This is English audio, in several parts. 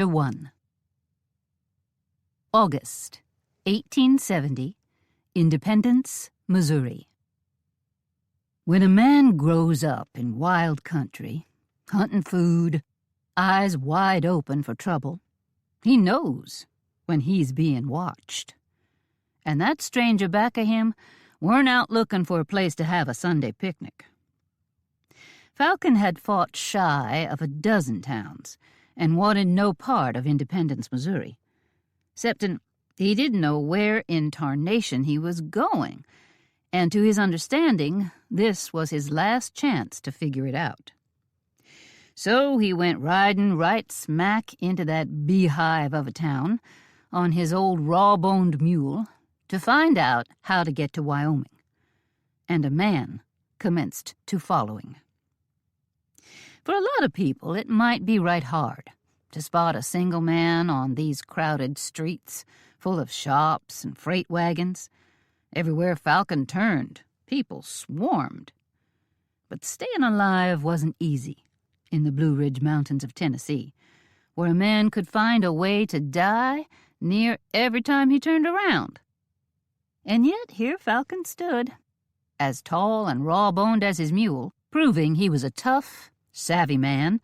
1. August, 1870, Independence, Missouri. When a man grows up in wild country, hunting food, eyes wide open for trouble, he knows when he's being watched. And that stranger back of him weren't out looking for a place to have a Sunday picnic. Falcon had fought shy of a dozen towns and wanted no part of Independence, Missouri, excepting he didn't know where in tarnation he was going, and to his understanding, this was his last chance to figure it out. So he went riding right smack into that beehive of a town on his old raw-boned mule to find out how to get to Wyoming, and a man commenced to following. For a lot of people, it might be right hard to spot a single man on these crowded streets full of shops and freight wagons. Everywhere Falcon turned, people swarmed. But staying alive wasn't easy in the Blue Ridge Mountains of Tennessee, where a man could find a way to die near every time he turned around. And yet here Falcon stood, as tall and raw-boned as his mule, proving he was a tough, savvy man,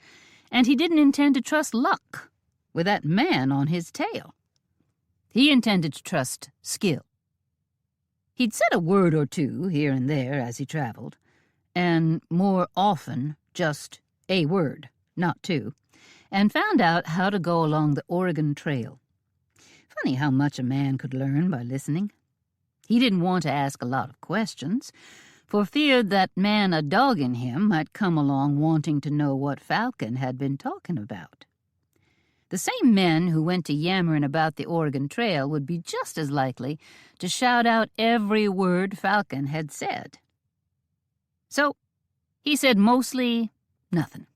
and he didn't intend to trust luck with that man on his tail. He intended to trust skill. He'd said a word or two here and there as he traveled, and more often just a word, not two, and found out how to go along the Oregon Trail. Funny how much a man could learn by listening. He didn't want to ask a lot of questions, for fear that man a-dogging him might come along wanting to know what Falcon had been talking about. The same men who went to yammering about the Oregon Trail would be just as likely to shout out every word Falcon had said. So he said mostly nothing.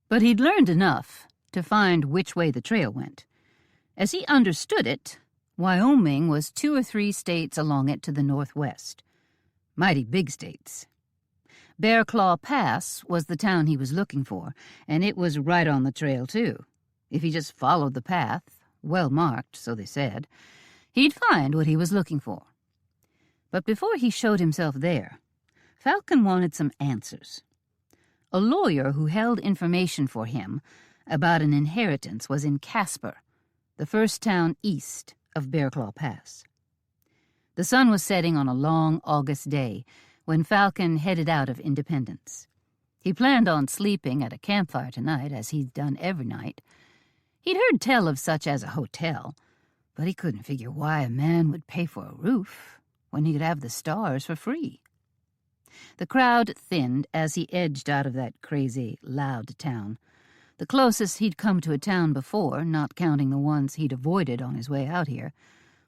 But he'd learned enough to find which way the trail went. As he understood it, Wyoming was 2 or 3 states along it to the northwest. Mighty big states. Bear Claw Pass was the town he was looking for, and it was right on the trail, too. If he just followed the path, well marked, so they said, he'd find what he was looking for. But before he showed himself there, Falcon wanted some answers. A lawyer who held information for him about an inheritance was in Casper, the first town east of Bear Claw Pass. The sun was setting on a long August day when Falcon headed out of Independence. He planned on sleeping at a campfire tonight, as he'd done every night. He'd heard tell of such as a hotel, but he couldn't figure why a man would pay for a roof when he could have the stars for free. The crowd thinned as he edged out of that crazy, loud town. The closest he'd come to a town before, not counting the ones he'd avoided on his way out here,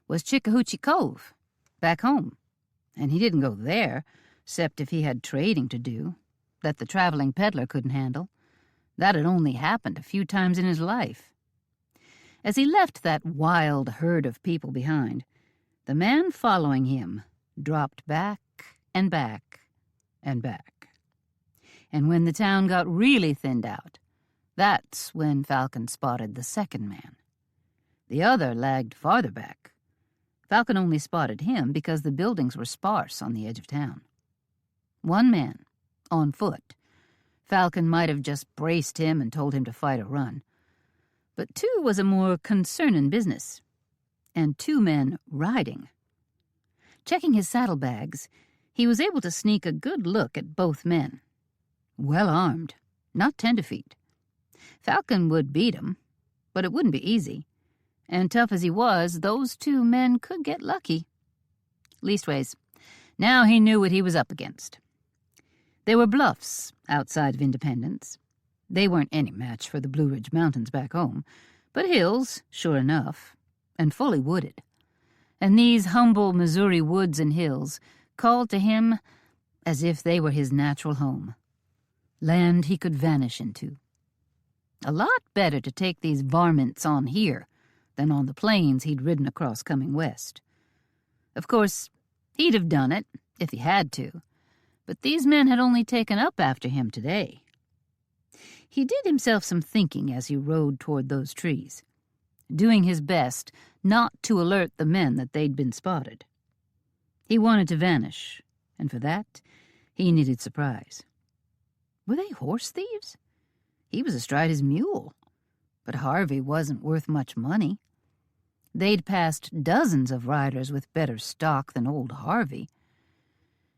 was Chickahoochee Cove, back home. And he didn't go there, except if he had trading to do, that the traveling peddler couldn't handle. That had only happened a few times in his life. As he left that wild herd of people behind, the man following him dropped back and back and back. And when the town got really thinned out, that's when Falcon spotted the second man. The other lagged farther back. Falcon only spotted him because the buildings were sparse on the edge of town. One man, on foot. Falcon might have just braced him and told him to fight or run. But 2 was a more concerning business, and 2 men riding. Checking his saddlebags, he was able to sneak a good look at both men. Well armed, not tenderfeet. Falcon would beat him, but it wouldn't be easy. And tough as he was, those 2 men could get lucky. Leastways, now he knew what he was up against. There were bluffs outside of Independence. They weren't any match for the Blue Ridge Mountains back home, but hills, sure enough, and fully wooded. And these humble Missouri woods and hills called to him as if they were his natural home, land he could vanish into. A lot better to take these varmints on here than on the plains he'd ridden across coming west. Of course, he'd have done it if he had to, but these men had only taken up after him today. He did himself some thinking as he rode toward those trees, doing his best not to alert the men that they'd been spotted. He wanted to vanish, and for that, he needed surprise. Were they horse thieves? He was astride his mule, but Harvey wasn't worth much money. They'd passed dozens of riders with better stock than old Harvey.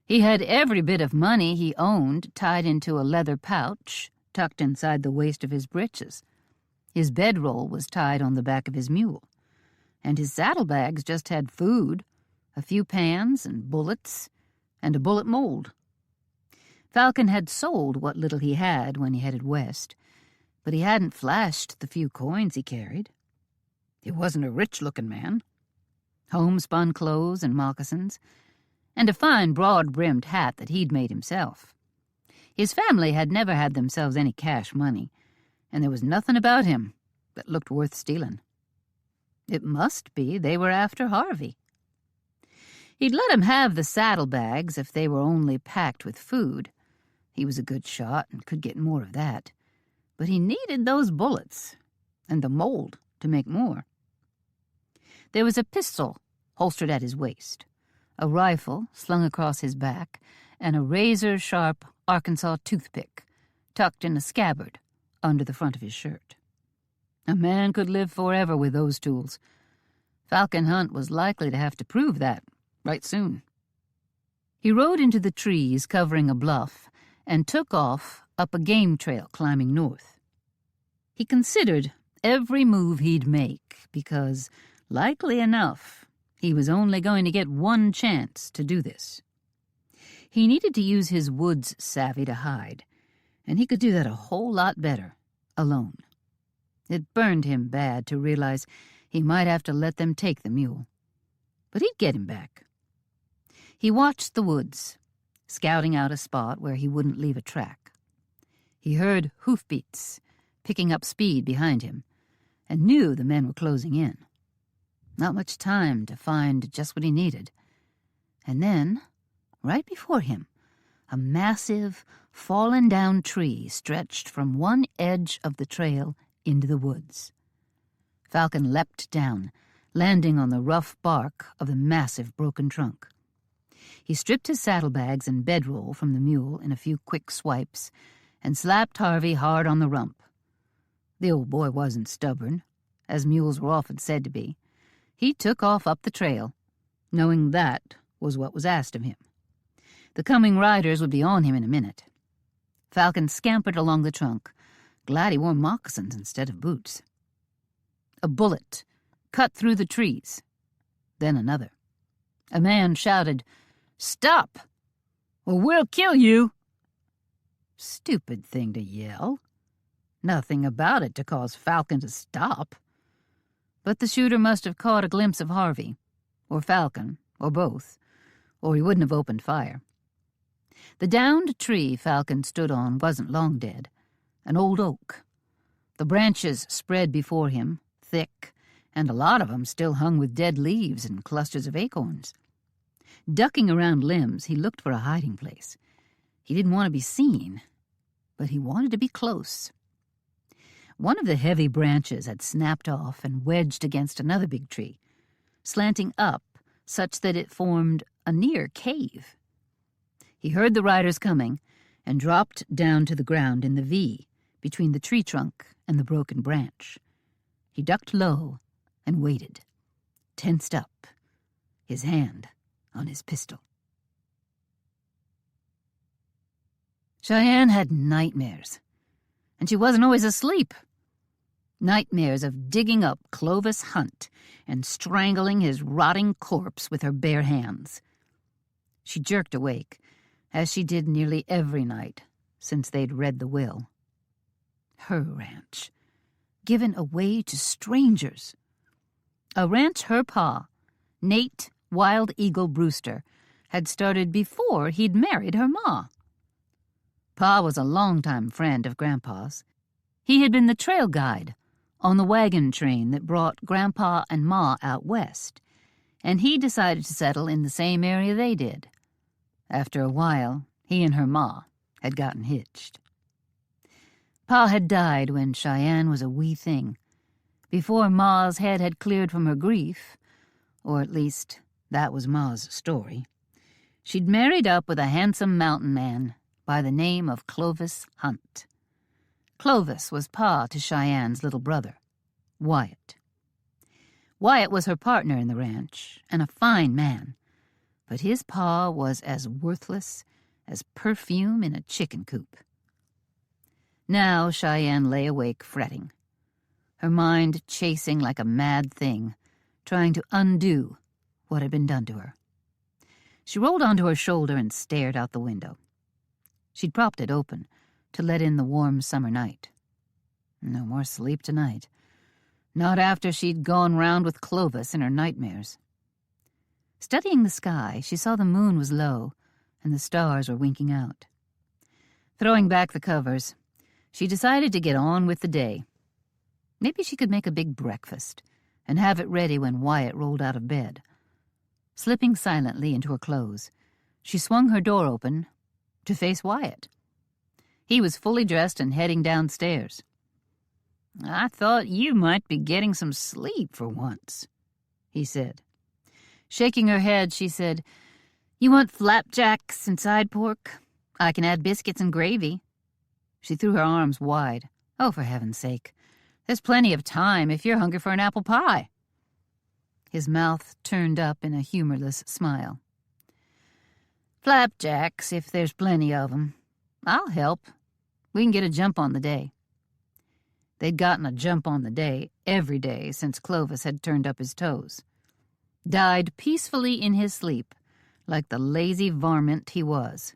He had every bit of money he owned tied into a leather pouch tucked inside the waist of his breeches. His bedroll was tied on the back of his mule, and his saddlebags just had food, a few pans and bullets, and a bullet mold. Falcon had sold what little he had when he headed west, but he hadn't flashed the few coins he carried. He wasn't a rich-looking man. Homespun clothes and moccasins, and a fine broad-brimmed hat that he'd made himself. His family had never had themselves any cash money, and there was nothing about him that looked worth stealing. It must be they were after Harvey. He'd let him have the saddlebags if they were only packed with food. He was a good shot and could get more of that. But he needed those bullets and the mold to make more. There was a pistol holstered at his waist, a rifle slung across his back, and a razor-sharp Arkansas toothpick tucked in a scabbard under the front of his shirt. A man could live forever with those tools. Falcon Hunt was likely to have to prove that right soon. He rode into the trees covering a bluff and took off up a game trail climbing north. He considered every move he'd make because, likely enough, he was only going to get one chance to do this. He needed to use his woods savvy to hide, and he could do that a whole lot better, alone. It burned him bad to realize he might have to let them take the mule. But he'd get him back. He watched the woods, scouting out a spot where he wouldn't leave a track. He heard hoofbeats picking up speed behind him, and knew the men were closing in. Not much time to find just what he needed. And then, right before him, a massive, fallen-down tree stretched from one edge of the trail into the woods. Falcon leapt down, landing on the rough bark of the massive broken trunk. He stripped his saddlebags and bedroll from the mule in a few quick swipes and slapped Harvey hard on the rump. The old boy wasn't stubborn, as mules were often said to be. He took off up the trail, knowing that was what was asked of him. The coming riders would be on him in a minute. Falcon scampered along the trunk, glad he wore moccasins instead of boots. A bullet cut through the trees, then another. A man shouted, "Stop, or we'll kill you!" Stupid thing to yell. Nothing about it to cause Falcon to stop. But the shooter must have caught a glimpse of Harvey, or Falcon, or both, or he wouldn't have opened fire. The downed tree Falcon stood on wasn't long dead, an old oak. The branches spread before him, thick, and a lot of them still hung with dead leaves and clusters of acorns. Ducking around limbs, he looked for a hiding place. He didn't want to be seen, but he wanted to be close. One of the heavy branches had snapped off and wedged against another big tree, slanting up such that it formed a near cave. He heard the riders coming and dropped down to the ground in the V between the tree trunk and the broken branch. He ducked low and waited, tensed up, his hand on his pistol. Cheyenne had nightmares, and she wasn't always asleep. Nightmares of digging up Clovis Hunt and strangling his rotting corpse with her bare hands. She jerked awake, as she did nearly every night since they'd read the will. Her ranch, given away to strangers. A ranch her pa, Nate Wild Eagle Brewster, had started before he'd married her ma. Pa was a longtime friend of Grandpa's. He had been the trail guide on the wagon train that brought Grandpa and Ma out west, and he decided to settle in the same area they did. After a while, he and her ma had gotten hitched. Pa had died when Cheyenne was a wee thing, before Ma's head had cleared from her grief, or at least that was Ma's story. She'd married up with a handsome mountain man by the name of Clovis Hunt. Clovis was Pa to Cheyenne's little brother, Wyatt. Wyatt was her partner in the ranch, and a fine man, but his pa was as worthless as perfume in a chicken coop. Now Cheyenne lay awake fretting, her mind chasing like a mad thing, trying to undo what had been done to her. She rolled onto her shoulder and stared out the window. She'd propped it open to let in the warm summer night. No more sleep tonight. Not after she'd gone round with Clovis in her nightmares. Studying the sky, she saw the moon was low and the stars were winking out. Throwing back the covers, she decided to get on with the day. Maybe she could make a big breakfast and have it ready when Wyatt rolled out of bed. Slipping silently into her clothes, she swung her door open to face Wyatt. He was fully dressed and heading downstairs. "I thought you might be getting some sleep for once," he said. Shaking her head, she said, "You want flapjacks and side pork? I can add biscuits and gravy." She threw her arms wide. "Oh, for heaven's sake. There's plenty of time if you're hungry for an apple pie." His mouth turned up in a humorless smile. "Flapjacks, if there's plenty of 'em. I'll help. We can get a jump on the day." They'd gotten a jump on the day every day since Clovis had turned up his toes. Died peacefully in his sleep, like the lazy varmint he was.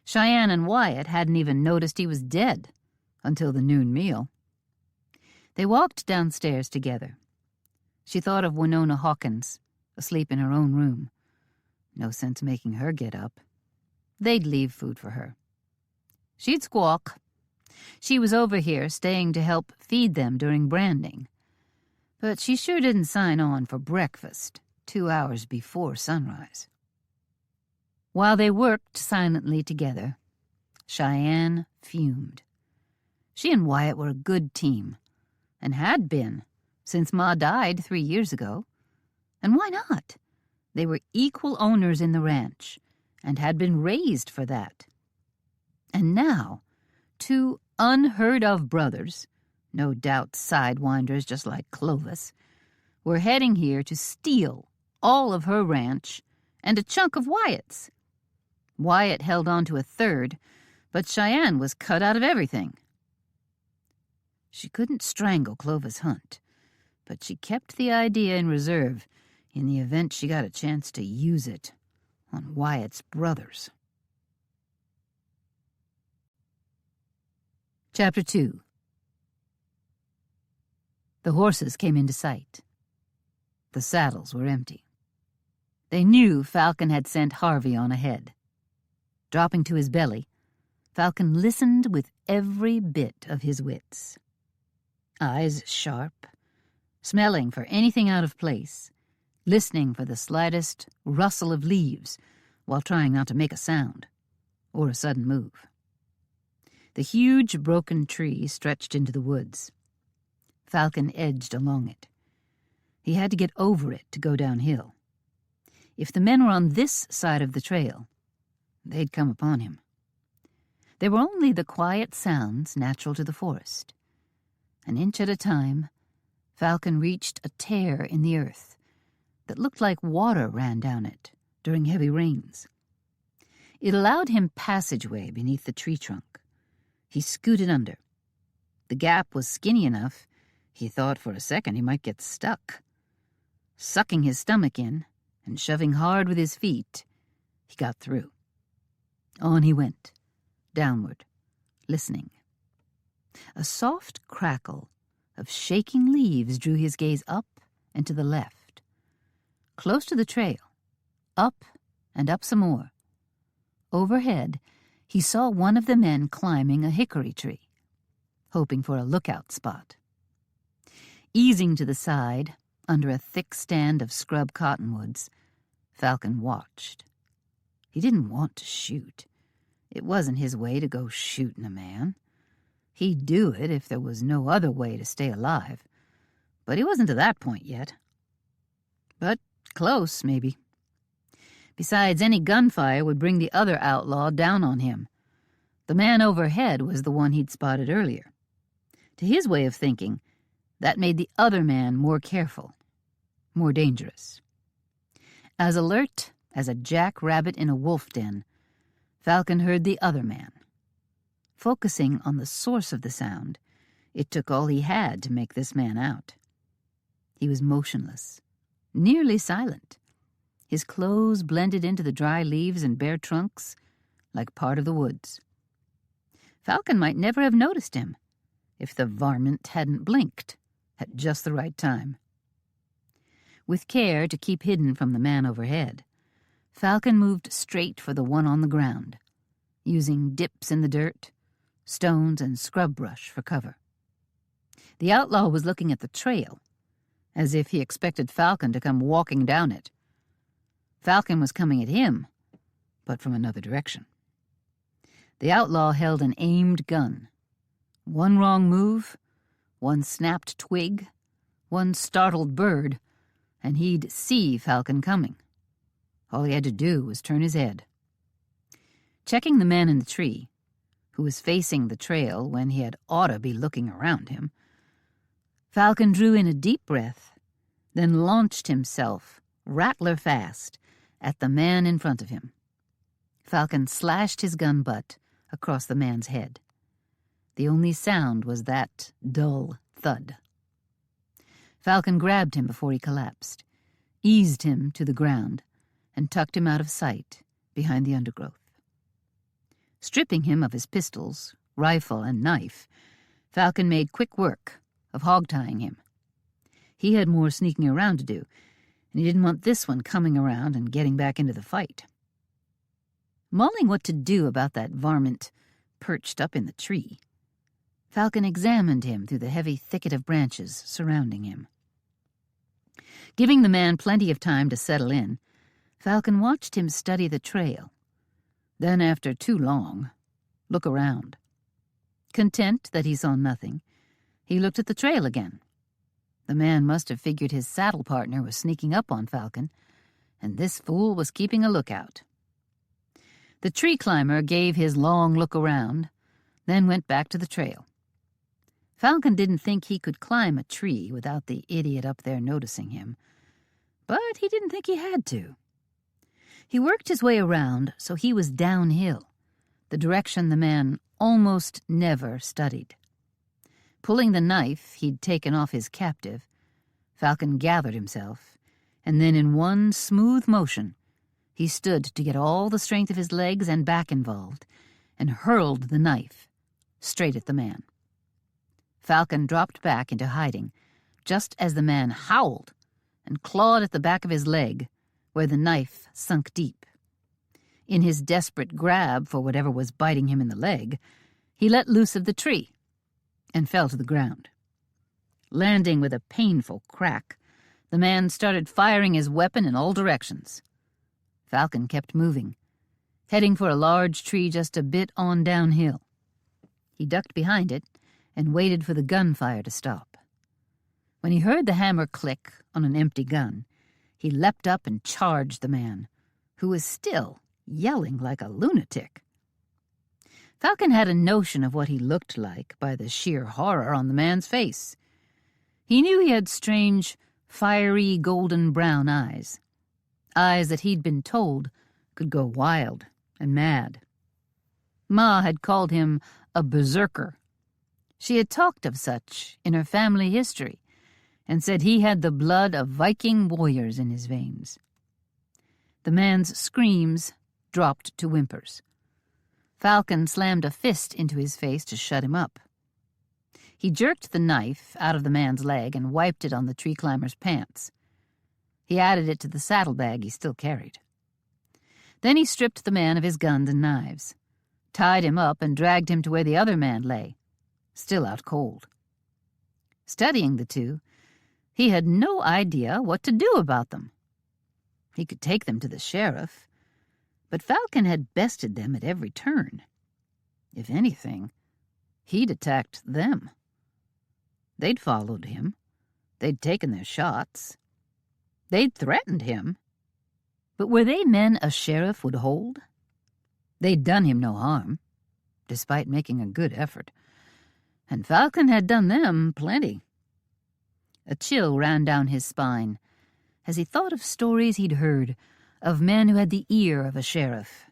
Cheyenne and Wyatt hadn't even noticed he was dead until the noon meal. They walked downstairs together. She thought of Winona Hawkins, asleep in her own room. No sense making her get up. They'd leave food for her. She'd squawk. She was over here staying to help feed them during branding. But she sure didn't sign on for breakfast 2 hours before sunrise. While they worked silently together, Cheyenne fumed. She and Wyatt were a good team, and had been since Ma died 3 years ago. And why not? They were equal owners in the ranch, and had been raised for that. And now, 2 unheard-of brothers, no doubt sidewinders just like Clovis, were heading here to steal all of her ranch and a chunk of Wyatt's. Wyatt held on to a third, but Cheyenne was cut out of everything. She couldn't strangle Clovis Hunt, but she kept the idea in reserve in the event she got a chance to use it on Wyatt's brothers. Chapter 2. The horses came into sight. The saddles were empty. They knew Falcon had sent Harvey on ahead. Dropping to his belly, Falcon listened with every bit of his wits. Eyes sharp, smelling for anything out of place, listening for the slightest rustle of leaves while trying not to make a sound or a sudden move. The huge broken tree stretched into the woods. Falcon edged along it. He had to get over it to go downhill. If the men were on this side of the trail, they'd come upon him. There were only the quiet sounds natural to the forest. An inch at a time, Falcon reached a tear in the earth that looked like water ran down it during heavy rains. It allowed him passageway beneath the tree trunk. He scooted under. The gap was skinny enough, he thought for a second he might get stuck. Sucking his stomach in and shoving hard with his feet, he got through. On he went, downward, listening. A soft crackle of shaking leaves drew his gaze up and to the left. Close to the trail, up and up some more. Overhead, he saw one of the men climbing a hickory tree, hoping for a lookout spot. Easing to the side, under a thick stand of scrub cottonwoods, Falcon watched. He didn't want to shoot. It wasn't his way to go shooting a man. He'd do it if there was no other way to stay alive, but he wasn't to that point yet. But close, maybe. Besides, any gunfire would bring the other outlaw down on him. The man overhead was the one he'd spotted earlier. To his way of thinking, that made the other man more careful, more dangerous. As alert as a jackrabbit in a wolf den, Falcon heard the other man. Focusing on the source of the sound, it took all he had to make this man out. He was motionless, nearly silent. His clothes blended into the dry leaves and bare trunks like part of the woods. Falcon might never have noticed him if the varmint hadn't blinked at just the right time. With care to keep hidden from the man overhead, Falcon moved straight for the one on the ground, using dips in the dirt, stones, and scrub brush for cover. The outlaw was looking at the trail, as if he expected Falcon to come walking down it. Falcon was coming at him, but from another direction. The outlaw held an aimed gun. One wrong move, one snapped twig, one startled bird, and he'd see Falcon coming. All he had to do was turn his head. Checking the man in the tree, who was facing the trail when he had ought to be looking around him, Falcon drew in a deep breath, then launched himself, rattler fast, at the man in front of him. Falcon slashed his gun butt across the man's head. The only sound was that dull thud. Falcon grabbed him before he collapsed, eased him to the ground, and tucked him out of sight behind the undergrowth. Stripping him of his pistols, rifle, and knife, Falcon made quick work of hog-tying him. He had more sneaking around to do, and he didn't want this one coming around and getting back into the fight. Mulling what to do about that varmint perched up in the tree, Falcon examined him through the heavy thicket of branches surrounding him. Giving the man plenty of time to settle in, Falcon watched him study the trail. Then, after too long, look around. Content that he saw nothing, he looked at the trail again. The man must have figured his saddle partner was sneaking up on Falcon, and this fool was keeping a lookout. The tree climber gave his long look around, then went back to the trail. Falcon didn't think he could climb a tree without the idiot up there noticing him, but he didn't think he had to. He worked his way around so he was downhill, the direction the man almost never studied. Pulling the knife he'd taken off his captive, Falcon gathered himself, and then in one smooth motion, he stood to get all the strength of his legs and back involved, and hurled the knife straight at the man. Falcon dropped back into hiding, just as the man howled and clawed at the back of his leg, where the knife sunk deep. In his desperate grab for whatever was biting him in the leg, he let loose of the tree and fell to the ground. Landing with a painful crack, the man started firing his weapon in all directions. Falcon kept moving, heading for a large tree just a bit on downhill. He ducked behind it and waited for the gunfire to stop. When he heard the hammer click on an empty gun, he leapt up and charged the man, who was still yelling like a lunatic. Falcon had a notion of what he looked like by the sheer horror on the man's face. He knew he had strange, fiery golden-brown eyes that he'd been told could go wild and mad. Ma had called him a berserker. She had talked of such in her family history and said he had the blood of Viking warriors in his veins. The man's screams dropped to whimpers. Falcon slammed a fist into his face to shut him up. He jerked the knife out of the man's leg and wiped it on the tree climber's pants. He added it to the saddlebag he still carried. Then he stripped the man of his guns and knives, tied him up, and dragged him to where the other man lay, still out cold. Studying the two, he had no idea what to do about them. He could take them to the sheriff, but Falcon had bested them at every turn. If anything, He'd attacked them. They'd followed him. They'd taken their shots. They'd threatened him. But were they men a sheriff would hold? They'd done him no harm, despite making a good effort. And Falcon had done them plenty. A chill ran down his spine as he thought of stories he'd heard of men who had the ear of a sheriff.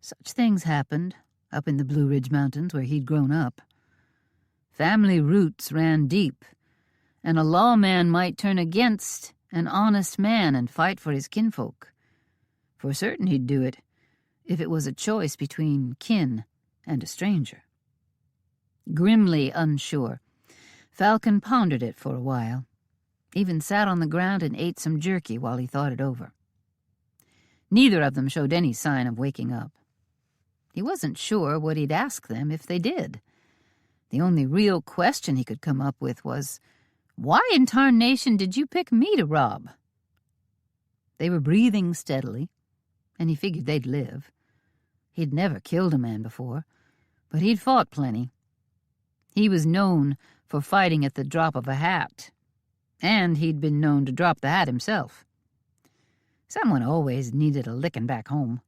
Such things happened up in the Blue Ridge Mountains where he'd grown up. Family roots ran deep, and a lawman might turn against an honest man and fight for his kinfolk. For certain he'd do it if it was a choice between kin and a stranger. Grimly unsure, Falcon pondered it for a while, even sat on the ground and ate some jerky while he thought it over. Neither of them showed any sign of waking up. He wasn't sure what he'd ask them if they did. The only real question he could come up with was, "Why in tarnation did you pick me to rob?" They were breathing steadily, and he figured they'd live. He'd never killed a man before, but he'd fought plenty. He was known for fighting at the drop of a hat, and he'd been known to drop the hat himself. Someone always needed a licking back home.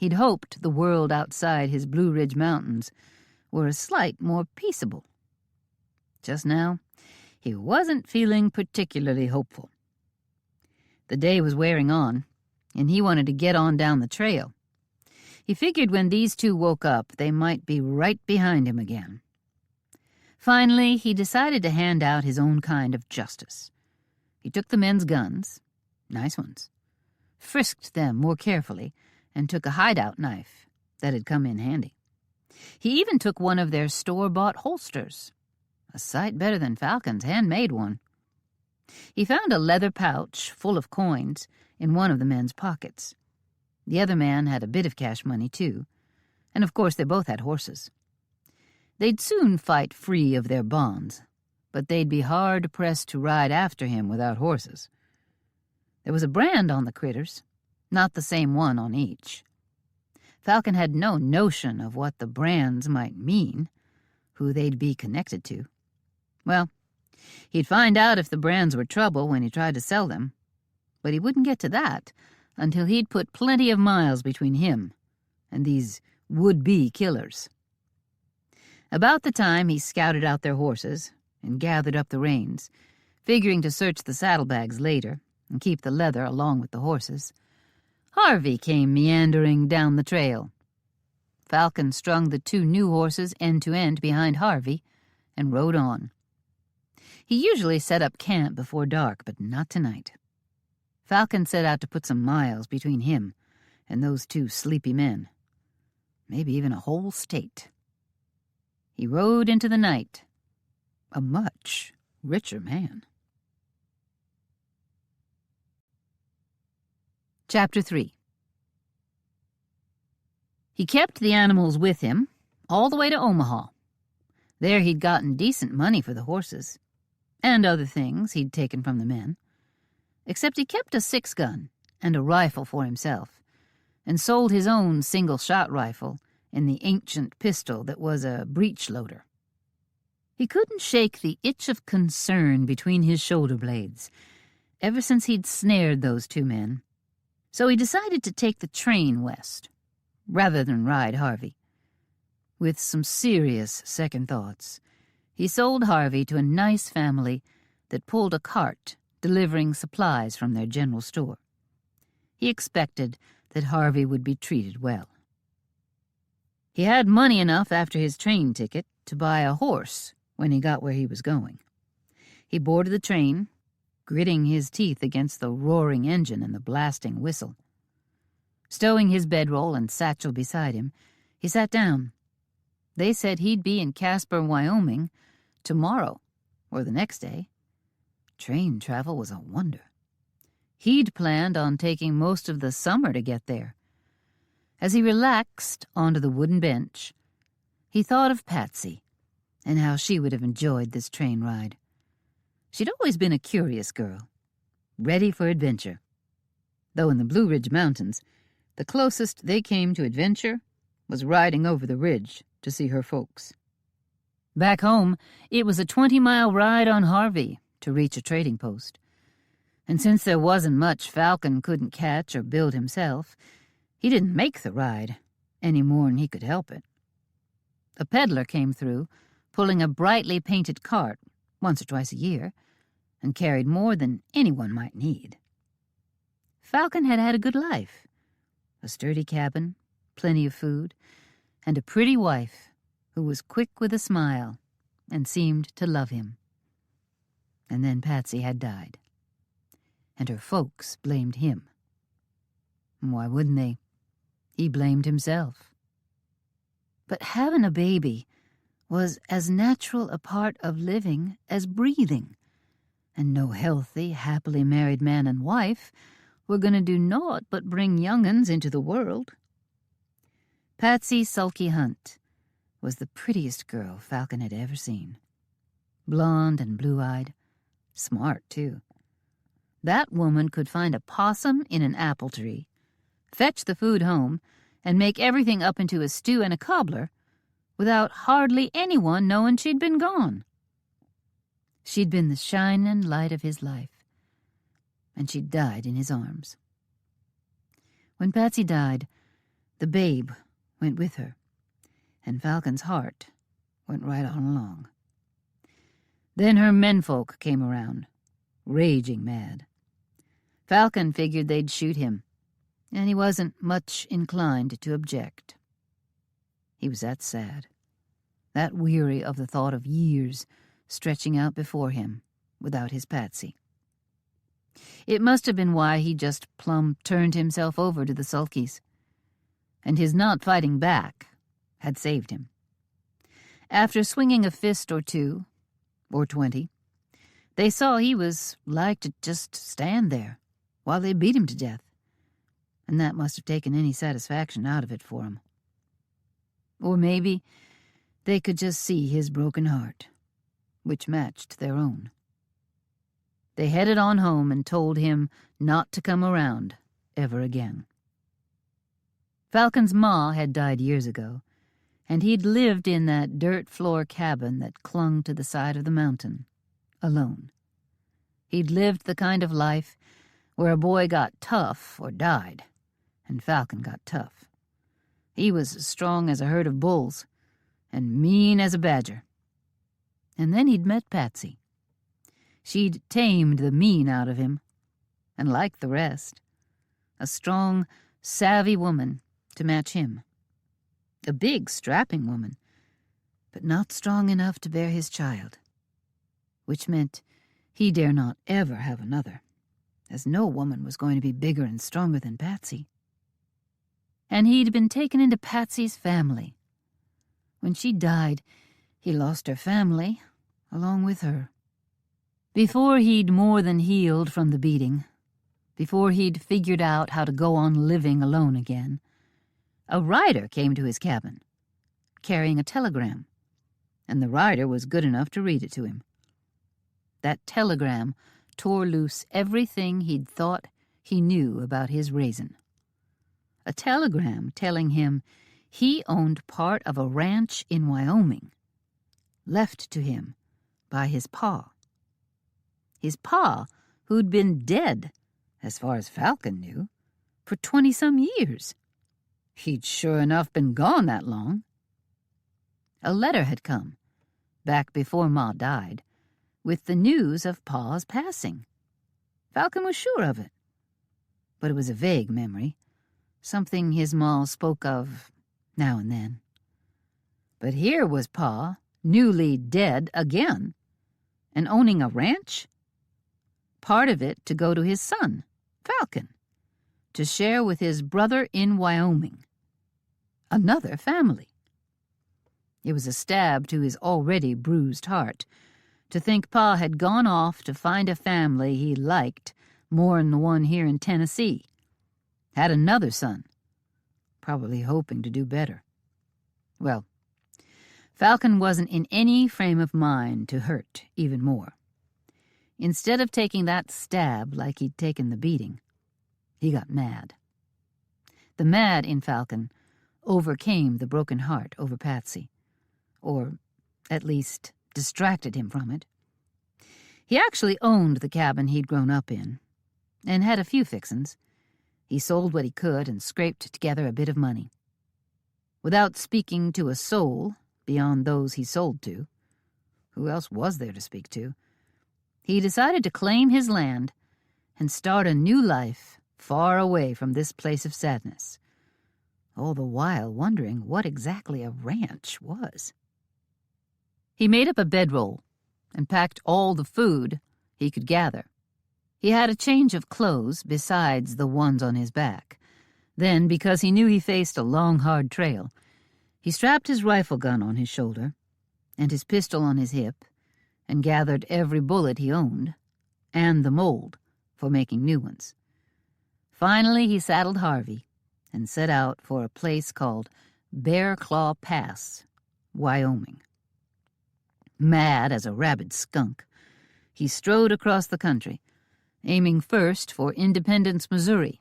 He'd hoped the world outside his Blue Ridge Mountains were a slight more peaceable. Just now, he wasn't feeling particularly hopeful. The day was wearing on, and he wanted to get on down the trail. He figured when these two woke up, they might be right behind him again. Finally, he decided to hand out his own kind of justice. He took the men's guns, nice ones, frisked them more carefully, and took a hideout knife that had come in handy. He even took one of their store-bought holsters, a sight better than Falcon's handmade one. He found a leather pouch full of coins in one of the men's pockets. The other man had a bit of cash money, too, and of course they both had horses. They'd soon fight free of their bonds, but they'd be hard-pressed to ride after him without horses. There was a brand on the critters, not the same one on each. Falcon had no notion of what the brands might mean, who they'd be connected to. Well, he'd find out if the brands were trouble when he tried to sell them, but he wouldn't get to that until he'd put plenty of miles between him and these would-be killers. About the time he scouted out their horses and gathered up the reins, figuring to search the saddlebags later and keep the leather along with the horses, Harvey came meandering down the trail. Falcon strung the two new horses end to end behind Harvey and rode on. He usually set up camp before dark, but not tonight. Falcon set out to put some miles between him and those two sleepy men, maybe even a whole state. He rode into the night, a much richer man. Chapter 3. He kept the animals with him all the way to Omaha. There he'd gotten decent money for the horses, and other things he'd taken from the men. Except he kept a 6-gun and a rifle for himself, and sold his own single-shot rifle and the ancient pistol that was a breech-loader. He couldn't shake the itch of concern between his shoulder blades ever since he'd snared those two men. So he decided to take the train west, rather than ride Harvey. With some serious second thoughts, he sold Harvey to a nice family that pulled a cart delivering supplies from their general store. He expected that Harvey would be treated well. He had money enough after his train ticket to buy a horse when he got where he was going. He boarded the train, gritting his teeth against the roaring engine and the blasting whistle. Stowing his bedroll and satchel beside him, he sat down. They said he'd be in Casper, Wyoming, tomorrow or the next day. Train travel was a wonder. He'd planned on taking most of the summer to get there. As he relaxed onto the wooden bench, he thought of Patsy and how she would have enjoyed this train ride. She'd always been a curious girl, ready for adventure. Though in the Blue Ridge Mountains, the closest they came to adventure was riding over the ridge to see her folks. Back home, it was a 20-mile ride on Harvey to reach a trading post. And since there wasn't much Falcon couldn't catch or build himself, he didn't make the ride any more'n he could help it. A peddler came through, pulling a brightly painted cart once or twice a year, and carried more than anyone might need. Falcon had had a good life, a sturdy cabin, plenty of food, and a pretty wife who was quick with a smile and seemed to love him. And then Patsy had died, and her folks blamed him. Why wouldn't they? He blamed himself. But having a baby was as natural a part of living as breathing, and no healthy, happily married man and wife were going to do naught but bring young'uns into the world. Patsy Sulky Hunt was the prettiest girl Falcon had ever seen. Blonde and blue-eyed, smart, too. That woman could find a possum in an apple tree, fetch the food home, and make everything up into a stew and a cobbler without hardly anyone knowing she'd been gone. She'd been the shining light of his life, and she'd died in his arms. When Patsy died, the babe went with her, and Falcon's heart went right on along. Then her menfolk came around, raging mad. Falcon figured they'd shoot him, and he wasn't much inclined to object. He was that sad, that weary of the thought of years stretching out before him without his Patsy. It must have been why he just plumb turned himself over to the sulkies, and his not fighting back had saved him. After swinging a fist or two, or 20, they saw he was like to just stand there while they beat him to death, and that must have taken any satisfaction out of it for him. Or maybe they could just see his broken heart, which matched their own. They headed on home and told him not to come around ever again. Falcon's ma had died years ago, and he'd lived in that dirt floor cabin that clung to the side of the mountain, alone. He'd lived the kind of life where a boy got tough or died, and Falcon got tough. He was as strong as a herd of bulls, and mean as a badger. And then he'd met Patsy. She'd tamed the mean out of him, and like the rest, a strong, savvy woman to match him. A big, strapping woman, but not strong enough to bear his child, which meant he dare not ever have another, as no woman was going to be bigger and stronger than Patsy. And he'd been taken into Patsy's family. When she died, he lost her family along with her. Before he'd more than healed from the beating, before he'd figured out how to go on living alone again, a rider came to his cabin, carrying a telegram, and the rider was good enough to read it to him. That telegram tore loose everything he'd thought he knew about his raisin'. A telegram telling him he owned part of a ranch in Wyoming, left to him by his pa. His pa, who'd been dead, as far as Falcon knew, for 20-some years. He'd sure enough been gone that long. A letter had come, back before Ma died, with the news of Pa's passing. Falcon was sure of it, but it was a vague memory, something his ma spoke of now and then. But here was Pa, newly dead again, and owning a ranch. Part of it to go to his son, Falcon, to share with his brother in Wyoming. Another family. It was a stab to his already bruised heart to think Pa had gone off to find a family he liked more'n the one here in Tennessee. Had another son, probably hoping to do better. Well, Falcon wasn't in any frame of mind to hurt even more. Instead of taking that stab like he'd taken the beating, he got mad. The mad in Falcon overcame the broken heart over Patsy, or At least, distracted him from it. He actually owned the cabin he'd grown up in, and had a few fixin's. He sold what he could and scraped together a bit of money. Without speaking to a soul beyond those he sold to, who else was there to speak to, he decided to claim his land and start a new life far away from this place of sadness, all the while wondering what exactly a ranch was. He made up a bedroll and packed all the food he could gather. He had a change of clothes besides the ones on his back. Then, because he knew he faced a long, hard trail, he strapped his rifle gun on his shoulder and his pistol on his hip and gathered every bullet he owned and the mold for making new ones. Finally, he saddled Harvey and set out for a place called Bear Claw Pass, Wyoming. Mad as a rabid skunk, he strode across the country, aiming first for Independence, Missouri,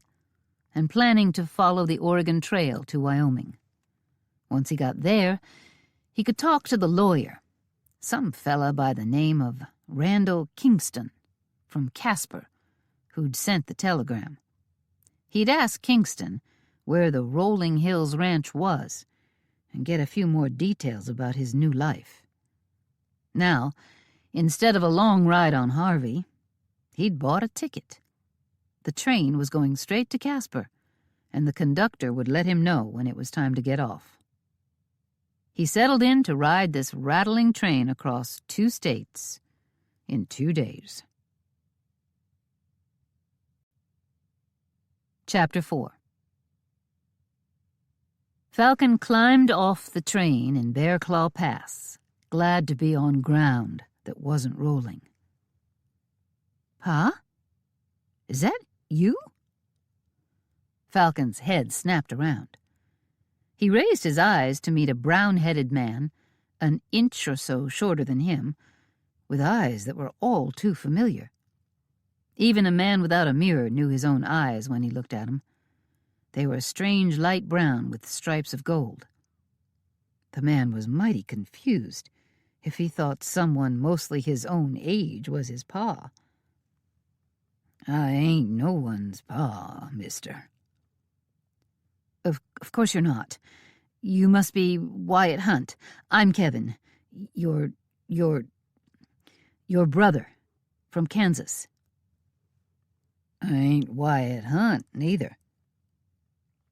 and planning to follow the Oregon Trail to Wyoming. Once he got there, he could talk to the lawyer, some fella by the name of Randall Kingston from Casper, who'd sent the telegram. He'd ask Kingston where the Rolling Hills Ranch was and get a few more details about his new life. Now, instead of a long ride on Harvey, he'd bought a ticket. The train was going straight to Casper, and the conductor would let him know when it was time to get off. He settled in to ride this rattling train across 2 states in 2 days. Chapter 4. Falcon climbed off the train in Bear Claw Pass, glad to be on ground that wasn't rolling. "Pa? Is that you?" Falcon's head snapped around. He raised his eyes to meet a brown-headed man, an inch or so shorter than him, with eyes that were all too familiar. Even a man without a mirror knew his own eyes when he looked at them. They were a strange light brown with stripes of gold. The man was mighty confused if he thought someone mostly his own age was his pa. "I ain't no one's pa, mister." Of course you're not. You must be Wyatt Hunt. I'm Kevin. Your brother from Kansas." "I ain't Wyatt Hunt, neither."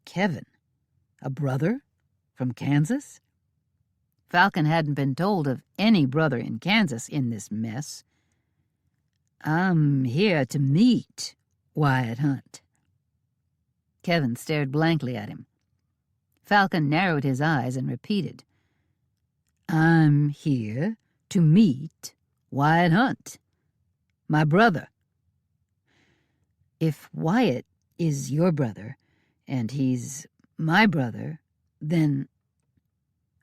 Kevin, a brother from Kansas? Falcon hadn't been told of any brother in Kansas in this mess. "I'm here to meet Wyatt Hunt." Kevin stared blankly at him. Falcon narrowed his eyes and repeated, "I'm here to meet Wyatt Hunt, my brother." "If Wyatt is your brother, and he's my brother, then—"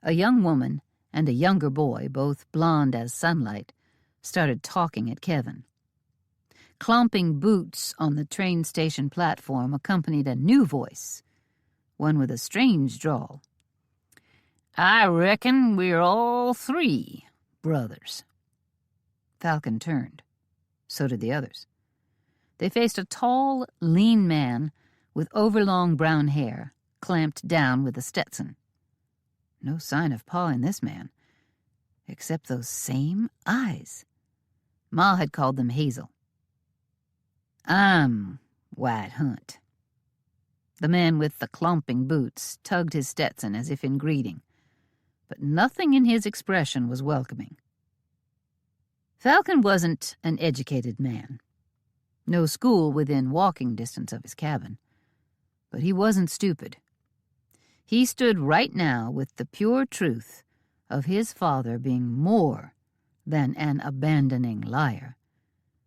A young woman and a younger boy, both blonde as sunlight, started talking at Kevin. Clomping boots on the train station platform accompanied a new voice, one with a strange drawl. "I reckon we're all 3 brothers." Falcon turned. So did the others. They faced a tall, lean man with overlong brown hair, clamped down with a Stetson. No sign of Pa in this man, except those same eyes. Ma had called them hazel. "I'm Wyatt Hunt." The man with the clomping boots tugged his Stetson as if in greeting, but nothing in his expression was welcoming. Falcon wasn't an educated man. No school within walking distance of his cabin. But he wasn't stupid. He stood right now with the pure truth of his father being more than an abandoning liar.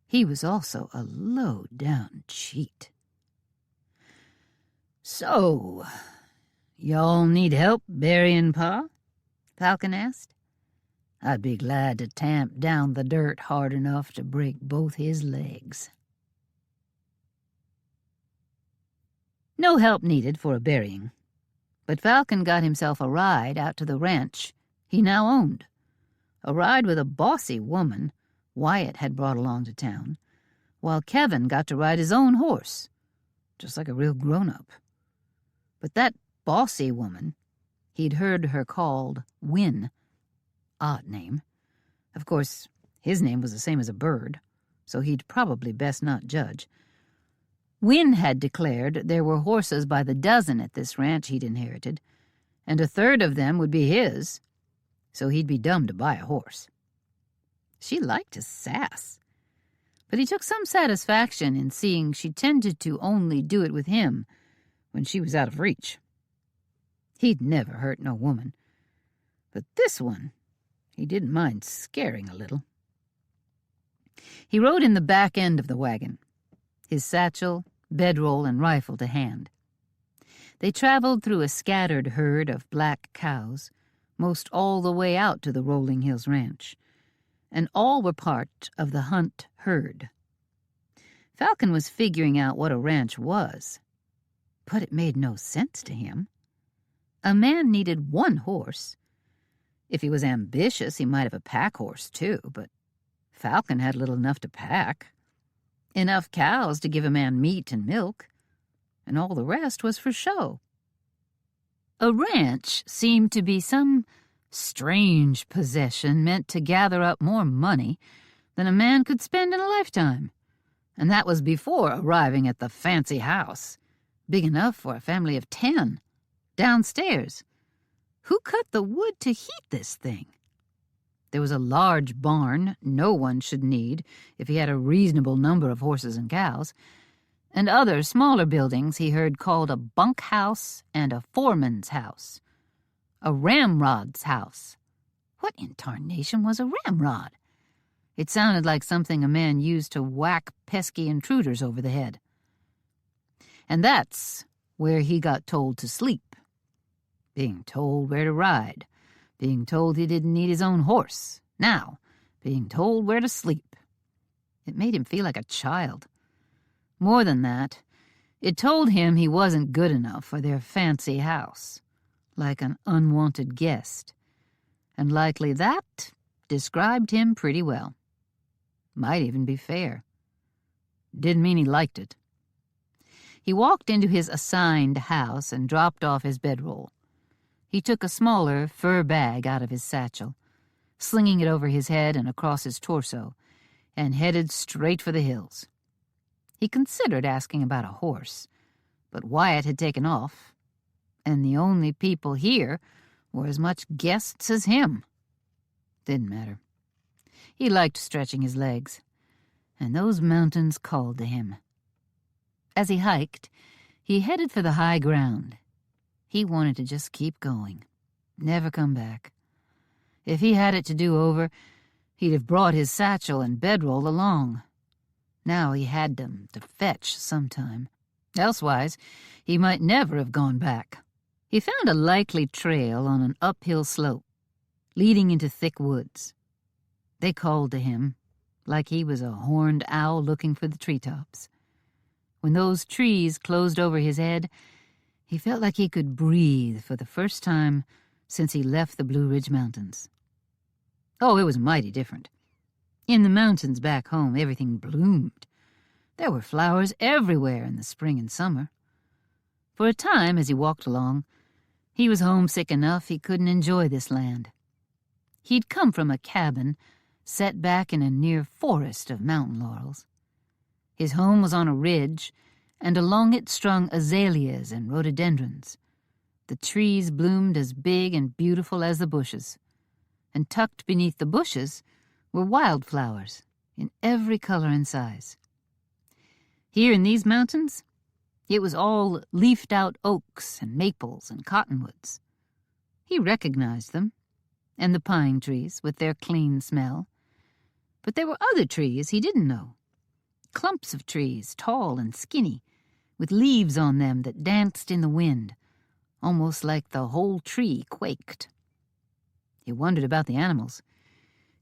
He was also a low-down cheat. "So, y'all need help burying Pa?" Falcon asked. "I'd be glad to tamp down the dirt hard enough to break both his legs." No help needed for a burying, but Falcon got himself a ride out to the ranch he now owned, a ride with a bossy woman Wyatt had brought along to town, while Kevin got to ride his own horse, just like a real grown-up. But that bossy woman, he'd heard her called Win. Odd name. Of course, his name was the same as a bird, so he'd probably best not judge. Win had declared there were horses by the dozen at this ranch he'd inherited, and a third of them would be his, so he'd be dumb to buy a horse. She liked his sass, but he took some satisfaction in seeing she tended to only do it with him when she was out of reach. He'd never hurt no woman, but this one he didn't mind scaring a little. He rode in the back end of the wagon, his satchel, bedroll, and rifle to hand. They traveled through a scattered herd of black cows, most all the way out to the Rolling Hills Ranch, and all were part of the Hunt herd. Falcon was figuring out what a ranch was, but it made no sense to him. A man needed one horse. If he was ambitious, he might have a pack horse, too, but Falcon had little enough to pack. Enough cows to give a man meat and milk, and all the rest was for show. A ranch seemed to be some strange possession meant to gather up more money than a man could spend in a lifetime, and that was before arriving at the fancy house, big enough for a family of 10, downstairs. Who cut the wood to heat this thing? There was a large barn no one should need if he had a reasonable number of horses and cows, and other smaller buildings he heard called a bunkhouse and a foreman's house. A ramrod's house. What in tarnation was a ramrod? It sounded like something a man used to whack pesky intruders over the head. And that's where he got told to sleep. Being told where to ride. Being told he didn't need his own horse. Now, being told where to sleep. It made him feel like a child. More than that, it told him he wasn't good enough for their fancy house, like an unwanted guest. And likely that described him pretty well. Might even be fair. Didn't mean he liked it. He walked into his assigned house and dropped off his bedroll. He took a smaller fur bag out of his satchel, slinging it over his head and across his torso, and headed straight for the hills. He considered asking about a horse, but Wyatt had taken off, and the only people here were as much guests as him. Didn't matter. He liked stretching his legs, and those mountains called to him. As he hiked, he headed for the high ground. He wanted to just keep going, never come back. If he had it to do over, he'd have brought his satchel and bedroll along. Now he had them to fetch sometime. Elsewise, he might never have gone back. He found a likely trail on an uphill slope, leading into thick woods. They called to him, like he was a horned owl looking for the treetops. When those trees closed over his head, he felt like he could breathe for the first time since he left the Blue Ridge Mountains. Oh, it was mighty different. In the mountains back home, everything bloomed. There were flowers everywhere in the spring and summer. For a time, as he walked along, he was homesick enough he couldn't enjoy this land. He'd come from a cabin set back in a near forest of mountain laurels. His home was on a ridge, and along it strung azaleas and rhododendrons. The trees bloomed as big and beautiful as the bushes, and tucked beneath the bushes were wildflowers in every color and size. Here in these mountains, it was all leafed-out oaks and maples and cottonwoods. He recognized them, and the pine trees with their clean smell. But there were other trees he didn't know. Clumps of trees, tall and skinny, with leaves on them that danced in the wind, almost like the whole tree quaked. He wondered about the animals.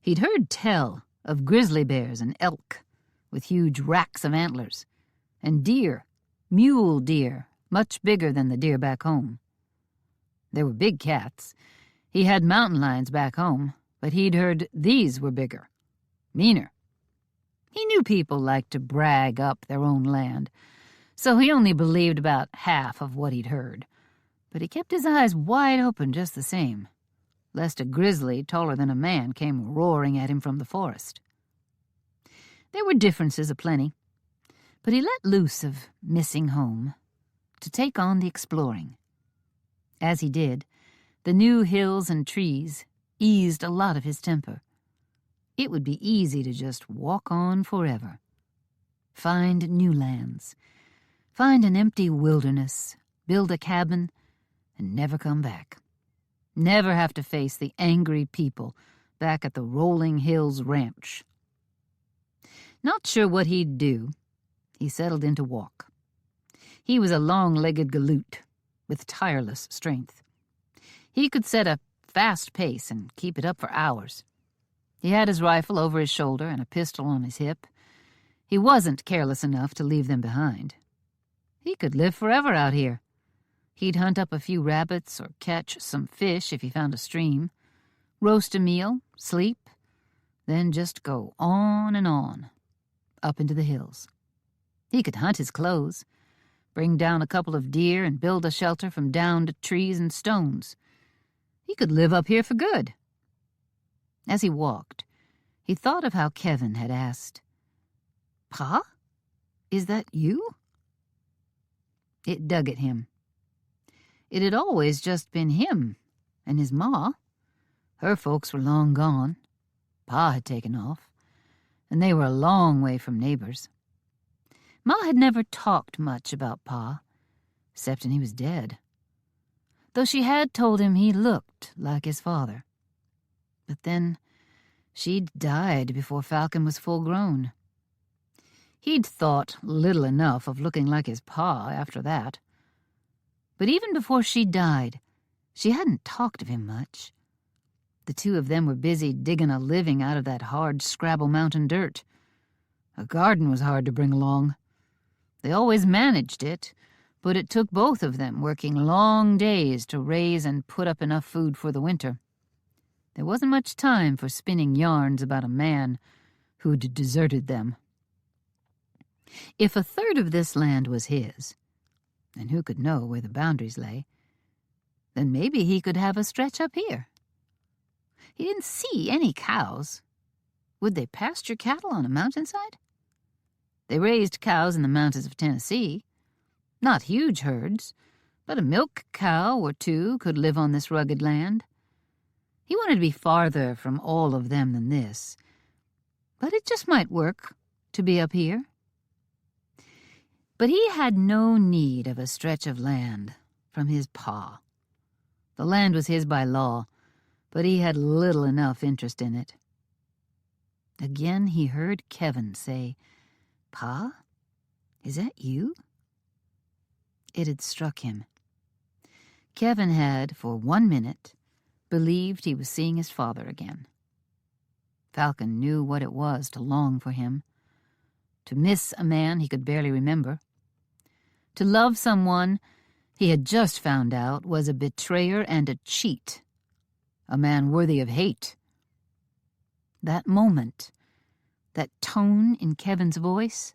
He'd heard tell of grizzly bears and elk, with huge racks of antlers, and deer, mule deer, much bigger than the deer back home. There were big cats. He had mountain lions back home, but he'd heard these were bigger, meaner. He knew people liked to brag up their own land, so he only believed about half of what he'd heard. But he kept his eyes wide open just the same, lest a grizzly taller than a man came roaring at him from the forest. There were differences aplenty, but he let loose of missing home to take on the exploring. As he did, the new hills and trees eased a lot of his temper. It would be easy to just walk on forever. Find new lands. Find an empty wilderness. Build a cabin and never come back. Never have to face the angry people back at the Rolling Hills Ranch. Not sure what he'd do, he settled in to walk. He was a long-legged galoot with tireless strength. He could set a fast pace and keep it up for hours. He had his rifle over his shoulder and a pistol on his hip. He wasn't careless enough to leave them behind. He could live forever out here. He'd hunt up a few rabbits or catch some fish if he found a stream, roast a meal, sleep, then just go on and on, up into the hills. He could hunt his clothes, bring down a couple of deer and build a shelter from downed trees and stones. He could live up here for good. As he walked, he thought of how Kevin had asked, "Pa, is that you?" It dug at him. It had always just been him and his ma. Her folks were long gone. Pa had taken off, and they were a long way from neighbors. Ma had never talked much about Pa, except when he was dead, though she had told him he looked like his father. But then she'd died before Falcon was full grown. He'd thought little enough of looking like his pa after that. But even before she died, she hadn't talked of him much. The two of them were busy digging a living out of that hard Scrabble Mountain dirt. A garden was hard to bring along. They always managed it, but it took both of them working long days to raise and put up enough food for the winter. There wasn't much time for spinning yarns about a man who'd deserted them. If a third of this land was his, and who could know where the boundaries lay, then maybe he could have a stretch up here. He didn't see any cows. Would they pasture cattle on a mountainside? They raised cows in the mountains of Tennessee. Not huge herds, but a milk cow or two could live on this rugged land. He wanted to be farther from all of them than this, but it just might work to be up here. But he had no need of a stretch of land from his pa. The land was his by law, but he had little enough interest in it. Again he heard Kevin say, "Pa, is that you?" It had struck him. Kevin had, for 1 minute, believed he was seeing his father again. Falcon knew what it was to long for him, to miss a man he could barely remember, to love someone he had just found out was a betrayer and a cheat, a man worthy of hate. That moment, that tone in Kevin's voice,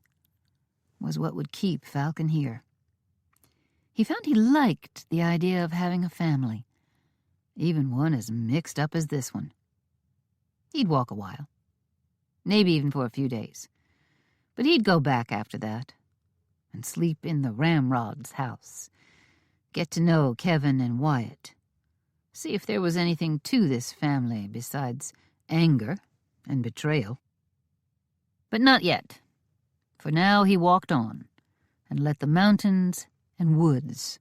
was what would keep Falcon here. He found he liked the idea of having a family, even one as mixed up as this one. He'd walk a while, maybe even for a few days, but he'd go back after that and sleep in the Ramrod's house, get to know Kevin and Wyatt, see if there was anything to this family besides anger and betrayal. But not yet. For now he walked on and let the mountains and woods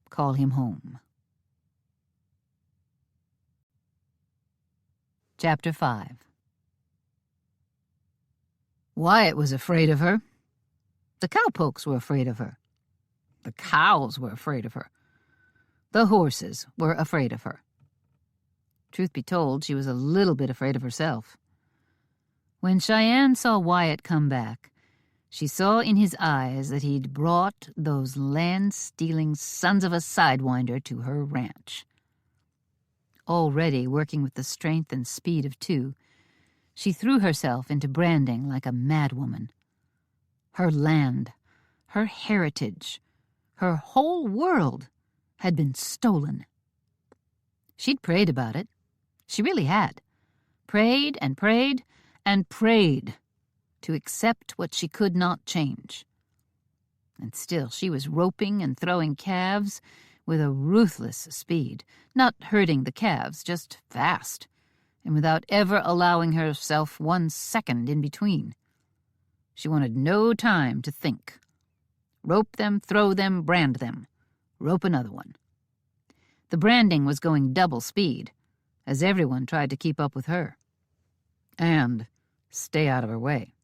call him home. Chapter 5. Wyatt was afraid of her. The cowpokes were afraid of her. The cows were afraid of her. The horses were afraid of her. Truth be told, she was a little bit afraid of herself. When Cheyenne saw Wyatt come back, she saw in his eyes that he'd brought those land-stealing sons of a sidewinder to her ranch. already working with the strength and speed of two, she threw herself into branding like a madwoman. Her land, her heritage, her whole world had been stolen. She'd prayed about it. She really had. Prayed and prayed and prayed to accept what she could not change. And still she was roping and throwing calves with a ruthless speed, not hurting the calves, just fast, and without ever allowing herself 1 second in between. She wanted no time to think. Rope them, throw them, brand them. Rope another one. The branding was going double speed, as everyone tried to keep up with her. And stay out of her way.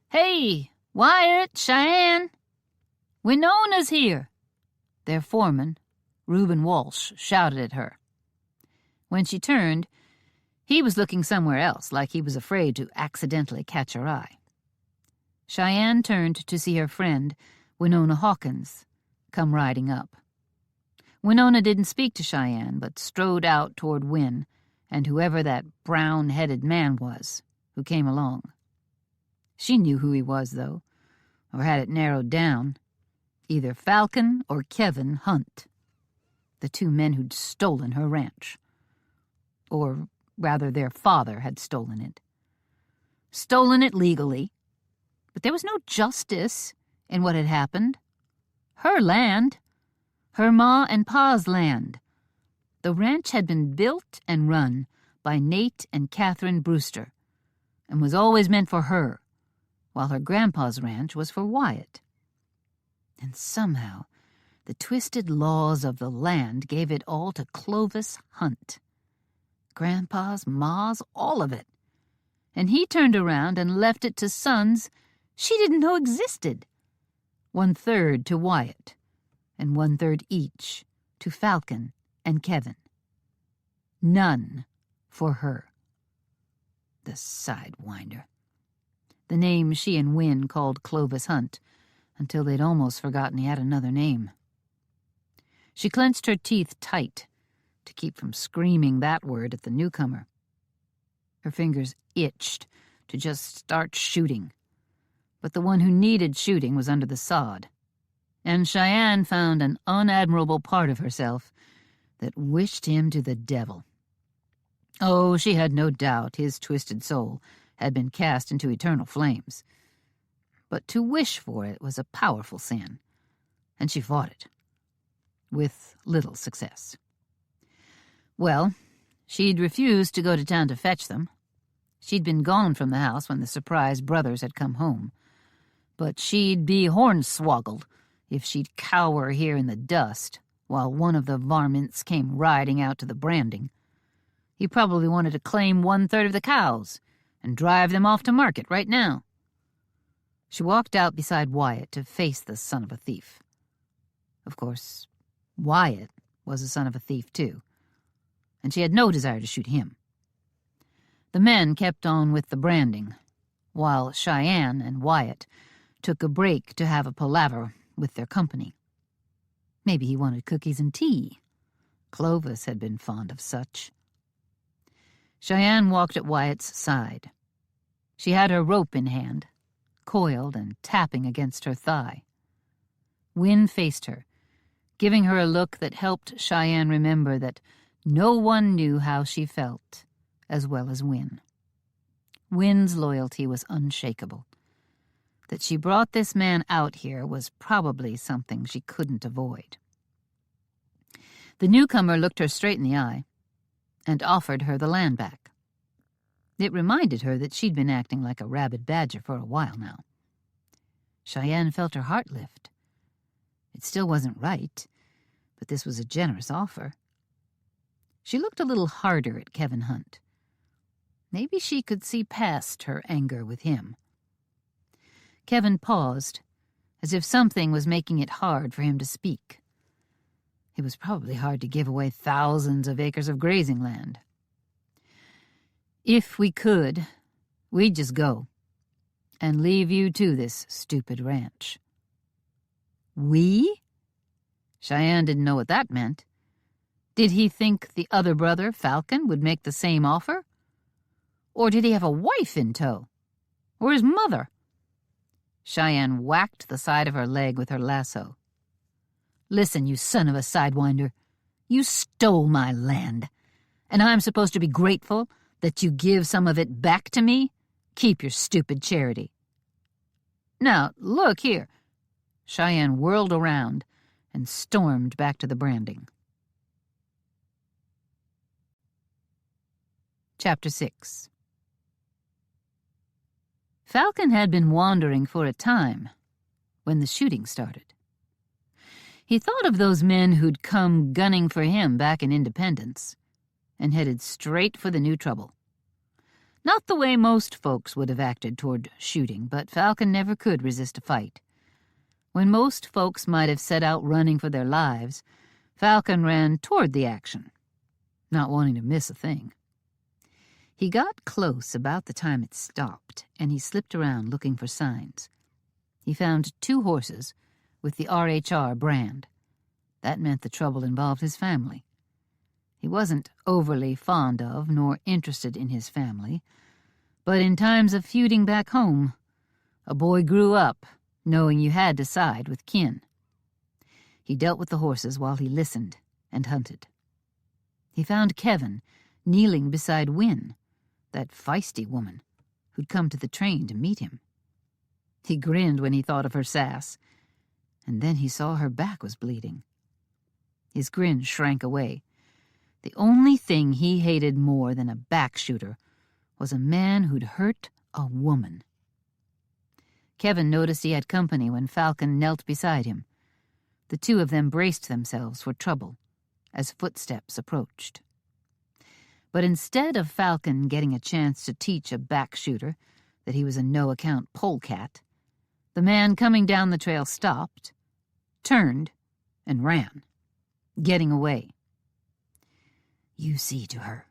"Hey, Wyatt, Cheyenne! Winona's here!" Their foreman, Reuben Walsh, shouted at her. When she turned, he was looking somewhere else, like he was afraid to accidentally catch her eye. Cheyenne turned to see her friend, Winona Hawkins, come riding up. Winona didn't speak to Cheyenne, but strode out toward Win and whoever that brown-headed man was who came along. She knew who he was, though, or had it narrowed down. Either Falcon or Kevin Hunt, the 2 men who'd stolen her ranch. Or rather, their father had stolen it. Stolen it legally, but there was no justice in what had happened. Her land, her Ma and Pa's land. The ranch had been built and run by Nate and Catherine Brewster, and was always meant for her, while her grandpa's ranch was for Wyatt. And somehow, the twisted laws of the land gave it all to Clovis Hunt. Grandpa's, Ma's, all of it. And he turned around and left it to sons she didn't know existed. 1/3 to Wyatt, and 1/3 each to Falcon and Kevin. None for her. The sidewinder. The name she and Win called Clovis Hunt, until they'd almost forgotten he had another name. She clenched her teeth tight to keep from screaming that word at the newcomer. Her fingers itched to just start shooting, but the one who needed shooting was under the sod, and Cheyenne found an unadmirable part of herself that wished him to the devil. Oh, she had no doubt his twisted soul had been cast into eternal flames, but to wish for it was a powerful sin, and she fought it, with little success. Well, she'd refused to go to town to fetch them. She'd been gone from the house when the surprise brothers had come home, but she'd be hornswoggled if she'd cower here in the dust while one of the varmints came riding out to the branding. He probably wanted to claim 1/3 of the cows and drive them off to market right now. She walked out beside Wyatt to face the son of a thief. Of course, Wyatt was a son of a thief, too, and she had no desire to shoot him. The men kept on with the branding, while Cheyenne and Wyatt took a break to have a palaver with their company. Maybe he wanted cookies and tea. Clovis had been fond of such. Cheyenne walked at Wyatt's side. She had her rope in hand, coiled and tapping against her thigh. Win faced her, giving her a look that helped Cheyenne remember that no one knew how she felt as well as Win. Win's loyalty was unshakable. That she brought this man out here was probably something she couldn't avoid. The newcomer looked her straight in the eye and offered her the land back. It reminded her that she'd been acting like a rabid badger for a while now. Cheyenne felt her heart lift. It still wasn't right, but this was a generous offer. She looked a little harder at Kevin Hunt. Maybe she could see past her anger with him. Kevin paused, as if something was making it hard for him to speak. It was probably hard to give away thousands of acres of grazing land. If we could, we'd just go and leave you to this stupid ranch. We? Cheyenne didn't know what that meant, Did he think the other brother, Falcon, would make the same offer? Or did he have a wife in tow? Or his mother? Cheyenne whacked the side of her leg with her lasso. "Listen, you son of a sidewinder. You stole my land, and I'm supposed to be grateful that you give some of it back to me? Keep your stupid charity." "Now, look here." Cheyenne whirled around and stormed back to the branding. Chapter 6. Falcon had been wandering for a time when the shooting started. He thought of those men who'd come gunning for him back in Independence and headed straight for the new trouble. Not the way most folks would have acted toward shooting, but Falcon never could resist a fight. When most folks might have set out running for their lives, Falcon ran toward the action, not wanting to miss a thing. He got close about the time it stopped, and he slipped around looking for signs. He found 2 horses with the RHR brand. That meant the trouble involved his family. He wasn't overly fond of nor interested in his family, but in times of feuding back home, a boy grew up knowing you had to side with kin. He dealt with the horses while he listened and hunted. He found Kevin kneeling beside Wynne, that feisty woman who'd come to the train to meet him. He grinned when he thought of her sass, and then he saw her back was bleeding. His grin shrank away. The only thing he hated more than a back shooter was a man who'd hurt a woman. Kevin noticed he had company when Falcon knelt beside him. The 2 of them braced themselves for trouble as footsteps approached. But instead of Falcon getting a chance to teach a back shooter that he was a no-account polecat, the man coming down the trail stopped, turned, and ran, getting away. "You see to her."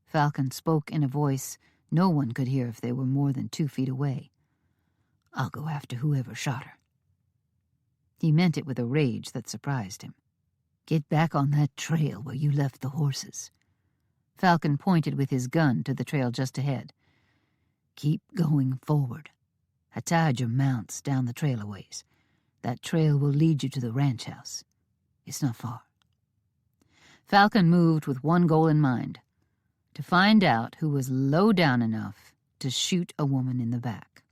Falcon spoke in a voice no one could hear if they were more than 2 feet away. "I'll go after whoever shot her." He meant it with a rage that surprised him. "Get back on that trail where you left the horses." Falcon pointed with his gun to the trail just ahead. "Keep going forward. I tied your mounts down the trail a ways. That trail will lead you to the ranch house. It's not far." Falcon moved with one goal in mind: to find out who was low down enough to shoot a woman in the back.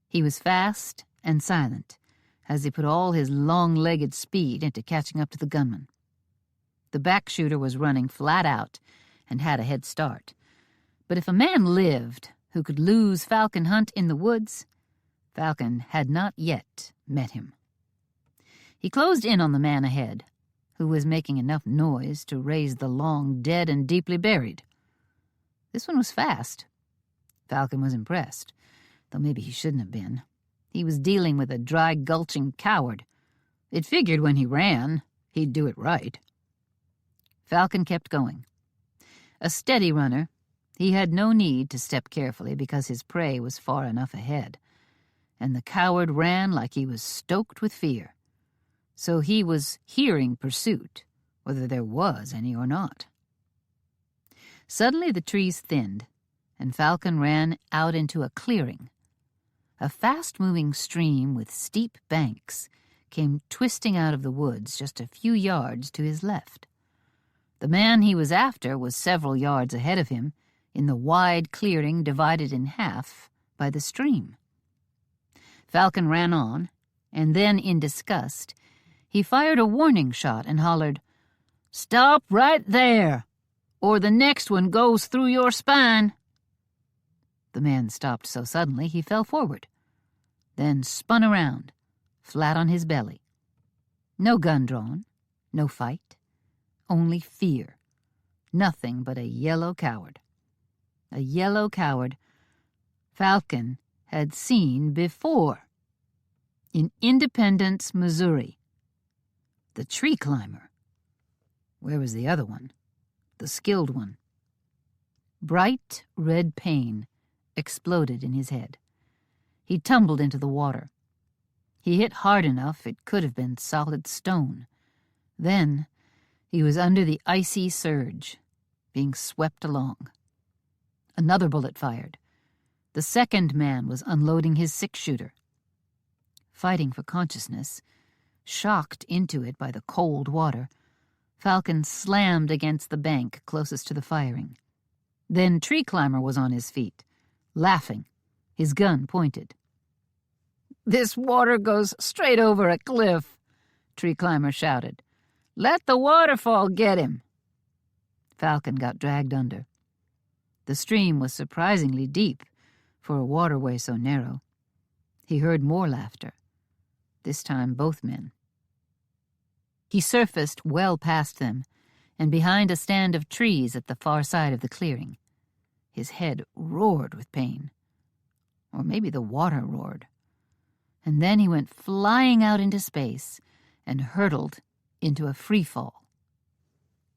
He was fast and silent as he put all his long-legged speed into catching up to the gunman. The back shooter was running flat out and had a head start. But if a man lived who could lose Falcon Hunt in the woods, Falcon had not yet met him. He closed in on the man ahead, who was making enough noise to raise the long dead and deeply buried. This one was fast. Falcon was impressed, though maybe he shouldn't have been. He was dealing with a dry-gulching coward. It figured when he ran, he'd do it right. Falcon kept going. A steady runner, he had no need to step carefully because his prey was far enough ahead, and the coward ran like he was stoked with fear. So he was hearing pursuit, whether there was any or not. Suddenly the trees thinned, and Falcon ran out into a clearing. A fast-moving stream with steep banks came twisting out of the woods just a few yards to his left. The man he was after was several yards ahead of him in the wide clearing divided in half by the stream. Falcon ran on, and then, in disgust, he fired a warning shot and hollered, "Stop right there, or the next one goes through your spine." The man stopped so suddenly he fell forward, then spun around, flat on his belly. No gun drawn, no fight, only fear. Nothing but a yellow coward. A yellow coward Falcon had seen before. In Independence, Missouri. The tree climber. Where was the other one? The skilled one. Bright red pain exploded in his head. He tumbled into the water. He hit hard enough it could have been solid stone. Then He was under the icy surge, being swept along. Another bullet fired. The second man was unloading his six-shooter. Fighting for consciousness, shocked into it by the cold water, Falcon slammed against the bank closest to the firing. Then Tree Climber was on his feet, laughing, his gun pointed. "This water goes straight over a cliff," Tree Climber shouted. "Let the waterfall get him." Falcon got dragged under. The stream was surprisingly deep for a waterway so narrow. He heard more laughter, this time both men. He surfaced well past them and behind a stand of trees at the far side of the clearing. His head roared with pain. Or maybe the water roared. And then he went flying out into space and hurtled into a free fall.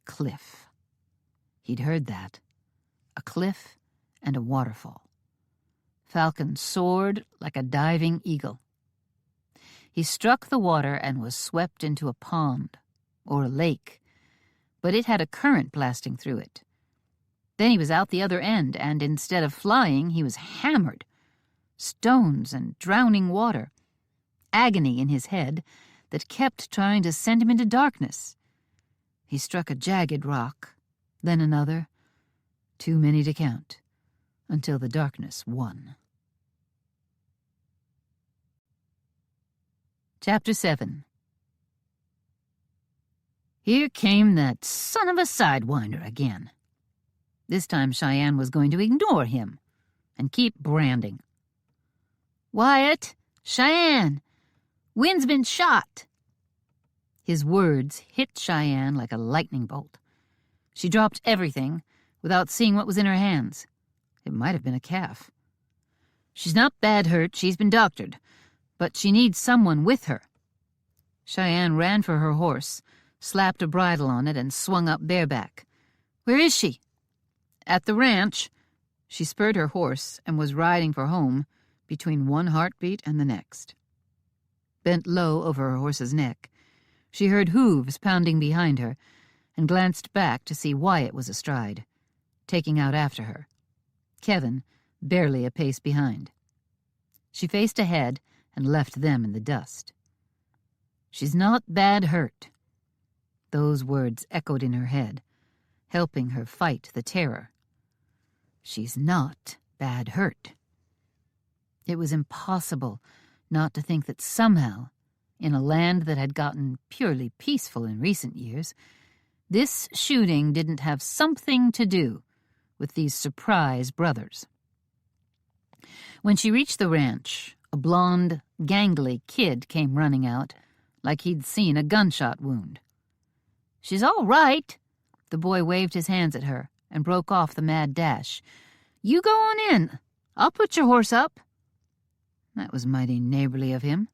Cliff. He'd heard that. A cliff and a waterfall. Falcon soared like a diving eagle. He struck the water and was swept into a pond, or a lake, but it had a current blasting through it. Then he was out the other end, and instead of flying, he was hammered. Stones and drowning water. Agony in his head that kept trying to send him into darkness. He struck a jagged rock, then another, too many to count, until the darkness won. Chapter 7. Here came that son of a sidewinder again. This time Cheyenne was going to ignore him and keep branding. "Wyatt! Cheyenne! Wynn's been shot!" His words hit Cheyenne like a lightning bolt. She dropped everything without seeing what was in her hands. It might have been a calf. "She's not bad hurt, she's been doctored, but she needs someone with her." Cheyenne ran for her horse, slapped a bridle on it, and swung up bareback. "Where is she?" "At the ranch." She spurred her horse and was riding for home between one heartbeat and the next. Bent low over her horse's neck, she heard hooves pounding behind her and glanced back to see Wyatt was astride, taking out after her. Kevin, barely a pace behind. She faced ahead and left them in the dust. "She's not bad hurt." Those words echoed in her head, helping her fight the terror. She's not bad hurt. It was impossible not to think that somehow, in a land that had gotten purely peaceful in recent years, this shooting didn't have something to do with these surprise brothers. When she reached the ranch, a blonde, gangly kid came running out like he'd seen a gunshot wound. "She's all right." The boy waved his hands at her and broke off the mad dash. "You go on in. I'll put your horse up." That was mighty neighborly of him.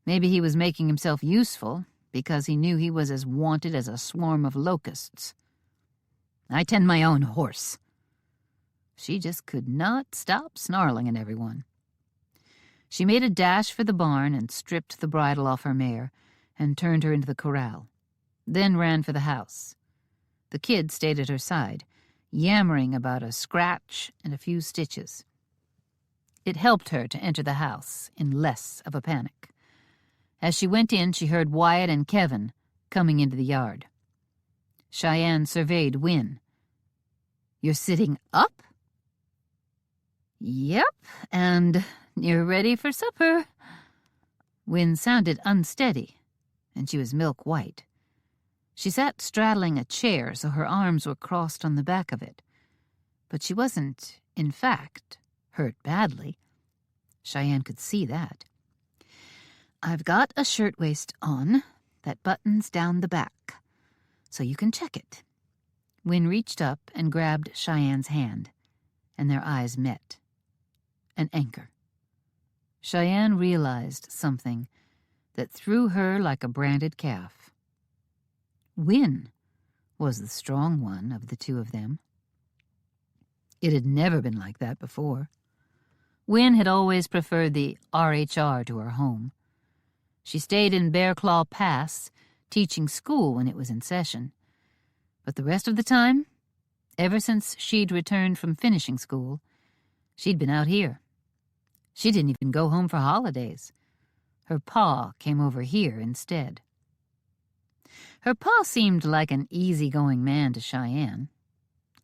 Maybe he was making himself useful because he knew he was as wanted as a swarm of locusts. "I tend my own horse." She just could not stop snarling at everyone. She made a dash for the barn and stripped the bridle off her mare and turned her into the corral, then ran for the house. The kid stayed at her side, yammering about a scratch and a few stitches. It helped her to enter the house in less of a panic. As she went in, she heard Wyatt and Kevin coming into the yard. Cheyenne surveyed Wynn. "You're sitting up?" "Yep, and you're ready for supper." Wynn sounded unsteady, and she was milk white. She sat straddling a chair so her arms were crossed on the back of it. But she wasn't, in fact, hurt badly. Cheyenne could see that. "I've got a shirtwaist on that buttons down the back, so you can check it." Wynn reached up and grabbed Cheyenne's hand, and their eyes met. An anchor. Cheyenne realized something that threw her like a branded calf. Wynn was the strong one of the two of them. It had never been like that before. Wynn had always preferred the RHR to her home. She stayed in Bear Claw Pass teaching school when it was in session. But the rest of the time, ever since she'd returned from finishing school, she'd been out here. She didn't even go home for holidays. Her pa came over here instead. Her pa seemed like an easygoing man to Cheyenne.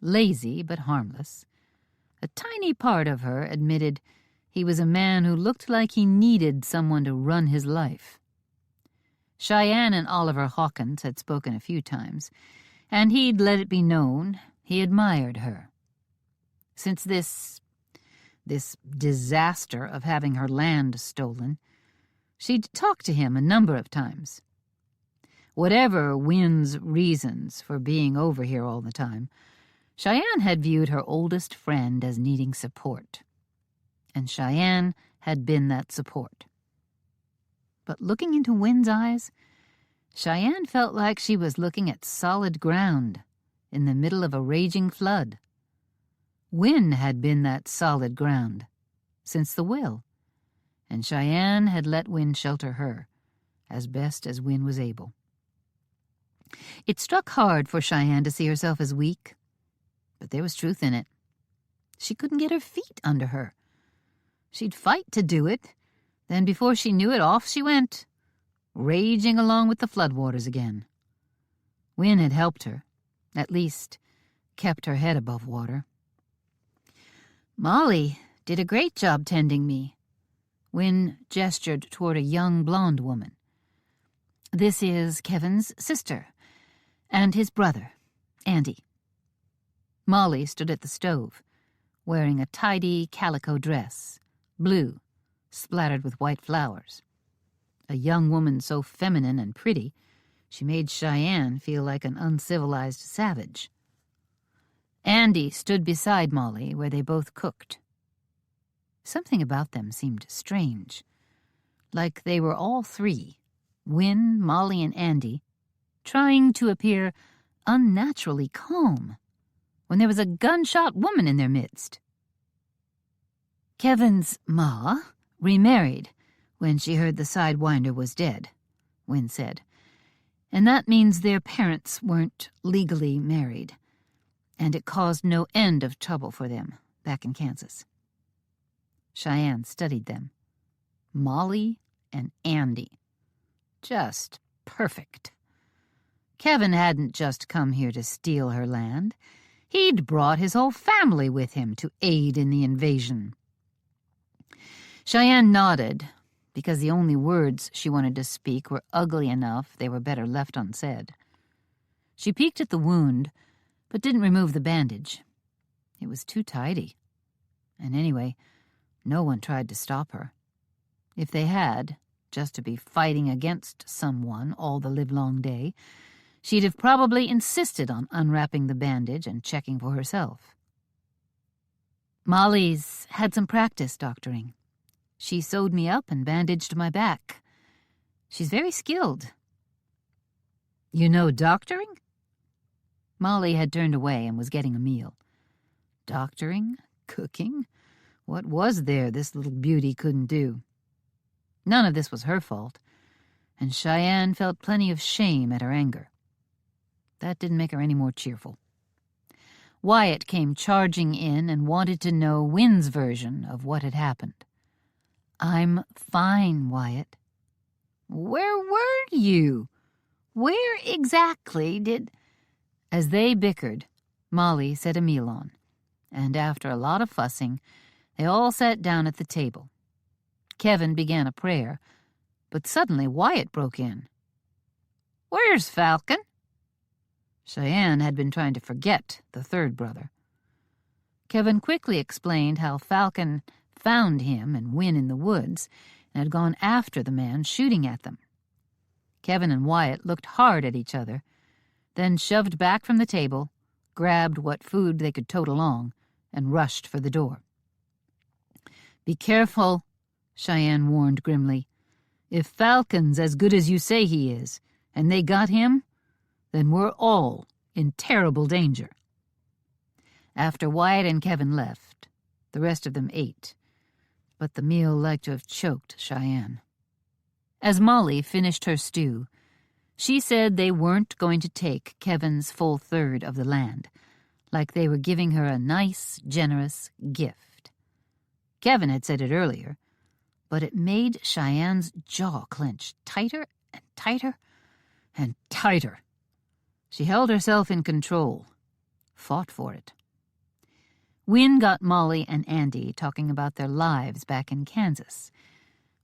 Lazy but harmless. A tiny part of her admitted he was a man who looked like he needed someone to run his life. Cheyenne and Oliver Hawkins had spoken a few times, and he'd let it be known he admired her. Since this disaster of having her land stolen, she'd talked to him a number of times. Whatever Wynn's reasons for being over here all the time, Cheyenne had viewed her oldest friend as needing support. And Cheyenne had been that support. But looking into Wynn's eyes, Cheyenne felt like she was looking at solid ground in the middle of a raging flood. Wynn had been that solid ground since the will, and Cheyenne had let Wynn shelter her as best as Wynn was able. It struck hard for Cheyenne to see herself as weak, but there was truth in it. She couldn't get her feet under her. She'd fight to do it, then before she knew it, off she went, raging along with the floodwaters again. Wynn had helped her, at least kept her head above water. "Molly did a great job tending me." Wynn gestured toward a young blonde woman. "This is Kevin's sister, and his brother, Andy." Molly stood at the stove, wearing a tidy calico dress, blue, splattered with white flowers. A young woman so feminine and pretty, she made Cheyenne feel like an uncivilized savage. Andy stood beside Molly where they both cooked. Something about them seemed strange, like they were all three, Wynn, Molly, and Andy, trying to appear unnaturally calm when there was a gunshot woman in their midst. Kevin's ma remarried when she heard the Sidewinder was dead, Wynn said, and that means their parents weren't legally married, and it caused no end of trouble for them back in Kansas. Cheyenne studied them. Molly and Andy. Just perfect. Kevin hadn't just come here to steal her land. He'd brought his whole family with him to aid in the invasion. Cheyenne nodded, because the only words she wanted to speak were ugly enough they were better left unsaid. She peeked at the wound, but didn't remove the bandage. It was too tidy. And anyway, no one tried to stop her. If they had, just to be fighting against someone all the livelong day, she'd have probably insisted on unwrapping the bandage and checking for herself. "Molly's had some practice doctoring. She sewed me up and bandaged my back. She's very skilled." "You know doctoring?" Molly had turned away and was getting a meal. Doctoring? Cooking? What was there this little beauty couldn't do? None of this was her fault, and Cheyenne felt plenty of shame at her anger. That didn't make her any more cheerful. Wyatt came charging in and wanted to know Wynn's version of what had happened. "I'm fine, Wyatt." "Where were you? Where exactly did—" As they bickered, Molly set a meal on, and after a lot of fussing, they all sat down at the table. Kevin began a prayer, but suddenly Wyatt broke in. "Where's Falcon?" Cheyenne had been trying to forget the third brother. Kevin quickly explained how Falcon found him and Wynn in the woods and had gone after the man shooting at them. Kevin and Wyatt looked hard at each other, then shoved back from the table, grabbed what food they could tote along, and rushed for the door. "Be careful," Cheyenne warned grimly. "If Falcon's as good as you say he is, and they got him, then we're all in terrible danger." After Wyatt and Kevin left, the rest of them ate, but the meal liked to have choked Cheyenne. As Molly finished her stew, She said they weren't going to take Kevin's full third of the land, like they were giving her a nice, generous gift. Kevin had said it earlier, but it made Cheyenne's jaw clench tighter and tighter and tighter. She held herself in control, fought for it. Wynne got Molly and Andy talking about their lives back in Kansas,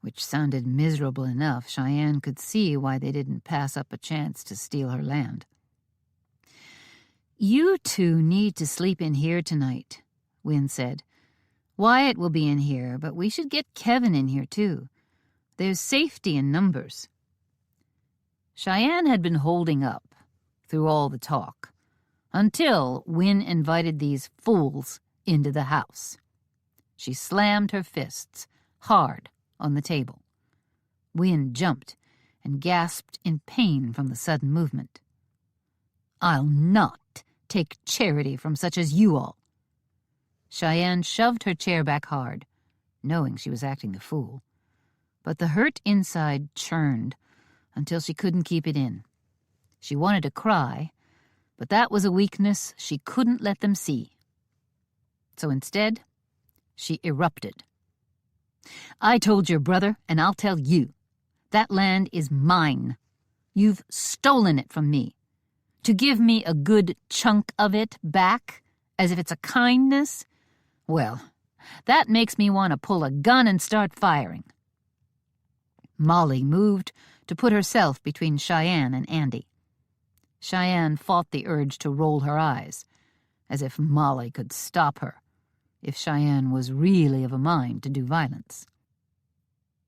which sounded miserable enough. Cheyenne could see why they didn't pass up a chance to steal her land. "You two need to sleep in here tonight," Wynne said. "Wyatt will be in here, but we should get Kevin in here, too. There's safety in numbers." Cheyenne had been holding up through all the talk, until Wynne invited these fools into the house. She slammed her fists hard on the table. Wynne jumped and gasped in pain from the sudden movement. "I'll not take charity from such as you all." Cheyenne shoved her chair back hard, knowing she was acting the fool. But the hurt inside churned until she couldn't keep it in. She wanted to cry, but that was a weakness she couldn't let them see. So instead, she erupted. "I told your brother, and I'll tell you. That land is mine. You've stolen it from me. To give me a good chunk of it back, as if it's a kindness, well, that makes me want to pull a gun and start firing." Molly moved to put herself between Cheyenne and Andy. Cheyenne fought the urge to roll her eyes, as if Molly could stop her, if Cheyenne was really of a mind to do violence.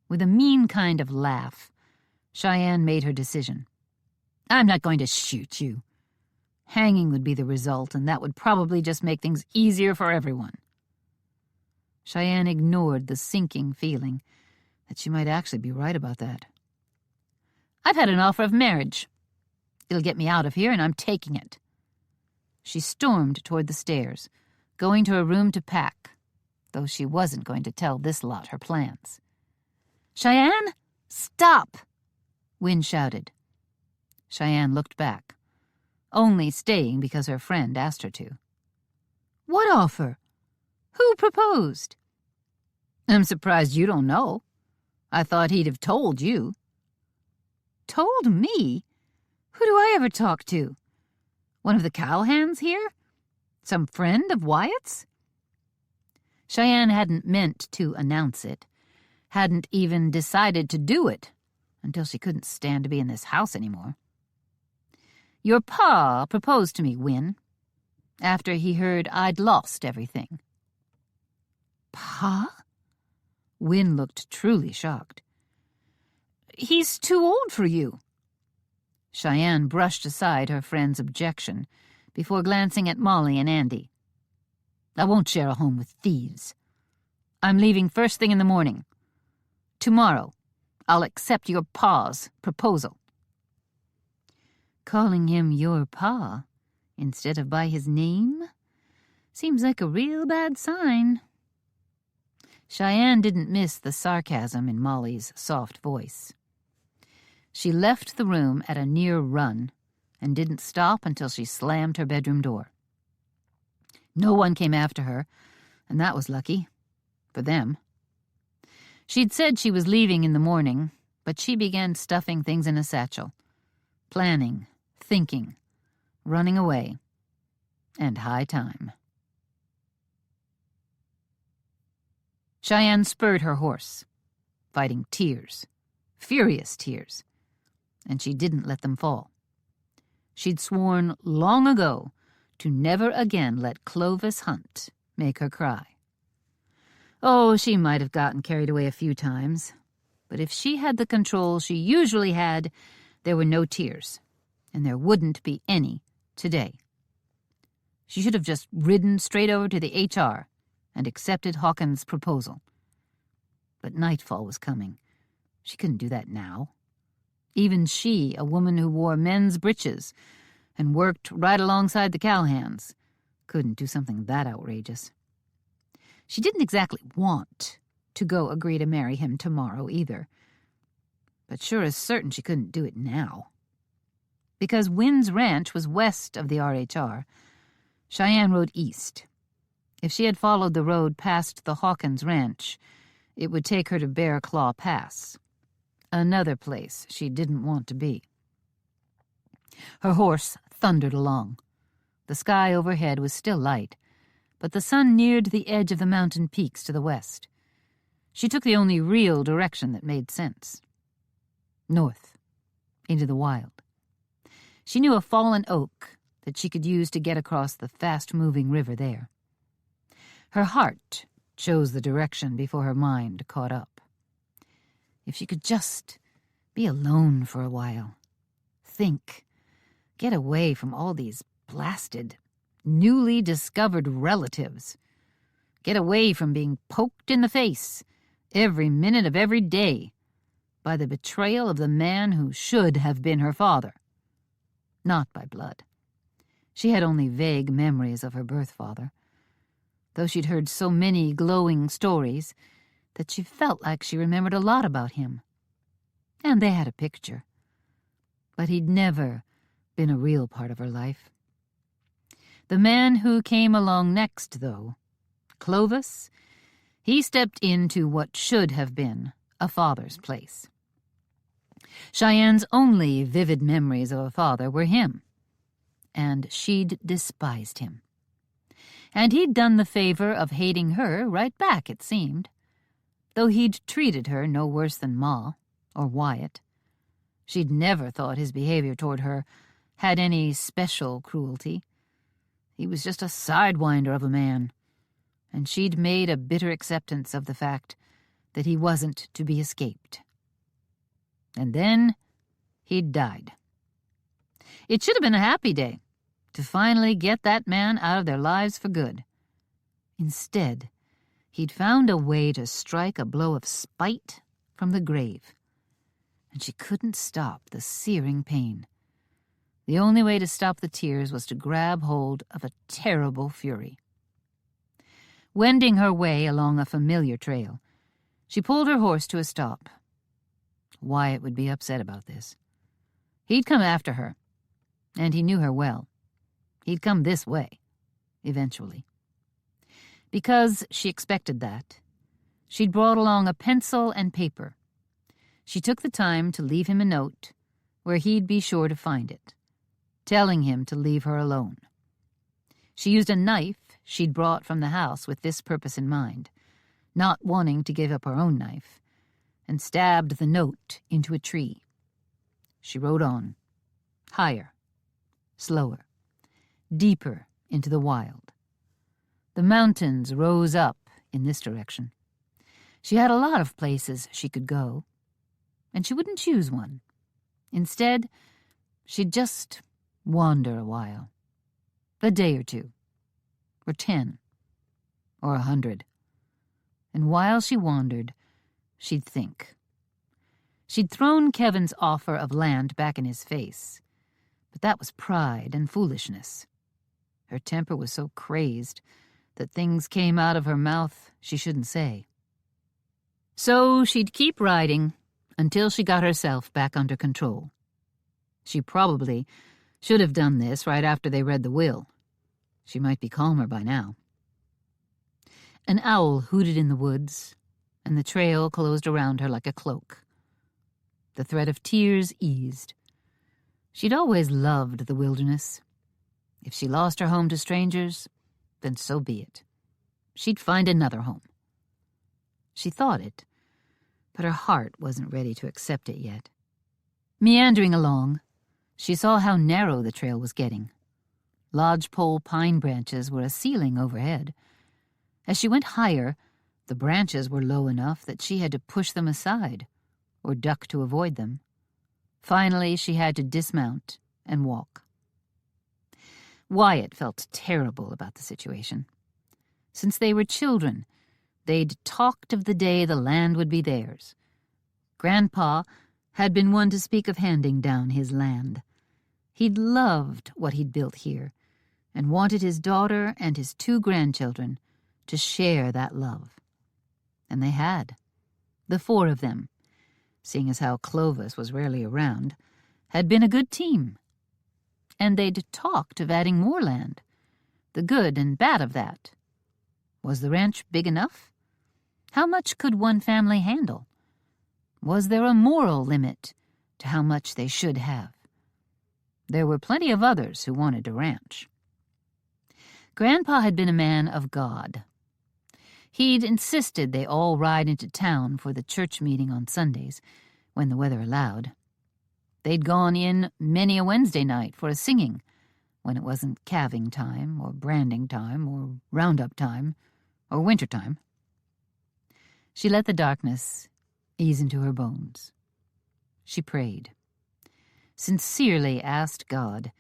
With a mean kind of laugh, Cheyenne made her decision. "I'm not going to shoot you. Hanging would be the result, and that would probably just make things easier for everyone." Cheyenne ignored the sinking feeling that she might actually be right about that. "I've had an offer of marriage. It'll get me out of here, and I'm taking it." She stormed toward the stairs, going to her room to pack, though she wasn't going to tell this lot her plans. "Cheyenne, stop!" Wynne shouted. Cheyenne looked back, only staying because her friend asked her to. "What offer? Who proposed?" "I'm surprised you don't know. I thought he'd have told you." "Told me? Who do I ever talk to? One of the cowhands here? Some friend of Wyatt's?" Cheyenne hadn't meant to announce it, hadn't even decided to do it, until she couldn't stand to be in this house anymore. "Your pa proposed to me, Wynne, after he heard I'd lost everything." "Pa?" Wynne looked truly shocked. "He's too old for you." Cheyenne brushed aside her friend's objection before glancing at Molly and Andy. "I won't share a home with thieves. I'm leaving first thing in the morning. Tomorrow, I'll accept your pa's proposal." Calling him your pa instead of by his name seems like a real bad sign. Cheyenne didn't miss the sarcasm in Molly's soft voice. She left the room at a near run and didn't stop until she slammed her bedroom door. No one came after her, and that was lucky. For them. She'd said she was leaving in the morning, but she began stuffing things in a satchel. Planning, thinking, running away. And high time. Cheyenne spurred her horse, fighting tears, furious tears, and she didn't let them fall. She'd sworn long ago to never again let Clovis Hunt make her cry. Oh, she might have gotten carried away a few times, but if she had the control she usually had, there were no tears, and there wouldn't be any today. She should have just ridden straight over to the HR and accepted Hawkins' proposal. But nightfall was coming. She couldn't do that now. Even she, a woman who wore men's breeches and worked right alongside the cowhands, couldn't do something that outrageous. She didn't exactly want to go agree to marry him tomorrow either, but sure as certain she couldn't do it now. Because Wynn's Ranch was west of the RHR, Cheyenne rode east. If she had followed the road past the Hawkins Ranch, it would take her to Bear Claw Pass, another place she didn't want to be. Her horse thundered along. The sky overhead was still light, but the sun neared the edge of the mountain peaks to the west. She took the only real direction that made sense. North, into the wild. She knew a fallen oak that she could use to get across the fast-moving river there. Her heart chose the direction before her mind caught up. If she could just be alone for a while, think, get away from all these blasted, newly discovered relatives, get away from being poked in the face every minute of every day by the betrayal of the man who should have been her father. Not by blood. She had only vague memories of her birth father, though she'd heard so many glowing stories that she felt like she remembered a lot about him. And they had a picture. But he'd never been a real part of her life. The man who came along next, though, Clovis, he stepped into what should have been a father's place. Cheyenne's only vivid memories of a father were him, and she'd despised him. And he'd done the favor of hating her right back, it seemed, though he'd treated her no worse than Ma or Wyatt. She'd never thought his behavior toward her had any special cruelty. He was just a sidewinder of a man, and she'd made a bitter acceptance of the fact that he wasn't to be escaped. And then he'd died. It should have been a happy day, to finally get that man out of their lives for good. Instead, he'd found a way to strike a blow of spite from the grave, and she couldn't stop the searing pain. The only way to stop the tears was to grab hold of a terrible fury. Wending her way along a familiar trail, she pulled her horse to a stop. Wyatt would be upset about this. He'd come after her, and he knew her well. He'd come this way, eventually. Because she expected that, she'd brought along a pencil and paper. She took the time to leave him a note where he'd be sure to find it, telling him to leave her alone. She used a knife she'd brought from the house with this purpose in mind, not wanting to give up her own knife, and stabbed the note into a tree. She rode on, higher, slower, deeper into the wild. The mountains rose up in this direction. She had a lot of places she could go, and she wouldn't choose one. Instead, she'd just wander a while. A day or two, or 10, or 100. And while she wandered, she'd think. She'd thrown Kevin's offer of land back in his face, but that was pride and foolishness. Her temper was so crazed that things came out of her mouth she shouldn't say. So she'd keep riding until she got herself back under control. She probably should have done this right after they read the will. She might be calmer by now. An owl hooted in the woods, and the trail closed around her like a cloak. The threat of tears eased. She'd always loved the wilderness. If she lost her home to strangers, then so be it. She'd find another home. She thought it, but her heart wasn't ready to accept it yet. Meandering along, she saw how narrow the trail was getting. Lodgepole pine branches were a ceiling overhead. As she went higher, the branches were low enough that she had to push them aside or duck to avoid them. Finally, she had to dismount and walk. Wyatt felt terrible about the situation. Since they were children, they'd talked of the day the land would be theirs. Grandpa had been one to speak of handing down his land. He'd loved what he'd built here and wanted his daughter and his 2 grandchildren to share that love. And they had. The 4 of them, seeing as how Clovis was rarely around, had been a good team. and they'd talked of adding more land, the good and bad of that. Was the ranch big enough? How much could one family handle? Was there a moral limit to how much they should have? There were plenty of others who wanted a ranch. Grandpa had been a man of God. He'd insisted they all ride into town for the church meeting on Sundays, when the weather allowed. They'd gone in many a Wednesday night for a singing, when it wasn't calving time, or branding time, or roundup time, or winter time. She let the darkness ease into her bones. She prayed, sincerely asked God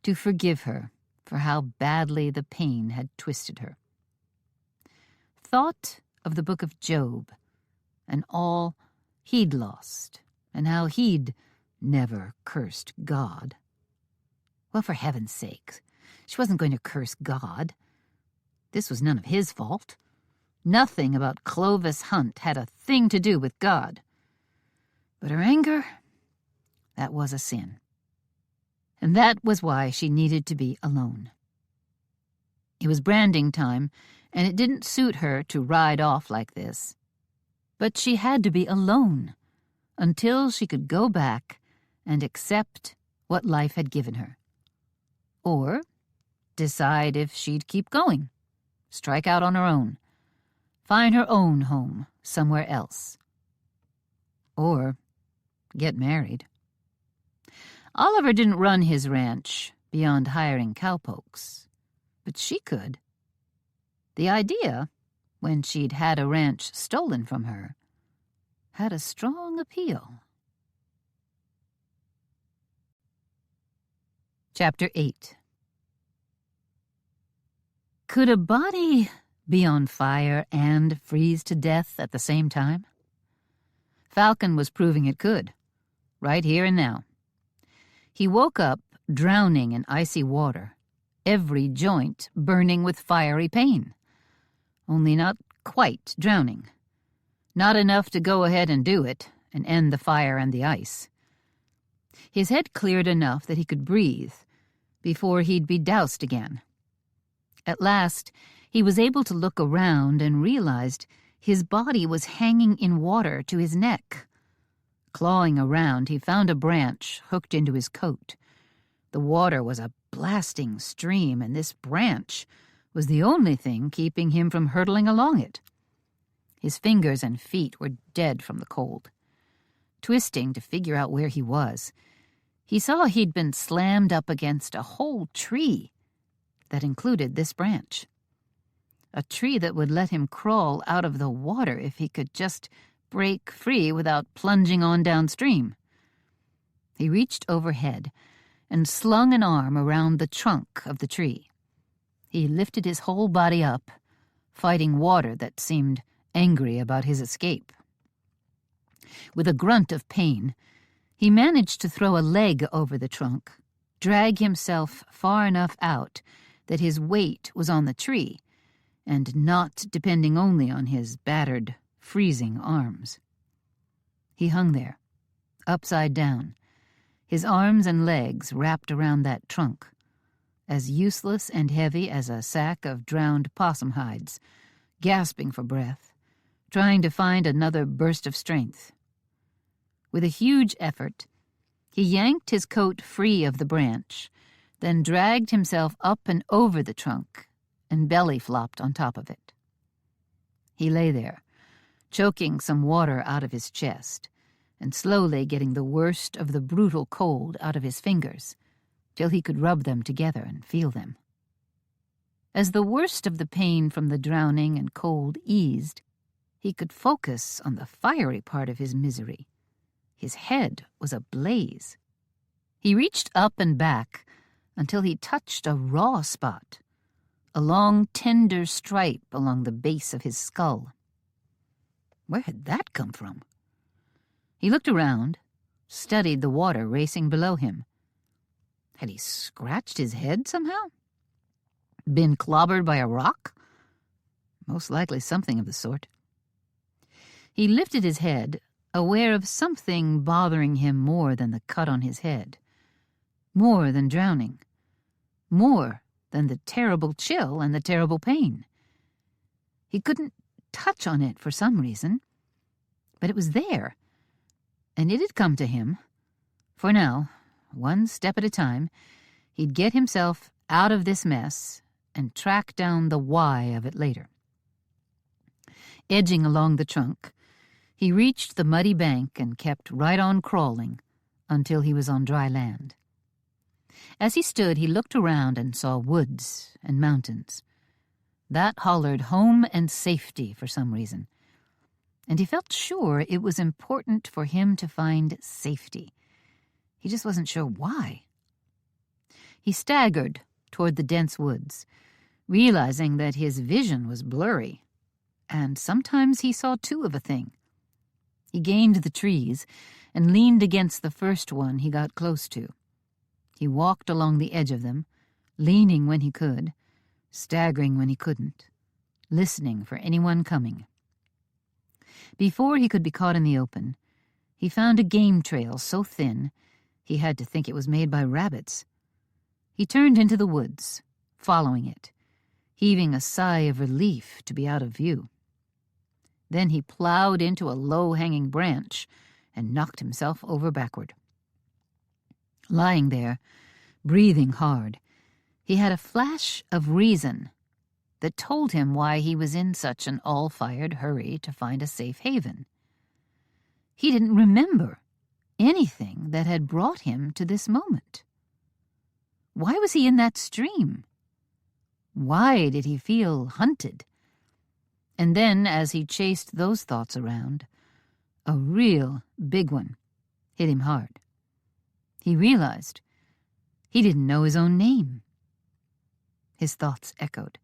to forgive her for how badly the pain had twisted her. Thought of the book of Job and all he'd lost and how he'd never cursed God. Well, for heaven's sake, she wasn't going to curse God. This was none of his fault. Nothing about Clovis Hunt had a thing to do with God. But her anger, that was a sin. And that was why she needed to be alone. It was branding time, and it didn't suit her to ride off like this. But she had to be alone until she could go back and accept what life had given her. Or decide if she'd keep going, strike out on her own, find her own home somewhere else. Or get married. Oliver didn't run his ranch beyond hiring cowpokes, but she could. The idea, when she'd had a ranch stolen from her, had a strong appeal. Chapter 8. Could a body be on fire and freeze to death at the same time? Falcon was proving it could, right here and now. He woke up drowning in icy water, every joint burning with fiery pain. Only not quite drowning. Not enough to go ahead and do it and end the fire and the ice. His head cleared enough that he could breathe before he'd be doused again. At last, he was able to look around and realized his body was hanging in water to his neck. Clawing around, he found a branch hooked into his coat. The water was a blasting stream, and this branch was the only thing keeping him from hurtling along it. His fingers and feet were dead from the cold. Twisting to figure out where he was, he saw he'd been slammed up against a whole tree that included this branch. A tree that would let him crawl out of the water if he could just break free without plunging on downstream. He reached overhead and slung an arm around the trunk of the tree. He lifted his whole body up, fighting water that seemed angry about his escape. With a grunt of pain, he managed to throw a leg over the trunk, drag himself far enough out that his weight was on the tree, and not depending only on his battered, freezing arms. He hung there, upside down, his arms and legs wrapped around that trunk, as useless and heavy as a sack of drowned possum hides, gasping for breath, trying to find another burst of strength. With a huge effort, he yanked his coat free of the branch, then dragged himself up and over the trunk and belly flopped on top of it. He lay there, choking some water out of his chest and slowly getting the worst of the brutal cold out of his fingers till he could rub them together and feel them. As the worst of the pain from the drowning and cold eased, he could focus on the fiery part of his misery. His head was ablaze. He reached up and back until he touched a raw spot, a long, tender stripe along the base of his skull. Where had that come from? He looked around, studied the water racing below him. Had he scratched his head somehow? Been clobbered by a rock? Most likely something of the sort. He lifted his head, aware of something bothering him more than the cut on his head. more than drowning, more than the terrible chill and the terrible pain. He couldn't touch on it for some reason, but it was there, and it had come to him. For now, one step at a time, he'd get himself out of this mess and track down the why of it later. Edging along the trunk, he reached the muddy bank and kept right on crawling until he was on dry land. As he stood, he looked around and saw woods and mountains. That hollered home and safety for some reason, and he felt sure it was important for him to find safety. He just wasn't sure why. He staggered toward the dense woods, realizing that his vision was blurry, and sometimes he saw two of a thing. He gained the trees and leaned against the first one he got close to. He walked along the edge of them, leaning when he could, staggering when he couldn't, listening for anyone coming. Before he could be caught in the open, he found a game trail so thin he had to think it was made by rabbits. He turned into the woods, following it, heaving a sigh of relief to be out of view. Then he plowed into a low-hanging branch and knocked himself over backward. Lying there, breathing hard, he had a flash of reason that told him why he was in such an all-fired hurry to find a safe haven. He didn't remember anything that had brought him to this moment. Why was he in that stream? Why did he feel hunted? And then, as he chased those thoughts around, a real big one hit him hard. He realized he didn't know his own name. His thoughts echoed.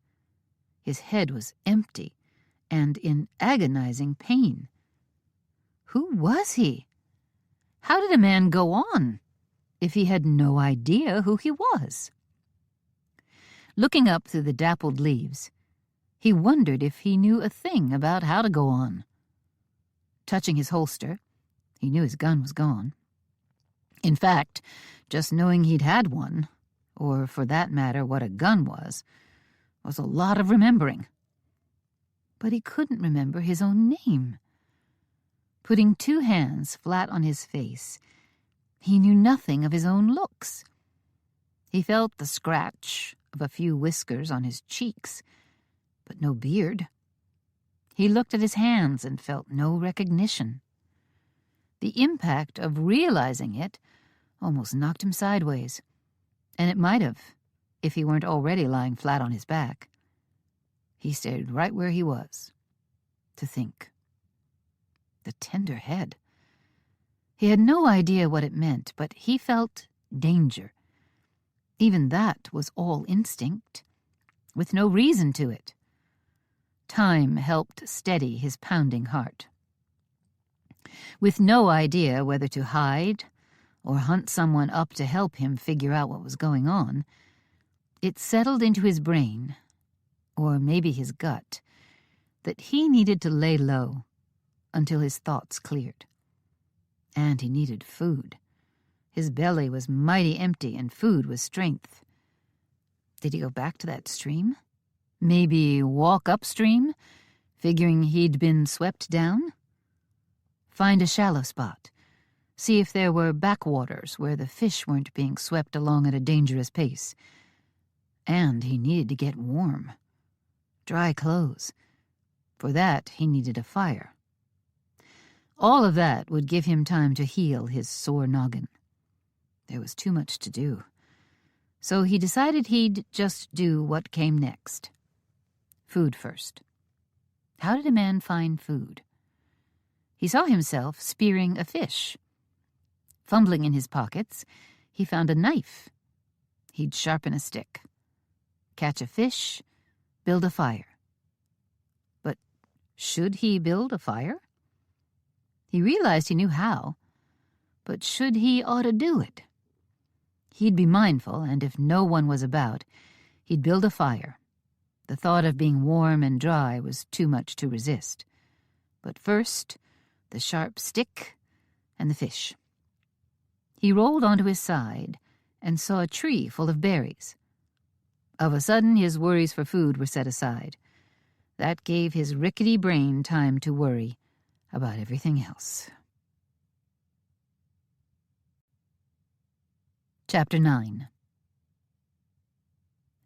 His head was empty and in agonizing pain. Who was he? How did a man go on if he had no idea who he was? Looking up through the dappled leaves, he wondered if he knew a thing about how to go on. Touching his holster, he knew his gun was gone. In fact, just knowing he'd had one, or for that matter what a gun was a lot of remembering. But he couldn't remember his own name. Putting two hands flat on his face, he knew nothing of his own looks. He felt the scratch of a few whiskers on his cheeks, but no beard. He looked at his hands and felt no recognition. The impact of realizing it almost knocked him sideways, and it might have, if he weren't already lying flat on his back. He stayed right where he was, to think. The tender head. He had no idea what it meant, but he felt danger. Even that was all instinct, with no reason to it. Time helped steady his pounding heart. With no idea whether to hide or hunt someone up to help him figure out what was going on, it settled into his brain, or maybe his gut, that he needed to lay low until his thoughts cleared. And he needed food. His belly was mighty empty, and food was strength. Did he go back to that stream? Maybe walk upstream, figuring he'd been swept down? Find a shallow spot. See if there were backwaters where the fish weren't being swept along at a dangerous pace. And he needed to get warm. Dry clothes. For that, he needed a fire. All of that would give him time to heal his sore noggin. There was too much to do. So he decided he'd just do what came next. Food first. How did a man find food? He saw himself spearing a fish. Fumbling in his pockets, he found a knife. He'd sharpen a stick. Catch a fish, build a fire. But should he build a fire? He realized he knew how, but should he ought to do it? He'd be mindful, and if no one was about, he'd build a fire. The thought of being warm and dry was too much to resist. But first, the sharp stick and the fish. He rolled onto his side and saw a tree full of berries. Of a sudden, his worries for food were set aside. That gave his rickety brain time to worry about everything else. Chapter 9.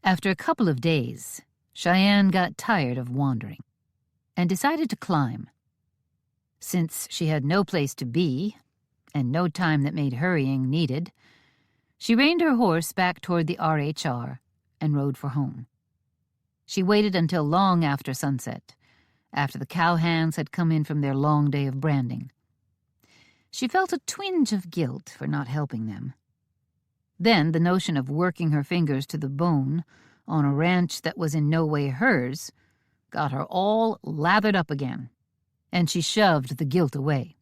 After a couple of days, Cheyenne got tired of wandering and decided to climb. Since she had no place to be and no time that made hurrying needed, she reined her horse back toward the RHR and rode for home. She waited until long after sunset, after the cowhands had come in from their long day of branding. She felt a twinge of guilt for not helping them. Then the notion of working her fingers to the bone on a ranch that was in no way hers got her all lathered up again, and she shoved the guilt away.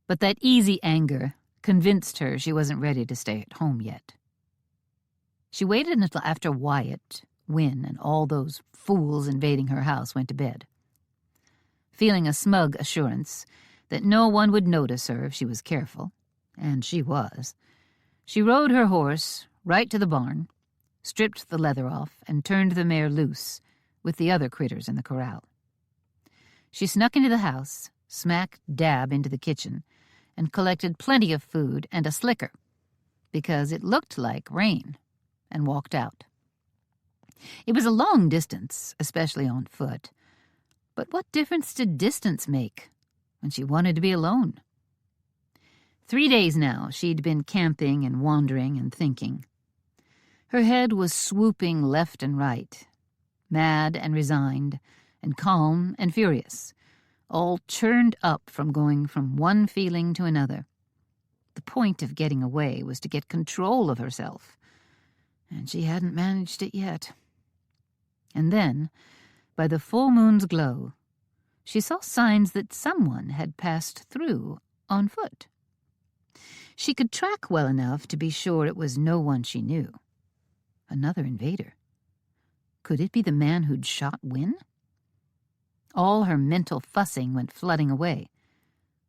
But that easy anger convinced her she wasn't ready to stay at home yet. She waited until after Wyatt, Wynne, and all those fools invading her house went to bed. Feeling a smug assurance that no one would notice her if she was careful, and she was, she rode her horse right to the barn, stripped the leather off, and turned the mare loose with the other critters in the corral. She snuck into the house, smack dab into the kitchen, and collected plenty of food and a slicker, because it looked like rain, and walked out. It was a long distance, especially on foot, but what difference did distance make when she wanted to be alone? 3 days now she'd been camping and wandering and thinking. Her head was swooping left and right, mad and resigned, and calm and furious, all churned up from going from one feeling to another. The point of getting away was to get control of herself, and she hadn't managed it yet. And then, by the full moon's glow, she saw signs that someone had passed through on foot. She could track well enough to be sure it was no one she knew. Another invader. Could it be the man who'd shot Wynne? All her mental fussing went flooding away.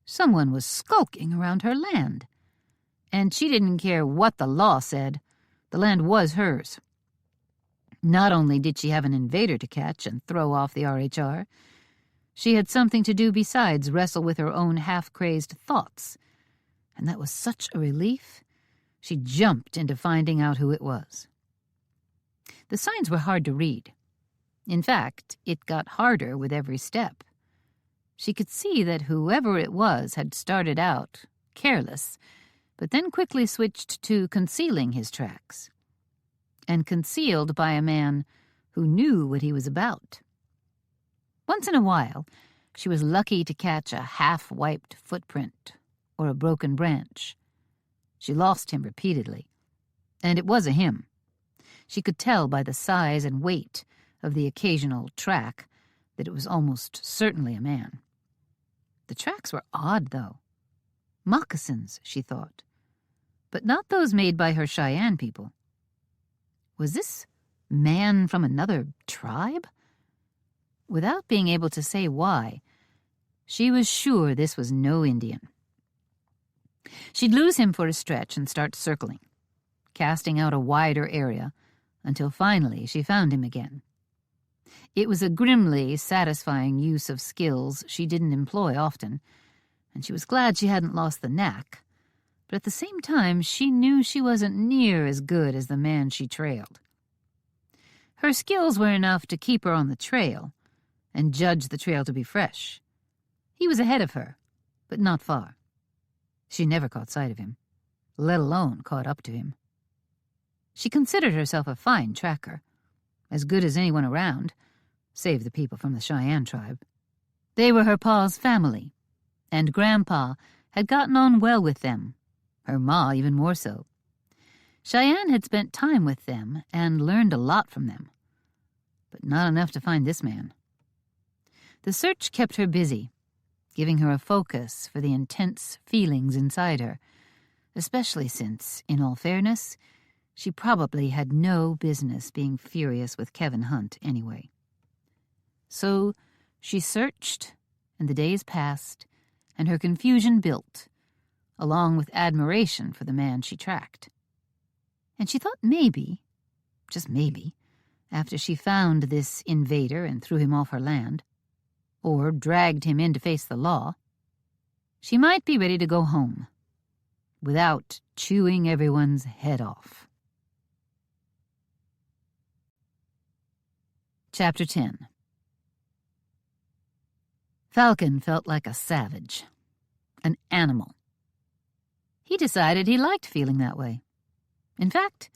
Someone was skulking around her land. And she didn't care what the law said. The land was hers. Not only did she have an invader to catch and throw off the RHR, she had something to do besides wrestle with her own half-crazed thoughts. And that was such a relief, she jumped into finding out who it was. The signs were hard to read. In fact, it got harder with every step. She could see that whoever it was had started out careless, but then quickly switched to concealing his tracks, and concealed by a man who knew what he was about. Once in a while, she was lucky to catch a half-wiped footprint or a broken branch. She lost him repeatedly, and it was a him. She could tell by the size and weight of the occasional track that it was almost certainly a man. The tracks were odd, though. Moccasins, she thought, but not those made by her Cheyenne people. Was this man from another tribe? Without being able to say why, she was sure this was no Indian. She'd lose him for a stretch and start circling, casting out a wider area, until finally she found him again. It was a grimly satisfying use of skills she didn't employ often, and she was glad she hadn't lost the knack, but at the same time she knew she wasn't near as good as the man she trailed. Her skills were enough to keep her on the trail, and judge the trail to be fresh. He was ahead of her, but not far. She never caught sight of him, let alone caught up to him. She considered herself a fine tracker, as good as anyone around, save the people from the Cheyenne tribe. They were her pa's family, and Grandpa had gotten on well with them, her ma even more so. Cheyenne had spent time with them and learned a lot from them, but not enough to find this man. The search kept her busy, giving her a focus for the intense feelings inside her, especially since, in all fairness, she probably had no business being furious with Kevin Hunt anyway. So she searched, and the days passed, and her confusion built, along with admiration for the man she tracked. And she thought maybe, just maybe, after she found this invader and threw him off her land, or dragged him in to face the law, she might be ready to go home without chewing everyone's head off. Chapter 10. Falcon felt like a savage, an animal. He decided he liked feeling that way. In fact,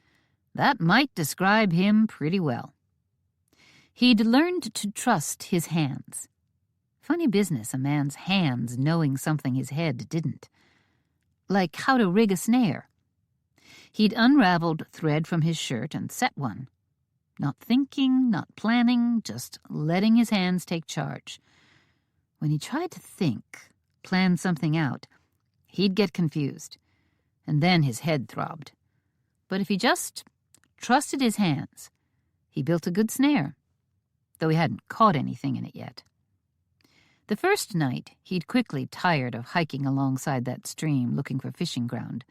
that might describe him pretty well. He'd learned to trust his hands. Funny business, a man's hands knowing something his head didn't. Like how to rig a snare. He'd unraveled thread from his shirt and set one. Not thinking, not planning, just letting his hands take charge. When he tried to think, plan something out, he'd get confused, and then his head throbbed. But if he just trusted his hands, he built a good snare, though he hadn't caught anything in it yet. The first night, he'd quickly tired of hiking alongside that stream looking for fishing ground,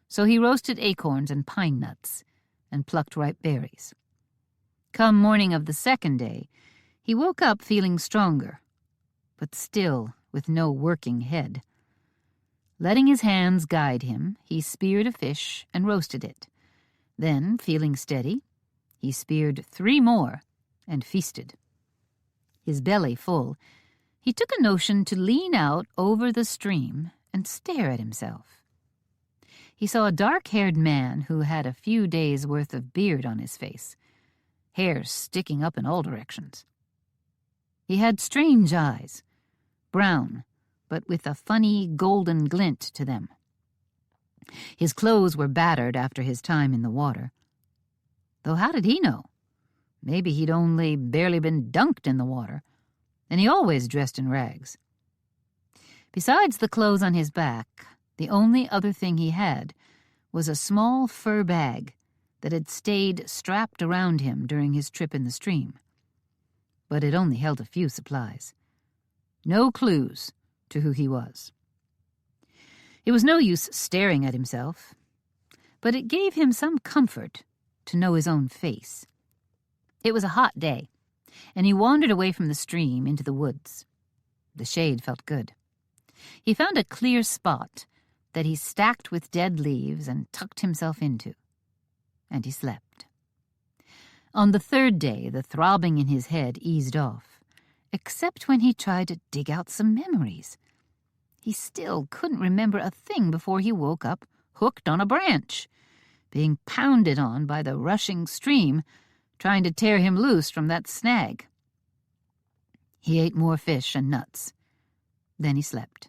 so he roasted acorns and pine nuts and plucked ripe berries. Come morning of the second day, he woke up feeling stronger, but still with no working head. Letting his hands guide him, he speared a fish and roasted it. Then, feeling steady, he speared 3 more and feasted. His belly full, he took a notion to lean out over the stream and stare at himself. He saw a dark-haired man who had a few days' worth of beard on his face, hair sticking up in all directions. He had strange eyes, brown, but with a funny golden glint to them. His clothes were battered after his time in the water. Though how did he know? Maybe he'd only barely been dunked in the water, and he always dressed in rags. Besides the clothes on his back, the only other thing he had was a small fur bag that had stayed strapped around him during his trip in the stream. But it only held a few supplies. No clues to who he was. It was no use staring at himself, but it gave him some comfort to know his own face. It was a hot day, and he wandered away from the stream into the woods. The shade felt good. He found a clear spot that he stacked with dead leaves and tucked himself into. And he slept. On the third day, the throbbing in his head eased off, except when he tried to dig out some memories. He still couldn't remember a thing before he woke up hooked on a branch, being pounded on by the rushing stream, trying to tear him loose from that snag. He ate more fish and nuts. Then he slept.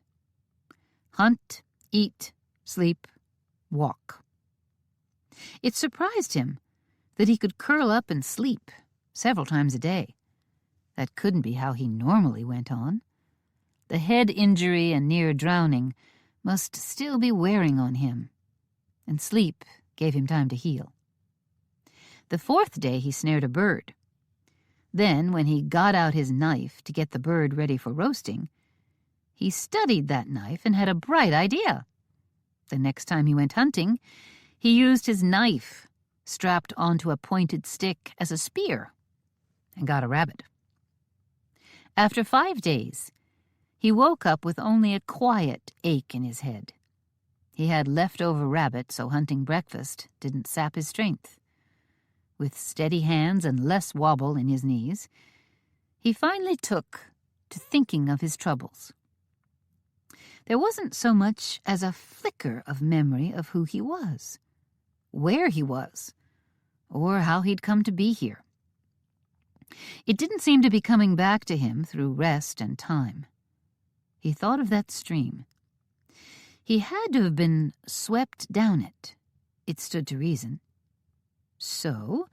Hunt, eat, sleep, walk. It surprised him that he could curl up and sleep several times a day. That couldn't be how he normally went on. The head injury and near drowning must still be wearing on him, and sleep gave him time to heal. The fourth day he snared a bird. Then, when he got out his knife to get the bird ready for roasting, he studied that knife and had a bright idea. The next time he went hunting, he used his knife strapped onto a pointed stick as a spear and got a rabbit. After 5 days, he woke up with only a quiet ache in his head. He had leftover rabbit, so hunting breakfast didn't sap his strength. With steady hands and less wobble in his knees, he finally took to thinking of his troubles. There wasn't so much as a flicker of memory of who he was, where he was, or how he'd come to be here. It didn't seem to be coming back to him through rest and time. He thought of that stream. He had to have been swept down it. It stood to reason. So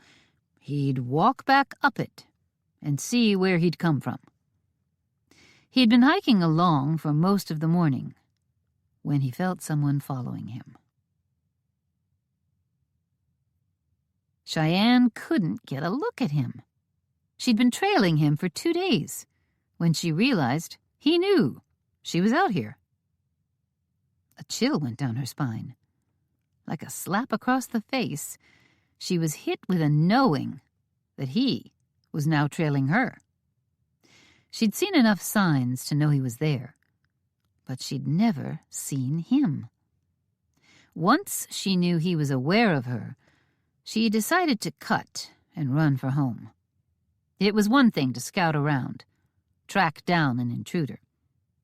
he'd walk back up it and see where he'd come from. He'd been hiking along for most of the morning when he felt someone following him. Cheyenne couldn't get a look at him. She'd been trailing him for 2 days when she realized he knew she was out here. A chill went down her spine. like a slap across the face, she was hit with a knowing that he was now trailing her. She'd seen enough signs to know he was there, but she'd never seen him. Once she knew he was aware of her, she decided to cut and run for home. It was one thing to scout around, track down an intruder.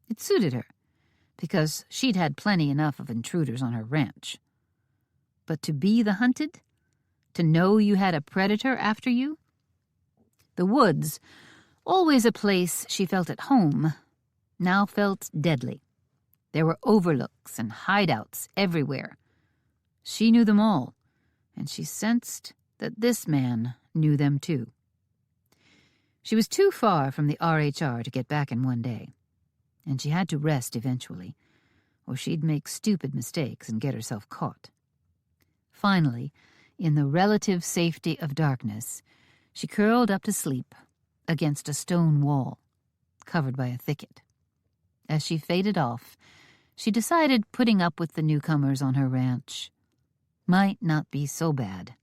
It suited her, because she'd had plenty enough of intruders on her ranch. But to be the hunted? To know you had a predator after you? The woods, always a place she felt at home, now felt deadly. There were overlooks and hideouts everywhere. She knew them all, and she sensed that this man knew them too. She was too far from the RHR to get back in one day, and she had to rest eventually, or she'd make stupid mistakes and get herself caught. Finally, in the relative safety of darkness, she curled up to sleep against a stone wall, covered by a thicket. As she faded off, she decided putting up with the newcomers on her ranch might not be so bad,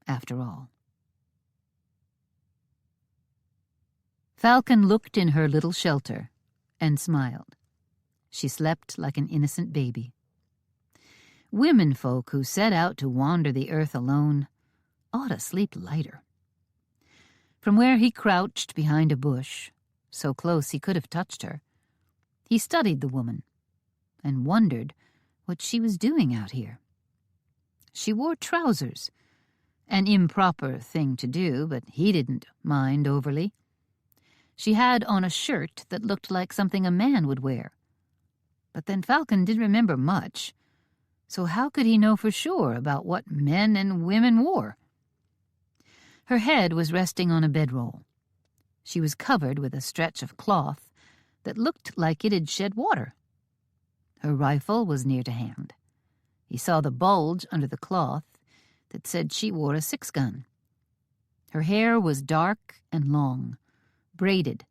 after all. Falcon looked in her little shelter and smiled. She slept like an innocent baby. Womenfolk who set out to wander the earth alone ought to sleep lighter. From where he crouched behind a bush, so close he could have touched her, he studied the woman and wondered what she was doing out here. She wore trousers, an improper thing to do, but he didn't mind overly. She had on a shirt that looked like something a man would wear. But then Falcon didn't remember much, so how could he know for sure about what men and women wore? Her head was resting on a bedroll. She was covered with a stretch of cloth that looked like it had shed water. Her rifle was near to hand. He saw the bulge under the cloth that said she wore a 6-gun. Her hair was dark and long, braided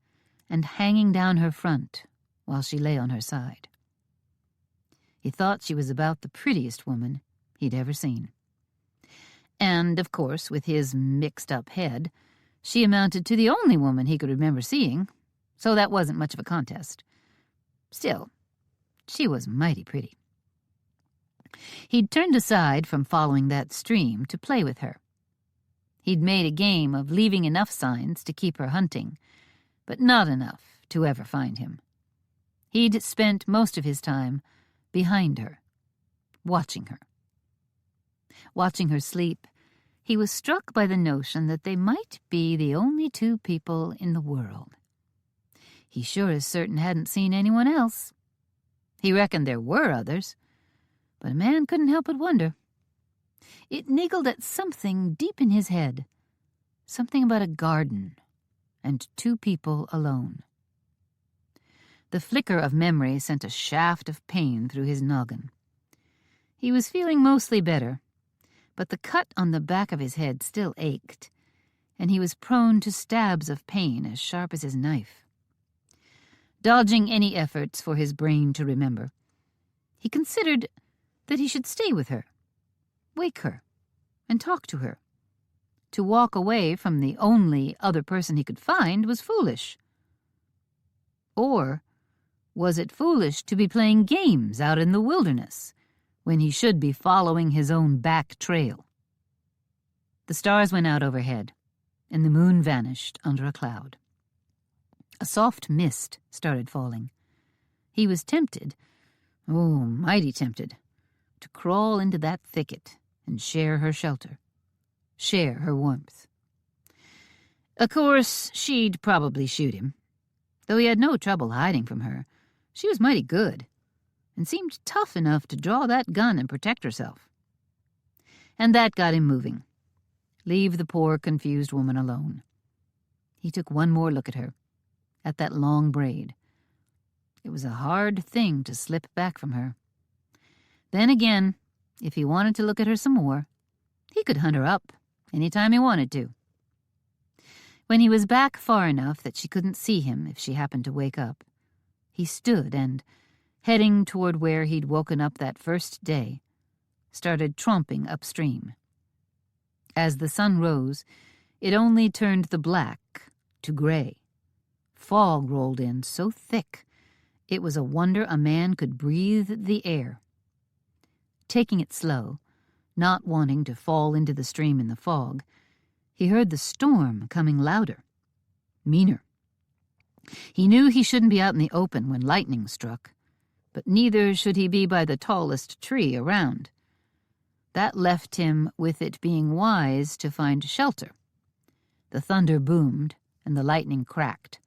and hanging down her front while she lay on her side. He thought she was about the prettiest woman he'd ever seen. And, of course, with his mixed-up head, she amounted to the only woman he could remember seeing, so that wasn't much of a contest. Still, she was mighty pretty. He'd turned aside from following that stream to play with her. He'd made a game of leaving enough signs to keep her hunting, but not enough to ever find him. He'd spent most of his time behind her, watching her. Watching her sleep, he was struck by the notion that they might be the only two people in the world. He sure as certain hadn't seen anyone else. He reckoned there were others, but a man couldn't help but wonder. It niggled at something deep in his head, something about a garden and two people alone. The flicker of memory sent a shaft of pain through his noggin. He was feeling mostly better, but the cut on the back of his head still ached, and he was prone to stabs of pain as sharp as his knife. Dodging any efforts for his brain to remember, he considered that he should stay with her, wake her, and talk to her. To walk away from the only other person he could find was foolish. Or was it foolish to be playing games out in the wilderness when he should be following his own back trail? The stars went out overhead, and the moon vanished under a cloud. A soft mist started falling. He was tempted, oh, mighty tempted, to crawl into that thicket and share her shelter, share her warmth. Of course, she'd probably shoot him. Though he had no trouble hiding from her, she was mighty good, and seemed tough enough to draw that gun and protect herself. And that got him moving. Leave the poor, confused woman alone. He took one more look at her, at that long braid. It was a hard thing to slip back from her. Then again, if he wanted to look at her some more, he could hunt her up any time he wanted to. When he was back far enough that she couldn't see him if she happened to wake up, he stood and, heading toward where he'd woken up that first day, started tromping upstream. As the sun rose, it only turned the black to gray. Fog rolled in so thick it was a wonder a man could breathe the air. Taking it slow, not wanting to fall into the stream in the fog, he heard the storm coming louder, meaner. He knew he shouldn't be out in the open when lightning struck, but neither should he be by the tallest tree around. That left him with it being wise to find shelter. The thunder boomed and the lightning cracked,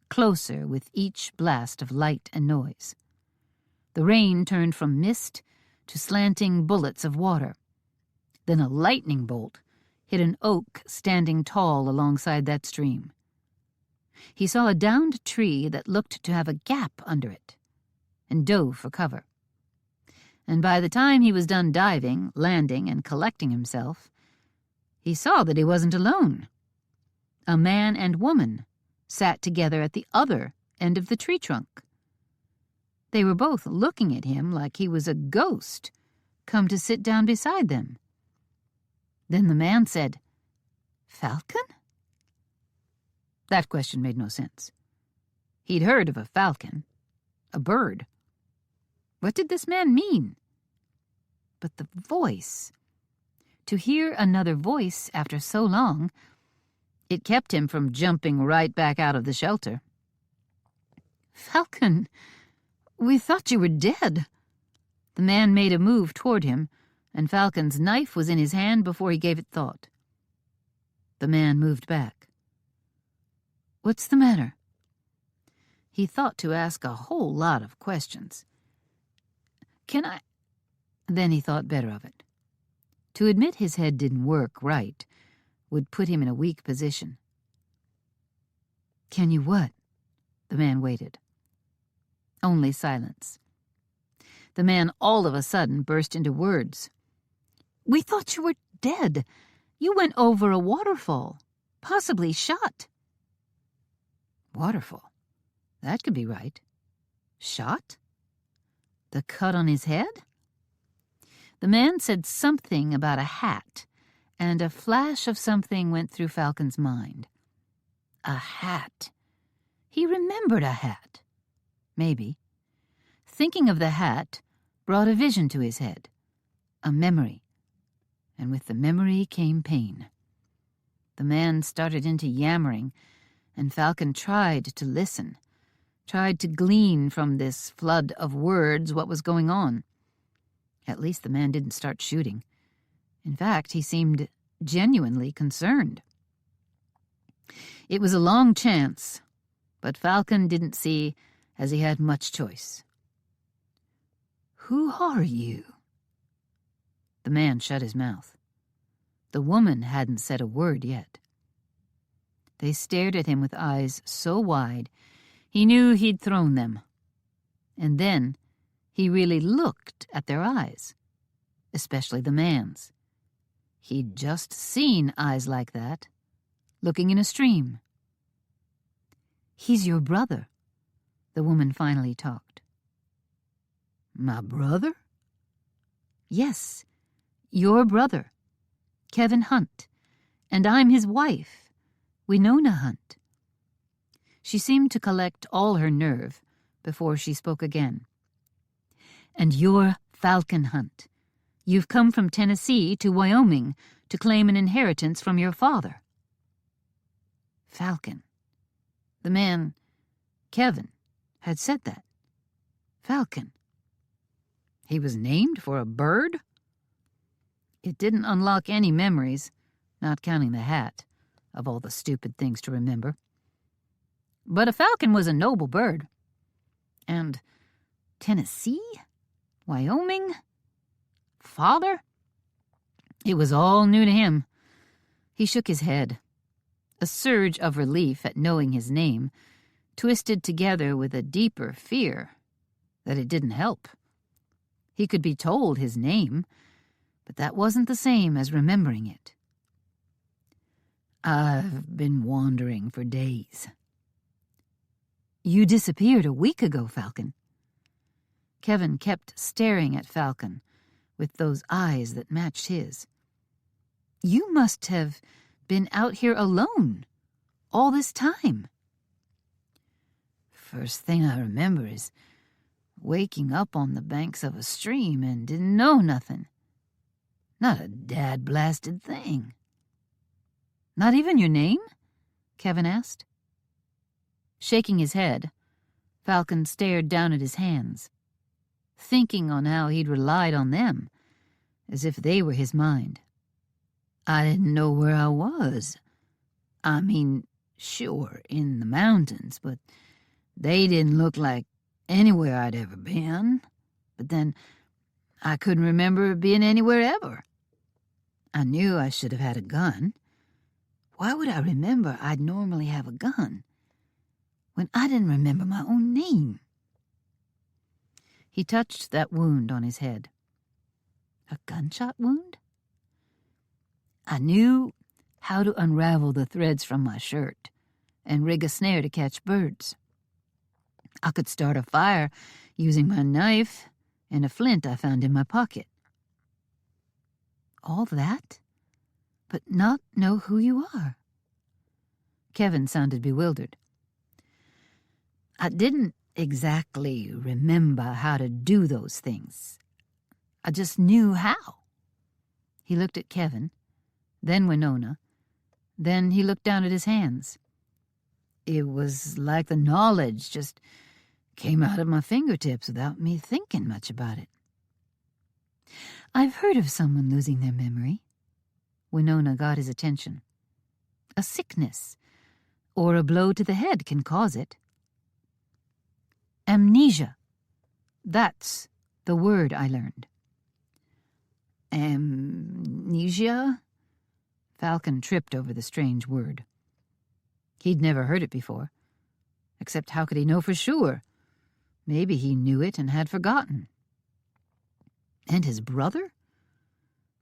closer with each blast of light and noise. The rain turned from mist to slanting bullets of water. Then a lightning bolt hit an oak standing tall alongside that stream. He saw a downed tree that looked to have a gap under it, and dove for cover. And by the time he was done diving, landing, and collecting himself, he saw that he wasn't alone. A man and woman sat together at the other end of the tree trunk. They were both looking at him like he was a ghost come to sit down beside them. Then the man said, "Falcon?" That question made no sense. He'd heard of a falcon, a bird. What did this man mean? But the voice. To hear another voice after so long, it kept him from jumping right back out of the shelter. "Falcon, we thought you were dead." The man made a move toward him, and Falcon's knife was in his hand before he gave it thought. The man moved back. "What's the matter?" He thought to ask a whole lot of questions. "Can I—" Then he thought better of it. To admit his head didn't work right would put him in a weak position. "Can you what?" The man waited. Only silence. The man all of a sudden burst into words. "We thought you were dead. You went over a waterfall, possibly shot." Waterfall? That could be right. Shot? The cut on his head? The man said something about a hat, and a flash of something went through Falcon's mind. A hat. He remembered a hat. Maybe. Thinking of the hat brought a vision to his head, a memory, and with the memory came pain. The man started into yammering, and Falcon tried to listen, tried to glean from this flood of words what was going on. At least the man didn't start shooting. In fact, he seemed genuinely concerned. It was a long chance, but Falcon didn't see as he had much choice. "Who are you?" The man shut his mouth. The woman hadn't said a word yet. They stared at him with eyes so wide he knew he'd thrown them. And then he really looked at their eyes, especially the man's. He'd just seen eyes like that, looking in a stream. "He's your brother," the woman finally talked. "My brother?" "Yes, your brother, Kevin Hunt, and I'm his wife, Winona Hunt." She seemed to collect all her nerve before she spoke again. "And you're Falcon Hunt. You've come from Tennessee to Wyoming to claim an inheritance from your father." Falcon. The man, Kevin, had said that. Falcon. He was named for a bird? It didn't unlock any memories, not counting the hat, of all the stupid things to remember. But a falcon was a noble bird. And Tennessee? Wyoming? Father? It was all new to him. He shook his head. A surge of relief at knowing his name, twisted together with a deeper fear that it didn't help. He could be told his name, but that wasn't the same as remembering it. "I've been wandering for days." "You disappeared a week ago, Falcon." Kevin kept staring at Falcon, with those eyes that matched his. "You must have been out here alone all this time." "First thing I remember is waking up on the banks of a stream and didn't know nothing. Not a dad-blasted thing." "Not even your name?" Kevin asked. Shaking his head, Falcon stared down at his hands, thinking on how he'd relied on them, as if they were his mind. "I didn't know where I was. I mean, sure, in the mountains, but they didn't look like anywhere I'd ever been. But then I couldn't remember being anywhere ever. I knew I should have had a gun. Why would I remember I'd normally have a gun when I didn't remember my own name?" He touched that wound on his head. "A gunshot wound?" "I knew how to unravel the threads from my shirt and rig a snare to catch birds. I could start a fire using my knife and a flint I found in my pocket." "All that? But not know who you are?" Kevin sounded bewildered. "I didn't exactly remember how to do those things. I just knew how." He looked at Kevin, then Winona, then he looked down at his hands. "It was like the knowledge just came out of my fingertips without me thinking much about it." "I've heard of someone losing their memory." Winona got his attention. "A sickness or a blow to the head can cause it." "Amnesia. That's the word I learned." "Amnesia?" Falcon tripped over the strange word. He'd never heard it before. Except how could he know for sure? Maybe he knew it and had forgotten. And his brother?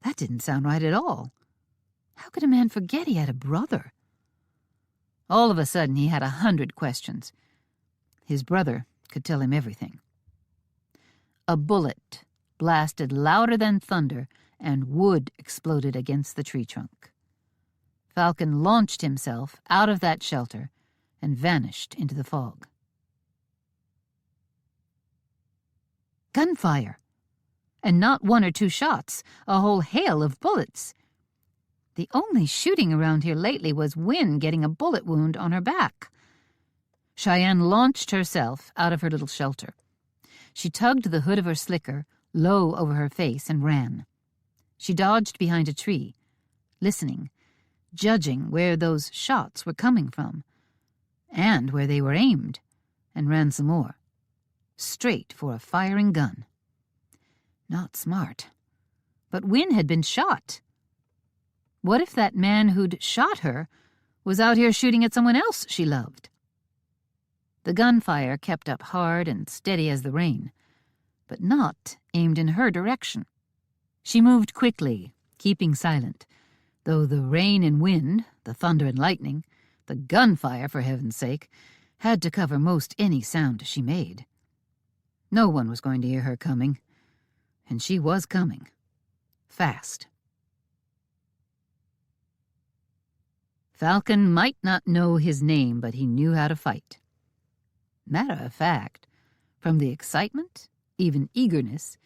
That didn't sound right at all. How could a man forget he had a brother? All of a sudden he had 100 questions. His brother could tell him everything. A bullet blasted louder than thunder, and wood exploded against the tree trunk. Falcon launched himself out of that shelter and vanished into the fog. Gunfire! And not 1 or 2 shots, a whole hail of bullets. The only shooting around here lately was Wynne getting a bullet wound on her back. Cheyenne launched herself out of her little shelter. She tugged the hood of her slicker low over her face and ran. She dodged behind a tree, listening, judging where those shots were coming from, and where they were aimed, and ran some more, straight for a firing gun. Not smart. But Wynne had been shot. What if that man who'd shot her was out here shooting at someone else she loved? The gunfire kept up hard and steady as the rain, but not aimed in her direction. She moved quickly, keeping silent, though the rain and wind, the thunder and lightning, the gunfire, for heaven's sake, had to cover most any sound she made. No one was going to hear her coming, and she was coming. Fast. Falcon might not know his name, but he knew how to fight. Matter of fact, from the excitement, even eagerness,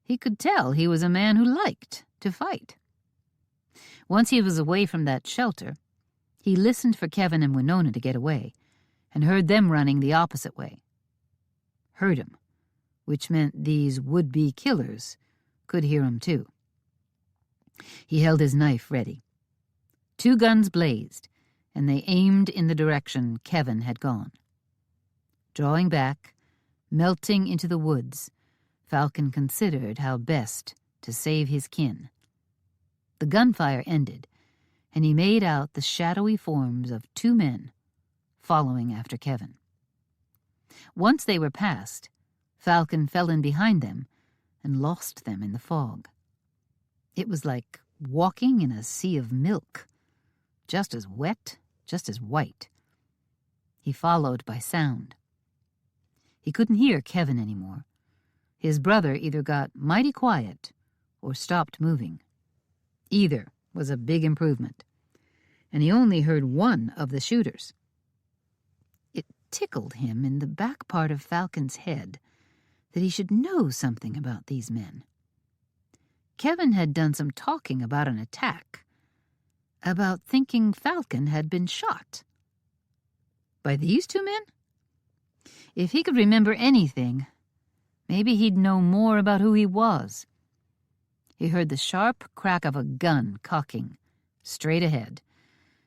he could tell he was a man who liked to fight. Once he was away from that shelter, he listened for Kevin and Winona to get away, and heard them running the opposite way. Heard him, which meant these would-be killers could hear him too. He held his knife ready. 2 guns blazed, and they aimed in the direction Kevin had gone. Drawing back, melting into the woods, Falcon considered how best to save his kin. The gunfire ended, and he made out the shadowy forms of 2 men following after Kevin. Once they were past, Falcon fell in behind them and lost them in the fog. It was like walking in a sea of milk, just as wet, just as white. He followed by sound. He couldn't hear Kevin anymore. His brother either got mighty quiet or stopped moving. Either was a big improvement, and he only heard one of the shooters. It tickled him in the back part of Falcon's head that he should know something about these men. Kevin had done some talking about an attack, about thinking Falcon had been shot. By these two men? If he could remember anything, maybe he'd know more about who he was. He heard the sharp crack of a gun cocking, straight ahead,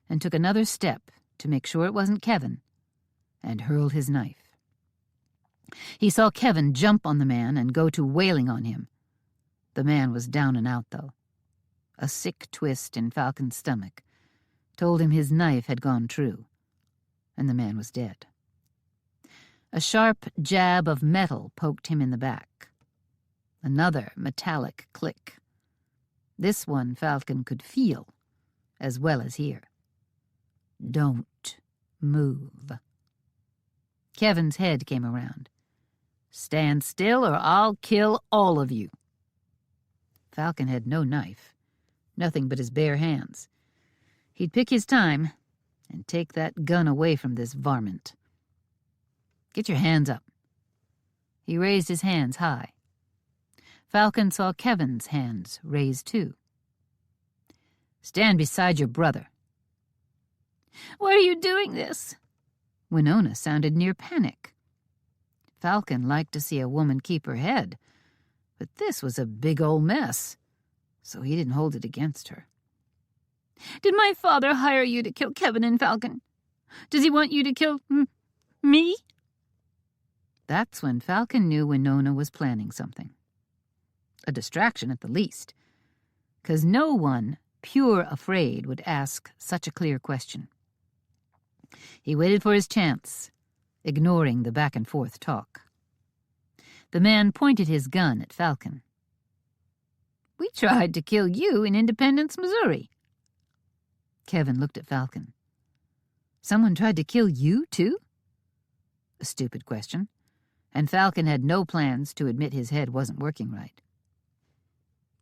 and took another step to make sure it wasn't Kevin, and hurled his knife. He saw Kevin jump on the man and go to wailing on him. The man was down and out, though. A sick twist in Falcon's stomach told him his knife had gone true, and the man was dead. A sharp jab of metal poked him in the back. Another metallic click. This one Falcon could feel as well as hear. Don't move. Kevin's head came around. Stand still or I'll kill all of you. Falcon had no knife, nothing but his bare hands. He'd pick his time and take that gun away from this varmint. Get your hands up. He raised his hands high. Falcon saw Kevin's hands raised too. Stand beside your brother. Why are you doing this? Winona sounded near panic. Falcon liked to see a woman keep her head, but this was a big old mess, so he didn't hold it against her. Did my father hire you to kill Kevin and Falcon? Does he want you to kill me? That's when Falcon knew Winona was planning something. A distraction at the least, 'cause no one pure afraid would ask such a clear question. He waited for his chance, ignoring the back-and-forth talk. The man pointed his gun at Falcon. We tried to kill you in Independence, Missouri. Kevin looked at Falcon. Someone tried to kill you, too? A stupid question, and Falcon had no plans to admit his head wasn't working right.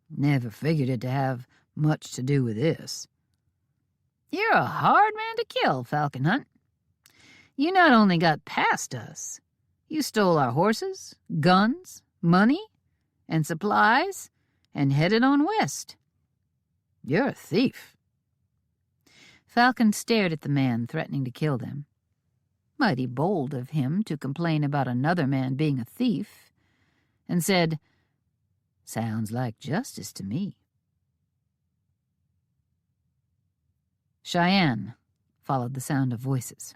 Never figured it to have much to do with this. You're a hard man to kill, Falcon Hunt. You not only got past us, you stole our horses, guns, money, and supplies, and headed on west. You're a thief. Falcon stared at the man threatening to kill them. Mighty bold of him to complain about another man being a thief, and said, Sounds like justice to me. Cheyenne followed the sound of voices.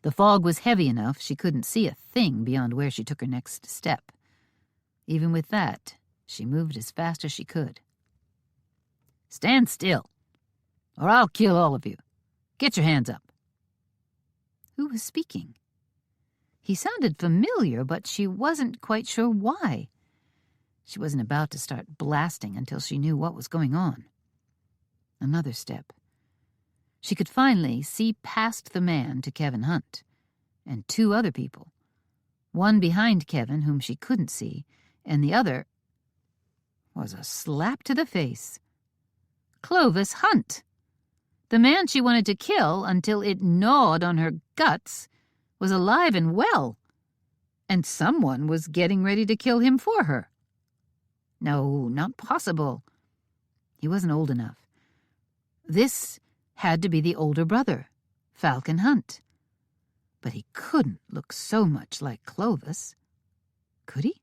The fog was heavy enough she couldn't see a thing beyond where she took her next step. Even with that, she moved as fast as she could. Stand still, or I'll kill all of you. Get your hands up. Who was speaking? He sounded familiar, but she wasn't quite sure why. She wasn't about to start blasting until she knew what was going on. Another step. She could finally see past the man to Kevin Hunt, and two other people. One behind Kevin, whom she couldn't see, and the other was a slap to the face. Clovis Hunt! The man she wanted to kill until it gnawed on her guts was alive and well, and someone was getting ready to kill him for her. No, not possible. He wasn't old enough. This had to be the older brother, Falcon Hunt. But he couldn't look so much like Clovis. Could he?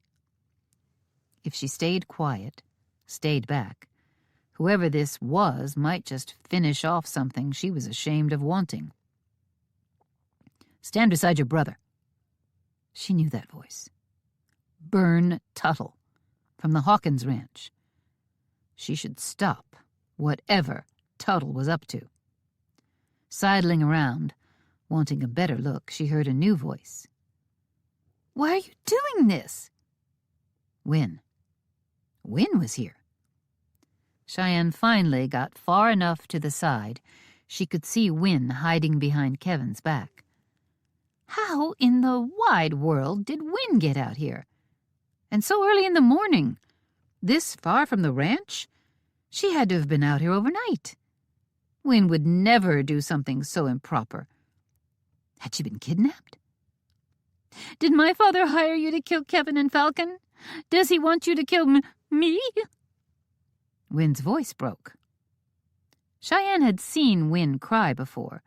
If she stayed quiet, stayed back, whoever this was might just finish off something she was ashamed of wanting. Stand beside your brother. She knew that voice. Burn Tuttle, from the Hawkins Ranch. She should stop whatever Tuttle was up to. Sidling around, wanting a better look, she heard a new voice. Why are you doing this? Win. Win was here. Cheyenne finally got far enough to the side she could see Win hiding behind Kevin's back. How in the wide world did Win get out here? And so early in the morning? This far from the ranch? She had to have been out here overnight. Win would never do something so improper. Had she been kidnapped? Did my father hire you to kill Kevin and Falcon? Does he want you to kill me? Win's voice broke. Cheyenne had seen Win cry before.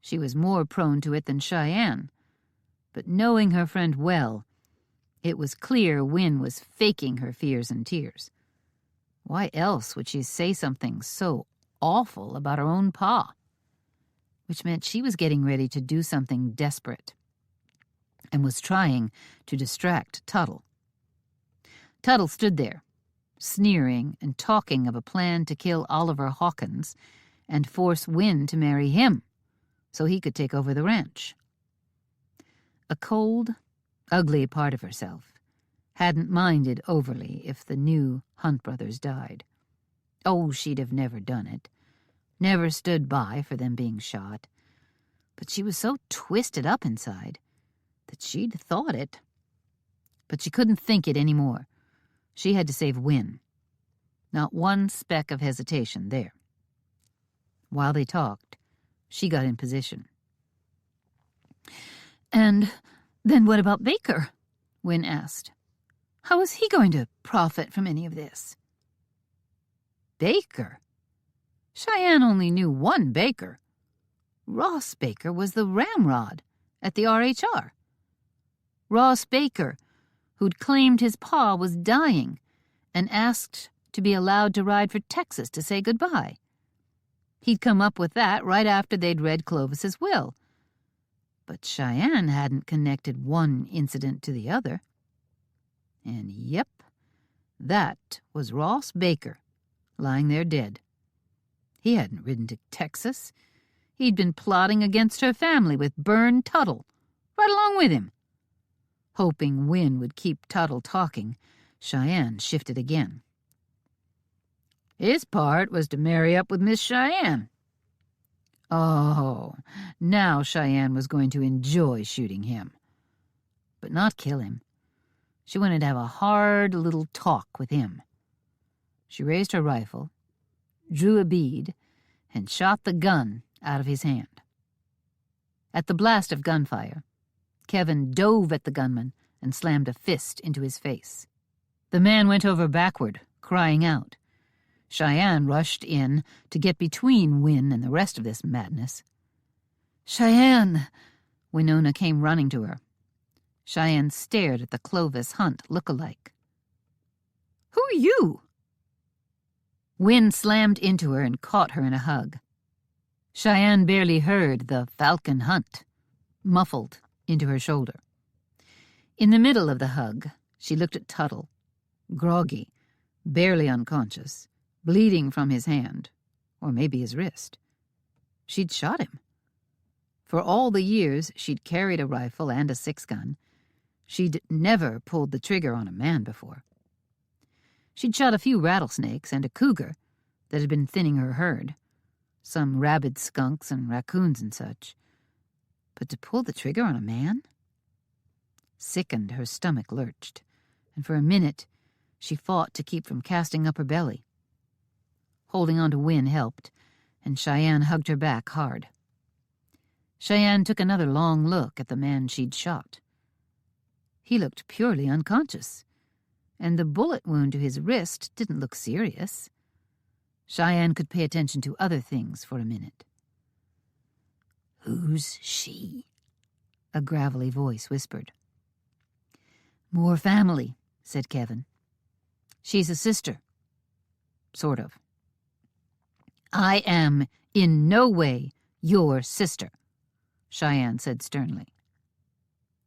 She was more prone to it than Cheyenne. But knowing her friend well, it was clear Win was faking her fears and tears. Why else would she say something so awful about her own pa? Which meant she was getting ready to do something desperate and was trying to distract Tuttle. Tuttle stood there, sneering and talking of a plan to kill Oliver Hawkins and force Win to marry him so he could take over the ranch. A cold, ugly part of herself hadn't minded overly if the new Hunt brothers died. Oh, she'd have never done it, never stood by for them being shot. But she was so twisted up inside that she'd thought it. But she couldn't think it anymore. She had to save Win. Not one speck of hesitation there. While they talked, she got in position. "And then what about Baker?" Win asked. "How is he going to profit from any of this?" Baker? Cheyenne only knew one Baker. Ross Baker was the ramrod at the RHR. Ross Baker, who'd claimed his pa was dying and asked to be allowed to ride for Texas to say goodbye. He'd come up with that right after they'd read Clovis's will. But Cheyenne hadn't connected one incident to the other. And yep, that was Ross Baker, lying there dead. He hadn't ridden to Texas. He'd been plotting against her family with Bern Tuttle, right along with him. Hoping Win would keep Tuttle talking, Cheyenne shifted again. His part was to marry up with Miss Cheyenne. Oh, now Cheyenne was going to enjoy shooting him. But not kill him. She wanted to have a hard little talk with him. She raised her rifle, drew a bead, and shot the gun out of his hand. At the blast of gunfire, Kevin dove at the gunman and slammed a fist into his face. The man went over backward, crying out. Cheyenne rushed in to get between Win and the rest of this madness. "Cheyenne!" Winona came running to her. Cheyenne stared at the Clovis Hunt look-alike. "Who are you?" Win slammed into her and caught her in a hug. Cheyenne barely heard the Falcon Hunt, muffled into her shoulder. In the middle of the hug, she looked at Tuttle, groggy, barely unconscious, bleeding from his hand, or maybe his wrist. She'd shot him. For all the years she'd carried a rifle and a 6-gun, she'd never pulled the trigger on a man before. She'd shot a few rattlesnakes and a cougar that had been thinning her herd, some rabid skunks and raccoons and such. But to pull the trigger on a man? Sickened, her stomach lurched, and for a minute she fought to keep from casting up her belly. Holding on to Win helped, and Cheyenne hugged her back hard. Cheyenne took another long look at the man she'd shot. He looked purely unconscious, and the bullet wound to his wrist didn't look serious. Cheyenne could pay attention to other things for a minute. "Who's she?" a gravelly voice whispered. "More family," said Kevin. "She's a sister. Sort of." "I am in no way your sister," Cheyenne said sternly.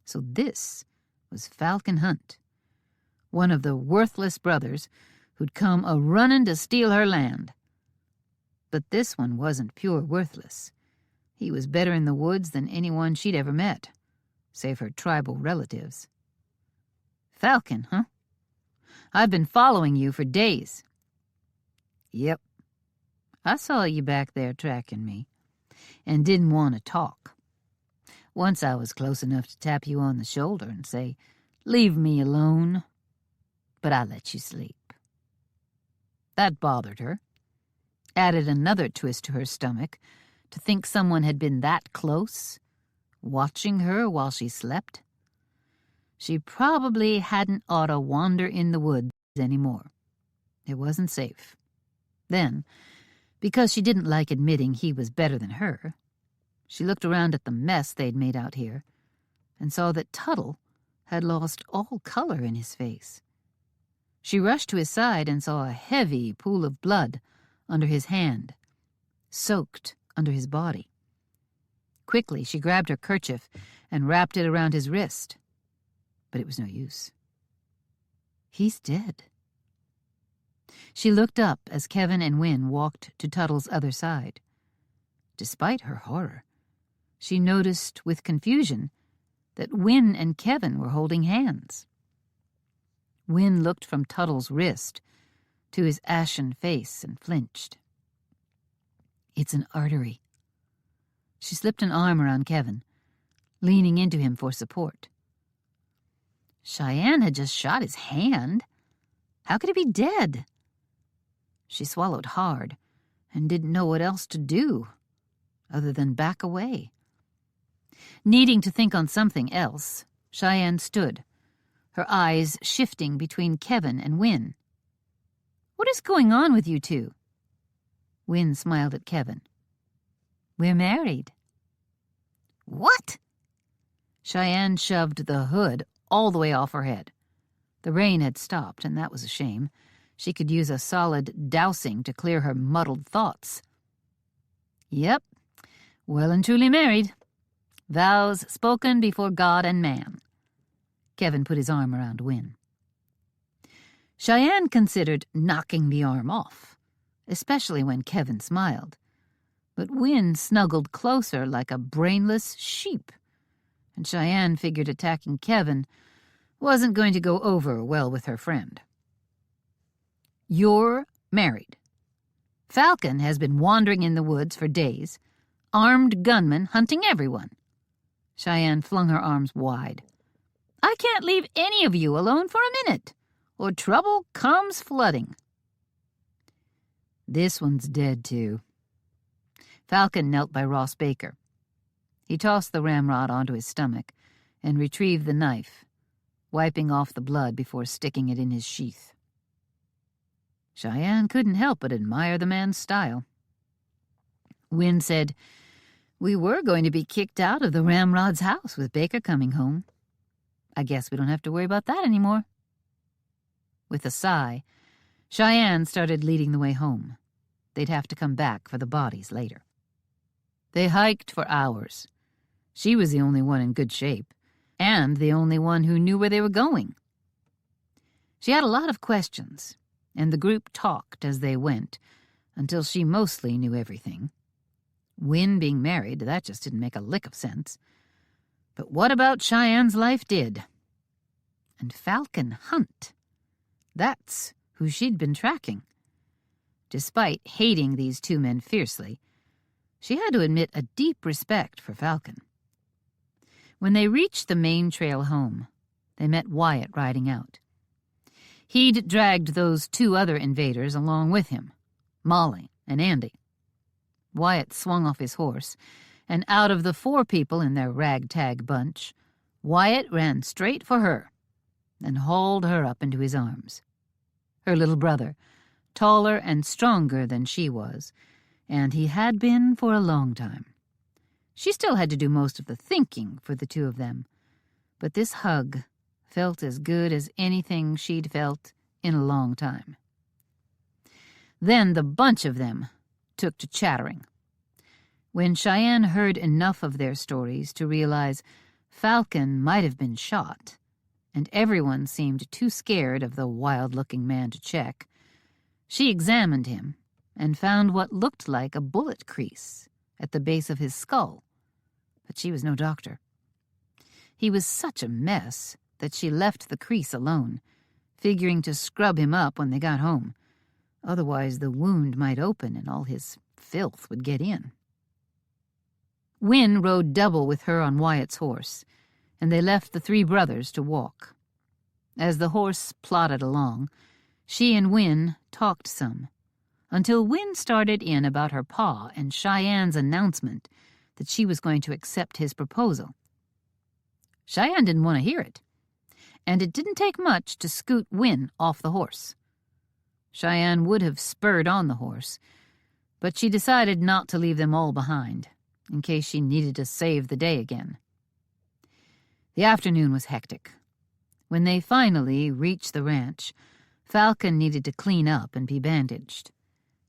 So this was Falcon Hunt, one of the worthless brothers who'd come a-runnin' to steal her land. But this one wasn't pure worthless. He was better in the woods than anyone she'd ever met, save her tribal relatives. "Falcon, huh? I've been following you for days." "Yep. I saw you back there tracking me, and didn't want to talk. Once I was close enough to tap you on the shoulder and say, 'Leave me alone.' But I let you sleep." That bothered her. Added another twist to her stomach to think someone had been that close, watching her while she slept. She probably hadn't ought to wander in the woods anymore. It wasn't safe. Then, because she didn't like admitting he was better than her, she looked around at the mess they'd made out here and saw that Tuttle had lost all color in his face. She rushed to his side and saw a heavy pool of blood under his hand, soaked under his body. Quickly, she grabbed her kerchief and wrapped it around his wrist. But it was no use. He's dead. She looked up as Kevin and Wynne walked to Tuttle's other side. Despite her horror, she noticed with confusion that Wynne and Kevin were holding hands. Wynne looked from Tuttle's wrist to his ashen face and flinched. It's an artery. She slipped an arm around Kevin, leaning into him for support. Cheyenne had just shot his hand. How could he be dead? She swallowed hard and didn't know what else to do other than back away. Needing to think on something else, Cheyenne stood, her eyes shifting between Kevin and Wynne. What is going on with you two? Wynne smiled at Kevin. We're married. What? Cheyenne shoved the hood all the way off her head. The rain had stopped, and that was a shame. She could use a solid dousing to clear her muddled thoughts. Yep, well and truly married. Vows spoken before God and man. Kevin put his arm around Wynne. Cheyenne considered knocking the arm off, especially when Kevin smiled. But Wynne snuggled closer like a brainless sheep, and Cheyenne figured attacking Kevin wasn't going to go over well with her friend. You're married. Falcon has been wandering in the woods for days, armed gunmen hunting everyone. Cheyenne flung her arms wide. I can't leave any of you alone for a minute, or trouble comes flooding. This one's dead, too. Falcon knelt by Ross Baker. He tossed the ramrod onto his stomach and retrieved the knife, wiping off the blood before sticking it in his sheath. Cheyenne couldn't help but admire the man's style. Wynne said, We were going to be kicked out of the ramrod's house with Baker coming home. I guess we don't have to worry about that anymore. With a sigh, Cheyenne started leading the way home. They'd have to come back for the bodies later. They hiked for hours. She was the only one in good shape, and the only one who knew where they were going. She had a lot of questions, and the group talked as they went, until she mostly knew everything. Wynne being married, that just didn't make a lick of sense. But what about Cheyenne's life did? And Falcon Hunt. That's who she'd been tracking. Despite hating these two men fiercely, she had to admit a deep respect for Falcon. When they reached the main trail home, they met Wyatt riding out. He'd dragged those two other invaders along with him, Molly and Andy. Wyatt swung off his horse, and out of the four people in their ragtag bunch, Wyatt ran straight for her and hauled her up into his arms. Her little brother, taller and stronger than she was, and he had been for a long time. She still had to do most of the thinking for the two of them, but this hug felt as good as anything she'd felt in a long time. Then the bunch of them took to chattering. When Cheyenne heard enough of their stories to realize Falcon might have been shot, and everyone seemed too scared of the wild-looking man to check, she examined him and found what looked like a bullet crease at the base of his skull, but she was no doctor. He was such a mess that she left the crease alone, figuring to scrub him up when they got home. Otherwise, the wound might open and all his filth would get in. Wynne rode double with her on Wyatt's horse, and they left the three brothers to walk. As the horse plodded along, She and Win talked some, until Win started in about her pa and Cheyenne's announcement that she was going to accept his proposal. Cheyenne didn't want to hear it, and it didn't take much to scoot Win off the horse. Cheyenne would have spurred on the horse, but she decided not to leave them all behind, in case she needed to save the day again. The afternoon was hectic. When they finally reached the ranch, Falcon needed to clean up and be bandaged.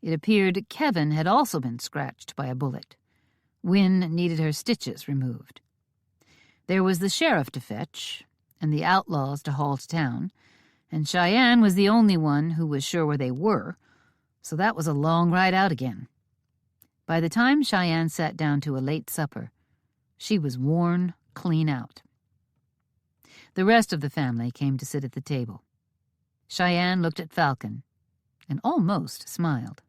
It appeared Kevin had also been scratched by a bullet. Win needed her stitches removed. There was the sheriff to fetch, and the outlaws to haul to town, and Cheyenne was the only one who was sure where they were, so that was a long ride out again. By the time Cheyenne sat down to a late supper, she was worn clean out. The rest of the family came to sit at the table. Cheyenne looked at Falcon and almost smiled.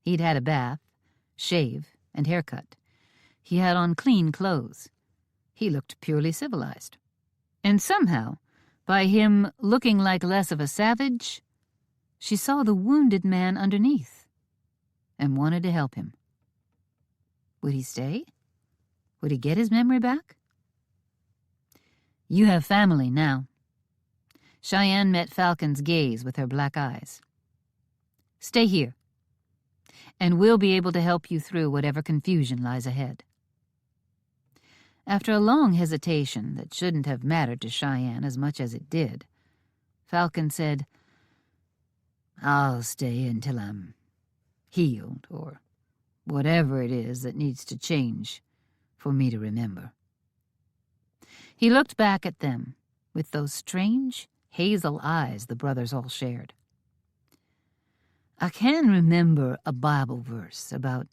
He'd had a bath, shave, and haircut. He had on clean clothes. He looked purely civilized. And somehow, by him looking like less of a savage, she saw the wounded man underneath and wanted to help him. Would he stay? Would he get his memory back? You have family now. Cheyenne met Falcon's gaze with her black eyes. Stay here, and we'll be able to help you through whatever confusion lies ahead. After a long hesitation that shouldn't have mattered to Cheyenne as much as it did, Falcon said, I'll stay until I'm healed, or whatever it is that needs to change for me to remember. He looked back at them with those strange hazel eyes the brothers all shared. I can remember a Bible verse about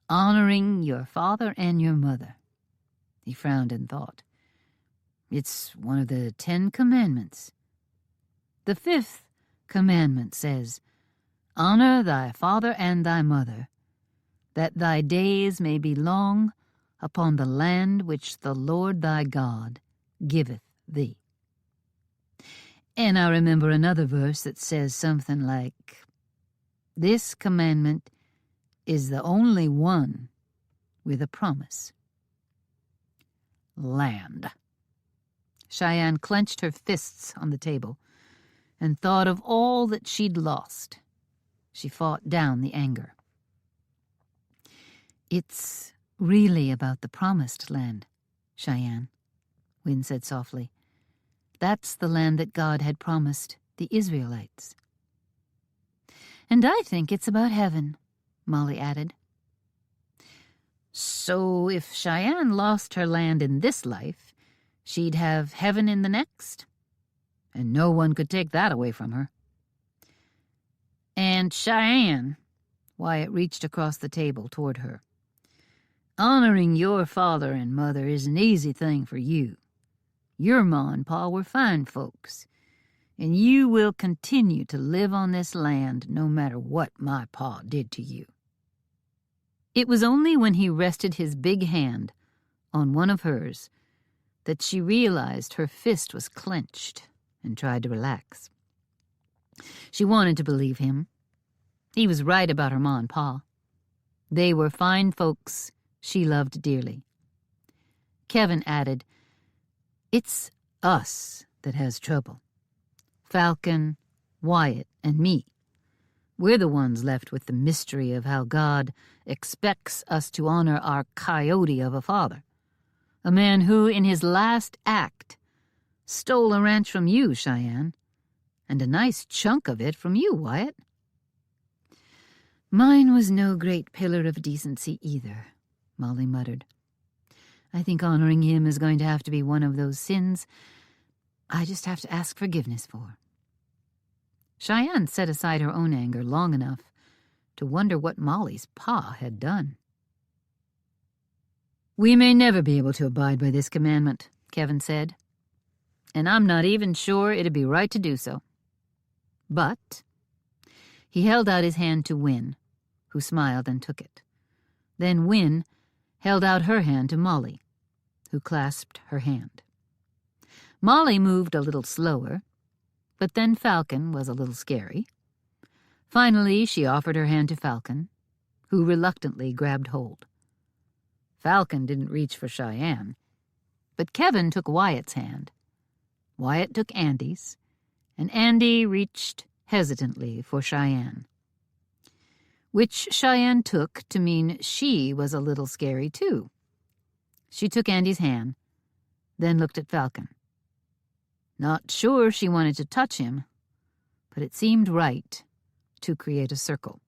honoring your father and your mother. He frowned in thought. It's one of the 10 Commandments. The 5th commandment says, Honor thy father and thy mother, that thy days may be long upon the land which the Lord thy God giveth thee. And I remember another verse that says something like, This commandment is the only one with a promise. Land. Cheyenne clenched her fists on the table and thought of all that she'd lost. She fought down the anger. It's really about the promised land, Cheyenne, Win said softly. That's the land that God had promised the Israelites. And I think it's about heaven, Molly added. So if Cheyenne lost her land in this life, she'd have heaven in the next? And no one could take that away from her. And Cheyenne, Wyatt reached across the table toward her. Honoring your father and mother is an easy thing for you. Your ma and pa were fine folks, and you will continue to live on this land no matter what my pa did to you. It was only when he rested his big hand on one of hers that she realized her fist was clenched and tried to relax. She wanted to believe him. He was right about her ma and pa. They were fine folks she loved dearly. Kevin added, It's us that has trouble. Falcon, Wyatt, and me. We're the ones left with the mystery of how God expects us to honor our coyote of a father, a man who, in his last act, stole a ranch from you, Cheyenne, and a nice chunk of it from you, Wyatt. Mine was no great pillar of decency either, Molly muttered. I think honoring him is going to have to be one of those sins I just have to ask forgiveness for. Cheyenne set aside her own anger long enough to wonder what Molly's pa had done. We may never be able to abide by this commandment, Kevin said, and I'm not even sure it'd be right to do so. But he held out his hand to Win, who smiled and took it. Then Win held out her hand to Molly, who clasped her hand. Molly moved a little slower, But then Falcon was a little scary. Finally, she offered her hand to Falcon, who reluctantly grabbed hold. Falcon didn't reach for Cheyenne, but Kevin took Wyatt's hand. Wyatt took Andy's, and Andy reached hesitantly for Cheyenne, which Cheyenne took to mean she was a little scary, too. She took Andy's hand, then looked at Falcon. Not sure she wanted to touch him, but it seemed right to create a circle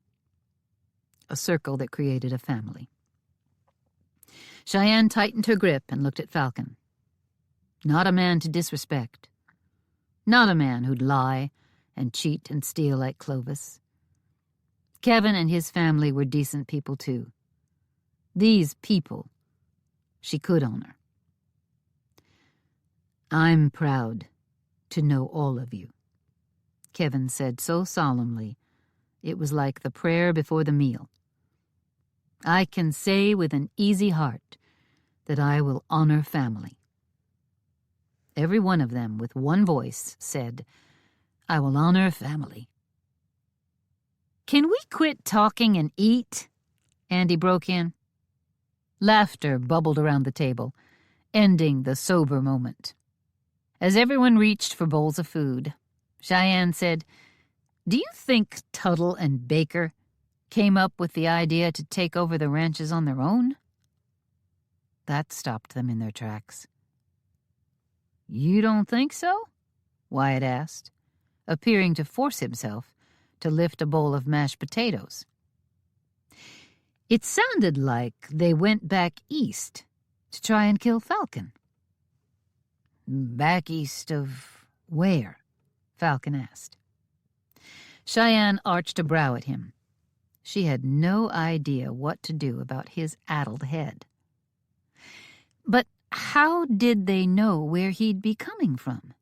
that created a family. Cheyenne tightened her grip and looked at Falcon. Not a man to disrespect. Not a man who'd lie and cheat and steal like Clovis. Kevin and his family were decent people, too. These people she could honor. "I'm proud to know all of you," Kevin said so solemnly it was like the prayer before the meal. "I can say with an easy heart that I will honor family." Every one of them, with one voice, said, "I will honor family." "Can we quit talking and eat?" Andy broke in. Laughter bubbled around the table, ending the sober moment. As everyone reached for bowls of food, Cheyenne said, "Do you think Tuttle and Baker came up with the idea to take over the ranches on their own?" That stopped them in their tracks. "You don't think so?" Wyatt asked, appearing to force himself to lift a bowl of mashed potatoes. "It sounded like they went back east to try and kill Falcon." "Back east of where?" Falcon asked. Cheyenne arched a brow at him. She had no idea what to do about his addled head. "But how did they know where he'd be coming from?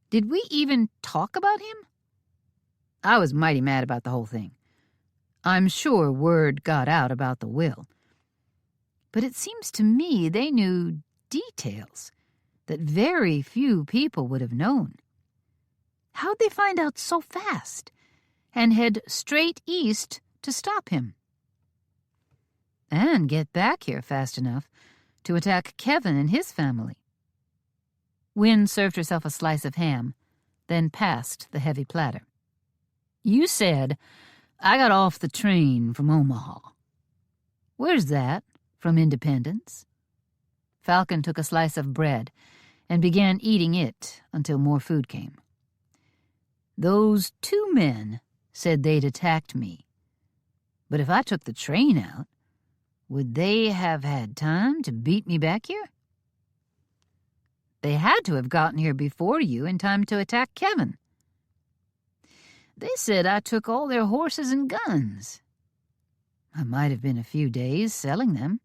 Did we even talk about him?" "I was mighty mad about the whole thing. I'm sure word got out about the will. But it seems to me they knew details that very few people would have known. How'd they find out so fast and head straight east to stop him? And get back here fast enough to attack Kevin and his family?" Wynne served herself a slice of ham, then passed the heavy platter. "You said I got off the train from Omaha. Where's that from Independence?" Falcon took a slice of bread and began eating it until more food came. "Those two men said they'd attacked me. But if I took the train out, would they have had time to beat me back here?" "They had to have gotten here before you in time to attack Kevin." "They said I took all their horses and guns." "I might have been a few days selling them."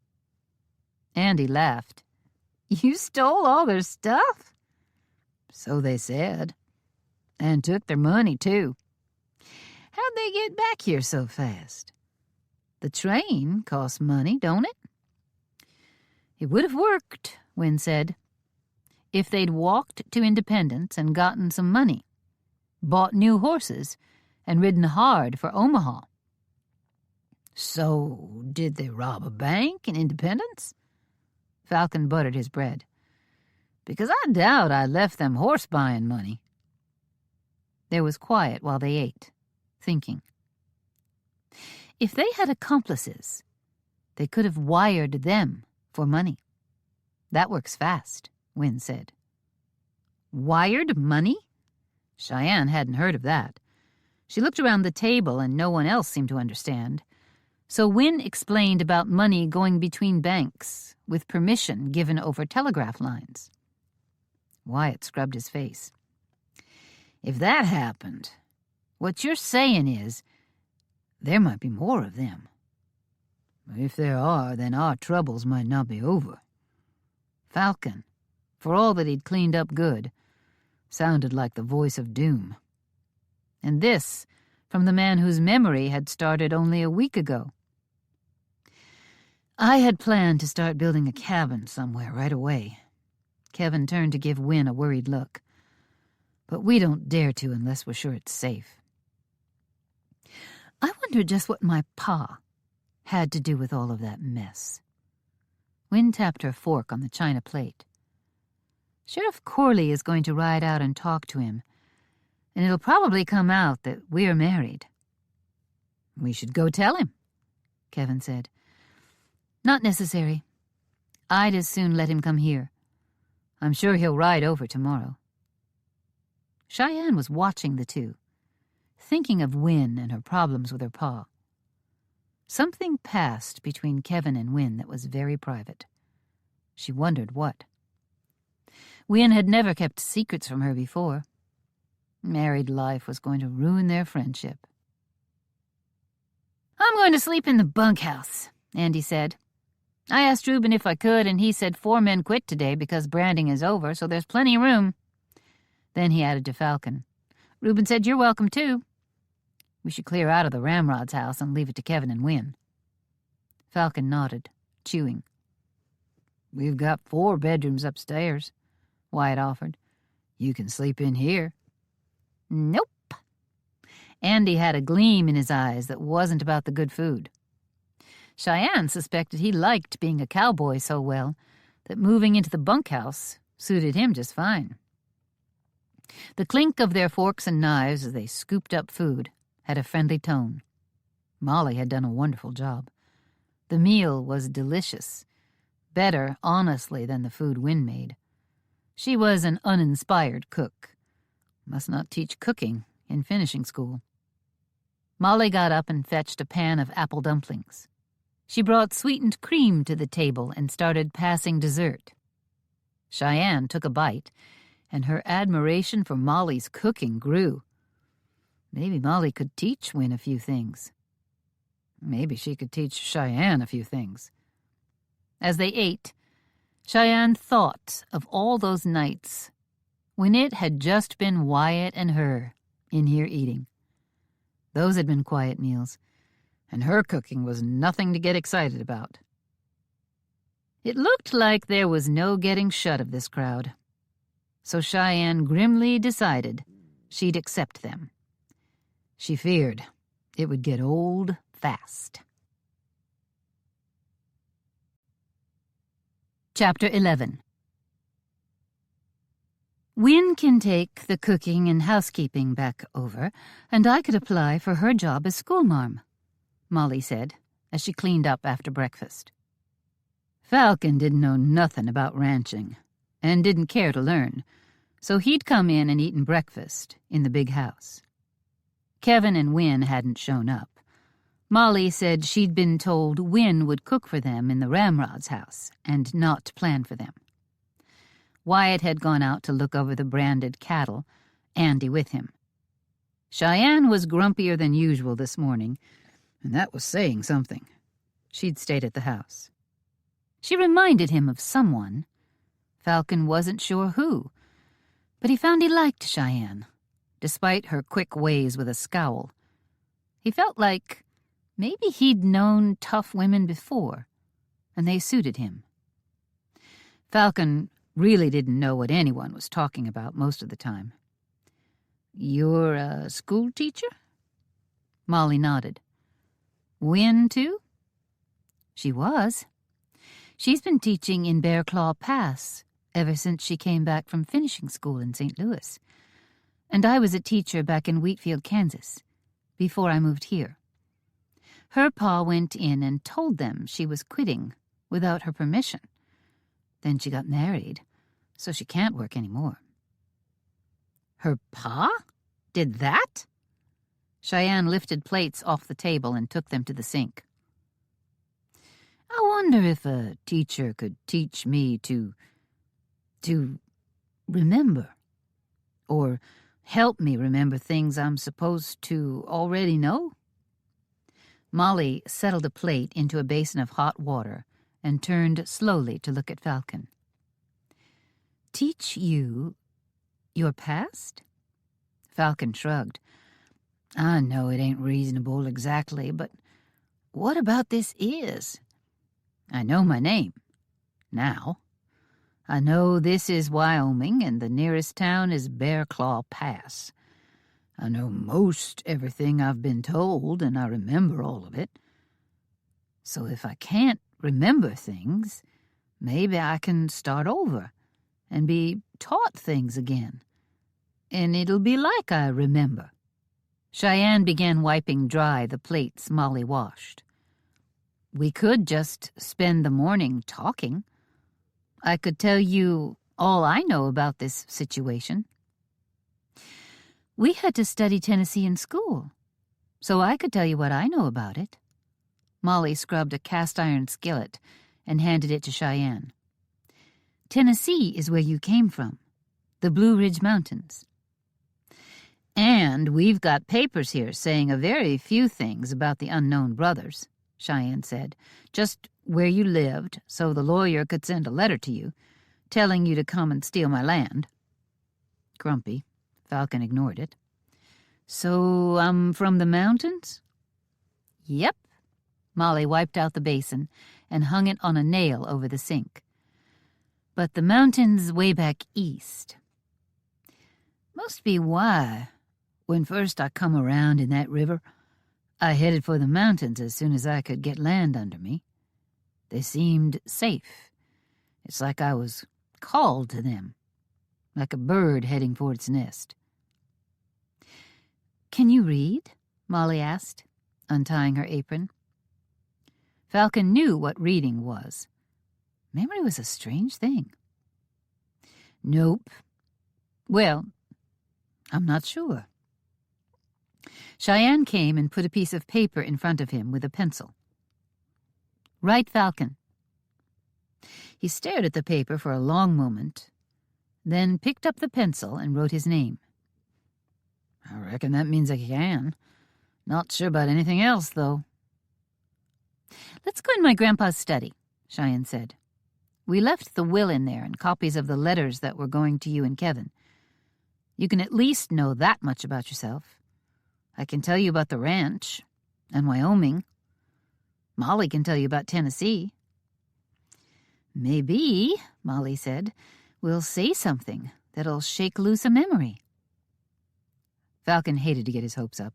Andy laughed. "You stole all their stuff?" "So they said. And took their money, too." "How'd they get back here so fast? The train costs money, don't it?" "It would have worked," Wynne said, "if they'd walked to Independence and gotten some money, bought new horses, and ridden hard for Omaha." "So did they rob a bank in Independence?" Falcon buttered his bread. "Because I doubt I left them horse-buying money." There was quiet while they ate, thinking. If they had accomplices, they could have wired them for money. "That works fast," Wynne said. "Wired money?" Cheyenne hadn't heard of that. She looked around the table and no one else seemed to understand. So Wynne explained about money going between banks with permission given over telegraph lines. Wyatt scrubbed his face. "If that happened, what you're saying is there might be more of them. If there are, then our troubles might not be over." Falcon, for all that he'd cleaned up good, sounded like the voice of doom. And this from the man whose memory had started only a week ago. "I had planned to start building a cabin somewhere right away." Kevin turned to give Wynne a worried look. but we don't dare to unless we're sure it's safe. I wonder just what my pa had to do with all of that mess. Wynne tapped her fork on the china plate. Sheriff Corley is going to ride out and talk to him, and it'll probably come out that we're married. We should go tell him, Kevin said. Not necessary. I'd as soon let him come here. I'm sure he'll ride over tomorrow. Cheyenne was watching the two, thinking of Wynne and her problems with her pa. Something passed between Kevin and Wynne that was very private. She wondered what. Wynne had never kept secrets from her before. Married life was going to ruin their friendship. I'm going to sleep in the bunkhouse, Andy said. I asked Reuben if I could, and he said 4 men quit today because branding is over, so there's plenty of room. Then he added to Falcon, Reuben said you're welcome too. We should clear out of the Ramrod's house and leave it to Kevin and Wynne. Falcon nodded, chewing. We've got 4 bedrooms upstairs, Wyatt offered. You can sleep in here. Nope. Andy had a gleam in his eyes that wasn't about the good food. Cheyenne suspected he liked being a cowboy so well that moving into the bunkhouse suited him just fine. The clink of their forks and knives as they scooped up food had a friendly tone. Molly had done a wonderful job. The meal was delicious, better, honestly, than the food Wynne made. She was an uninspired cook. Must not teach cooking in finishing school. Molly got up and fetched a pan of apple dumplings. She brought sweetened cream to the table and started passing dessert. Cheyenne took a bite, and her admiration for Molly's cooking grew. Maybe Molly could teach Wynne a few things. Maybe she could teach Cheyenne a few things. As they ate, Cheyenne thought of all those nights when it had just been Wyatt and her in here eating. Those had been quiet meals, and her cooking was nothing to get excited about. It looked like there was no getting shut of this crowd, so Cheyenne grimly decided she'd accept them. She feared it would get old fast. Chapter 11. Wynne can take the cooking and housekeeping back over, and I could apply for her job as schoolmarm, Molly said, as she cleaned up after breakfast. Falcon didn't know nothing about ranching, and didn't care to learn, so he'd come in and eaten breakfast in the big house. Kevin and Wynne hadn't shown up. Molly said she'd been told Wynne would cook for them in the Ramrod's house, and not plan for them. Wyatt had gone out to look over the branded cattle, Andy with him. Cheyenne was grumpier than usual this morning, and that was saying something. She'd stayed at the house. She reminded him of someone. Falcon wasn't sure who, but he found he liked Cheyenne, despite her quick ways with a scowl. He felt like maybe he'd known tough women before, and they suited him. Falcon really didn't know what anyone was talking about most of the time. You're a school teacher? Molly nodded. Wynne, too? She was. She's been teaching in Bear Claw Pass ever since she came back from finishing school in St. Louis. And I was a teacher back in Wheatfield, Kansas, before I moved here. Her pa went in and told them she was quitting without her permission. Then she got married, so she can't work anymore. Her pa? Did that? Cheyenne lifted plates off the table and took them to the sink. I wonder if a teacher could teach me to remember, or help me remember things I'm supposed to already know. Molly settled a plate into a basin of hot water and turned slowly to look at Falcon. Teach you your past? Falcon shrugged. I know it ain't reasonable exactly, but what about this is? I know my name. Now. I know this is Wyoming, and the nearest town is Bear Claw Pass. I know most everything I've been told, and I remember all of it. So if I can't remember things, maybe I can start over and be taught things again. And it'll be like I remember." Cheyenne began wiping dry the plates Molly washed. "We could just spend the morning talking. I could tell you all I know about this situation." "We had to study Tennessee in school, so I could tell you what I know about it." Molly scrubbed a cast-iron skillet and handed it to Cheyenne. "Tennessee is where you came from, the Blue Ridge Mountains. And we've got papers here saying a very few things about the unknown brothers," Cheyenne said. "Just where you lived, so the lawyer could send a letter to you, telling you to come and steal my land." Grumpy, Falcon ignored it. "So I'm from the mountains?" "Yep." Molly wiped out the basin and hung it on a nail over the sink. "But the mountains way back east. Must be why, when first I come around in that river, I headed for the mountains as soon as I could get land under me. They seemed safe. It's like I was called to them, like a bird heading for its nest." "Can you read?" Molly asked, untying her apron. Falcon knew what reading was. Memory was a strange thing. "Nope. Well, I'm not sure." Cheyenne came and put a piece of paper in front of him with a pencil. "Write Falcon." He stared at the paper for a long moment, then picked up the pencil and wrote his name. "I reckon that means I can. Not sure about anything else, though." "Let's go in my grandpa's study," Cheyenne said. "We left the will in there and copies of the letters that were going to you and Kevin. You can at least know that much about yourself. I can tell you about the ranch and Wyoming. Molly can tell you about Tennessee." "Maybe," Molly said, "we'll say something that'll shake loose a memory." Falcon hated to get his hopes up.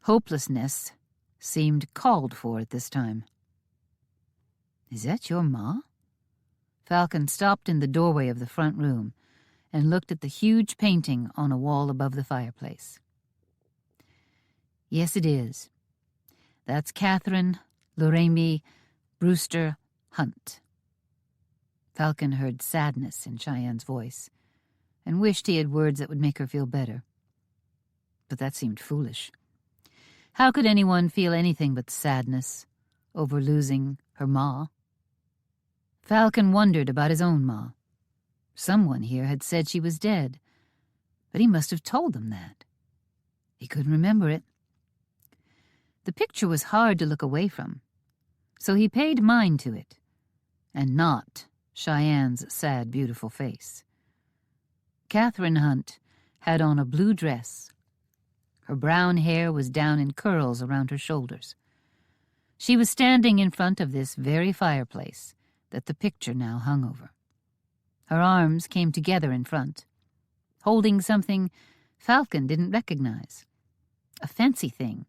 Hopelessness seemed called for at this time. "Is that your ma?" Falcon stopped in the doorway of the front room and looked at the huge painting on a wall above the fireplace. "Yes, it is. That's Catherine Lorraine Brewster Hunt." Falcon heard sadness in Cheyenne's voice and wished he had words that would make her feel better. But that seemed foolish. How could anyone feel anything but sadness over losing her ma? Falcon wondered about his own ma. Someone here had said she was dead, but he must have told them that. He couldn't remember it. The picture was hard to look away from, so he paid mind to it, and not Cheyenne's sad, beautiful face. Catherine Hunt had on a blue dress. Her brown hair was down in curls around her shoulders. She was standing in front of this very fireplace that the picture now hung over. Her arms came together in front, holding something Falcon didn't recognize. A fancy thing,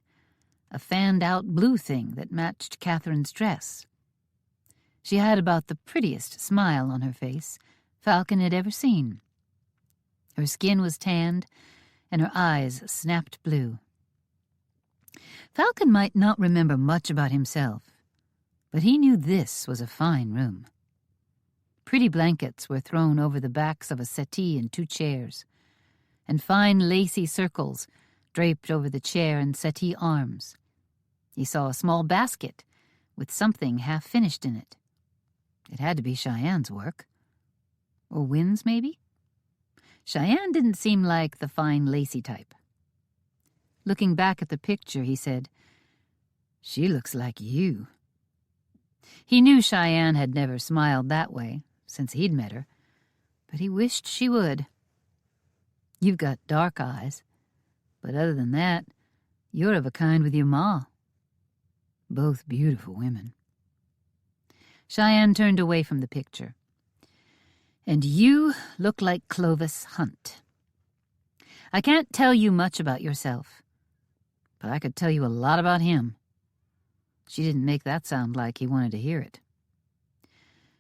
a fanned-out blue thing that matched Catherine's dress. She had about the prettiest smile on her face Falcon had ever seen. Her skin was tanned, and her eyes snapped blue. Falcon might not remember much about himself, but he knew this was a fine room. Pretty blankets were thrown over the backs of a settee and 2 chairs, and fine lacy circles draped over the chair and settee arms. He saw a small basket with something half-finished in it. It had to be Cheyenne's work. Or Wynn's, maybe? Cheyenne didn't seem like the fine lacy type. Looking back at the picture, he said, "She looks like you." He knew Cheyenne had never smiled that way since he'd met her, but he wished she would. "You've got dark eyes, but other than that, you're of a kind with your ma." Both beautiful women. Cheyenne turned away from the picture. And you look like Clovis Hunt. I can't tell you much about yourself, but I could tell you a lot about him." She didn't make that sound like he wanted to hear it.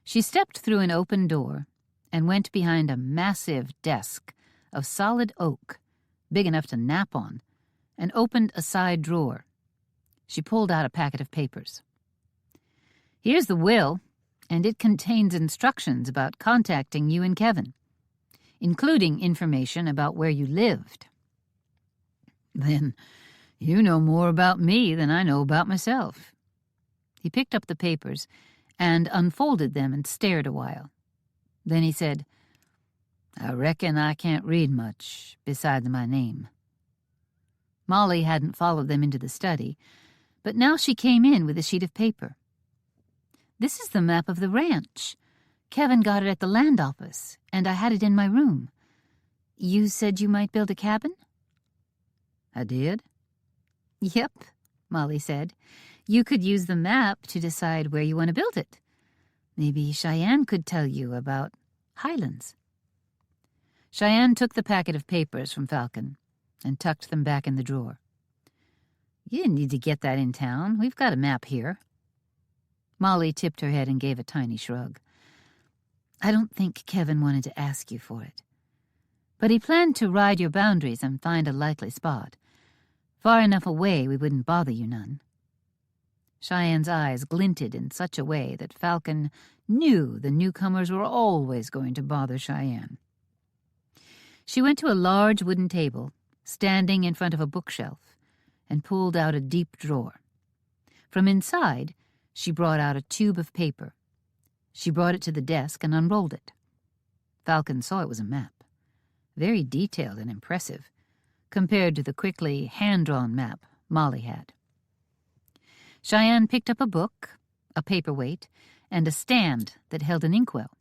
She stepped through an open door and went behind a massive desk of solid oak, big enough to nap on, and opened a side drawer. She pulled out a packet of papers. "Here's the will, and it contains instructions about contacting you and Kevin, including information about where you lived." "Then you know more about me than I know about myself." He picked up the papers and unfolded them and stared a while. Then he said, "I reckon I can't read much besides my name." Molly hadn't followed them into the study, but now she came in with a sheet of paper. "This is the map of the ranch. Kevin got it at the land office, and I had it in my room. You said you might build a cabin?" "I did?" "Yep," Molly said. "You could use the map to decide where you want to build it. Maybe Cheyenne could tell you about Highlands." Cheyenne took the packet of papers from Falcon and tucked them back in the drawer. "You didn't need to get that in town. We've got a map here." Molly tipped her head and gave a tiny shrug. "I don't think Kevin wanted to ask you for it. But he planned to ride your boundaries and find a likely spot. Far enough away we wouldn't bother you none." Cheyenne's eyes glinted in such a way that Falcon knew the newcomers were always going to bother Cheyenne. She went to a large wooden table, standing in front of a bookshelf, and pulled out a deep drawer. From inside, she brought out a tube of paper. She brought it to the desk and unrolled it. Falcon saw it was a map, very detailed and impressive, compared to the quickly hand-drawn map Molly had. Cheyenne picked up a book, a paperweight, and a stand that held an inkwell.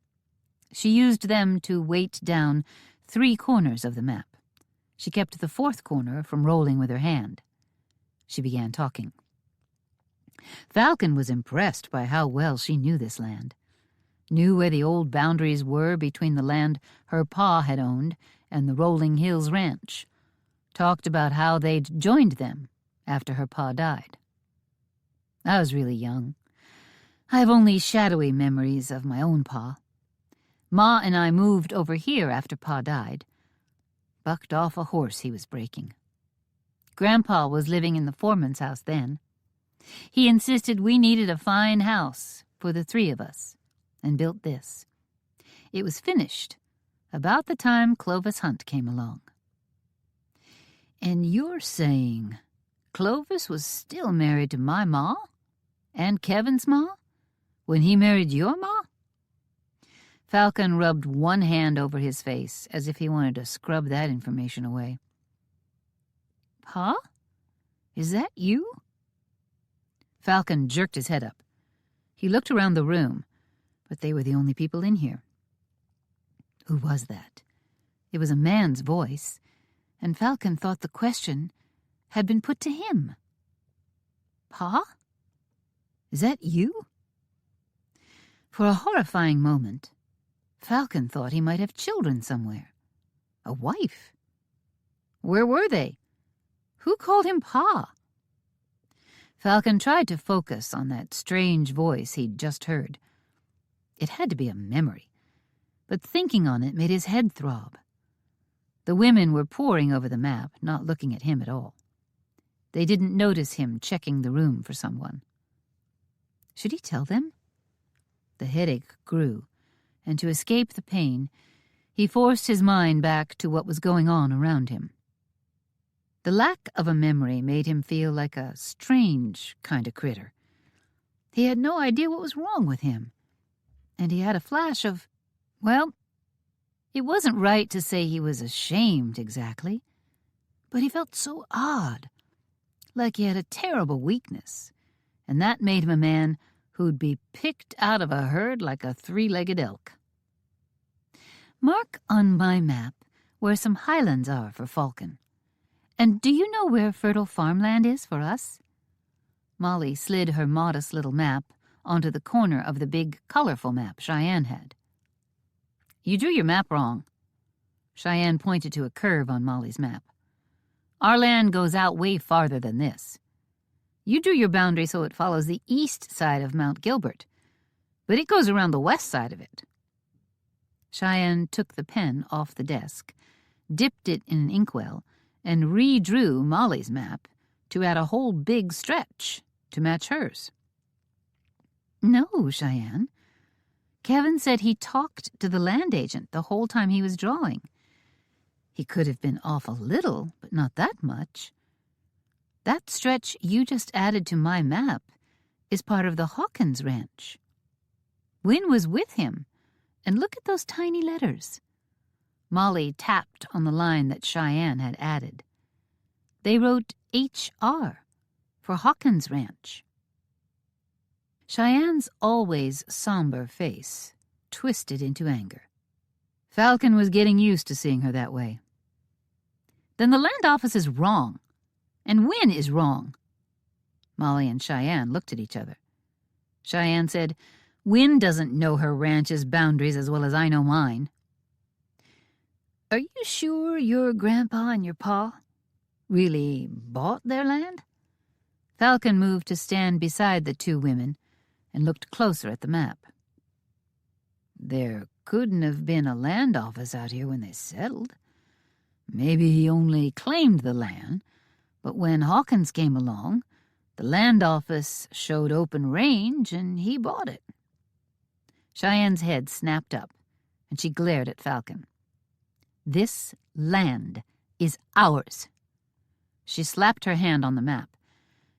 She used them to weight down 3 corners of the map. She kept the 4th corner from rolling with her hand. She began talking. Falcon was impressed by how well she knew this land, knew where the old boundaries were between the land her pa had owned and the Rolling Hills Ranch, talked about how they'd joined them after her pa died. "I was really young. I have only shadowy memories of my own pa. Ma and I moved over here after Pa died. Bucked off a horse he was breaking. Grandpa was living in the foreman's house then. He insisted we needed a fine house for the 3 of us, and built this. It was finished about the time Clovis Hunt came along." "And you're saying Clovis was still married to my ma? And Kevin's ma? When he married your ma?" Falcon rubbed one hand over his face as if he wanted to scrub that information away. "Pa? Is that you?" Falcon jerked his head up. He looked around the room, but they were the only people in here. Who was that? It was a man's voice, and Falcon thought the question had been put to him. "Pa? Is that you?" For a horrifying moment, Falcon thought he might have children somewhere. A wife. Where were they? Who called him Pa? Falcon tried to focus on that strange voice he'd just heard. It had to be a memory, but thinking on it made his head throb. The women were poring over the map, not looking at him at all. They didn't notice him checking the room for someone. Should he tell them? The headache grew, and to escape the pain, he forced his mind back to what was going on around him. The lack of a memory made him feel like a strange kind of critter. He had no idea what was wrong with him, and he had a flash of, well, it wasn't right to say he was ashamed exactly, but he felt so odd, like he had a terrible weakness, and that made him a man who'd be picked out of a herd like a 3-legged elk. "Mark on my map where some highlands are for Falcon. And do you know where fertile farmland is for us?" Molly slid her modest little map onto the corner of the big, colorful map Cheyenne had. You drew your map wrong." Cheyenne pointed to a curve on Molly's map. "Our land goes out way farther than this. You drew your boundary so it follows the east side of Mount Gilbert, but it goes around the west side of it." Cheyenne took the pen off the desk, dipped it in an inkwell, and redrew Molly's map to add a whole big stretch to match hers. "No, Cheyenne. Kevin said he talked to the land agent the whole time he was drawing. He could have been off a little, but not that much. That stretch you just added to my map is part of the Hawkins ranch. Wynne was with him, and look at those tiny letters." Molly tapped on the line that Cheyenne had added. They wrote HR for Hawkins Ranch. Cheyenne's always somber face twisted into anger. Falcon was getting used to seeing her that way. "Then the land office is wrong, and Wynne is wrong." Molly and Cheyenne looked at each other. Cheyenne said, "Wynne doesn't know her ranch's boundaries as well as I know mine." "Are you sure your grandpa and your pa really bought their land?" Falcon moved to stand beside the two women and looked closer at the map. "There couldn't have been a land office out here when they settled. Maybe he only claimed the land, but when Hawkins came along, the land office showed open range and he bought it." Cheyenne's head snapped up, and she glared at Falcon. "This land is ours." She slapped her hand on the map,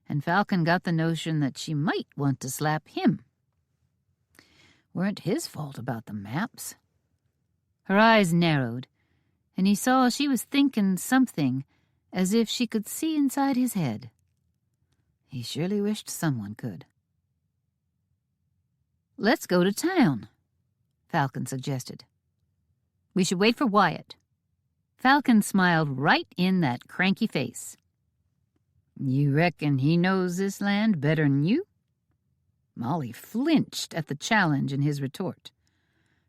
and Falcon got the notion that she might want to slap him. Weren't his fault about the maps. Her eyes narrowed, and he saw she was thinking something as if she could see inside his head. He surely wished someone could. "Let's go to town," Falcon suggested. "We should wait for Wyatt." Falcon smiled right in that cranky face. "You reckon he knows this land better'n you?" Molly flinched at the challenge in his retort.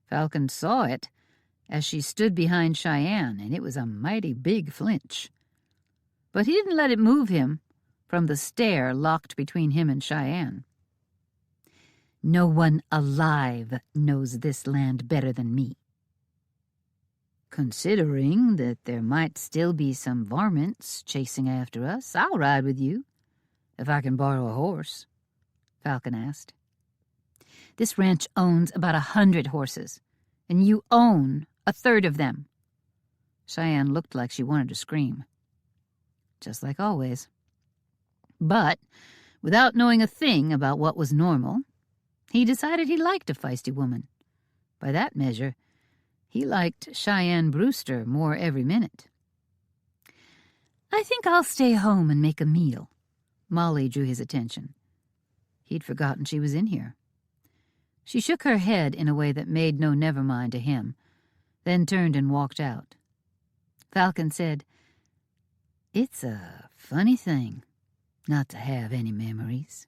Falcon saw it as she stood behind Cheyenne, and it was a mighty big flinch. But he didn't let it move him from the stare locked between him and Cheyenne. "No one alive knows this land better than me." "Considering that there might still be some varmints chasing after us, I'll ride with you, if I can borrow a horse," Falcon asked. "This ranch owns about 100 horses, and you own a third of them." Cheyenne looked like she wanted to scream. Just like always. But, without knowing a thing about what was normal, he decided he liked a feisty woman. By that measure, he liked Cheyenne Brewster more every minute. "I think I'll stay home and make a meal." Molly drew his attention. He'd forgotten she was in here. She shook her head in a way that made no never mind to him, then turned and walked out. Falcon said, "It's a funny thing not to have any memories."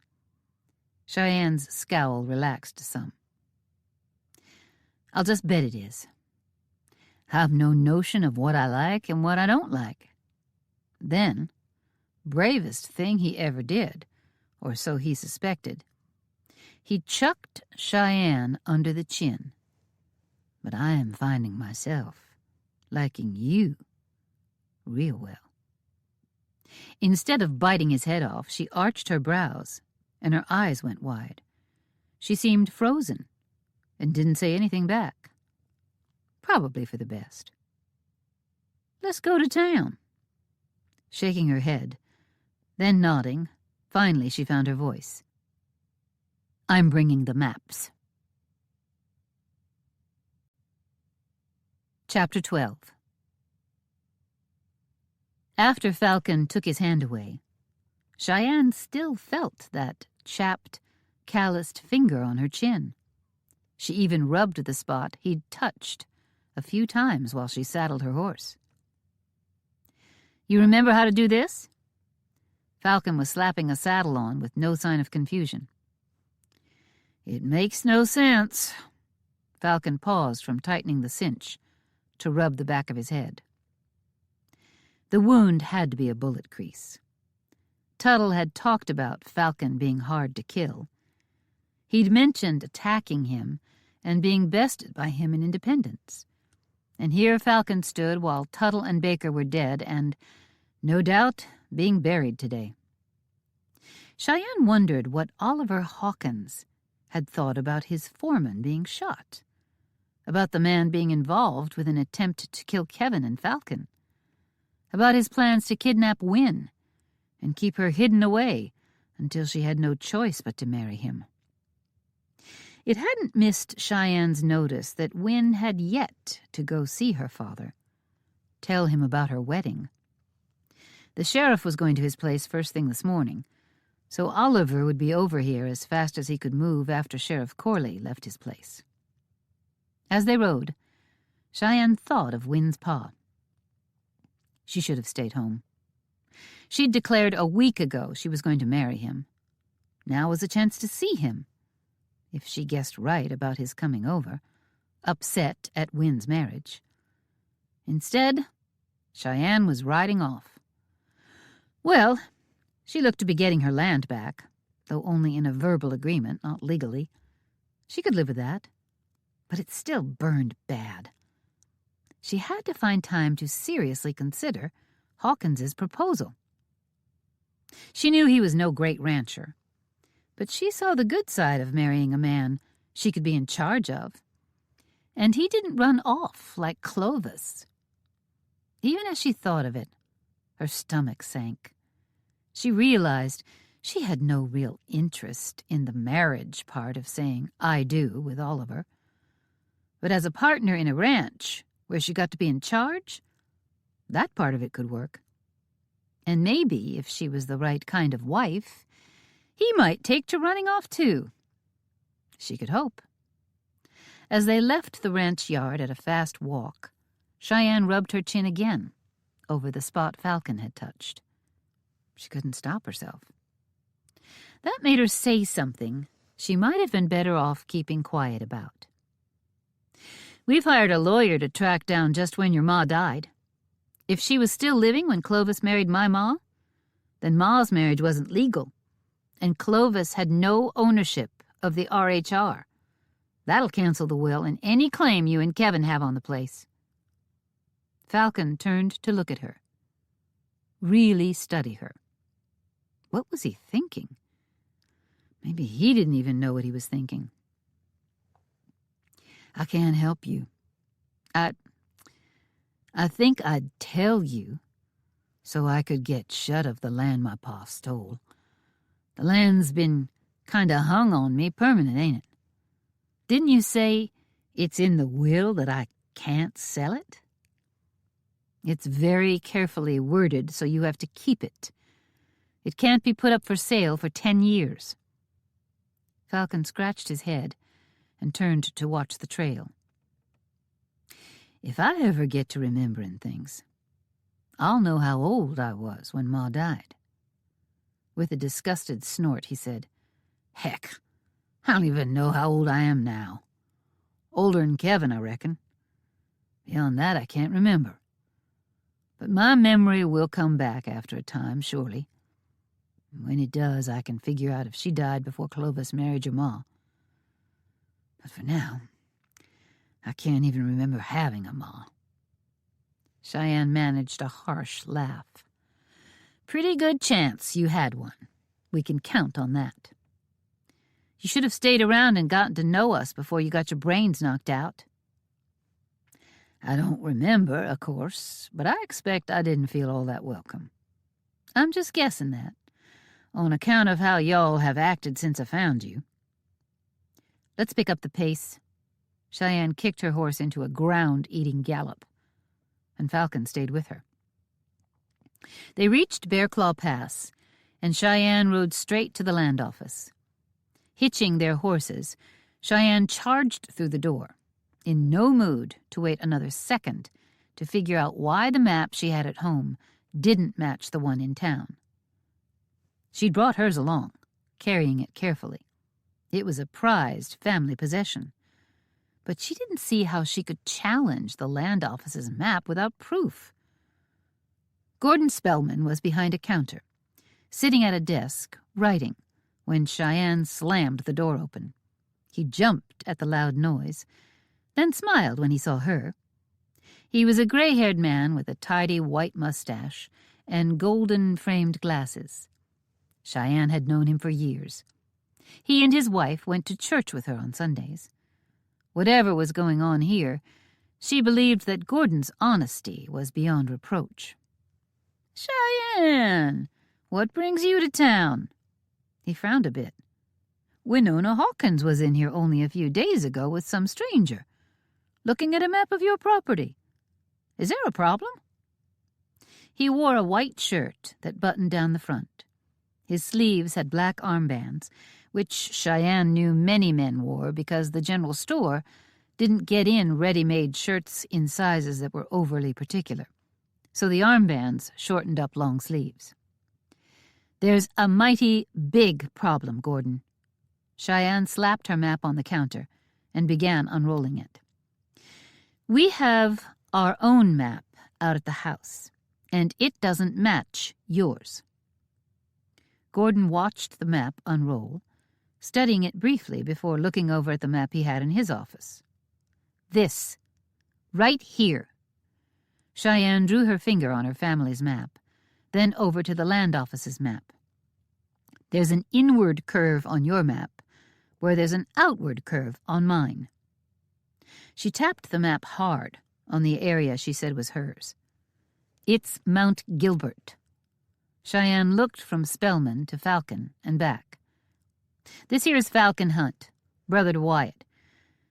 Cheyenne's scowl relaxed some. "I'll just bet it is. I've no notion of what I like and what I don't like." Then, bravest thing he ever did, or so he suspected, he chucked Cheyenne under the chin. "But I am finding myself liking you real well." Instead of biting his head off, she arched her brows, and her eyes went wide. She seemed frozen and didn't say anything back. Probably for the best. "Let's go to town." Shaking her head, then nodding, finally she found her voice. "I'm bringing the maps." Chapter 12. After Falcon took his hand away, Cheyenne still felt that chapped, calloused finger on her chin. She even rubbed the spot he'd touched a few times while she saddled her horse. "You remember how to do this?" Falcon was slapping a saddle on with no sign of confusion. "It makes no sense." Falcon paused from tightening the cinch to rub the back of his head. The wound had to be a bullet crease. Tuttle had talked about Falcon being hard to kill. He'd mentioned attacking him and being bested by him in Independence. And here Falcon stood while Tuttle and Baker were dead and, no doubt, being buried today. Cheyenne wondered what Oliver Hawkins had thought about his foreman being shot, about the man being involved with an attempt to kill Kevin and Falcon, about his plans to kidnap Wynne and keep her hidden away until she had no choice but to marry him. It hadn't missed Cheyenne's notice that Wynne had yet to go see her father, tell him about her wedding. The sheriff was going to his place first thing this morning, so Oliver would be over here as fast as he could move after Sheriff Corley left his place. As they rode, Cheyenne thought of Wynne's pa. She should have stayed home. She'd declared a week ago she was going to marry him. Now was a chance to see him, if she guessed right about his coming over, upset at Wynne's marriage. Instead, Cheyenne was riding off. Well, she looked to be getting her land back, though only in a verbal agreement, not legally. She could live with that, but it still burned bad. She had to find time to seriously consider Hawkins's proposal. She knew he was no great rancher, but she saw the good side of marrying a man she could be in charge of. And he didn't run off like Clovis. Even as she thought of it, her stomach sank. She realized she had no real interest in the marriage part of saying "I do" with Oliver. But as a partner in a ranch, where she got to be in charge, that part of it could work. And maybe, if she was the right kind of wife, he might take to running off too. She could hope. As they left the ranch yard at a fast walk, Cheyenne rubbed her chin again over the spot Falcon had touched. She couldn't stop herself. That made her say something she might have been better off keeping quiet about. "We've hired a lawyer to track down just when your ma died. If she was still living when Clovis married my ma, then ma's marriage wasn't legal, and Clovis had no ownership of the RHR. That'll cancel the will and any claim you and Kevin have on the place." Falcon turned to look at her, really study her. What was he thinking? Maybe he didn't even know what he was thinking. "I can't help you. I think I'd tell you so I could get shut of the land my pa stole. The land's been kinda hung on me permanent, ain't it? Didn't you say it's in the will that I can't sell it? It's very carefully worded, so you have to keep it. It can't be put up for sale for 10 years. Falcon scratched his head and turned to watch the trail. "If I ever get to remembering things, I'll know how old I was when Ma died." With a disgusted snort, he said, "Heck, I don't even know how old I am now. Older'n Kevin, I reckon. Beyond that, I can't remember. But my memory will come back after a time, surely. When it does, I can figure out if she died before Clovis married your ma. But for now, I can't even remember having a ma." Cheyenne managed a harsh laugh. "Pretty good chance you had one. We can count on that. You should have stayed around and gotten to know us before you got your brains knocked out." "I don't remember, of course, but I expect I didn't feel all that welcome. I'm just guessing that, on account of how y'all have acted since I found you. Let's pick up the pace." Cheyenne kicked her horse into a ground-eating gallop, and Falcon stayed with her. They reached Bear Claw Pass, and Cheyenne rode straight to the land office. Hitching their horses, Cheyenne charged through the door, in no mood to wait another second to figure out why the map she had at home didn't match the one in town. She'd brought hers along, carrying it carefully. It was a prized family possession. but she didn't see how she could challenge the land office's map without proof. Gordon Spellman was behind a counter, sitting at a desk, writing, when Cheyenne slammed the door open. He jumped at the loud noise, then smiled when he saw her. He was a gray-haired man with a tidy white mustache and golden-framed glasses. Cheyenne had known him for years. He and his wife went to church with her on Sundays. Whatever was going on here, she believed that Gordon's honesty was beyond reproach. "Cheyenne, what brings you to town?" He frowned a bit. "Winona Hawkins was in here only a few days ago with some stranger, looking at a map of your property. Is there a problem?" He wore a white shirt that buttoned down the front. His sleeves had black armbands, which Cheyenne knew many men wore because the general store didn't get in ready-made shirts in sizes that were overly particular, so the armbands shortened up long sleeves. "There's a mighty big problem, Gordon." Cheyenne slapped her map on the counter and began unrolling it. "We have our own map out at the house, and it doesn't match yours." Gordon watched the map unroll, studying it briefly before looking over at the map he had in his office. "This, right here." Cheyenne drew her finger on her family's map, then over to the land office's map. "There's an inward curve on your map, where there's an outward curve on mine." She tapped the map hard on the area she said was hers. "It's Mount Gilbert." Cheyenne looked from Spellman to Falcon and back. "This here's Falcon Hunt, brother to Wyatt.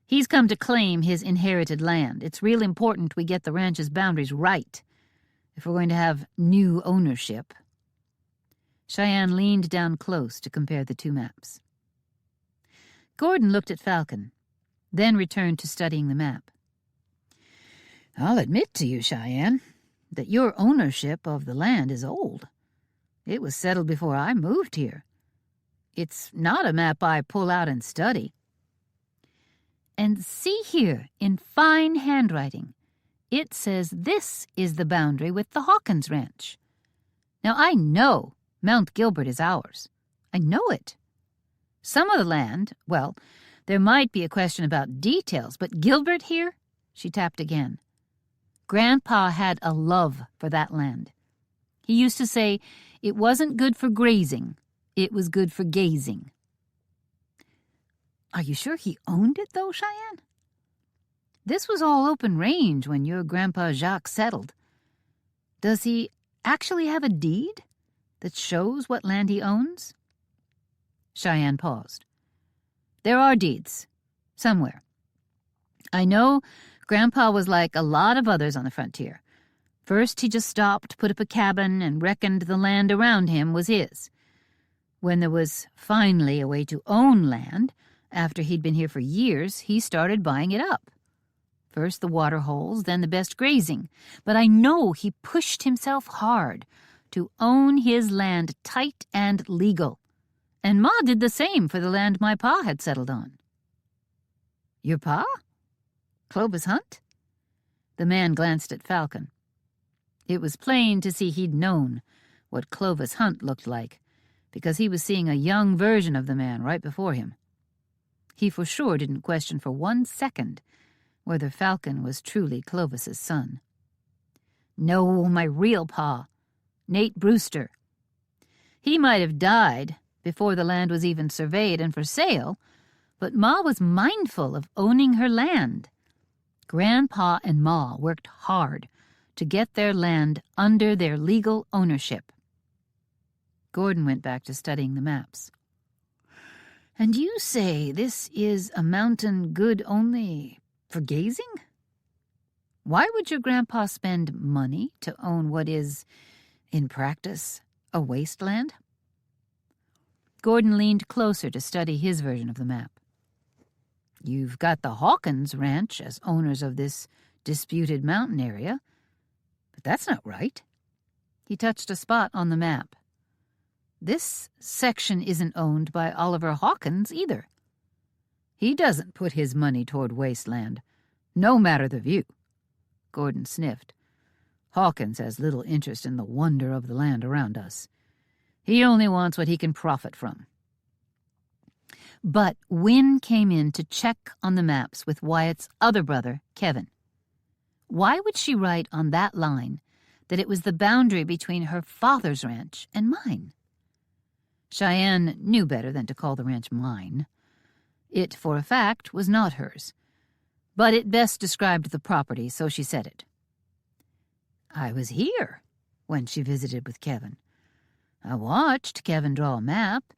He's come to claim his inherited land. It's real important we get the ranch's boundaries right if we're going to have new ownership." Cheyenne leaned down close to compare the two maps. Gordon looked at Falcon, then returned to studying the map. "I'll admit to you, Cheyenne, that your ownership of the land is old. It was settled before I moved here. It's not a map I pull out and study." "And see here, in fine handwriting, it says this is the boundary with the Hawkins Ranch. Now I know Mount Gilbert is ours. I know it. Some of the land, well, there might be a question about details, but Gilbert here," she tapped again. "Grandpa had a love for that land. He used to say it wasn't good for grazing, it was good for gazing." "Are you sure he owned it, though, Cheyenne? This was all open range when your Grandpa Jacques settled. Does he actually have a deed that shows what land he owns?" Cheyenne paused. "There are deeds, somewhere. I know Grandpa was like a lot of others on the frontier. First he just stopped, put up a cabin, and reckoned the land around him was his. When there was finally a way to own land, after he'd been here for years, he started buying it up. First the water holes, then the best grazing. But I know he pushed himself hard to own his land tight and legal. And Ma did the same for the land my pa had settled on." "Your pa? Clovis Hunt?" The man glanced at Falcon. It was plain to see he'd known what Clovis Hunt looked like, because he was seeing a young version of the man right before him. He for sure didn't question for 1 second whether Falcon was truly Clovis's son. "No, my real pa, Nate Brewster. He might have died before the land was even surveyed and for sale, but Ma was mindful of owning her land. Grandpa and Ma worked hard to get their land under their legal ownership." Gordon went back to studying the maps. "And you say this is a mountain good only for gazing? Why would your grandpa spend money to own what is, in practice, a wasteland?" Gordon leaned closer to study his version of the map. "You've got the Hawkins Ranch as owners of this disputed mountain area, but that's not right." He touched a spot on the map. "This section isn't owned by Oliver Hawkins either." He doesn't put his money toward wasteland, no matter the view." Gordon sniffed. "Hawkins has little interest in the wonder of the land around us. He only wants what he can profit from." But Wynne came in to check on the maps with Wyatt's other brother, Kevin. Why would she write on that line that it was the boundary between her father's ranch and mine? Cheyenne knew better than to call the ranch mine. It, for a fact, was not hers, but it best described the property, so she said it. "I was here when she visited with Kevin. I watched Kevin draw a map,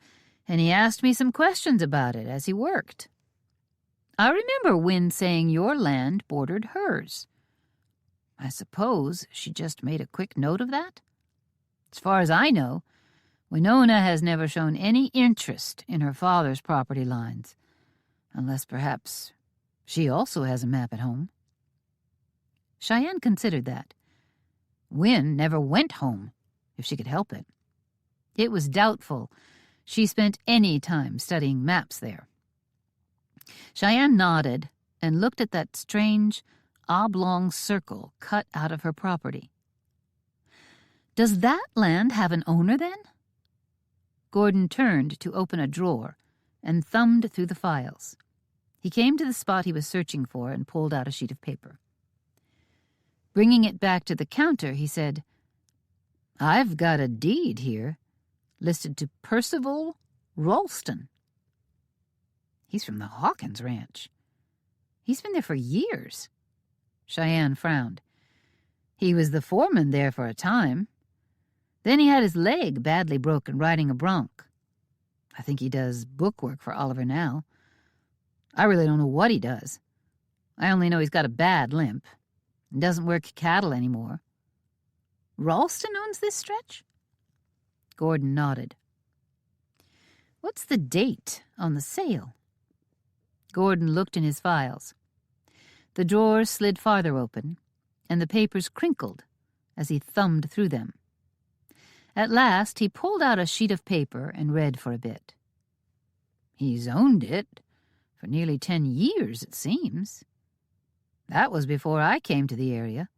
and he asked me some questions about it as he worked. I remember Wynne saying your land bordered hers. I suppose she just made a quick note of that? As far as I know, Winona has never shown any interest in her father's property lines, unless perhaps she also has a map at home." Cheyenne considered that. Wynne never went home, if she could help it. It was doubtful she spent any time studying maps there. Cheyenne nodded and looked at that strange, oblong circle cut out of her property. "Does that land have an owner, then?" Gordon turned to open a drawer and thumbed through the files. He came to the spot he was searching for and pulled out a sheet of paper. Bringing it back to the counter, he said, "I've got a deed here, listed to Percival Ralston. He's from the Hawkins Ranch. He's been there for years." Cheyenne frowned. "He was the foreman there for a time. Then he had his leg badly broken riding a bronc. I think he does bookwork for Oliver now. I really don't know what he does. I only know he's got a bad limp and doesn't work cattle anymore. Ralston owns this stretch?" Gordon nodded. "What's the date on the sale?" Gordon looked in his files. The drawers slid farther open, and the papers crinkled as he thumbed through them. At last he pulled out a sheet of paper and read for a bit. "He's owned it for nearly 10 years, it seems. That was before I came to the area.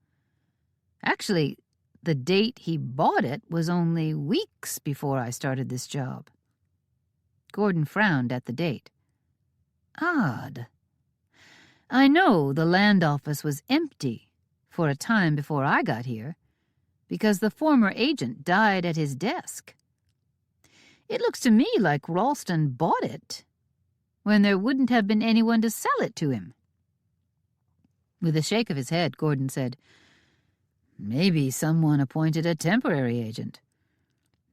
Actually, the date he bought it was only weeks before I started this job." Gordon frowned at the date. "Odd. I know the land office was empty for a time before I got here, because the former agent died at his desk. It looks to me like Ralston bought it when there wouldn't have been anyone to sell it to him." With a shake of his head, Gordon said, "Maybe someone appointed a temporary agent.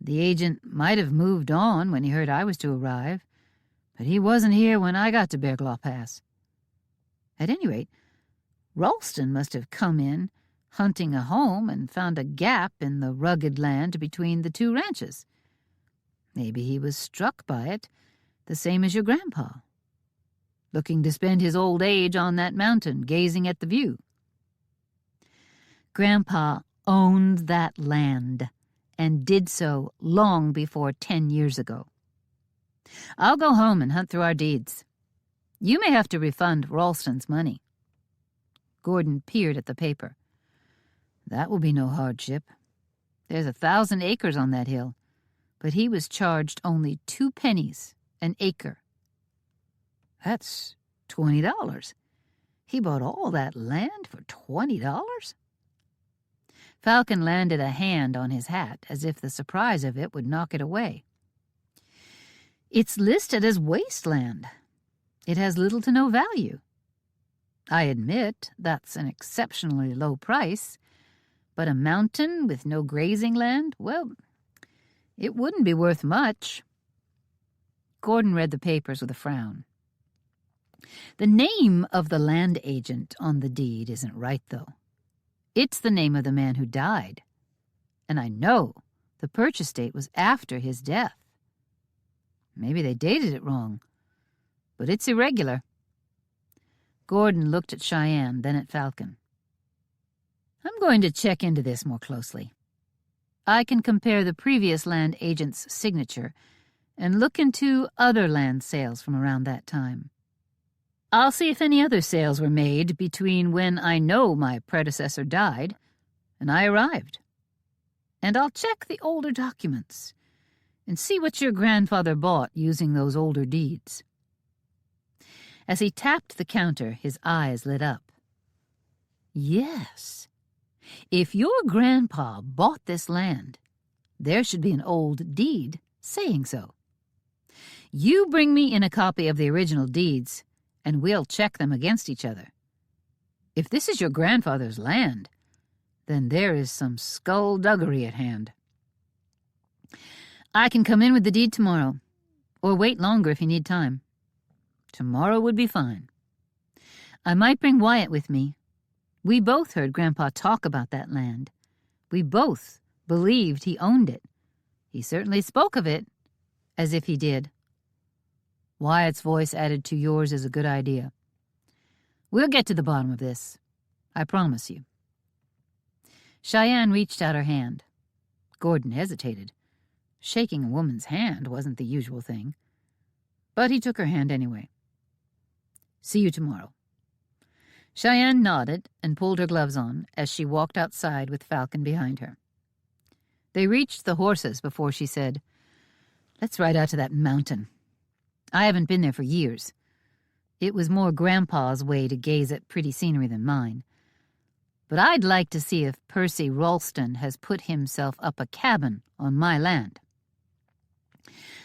The agent might have moved on when he heard I was to arrive, but he wasn't here when I got to Bearclaw Pass. At any rate, Ralston must have come in hunting a home and found a gap in the rugged land between the two ranches. Maybe he was struck by it, the same as your grandpa, looking to spend his old age on that mountain, gazing at the view." "Grandpa owned that land, and did so long before 10 years ago. I'll go home and hunt through our deeds. You may have to refund Ralston's money." Gordon peered at the paper. "That will be no hardship. There's 1,000 acres on that hill, but he was charged only 2 pennies an acre. That's $20. He bought all that land for $20? Falcon landed a hand on his hat as if the surprise of it would knock it away. "It's listed as wasteland. It has little to no value. I admit that's an exceptionally low price, but a mountain with no grazing land, well, it wouldn't be worth much." Gordon read the papers with a frown. "The name of the land agent on the deed isn't right, though. It's the name of the man who died, and I know the purchase date was after his death. Maybe they dated it wrong, but it's irregular." Gordon looked at Cheyenne, then at Falcon. "I'm going to check into this more closely. I can compare the previous land agent's signature and look into other land sales from around that time. I'll see if any other sales were made between when I know my predecessor died and I arrived. And I'll check the older documents and see what your grandfather bought using those older deeds." As he tapped the counter, his eyes lit up. "Yes. If your grandpa bought this land, there should be an old deed saying so. You bring me in a copy of the original deeds, and we'll check them against each other. If this is your grandfather's land, then there is some skullduggery at hand. I can come in with the deed tomorrow, or wait longer if you need time. Tomorrow would be fine. I might bring Wyatt with me. We both heard Grandpa talk about that land. We both believed he owned it. He certainly spoke of it as if he did." Wyatt's voice added to yours is a good idea. "We'll get to the bottom of this. I promise you." Cheyenne reached out her hand. Gordon hesitated. Shaking a woman's hand wasn't the usual thing. But he took her hand anyway. "See you tomorrow." Cheyenne nodded and pulled her gloves on as she walked outside with Falcon behind her. They reached the horses before she said, "Let's ride out to that mountain. I haven't been there for years. It was more Grandpa's way to gaze at pretty scenery than mine. But I'd like to see if Percy Ralston has put himself up a cabin on my land.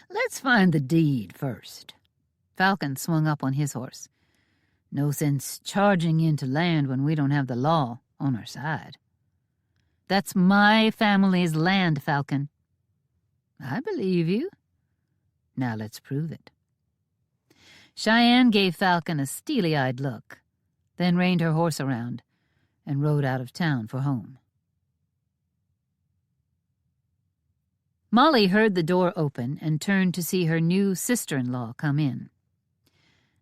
Let's find the deed first." Falcon swung up on his horse. "No sense charging into land when we don't have the law on our side." "That's my family's land, Falcon." "I believe you. Now let's prove it." Cheyenne gave Falcon a steely-eyed look, then reined her horse around and rode out of town for home. Molly heard the door open and turned to see her new sister-in-law come in.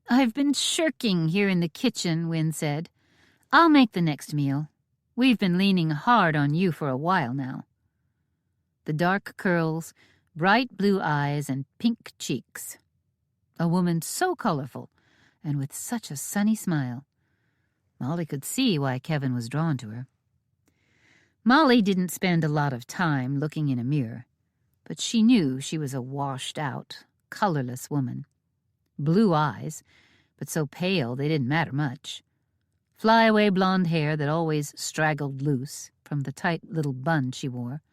"I've been shirking here in the kitchen," Wynne said. "I'll make the next meal. We've been leaning hard on you for a while now." The dark curls, bright blue eyes, and pink cheeks. A woman so colorful and with such a sunny smile. Molly could see why Kevin was drawn to her. Molly didn't spend a lot of time looking in a mirror, but she knew she was a washed-out, colorless woman. Blue eyes, but so pale they didn't matter much. Flyaway blonde hair that always straggled loose from the tight little bun she wore.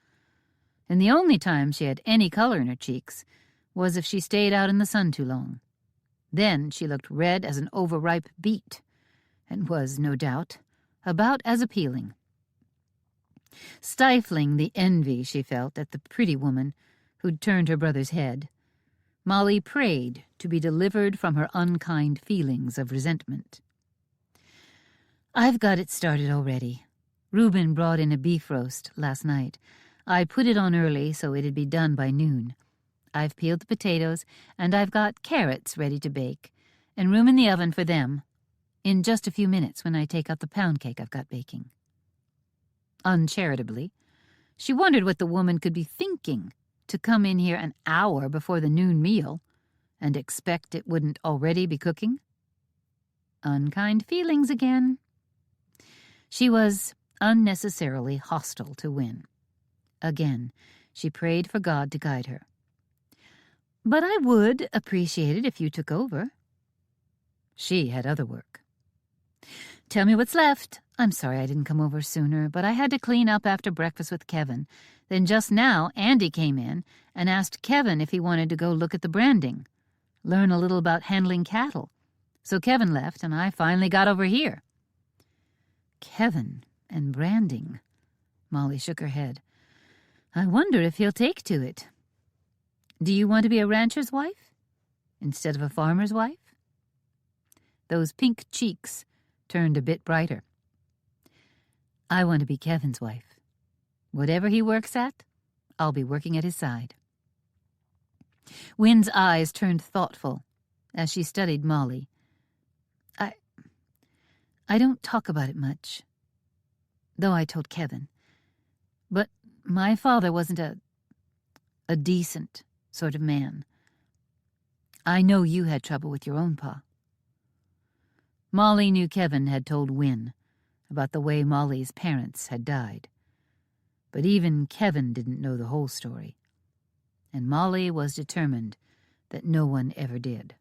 And the only time she had any color in her cheeks was if she stayed out in the sun too long. Then she looked red as an overripe beet, and was, no doubt, about as appealing. Stifling the envy she felt at the pretty woman who'd turned her brother's head, Molly prayed to be delivered from her unkind feelings of resentment. "I've got it started already. Reuben brought in a beef roast last night. I put it on early so it'd be done by noon. I've peeled the potatoes, and I've got carrots ready to bake, and room in the oven for them in just a few minutes when I take out the pound cake I've got baking." Uncharitably, she wondered what the woman could be thinking to come in here an hour before the noon meal and expect it wouldn't already be cooking. Unkind feelings again. She was unnecessarily hostile to Wynne. Again, she prayed for God to guide her. "But I would appreciate it if you took over." She had other work. "Tell me what's left. I'm sorry I didn't come over sooner, but I had to clean up after breakfast with Kevin. Then just now, Andy came in and asked Kevin if he wanted to go look at the branding, learn a little about handling cattle. So Kevin left, and I finally got over here." "Kevin and branding." Molly shook her head. "I wonder if he'll take to it. Do you want to be a rancher's wife instead of a farmer's wife?" Those pink cheeks turned a bit brighter. "I want to be Kevin's wife. Whatever he works at, I'll be working at his side." Wynne's eyes turned thoughtful as she studied Molly. I don't talk about it much, though I told Kevin. But my father wasn't a decent sort of man. I know you had trouble with your own pa." Molly knew Kevin had told Win about the way Molly's parents had died. But even Kevin didn't know the whole story, and Molly was determined that no one ever did.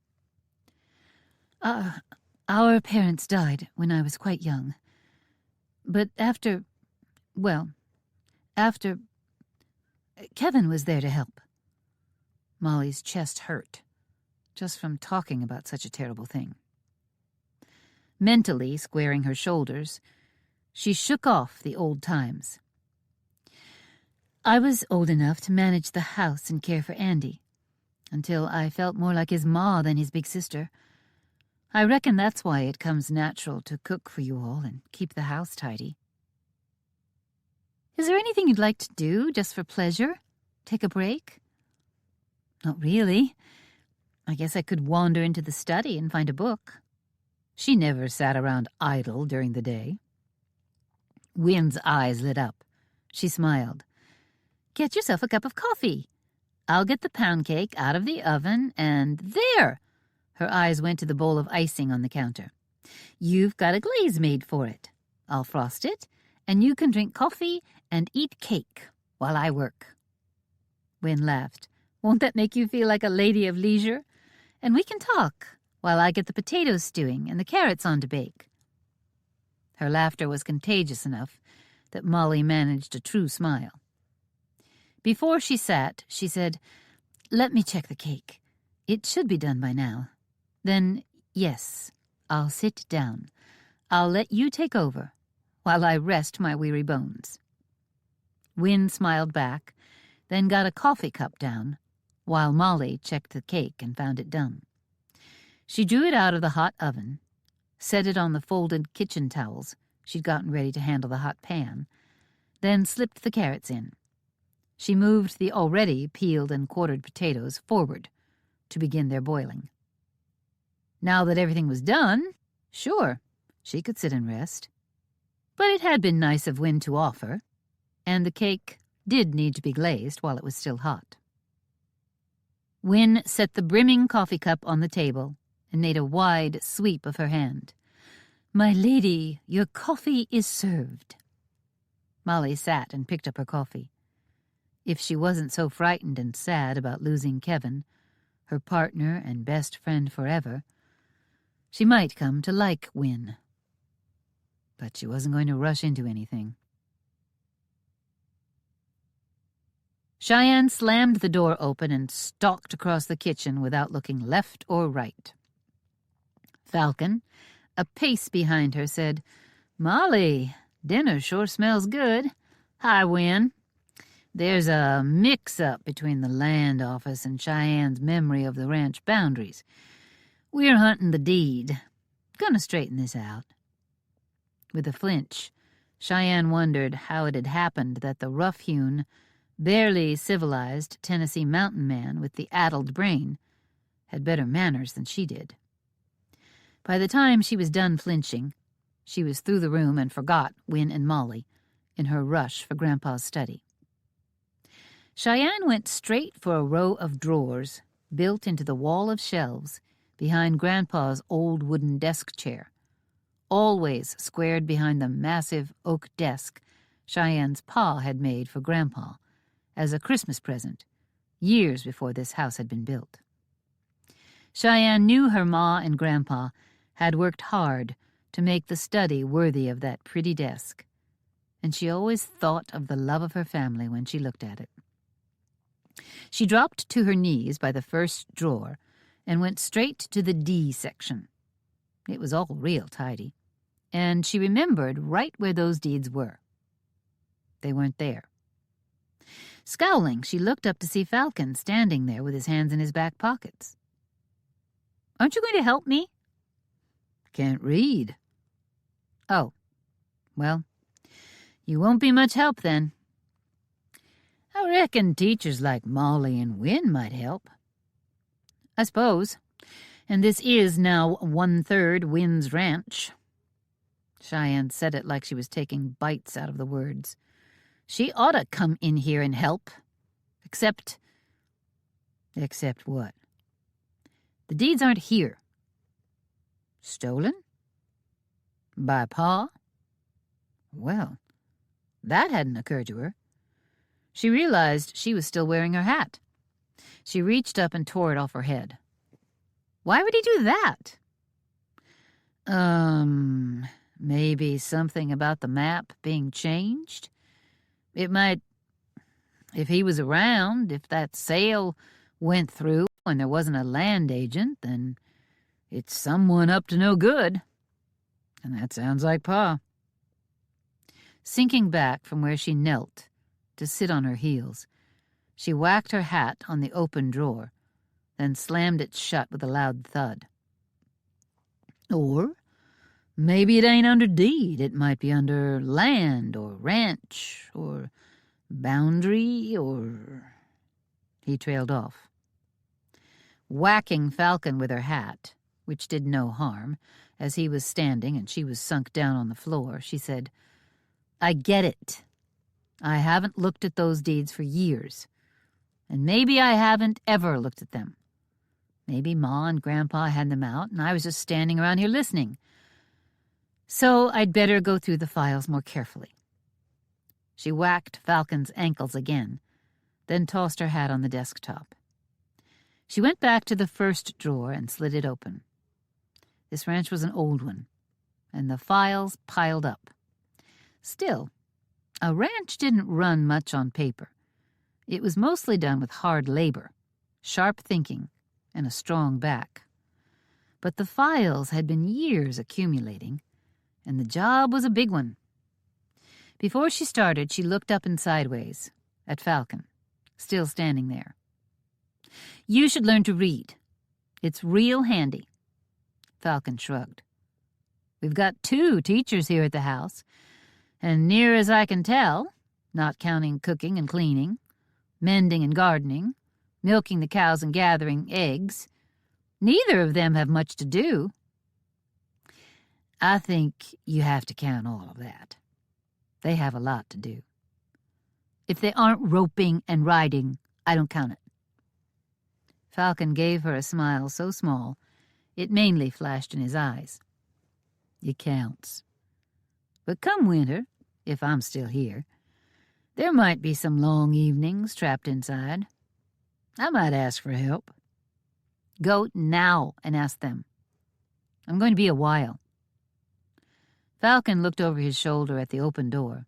Our parents died when I was quite young. But after Kevin was there to help. Molly's chest hurt, just from talking about such a terrible thing. Mentally squaring her shoulders, she shook off the old times. I was old enough to manage the house and care for Andy, until I felt more like his ma than his big sister. I reckon that's why it comes natural to cook for you all and keep the house tidy. Is there anything you'd like to do, just for pleasure? Take a break? Not really. I guess I could wander into the study and find a book. She never sat around idle during the day. Win's eyes lit up. She smiled. Get yourself a cup of coffee. I'll get the pound cake out of the oven, and there! Her eyes went to the bowl of icing on the counter. You've got a glaze made for it. I'll frost it, and you can drink coffee and eat cake while I work. Win laughed. Won't that make you feel like a lady of leisure? And we can talk while I get the potatoes stewing and the carrots on to bake. Her laughter was contagious enough that Molly managed a true smile. Before she sat, she said, Let me check the cake. It should be done by now. Then, yes, I'll sit down. I'll let you take over while I rest my weary bones. Win smiled back, then got a coffee cup down, while Molly checked the cake and found it done. She drew it out of the hot oven, set it on the folded kitchen towels she'd gotten ready to handle the hot pan, then slipped the carrots in. She moved the already peeled and quartered potatoes forward to begin their boiling. Now that everything was done, sure, she could sit and rest. But it had been nice of Win to offer, and the cake did need to be glazed while it was still hot. Win set the brimming coffee cup on the table and made a wide sweep of her hand. My lady, your coffee is served. Molly sat and picked up her coffee. If she wasn't so frightened and sad about losing Kevin, her partner and best friend forever, she might come to like Win. But she wasn't going to rush into anything. Cheyenne slammed the door open and stalked across the kitchen without looking left or right. Falcon, a pace behind her, said, Molly, dinner sure smells good. Hi, Win. There's a mix-up between the land office and Cheyenne's memory of the ranch boundaries. We're hunting the deed. Gonna straighten this out. With a flinch, Cheyenne wondered how it had happened that the rough-hewn, barely civilized Tennessee mountain man with the addled brain had better manners than she did. By the time she was done flinching, she was through the room and forgot Win and Molly in her rush for Grandpa's study. Cheyenne went straight for a row of drawers built into the wall of shelves behind Grandpa's old wooden desk chair, always squared behind the massive oak desk Cheyenne's pa had made for Grandpa as a Christmas present, years before this house had been built. Cheyenne knew her ma and Grandpa had worked hard to make the study worthy of that pretty desk, and she always thought of the love of her family when she looked at it. She dropped to her knees by the first drawer and went straight to the D section. It was all real tidy, and she remembered right where those deeds were. They weren't there. Scowling, she looked up to see Falcon standing there with his hands in his back pockets. Aren't you going to help me? Can't read. Oh, well, you won't be much help then. I reckon teachers like Molly and Win might help. I suppose. And this is now 1/3 Win's ranch. Cheyenne said it like she was taking bites out of the words. She ought to come in here and help. Except what? The deeds aren't here. Stolen? By Pa? Well, that hadn't occurred to her. She realized she was still wearing her hat. She reached up and tore it off her head. Why would he do that? Maybe something about the map being changed? It might, if he was around, if that sale went through and there wasn't a land agent, then it's someone up to no good. And that sounds like Pa. Sinking back from where she knelt to sit on her heels, she whacked her hat on the open drawer, then slammed it shut with a loud thud. Or maybe it ain't under deed. It might be under land or ranch or boundary or... He trailed off. Whacking Falcon with her hat, which did no harm, as he was standing and she was sunk down on the floor, she said, I get it. I haven't looked at those deeds for years. And maybe I haven't ever looked at them. Maybe Ma and Grandpa had them out, and I was just standing around here listening. So I'd better go through the files more carefully. She whacked Falcon's ankles again, then tossed her hat on the desktop. She went back to the first drawer and slid it open. This ranch was an old one, and the files piled up. Still, a ranch didn't run much on paper. It was mostly done with hard labor, sharp thinking, and a strong back. But the files had been years accumulating, and the job was a big one. Before she started, she looked up and sideways at Falcon, still standing there. You should learn to read. It's real handy. Falcon shrugged. We've got 2 teachers here at the house, and near as I can tell, not counting cooking and cleaning, mending and gardening, milking the cows and gathering eggs, neither of them have much to do. I think you have to count all of that. They have a lot to do. If they aren't roping and riding, I don't count it. Falcon gave her a smile so small, it mainly flashed in his eyes. It counts. But come winter, if I'm still here, there might be some long evenings trapped inside. I might ask for help. Go now and ask them. I'm going to be a while. Falcon looked over his shoulder at the open door.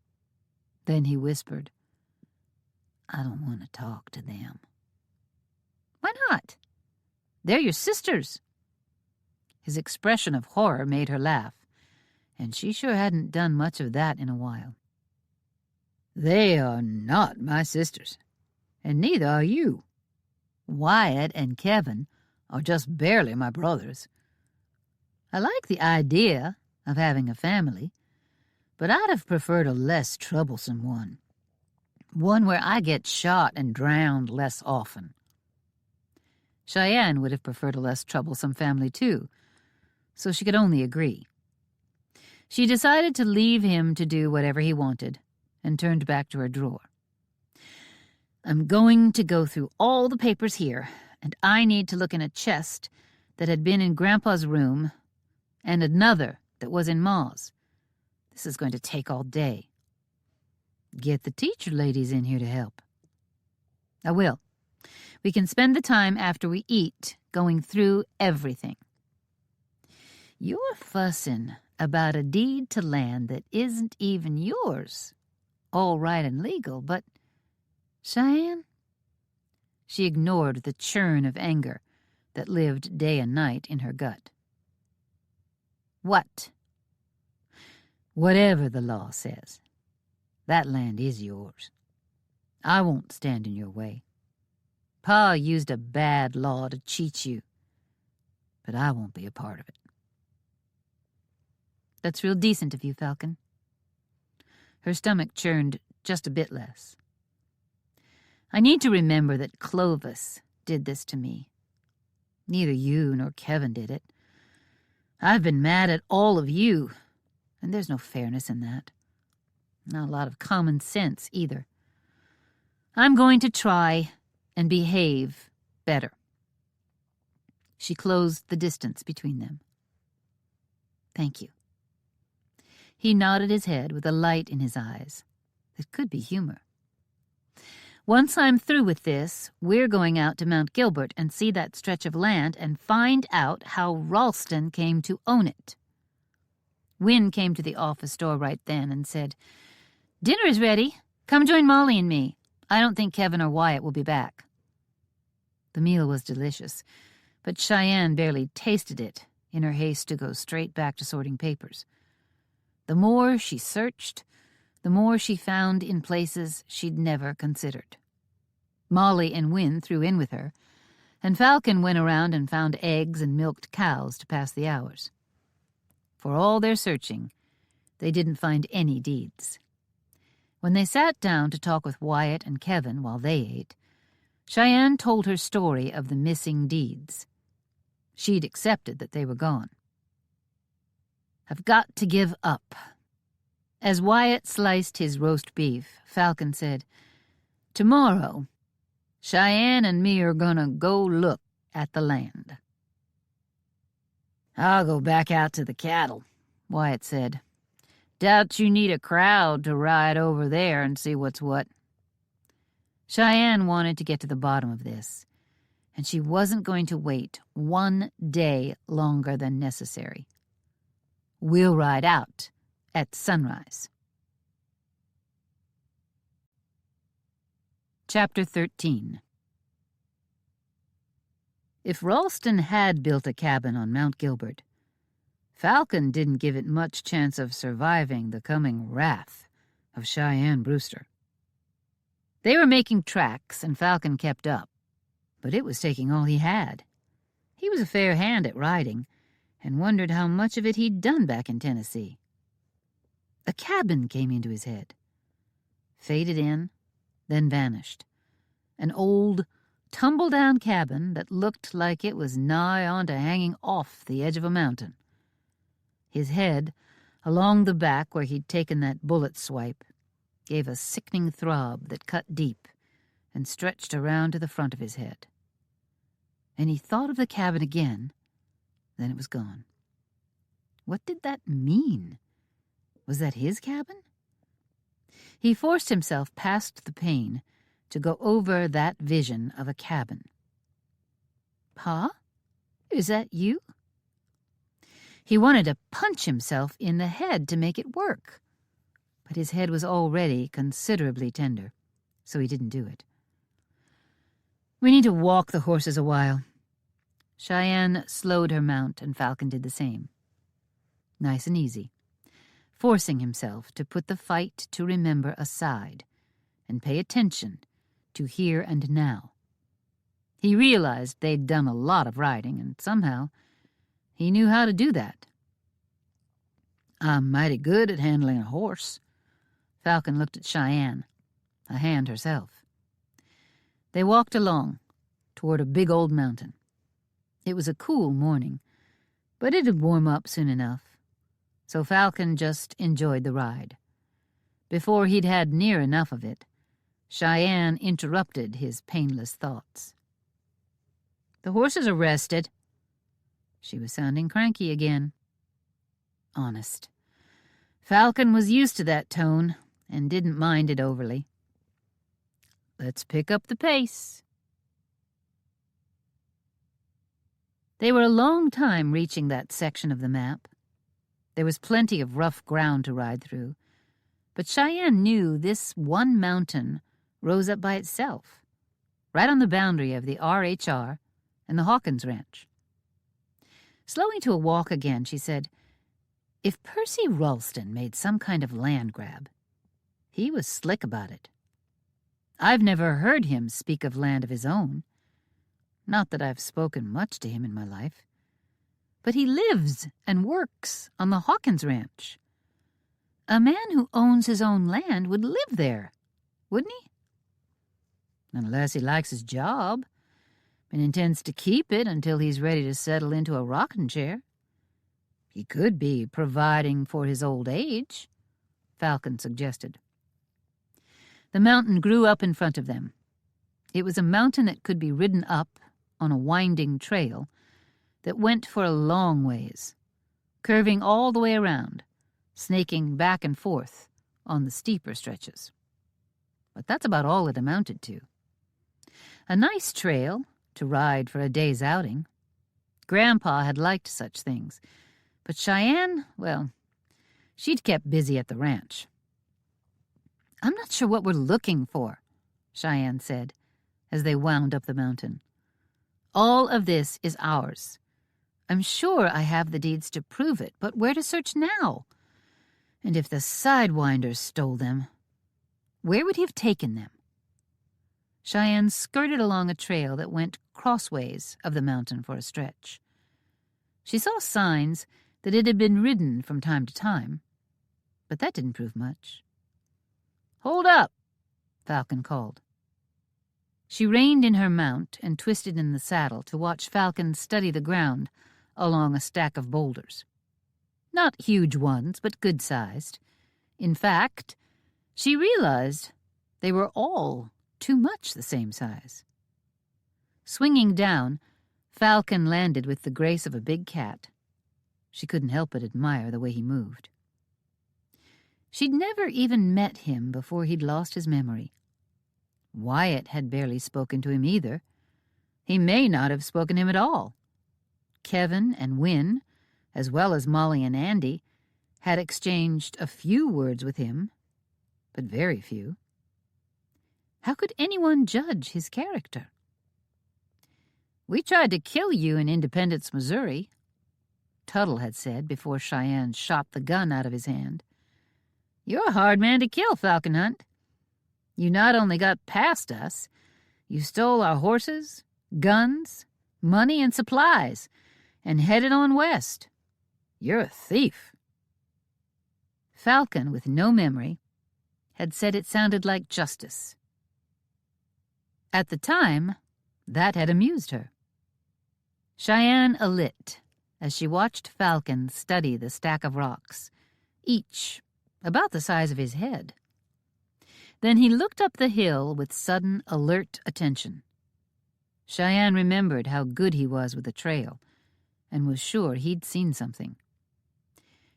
Then he whispered, I don't want to talk to them. Why not? They're your sisters. His expression of horror made her laugh, and she sure hadn't done much of that in a while. They are not my sisters, and neither are you. Wyatt and Kevin are just barely my brothers. I like the idea of having a family, but I'd have preferred a less troublesome one. One where I get shot and drowned less often. Cheyenne would have preferred a less troublesome family, too, so she could only agree. She decided to leave him to do whatever he wanted and turned back to her drawer. I'm going to go through all the papers here, and I need to look in a chest that had been in Grandpa's room and another that was in Ma's. This is going to take all day. Get the teacher ladies in here to help. I will. We can spend the time after we eat going through everything. You're fussing about a deed to land that isn't even yours. All right and legal, but... Cheyenne? She ignored the churn of anger that lived day and night in her gut. What? Whatever the law says. That land is yours. I won't stand in your way. Pa used a bad law to cheat you, but I won't be a part of it. That's real decent of you, Falcon. Her stomach churned just a bit less. I need to remember that Clovis did this to me. Neither you nor Kevin did it. I've been mad at all of you, and there's no fairness in that. Not a lot of common sense, either. I'm going to try and behave better. She closed the distance between them. Thank you. He nodded his head with a light in his eyes. It could be humor. "Once I'm through with this, we're going out to Mount Gilbert and see that stretch of land and find out how Ralston came to own it." Wynne came to the office door right then and said, "Dinner is ready. Come join Molly and me. I don't think Kevin or Wyatt will be back." The meal was delicious, but Cheyenne barely tasted it in her haste to go straight back to sorting papers. The more she searched, the more she found in places she'd never considered. Molly and Wynne threw in with her, and Falcon went around and found eggs and milked cows to pass the hours. For all their searching, they didn't find any deeds. When they sat down to talk with Wyatt and Kevin while they ate, Cheyenne told her story of the missing deeds. She'd accepted that they were gone. "I've got to give up." As Wyatt sliced his roast beef, Falcon said, "Tomorrow, Cheyenne and me are gonna go look at the land." "I'll go back out to the cattle," Wyatt said. "Doubt you need a crowd to ride over there and see what's what." Cheyenne wanted to get to the bottom of this, and she wasn't going to wait 1 day longer than necessary. "We'll ride out at sunrise." Chapter 13. If Ralston had built a cabin on Mount Gilbert, Falcon didn't give it much chance of surviving the coming wrath of Cheyenne Brewster. They were making tracks, and Falcon kept up, but it was taking all he had. He was a fair hand at riding, and wondered how much of it he'd done back in Tennessee. A cabin came into his head, faded in, then vanished. An old, tumble-down cabin that looked like it was nigh on to hanging off the edge of a mountain. His head, along the back where he'd taken that bullet swipe, gave a sickening throb that cut deep and stretched around to the front of his head. And he thought of the cabin again, then it was gone. What did that mean? Was that his cabin? He forced himself past the pain to go over that vision of a cabin. "Pa? Is that you?" He wanted to punch himself in the head to make it work, but his head was already considerably tender, so he didn't do it. "We need to walk the horses a while." Cheyenne slowed her mount, and Falcon did the same. Nice and easy, forcing himself to put the fight to remember aside and pay attention to here and now. He realized they'd done a lot of riding, and somehow he knew how to do that. "I'm mighty good at handling a horse." Falcon looked at Cheyenne, a hand herself. They walked along toward a big old mountain. It was a cool morning, but it'd warm up soon enough, so Falcon just enjoyed the ride. Before he'd had near enough of it, Cheyenne interrupted his painless thoughts. "The horses are rested." She was sounding cranky again. Honest. Falcon was used to that tone and didn't mind it overly. "Let's pick up the pace." They were a long time reaching that section of the map. There was plenty of rough ground to ride through, but Cheyenne knew this one mountain rose up by itself, right on the boundary of the RHR and the Hawkins Ranch. Slowing to a walk again, she said, "If Percy Ralston made some kind of land grab, he was slick about it. I've never heard him speak of land of his own. Not that I've spoken much to him in my life. But he lives and works on the Hawkins Ranch. A man who owns his own land would live there, wouldn't he? Unless he likes his job and intends to keep it until he's ready to settle into a rocking chair. He could be providing for his old age," Falcon suggested. The mountain grew up in front of them. It was a mountain that could be ridden up on a winding trail that went for a long ways, curving all the way around, snaking back and forth on the steeper stretches. But that's about all it amounted to. A nice trail to ride for a day's outing. Grandpa had liked such things, but Cheyenne, well, she'd kept busy at the ranch. "I'm not sure what we're looking for," Cheyenne said, as they wound up the mountain. "All of this is ours. I'm sure I have the deeds to prove it, but where to search now? And if the Sidewinders stole them, where would he have taken them?" Cheyenne skirted along a trail that went crossways of the mountain for a stretch. She saw signs that it had been ridden from time to time, but that didn't prove much. "Hold up," Falcon called. She reined in her mount and twisted in the saddle to watch Falcon study the ground along a stack of boulders. Not huge ones, but good-sized. In fact, she realized they were all too much the same size. Swinging down, Falcon landed with the grace of a big cat. She couldn't help but admire the way he moved. She'd never even met him before he'd lost his memory. Wyatt had barely spoken to him either. He may not have spoken to him at all. Kevin and Wynne, as well as Molly and Andy, had exchanged a few words with him, but very few. How could anyone judge his character? "We tried to kill you in Independence, Missouri," Tuttle had said before Cheyenne shot the gun out of his hand. "You're a hard man to kill, Falcon Hunt. You not only got past us, you stole our horses, guns, money, and supplies, and headed on west. You're a thief." Falcon, with no memory, had said it sounded like justice. At the time, that had amused her. Cheyenne alit as she watched Falcon study the stack of rocks, each about the size of his head. Then he looked up the hill with sudden, alert attention. Cheyenne remembered how good he was with the trail and was sure he'd seen something.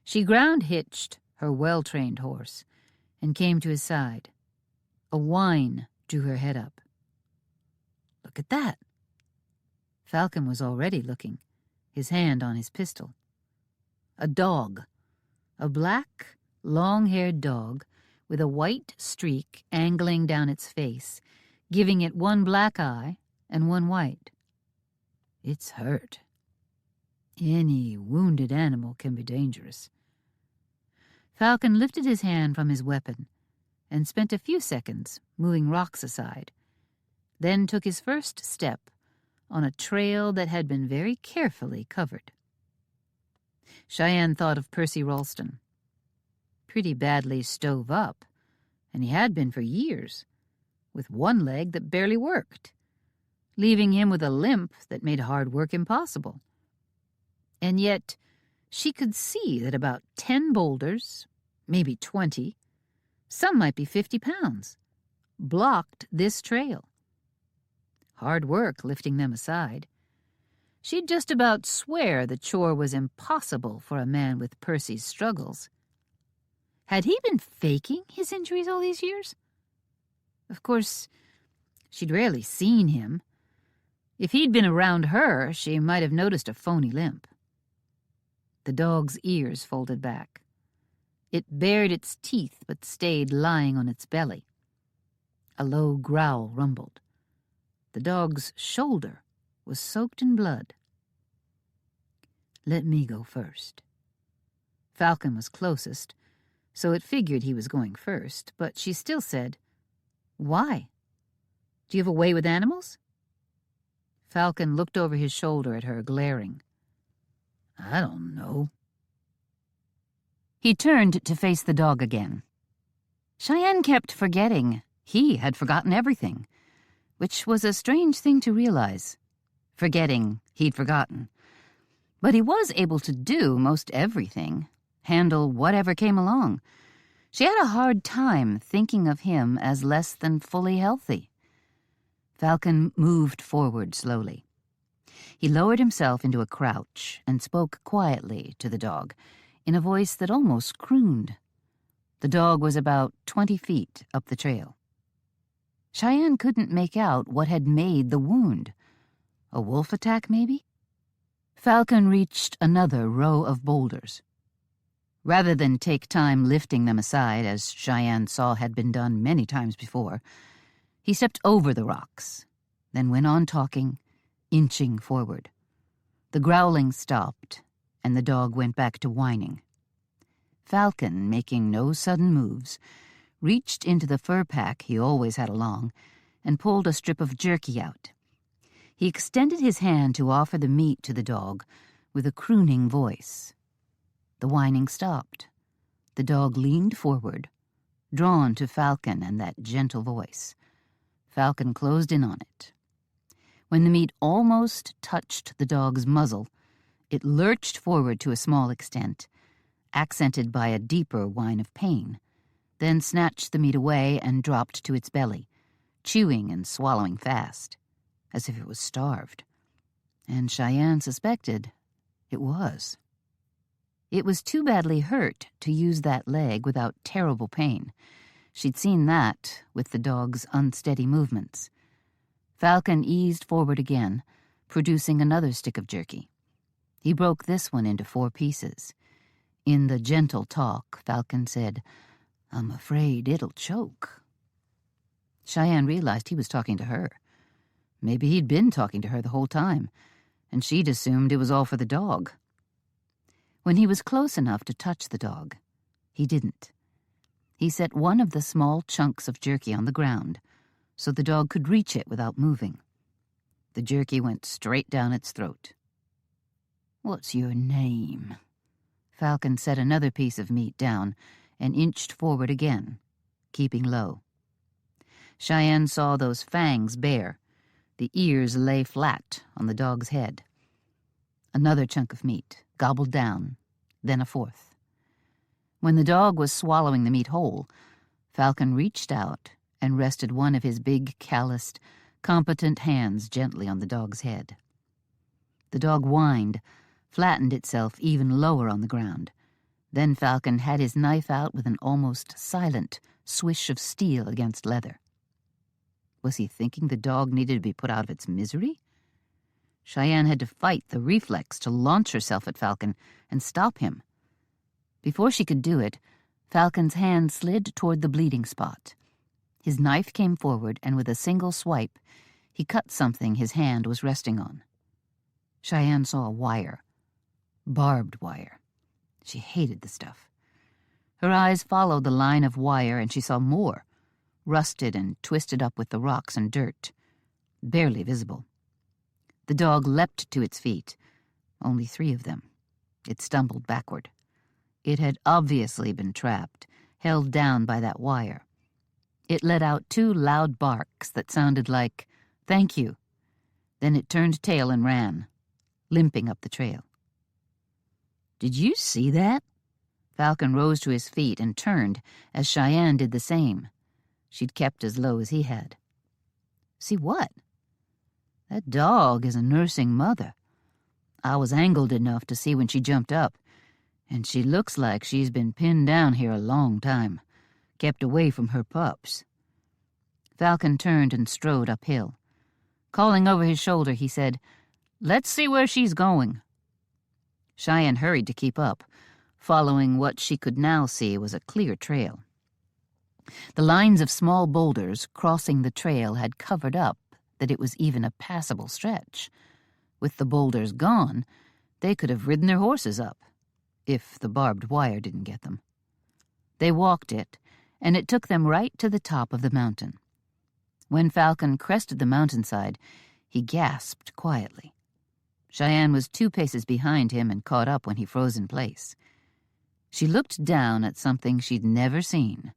She ground-hitched her well-trained horse and came to his side. A whine drew her head up. "Look at that." Falcon was already looking, his hand on his pistol. A dog, a black, long-haired dog with a white streak angling down its face, giving it one black eye and one white. "It's hurt. Any wounded animal can be dangerous." Falcon lifted his hand from his weapon and spent a few seconds moving rocks aside, then took his first step on a trail that had been very carefully covered. Cheyenne thought of Percy Ralston. Pretty badly stove up, and he had been for years, with one leg that barely worked, leaving him with a limp that made hard work impossible. And yet she could see that about 10 boulders, maybe 20, some might be 50 pounds, blocked this trail. Hard work lifting them aside. She'd just about swear the chore was impossible for a man with Percy's struggles. Had he been faking his injuries all these years? Of course, she'd rarely seen him. If he'd been around her, she might have noticed a phony limp. The dog's ears folded back. It bared its teeth but stayed lying on its belly. A low growl rumbled. The dog's shoulder was soaked in blood. "Let me go first." Falcon was closest, so it figured he was going first, but she still said, "Why? Do you have a way with animals?" Falcon looked over his shoulder at her, glaring. "I don't know." He turned to face the dog again. Cheyenne kept forgetting he had forgotten everything, which was a strange thing to realize, forgetting he'd forgotten. But he was able to do most everything, handle whatever came along. She had a hard time thinking of him as less than fully healthy. Falcon moved forward slowly. He lowered himself into a crouch and spoke quietly to the dog, in a voice that almost crooned. The dog was about 20 feet up the trail. Cheyenne couldn't make out what had made the wound. A wolf attack, maybe? Falcon reached another row of boulders. Rather than take time lifting them aside, as Cheyenne saw had been done many times before, he stepped over the rocks, then went on talking, inching forward. The growling stopped, and the dog went back to whining. Falcon, making no sudden moves, reached into the fur pack he always had along and pulled a strip of jerky out. He extended his hand to offer the meat to the dog with a crooning voice. The whining stopped. The dog leaned forward, drawn to Falcon and that gentle voice. Falcon closed in on it. When the meat almost touched the dog's muzzle, it lurched forward to a small extent, accented by a deeper whine of pain, then snatched the meat away and dropped to its belly, chewing and swallowing fast, as if it was starved. And Cheyenne suspected it was. It was too badly hurt to use that leg without terrible pain. She'd seen that with the dog's unsteady movements. Falcon eased forward again, producing another stick of jerky. He broke this one into 4 pieces. In the gentle talk, Falcon said, "I'm afraid it'll choke." Cheyenne realized he was talking to her. Maybe he'd been talking to her the whole time, and she'd assumed it was all for the dog. When he was close enough to touch the dog, he didn't. He set one of the small chunks of jerky on the ground so the dog could reach it without moving. The jerky went straight down its throat. "What's your name?" Falcon set another piece of meat down and inched forward again, keeping low. Cheyenne saw those fangs bare. The ears lay flat on the dog's head. Another chunk of meat, gobbled down, then a 4th. When the dog was swallowing the meat whole, Falcon reached out and rested one of his big, calloused, competent hands gently on the dog's head. The dog whined, flattened itself even lower on the ground. Then Falcon had his knife out with an almost silent swish of steel against leather. Was he thinking the dog needed to be put out of its misery? Cheyenne had to fight the reflex to launch herself at Falcon and stop him. Before she could do it, Falcon's hand slid toward the bleeding spot. His knife came forward, and with a single swipe, he cut something his hand was resting on. Cheyenne saw a wire. Barbed wire. She hated the stuff. Her eyes followed the line of wire, and she saw more, rusted and twisted up with the rocks and dirt, barely visible. The dog leapt to its feet, only 3 of them. It stumbled backward. It had obviously been trapped, held down by that wire. It let out 2 loud barks that sounded like, "Thank you." Then it turned tail and ran, limping up the trail. "Did you see that?" Falcon rose to his feet and turned as Cheyenne did the same. She'd kept as low as he had. "See what?" "That dog is a nursing mother. I was angled enough to see when she jumped up, and she looks like she's been pinned down here a long time, kept away from her pups." Falcon turned and strode uphill. Calling over his shoulder, he said, "Let's see where she's going." Cheyenne hurried to keep up, following what she could now see was a clear trail. The lines of small boulders crossing the trail had covered up that it was even a passable stretch. With the boulders gone, they could have ridden their horses up, if the barbed wire didn't get them. They walked it, and it took them right to the top of the mountain. When Falcon crested the mountainside, he gasped quietly. Cheyenne was 2 paces behind him and caught up when he froze in place. She looked down at something she'd never seen,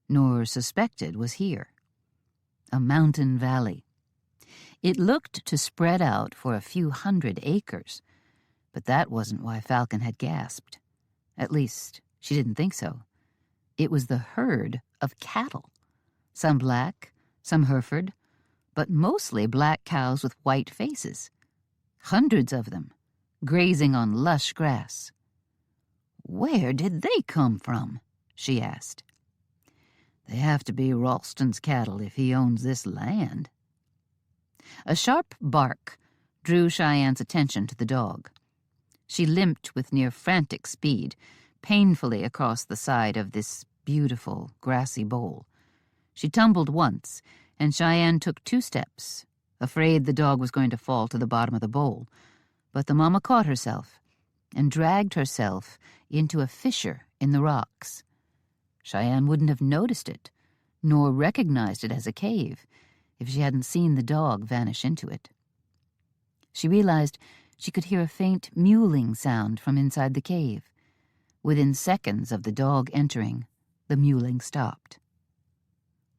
nor suspected was here. A mountain valley. It looked to spread out for a few 100 acres, but that wasn't why Falcon had gasped. At least, she didn't think so. It was the herd of cattle, some black, some Hereford, but mostly black cows with white faces. Hundreds of them, grazing on lush grass. "Where did they come from?" she asked. "They have to be Ralston's cattle if he owns this land." A sharp bark drew Cheyenne's attention to the dog. She limped with near frantic speed, painfully across the side of this beautiful, grassy bowl. She tumbled once, and Cheyenne took 2 steps, afraid the dog was going to fall to the bottom of the bowl. But the mama caught herself and dragged herself into a fissure in the rocks. Cheyenne wouldn't have noticed it, nor recognized it as a cave, if she hadn't seen the dog vanish into it. She realized she could hear a faint mewling sound from inside the cave. Within seconds of the dog entering, the mewling stopped.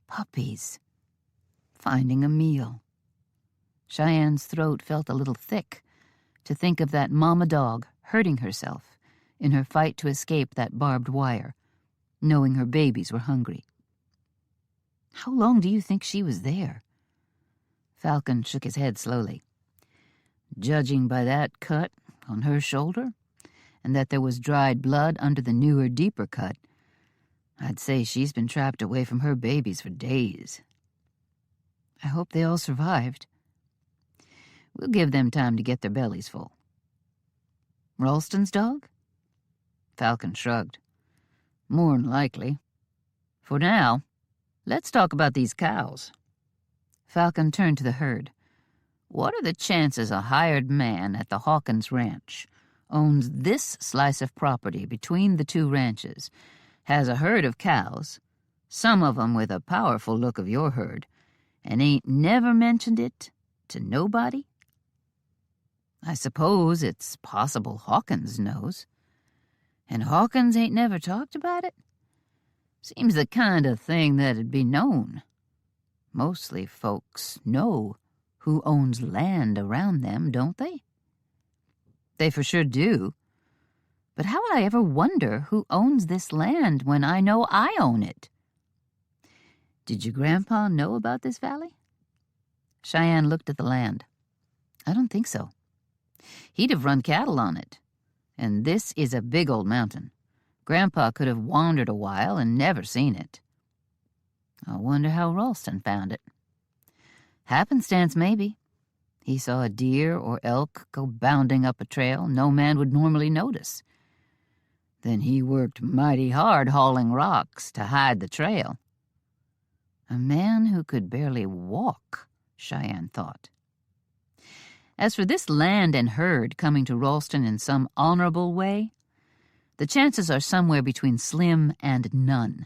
Puppies. Finding a meal. Cheyenne's throat felt a little thick to think of that mama dog hurting herself in her fight to escape that barbed wire, knowing her babies were hungry. How long do you think she was there? Falcon shook his head slowly. Judging by that cut on her shoulder, and that there was dried blood under the newer, deeper cut, I'd say she's been trapped away from her babies for days. I hope they all survived. We'll give them time to get their bellies full. Ralston's dog? Falcon shrugged. More'n likely. For now, let's talk about these cows. Falcon turned to the herd. What are the chances a hired man at the Hawkins Ranch owns this slice of property between the 2 ranches, has a herd of cows, some of 'em with a powerful look of your herd, and ain't never mentioned it to nobody? I suppose it's possible Hawkins knows. And Hawkins ain't never talked about it? Seems the kind of thing that'd be known. Mostly folks know who owns land around them, don't they? They for sure do. But how would I ever wonder who owns this land when I know I own it? Did your grandpa know about this valley? Cheyenne looked at the land. I don't think so. He'd have run cattle on it. And this is a big old mountain. Grandpa could have wandered a while and never seen it. I wonder how Ralston found it. Happenstance, maybe. He saw a deer or elk go bounding up a trail no man would normally notice. Then he worked mighty hard hauling rocks to hide the trail. A man who could barely walk, Cheyenne thought. As for this land and herd coming to Ralston in some honorable way, the chances are somewhere between slim and none.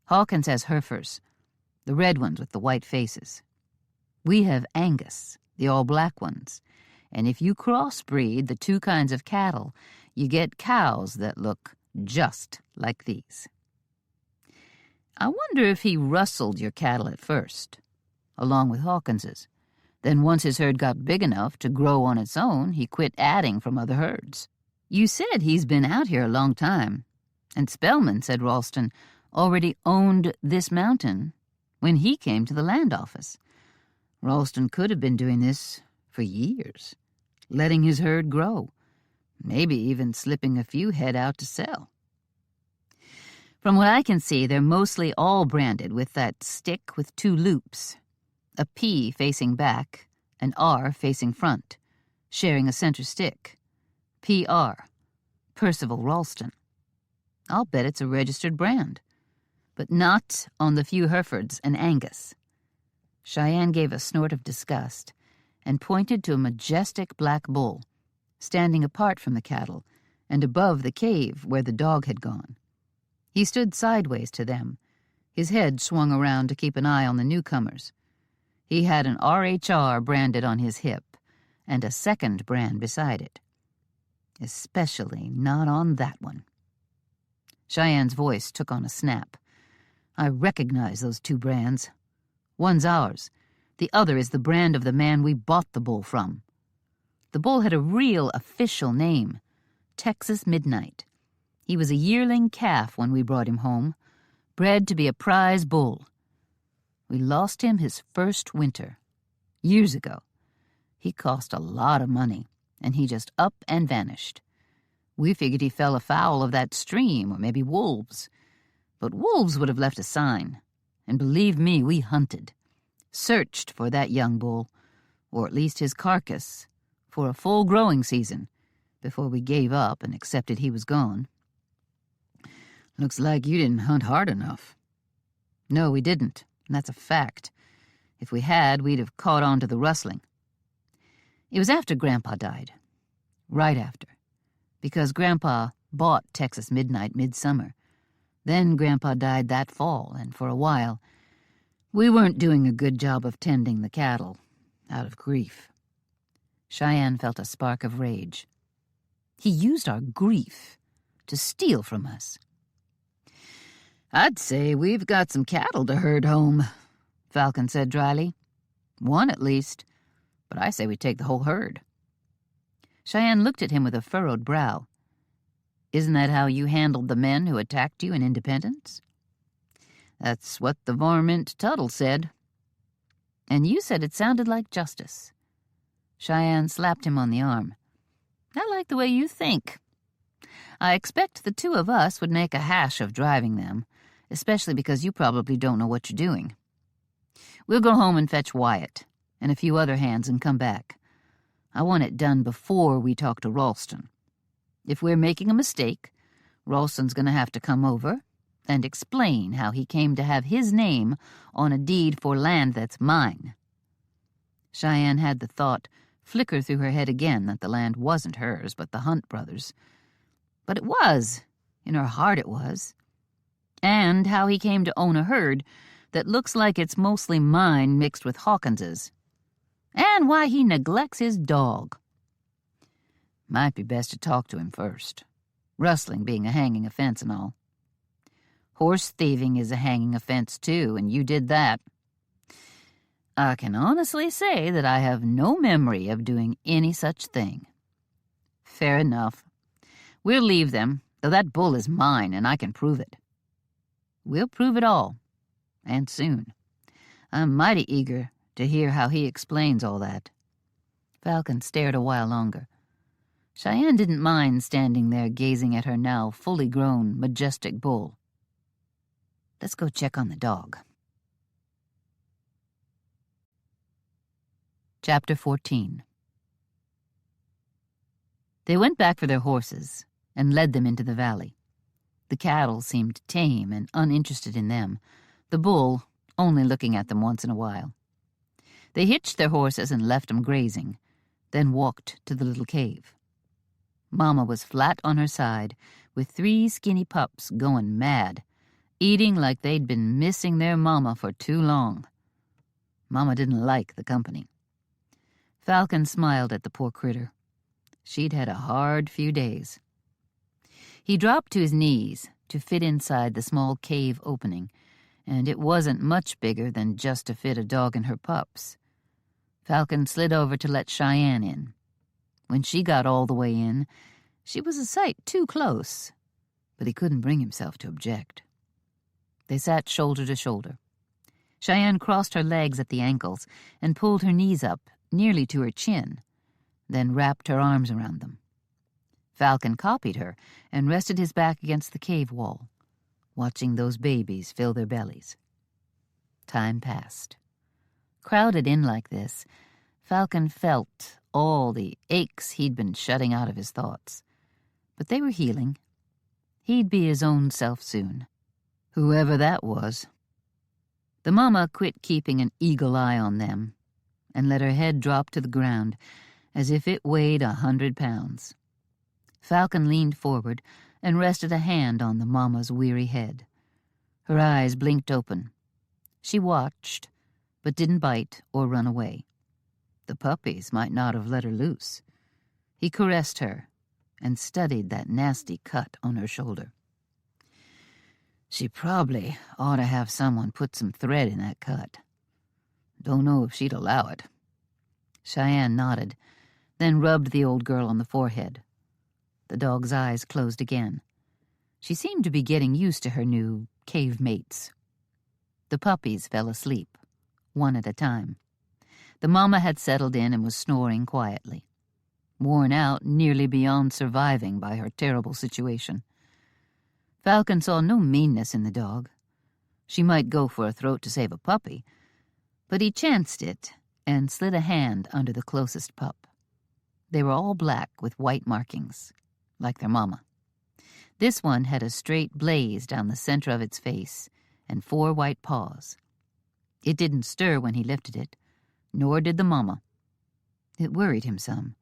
Hawkins has Herefords, the red ones with the white faces. We have Angus, the all-black ones, and if you crossbreed the 2 kinds of cattle, you get cows that look just like these. I wonder if he rustled your cattle at first, along with Hawkins's. Then once his herd got big enough to grow on its own, he quit adding from other herds. You said he's been out here a long time, and Spellman said Ralston already owned this mountain when he came to the land office. Ralston could have been doing this for years, letting his herd grow, maybe even slipping a few head out to sell. From what I can see, they're mostly all branded with that stick with 2 loops, a P facing back, an R facing front, sharing a center stick. PR, Percival Ralston. I'll bet it's a registered brand, but not on the few Herefords and Angus. Cheyenne gave a snort of disgust and pointed to a majestic black bull, standing apart from the cattle and above the cave where the dog had gone. He stood sideways to them, his head swung around to keep an eye on the newcomers. He had an RHR branded on his hip and a second brand beside it. Especially not on that one. Cheyenne's voice took on a snap. I recognize those 2 brands. One's ours. The other is the brand of the man we bought the bull from. The bull had a real official name, Texas Midnight. He was a yearling calf when we brought him home, bred to be a prize bull. We lost him his first winter, years ago. He cost a lot of money, and he just up and vanished. We figured he fell afoul of that stream, or maybe wolves. But wolves would have left a sign. And believe me, we hunted. Searched for that young bull, or at least his carcass, for a full growing season, before we gave up and accepted he was gone. Looks like you didn't hunt hard enough. No, we didn't, and that's a fact. If we had, we'd have caught on to the rustling. It was after Grandpa died. Right after. Because Grandpa bought Texas Midnight midsummer. Then Grandpa died that fall, and for a while, we weren't doing a good job of tending the cattle, out of grief. Cheyenne felt a spark of rage. He used our grief to steal from us. I'd say we've got some cattle to herd home, Falcon said dryly. One at least, but I say we take the whole herd. Cheyenne looked at him with a furrowed brow. Isn't that how you handled the men who attacked you in Independence? That's what the varmint Tuttle said. And you said it sounded like justice. Cheyenne slapped him on the arm. I like the way you think. I expect the two of us would make a hash of driving them, especially because you probably don't know what you're doing. We'll go home and fetch Wyatt and a few other hands and come back. I want it done before we talk to Ralston. If we're making a mistake, Ralston's going to have to come over and explain how he came to have his name on a deed for land that's mine. Cheyenne had the thought flicker through her head again that the land wasn't hers but the Hunt brothers'. But it was. In her heart it was. And how he came to own a herd that looks like it's mostly mine mixed with Hawkins's. And why he neglects his dog. Might be best to talk to him first. Rustling being a hanging offense and all. Horse thieving is a hanging offense too, and you did that. I can honestly say that I have no memory of doing any such thing. Fair enough. We'll leave them, though that bull is mine and I can prove it. We'll prove it all, and soon. I'm mighty eager to hear how he explains all that. Falcon stared a while longer. Cheyenne didn't mind standing there gazing at her now fully grown, majestic bull. Let's go check on the dog. Chapter 14. They went back for their horses and led them into the valley. The cattle seemed tame and uninterested in them, the bull only looking at them once in a while. They hitched their horses and left them grazing, then walked to the little cave. Mama was flat on her side, with 3 skinny pups going mad, eating like they'd been missing their mama for too long. Mama didn't like the company. Falcon smiled at the poor critter. She'd had a hard few days. He dropped to his knees to fit inside the small cave opening, and it wasn't much bigger than just to fit a dog and her pups. Falcon slid over to let Cheyenne in. When she got all the way in, she was a sight too close, but he couldn't bring himself to object. They sat shoulder to shoulder. Cheyenne crossed her legs at the ankles and pulled her knees up nearly to her chin, then wrapped her arms around them. Falcon copied her and rested his back against the cave wall, watching those babies fill their bellies. Time passed. Crowded in like this, Falcon felt all the aches he'd been shutting out of his thoughts. But they were healing. He'd be his own self soon, whoever that was. The mama quit keeping an eagle eye on them and let her head drop to the ground as if it weighed 100 pounds. Falcon leaned forward and rested a hand on the mama's weary head. Her eyes blinked open. She watched, but didn't bite or run away. The puppies might not have let her loose. He caressed her and studied that nasty cut on her shoulder. She probably ought to have someone put some thread in that cut. Don't know if she'd allow it. Cheyenne nodded, then rubbed the old girl on the forehead. The dog's eyes closed again. She seemed to be getting used to her new cave mates. The puppies fell asleep, one at a time. The mama had settled in and was snoring quietly. worn out nearly beyond surviving by her terrible situation. Falcon saw no meanness in the dog. She might go for a throat to save a puppy, but he chanced it and slid a hand under the closest pup. They were all black with white markings, like their mama. This one had a straight blaze down the center of its face and 4 white paws. It didn't stir when he lifted it, nor did the mama. It worried him some.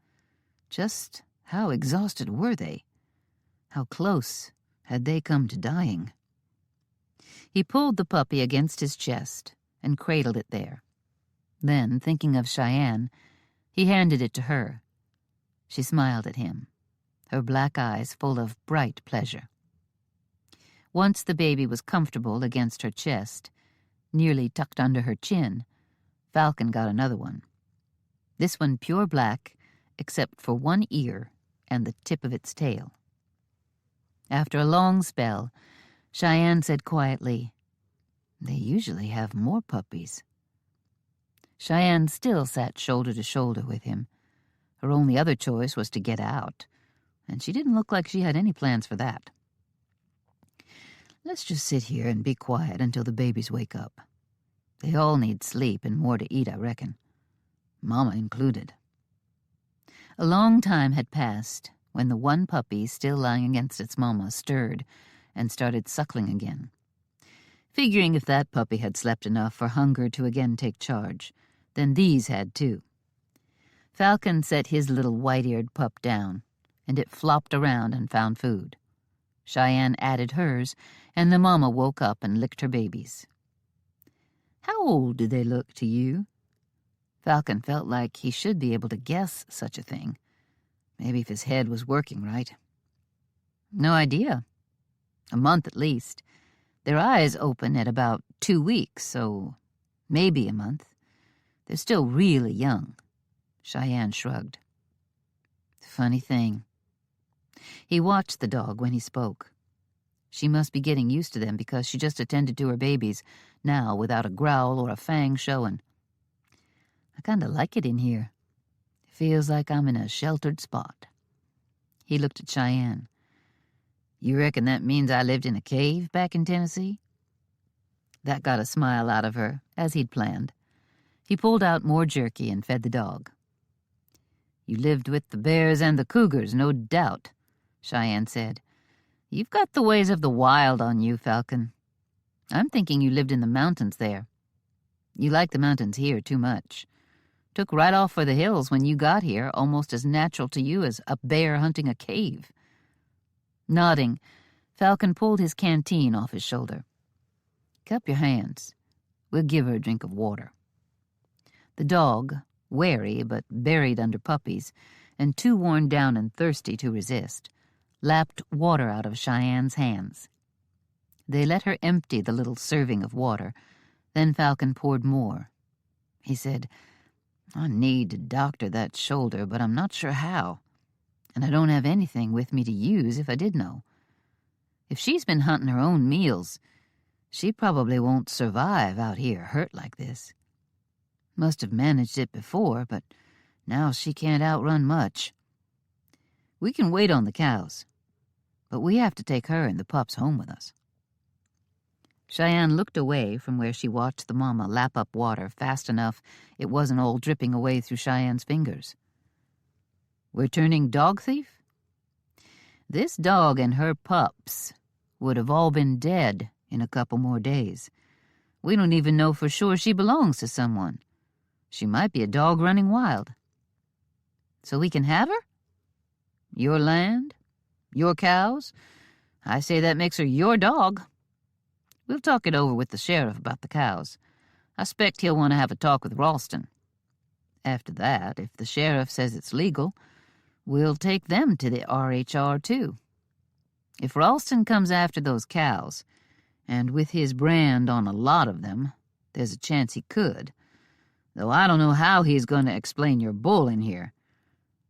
Just how exhausted were they? How close had they come to dying? He pulled the puppy against his chest and cradled it there. Then, thinking of Cheyenne, he handed it to her. She smiled at him, her black eyes full of bright pleasure. Once the baby was comfortable against her chest, nearly tucked under her chin, Falcon got another one. This one pure black, except for one ear and the tip of its tail. After a long spell, Cheyenne said quietly, "They usually have more puppies." Cheyenne still sat shoulder to shoulder with him. Her only other choice was to get out, and she didn't look like she had any plans for that. "Let's just sit here and be quiet until the babies wake up. They all need sleep and more to eat, I reckon. Mama included." A long time had passed when the one puppy still lying against its mama stirred and started suckling again. Figuring if that puppy had slept enough for hunger to again take charge, then these had too. Falcon set his little white-eared pup down, and it flopped around and found food. Cheyenne added hers, and the mama woke up and licked her babies. "How old do they look to you?" Falcon felt like he should be able to guess such a thing. Maybe if his head was working right. "No idea. A month at least. Their eyes open at about 2 weeks, so maybe a month. They're still really young." Cheyenne shrugged. Funny thing. He watched the dog when he spoke. She must be getting used to them because she just attended to her babies, now without a growl or a fang showing. "I kinda like it in here. Feels like I'm in a sheltered spot." He looked at Cheyenne. "You reckon that means I lived in a cave back in Tennessee?" That got a smile out of her, as he'd planned. He pulled out more jerky and fed the dog. "You lived with the bears and the cougars, no doubt," Cheyenne said. "You've got the ways of the wild on you, Falcon. I'm thinking you lived in the mountains there. You like the mountains here too much. Took right off for the hills when you got here, almost as natural to you as a bear hunting a cave." Nodding, Falcon pulled his canteen off his shoulder. "Cup your hands. We'll give her a drink of water." The dog, wary but buried under puppies, and too worn down and thirsty to resist, lapped water out of Cheyenne's hands. They let her empty the little serving of water, then Falcon poured more. He said, "I need to doctor that shoulder, but I'm not sure how, and I don't have anything with me to use if I did know. If she's been hunting her own meals, she probably won't survive out here hurt like this. Must have managed it before, but now she can't outrun much. We can wait on the cows, but we have to take her and the pups home with us." Cheyenne looked away from where she watched the mama lap up water fast enough it wasn't all dripping away through Cheyenne's fingers. "We're turning dog thief? This dog and her pups would have all been dead in a couple more days. We don't even know for sure she belongs to someone. She might be a dog running wild. So we can have her? Your land? Your cows? I say that makes her your dog. We'll talk it over with the sheriff about the cows. I expect he'll want to have a talk with Ralston. After that, if the sheriff says it's legal, we'll take them to the RHR too. If Ralston comes after those cows, and with his brand on a lot of them, there's a chance he could, though I don't know how he's going to explain your bull in here,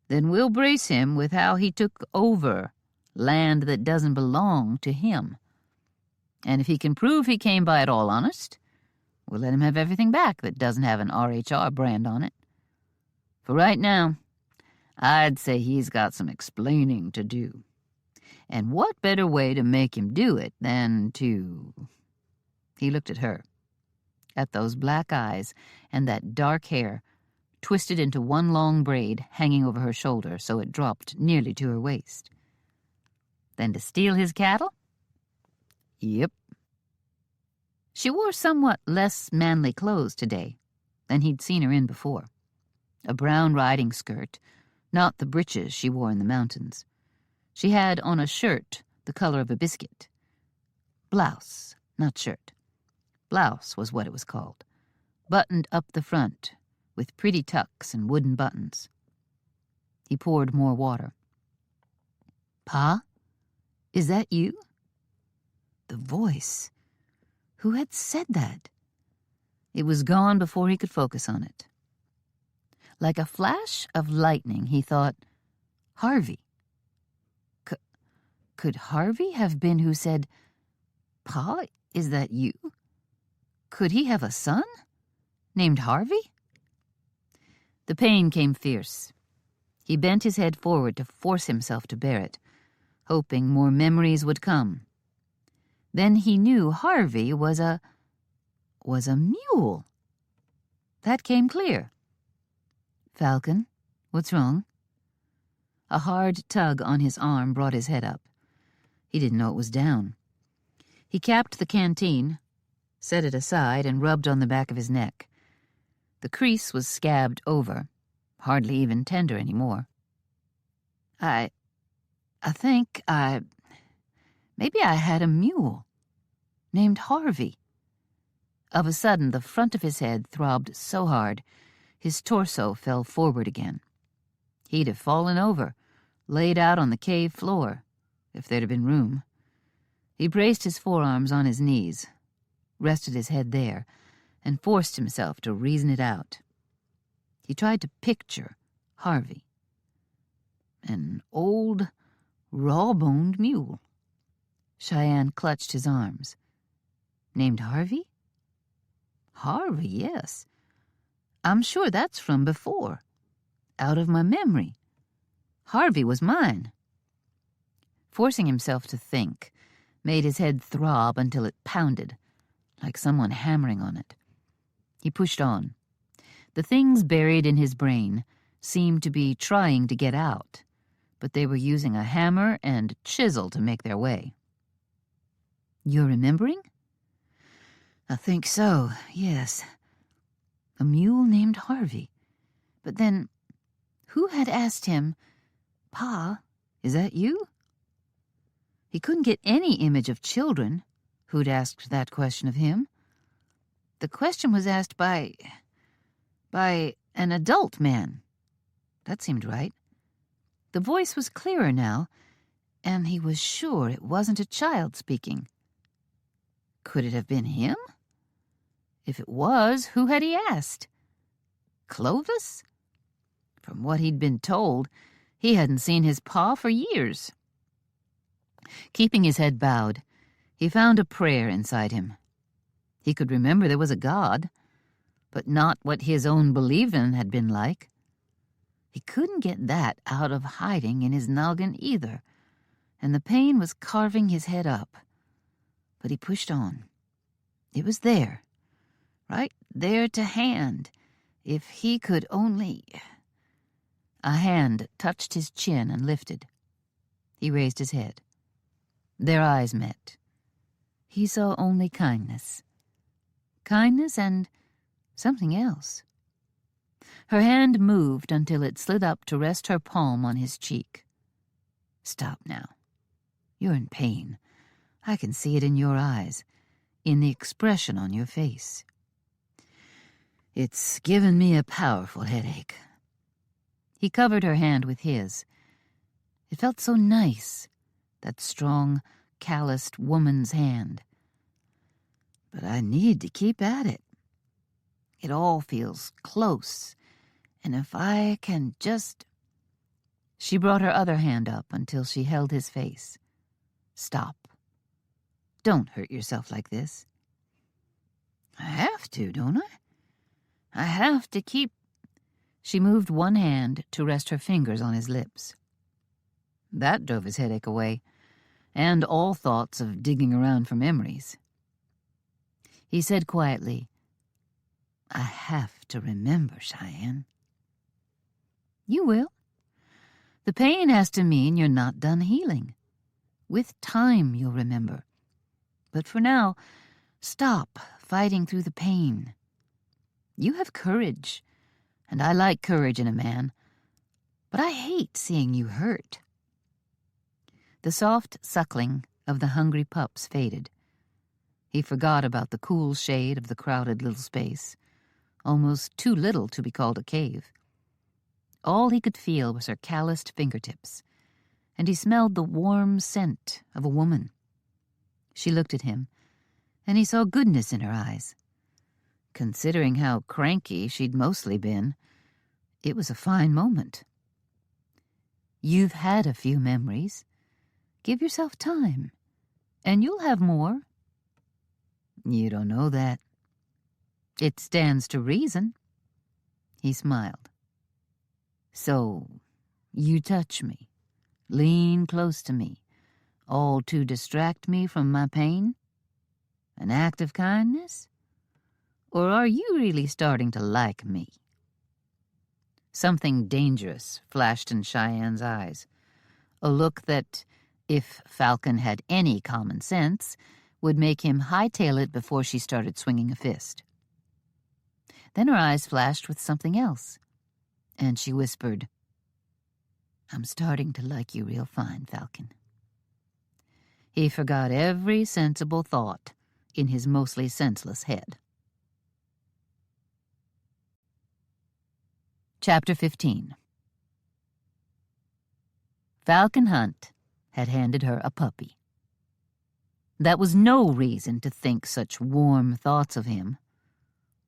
then we'll brace him with how he took over land that doesn't belong to him. And if he can prove he came by it all honest, we'll let him have everything back that doesn't have an RHR brand on it. For right now, I'd say he's got some explaining to do. And what better way to make him do it than to—" He looked at her, at those black eyes and that dark hair, twisted into one long braid hanging over her shoulder so it dropped nearly to her waist. "Then to steal his cattle?" "Yep." She wore somewhat less manly clothes today than he'd seen her in before. A brown riding skirt, not the breeches she wore in the mountains. She had on a shirt the color of a biscuit. Blouse, not shirt. Blouse was what it was called, buttoned up the front, with pretty tucks and wooden buttons. He poured more water. "Pa, is that you?" The voice. Who had said that? It was gone before he could focus on it. Like a flash of lightning, he thought, Harvey. Could Harvey have been who said, "Pa, is that you?" Could he have a son named Harvey? The pain came fierce. He bent his head forward to force himself to bear it, hoping more memories would come. Then he knew Harvey was a mule. That came clear. "Falcon, what's wrong?" A hard tug on his arm brought his head up. He didn't know it was down. He capped the canteen, set it aside, and rubbed on the back of his neck. The crease was scabbed over, hardly even tender anymore. I think maybe I had a mule named Harvey." Of a sudden, the front of his head throbbed so hard, his torso fell forward again. He'd have fallen over, laid out on the cave floor, if there'd have been room. He braced his forearms on his knees, rested his head there, and forced himself to reason it out. He tried to picture Harvey. An old, raw-boned mule. Cheyenne clutched his arms. Named Harvey? Harvey, yes. I'm sure that's from before. Out of my memory. Harvey was mine. Forcing himself to think made his head throb until it pounded, like someone hammering on it. He pushed on. The things buried in his brain seemed to be trying to get out, but they were using a hammer and chisel to make their way. "You're remembering?" "I think so, yes. A mule named Harvey. But then, who had asked him, 'Pa, is that you?' He couldn't get any image of children who'd asked that question of him. The question was asked by an adult man. That seemed right. The voice was clearer now, and he was sure it wasn't a child speaking. Could it have been him? If it was, who had he asked? Clovis? From what he'd been told, he hadn't seen his pa for years. Keeping his head bowed, he found a prayer inside him. He could remember there was a God, but not what his own believin' had been like. He couldn't get that out of hiding in his noggin either, and the pain was carving his head up. But he pushed on. It was there, right there to hand, if he could only... A hand touched his chin and lifted. He raised his head. Their eyes met. He saw only kindness. Kindness and something else. Her hand moved until it slid up to rest her palm on his cheek. "Stop now. You're in pain. I can see it in your eyes, in the expression on your face. It's given me a powerful headache." He covered her hand with his. It felt so nice, that strong, calloused woman's hand. But I need to keep at it. It all feels close, and if I can just... She brought her other hand up until she held his face. "Stop. Don't hurt yourself like this." "I have to, don't I? I have to keep..." She moved one hand to rest her fingers on his lips. That drove his headache away, and all thoughts of digging around for memories. He said quietly, "I have to remember, Cheyenne." "You will. The pain has to mean you're not done healing. With time, you'll remember. But for now, stop fighting through the pain. You have courage, and I like courage in a man, but I hate seeing you hurt." The soft suckling of the hungry pups faded. He forgot about the cool shade of the crowded little space, almost too little to be called a cave. All he could feel was her calloused fingertips, and he smelled the warm scent of a woman. She looked at him, and he saw goodness in her eyes. Considering how cranky she'd mostly been, it was a fine moment. "You've had a few memories. Give yourself time, and you'll have more." "You don't know that." "It stands to reason." He smiled. "So, you touch me, lean close to me, all to distract me from my pain? An act of kindness? Or are you really starting to like me?" Something dangerous flashed in Cheyenne's eyes, a look that, if Falcon had any common sense, would make him hightail it before she started swinging a fist. Then her eyes flashed with something else, and she whispered, "I'm starting to like you real fine, Falcon." He forgot every sensible thought in his mostly senseless head. Chapter 15. Falcon Hunt had handed her a puppy. That was no reason to think such warm thoughts of him,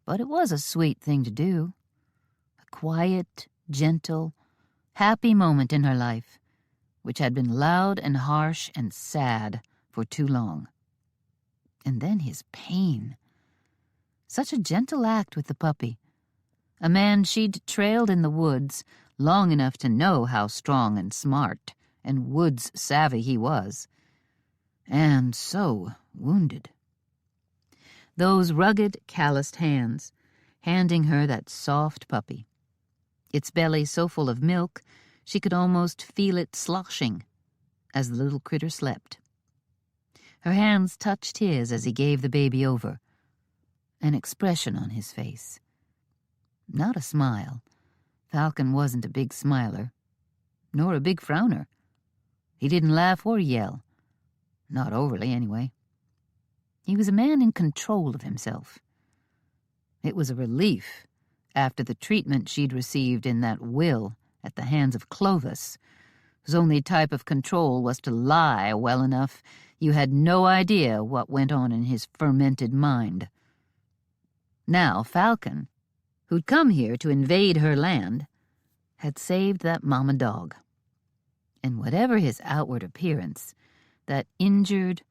but it was a sweet thing to do. A quiet, gentle, happy moment in her life, which had been loud and harsh and sad for too long. And then his pain. Such a gentle act with the puppy. A man she'd trailed in the woods long enough to know how strong and smart and woods savvy he was. And so wounded. Those rugged, calloused hands, handing her that soft puppy. Its belly so full of milk she could almost feel it sloshing as the little critter slept. Her hands touched his as he gave the baby over. An expression on his face. Not a smile. Falcon wasn't a big smiler, nor a big frowner. He didn't laugh or yell. Not overly, anyway. He was a man in control of himself. It was a relief after the treatment she'd received in that will at the hands of Clovis, whose only type of control was to lie well enough you had no idea what went on in his fermented mind. Now Falcon, who'd come here to invade her land, had saved that mama dog. And whatever his outward appearance, that injured,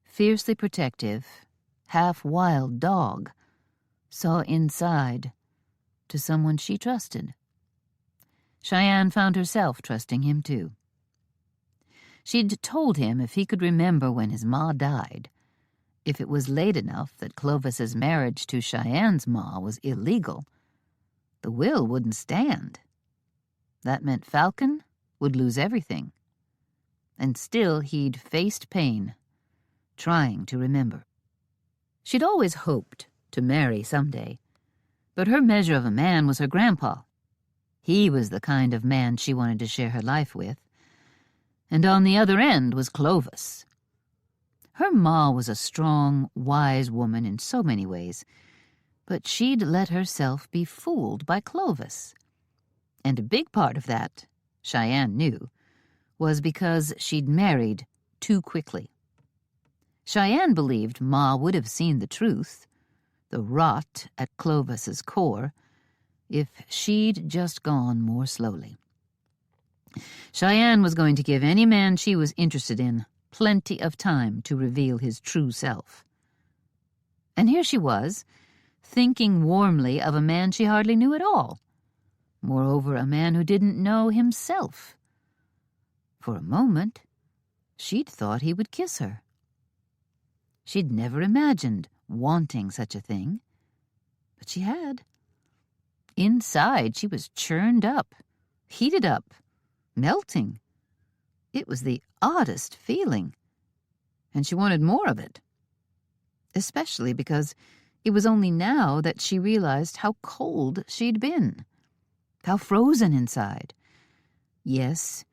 fiercely protective, half-wild dog saw inside to someone she trusted. Cheyenne found herself trusting him, too. She'd told him if he could remember when his ma died, if it was late enough that Clovis's marriage to Cheyenne's ma was illegal, the will wouldn't stand. That meant Falcon would lose everything. And still he'd faced pain, trying to remember. She'd always hoped to marry someday, but her measure of a man was her grandpa. He was the kind of man she wanted to share her life with. And on the other end was Clovis. Her ma was a strong, wise woman in so many ways, but she'd let herself be fooled by Clovis. And a big part of that, Cheyenne knew, was because she'd married too quickly. Cheyenne believed Ma would have seen the truth, the rot at Clovis's core, if she'd just gone more slowly. Cheyenne was going to give any man she was interested in plenty of time to reveal his true self. And here she was, thinking warmly of a man she hardly knew at all. Moreover, a man who didn't know himself. For a moment, she'd thought he would kiss her. She'd never imagined wanting such a thing, but she had. Inside, she was churned up, heated up, melting. It was the oddest feeling, and she wanted more of it, especially because it was only now that she realized how cold she'd been, how frozen inside. Yes,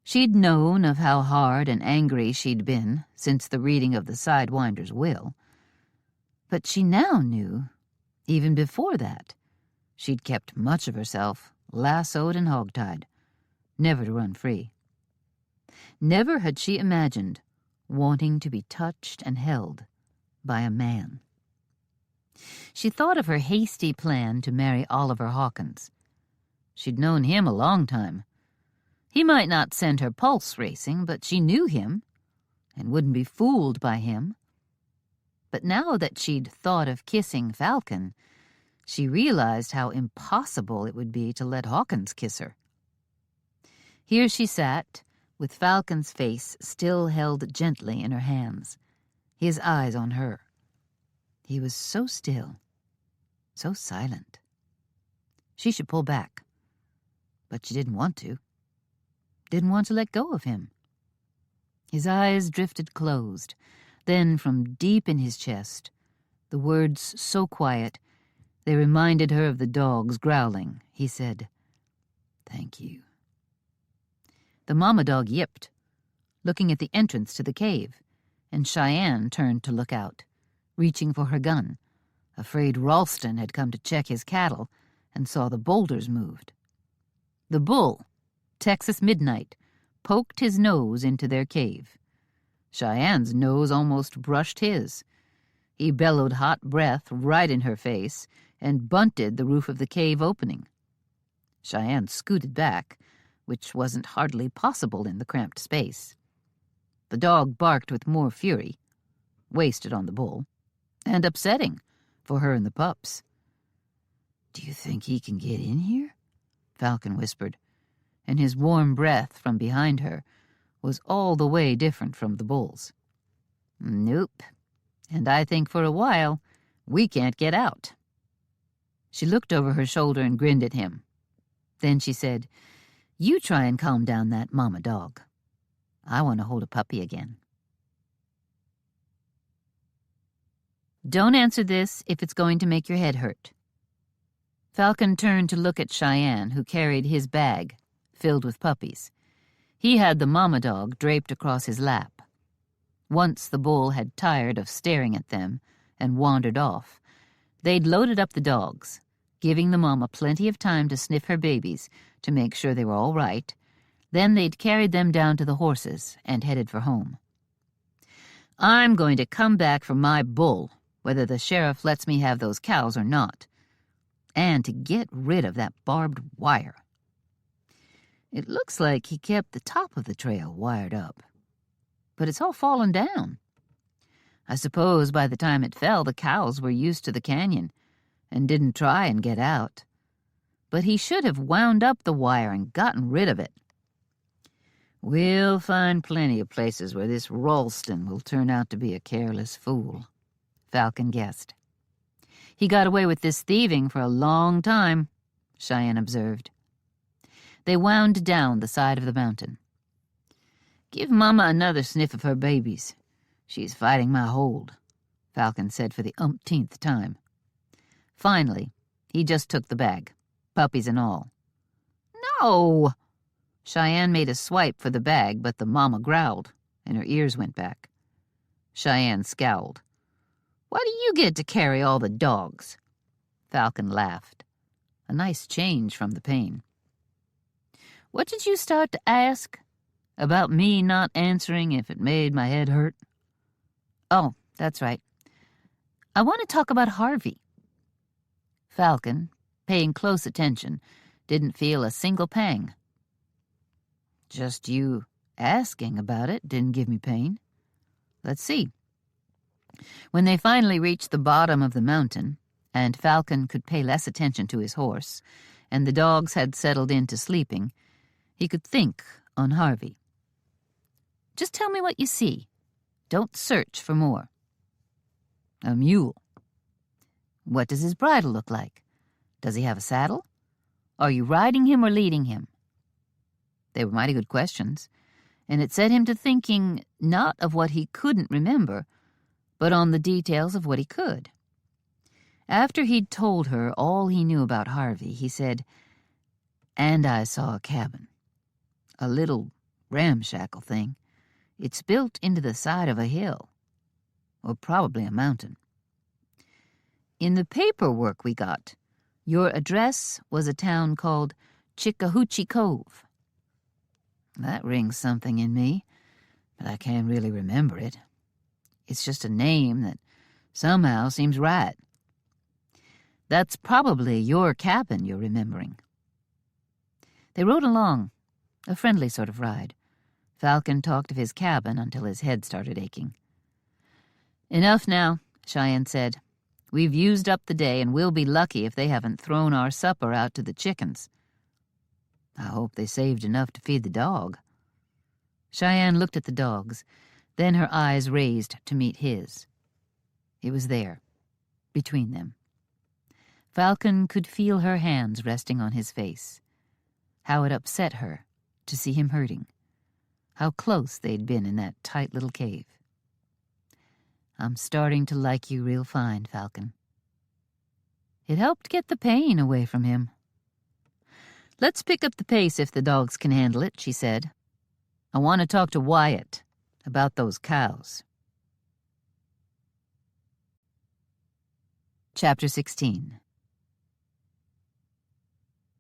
she'd known of how hard and angry she'd been since the reading of the Sidewinder's will, but she now knew, even before that, she'd kept much of herself lassoed and hogtied, never to run free. Never had she imagined wanting to be touched and held by a man. She thought of her hasty plan to marry Oliver Hawkins. She'd known him a long time. He might not send her pulse racing, but she knew him and wouldn't be fooled by him. But now that she'd thought of kissing Falcon, she realized how impossible it would be to let Hawkins kiss her. Here she sat, with Falcon's face still held gently in her hands, his eyes on her. He was so still, so silent. She should pull back, but she didn't want to. Didn't want to let go of him. His eyes drifted closed. Then, from deep in his chest, the words so quiet they reminded her of the dogs growling, he said, "Thank you." The mama dog yipped, looking at the entrance to the cave, and Cheyenne turned to look out, reaching for her gun, afraid Ralston had come to check his cattle and saw the boulders moved. The bull, Texas Midnight, poked his nose into their cave. Cheyenne's nose almost brushed his. He bellowed hot breath right in her face and bunted the roof of the cave opening. Cheyenne scooted back, which wasn't hardly possible in the cramped space. The dog barked with more fury, wasted on the bull, and upsetting for her and the pups. "Do you think he can get in here?" Falcon whispered, and his warm breath from behind her was all the way different from the bull's. "Nope, and I think for a while we can't get out." She looked over her shoulder and grinned at him. Then she said, "You try and calm down that mama dog. I want to hold a puppy again." Don't answer this if it's going to make your head hurt. Falcon turned to look at Cheyenne, who carried his bag, filled with puppies. He had the mama dog draped across his lap. Once the bull had tired of staring at them and wandered off, they'd loaded up the dogs, giving the mama plenty of time to sniff her babies to make sure they were all right. Then they'd carried them down to the horses and headed for home. "I'm going to come back for my bull, whether the sheriff lets me have those cows or not, and to get rid of that barbed wire." It looks like he kept the top of the trail wired up, but it's all fallen down. I suppose by the time it fell, the cows were used to the canyon and didn't try and get out. But he should have wound up the wire and gotten rid of it. "We'll find plenty of places where this Ralston will turn out to be a careless fool," Falcon guessed. "He got away with this thieving for a long time," Cheyenne observed. They wound down the side of the mountain. "Give Mama another sniff of her babies. She's fighting my hold," Falcon said for the umpteenth time. Finally, he just took the bag, puppies and all. "No!" Cheyenne made a swipe for the bag, but the mama growled, and her ears went back. Cheyenne scowled. "Why do you get to carry all the dogs?" Falcon laughed. A nice change from the pain. "What did you start to ask? About me not answering if it made my head hurt?" "Oh, that's right. I want to talk about Harvey." Falcon, paying close attention, didn't feel a single pang. "Just you asking about it didn't give me pain. Let's see." When they finally reached the bottom of the mountain, and Falcon could pay less attention to his horse, and the dogs had settled into sleeping, he could think on Harvey. "Just tell me what you see. Don't search for more." "A mule." "What does his bridle look like? Does he have a saddle? Are you riding him or leading him?" They were mighty good questions, and it set him to thinking not of what he couldn't remember, but on the details of what he could. After he'd told her all he knew about Harvey, he said, "And I saw a cabin. A little ramshackle thing. It's built into the side of a hill, or probably a mountain. In the paperwork we got, your address was a town called Chickahoochee Cove." "That rings something in me, but I can't really remember it. It's just a name that somehow seems right." "That's probably your cabin you're remembering." They rode along, a friendly sort of ride. Falcon talked of his cabin until his head started aching. "Enough now," Cheyenne said. "We've used up the day, and we'll be lucky if they haven't thrown our supper out to the chickens." "I hope they saved enough to feed the dog." Cheyenne looked at the dogs, then her eyes raised to meet his. It was there, between them. Falcon could feel her hands resting on his face. How it upset her to see him hurting. How close they'd been in that tight little cave. "I'm starting to like you real fine, Falcon." It helped get the pain away from him. "Let's pick up the pace if the dogs can handle it," she said. "I want to talk to Wyatt about those cows." Chapter 16.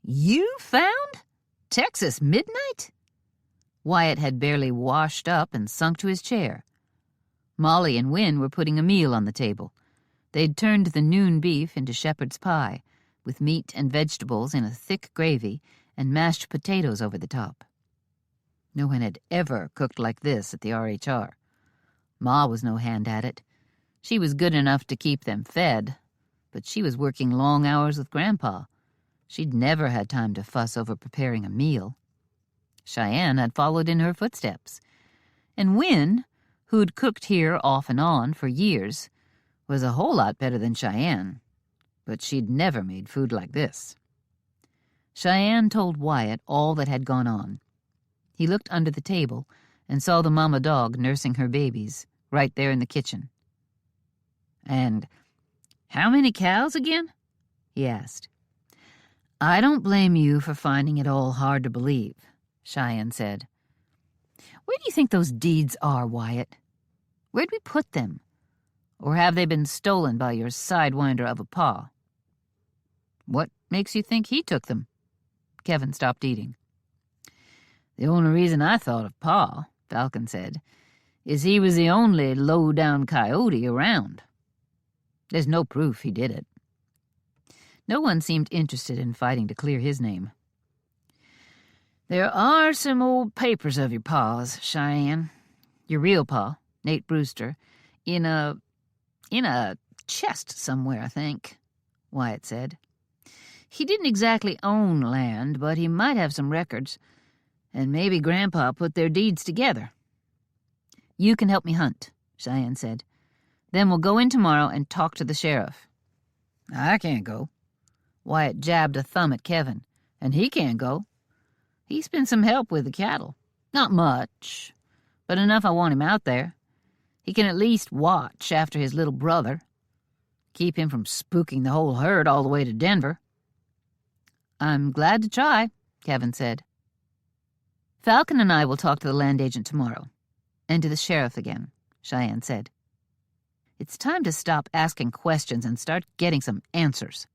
"You found Texas Midnight?" Wyatt had barely washed up and sunk to his chair. Molly and Wynne were putting a meal on the table. They'd turned the noon beef into shepherd's pie, with meat and vegetables in a thick gravy and mashed potatoes over the top. No one had ever cooked like this at the RHR. Ma was no hand at it. She was good enough to keep them fed, but she was working long hours with Grandpa. She'd never had time to fuss over preparing a meal. Cheyenne had followed in her footsteps, and Wynne, who'd cooked here off and on for years, was a whole lot better than Cheyenne, but she'd never made food like this. Cheyenne told Wyatt all that had gone on. He looked under the table and saw the mama dog nursing her babies right there in the kitchen. "And how many cows again?" he asked. "I don't blame you for finding it all hard to believe," Cheyenne said. "Where do you think those deeds are, Wyatt? Where'd we put them? Or have they been stolen by your sidewinder of a pa?" "What makes you think he took them?" Kevin stopped eating. "The only reason I thought of Pa," Falcon said, "is he was the only low-down coyote around. There's no proof he did it." No one seemed interested in fighting to clear his name. "There are some old papers of your pa's, Cheyenne. Your real pa, Nate Brewster, in a chest somewhere, I think," Wyatt said. "He didn't exactly own land, but he might have some records, and maybe Grandpa put their deeds together." "You can help me hunt," Cheyenne said. "Then we'll go in tomorrow and talk to the sheriff." "I can't go." Wyatt jabbed a thumb at Kevin. "And he can't go. He's been some help with the cattle. Not much, but enough I want him out there. He can at least watch after his little brother. Keep him from spooking the whole herd all the way to Denver." "I'm glad to try," Kevin said. "Falcon and I will talk to the land agent tomorrow. And to the sheriff again," Cheyenne said. "It's time to stop asking questions and start getting some answers."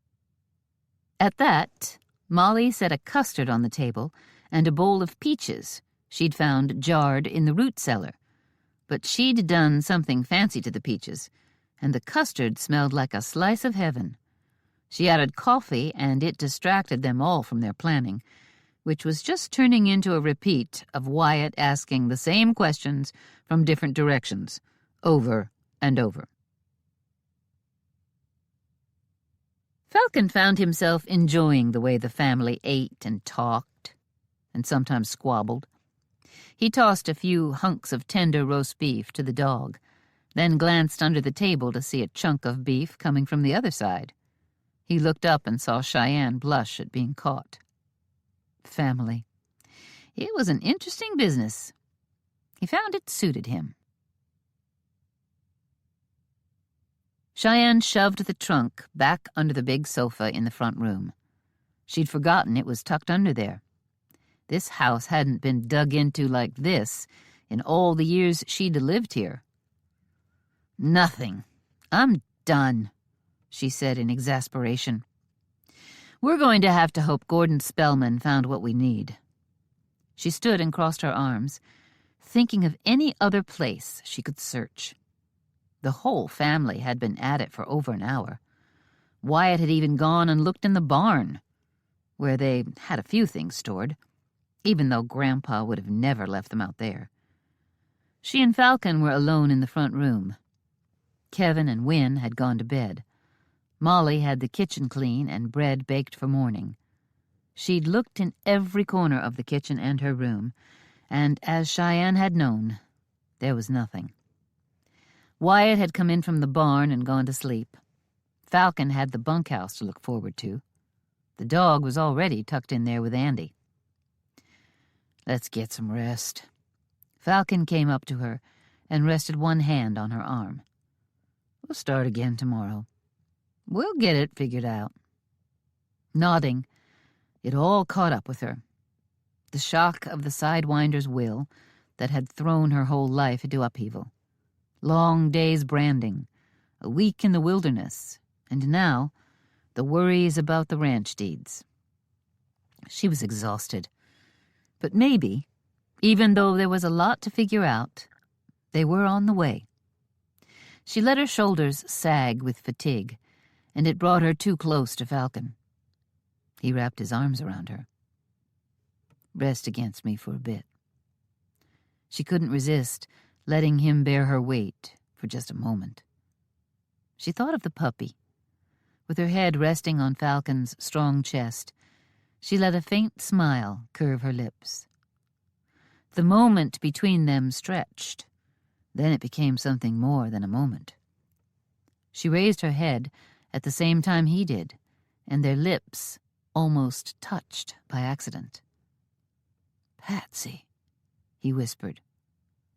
At that, Molly set a custard on the table and a bowl of peaches she'd found jarred in the root cellar. But she'd done something fancy to the peaches, and the custard smelled like a slice of heaven. She added coffee, and it distracted them all from their planning, which was just turning into a repeat of Wyatt asking the same questions from different directions, over and over. Falcon found himself enjoying the way the family ate and talked, and sometimes squabbled. He tossed a few hunks of tender roast beef to the dog, then glanced under the table to see a chunk of beef coming from the other side. He looked up and saw Cheyenne blush at being caught. Family. It was an interesting business. He found it suited him. Cheyenne shoved the trunk back under the big sofa in the front room. She'd forgotten it was tucked under there. This house hadn't been dug into like this in all the years she'd lived here. "Nothing. I'm done," she said in exasperation. "We're going to have to hope Gordon Spellman found what we need." She stood and crossed her arms, thinking of any other place she could search. The whole family had been at it for over an hour. Wyatt had even gone and looked in the barn, where they had a few things stored, even though Grandpa would have never left them out there. She and Falcon were alone in the front room. Kevin and Wynne had gone to bed. Molly had the kitchen clean and bread baked for morning. She'd looked in every corner of the kitchen and her room, and as Cheyenne had known, there was nothing. Wyatt had come in from the barn and gone to sleep. Falcon had the bunkhouse to look forward to. The dog was already tucked in there with Andy. "Let's get some rest." Falcon came up to her and rested one hand on her arm. "We'll start again tomorrow. We'll get it figured out." Nodding, it all caught up with her. The shock of the Sidewinder's will that had thrown her whole life into upheaval. Long days branding, a week in the wilderness, and now the worries about the ranch deeds. She was exhausted. But maybe, even though there was a lot to figure out, they were on the way. She let her shoulders sag with fatigue, and it brought her too close to Falcon. He wrapped his arms around her. "Rest against me for a bit." She couldn't resist letting him bear her weight for just a moment. She thought of the puppy. With her head resting on Falcon's strong chest, she let a faint smile curve her lips. The moment between them stretched. Then it became something more than a moment. She raised her head at the same time he did, and their lips almost touched by accident. "Patsy," he whispered.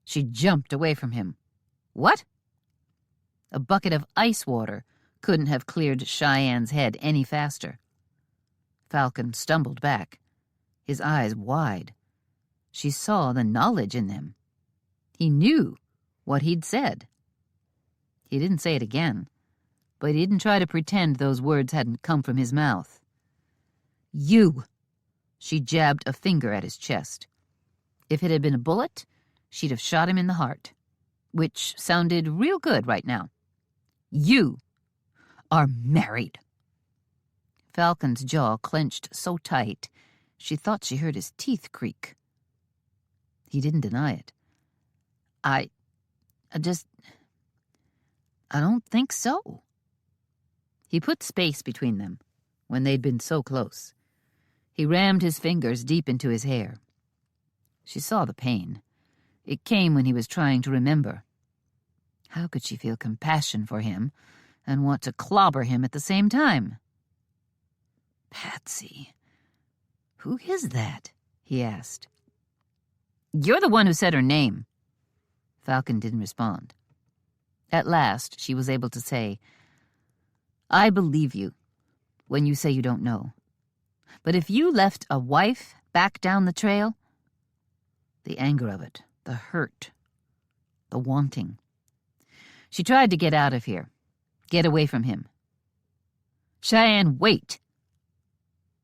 She jumped away from him. "What?" A bucket of ice water couldn't have cleared Cheyenne's head any faster. Falcon stumbled back, his eyes wide. She saw the knowledge in them. He knew what he'd said. He didn't say it again, but he didn't try to pretend those words hadn't come from his mouth. "You!" She jabbed a finger at his chest. If it had been a bullet, she'd have shot him in the heart, which sounded real good right now. "You are married." Falcon's jaw clenched so tight, she thought she heard his teeth creak. He didn't deny it. I don't think so." He put space between them when they'd been so close. He rammed his fingers deep into his hair. She saw the pain. It came when he was trying to remember. How could she feel compassion for him and want to clobber him at the same time? "Patsy, who is that?" he asked. "You're the one who said her name." Falcon didn't respond. At last, she was able to say, "I believe you when you say you don't know. But if you left a wife back down the trail," the anger of it, the hurt, the wanting. She tried to get out of here, get away from him. "Cheyenne, wait!"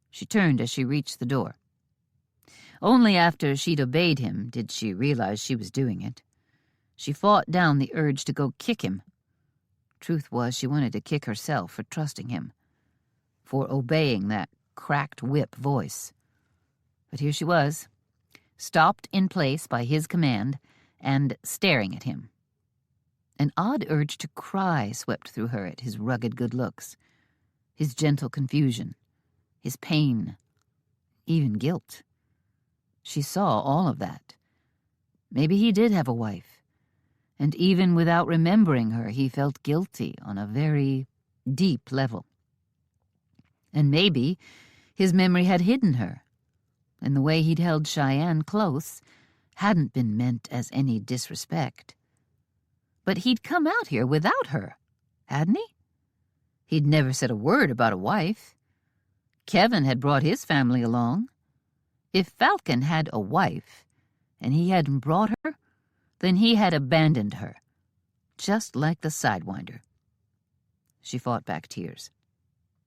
She turned as she reached the door. Only after she'd obeyed him did she realize she was doing it. She fought down the urge to go kick him. Truth was, she wanted to kick herself for trusting him, for obeying that cracked whip voice. But here she was, stopped in place by his command and staring at him. An odd urge to cry swept through her at his rugged good looks, his gentle confusion, his pain, even guilt. She saw all of that. Maybe he did have a wife, and even without remembering her, he felt guilty on a very deep level. And maybe his memory had hidden her, and the way he'd held Cheyenne close hadn't been meant as any disrespect. But he'd come out here without her, hadn't he? He'd never said a word about a wife. Kevin had brought his family along. If Falcon had a wife, and he hadn't brought her, then he had abandoned her, just like the Sidewinder. She fought back tears.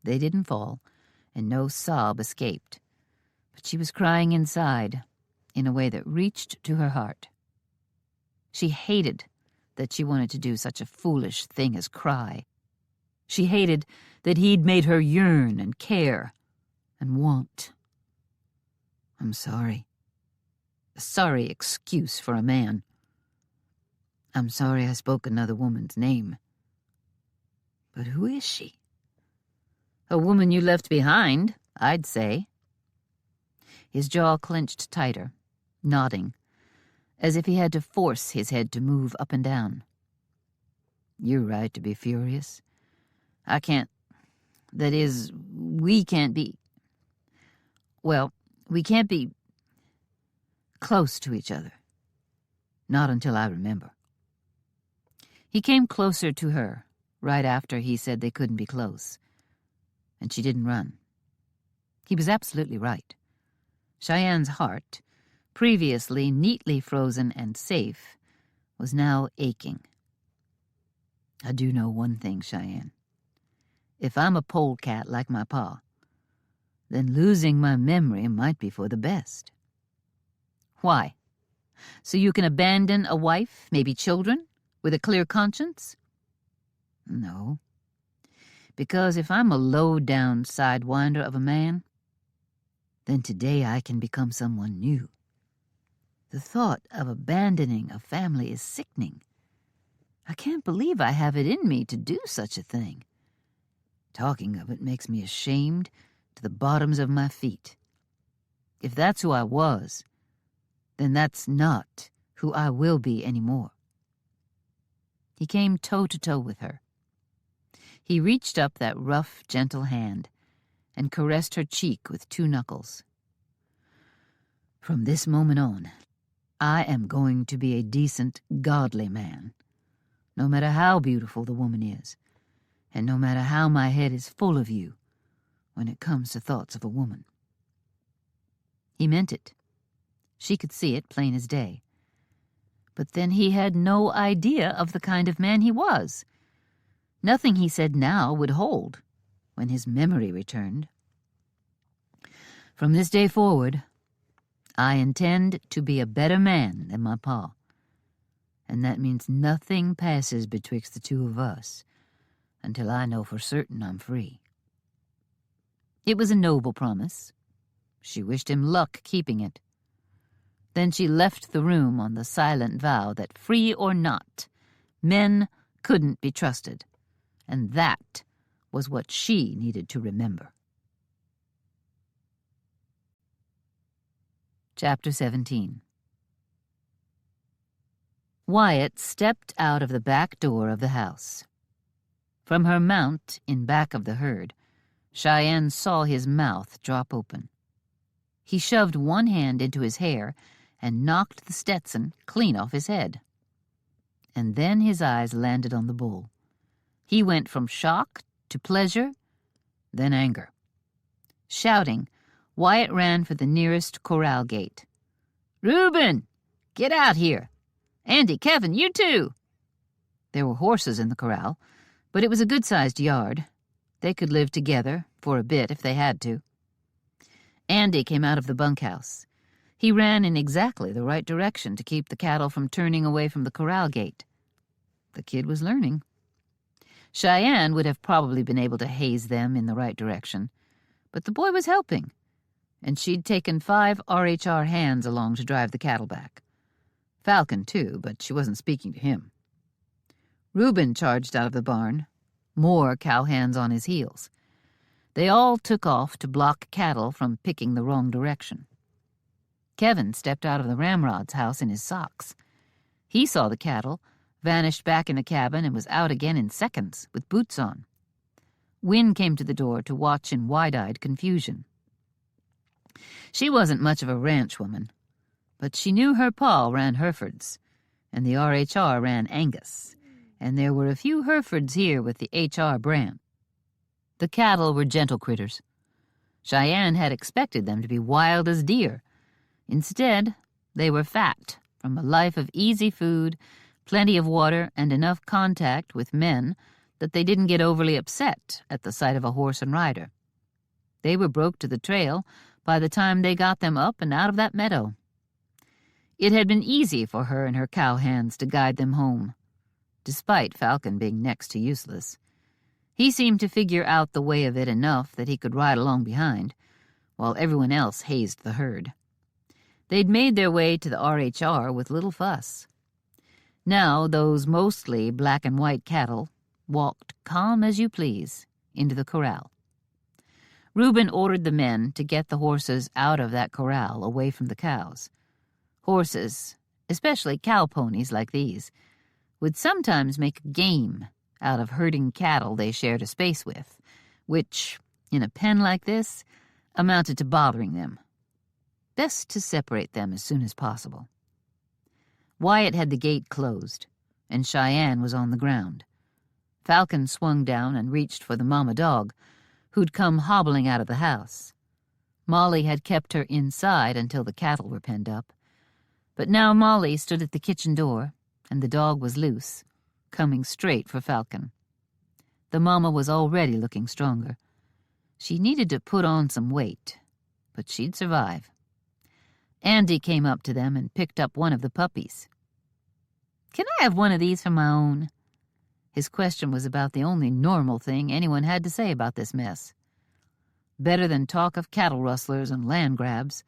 They didn't fall, and no sob escaped. But she was crying inside, in a way that reached to her heart. She hated that she wanted to do such a foolish thing as cry. She hated that he'd made her yearn and care and want. I'm sorry. A sorry excuse for a man. I'm sorry I spoke another woman's name. But who is she? A woman you left behind, I'd say. His jaw clenched tighter, nodding, as if he had to force his head to move up and down. You're right to be furious. I can't. That is, we can't be. Well, we can't be close to each other. Not until I remember. He came closer to her right after he said they couldn't be close. And she didn't run. He was absolutely right. Cheyenne's heart, previously neatly frozen and safe, was now aching. I do know one thing, Cheyenne. If I'm a polecat like my pa, then losing my memory might be for the best. Why? So you can abandon a wife, maybe children, with a clear conscience? No. Because if I'm a low-down sidewinder of a man, then today I can become someone new. The thought of abandoning a family is sickening. I can't believe I have it in me to do such a thing. Talking of it makes me ashamed to the bottoms of my feet. If that's who I was, then that's not who I will be anymore. He came toe-to-toe with her. He reached up that rough, gentle hand and caressed her cheek with 2 knuckles. From this moment on, I am going to be a decent, godly man, no matter how beautiful the woman is, and no matter how my head is full of you when it comes to thoughts of a woman. He meant it. She could see it plain as day. But then he had no idea of the kind of man he was. Nothing he said now would hold when his memory returned. From this day forward, I intend to be a better man than my pa, and that means nothing passes betwixt the 2 of us until I know for certain I'm free. It was a noble promise. She wished him luck keeping it. Then she left the room on the silent vow that, free or not, men couldn't be trusted, and that was what she needed to remember. Chapter 17. Wyatt stepped out of the back door of the house. From her mount in back of the herd, Cheyenne saw his mouth drop open. He shoved one hand into his hair and knocked the Stetson clean off his head. And then his eyes landed on the bull. He went from shock to pleasure, then anger. Shouting, Wyatt ran for the nearest corral gate. "Reuben, get out here! Andy, Kevin, you too!" There were horses in the corral, but it was a good-sized yard. They could live together for a bit if they had to. Andy came out of the bunkhouse. He ran in exactly the right direction to keep the cattle from turning away from the corral gate. The kid was learning. Cheyenne would have probably been able to haze them in the right direction, but the boy was helping, and she'd taken 5 RHR hands along to drive the cattle back. Falcon, too, but she wasn't speaking to him. Reuben charged out of the barn, more cow hands on his heels. They all took off to block cattle from picking the wrong direction. Kevin stepped out of the Ramrod's house in his socks. He saw the cattle, vanished back in the cabin, and was out again in seconds, with boots on. Wynne came to the door to watch in wide-eyed confusion. She wasn't much of a ranch woman, but she knew her pa ran Herefords, and the RHR ran Angus, and there were a few Herefords here with the HR brand. The cattle were gentle critters. Cheyenne had expected them to be wild as deer. Instead, they were fat from a life of easy food, plenty of water, and enough contact with men that they didn't get overly upset at the sight of a horse and rider. They were broke to the trail by the time they got them up and out of that meadow. It had been easy for her and her cowhands to guide them home, despite Falcon being next to useless. He seemed to figure out the way of it enough that he could ride along behind, while everyone else hazed the herd. They'd made their way to the RHR with little fuss. Now those mostly black and white cattle walked calm as you please into the corral. Reuben ordered the men to get the horses out of that corral away from the cows. Horses, especially cow ponies like these, would sometimes make a game out of herding cattle they shared a space with, which, in a pen like this, amounted to bothering them. Best to separate them as soon as possible. Wyatt had the gate closed, and Cheyenne was on the ground. Falcon swung down and reached for the mama dog, who'd come hobbling out of the house. Molly had kept her inside until the cattle were penned up, but now Molly stood at the kitchen door, and the dog was loose, coming straight for Falcon. The mama was already looking stronger. She needed to put on some weight, but she'd survive. Andy came up to them and picked up one of the puppies. "Can I have one of these for my own?" His question was about the only normal thing anyone had to say about this mess. Better than talk of cattle rustlers and land grabs,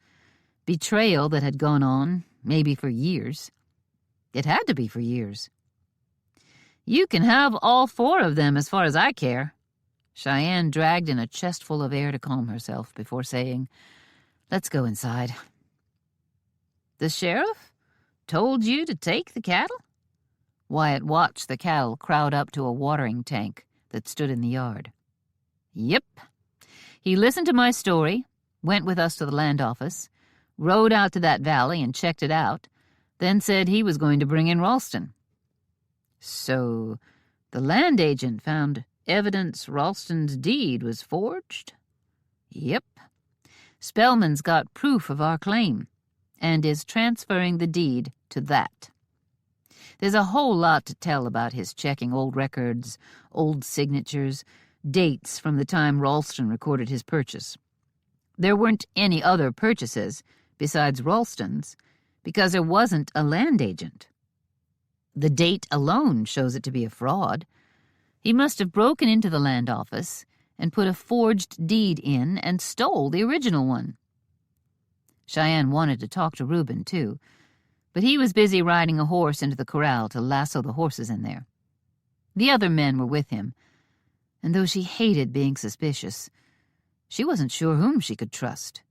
betrayal that had gone on, maybe for years. It had to be for years. "You can have all 4 of them as far as I care." Cheyenne dragged in a chestful of air to calm herself before saying, "Let's go inside." "The sheriff told you to take the cattle?" Wyatt watched the cattle crowd up to a watering tank that stood in the yard. "Yep. He listened to my story, went with us to the land office, rode out to that valley and checked it out, then said he was going to bring in Ralston." "So the land agent found evidence Ralston's deed was forged?" "Yep. Spellman's got proof of our claim and is transferring the deed to that. There's a whole lot to tell about his checking old records, old signatures, dates from the time Ralston recorded his purchase. There weren't any other purchases besides Ralston's because there wasn't a land agent. The date alone shows it to be a fraud. He must have broken into the land office and put a forged deed in and stole the original one." Cheyenne wanted to talk to Reuben, too, but he was busy riding a horse into the corral to lasso the horses in there. The other men were with him, and though she hated being suspicious, she wasn't sure whom she could trust.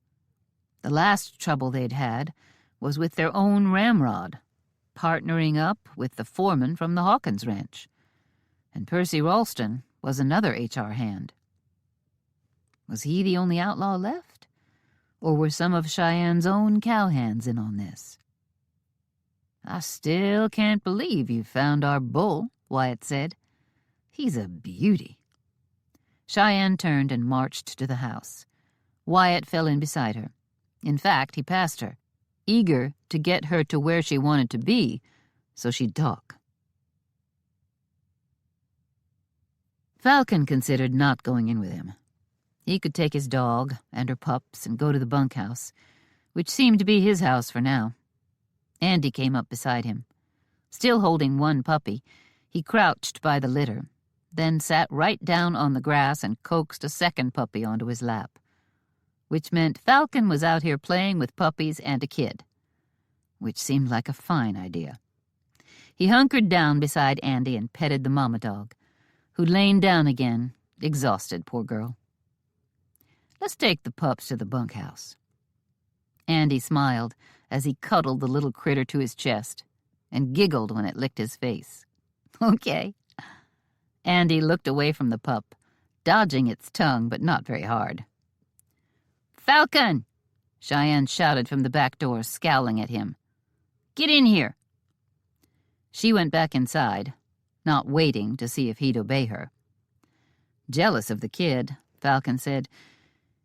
The last trouble they'd had was with their own ramrod, partnering up with the foreman from the Hawkins ranch, and Percy Ralston was another HR hand. Was he the only outlaw left, or were some of Cheyenne's own cowhands in on this? "I still can't believe you found our bull," Wyatt said. "He's a beauty." Cheyenne turned and marched to the house. Wyatt fell in beside her. In fact, he passed her, eager to get her to where she wanted to be so she'd talk. Falcon considered not going in with him. He could take his dog and her pups and go to the bunkhouse, which seemed to be his house for now. Andy came up beside him. Still holding one puppy, he crouched by the litter, then sat right down on the grass and coaxed a second puppy onto his lap, which meant Falcon was out here playing with puppies and a kid, which seemed like a fine idea. He hunkered down beside Andy and petted the mama dog, who'd lain down again, exhausted, poor girl. Let's take the pups to the bunkhouse." Andy smiled as he cuddled the little critter to his chest and giggled when it licked his face. "Okay." Andy looked away from the pup, dodging its tongue, but not very hard. "Falcon!" Cheyenne shouted from the back door, scowling at him. "Get in here." She went back inside, not waiting to see if he'd obey her. Jealous of the kid, Falcon said,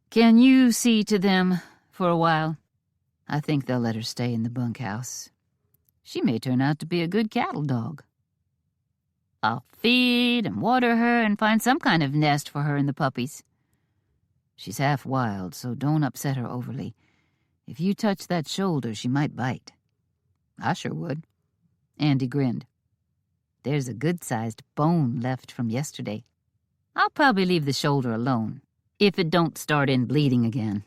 "Can you see to them for a while? I think they'll let her stay in the bunkhouse. She may turn out to be a good cattle dog. I'll feed and water her and find some kind of nest for her and the puppies. She's half wild, so don't upset her overly. If you touch that shoulder, she might bite." "I sure would." Andy grinned. "There's a good-sized bone left from yesterday. I'll probably leave the shoulder alone, if it don't start in bleeding again."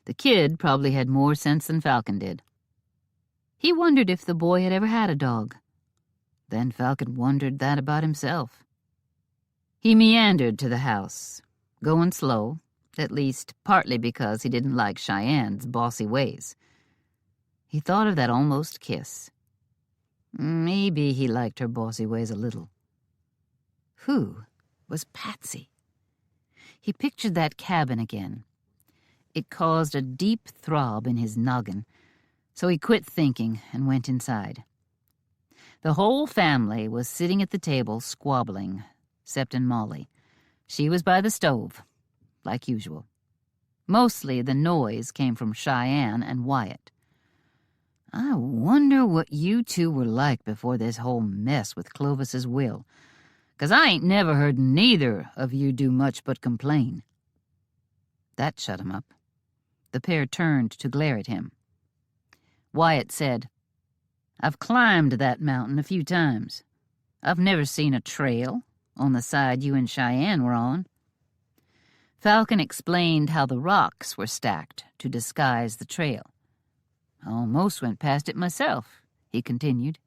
The kid probably had more sense than Falcon did. He wondered if the boy had ever had a dog. Then Falcon wondered that about himself. He meandered to the house, going slow, at least partly because he didn't like Cheyenne's bossy ways. He thought of that almost kiss. Maybe he liked her bossy ways a little. Who was Patsy? He pictured that cabin again. It caused a deep throb in his noggin, so he quit thinking and went inside. The whole family was sitting at the table squabbling, except Molly. She was by the stove, like usual. Mostly the noise came from Cheyenne and Wyatt. "I wonder what you two were like before this whole mess with Clovis's will, 'cause I ain't never heard neither of you do much but complain." That shut him up. The pair turned to glare at him. Wyatt said, "I've climbed that mountain a few times. I've never seen a trail on the side you and Cheyenne were on." Falcon explained how the rocks were stacked to disguise the trail. "I almost went past it myself," he continued.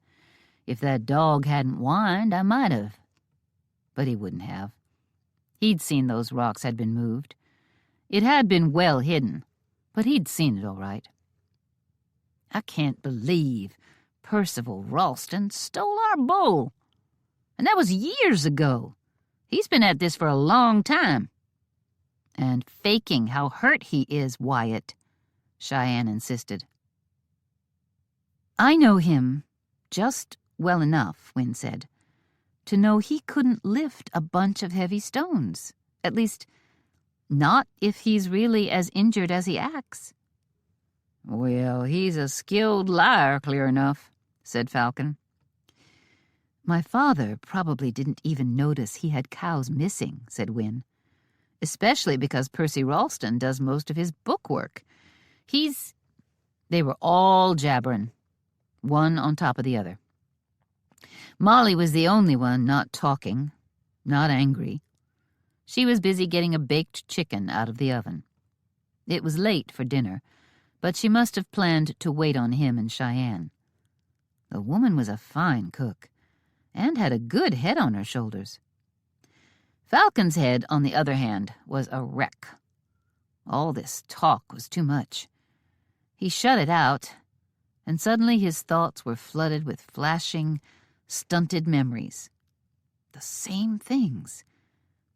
"If that dog hadn't whined, I might have." But he wouldn't have. He'd seen those rocks had been moved. It had been well hidden, but he'd seen it all right. "I can't believe Percival Ralston stole our bull. And that was years ago. He's been at this for a long time." "And faking how hurt he is, Wyatt," Cheyenne insisted. "I know him just well enough," Wynne said, "to know he couldn't lift a bunch of heavy stones. At least, not if he's really as injured as he acts." "Well, he's a skilled liar, clear enough," said Falcon. "My father probably didn't even notice he had cows missing," said Wynne, "especially because Percy Ralston does most of his book work. They were all jabbering, one on top of the other. Molly was the only one not talking, not angry. She was busy getting a baked chicken out of the oven. It was late for dinner, but she must have planned to wait on him and Cheyenne. The woman was a fine cook, and had a good head on her shoulders. Falcon's head, on the other hand, was a wreck. All this talk was too much. He shut it out, and suddenly his thoughts were flooded with flashing, stunted memories. The same things.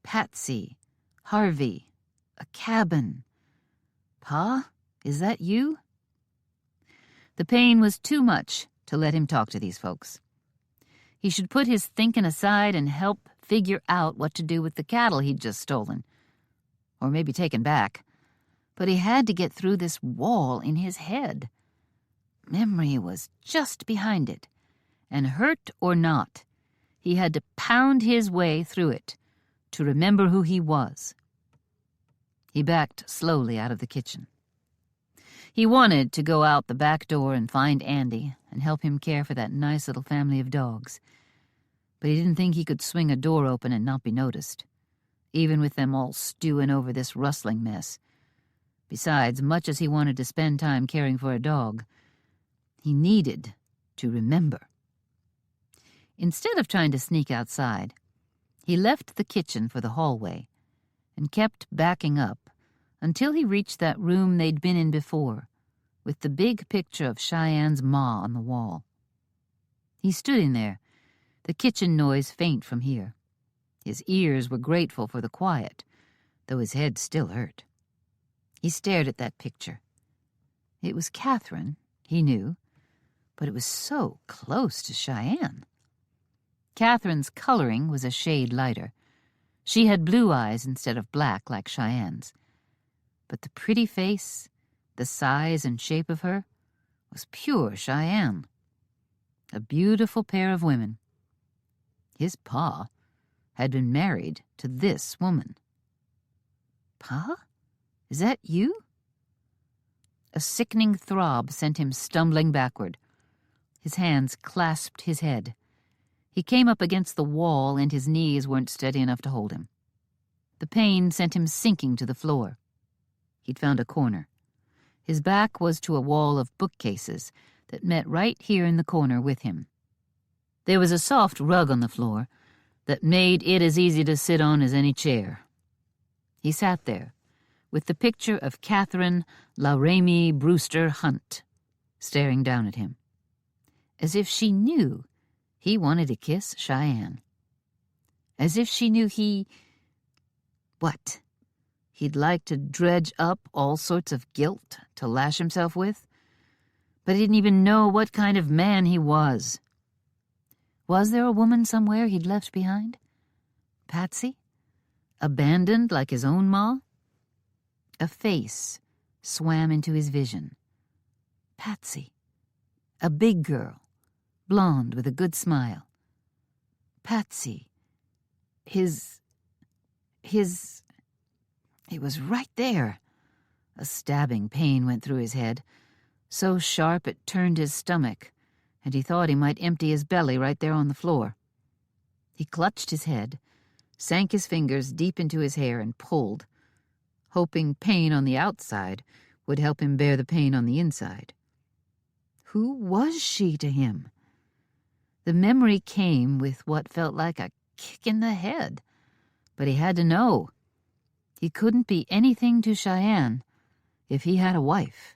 Patsy, Harvey, a cabin. "Pa, is that you?" The pain was too much to let him talk to these folks. He should put his thinking aside and help figure out what to do with the cattle he'd just stolen. Or maybe taken back. But he had to get through this wall in his head. Memory was just behind it, and hurt or not, he had to pound his way through it to remember who he was. He backed slowly out of the kitchen. He wanted to go out the back door and find Andy and help him care for that nice little family of dogs. But he didn't think he could swing a door open and not be noticed, even with them all stewing over this rustling mess. Besides, much as he wanted to spend time caring for a dog, he needed to remember. Instead of trying to sneak outside, he left the kitchen for the hallway and kept backing up until he reached that room they'd been in before, with the big picture of Cheyenne's ma on the wall. He stood in there, the kitchen noise faint from here. His ears were grateful for the quiet, though his head still hurt. He stared at that picture. It was Catherine, he knew, but it was so close to Cheyenne. Catherine's coloring was a shade lighter. She had blue eyes instead of black like Cheyenne's. But the pretty face, the size and shape of her, was pure Cheyenne. A beautiful pair of women. His pa had been married to this woman. Pa? Is that you? A sickening throb sent him stumbling backward. His hands clasped his head. He came up against the wall and his knees weren't steady enough to hold him. The pain sent him sinking to the floor. He'd found a corner. His back was to a wall of bookcases that met right here in the corner with him. There was a soft rug on the floor that made it as easy to sit on as any chair. He sat there, with the picture of Catherine LaRamie Brewster Hunt staring down at him, as if she knew he wanted to kiss Cheyenne. As if she knew what? He'd like to dredge up all sorts of guilt to lash himself with, but he didn't even know what kind of man he was. Was there a woman somewhere he'd left behind? Patsy? Abandoned like his own ma? A face swam into his vision. Patsy. A big girl, blonde with a good smile. Patsy. It was right there. A stabbing pain went through his head, so sharp it turned his stomach, and he thought he might empty his belly right there on the floor. He clutched his head, sank his fingers deep into his hair and pulled, hoping pain on the outside would help him bear the pain on the inside. Who was she to him? The memory came with what felt like a kick in the head, but he had to know. He couldn't be anything to Cheyenne if he had a wife.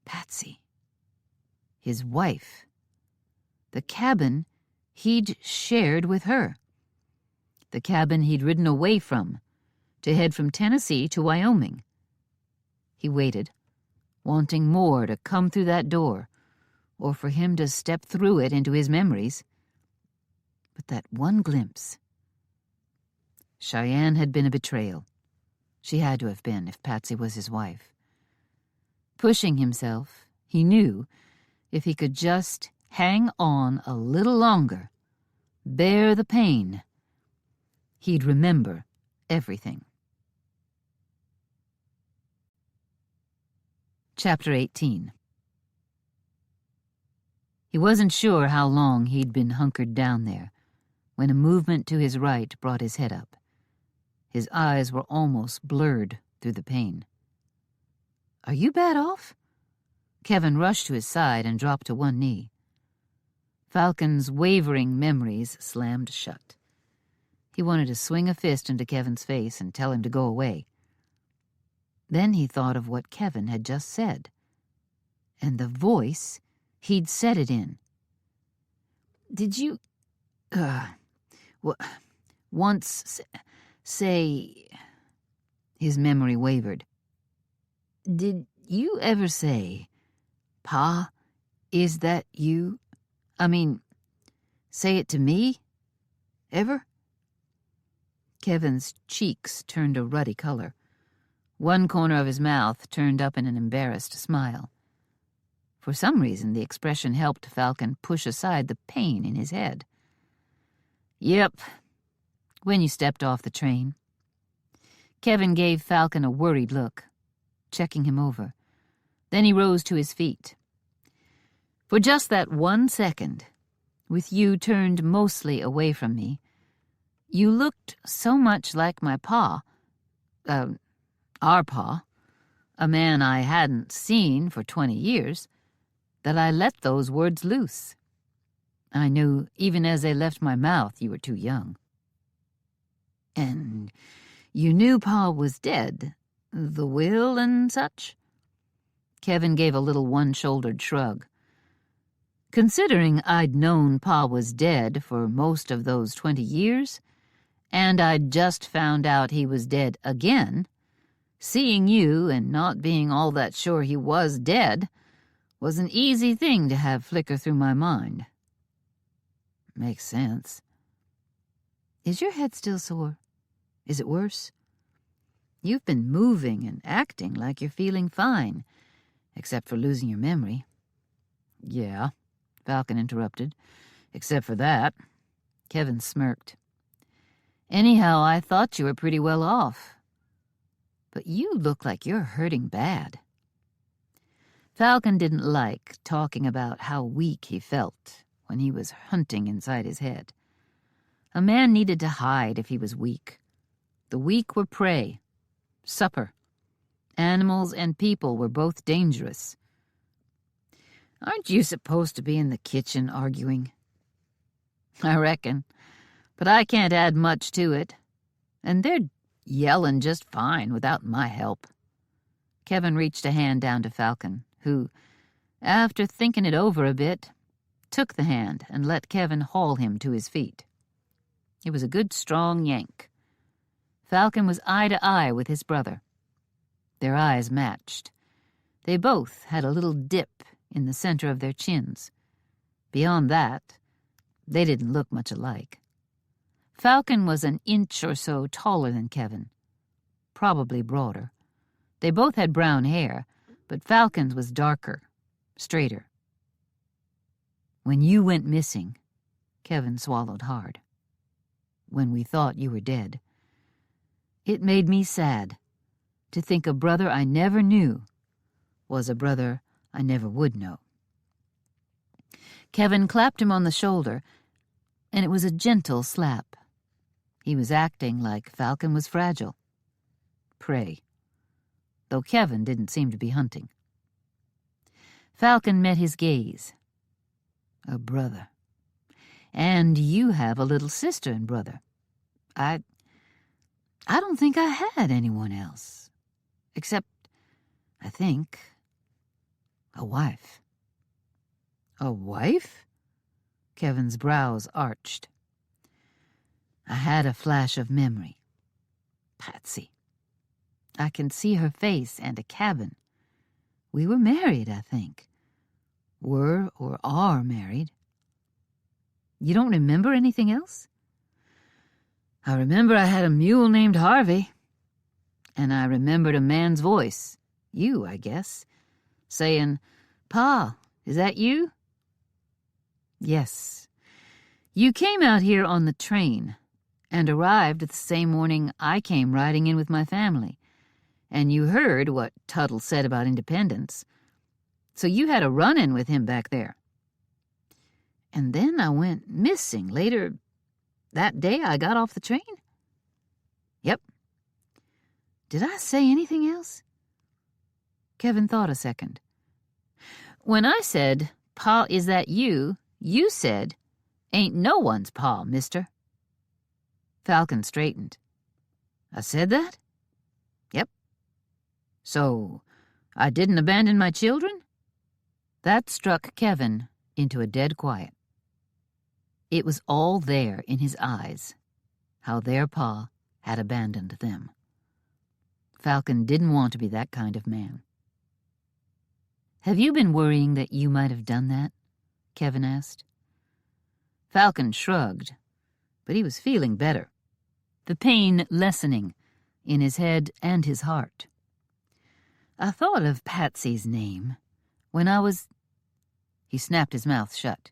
Patsy. His wife. The cabin he'd shared with her. The cabin he'd ridden away from, to head from Tennessee to Wyoming. He waited, wanting more to come through that door, or for him to step through it into his memories. But that one glimpse. Cheyenne had been a betrayal. She had to have been if Patsy was his wife. Pushing himself, he knew, if he could just hang on a little longer, bear the pain, he'd remember everything. Chapter 18. He wasn't sure how long he'd been hunkered down there when a movement to his right brought his head up. His eyes were almost blurred through the pain. "Are you bad off?" Kevin rushed to his side and dropped to one knee. Falcon's wavering memories slammed shut. He wanted to swing a fist into Kevin's face and tell him to go away. Then he thought of what Kevin had just said, and the voice he'd said it in. "Did you, once say..." His memory wavered. "Did you ever say, 'Pa, is that you? I mean, say it to me? Ever?'" Kevin's cheeks turned a ruddy color. One corner of his mouth turned up in an embarrassed smile. For some reason, the expression helped Falcon push aside the pain in his head. "Yep, when you stepped off the train." Kevin gave Falcon a worried look, checking him over. Then he rose to his feet. "For just that 1 second, with you turned mostly away from me, you looked so much like my pa, our pa, a man I hadn't seen for 20 years, that I let those words loose. I knew even as they left my mouth you were too young. And You knew Pa was dead. The will and such?" Kevin gave a little one-shouldered shrug. "Considering I'd known Pa was dead for most of those 20 years, and I'd just found out he was dead again, seeing you and not being all that sure he was dead was an easy thing to have flicker through my mind." "Makes sense." "Is your head still sore? Is it worse? You've been moving and acting like you're feeling fine, except for losing your memory." "Yeah," Falcon interrupted, "except for that." Kevin smirked. "Anyhow, I thought you were pretty well off. But you look like you're hurting bad." Falcon didn't like talking about how weak he felt when he was hunting inside his head. A man needed to hide if he was weak. The weak were prey, supper. Animals and people were both dangerous. "Aren't you supposed to be in the kitchen arguing?" "I reckon, but I can't add much to it. And they're yelling just fine without my help." Kevin reached a hand down to Falcon, who, after thinking it over a bit, took the hand and let Kevin haul him to his feet. It was a good strong yank. Falcon was eye to eye with his brother. Their eyes matched. They both had a little dip in the center of their chins. Beyond that, they didn't look much alike. Falcon was an inch or so taller than Kevin, probably broader. They both had brown hair, but Falcon's was darker, straighter. "When you went missing," Kevin swallowed hard, "when we thought you were dead, it made me sad to think a brother I never knew was a brother I never would know." Kevin clapped him on the shoulder, and it was a gentle slap. He was acting like Falcon was fragile. Prey. Though Kevin didn't seem to be hunting. Falcon met his gaze. "A brother. And you have a little sister and brother. I don't think I had anyone else. Except, I think, a wife." "A wife?" Kevin's brows arched. "I had a flash of memory. Patsy. I can see her face and a cabin. We were married, I think. Were or are married." "You don't remember anything else?" "I remember I had a mule named Harvey. And I remembered a man's voice, you, I guess, saying, 'Pa, is that you?' Yes. You came out here on the train and arrived the same morning I came riding in with my family, and you heard what Tuttle said about independence. So you had a run-in with him back there. And then I went missing later that day I got off the train?" "Yep." "Did I say anything else?" Kevin thought a second. "When I said, 'Pa, is that you?' you said, 'Ain't no one's pa, mister.'" Falcon straightened. "I said that?" "Yep." "So I didn't abandon my children?" That struck Kevin into a dead quiet. It was all there in his eyes, how their pa had abandoned them. Falcon didn't want to be that kind of man. "Have you been worrying that you might have done that?" Kevin asked. Falcon shrugged, but he was feeling better, the pain lessening in his head and his heart. "I thought of Patsy's name when I was—" He snapped his mouth shut.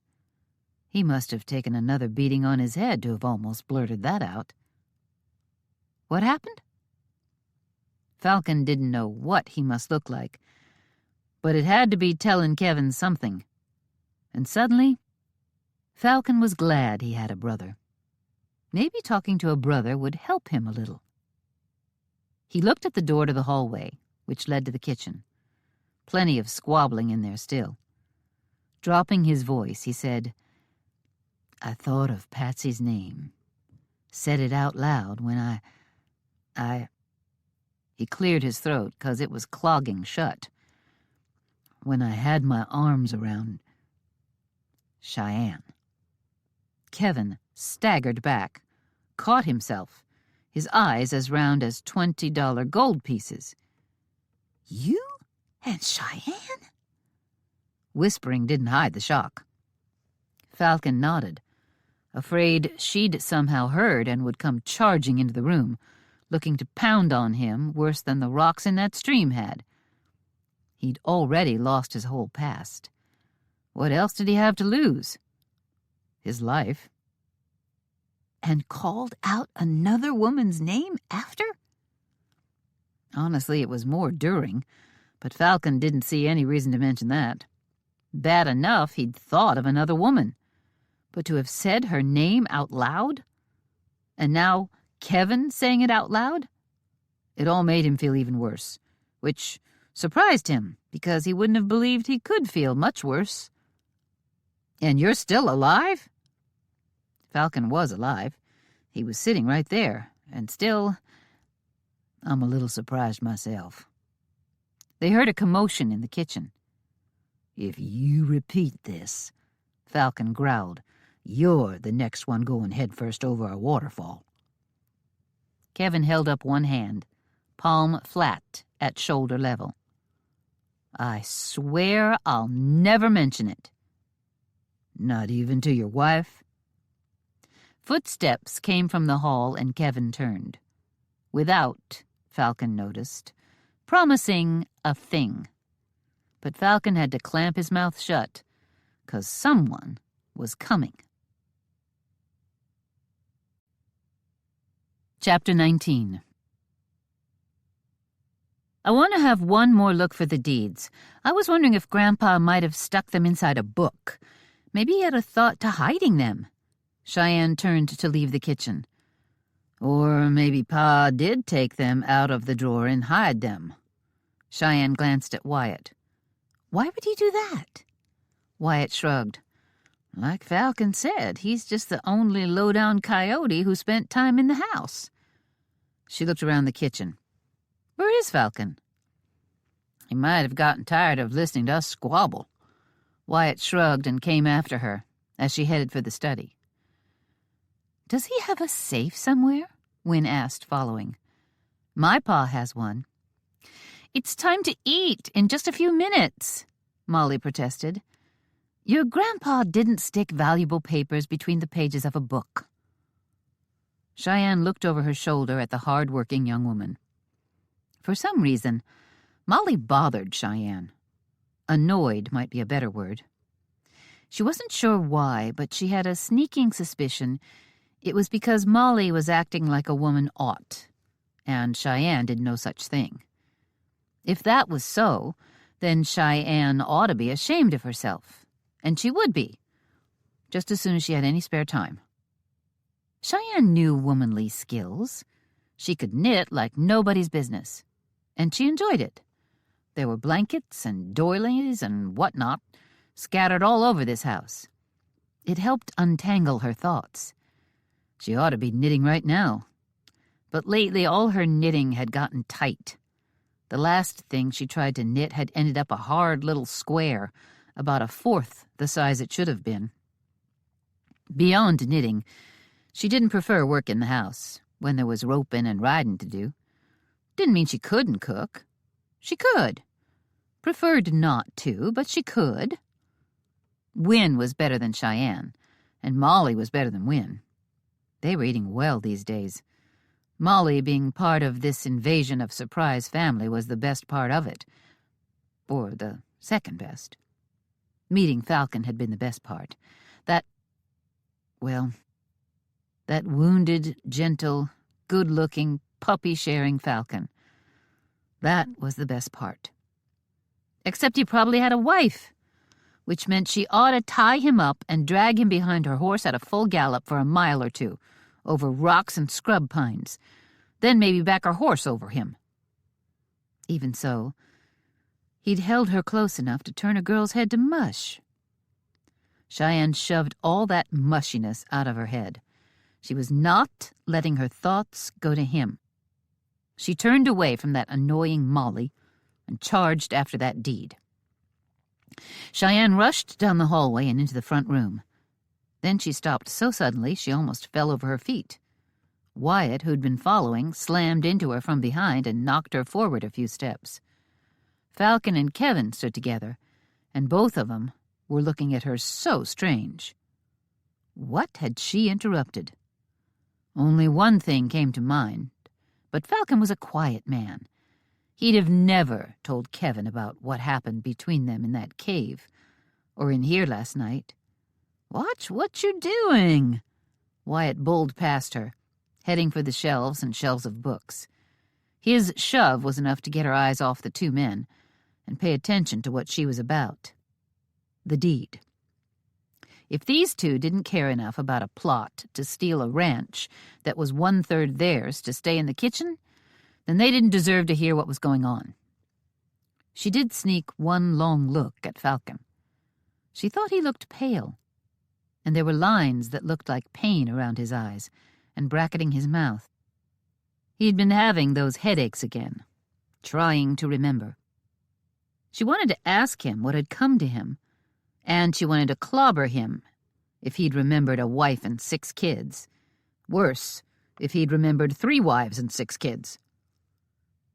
He must have taken another beating on his head to have almost blurted that out. "What happened?" Falcon didn't know what he must look like, but it had to be telling Kevin something. And suddenly, Falcon was glad he had a brother. Maybe talking to a brother would help him a little. He looked at the door to the hallway, which led to the kitchen. Plenty of squabbling in there still. Dropping his voice, he said, "I thought of Patsy's name. Said it out loud when I—" He cleared his throat, 'cause it was clogging shut. When I had my arms around Cheyenne. Kevin staggered back, caught himself, his eyes as round as $20 gold pieces. You and Cheyenne? Whispering didn't hide the shock. Falcon nodded, afraid she'd somehow heard and would come charging into the room, looking to pound on him worse than the rocks in that stream had. He'd already lost his whole past. What else did he have to lose? His life. And called out another woman's name after? Honestly, it was more during, but Falcon didn't see any reason to mention that. Bad enough he'd thought of another woman. But to have said her name out loud? And now Kevin saying it out loud? It all made him feel even worse, which surprised him because he wouldn't have believed he could feel much worse. And you're still alive? Falcon was alive. He was sitting right there, and still, I'm a little surprised myself. They heard a commotion in the kitchen. If you repeat this, Falcon growled, you're the next one going headfirst over a waterfall. Kevin held up one hand, palm flat at shoulder level. I swear I'll never mention it. Not even to your wife? Footsteps came from the hall and Kevin turned. Without, Falcon noticed, promising a thing. But Falcon had to clamp his mouth shut, 'cause someone was coming. Chapter 19. I want to have one more look for the deeds. I was wondering if Grandpa might have stuck them inside a book. Maybe he had a thought to hiding them. Cheyenne turned to leave the kitchen. Or maybe Pa did take them out of the drawer and hide them. Cheyenne glanced at Wyatt. Why would he do that? Wyatt shrugged. Like Falcon said, he's just the only low-down coyote who spent time in the house. She looked around the kitchen. Where is Falcon? He might have gotten tired of listening to us squabble. Wyatt shrugged and came after her as she headed for the study. Does he have a safe somewhere? Wynne asked, following. My pa has one. It's time to eat in just a few minutes, Molly protested. Your grandpa didn't stick valuable papers between the pages of a book. Cheyenne looked over her shoulder at the hard-working young woman. For some reason, Molly bothered Cheyenne. Annoyed might be a better word. She wasn't sure why, but she had a sneaking suspicion it was because Molly was acting like a woman ought, and Cheyenne did no such thing. If that was so, then Cheyenne ought to be ashamed of herself, and she would be, just as soon as she had any spare time. Cheyenne knew womanly skills. She could knit like nobody's business, and she enjoyed it. There were blankets and doilies and whatnot scattered all over this house. It helped untangle her thoughts. She ought to be knitting right now. But lately all her knitting had gotten tight. The last thing she tried to knit had ended up a hard little square, about a fourth the size it should have been. Beyond knitting, she didn't prefer work in the house, when there was roping and riding to do. Didn't mean she couldn't cook. She could. Preferred not to, but she could. Wynne was better than Cheyenne, and Molly was better than Wynne. They were eating well these days. Molly being part of this invasion of surprise family was the best part of it. Or the second best. Meeting Falcon had been the best part. That wounded, gentle, good-looking, puppy-sharing Falcon. That was the best part. Except he probably had a wife, which meant she ought to tie him up and drag him behind her horse at a full gallop for a mile or two, over rocks and scrub pines, then maybe back her horse over him. Even so, he'd held her close enough to turn a girl's head to mush. Cheyenne shoved all that mushiness out of her head. She was not letting her thoughts go to him. She turned away from that annoying Molly and charged after that deed. Cheyenne rushed down the hallway and into the front room. Then she stopped so suddenly she almost fell over her feet. Wyatt, who'd been following, slammed into her from behind and knocked her forward a few steps. Falcon and Kevin stood together, and both of them were looking at her so strange. What had she interrupted? Only one thing came to mind, but Falcon was a quiet man. He'd have never told Kevin about what happened between them in that cave, or in here last night. "Watch what you're doing!" Wyatt bowled past her, heading for the shelves and shelves of books. His shove was enough to get her eyes off the two men and pay attention to what she was about. The deed. If these two didn't care enough about a plot to steal a ranch that was 1/3 theirs to stay in the kitchen, then they didn't deserve to hear what was going on. She did sneak one long look at Falcon. She thought he looked pale, and there were lines that looked like pain around his eyes and bracketing his mouth. He'd been having those headaches again, trying to remember. She wanted to ask him what had come to him, and she wanted to clobber him if he'd remembered a wife and 6 kids. Worse, if he'd remembered 3 wives and 6 kids.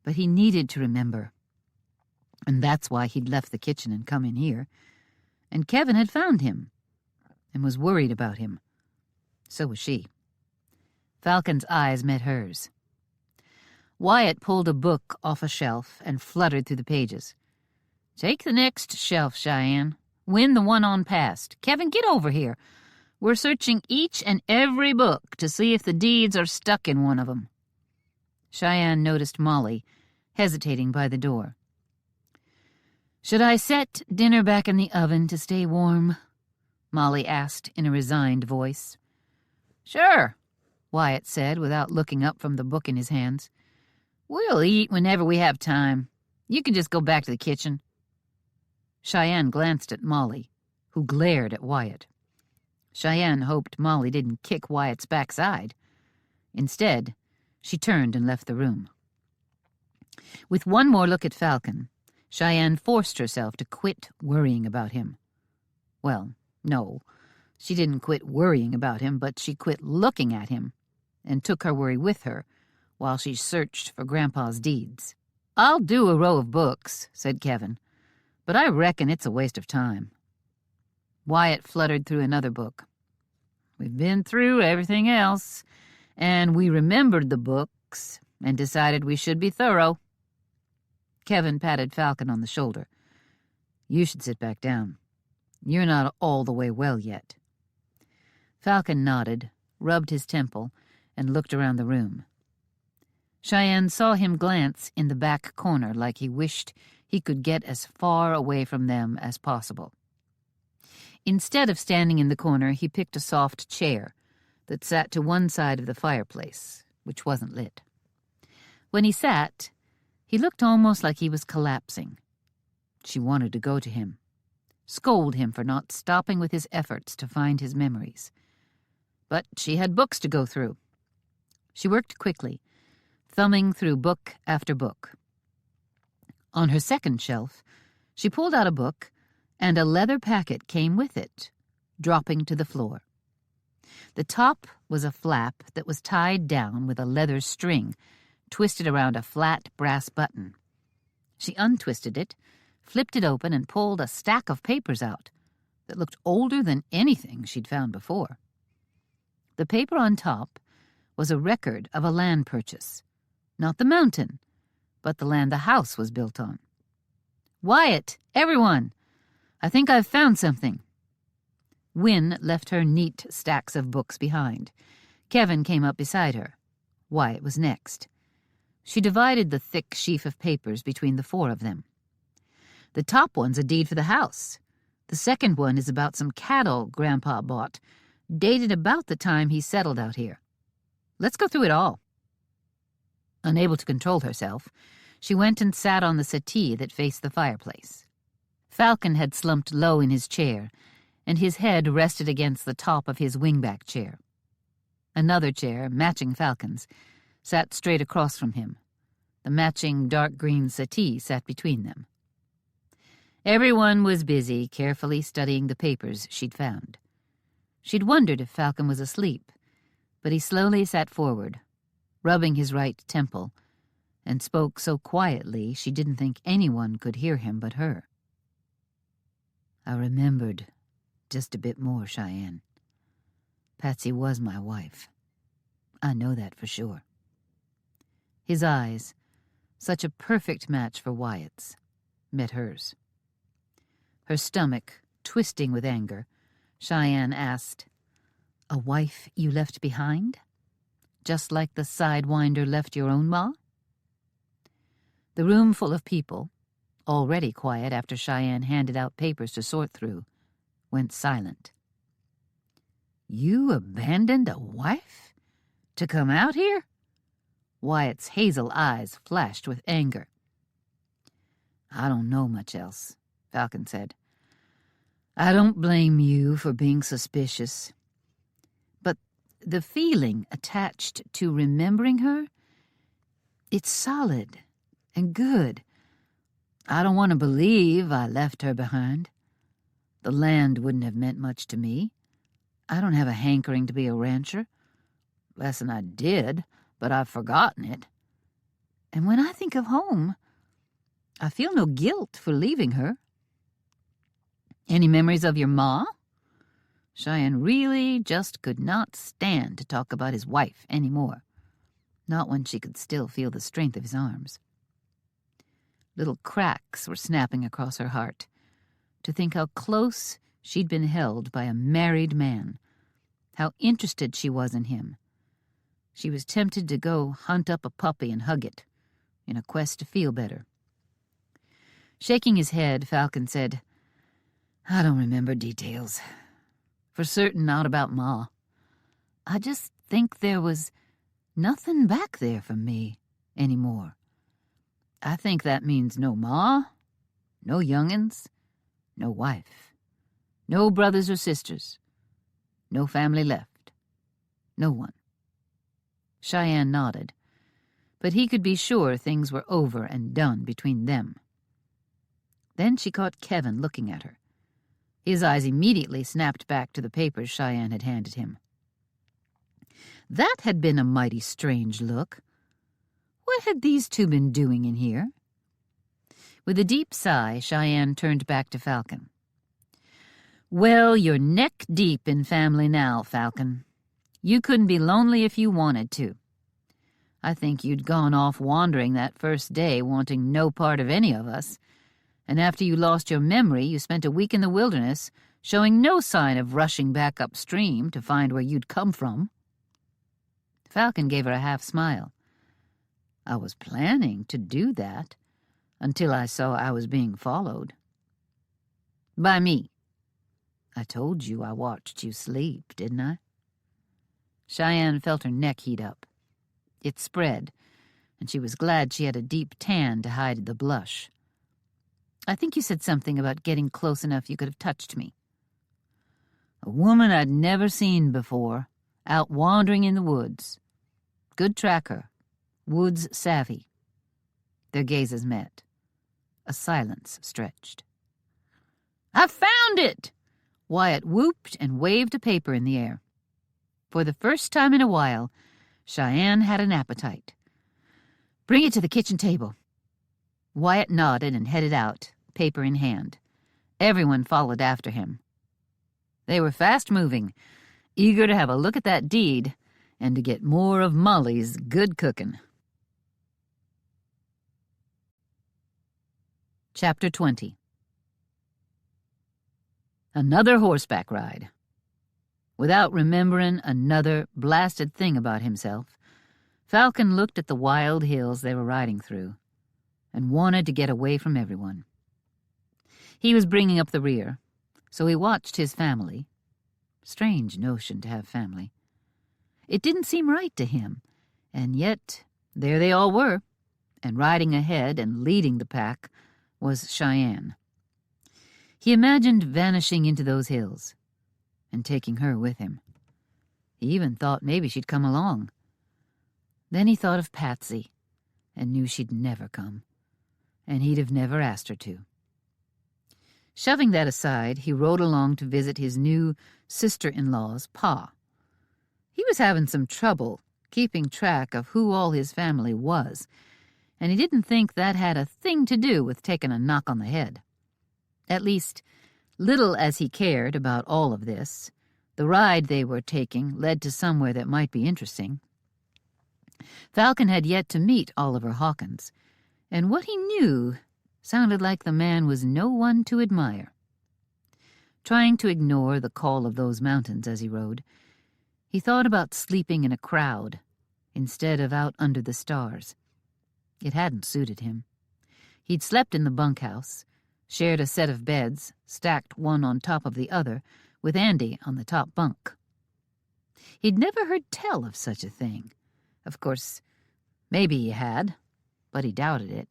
But he needed to remember, and that's why he'd left the kitchen and come in here. And Kevin had found him and was worried about him. So was she. Falcon's eyes met hers. Wyatt pulled a book off a shelf and fluttered through the pages. "Take the next shelf, Cheyenne. Win the one on past. Kevin, get over here. We're searching each and every book to see if the deeds are stuck in one of them." Cheyenne noticed Molly, hesitating by the door. "Should I set dinner back in the oven to stay warm?" Molly asked in a resigned voice. "Sure," Wyatt said without looking up from the book in his hands. "We'll eat whenever we have time. You can just go back to the kitchen." Cheyenne glanced at Molly, who glared at Wyatt. Cheyenne hoped Molly didn't kick Wyatt's backside. Instead, she turned and left the room. With one more look at Falcon, Cheyenne forced herself to quit worrying about him. Well, no, she didn't quit worrying about him, but she quit looking at him and took her worry with her while she searched for Grandpa's deeds. "I'll do a row of books," said Kevin, "but I reckon it's a waste of time." Wyatt fluttered through another book. "We've been through everything else, and we remembered the books and decided we should be thorough." Kevin patted Falcon on the shoulder. "You should sit back down. You're not all the way well yet." Falcon nodded, rubbed his temple, and looked around the room. Cheyenne saw him glance in the back corner like he wished he could get as far away from them as possible. Instead of standing in the corner, he picked a soft chair that sat to one side of the fireplace, which wasn't lit. When he sat, he looked almost like he was collapsing. She wanted to go to him, scold him for not stopping with his efforts to find his memories. But she had books to go through. She worked quickly, thumbing through book after book. On her second shelf, she pulled out a book, and a leather packet came with it, dropping to the floor. The top was a flap that was tied down with a leather string, twisted around a flat brass button. She untwisted it, flipped it open, and pulled a stack of papers out that looked older than anything she'd found before. The paper on top was a record of a land purchase. Not the mountain, but the land the house was built on. "Wyatt, everyone! I think I've found something." Wynne left her neat stacks of books behind. Kevin came up beside her. Wyatt was next. She divided the thick sheaf of papers between the 4 of them. "The top one's a deed for the house. The second one is about some cattle Grandpa bought, dated about the time he settled out here. Let's go through it all." Unable to control herself, she went and sat on the settee that faced the fireplace. Falcon had slumped low in his chair, and his head rested against the top of his wingback chair. Another chair, matching Falcon's, sat straight across from him. The matching dark green settee sat between them. Everyone was busy carefully studying the papers she'd found. She'd wondered if Falcon was asleep, but he slowly sat forward, rubbing his right temple, and spoke so quietly she didn't think anyone could hear him but her. "I remembered just a bit more, Cheyenne. Patsy was my wife. I know that for sure." His eyes, such a perfect match for Wyatt's, met hers. Her stomach twisting with anger, Cheyenne asked, "A wife you left behind? Just like the Sidewinder left your own ma?" The room full of people, already quiet after Cheyenne handed out papers to sort through, went silent. "You abandoned a wife? To come out here?" Wyatt's hazel eyes flashed with anger. "I don't know much else," Falcon said. "I don't blame you for being suspicious. But the feeling attached to remembering her, it's solid and good. I don't want to believe I left her behind. The land wouldn't have meant much to me. I don't have a hankering to be a rancher. Less than I did, but I've forgotten it. And when I think of home, I feel no guilt for leaving her." "Any memories of your ma?" Cheyenne really just could not stand to talk about his wife anymore, not when she could still feel the strength of his arms. Little cracks were snapping across her heart, to think how close she'd been held by a married man, how interested she was in him. She was tempted to go hunt up a puppy and hug it, in a quest to feel better. Shaking his head, Falcon said, "I don't remember details. For certain not about Ma. I just think there was nothing back there for me anymore. I think that means no Ma, no young'uns, no wife, no brothers or sisters, no family left, no one." Cheyenne nodded, but he could be sure things were over and done between them. Then she caught Kevin looking at her. His eyes immediately snapped back to the papers Cheyenne had handed him. That had been a mighty strange look. What had these two been doing in here? With a deep sigh, Cheyenne turned back to Falcon. "Well, you're neck deep in family now, Falcon. You couldn't be lonely if you wanted to. I think you'd gone off wandering that first day, wanting no part of any of us, and after you lost your memory, you spent a week in the wilderness, showing no sign of rushing back upstream to find where you'd come from." Falcon gave her a half-smile. "I was planning to do that until I saw I was being followed." "By me?" "I told you I watched you sleep, didn't I?" Cheyenne felt her neck heat up. It spread, and she was glad she had a deep tan to hide the blush. "I think you said something about getting close enough you could have touched me." "A woman I'd never seen before, out wandering in the woods. Good tracker, woods savvy." Their gazes met. A silence stretched. "I found it!" Wyatt whooped and waved a paper in the air. For the first time in a while, Cheyenne had an appetite. "Bring it to the kitchen table." Wyatt nodded and headed out, paper in hand. Everyone followed after him. They were fast-moving, eager to have a look at that deed and to get more of Molly's good cooking. Chapter 20. Another horseback ride. Without remembering another blasted thing about himself, Falcon looked at the wild hills they were riding through and wanted to get away from everyone. He was bringing up the rear, so he watched his family. Strange notion to have family. It didn't seem right to him, and yet there they all were, and riding ahead and leading the pack was Cheyenne. He imagined vanishing into those hills and taking her with him. He even thought maybe she'd come along. Then he thought of Patsy and knew she'd never come, and he'd have never asked her to. Shoving that aside, he rode along to visit his new sister-in-law's pa. He was having some trouble keeping track of who all his family was, and he didn't think that had a thing to do with taking a knock on the head. At least, little as he cared about all of this, the ride they were taking led to somewhere that might be interesting. Falcon had yet to meet Oliver Hawkins, and what he knew sounded like the man was no one to admire. Trying to ignore the call of those mountains as he rode, he thought about sleeping in a crowd instead of out under the stars. It hadn't suited him. He'd slept in the bunkhouse, shared a set of beds, stacked one on top of the other, with Andy on the top bunk. He'd never heard tell of such a thing. Of course, maybe he had, but he doubted it.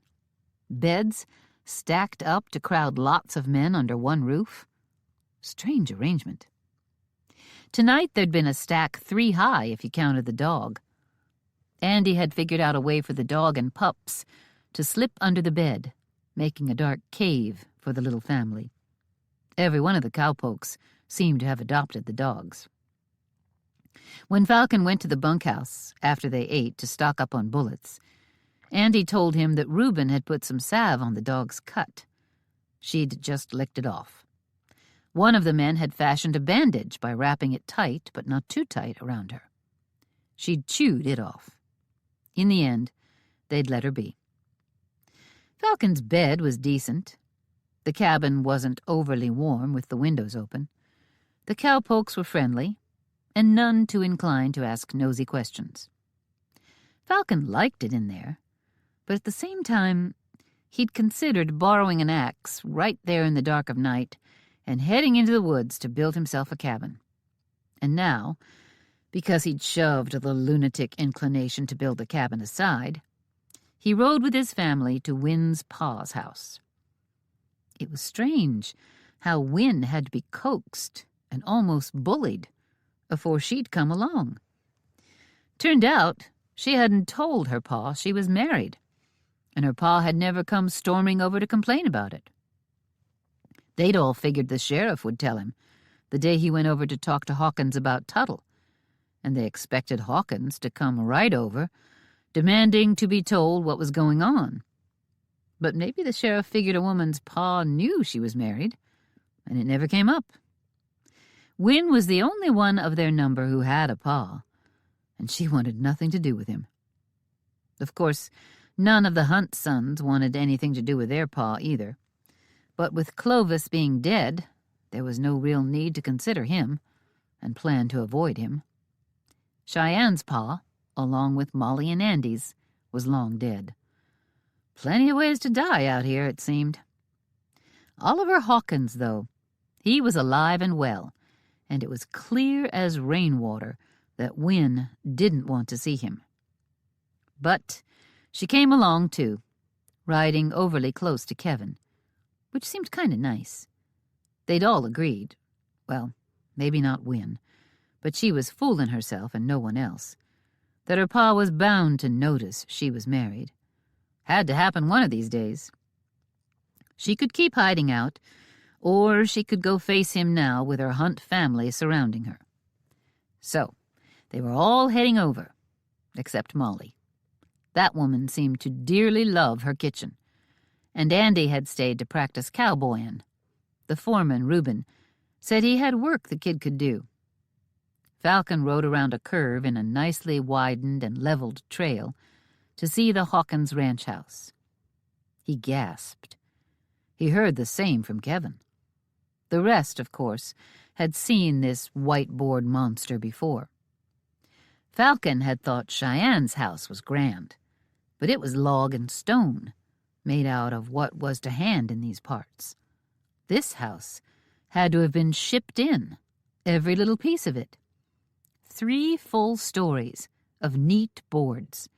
Beds stacked up to crowd lots of men under one roof? Strange arrangement. Tonight there'd been a stack 3 high if you counted the dog. Andy had figured out a way for the dog and pups to slip under the bed, making a dark cave for the little family. Every one of the cowpokes seemed to have adopted the dogs. When Falcon went to the bunkhouse after they ate to stock up on bullets, Andy told him that Reuben had put some salve on the dog's cut. She'd just licked it off. One of the men had fashioned a bandage by wrapping it tight, but not too tight, around her. She'd chewed it off. In the end, they'd let her be. Falcon's bed was decent. The cabin wasn't overly warm with the windows open. The cowpokes were friendly, and none too inclined to ask nosy questions. Falcon liked it in there, but at the same time, he'd considered borrowing an axe right there in the dark of night and heading into the woods to build himself a cabin. And now, because he'd shoved the lunatic inclination to build the cabin aside, he rode with his family to Win's pa's house. It was strange how Win had to be coaxed and almost bullied before she'd come along. Turned out she hadn't told her pa she was married, and her pa had never come storming over to complain about it. They'd all figured the sheriff would tell him the day he went over to talk to Hawkins about Tuttle, and they expected Hawkins to come right over, demanding to be told what was going on. But maybe the sheriff figured a woman's pa knew she was married, and it never came up. Win was the only one of their number who had a pa, and she wanted nothing to do with him. Of course, none of the Hunt sons wanted anything to do with their pa either, but with Clovis being dead, there was no real need to consider him and plan to avoid him. Cheyenne's pa, along with Molly and Andy's, was long dead. Plenty of ways to die out here, it seemed. Oliver Hawkins, though, he was alive and well, and it was clear as rainwater that Win didn't want to see him. But she came along, too, riding overly close to Kevin, which seemed kind of nice. They'd all agreed, well, maybe not Win, but she was fooling herself and no one else, that her pa was bound to notice she was married. Had to happen one of these days. She could keep hiding out, or she could go face him now with her Hunt family surrounding her. So, they were all heading over, except Molly. That woman seemed to dearly love her kitchen, and Andy had stayed to practice cowboying. The foreman, Reuben, said he had work the kid could do. Falcon rode around a curve in a nicely widened and leveled trail to see the Hawkins ranch house. He gasped. He heard the same from Kevin. The rest, of course, had seen this whiteboard monster before. Falcon had thought Cheyenne's house was grand, but it was log and stone, made out of what was to hand in these parts. This house had to have been shipped in, every little piece of it. 3 full stories of neat boards.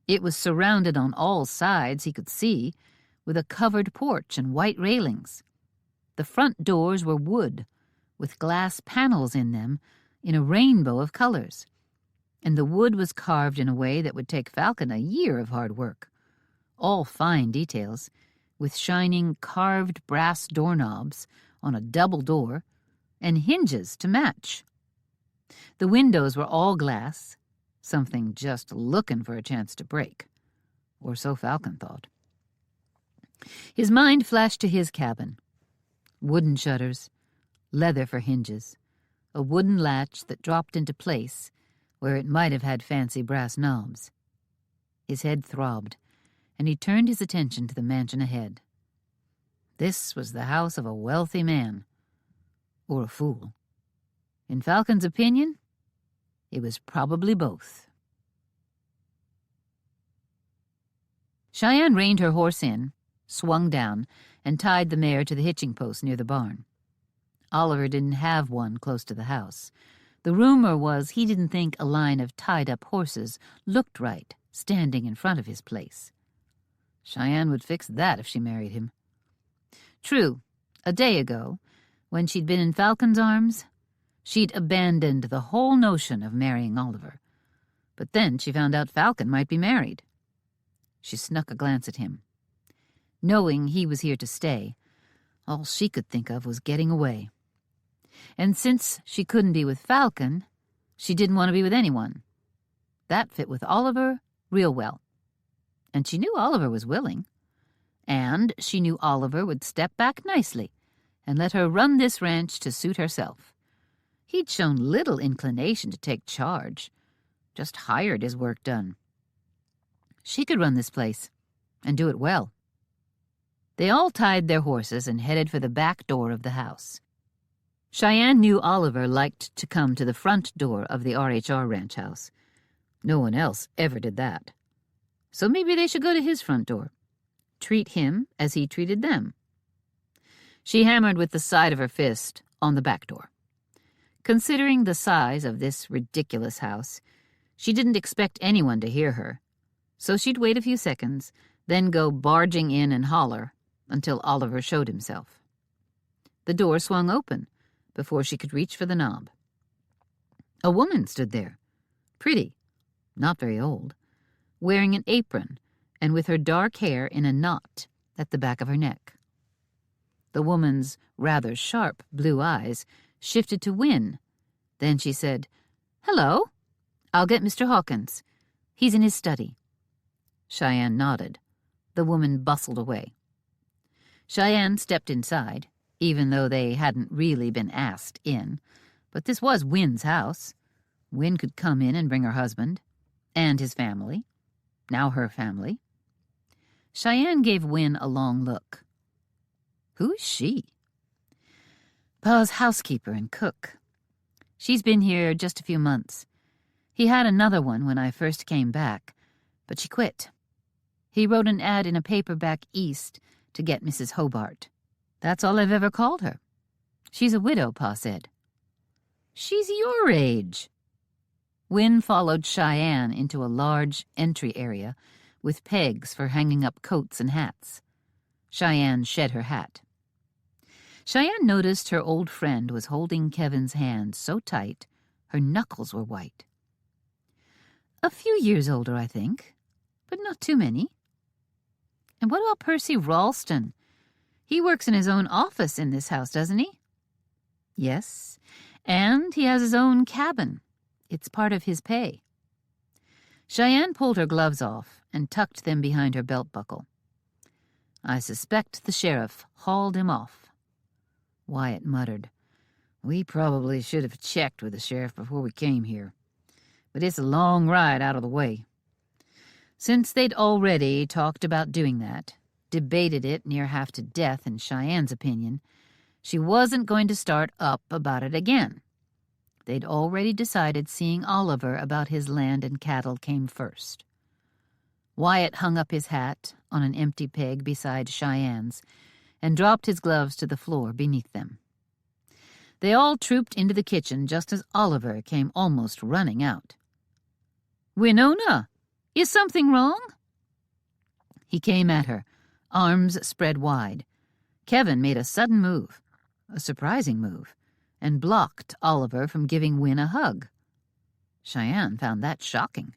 It was surrounded on all sides, he could see, with a covered porch and white railings. The front doors were wood, with glass panels in them in a rainbow of colors, and the wood was carved in a way that would take Falcon a year of hard work. all fine details, with shining carved brass doorknobs on a double door and hinges to match. The windows were all glass, something just looking for a chance to break, or so Falcon thought. His mind flashed to his cabin. Wooden shutters, leather for hinges, a wooden latch that dropped into place where it might have had fancy brass knobs. His head throbbed, and he turned his attention to the mansion ahead. This was the house of a wealthy man, or a fool. In Falcon's opinion, it was probably both. Cheyenne reined her horse in, swung down, and tied the mare to the hitching post near the barn. Oliver didn't have one close to the house. The rumor was he didn't think a line of tied-up horses looked right standing in front of his place. Cheyenne would fix that if she married him. True, a day ago, when she'd been in Falcon's arms, she'd abandoned the whole notion of marrying Oliver. But then she found out Falcon might be married. She snuck a glance at him. Knowing he was here to stay, all she could think of was getting away. And since she couldn't be with Falcon, she didn't want to be with anyone. That fit with Oliver real well. And she knew Oliver was willing. And she knew Oliver would step back nicely and let her run this ranch to suit herself. He'd shown little inclination to take charge, just hired his work done. She could run this place, and do it well. They all tied their horses and headed for the back door of the house. Cheyenne knew Oliver liked to come to the front door of the RHR ranch house. No one else ever did that. So maybe they should go to his front door. Treat him as he treated them. She hammered with the side of her fist on the back door. Considering the size of this ridiculous house, she didn't expect anyone to hear her, so she'd wait a few seconds, then go barging in and holler until Oliver showed himself. The door swung open before she could reach for the knob. A woman stood there, pretty, not very old, wearing an apron and with her dark hair in a knot at the back of her neck. The woman's rather sharp blue eyes shifted to Wynne. Then she said, "Hello, I'll get Mr. Hawkins. He's in his study." Cheyenne nodded. The woman bustled away. Cheyenne stepped inside, even though they hadn't really been asked in. But this was Wynne's house. Wynne could come in and bring her husband, and his family, now her family. Cheyenne gave Wynne a long look. Who is she? Pa's housekeeper and cook. She's been here just a few months. He had another one when I first came back, but she quit. He wrote an ad in a paper back east to get Mrs. Hobart. That's all I've ever called her. She's a widow, Pa said. She's your age. Wynne followed Cheyenne into a large entry area with pegs for hanging up coats and hats. Cheyenne shed her hat. Cheyenne noticed her old friend was holding Kevin's hand so tight her knuckles were white. A few years older, I think, but not too many. And what about Percy Ralston? He works in his own office in this house, doesn't he? Yes, and he has his own cabin. It's part of his pay. Cheyenne pulled her gloves off and tucked them behind her belt buckle. I suspect the sheriff hauled him off. Wyatt muttered. We probably should have checked with the sheriff before we came here. But it's a long ride out of the way. Since they'd already talked about doing that, debated it near half to death in Cheyenne's opinion, she wasn't going to start up about it again. They'd already decided seeing Oliver about his land and cattle came first. Wyatt hung up his hat on an empty peg beside Cheyenne's and dropped his gloves to the floor beneath them. They all trooped into the kitchen just as Oliver came almost running out. "Winona, is something wrong?" He came at her, arms spread wide. Kevin made a sudden move, a surprising move, and blocked Oliver from giving Wynne a hug. Cheyenne found that shocking.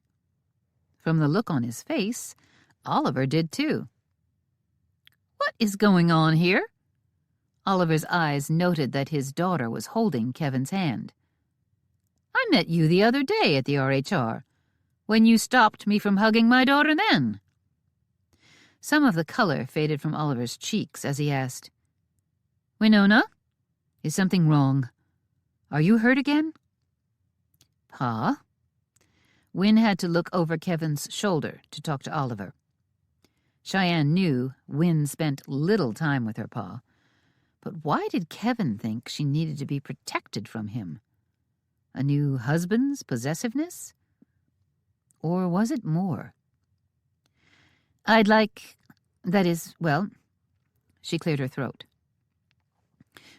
From the look on his face, Oliver did too. "What is going on here?" Oliver's eyes noted that his daughter was holding Kevin's hand. "I met you the other day at the RHR, when you stopped me from hugging my daughter then." Some of the color faded from Oliver's cheeks as he asked, "Winona, is something wrong? Are you hurt again?" "Pa?" Win had to look over Kevin's shoulder to talk to Oliver. Cheyenne knew Win spent little time with her pa, but why did Kevin think she needed to be protected from him? A new husband's possessiveness? Or was it more? "I'd like, that is, well," she cleared her throat.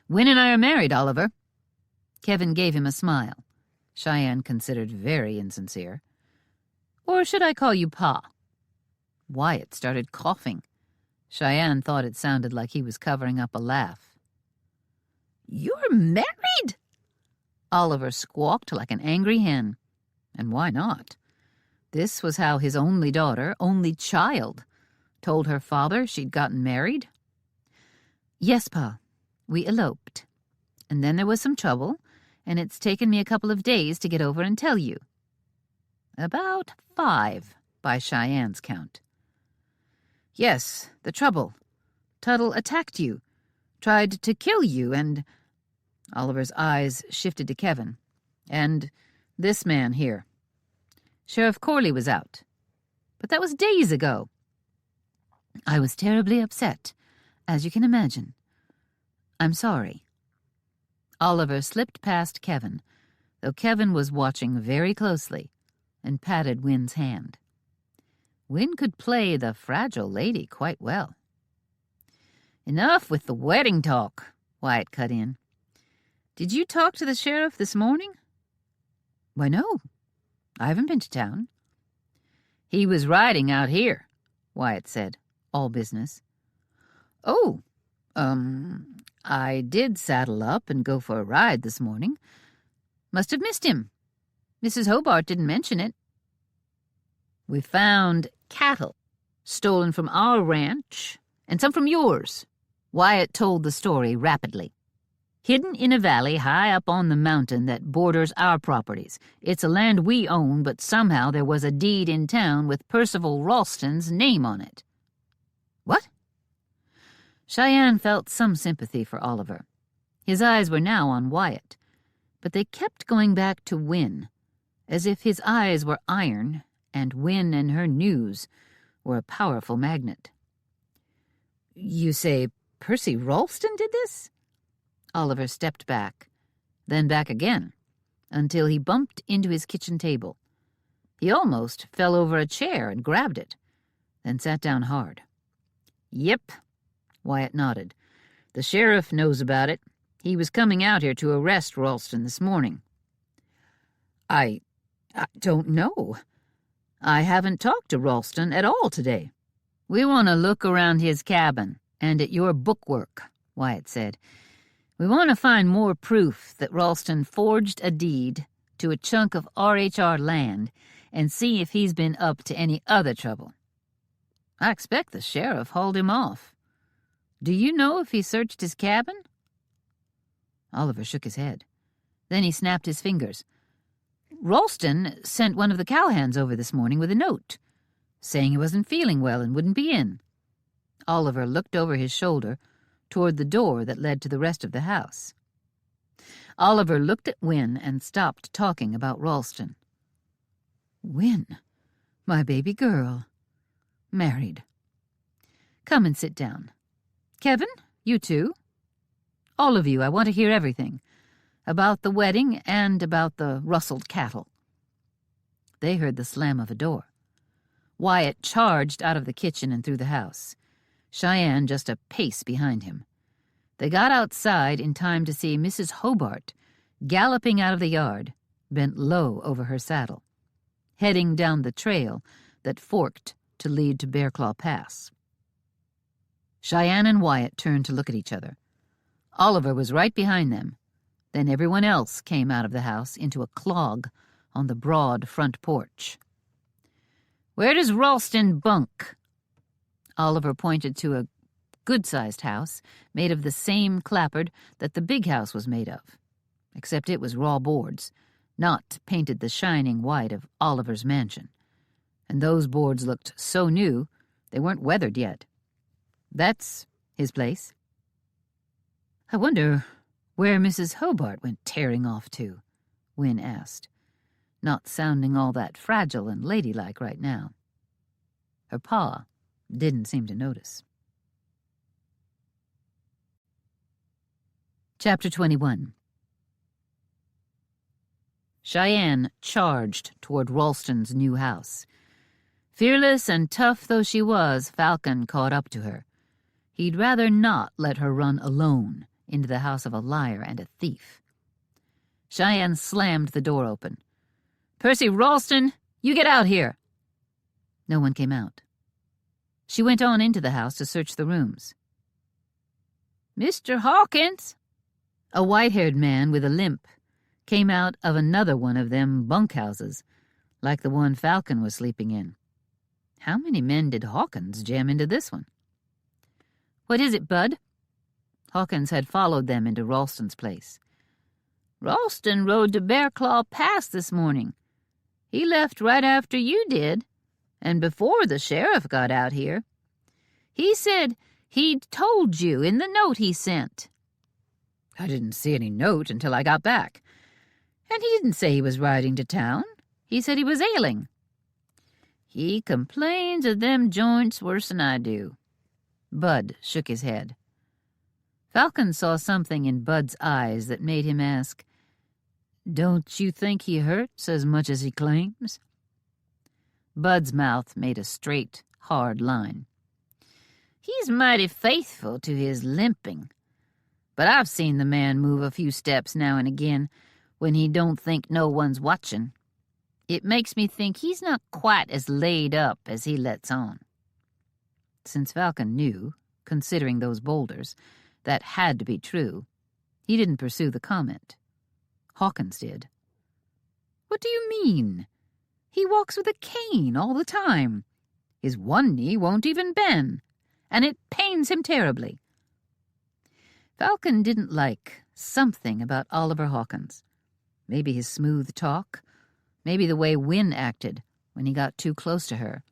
"Win and I are married, Oliver." Kevin gave him a smile, Cheyenne considered very insincere. "Or should I call you Pa?" Wyatt started coughing. Cheyenne thought it sounded like he was covering up a laugh. "You're married?" Oliver squawked like an angry hen. And why not? This was how his only daughter, only child, told her father she'd gotten married. "Yes, Pa. We eloped. And then there was some trouble, and it's taken me a couple of days to get over and tell you." About 5, by Cheyenne's count. "Yes, the trouble. Tuttle attacked you, tried to kill you, and—" Oliver's eyes shifted to Kevin. "And this man here. Sheriff Corley was out. But that was days ago." "I was terribly upset, as you can imagine. I'm sorry." Oliver slipped past Kevin, though Kevin was watching very closely, and patted Win's hand. Win could play the fragile lady quite well. "Enough with the wedding talk," Wyatt cut in. "Did you talk to the sheriff this morning?" "Why, no. I haven't been to town." "He was riding out here," Wyatt said, all business. "Oh, I did saddle up and go for a ride this morning. Must have missed him. Mrs. Hobart didn't mention it." "We found cattle stolen from our ranch and some from yours," Wyatt told the story rapidly. "Hidden in a valley high up on the mountain that borders our properties. It's a land we own, but somehow there was a deed in town with Percival Ralston's name on it." "What?" Cheyenne felt some sympathy for Oliver. His eyes were now on Wyatt, but they kept going back to Win, as if his eyes were iron and Win and her news were a powerful magnet. "You say Percy Ralston did this?" Oliver stepped back, then back again, until he bumped into his kitchen table. He almost fell over a chair and grabbed it, then sat down hard. "Yep," Wyatt nodded. "The sheriff knows about it. He was coming out here to arrest Ralston this morning." I don't know. I haven't talked to Ralston at all today." "We want to look around his cabin and at your bookwork," Wyatt said. "We want to find more proof that Ralston forged a deed to a chunk of RHR land and see if he's been up to any other trouble. I expect the sheriff hauled him off. Do you know if he searched his cabin?" Oliver shook his head. Then he snapped his fingers. "Ralston sent one of the cowhands over this morning with a note, saying he wasn't feeling well and wouldn't be in." Oliver looked over his shoulder toward the door that led to the rest of the house. Oliver looked at Win and stopped talking about Ralston. "Win, my baby girl. Married. Come and sit down. Kevin, you too. All of you, I want to hear everything. About the wedding and about the rustled cattle." They heard the slam of a door. Wyatt charged out of the kitchen and through the house, Cheyenne just a pace behind him. They got outside in time to see Mrs. Hobart galloping out of the yard, bent low over her saddle, heading down the trail that forked to lead to Bearclaw Pass. Cheyenne and Wyatt turned to look at each other. Oliver was right behind them. Then everyone else came out of the house into a clog on the broad front porch. "Where does Ralston bunk?" Oliver pointed to a good-sized house made of the same clapboard that the big house was made of, except it was raw boards, not painted the shining white of Oliver's mansion. And those boards looked so new they weren't weathered yet. That's his place. I wonder where Mrs. Hobart went tearing off to, Wynne asked, not sounding all that fragile and ladylike right now. Her pa didn't seem to notice. Chapter 21. Cheyenne charged toward Ralston's new house. Fearless and tough though she was, Falcon caught up to her. He'd rather not let her run alone into the house of a liar and a thief. Cheyenne slammed the door open. "Percy Ralston, you get out here!" No one came out. She went on into the house to search the rooms. "Mr. Hawkins!" A white-haired man with a limp came out of another one of them bunkhouses, like the one Falcon was sleeping in. How many men did Hawkins jam into this one? "What is it, Bud?" Hawkins had followed them into Ralston's place. "Ralston rode to Bearclaw Pass this morning. He left right after you did, and before the sheriff got out here. He said he'd told you in the note he sent." "I didn't see any note until I got back. And he didn't say he was riding to town. He said he was ailing." "He complains of them joints worse'n I do." Bud shook his head. Falcon saw something in Bud's eyes that made him ask, "Don't you think he hurts as much as he claims?" Bud's mouth made a straight, hard line. "He's mighty faithful to his limping. But I've seen the man move a few steps now and again when he don't think no one's watching. It makes me think he's not quite as laid up as he lets on." Since Falcon knew, considering those boulders, that had to be true, he didn't pursue the comment. Hawkins did. "What do you mean? He walks with a cane all the time. His one knee won't even bend, and it pains him terribly." Falcon didn't like something about Oliver Hawkins. Maybe his smooth talk, maybe the way Wynne acted when he got too close to her,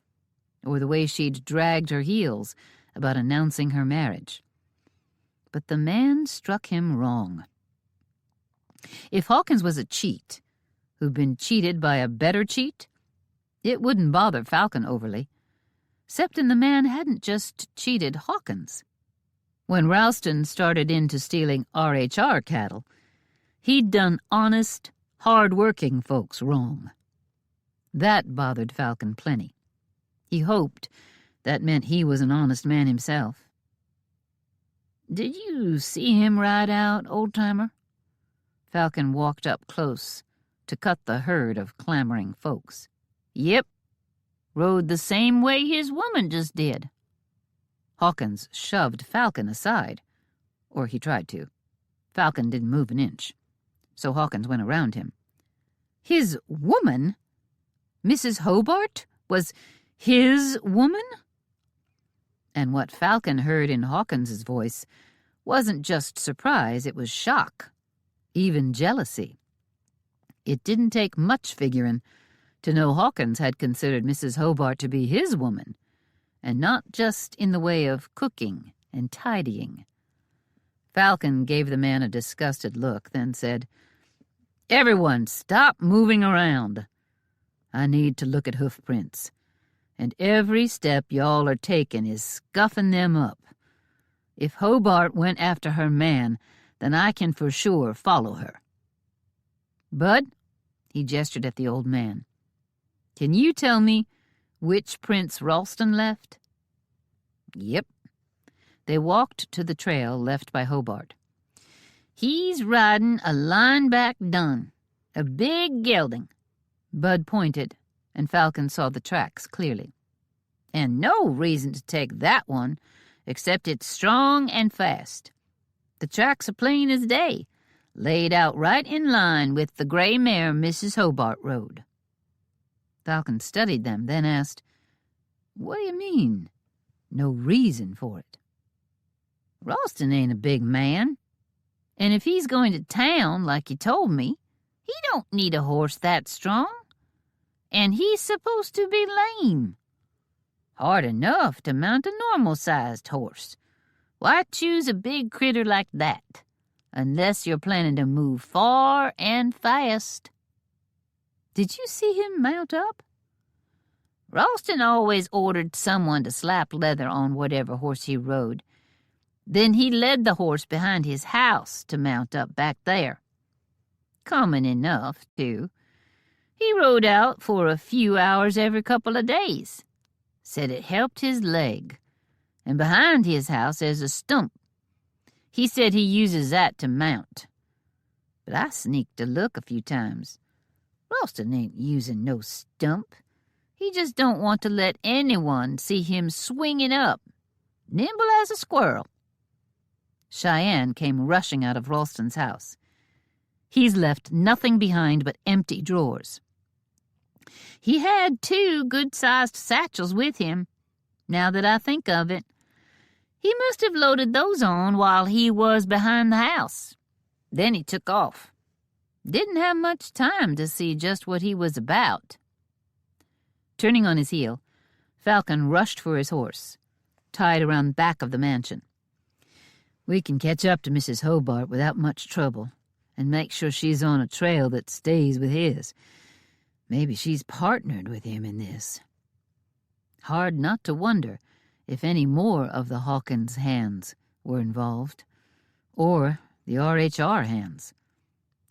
or the way she'd dragged her heels about announcing her marriage. But the man struck him wrong. If Hawkins was a cheat, who'd been cheated by a better cheat, it wouldn't bother Falcon overly, excepting the man hadn't just cheated Hawkins. When Ralston started into stealing RHR cattle, he'd done honest, hard-working folks wrong. That bothered Falcon plenty. He hoped that meant he was an honest man himself. "Did you see him ride out, old-timer?" Falcon walked up close to cut the herd of clamoring folks. "Yep. Rode the same way his woman just did." Hawkins shoved Falcon aside, or he tried to. Falcon didn't move an inch, so Hawkins went around him. "His woman? Mrs. Hobart was his woman?" And what Falcon heard in Hawkins's voice wasn't just surprise, it was shock, even jealousy. It didn't take much figuring to know Hawkins had considered Mrs. Hobart to be his woman, and not just in the way of cooking and tidying. Falcon gave the man a disgusted look, then said, "Everyone, stop moving around. I need to look at hoof prints, and every step y'all are taking is scuffing them up. If Hobart went after her man, then I can for sure follow her. Bud," he gestured at the old man, "can you tell me which prints Ralston left?" "Yep." They walked to the trail left by Hobart. "He's riding a line-back dun, a big gelding." Bud pointed, and Falcon saw the tracks clearly. "And no reason to take that one, except it's strong and fast. The tracks are plain as day, laid out right in line with the gray mare Mrs. Hobart rode." Falcon studied them, then asked, "What do you mean, no reason for it. Ralston ain't a big man, and if he's going to town like you told me, he don't need a horse that strong. And he's supposed to be lame. Hard enough to mount a normal-sized horse. Why choose a big critter like that, unless you're planning to move far and fast? Did you see him mount up? Ralston always ordered someone to slap leather on whatever horse he rode. Then he led the horse behind his house to mount up back there. Common enough, too. He rode out for a few hours every couple of days. Said it helped his leg. And behind his house there's a stump. He said he uses that to mount. But I sneaked a look a few times. Ralston ain't using no stump. He just don't want to let anyone see him swinging up, nimble as a squirrel. Cheyenne came rushing out of Ralston's house. He's left nothing behind but empty drawers. He had 2 good-sized satchels with him. Now that I think of it, he must have loaded those on while he was behind the house. Then he took off. Didn't have much time to see just what he was about. Turning on his heel, Falcon rushed for his horse, tied around the back of the mansion. We can catch up to Mrs. Hobart without much trouble and make sure she's on a trail that stays with his. Maybe she's partnered with him in this. Hard not to wonder if any more of the Hawkins hands were involved, or the RHR hands.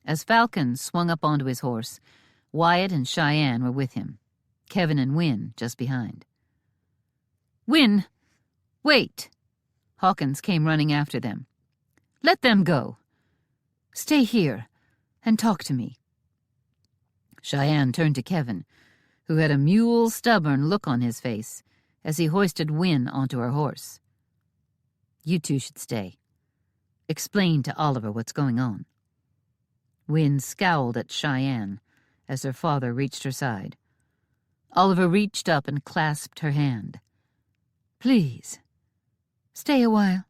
As Falcon swung up onto his horse, Wyatt and Cheyenne were with him, Kevin and Wynne just behind. "Wynne, wait!" Hawkins came running after them. "Let them go. Stay here and talk to me." Cheyenne turned to Kevin, who had a mule-stubborn look on his face as he hoisted Wynne onto her horse. "You two should stay. Explain to Oliver what's going on." Wynne scowled at Cheyenne as her father reached her side. Oliver reached up and clasped her hand. "Please, stay a while."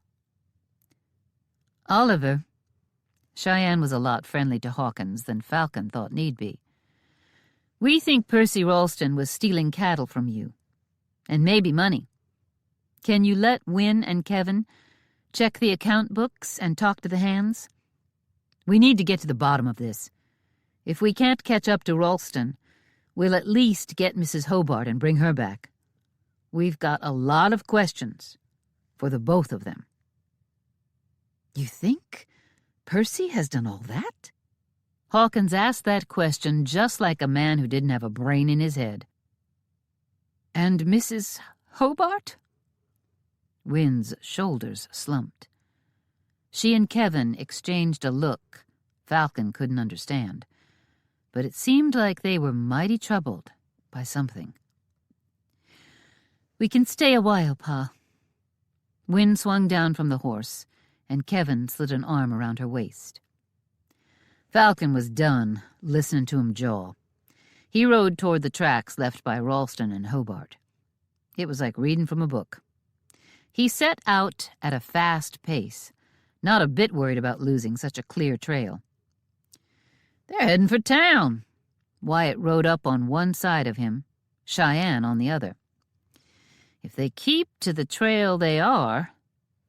"Oliver," Cheyenne was a lot friendly to Hawkins than Falcon thought need be. "We think Percy Ralston was stealing cattle from you, and maybe money. Can you let Wynne and Kevin check the account books and talk to the hands? We need to get to the bottom of this. If we can't catch up to Ralston, we'll at least get Mrs. Hobart and bring her back. We've got a lot of questions for the both of them." "You think Percy has done all that?" Hawkins asked that question just like a man who didn't have a brain in his head. "And Mrs. Hobart?" Wynne's shoulders slumped. She and Kevin exchanged a look Falcon couldn't understand, but it seemed like they were mighty troubled by something. "We can stay a while, Pa." Wynne swung down from the horse, and Kevin slid an arm around her waist. Falcon was done listening to him jaw. He rode toward the tracks left by Ralston and Hobart. It was like reading from a book. He set out at a fast pace, not a bit worried about losing such a clear trail. "They're heading for town." Wyatt rode up on one side of him, Cheyenne on the other. "If they keep to the trail they are,"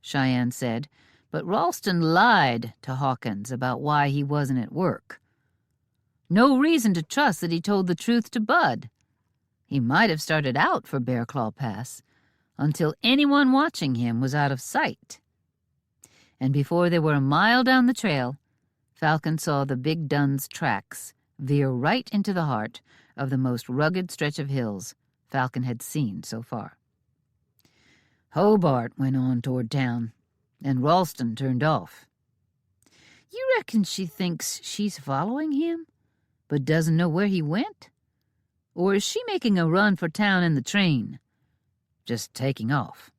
Cheyenne said, but Ralston lied to Hawkins about why he wasn't at work. No reason to trust that he told the truth to Bud. He might have started out for Bear Claw Pass until anyone watching him was out of sight. And before they were a mile down the trail, Falcon saw the Big Dun's tracks veer right into the heart of the most rugged stretch of hills Falcon had seen so far. Hobart went on toward town, and Ralston turned off. "You reckon she thinks she's following him, but doesn't know where he went? Or is she making a run for town in the train? Just taking off?"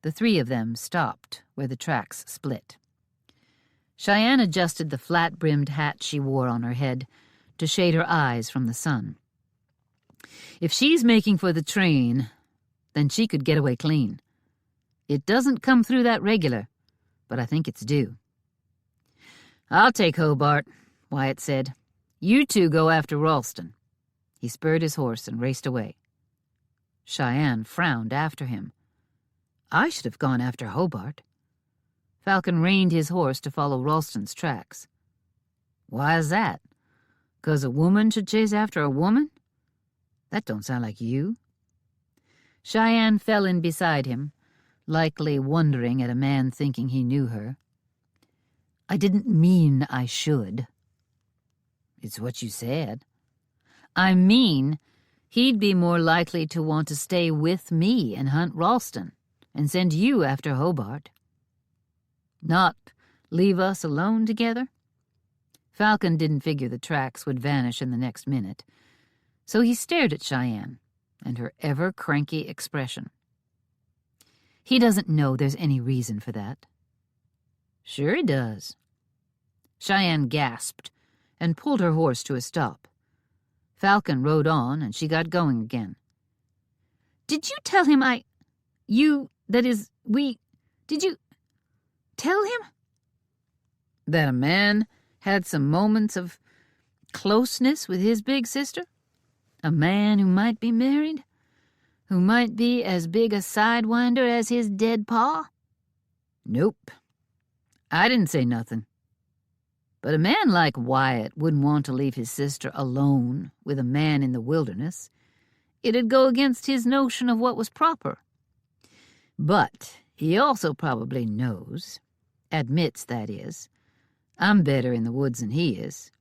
The 3 of them stopped where the tracks split. Cheyenne adjusted the flat-brimmed hat she wore on her head to shade her eyes from the sun. "If she's making for the train, then she could get away clean. It doesn't come through that regular, but I think it's due." "I'll take Hobart," Wyatt said. "You two go after Ralston." He spurred his horse and raced away. Cheyenne frowned after him. I should have gone after Hobart. Falcon reined his horse to follow Ralston's tracks. "Why is that? 'Cause a woman should chase after a woman? That don't sound like you." Cheyenne fell in beside him, likely wondering at a man thinking he knew her. "I didn't mean I should." "It's what you said." "I mean he'd be more likely to want to stay with me and hunt Ralston and send you after Hobart. Not leave us alone together?" Falcon didn't figure the tracks would vanish in the next minute, so he stared at Cheyenne and her ever-cranky expression. "He doesn't know there's any reason for that." "Sure he does." Cheyenne gasped and pulled her horse to a stop. Falcon rode on, and she got going again. "Did you tell him did you tell him?" "That a man had some moments of closeness with his big sister? A man who might be married? Who might be as big a sidewinder as his dead pa?" "Nope. I didn't say nothing. But a man like Wyatt wouldn't want to leave his sister alone with a man in the wilderness. It'd go against his notion of what was proper. But he also probably knows, admits, that is, I'm better in the woods than he is.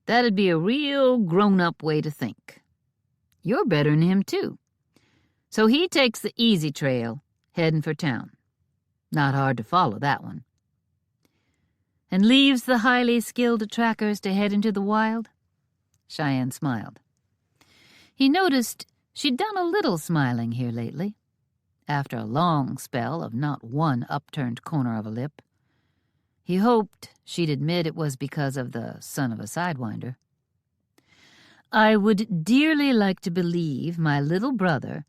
That'd be a real grown-up way to think. You're better than him, too. So he takes the easy trail, heading for town. Not hard to follow, that one. And leaves the highly skilled trackers to head into the wild?" Cheyenne smiled. He noticed she'd done a little smiling here lately, after a long spell of not one upturned corner of a lip. He hoped she'd admit it was because of the son of a sidewinder. "I would dearly like to believe my little brother,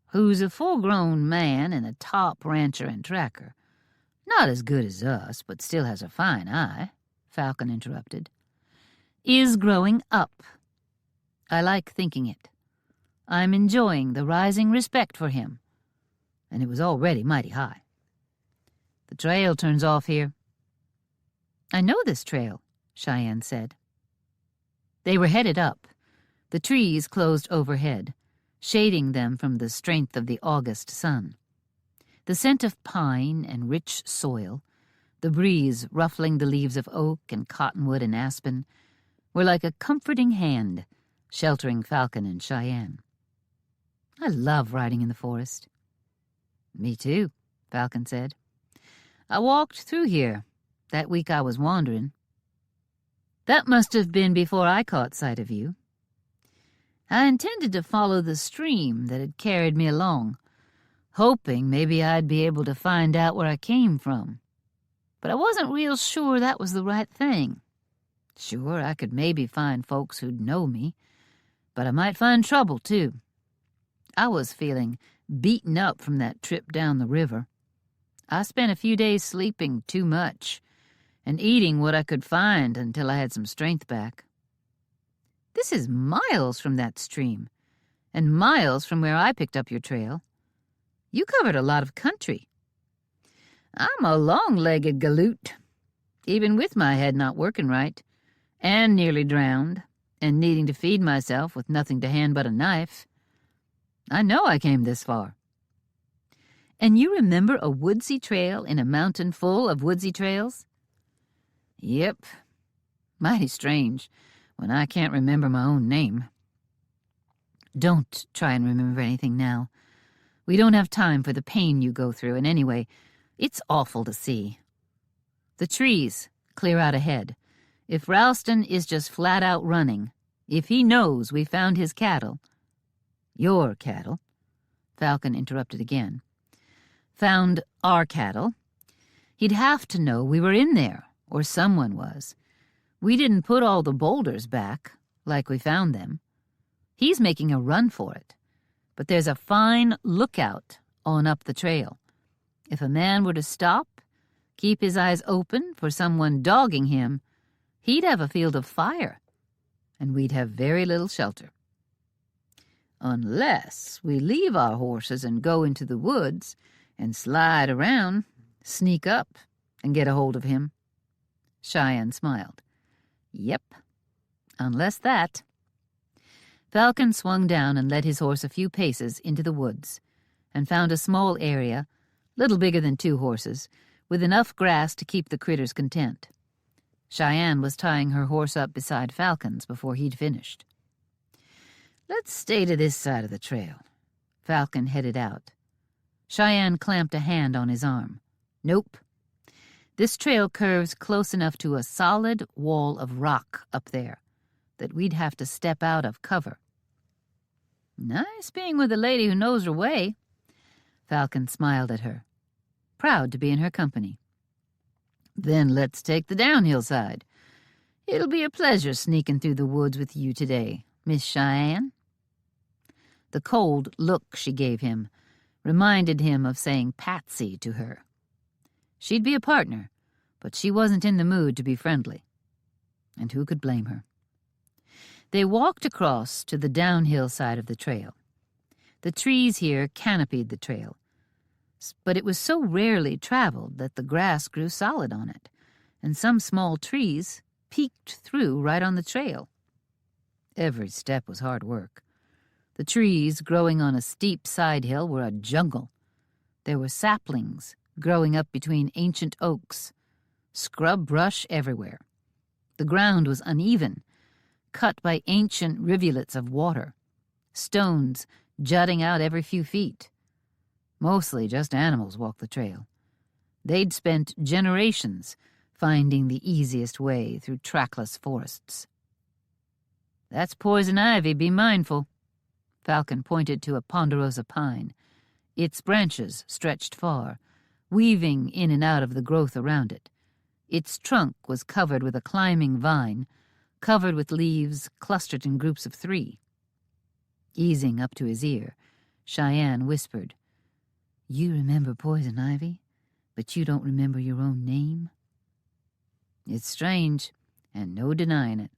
who's a full-grown man and a top rancher and tracker, not as good as us, but still has a fine eye," Falcon interrupted, "is growing up. I like thinking it. I'm enjoying the rising respect for him, and it was already mighty high. The trail turns off here." "I know this trail," Cheyenne said. They were headed up, the trees closed overhead, shading them from the strength of the August sun. The scent of pine and rich soil, the breeze ruffling the leaves of oak and cottonwood and aspen, were like a comforting hand sheltering Falcon and Cheyenne. "I love riding in the forest." "Me too," Falcon said. "I walked through here that week I was wandering." "That must have been before I caught sight of you. I intended to follow the stream that had carried me along, hoping maybe I'd be able to find out where I came from. But I wasn't real sure that was the right thing. Sure, I could maybe find folks who'd know me, but I might find trouble, too. I was feeling beaten up from that trip down the river. I spent a few days sleeping too much and eating what I could find until I had some strength back. This is miles from that stream, and miles from where I picked up your trail. You covered a lot of country. I'm a long-legged galoot, even with my head not working right, and nearly drowned, and needing to feed myself with nothing to hand but a knife. I know I came this far." "And you remember a woodsy trail in a mountain full of woodsy trails?" "Yep. Mighty strange when I can't remember my own name." "Don't try and remember anything now. We don't have time for the pain you go through, and anyway, it's awful to see. The trees clear out ahead. If Ralston is just flat out running, if he knows we found his cattle—" "Your cattle," Falcon interrupted again. "Found our cattle. He'd have to know we were in there, or someone was. We didn't put all the boulders back, like we found them. He's making a run for it, but there's a fine lookout on up the trail. If a man were to stop, keep his eyes open for someone dogging him, he'd have a field of fire, and we'd have very little shelter. Unless we leave our horses and go into the woods and slide around, sneak up, and get a hold of him." Cheyenne smiled. "Yep, unless that." Falcon swung down and led his horse a few paces into the woods and found a small area, little bigger than 2 horses, with enough grass to keep the critters content. Cheyenne was tying her horse up beside Falcon's before he'd finished. "Let's stay to this side of the trail." Falcon headed out. Cheyenne clamped a hand on his arm. "Nope. This trail curves close enough to a solid wall of rock up there that we'd have to step out of cover." "Nice being with a lady who knows her way." Falcon smiled at her, proud to be in her company. "Then let's take the downhill side. It'll be a pleasure sneaking through the woods with you today, Miss Cheyenne." The cold look she gave him reminded him of saying Patsy to her. She'd be a partner, but she wasn't in the mood to be friendly. And who could blame her? They walked across to the downhill side of the trail. The trees here canopied the trail, but it was so rarely traveled that the grass grew solid on it, and some small trees peeked through right on the trail. Every step was hard work. The trees growing on a steep side hill were a jungle. There were saplings growing up between ancient oaks, scrub brush everywhere. The ground was uneven, cut by ancient rivulets of water, stones jutting out every few feet. Mostly just animals walked the trail. They'd spent generations finding the easiest way through trackless forests. "That's poison ivy, be mindful." Falcon pointed to a ponderosa pine. Its branches stretched far, weaving in and out of the growth around it. Its trunk was covered with a climbing vine, covered with leaves clustered in groups of 3. Easing up to his ear, Cheyenne whispered, "You remember poison ivy, but you don't remember your own name?" "It's strange, and no denying it.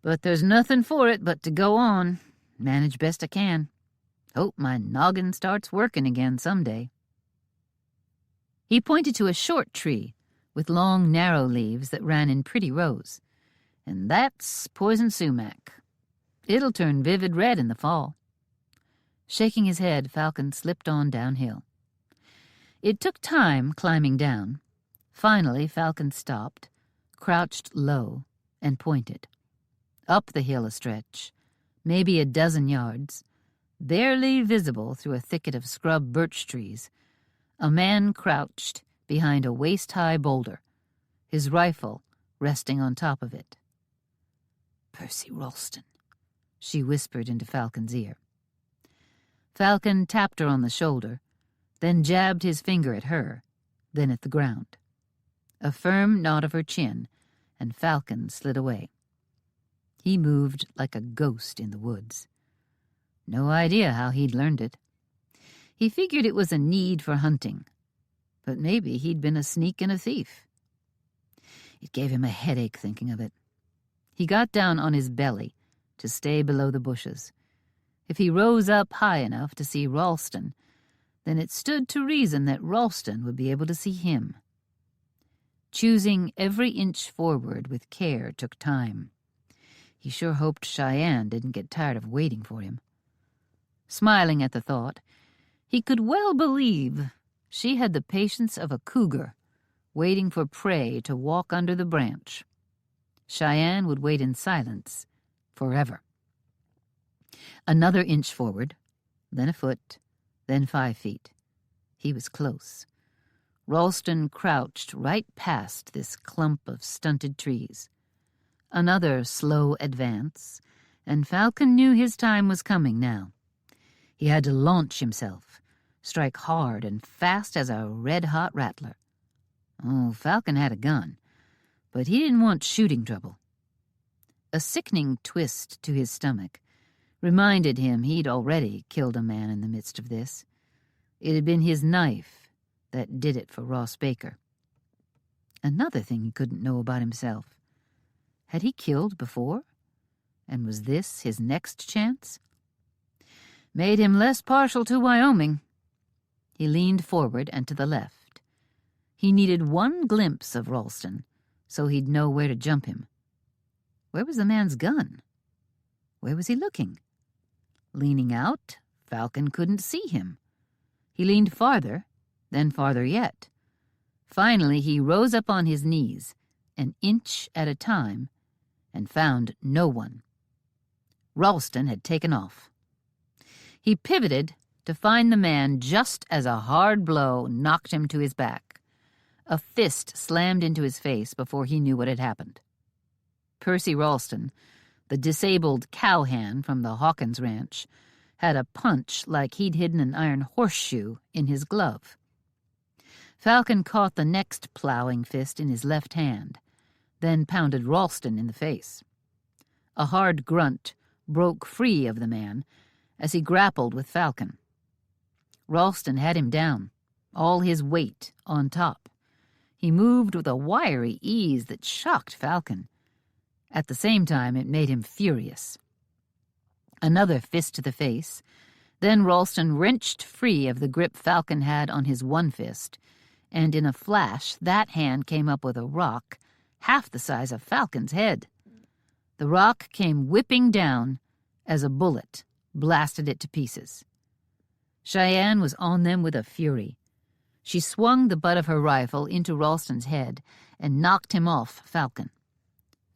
But there's nothing for it but to go on, manage best I can. Hope my noggin starts working again someday." He pointed to a short tree with long, narrow leaves that ran in pretty rows. "And that's poison sumac. It'll turn vivid red in the fall." Shaking his head, Falcon slipped on downhill. It took time climbing down. Finally, Falcon stopped, crouched low, and pointed. Up the hill a stretch, maybe a dozen yards, barely visible through a thicket of scrub birch trees, a man crouched behind a waist-high boulder, his rifle resting on top of it. "Percy Ralston," she whispered into Falcon's ear. Falcon tapped her on the shoulder, then jabbed his finger at her, then at the ground. A firm nod of her chin, and Falcon slid away. He moved like a ghost in the woods. No idea how he'd learned it. He figured it was a need for hunting, but maybe he'd been a sneak and a thief. It gave him a headache thinking of it. He got down on his belly to stay below the bushes. If he rose up high enough to see Ralston, then it stood to reason that Ralston would be able to see him. Choosing every inch forward with care took time. He sure hoped Cheyenne didn't get tired of waiting for him. Smiling at the thought, he could well believe she had the patience of a cougar, waiting for prey to walk under the branch. Cheyenne would wait in silence forever. Another inch forward, then a foot, then 5 feet. He was close. Ralston crouched right past this clump of stunted trees. Another slow advance, and Falcon knew his time was coming now. He had to launch himself, strike hard and fast as a red-hot rattler. Oh, Falcon had a gun, but he didn't want shooting trouble. A sickening twist to his stomach reminded him he'd already killed a man in the midst of this. It had been his knife that did it for Ross Baker. Another thing he couldn't know about himself. Had he killed before? And was this his next chance? Made him less partial to Wyoming. He leaned forward and to the left. He needed one glimpse of Ralston, so he'd know where to jump him. Where was the man's gun? Where was he looking? Leaning out, Falcon couldn't see him. He leaned farther, then farther yet. Finally, he rose up on his knees, an inch at a time, and found no one. Ralston had taken off. He pivoted to find the man just as a hard blow knocked him to his back. A fist slammed into his face before he knew what had happened. Percy Ralston, the disabled cowhand from the Hawkins Ranch, had a punch like he'd hidden an iron horseshoe in his glove. Falcon caught the next plowing fist in his left hand, then pounded Ralston in the face. A hard grunt broke free of the man as he grappled with Falcon. Ralston had him down, all his weight on top. He moved with a wiry ease that shocked Falcon. At the same time, it made him furious. Another fist to the face. Then Ralston wrenched free of the grip Falcon had on his one fist, and in a flash that hand came up with a rock half the size of Falcon's head. The rock came whipping down as a bullet blasted it to pieces. Cheyenne was on them with a fury. She swung the butt of her rifle into Ralston's head and knocked him off Falcon.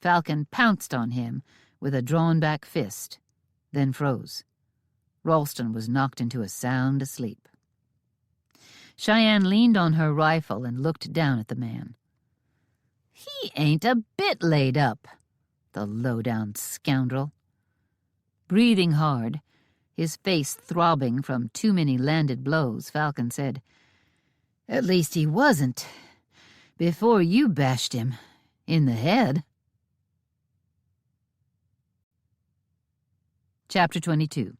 Falcon pounced on him with a drawn-back fist, then froze. Ralston was knocked into a sound asleep. Cheyenne leaned on her rifle and looked down at the man. He ain't a bit laid up, the low-down scoundrel. Breathing hard, his face throbbing from too many landed blows, Falcon said, "At least he wasn't, before you bashed him in the head." Chapter 22.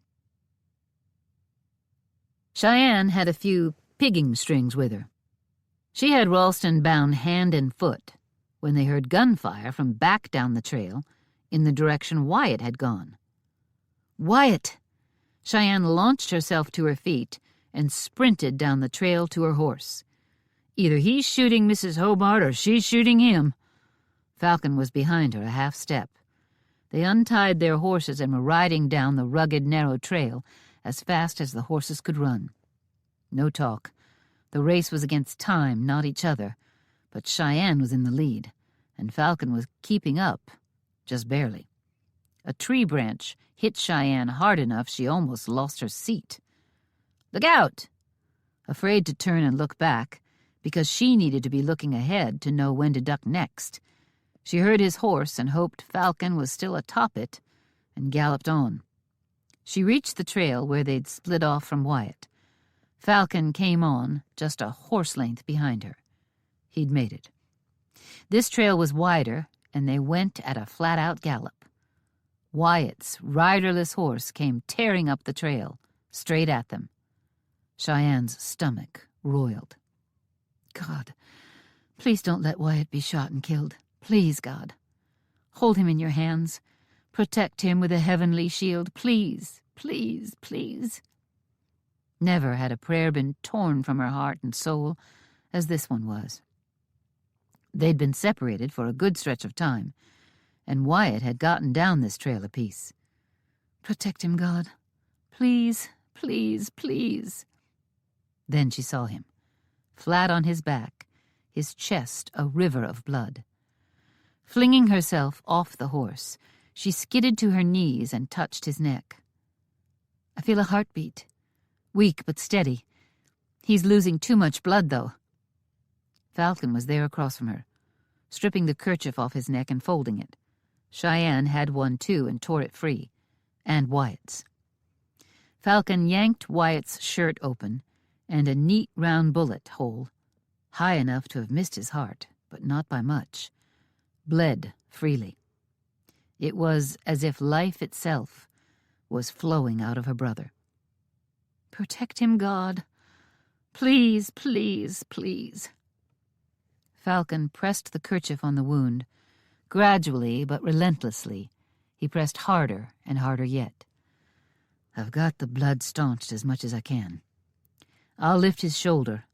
Cheyenne had a few pigging strings with her. She had Ralston bound hand and foot when they heard gunfire from back down the trail in the direction Wyatt had gone. "Wyatt!" Cheyenne launched herself to her feet and sprinted down the trail to her horse. Either he's shooting Mrs. Hobart or she's shooting him. Falcon was behind her a half step. They untied their horses and were riding down the rugged, narrow trail as fast as the horses could run. No talk. The race was against time, not each other, but Cheyenne was in the lead, and Falcon was keeping up, just barely. A tree branch hit Cheyenne hard enough she almost lost her seat. "Look out!" Afraid to turn and look back, because she needed to be looking ahead to know when to duck next. She heard his horse and hoped Falcon was still atop it, and galloped on. She reached the trail where they'd split off from Wyatt. Falcon came on just a horse length behind her. He'd made it. This trail was wider, and they went at a flat-out gallop. Wyatt's riderless horse came tearing up the trail, straight at them. Cheyenne's stomach roiled. "God, please don't let Wyatt be shot and killed. Please, God. Hold him in your hands. Protect him with a heavenly shield. Please, please, please." Never had a prayer been torn from her heart and soul as this one was. They'd been separated for a good stretch of time, and Wyatt had gotten down this trail a piece. "Protect him, God. Please, please, please." Then she saw him, flat on his back, his chest a river of blood. Flinging herself off the horse, she skidded to her knees and touched his neck. "I feel a heartbeat. Weak but steady. He's losing too much blood, though." Falcon was there across from her, stripping the kerchief off his neck and folding it. Cheyenne had one, too, and tore it free, and Wyatt's. Falcon yanked Wyatt's shirt open, and a neat round bullet hole, high enough to have missed his heart, but not by much, bled freely. It was as if life itself was flowing out of her brother. "Protect him, God. Please, please, please." Falcon pressed the kerchief on the wound. Gradually, but relentlessly, he pressed harder and harder yet. "I've got the blood staunched as much as I can. I'll lift his shoulder,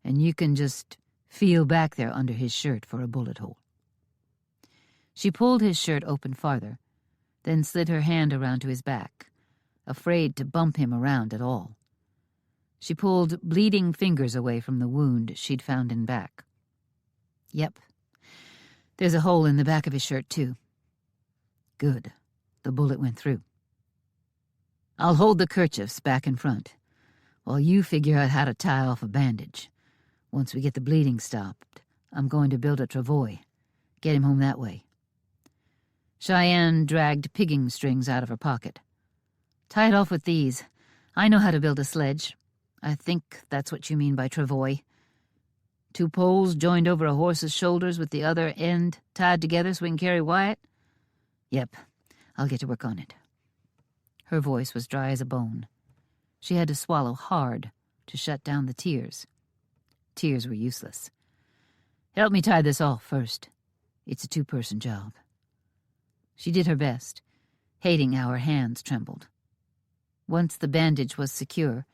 and you can just feel back there under his shirt for a bullet hole." She pulled his shirt open farther, then slid her hand around to his back, afraid to bump him around at all. She pulled bleeding fingers away from the wound she'd found in back. "Yep. There's a hole in the back of his shirt, too." "Good. The bullet went through." "I'll hold the kerchiefs back in front, while you figure out how to tie off a bandage. Once we get the bleeding stopped, I'm going to build a travois. Get him home that way." Cheyenne dragged pigging strings out of her pocket. "Tie it off with these. I know how to build a sledge. I think that's what you mean by travois. 2 poles joined over a horse's shoulders with the other end tied together so we can carry Wyatt?" "Yep. I'll get to work on it." Her voice was dry as a bone. She had to swallow hard to shut down the tears. Tears were useless. "Help me tie this off first. It's a 2-person job." She did her best, hating how her hands trembled. Once the bandage was secure,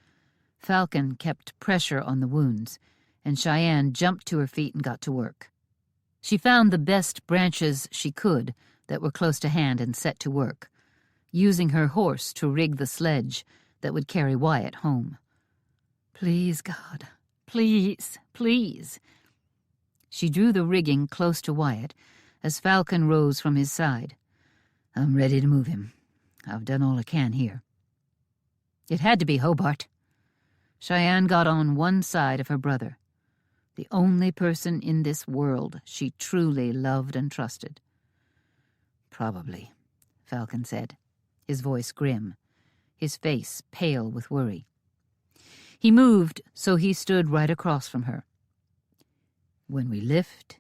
Falcon kept pressure on the wounds, and Cheyenne jumped to her feet and got to work. She found the best branches she could that were close to hand and set to work, using her horse to rig the sledge that would carry Wyatt home. "Please, God, please, please." She drew the rigging close to Wyatt as Falcon rose from his side. "I'm ready to move him. I've done all I can here." It had to be Hobart. Cheyenne got on one side of her brother, the only person in this world she truly loved and trusted. "Probably," Falcon said, his voice grim, his face pale with worry. He moved so he stood right across from her. "When we lift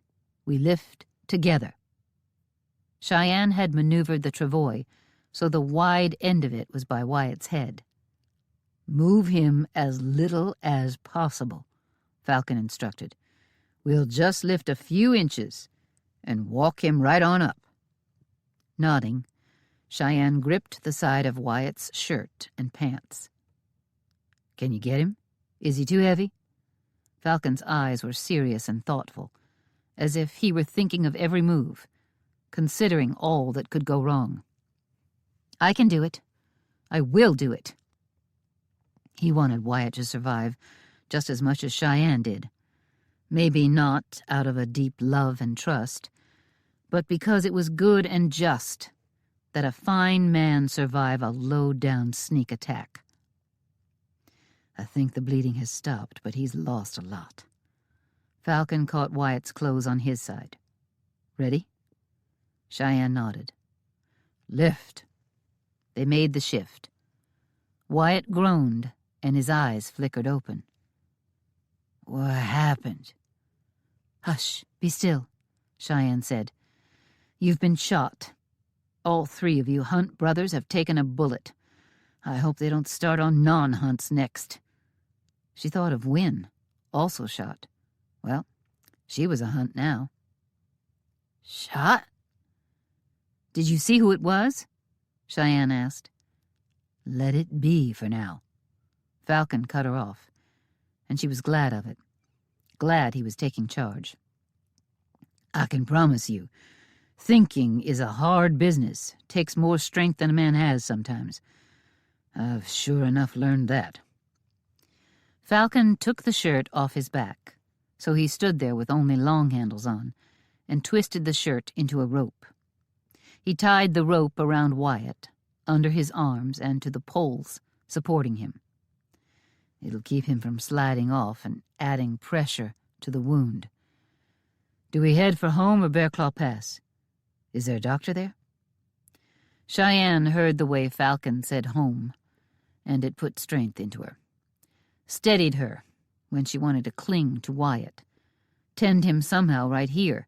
together." Cheyenne had maneuvered the travois so the wide end of it was by Wyatt's head. "Move him as little as possible," Falcon instructed. "We'll just lift a few inches and walk him right on up." Nodding, Cheyenne gripped the side of Wyatt's shirt and pants. "Can you get him? Is he too heavy?" Falcon's eyes were serious and thoughtful, as if he were thinking of every move, considering all that could go wrong. "I can do it. I will do it." He wanted Wyatt to survive just as much as Cheyenne did. Maybe not out of a deep love and trust, but because it was good and just that a fine man survive a low-down sneak attack. "I think the bleeding has stopped, but he's lost a lot." Falcon caught Wyatt's clothes on his side. "Ready?" Cheyenne nodded. "Lift." They made the shift. Wyatt groaned, and his eyes flickered open. "What happened?" "Hush, be still," Cheyenne said. "You've been shot. All 3 of you Hunt brothers have taken a bullet. I hope they don't start on non-Hunts next." She thought of Wynne, also shot. Well, she was a Hunt now. "Shot?" "Did you see who it was?" Cheyenne asked. "Let it be for now." Falcon cut her off, and she was glad of it. Glad he was taking charge. "I can promise you, thinking is a hard business. Takes more strength than a man has sometimes. I've sure enough learned that." Falcon took the shirt off his back, so he stood there with only long handles on, and twisted the shirt into a rope. He tied the rope around Wyatt, under his arms and to the poles supporting him. It'll keep him from sliding off and adding pressure to the wound. "Do we head for home or Bear Claw Pass? Is there a doctor there?" Cheyenne heard the way Falcon said home, and it put strength into her. Steadied her when she wanted to cling to Wyatt, tend him somehow right here,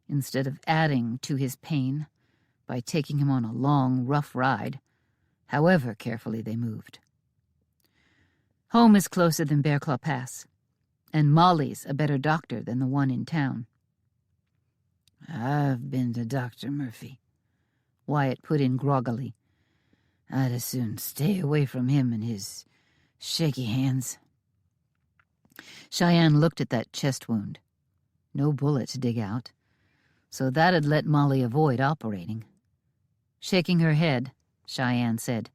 instead of adding to his pain by taking him on a long, rough ride however carefully they moved. Home is closer than Bear Claw Pass, and Molly's a better doctor than the one in town. I've been to Dr. Murphy, Wyatt put in groggily. I'd as soon stay away from him and his shaky hands. Cheyenne looked at that chest wound. No bullet to dig out, so that'd let Molly avoid operating. Shaking her head, Cheyenne said,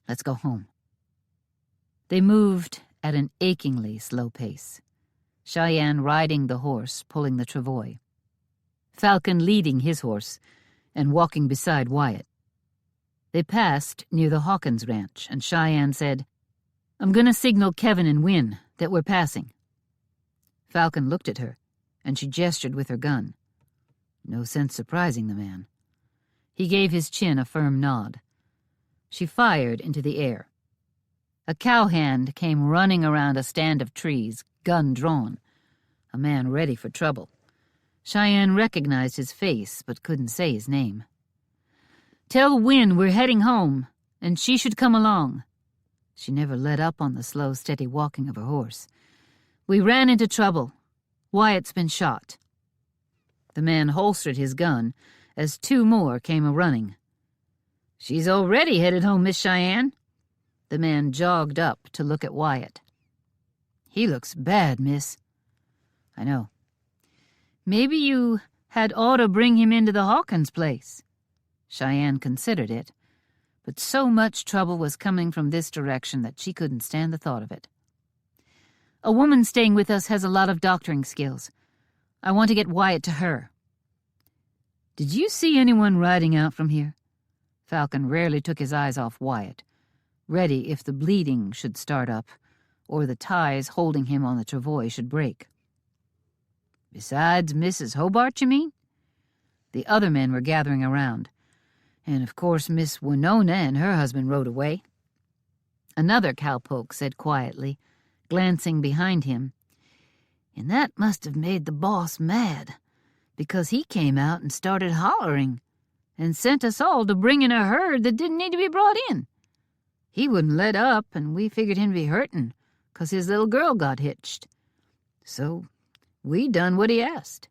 "Let's go home." They moved at an achingly slow pace, Cheyenne riding the horse, pulling the travois, Falcon leading his horse and walking beside Wyatt. They passed near the Hawkins ranch, and Cheyenne said, "I'm going to signal Kevin and Wynne that we're passing." Falcon looked at her, and she gestured with her gun. No sense surprising the man. He gave his chin a firm nod. She fired into the air. A cowhand came running around a stand of trees, gun drawn, a man ready for trouble. Cheyenne recognized his face, but couldn't say his name. "Tell Wynne we're heading home, and she should come along." She never let up on the slow, steady walking of her horse. "We ran into trouble. Wyatt's been shot." The man holstered his gun as two more came a-running. "She's already headed home, Miss Cheyenne." The man jogged up to look at Wyatt. "He looks bad, miss." "I know." "Maybe you had ought to bring him into the Hawkins place." Cheyenne considered it, but so much trouble was coming from this direction that she couldn't stand the thought of it. "A woman staying with us has a lot of doctoring skills. I want to get Wyatt to her." "Did you see anyone riding out from here?" Falcon rarely took his eyes off Wyatt, ready if the bleeding should start up or the ties holding him on the travois should break. "Besides Mrs. Hobart, you mean?" The other men were gathering around. "And of course Miss Winona and her husband rode away." Another cowpoke said quietly, glancing behind him, "And that must have made the boss mad, because he came out and started hollering and sent us all to bring in a herd that didn't need to be brought in. He wouldn't let up, and we figured him to be hurtin', 'cause his little girl got hitched. So we done what he asked,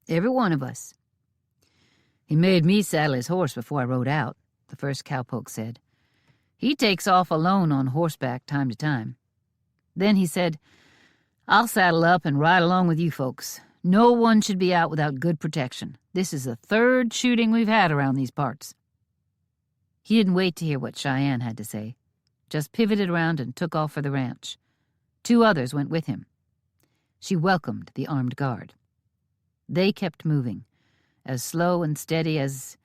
every one of us." "He made me saddle his horse before I rode out," the first cowpoke said. "He takes off alone on horseback time to time. Then he said, 'I'll saddle up and ride along with you folks. No one should be out without good protection. This is the third shooting we've had around these parts.'" He didn't wait to hear what Cheyenne had to say, just pivoted around and took off for the ranch. Two others went with him. She welcomed the armed guard. They kept moving, as slow and steady as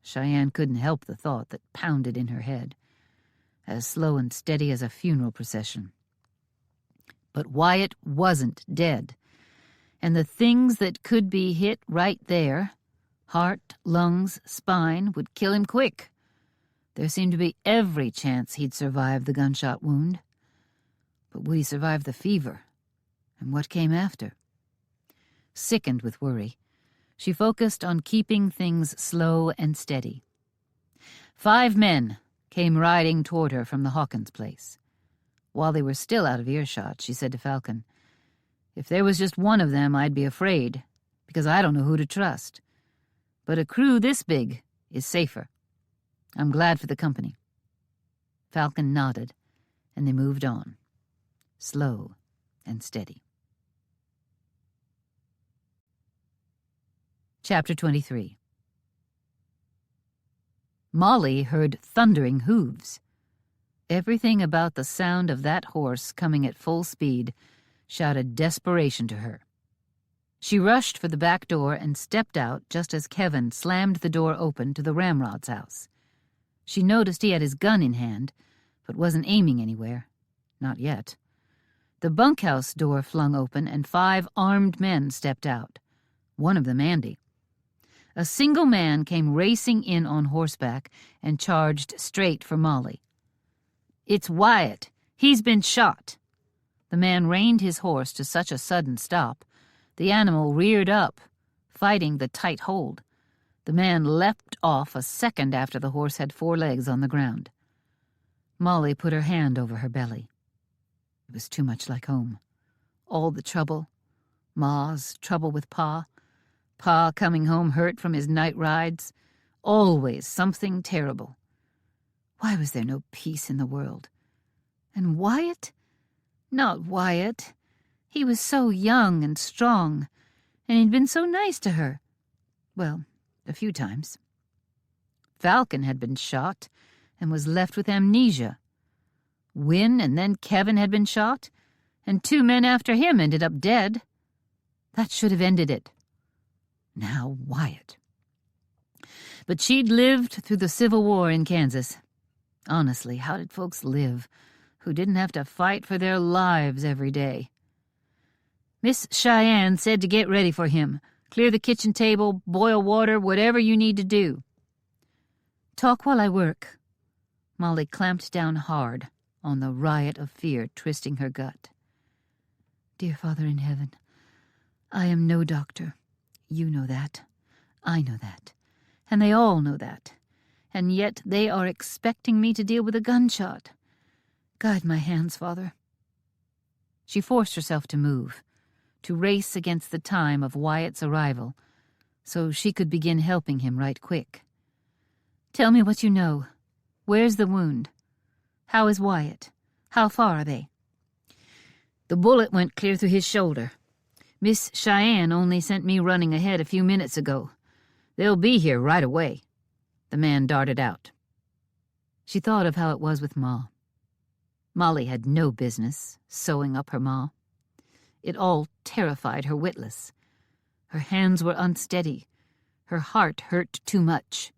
Cheyenne couldn't help the thought that pounded in her head, as slow and steady as a funeral procession. But Wyatt wasn't dead, and the things that could be hit right there, heart, lungs, spine, would kill him quick. There seemed to be every chance he'd survive the gunshot wound. But would he survive the fever? And what came after? Sickened with worry, she focused on keeping things slow and steady. 5 men came riding toward her from the Hawkins place. While they were still out of earshot, she said to Falcon, "If there was just one of them, I'd be afraid, because I don't know who to trust. But a crew this big is safer. I'm glad for the company." Falcon nodded, and they moved on, slow and steady. Chapter 23. Molly heard thundering hooves. Everything about the sound of that horse coming at full speed shouted desperation to her. She rushed for the back door and stepped out just as Kevin slammed the door open to the Ramrod's house. She noticed he had his gun in hand, but wasn't aiming anywhere. Not yet. The bunkhouse door flung open and 5 armed men stepped out. One of them Andy. A single man came racing in on horseback and charged straight for Molly. "It's Wyatt. He's been shot." The man reined his horse to such a sudden stop, the animal reared up, fighting the tight hold. The man leapt off a second after the horse had 4 legs on the ground. Molly put her hand over her belly. It was too much like home. All the trouble. Ma's trouble with Pa. Pa coming home hurt from his night rides. Always something terrible. Why was there no peace in the world? And Wyatt? Not Wyatt. He was so young and strong, and he'd been so nice to her. Well, a few times. Falcon had been shot and was left with amnesia. Wynne and then Kevin had been shot, and 2 men after him ended up dead. That should have ended it. Now Wyatt. But she'd lived through the Civil War in Kansas. Honestly, how did folks live who didn't have to fight for their lives every day? Miss Cheyenne said to get ready for him. Clear the kitchen table, boil water, whatever you need to do. Talk while I work. Molly clamped down hard on the riot of fear twisting her gut. Dear Father in heaven, I am no doctor. You know that. I know that. And they all know that. And yet they are expecting me to deal with a gunshot. Guide my hands, Father. She forced herself to move, to race against the time of Wyatt's arrival, so she could begin helping him right quick. Tell me what you know. Where's the wound? How is Wyatt? How far are they? The bullet went clear through his shoulder. Miss Cheyenne only sent me running ahead a few minutes ago. They'll be here right away. The man darted out. She thought of how it was with Ma. Molly had no business sewing up her Ma. It all terrified her witless. Her hands were unsteady. Her heart hurt too much.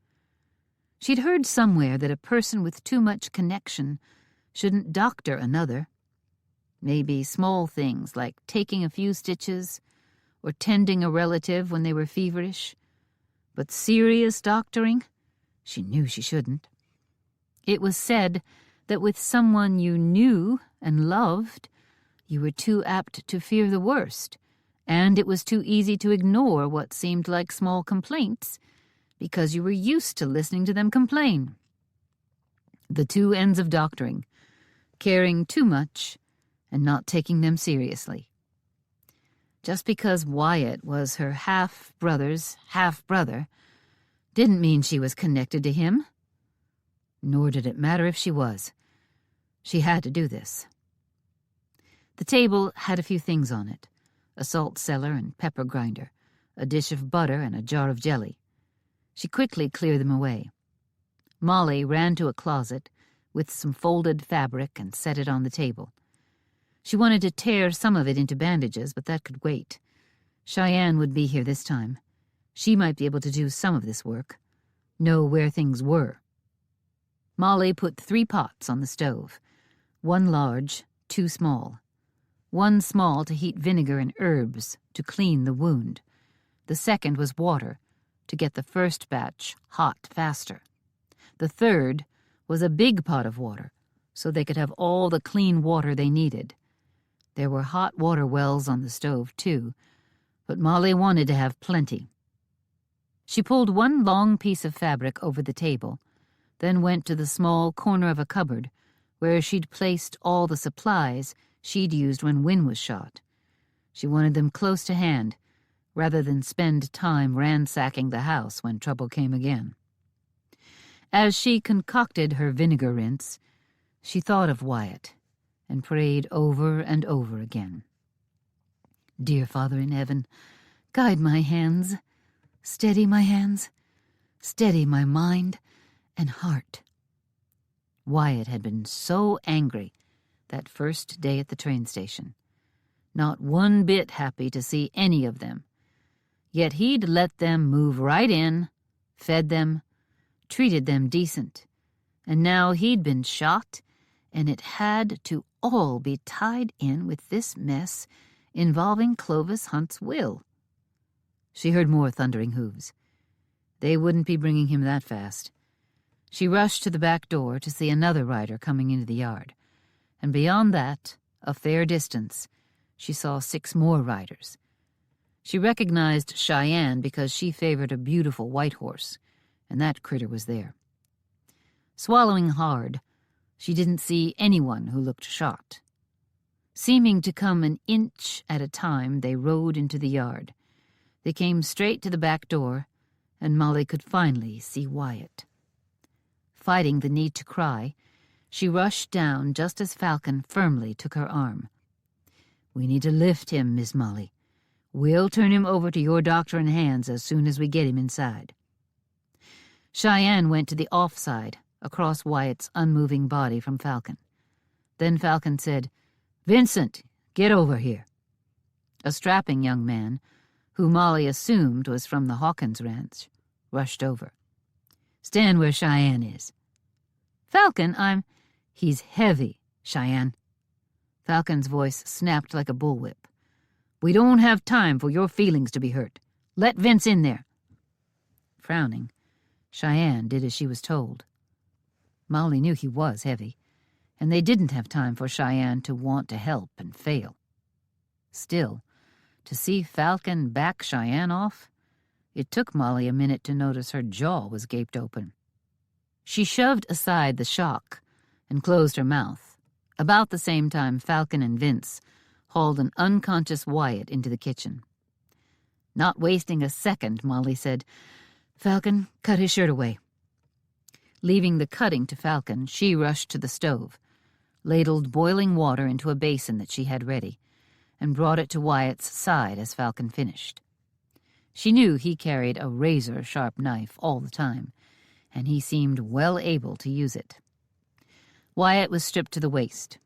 She'd heard somewhere that a person with too much connection shouldn't doctor another. Maybe small things like taking a few stitches or tending a relative when they were feverish. But serious doctoring? She knew she shouldn't. It was said that with someone you knew and loved, you were too apt to fear the worst, and it was too easy to ignore what seemed like small complaints because you were used to listening to them complain. The 2 ends of doctoring, caring too much and not taking them seriously. Just because Wyatt was her half-brother's half-brother didn't mean she was connected to him. Nor did it matter if she was. She had to do this. The table had a few things on it, a salt cellar and pepper grinder, a dish of butter and a jar of jelly. She quickly cleared them away. Molly ran to a closet with some folded fabric and set it on the table. She wanted to tear some of it into bandages, but that could wait. Cheyenne would be here this time. She might be able to do some of this work, know where things were. Molly put 3 pots on the stove, 1 large, 2 small. 1 small to heat vinegar and herbs to clean the wound. The second was water to get the first batch hot faster. The third was a big pot of water so they could have all the clean water they needed. There were hot water wells on the stove, too, but Molly wanted to have plenty. She pulled 1 long piece of fabric over the table, then went to the small corner of a cupboard where she'd placed all the supplies she'd used when Wynne was shot. She wanted them close to hand, rather than spend time ransacking the house when trouble came again. As she concocted her vinegar rinse, she thought of Wyatt and prayed over and over again. Dear Father in heaven, guide my hands, steady my hands, steady my mind and heart. Wyatt had been so angry that first day at the train station, not 1 bit happy to see any of them. Yet he'd let them move right in, fed them, treated them decent, and now he'd been shot, and it had to all be tied in with this mess involving Clovis Hunt's will. She heard more thundering hooves. They wouldn't be bringing him that fast. She rushed to the back door to see another rider coming into the yard, and beyond that, a fair distance, she saw 6 more riders. She recognized Cheyenne because she favored a beautiful white horse, and that critter was there. Swallowing hard, she didn't see anyone who looked shocked. Seeming to come an inch at a time, they rode into the yard. They came straight to the back door, and Molly could finally see Wyatt. Fighting the need to cry, she rushed down just as Falcon firmly took her arm. "We need to lift him, Miss Molly. We'll turn him over to your doctor and hands as soon as we get him inside." Cheyenne went to the offside, across Wyatt's unmoving body from Falcon. Then Falcon said, "Vincent, get over here." A strapping young man, who Molly assumed was from the Hawkins ranch, rushed over. "Stand where Cheyenne is." "Falcon, He's heavy, Cheyenne." Falcon's voice snapped like a bullwhip. "We don't have time for your feelings to be hurt. Let Vince in there." Frowning, Cheyenne did as she was told. Molly knew he was heavy, and they didn't have time for Cheyenne to want to help and fail. Still, to see Falcon back Cheyenne off, it took Molly a minute to notice her jaw was gaped open. She shoved aside the shock and closed her mouth. About the same time, Falcon and Vince hauled an unconscious Wyatt into the kitchen. Not wasting a second, Molly said, "Falcon, cut his shirt away." Leaving the cutting to Falcon, she rushed to the stove, ladled boiling water into a basin that she had ready, and brought it to Wyatt's side as Falcon finished. She knew he carried a razor-sharp knife all the time, and he seemed well able to use it. Wyatt was stripped to the waist.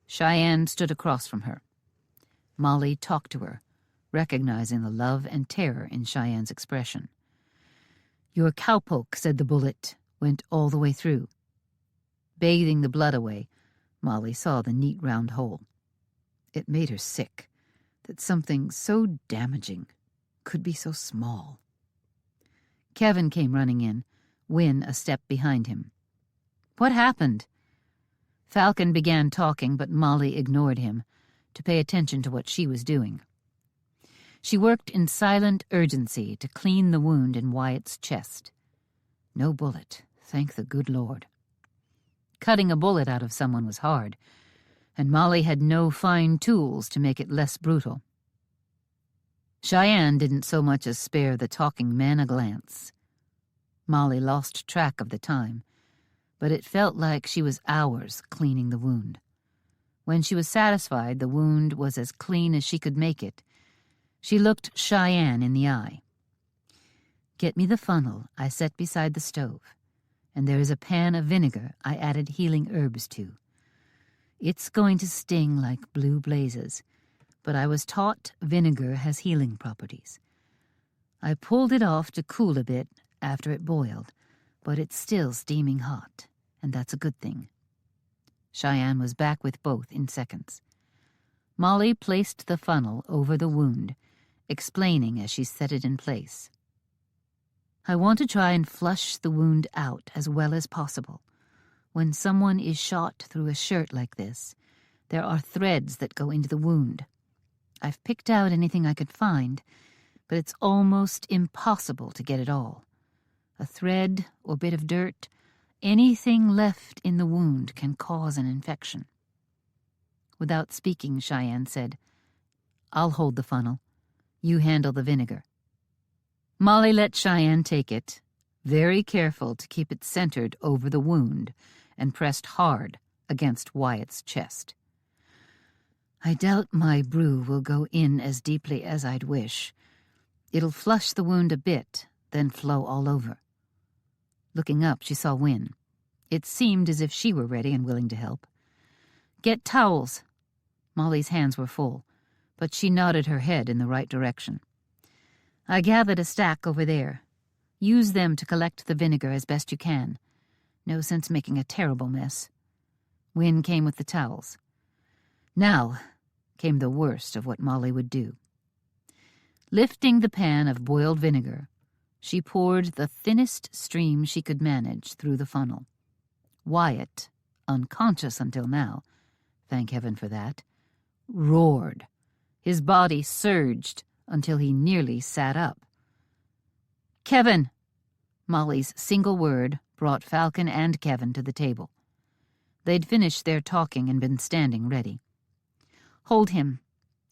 Cheyenne stood across from her. Molly talked to her, recognizing the love and terror in Cheyenne's expression. "Your cowpoke," said the bullet, went all the way through. Bathing the blood away, Molly saw the neat round hole. It made her sick that something so damaging could be so small. Kevin came running in, Wynne a step behind him. "What happened?" Falcon began talking, but Molly ignored him to pay attention to what she was doing. She worked in silent urgency to clean the wound in Wyatt's chest. No bullet, thank the good Lord. Cutting a bullet out of someone was hard, and Molly had no fine tools to make it less brutal. Cheyenne didn't so much as spare the talking men a glance. Molly lost track of the time, but it felt like she was hours cleaning the wound. When she was satisfied the wound was as clean as she could make it, she looked Cheyenne in the eye. "Get me the funnel I set beside the stove, and there is a pan of vinegar I added healing herbs to. It's going to sting like blue blazes, but I was taught vinegar has healing properties. I pulled it off to cool a bit after it boiled, but it's still steaming hot, and that's a good thing." Cheyenne was back with both in seconds. Molly placed the funnel over the wound, explaining as she set it in place. "I want to try and flush the wound out as well as possible. When someone is shot through a shirt like this, there are threads that go into the wound. I've picked out anything I could find, but it's almost impossible to get it all. A thread or bit of dirt, anything left in the wound can cause an infection." Without speaking, Cheyenne said, "I'll hold the funnel. You handle the vinegar." Molly let Cheyenne take it, very careful to keep it centered over the wound, and pressed hard against Wyatt's chest. "I doubt my brew will go in as deeply as I'd wish. It'll flush the wound a bit, then flow all over." Looking up, she saw Wynne. It seemed as if she were ready and willing to help. "Get towels." Molly's hands were full, but she nodded her head in the right direction. "I gathered a stack over there. Use them to collect the vinegar as best you can. No sense making a terrible mess." Wynne came with the towels. Now came the worst of what Molly would do. Lifting the pan of boiled vinegar, she poured the thinnest stream she could manage through the funnel. Wyatt, unconscious until now, thank heaven for that, roared. His body surged, until he nearly sat up. "Kevin!" Molly's single word brought Falcon and Kevin to the table. They'd finished their talking and been standing ready. "Hold him.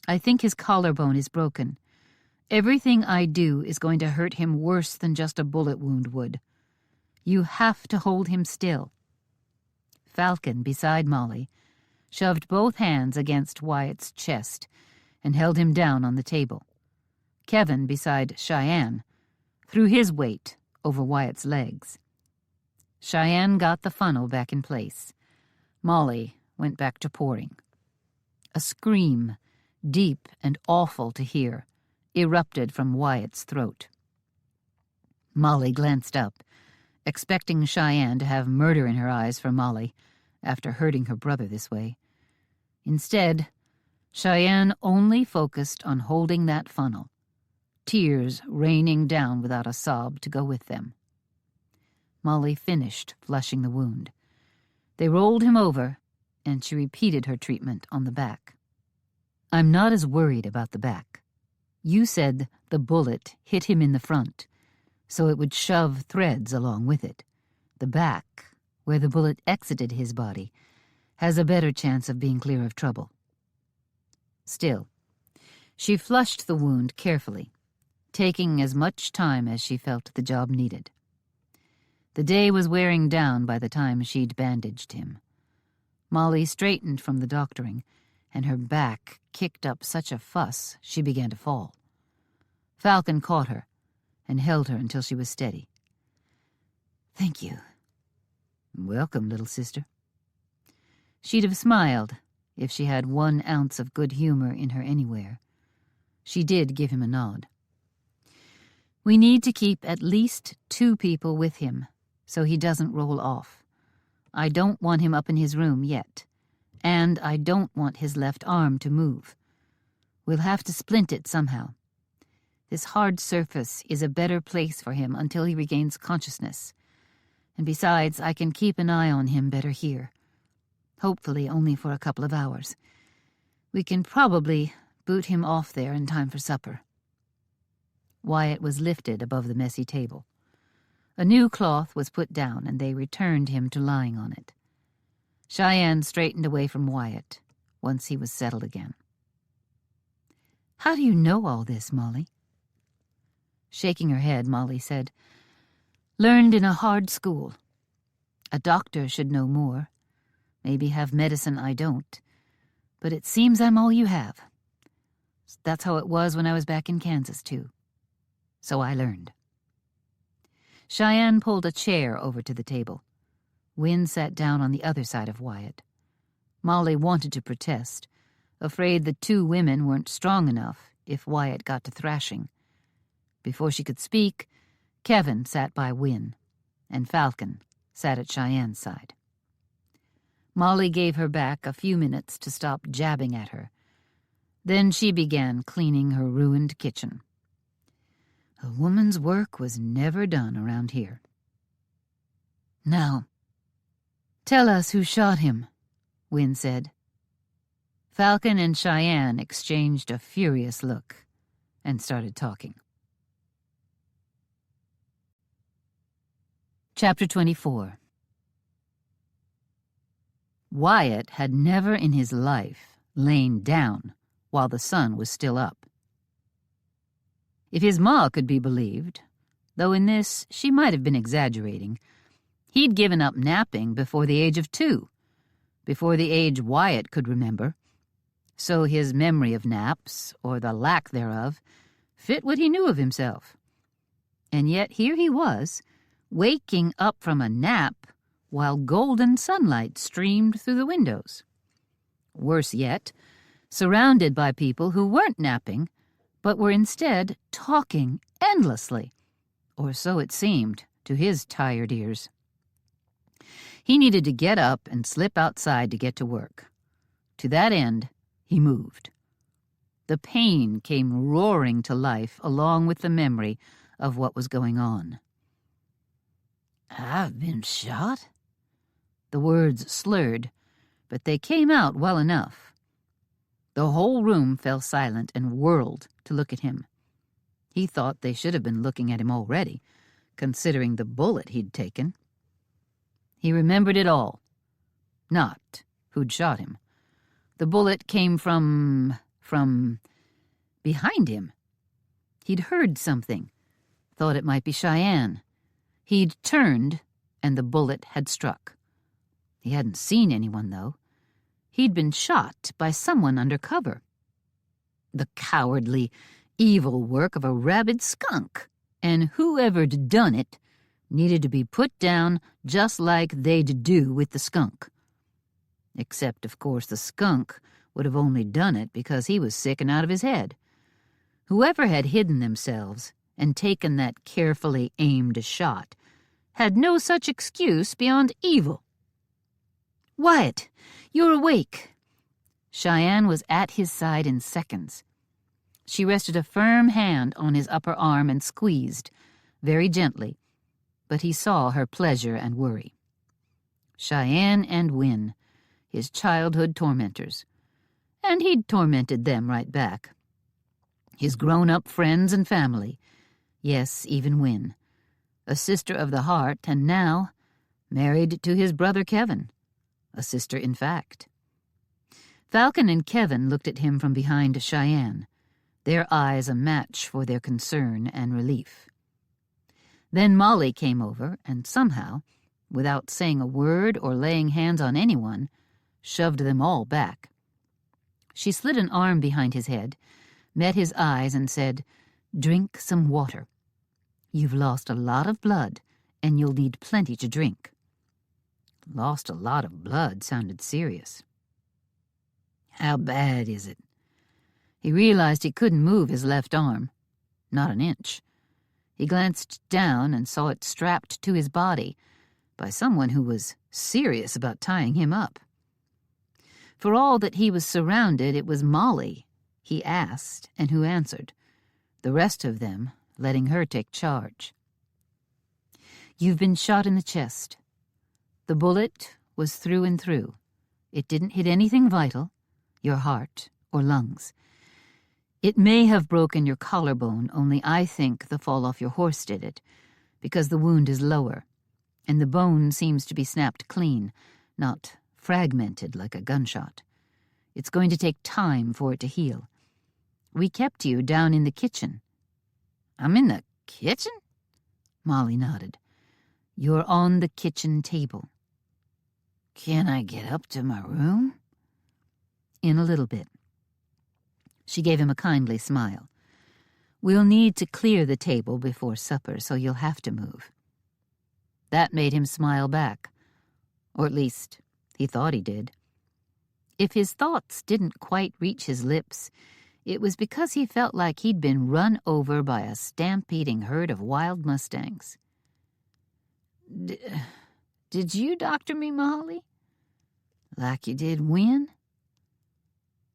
I think his collarbone is broken. Everything I do is going to hurt him worse than just a bullet wound would. You have to hold him still." Falcon, beside Molly, shoved both hands against Wyatt's chest and held him down on the table. Kevin, beside Cheyenne, threw his weight over Wyatt's legs. Cheyenne got the funnel back in place. Molly went back to pouring. A scream, deep and awful to hear, erupted from Wyatt's throat. Molly glanced up, expecting Cheyenne to have murder in her eyes for Molly after hurting her brother this way. Instead, Cheyenne only focused on holding that funnel, tears raining down without a sob to go with them. Molly finished flushing the wound. They rolled him over, and she repeated her treatment on the back. "I'm not as worried about the back. You said the bullet hit him in the front, so it would shove threads along with it. The back, where the bullet exited his body, has a better chance of being clear of trouble." Still, she flushed the wound carefully, taking as much time as she felt the job needed. The day was wearing down by the time she'd bandaged him. Molly straightened from the doctoring, and her back kicked up such a fuss she began to fall. Falcon caught her and held her until she was steady. "Thank you." "Welcome, little sister." She'd have smiled if she had 1 ounce of good humor in her anywhere. She did give him a nod. "We need to keep at least 2 people with him, so he doesn't roll off. I don't want him up in his room yet, and I don't want his left arm to move. We'll have to splint it somehow. This hard surface is a better place for him until he regains consciousness. And besides, I can keep an eye on him better here. Hopefully only for a couple of hours. We can probably boot him off there in time for supper." Wyatt was lifted above the messy table. A new cloth was put down, and they returned him to lying on it. Cheyenne straightened away from Wyatt once he was settled again. "How do you know all this, Molly?" Shaking her head, Molly said, "Learned in a hard school. A doctor should know more. Maybe have medicine I don't. But it seems I'm all you have. That's how it was when I was back in Kansas, too. So I learned." Cheyenne pulled a chair over to the table. Wynne sat down on the other side of Wyatt. Molly wanted to protest, afraid the 2 women weren't strong enough if Wyatt got to thrashing. Before she could speak, Kevin sat by Wynne, and Falcon sat at Cheyenne's side. Molly gave her back a few minutes to stop jabbing at her. Then she began cleaning her ruined kitchen. A woman's work was never done around here. "Now, tell us who shot him," Wynne said. Falcon and Cheyenne exchanged a furious look and started talking. Chapter 24. Wyatt had never in his life lain down while the sun was still up. If his ma could be believed, though in this she might have been exaggerating, he'd given up napping before the age of 2, before the age Wyatt could remember. So his memory of naps, or the lack thereof, fit what he knew of himself. And yet here he was, waking up from a nap while golden sunlight streamed through the windows. Worse yet, surrounded by people who weren't napping, but were instead talking endlessly, or so it seemed to his tired ears. He needed to get up and slip outside to get to work. To that end, he moved. The pain came roaring to life along with the memory of what was going on. "I've been shot?" The words slurred, but they came out well enough. The whole room fell silent and whirled to look at him. He thought they should have been looking at him already, considering the bullet he'd taken. He remembered it all. Not who'd shot him. The bullet came from behind him. He'd heard something, thought it might be Cheyenne. He'd turned, and the bullet had struck. He hadn't seen anyone, though. He'd been shot by someone under cover. The cowardly, evil work of a rabid skunk, and whoever'd done it needed to be put down just like they'd do with the skunk. Except, of course, the skunk would have only done it because he was sick and out of his head. Whoever had hidden themselves and taken that carefully aimed shot had no such excuse beyond evil. "Wyatt, you're awake." Cheyenne was at his side in seconds. She rested a firm hand on his upper arm and squeezed, very gently, but he saw her pleasure and worry. Cheyenne and Win, his childhood tormentors, and he'd tormented them right back. His grown-up friends and family, yes, even Win, a sister of the heart, and now married to his brother Kevin, a sister in fact. Falcon and Kevin looked at him from behind Cheyenne, their eyes a match for their concern and relief. Then Molly came over and somehow, without saying a word or laying hands on anyone, shoved them all back. She slid an arm behind his head, met his eyes, and said, "Drink some water. You've lost a lot of blood, and you'll need plenty to drink." Lost a lot of blood sounded serious. How bad is it? He realized he couldn't move his left arm. Not an inch. He glanced down and saw it strapped to his body by someone who was serious about tying him up. For all that he was surrounded, it was Molly he asked and who answered, the rest of them letting her take charge. "You've been shot in the chest. The bullet was through and through. It didn't hit anything vital, your heart or lungs. It may have broken your collarbone, only I think the fall off your horse did it, because the wound is lower, and the bone seems to be snapped clean, not fragmented like a gunshot. It's going to take time for it to heal. We kept you down in the kitchen." "I'm in the kitchen?" Molly nodded. "You're on the kitchen table." "Can I get up to my room?" "In a little bit." She gave him a kindly smile. "We'll need to clear the table before supper, so you'll have to move." That made him smile back, or at least he thought he did. If his thoughts didn't quite reach his lips, it was because he felt like he'd been run over by a stampeding herd of wild mustangs. Did you doctor me, Molly? Like you did Win?"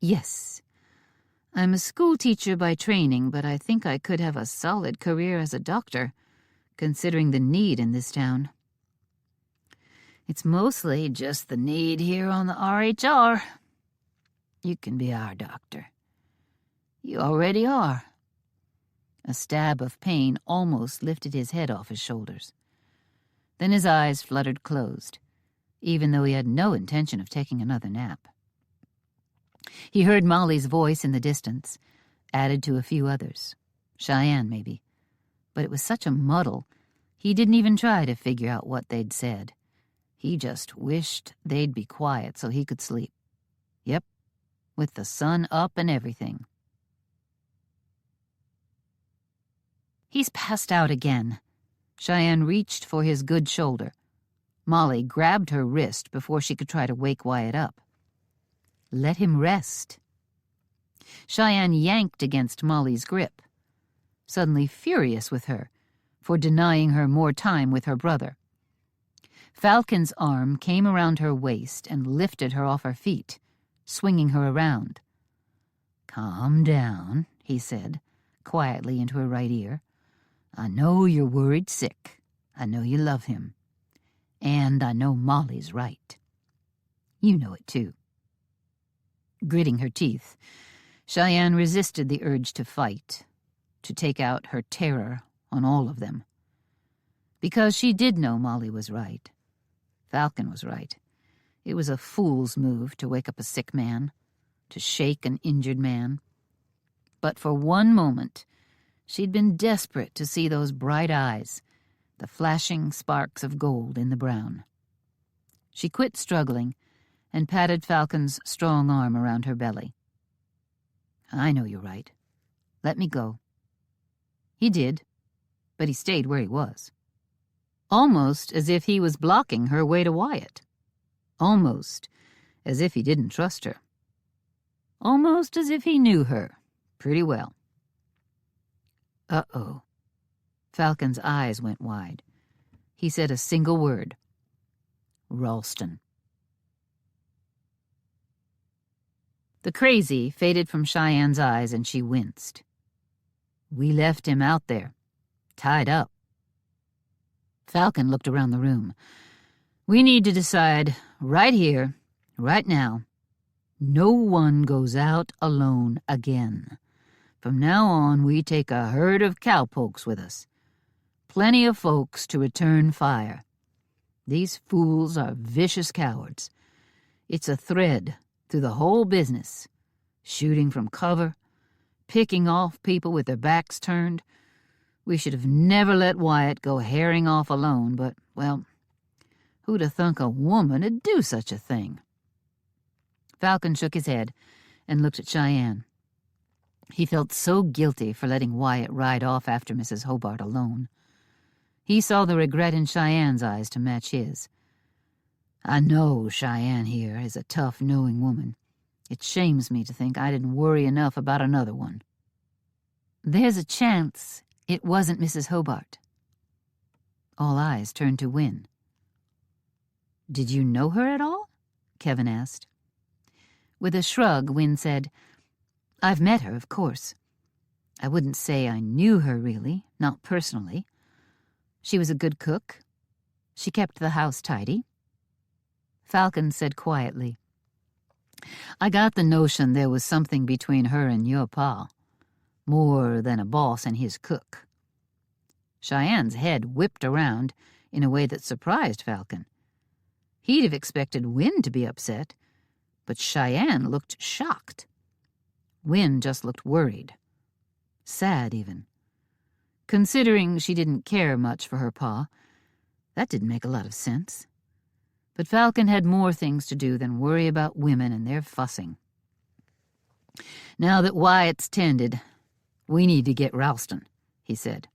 "Yes. I'm a school teacher by training, but I think I could have a solid career as a doctor, considering the need in this town." "It's mostly just the need here on the RHR. You can be our doctor. You already are." A stab of pain almost lifted his head off his shoulders. Then his eyes fluttered closed, even though he had no intention of taking another nap. He heard Molly's voice in the distance, added to a few others. Cheyenne, maybe. But it was such a muddle, he didn't even try to figure out what they'd said. He just wished they'd be quiet so he could sleep. Yep, with the sun up and everything. "He's passed out again." Cheyenne reached for his good shoulder. Molly grabbed her wrist before she could try to wake Wyatt up. "Let him rest." Cheyenne yanked against Molly's grip, suddenly furious with her for denying her more time with her brother. Falcon's arm came around her waist and lifted her off her feet, swinging her around. "Calm down," he said, quietly into her right ear. "I know you're worried sick. I know you love him. And I know Molly's right. You know it, too." Gritting her teeth, Cheyenne resisted the urge to fight, to take out her terror on all of them. Because she did know Molly was right. Falcon was right. It was a fool's move to wake up a sick man, to shake an injured man. But for one moment, she'd been desperate to see those bright eyes, the flashing sparks of gold in the brown. She quit struggling and patted Falcon's strong arm around her belly. "I know you're right. Let me go." He did, but he stayed where he was. Almost as if he was blocking her way to Wyatt. Almost as if he didn't trust her. Almost as if he knew her pretty well. Uh-oh. Falcon's eyes went wide. He said a single word. Ralston. The crazy faded from Cheyenne's eyes and she winced. "We left him out there, tied up." Falcon looked around the room. "We need to decide right here, right now. No one goes out alone again. From now on, we take a herd of cowpokes with us. Plenty of folks to return fire. These fools are vicious cowards. It's a thread through the whole business. Shooting from cover, picking off people with their backs turned. We should have never let Wyatt go herring off alone, but, well, who'd have thunk a woman'd do such a thing?" Falcon shook his head and looked at Cheyenne. He felt so guilty for letting Wyatt ride off after Mrs. Hobart alone. He saw the regret in Cheyenne's eyes to match his. "I know Cheyenne here is a tough, knowing woman. It shames me to think I didn't worry enough about another one." "There's a chance it wasn't Mrs. Hobart." All eyes turned to Wynne. "Did you know her at all?" Kevin asked. With a shrug, Wynne said, "I've met her, of course. I wouldn't say I knew her, really, not personally. She was a good cook. She kept the house tidy." Falcon said quietly, "I got the notion there was something between her and your pa, more than a boss and his cook." Cheyenne's head whipped around in a way that surprised Falcon. He'd have expected Wynne to be upset, but Cheyenne looked shocked. Wynne just looked worried. Sad, even. Considering she didn't care much for her pa, that didn't make a lot of sense. But Falcon had more things to do than worry about women and their fussing. "Now that Wyatt's tended, we need to get Ralston," he said.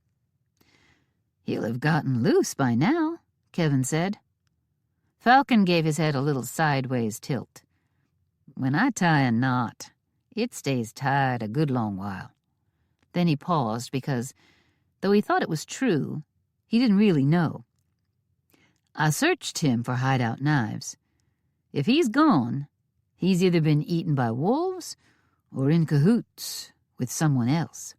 "He'll have gotten loose by now," Kevin said. Falcon gave his head a little sideways tilt. "When I tie a knot, it stays tied a good long while." Then he paused because, though he thought it was true, he didn't really know. "I searched him for hideout knives. If he's gone, he's either been eaten by wolves or in cahoots with someone else."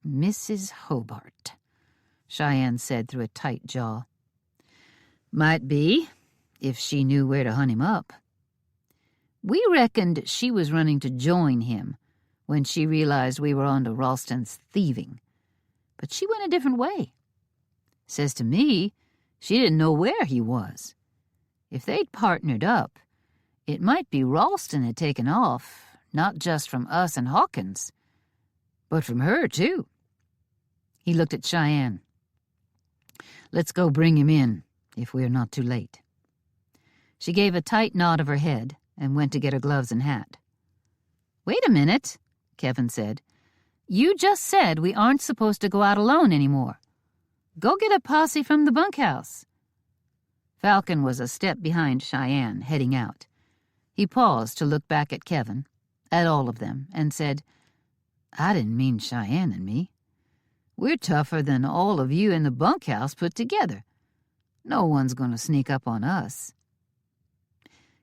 "Mrs. Hobart," Cheyenne said through a tight jaw. "Might be, if she knew where to hunt him up. We reckoned she was running to join him when she realized we were on to Ralston's thieving. But she went a different way. Says to me, she didn't know where he was. If they'd partnered up, it might be Ralston had taken off, not just from us and Hawkins, but from her, too." He looked at Cheyenne. "Let's go bring him in, if we are not too late." She gave a tight nod of her head and went to get her gloves and hat. "Wait a minute," Kevin said. "You just said we aren't supposed to go out alone anymore. Go get a posse from the bunkhouse." Falcon was a step behind Cheyenne, heading out. He paused to look back at Kevin, at all of them, and said, "I didn't mean Cheyenne and me. We're tougher than all of you in the bunkhouse put together. No one's going to sneak up on us."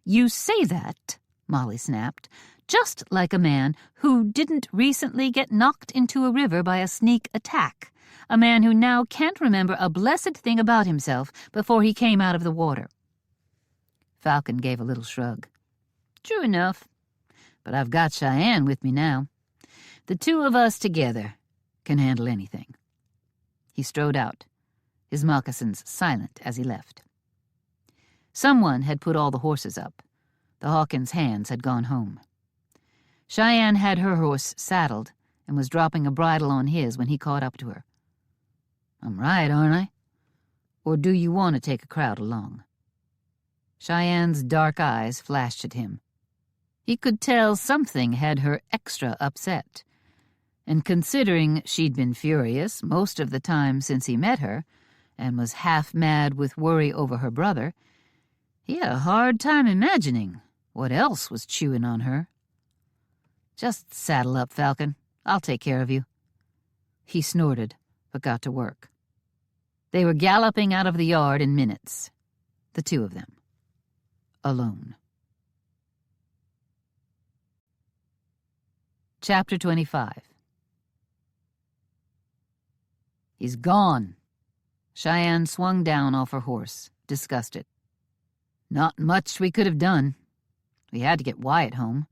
"You say that," Molly snapped, "just like a man who didn't recently get knocked into a river by a sneak attack, a man who now can't remember a blessed thing about himself before he came out of the water." Falcon gave a little shrug. "True enough. But I've got Cheyenne with me now. The two of us together can handle anything." He strode out, his moccasins silent as he left. Someone had put all the horses up. The Hawkins hands had gone home. Cheyenne had her horse saddled and was dropping a bridle on his when he caught up to her. "I'm right, aren't I? Or do you want to take a crowd along?" Cheyenne's dark eyes flashed at him. He could tell something had her extra upset, and considering she'd been furious most of the time since he met her and was half mad with worry over her brother, he had a hard time imagining what else was chewing on her. "Just saddle up, Falcon. I'll take care of you." He snorted, but got to work. They were galloping out of the yard in minutes, the two of them, alone. Chapter 25. "He's gone." Cheyenne swung down off her horse, disgusted. "Not much we could have done. We had to get Wyatt home.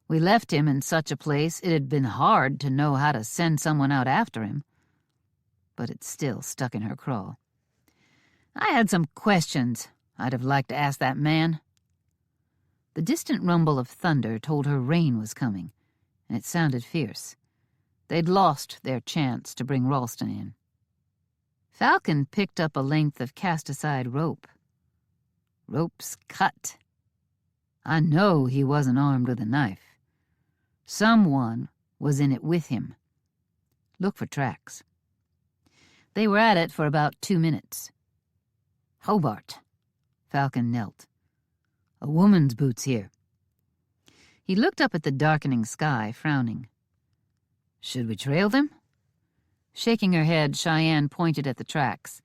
We left him in such a place it had been hard to know how to send someone out after him." But it still stuck in her craw. "I had some questions I'd have liked to ask that man." The distant rumble of thunder told her rain was coming, and it sounded fierce. They'd lost their chance to bring Ralston in. Falcon picked up a length of cast-aside rope. Rope's cut. I know he wasn't armed with a knife. Someone was in it with him. Look for tracks. They were at it for about 2 minutes. "Hobart." Falcon knelt. "A woman's boots here." He looked up at the darkening sky, frowning. "Should we trail them?" Shaking her head, Cheyenne pointed at the tracks.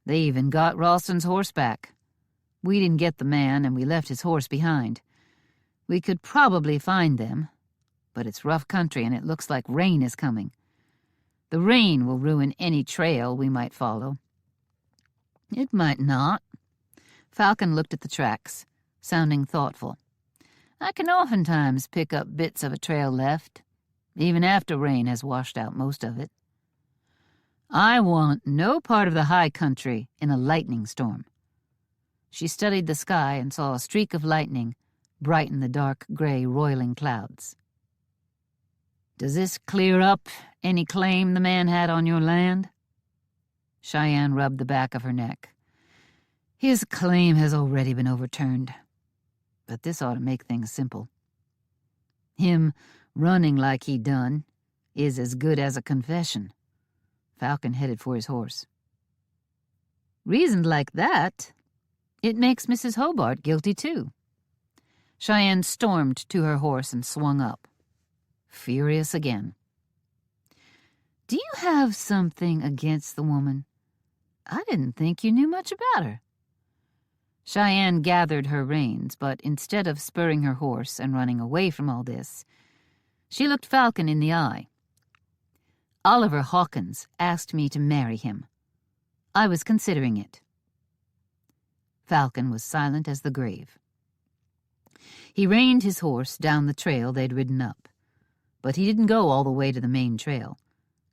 "They even got Ralston's horse back. We didn't get the man, and we left his horse behind. We could probably find them, but it's rough country and it looks like rain is coming. The rain will ruin any trail we might follow." "It might not." Falcon looked at the tracks, sounding thoughtful. "I can oftentimes pick up bits of a trail left, even after rain has washed out most of it. I want no part of the high country in a lightning storm." She studied the sky and saw a streak of lightning brighten the dark gray roiling clouds. "Does this clear up any claim the man had on your land?" Cheyenne rubbed the back of her neck. "His claim has already been overturned, but this ought to make things simple. Him running like he done is as good as a confession." Falcon headed for his horse. "Reasoned like that, it makes Mrs. Hobart guilty too." Cheyenne stormed to her horse and swung up, furious again. "Do you have something against the woman? I didn't think you knew much about her." Cheyenne gathered her reins, but instead of spurring her horse and running away from all this, she looked Falcon in the eye. "Oliver Hawkins asked me to marry him. I was considering it." Falcon was silent as the grave. He reined his horse down the trail they'd ridden up, but he didn't go all the way to the main trail,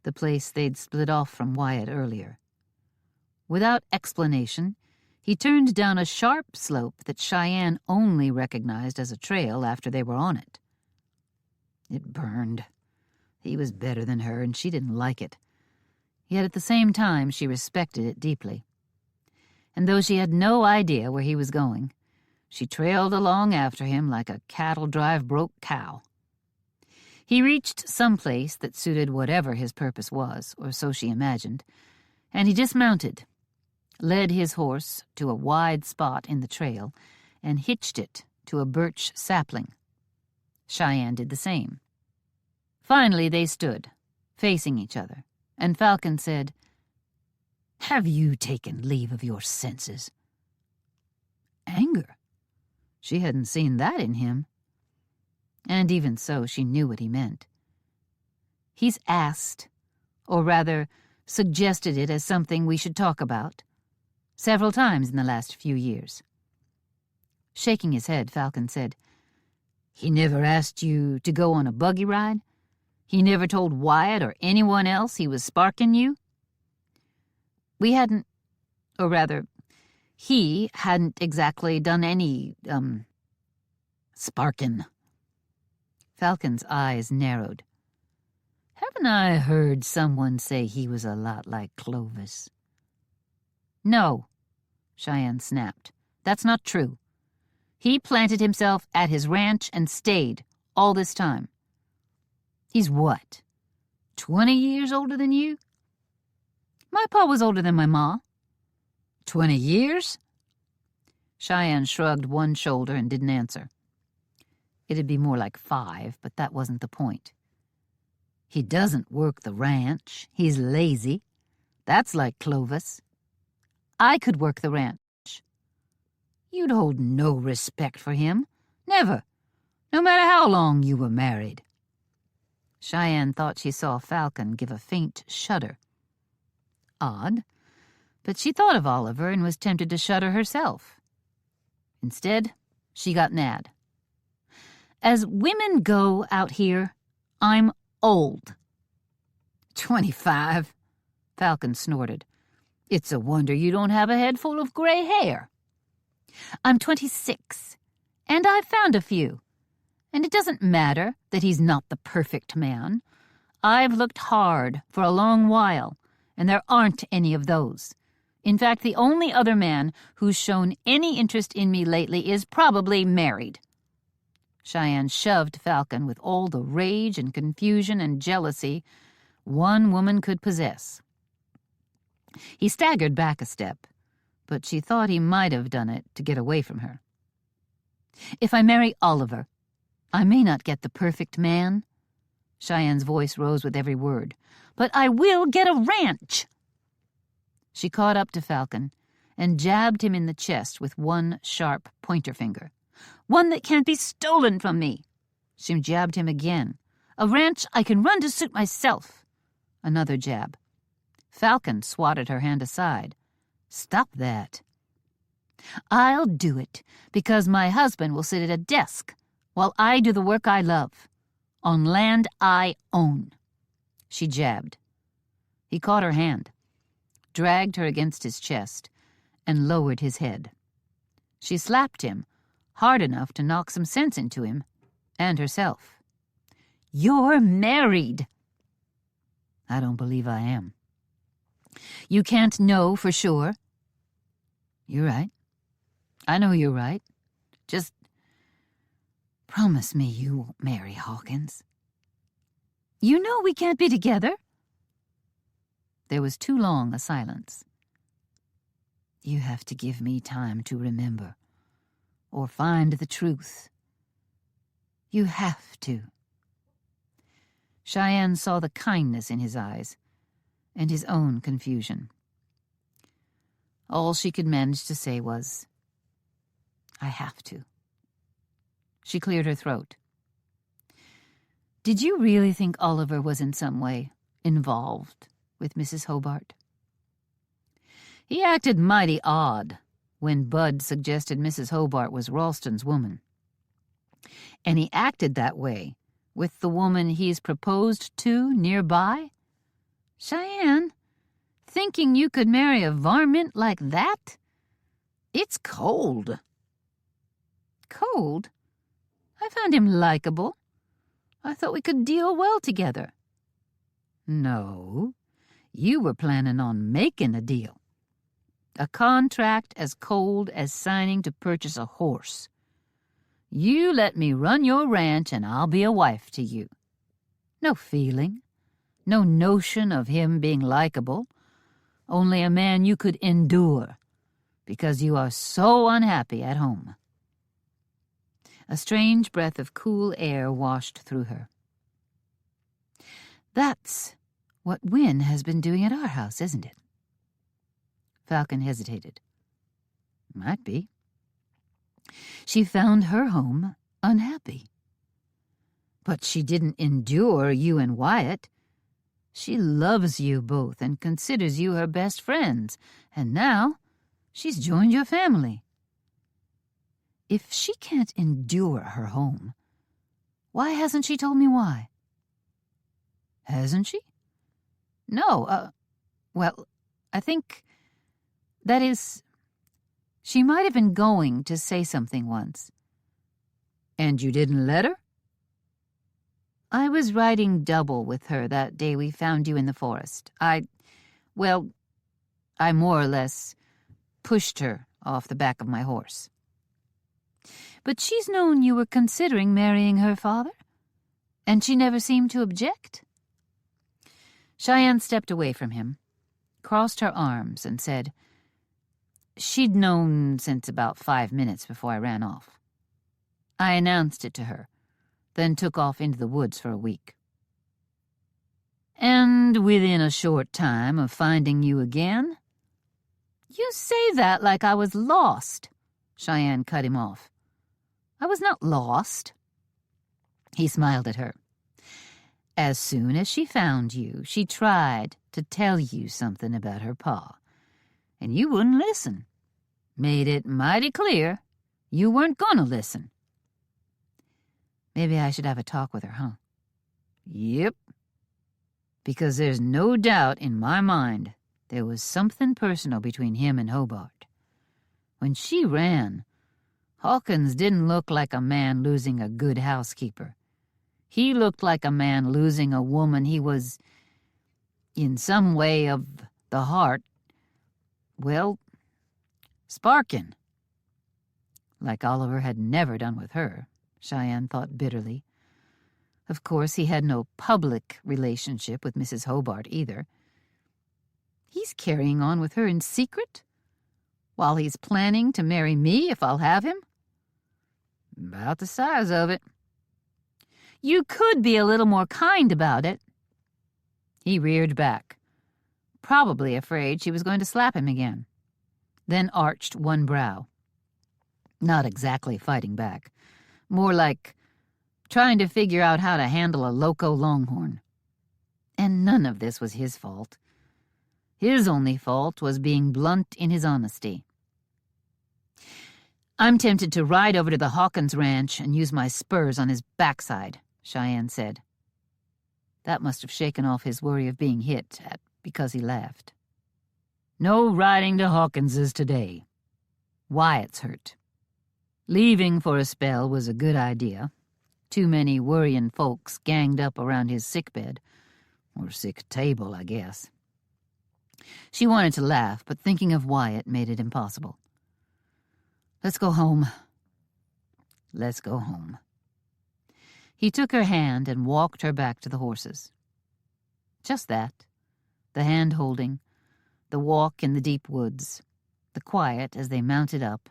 the place they'd split off from Wyatt earlier. Without explanation, he turned down a sharp slope that Cheyenne only recognized as a trail after they were on it. It burned. He was better than her, and she didn't like it. Yet at the same time, she respected it deeply. And though she had no idea where he was going, she trailed along after him like a cattle-drive-broke cow. He reached some place that suited whatever his purpose was, or so she imagined, and he dismounted, led his horse to a wide spot in the trail, and hitched it to a birch sapling. Cheyenne did the same. Finally they stood, facing each other, and Falcon said, "Have you taken leave of your senses?" Anger. She hadn't seen that in him. And even so, she knew what he meant. "He's asked, or rather suggested it as something we should talk about, several times in the last few years." Shaking his head, Falcon said, He never asked you to go on a buggy ride? He never told Wyatt or anyone else he was sparking you? We hadn't, or rather, he hadn't exactly done any, sparkin'. Falcon's eyes narrowed. Haven't I heard someone say he was a lot like Clovis? No, Cheyenne snapped. That's not true. He planted himself at his ranch and stayed all this time. He's what, 20 years older than you? My pa was older than my ma. 20 years? Cheyenne shrugged one shoulder and didn't answer. It'd be more like 5, but that wasn't the point. He doesn't work the ranch. He's lazy. That's like Clovis. I could work the ranch. You'd hold no respect for him. Never. No matter how long you were married. Cheyenne thought she saw Falcon give a faint shudder. Odd, but she thought of Oliver and was tempted to shudder herself. Instead, she got mad. As women go out here, I'm old. 25, Falcon snorted. It's a wonder you don't have a head full of gray hair. I'm 26, and I've found a few. And it doesn't matter that he's not the perfect man. I've looked hard for a long while, and there aren't any of those. In fact, the only other man who's shown any interest in me lately is probably married. Cheyenne shoved Falcon with all the rage and confusion and jealousy one woman could possess. He staggered back a step, but she thought he might have done it to get away from her. If I marry Oliver, I may not get the perfect man. Cheyenne's voice rose with every word. But I will get a ranch. She caught up to Falcon and jabbed him in the chest with one sharp pointer finger. One that can't be stolen from me. She jabbed him again. A ranch I can run to suit myself. Another jab. Falcon swatted her hand aside. Stop that. I'll do it because my husband will sit at a desk while I do the work I love, on land I own. She jabbed. He caught her hand, dragged her against his chest, and lowered his head. She slapped him, hard enough to knock some sense into him, and herself. You're married. I don't believe I am. You can't know for sure. You're right. I know you're right. Just promise me you won't marry Hawkins. You know we can't be together. There was too long a silence. You have to give me time to remember, or find the truth. You have to. Cheyenne saw the kindness in his eyes, and his own confusion. All she could manage to say was, I have to. She cleared her throat. Did you really think Oliver was in some way involved with Mrs. Hobart? He acted mighty odd when Bud suggested Mrs. Hobart was Ralston's woman. And he acted that way with the woman he's proposed to nearby? Cheyenne, thinking you could marry a varmint like that? It's cold. Cold? I found him likable. I thought we could deal well together. No, you were planning on making a deal. A contract as cold as signing to purchase a horse. You let me run your ranch and I'll be a wife to you. No feeling, no notion of him being likable, only a man you could endure because you are so unhappy at home. A strange breath of cool air washed through her. That's what Wynne has been doing at our house, isn't it? Falcon hesitated. Might be. She found her home unhappy. But she didn't endure you and Wyatt. She loves you both and considers you her best friends, and now she's joined your family. If she can't endure her home, Why hasn't she told me why? Hasn't she? No, well, I think, that is, she might have been going to say something once. And you didn't let her? I was riding double with her that day we found you in the forest. I more or less pushed her off the back of my horse. But she's known you were considering marrying her father, and she never seemed to object. Cheyenne stepped away from him, crossed her arms, and said, she'd known since about 5 minutes before I ran off. I announced it to her, then took off into the woods for a week. And within a short time of finding you again? You say that like I was lost, Cheyenne cut him off. I was not lost. He smiled at her. As soon as she found you, she tried to tell you something about her pa, and you wouldn't listen. Made it mighty clear you weren't gonna listen. Maybe I should have a talk with her, huh? Yep. Because there's no doubt in my mind there was something personal between him and Hobart. When she ran, Hawkins didn't look like a man losing a good housekeeper. He looked like a man losing a woman he was, in some way of the heart, sparking. Like Oliver had never done with her, Cheyenne thought bitterly. Of course, he had no public relationship with Mrs. Hobart either. He's carrying on with her in secret, while he's planning to marry me if I'll have him? About the size of it. You could be a little more kind about it. He reared back, probably afraid she was going to slap him again, then arched one brow. Not exactly fighting back, more like trying to figure out how to handle a loco longhorn. And none of this was his fault. His only fault was being blunt in his honesty. I'm tempted to ride over to the Hawkins ranch and use my spurs on his backside, Cheyenne said. That must have shaken off his worry of being hit at because he laughed. No riding to Hawkins's today. Wyatt's hurt. Leaving for a spell was a good idea. Too many worrying folks ganged up around his sickbed. Or sick table, I guess. She wanted to laugh, but thinking of Wyatt made it impossible. Let's go home. Let's go home. He took her hand and walked her back to the horses. Just that. The hand-holding, the walk in the deep woods, the quiet as they mounted up,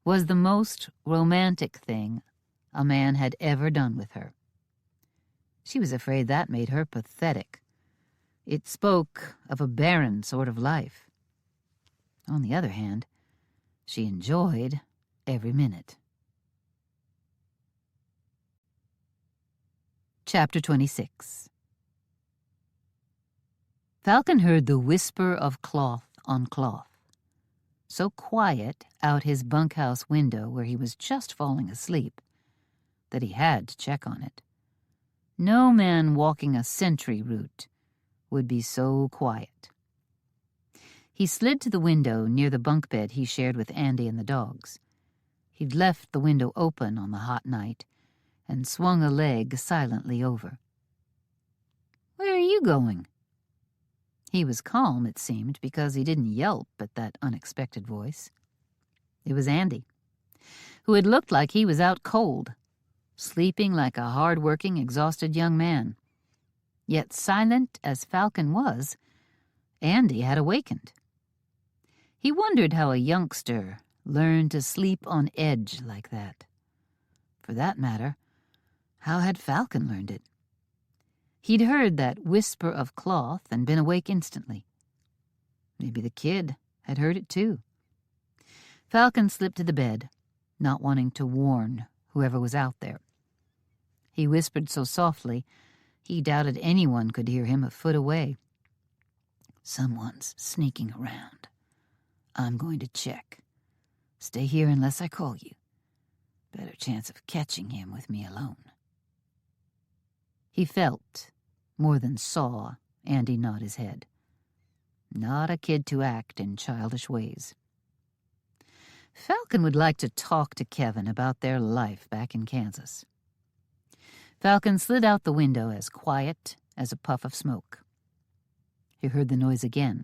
was the most romantic thing a man had ever done with her. She was afraid that made her pathetic. It spoke of a barren sort of life. On the other hand, she enjoyed every minute. Chapter 26. Falcon heard the whisper of cloth on cloth, so quiet out his bunkhouse window where he was just falling asleep that he had to check on it. No man walking a sentry route would be so quiet. He slid to the window near the bunk bed he shared with Andy and the dogs. He'd left the window open on the hot night and swung a leg silently over. "Where are you going?" He was calm, it seemed, because he didn't yelp at that unexpected voice. It was Andy, who had looked like he was out cold, sleeping like a hard-working, exhausted young man. Yet silent as Falcon was, Andy had awakened. He wondered how a youngster learned to sleep on edge like that. For that matter, how had Falcon learned it? He'd heard that whisper of cloth and been awake instantly. Maybe the kid had heard it too. Falcon slipped to the bed, not wanting to warn whoever was out there. He whispered so softly, he doubted anyone could hear him a foot away. "Someone's sneaking around. I'm going to check. Stay here unless I call you. Better chance of catching him with me alone." He felt, more than saw, Andy nod his head. Not a kid to act in childish ways. Falcon would like to talk to Kevin about their life back in Kansas. Falcon slid out the window as quiet as a puff of smoke. He heard the noise again.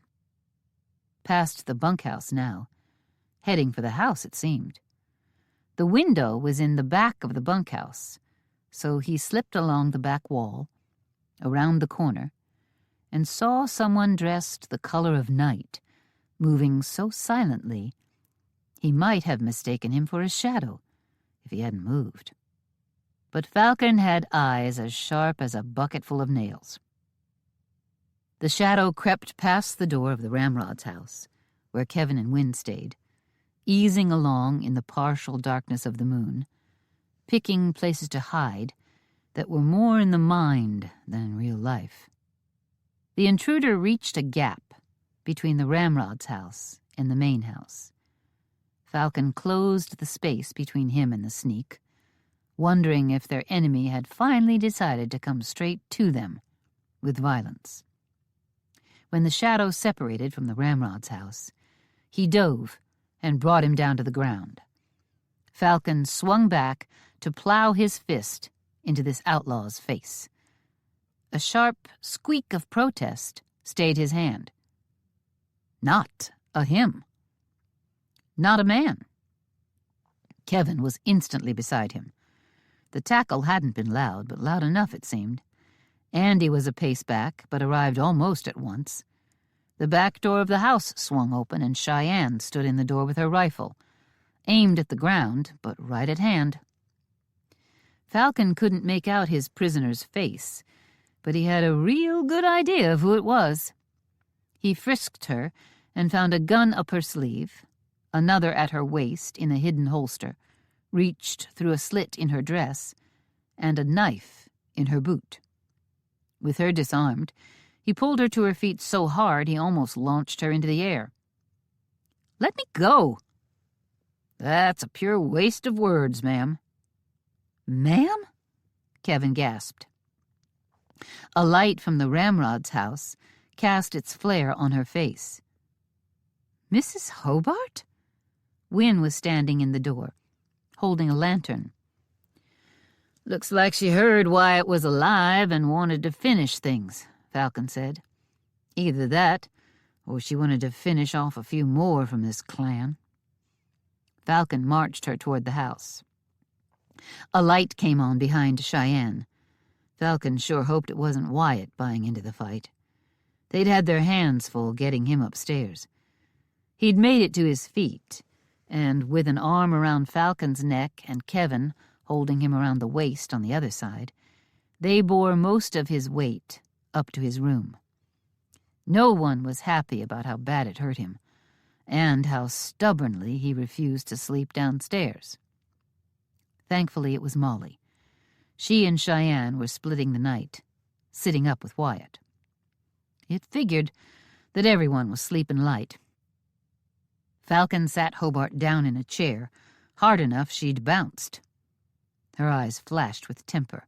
Past the bunkhouse now, heading for the house, it seemed. The window was in the back of the bunkhouse, so he slipped along the back wall, around the corner, and saw someone dressed the color of night, moving so silently he might have mistaken him for a shadow if he hadn't moved. But Falcon had eyes as sharp as a bucket full of nails. The shadow crept past the door of the Ramrod's house, where Kevin and Wynne stayed, easing along in the partial darkness of the moon, picking places to hide that were more in the mind than in real life. The intruder reached a gap between the Ramrod's house and the main house. Falcon closed the space between him and the sneak, wondering if their enemy had finally decided to come straight to them with violence. When the shadow separated from the Ramrod's house, he dove and brought him down to the ground. Falcon swung back to plow his fist into this outlaw's face. A sharp squeak of protest stayed his hand. Not a him. Not a man. Kevin was instantly beside him. The tackle hadn't been loud, but loud enough, it seemed. Andy was a pace back, but arrived almost at once. The back door of the house swung open, and Cheyenne stood in the door with her rifle, aimed at the ground, but right at hand. Falcon couldn't make out his prisoner's face, but he had a real good idea of who it was. He frisked her and found a gun up her sleeve, another at her waist in a hidden holster, reached through a slit in her dress, and a knife in her boot. With her disarmed, he pulled her to her feet so hard he almost launched her into the air. "Let me go!" "That's a pure waste of words, ma'am." "Ma'am?" Kevin gasped. A light from the Ramrod's house cast its flare on her face. "Mrs. Hobart?" Wynne was standing in the door, holding a lantern. "Looks like she heard Wyatt was alive and wanted to finish things," Falcon said. "Either that, or she wanted to finish off a few more from this clan." Falcon marched her toward the house. A light came on behind Cheyenne. Falcon sure hoped it wasn't Wyatt buying into the fight. They'd had their hands full getting him upstairs. He'd made it to his feet, and with an arm around Falcon's neck and Kevin holding him around the waist on the other side, they bore most of his weight up to his room. No one was happy about how bad it hurt him, and how stubbornly he refused to sleep downstairs. Thankfully, it was Molly. She and Cheyenne were splitting the night, sitting up with Wyatt. It figured that everyone was sleeping light. Falcon sat Hobart down in a chair, hard enough she'd bounced. Her eyes flashed with temper.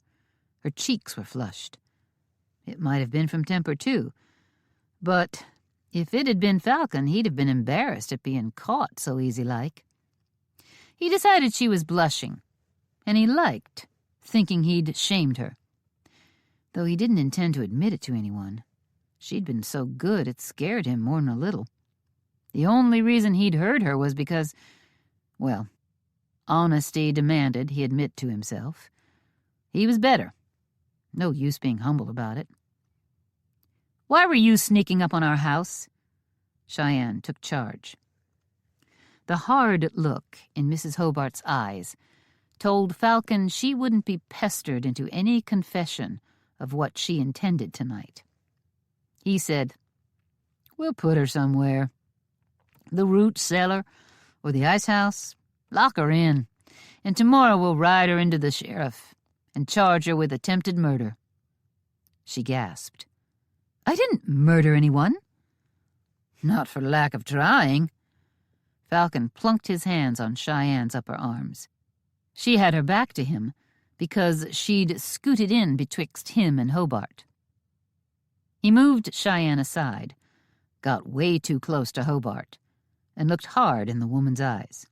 Her cheeks were flushed. It might have been from temper, too. But if it had been Falcon, he'd have been embarrassed at being caught so easy-like. He decided she was blushing, and he liked thinking he'd shamed her. Though he didn't intend to admit it to anyone. She'd been so good it scared him more than a little. The only reason he'd heard her was because, well, honesty demanded he admit to himself. He was better. No use being humble about it. "Why were you sneaking up on our house?" Cheyenne took charge. The hard look in Mrs. Hobart's eyes told Falcon she wouldn't be pestered into any confession of what she intended tonight. He said, "We'll put her somewhere. The root cellar or the ice house. Lock her in, and tomorrow we'll ride her into the sheriff and charge her with attempted murder." She gasped. "I didn't murder anyone." "Not for lack of trying." Falcon plunked his hands on Cheyenne's upper arms. She had her back to him, because she'd scooted in betwixt him and Hobart. He moved Cheyenne aside, got way too close to Hobart, and looked hard in the woman's eyes.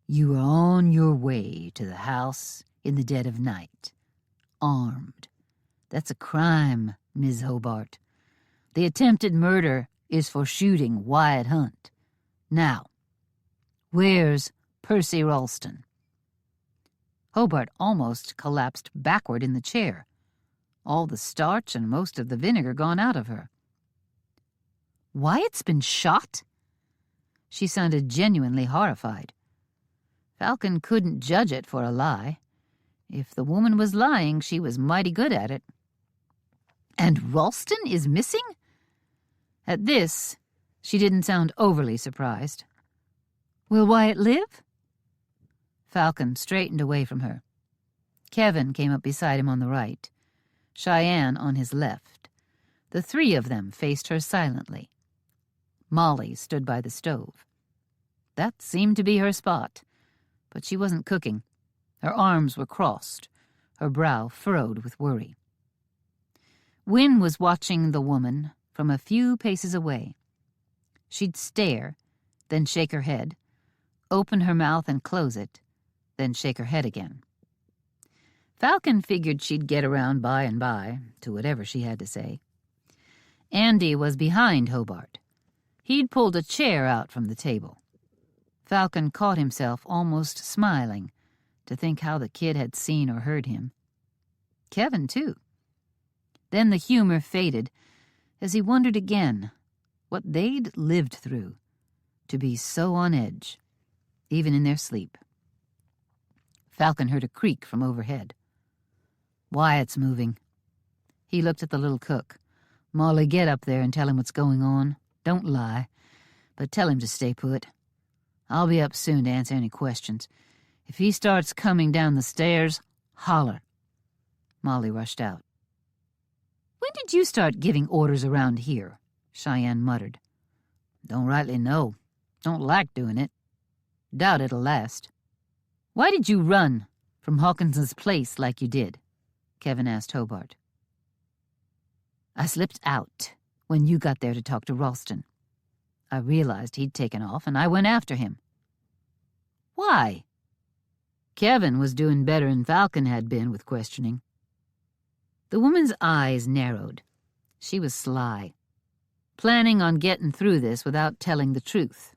"You are on your way to the house in the dead of night, armed. That's a crime, Ms. Hobart. The attempted murder is for shooting Wyatt Hunt. Now, where's Percy Ralston?" Hobart almost collapsed backward in the chair, all the starch and most of the vinegar gone out of her. "Wyatt's been shot?" She sounded genuinely horrified. Falcon couldn't judge it for a lie. If the woman was lying, she was mighty good at it. "And Ralston is missing?" At this, she didn't sound overly surprised. "Will Wyatt live?" Falcon straightened away from her. Kevin came up beside him on the right, Cheyenne on his left. The three of them faced her silently. Molly stood by the stove. That seemed to be her spot, but she wasn't cooking. Her arms were crossed, her brow furrowed with worry. Wynne was watching the woman from a few paces away. She'd stare, then shake her head, open her mouth and close it, then shake her head again. Falcon figured she'd get around by and by to whatever she had to say. Andy was behind Hobart. He'd pulled a chair out from the table. Falcon caught himself almost smiling to think how the kid had seen or heard him. Kevin, too. Then the humor faded as he wondered again what they'd lived through to be so on edge, even in their sleep. Falcon heard a creak from overhead. "Wyatt's moving." He looked at the little cook. "Molly, get up there and tell him what's going on. Don't lie, but tell him to stay put. I'll be up soon to answer any questions. If he starts coming down the stairs, holler." Molly rushed out. "When did you start giving orders around here?" Cheyenne muttered. "Don't rightly know. Don't like doing it. Doubt it'll last." "Why did you run from Hawkinson's place like you did?" Kevin asked Hobart. "I slipped out when you got there to talk to Ralston. I realized he'd taken off, and I went after him." "Why?" Kevin was doing better than Falcon had been with questioning. The woman's eyes narrowed. She was sly, planning on getting through this without telling the truth.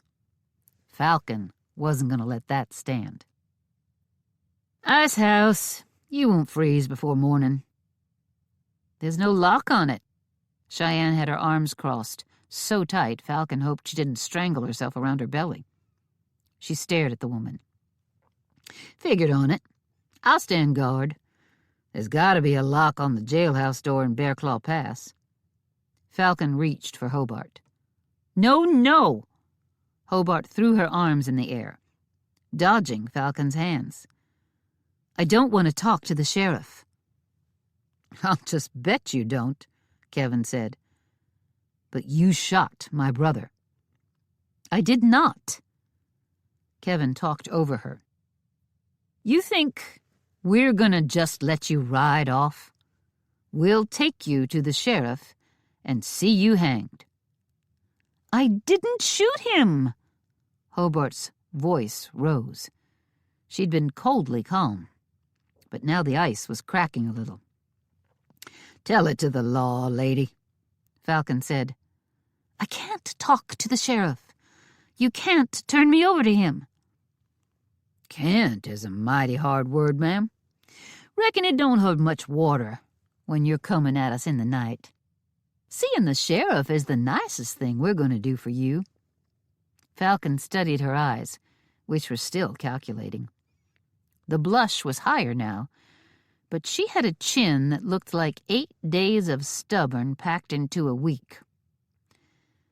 Falcon wasn't going to let that stand. "Ice house. You won't freeze before morning." "There's no lock on it." Cheyenne had her arms crossed, so tight Falcon hoped she didn't strangle herself around her belly. She stared at the woman. "Figured on it. I'll stand guard. There's got to be a lock on the jailhouse door in Bearclaw Pass." Falcon reached for Hobart. "No, no!" Hobart threw her arms in the air, dodging Falcon's hands. "I don't want to talk to the sheriff." "I'll just bet you don't," Kevin said. "But you shot my brother." "I did not." Kevin talked over her. "You think we're gonna just let you ride off? We'll take you to the sheriff and see you hanged." "I didn't shoot him." Hobart's voice rose. She'd been coldly calm, but now the ice was cracking a little. "Tell it to the law, lady," Falcon said. "I can't talk to the sheriff. You can't turn me over to him." "Can't is a mighty hard word, ma'am. Reckon it don't hold much water when you're coming at us in the night. Seeing the sheriff is the nicest thing we're going to do for you." Falcon studied her eyes, which were still calculating. The blush was higher now, but she had a chin that looked like 8 days of stubborn packed into a week.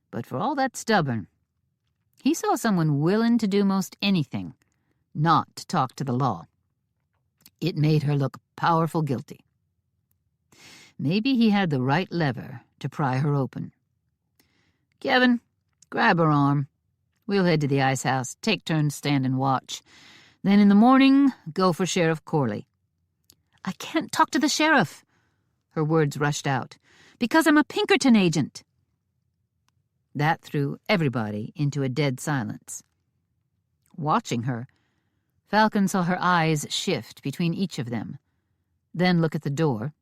But for all that stubborn, he saw someone willing to do most anything, not to talk to the law. It made her look powerful guilty. Maybe he had the right lever to pry her open. "Kevin, grab her arm. We'll head to the ice house, take turns standing watch. Then in the morning, go for Sheriff Corley. I can't talk to the sheriff. Her words rushed out. Because I'm a Pinkerton agent. That threw everybody into a dead silence. Watching her, Falcon saw her eyes shift between each of them, then look at the door,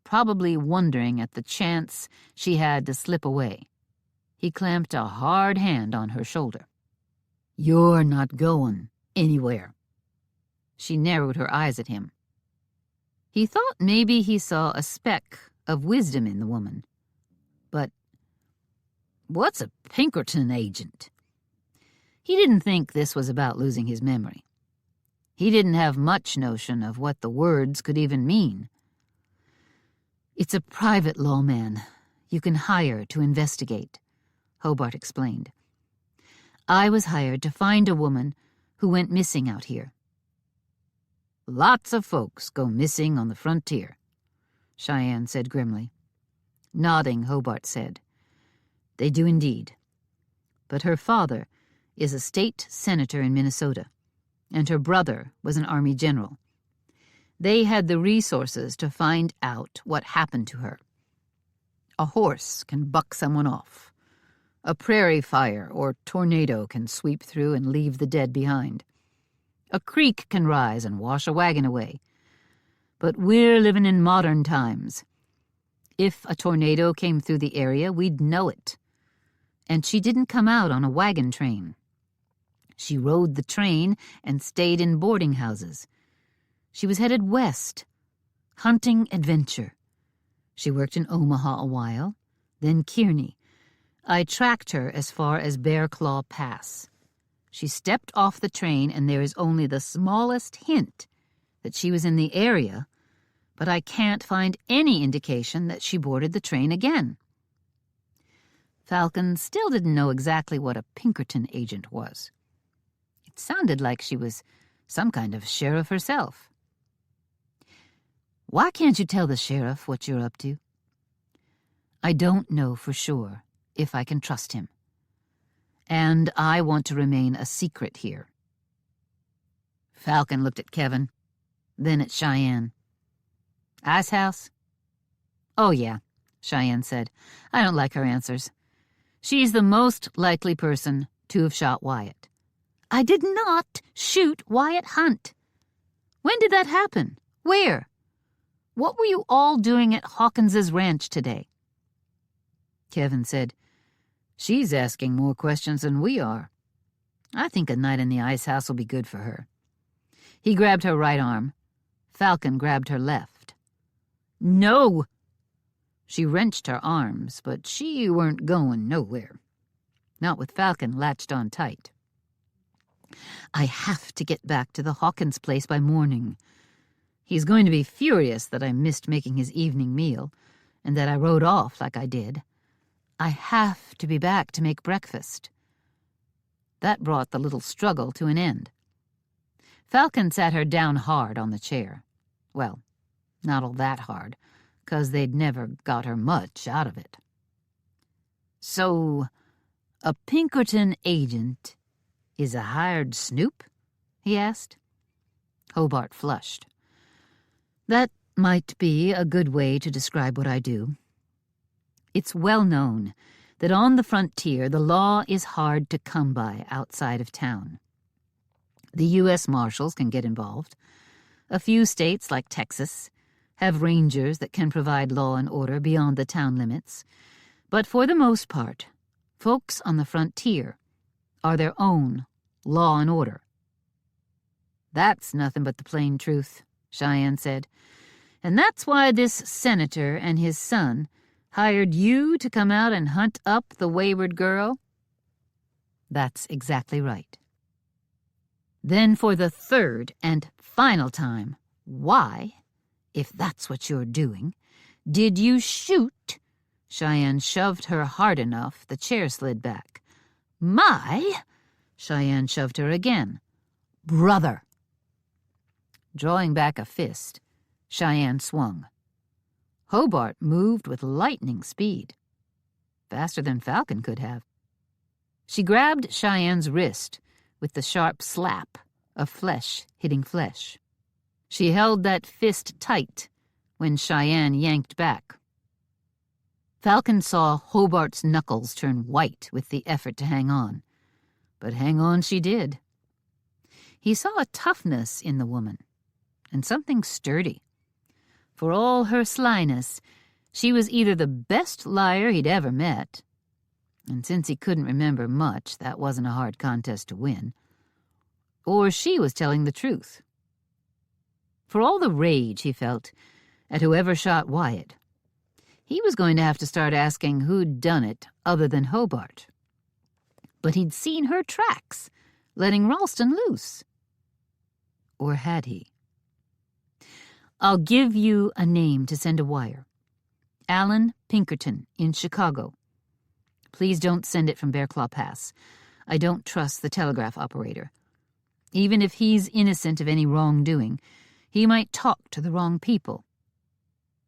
probably wondering at the chance she had to slip away. He clamped a hard hand on her shoulder. "You're not going anywhere." She narrowed her eyes at him. He thought maybe he saw a speck of wisdom in the woman. But what's a Pinkerton agent? He didn't think this was about losing his memory. He didn't have much notion of what the words could even mean. "It's a private lawman you can hire to investigate," Hobart explained. "I was hired to find a woman who went missing out here." "Lots of folks go missing on the frontier," Cheyenne said grimly. Nodding, Hobart said, "They do indeed. But her father is a state senator in Minnesota, and her brother was an army general. They had the resources to find out what happened to her. A horse can buck someone off. A prairie fire or tornado can sweep through and leave the dead behind. A creek can rise and wash a wagon away. But we're living in modern times. If a tornado came through the area, we'd know it. And she didn't come out on a wagon train. She rode the train and stayed in boarding houses. She was headed west, hunting adventure. She worked in Omaha a while, then Kearney. I tracked her as far as Bear Claw Pass. She stepped off the train, and there is only the smallest hint that she was in the area, but I can't find any indication that she boarded the train again." Falcon still didn't know exactly what a Pinkerton agent was. It sounded like she was some kind of sheriff herself. "Why can't you tell the sheriff what you're up to?" "I don't know for sure if I can trust him. And I want to remain a secret here." Falcon looked at Kevin, then at Cheyenne. "Ice House?" "Oh, yeah," Cheyenne said. "I don't like her answers. She's the most likely person to have shot Wyatt." "I did not shoot Wyatt Hunt." "When did that happen? Where? What were you all doing at Hawkins's ranch today?" Kevin said, "She's asking more questions than we are. I think a night in the ice house will be good for her." He grabbed her right arm. Falcon grabbed her left. "No!" She wrenched her arms, but she weren't going nowhere. Not with Falcon latched on tight. "I have to get back to the Hawkins place by morning. He's going to be furious that I missed making his evening meal, and that I rode off like I did. I have to be back to make breakfast." That brought the little struggle to an end. Falcon sat her down hard on the chair. Well, not all that hard, 'cause they'd never got her much out of it. "So, a Pinkerton agent is a hired snoop?" he asked. Hobart flushed. "That might be a good way to describe what I do. It's well known that on the frontier the law is hard to come by outside of town. The U.S. Marshals can get involved. A few states, like Texas, have rangers that can provide law and order beyond the town limits. But for the most part, folks on the frontier are their own law and order." "That's nothing but the plain truth," Cheyenne said. "And that's why this senator and his son hired you to come out and hunt up the wayward girl?" "That's exactly right." "Then for the third and final time, why, if that's what you're doing, did you shoot?" Cheyenne shoved her hard enough the chair slid back. "My," Cheyenne shoved her again, "brother." Drawing back a fist, Cheyenne swung. Hobart moved with lightning speed, faster than Falcon could have. She grabbed Cheyenne's wrist with the sharp slap of flesh hitting flesh. She held that fist tight when Cheyenne yanked back. Falcon saw Hobart's knuckles turn white with the effort to hang on. But hang on she did. He saw a toughness in the woman, and something sturdy. For all her slyness, she was either the best liar he'd ever met, and since he couldn't remember much, that wasn't a hard contest to win, or she was telling the truth. For all the rage he felt at whoever shot Wyatt, he was going to have to start asking who'd done it other than Hobart. But he'd seen her tracks, letting Ralston loose. Or had he? I'll give you a name to send a wire. Alan Pinkerton in Chicago. Please don't send it from Bearclaw Pass. I don't trust the telegraph operator. Even if he's innocent of any wrongdoing, he might talk to the wrong people.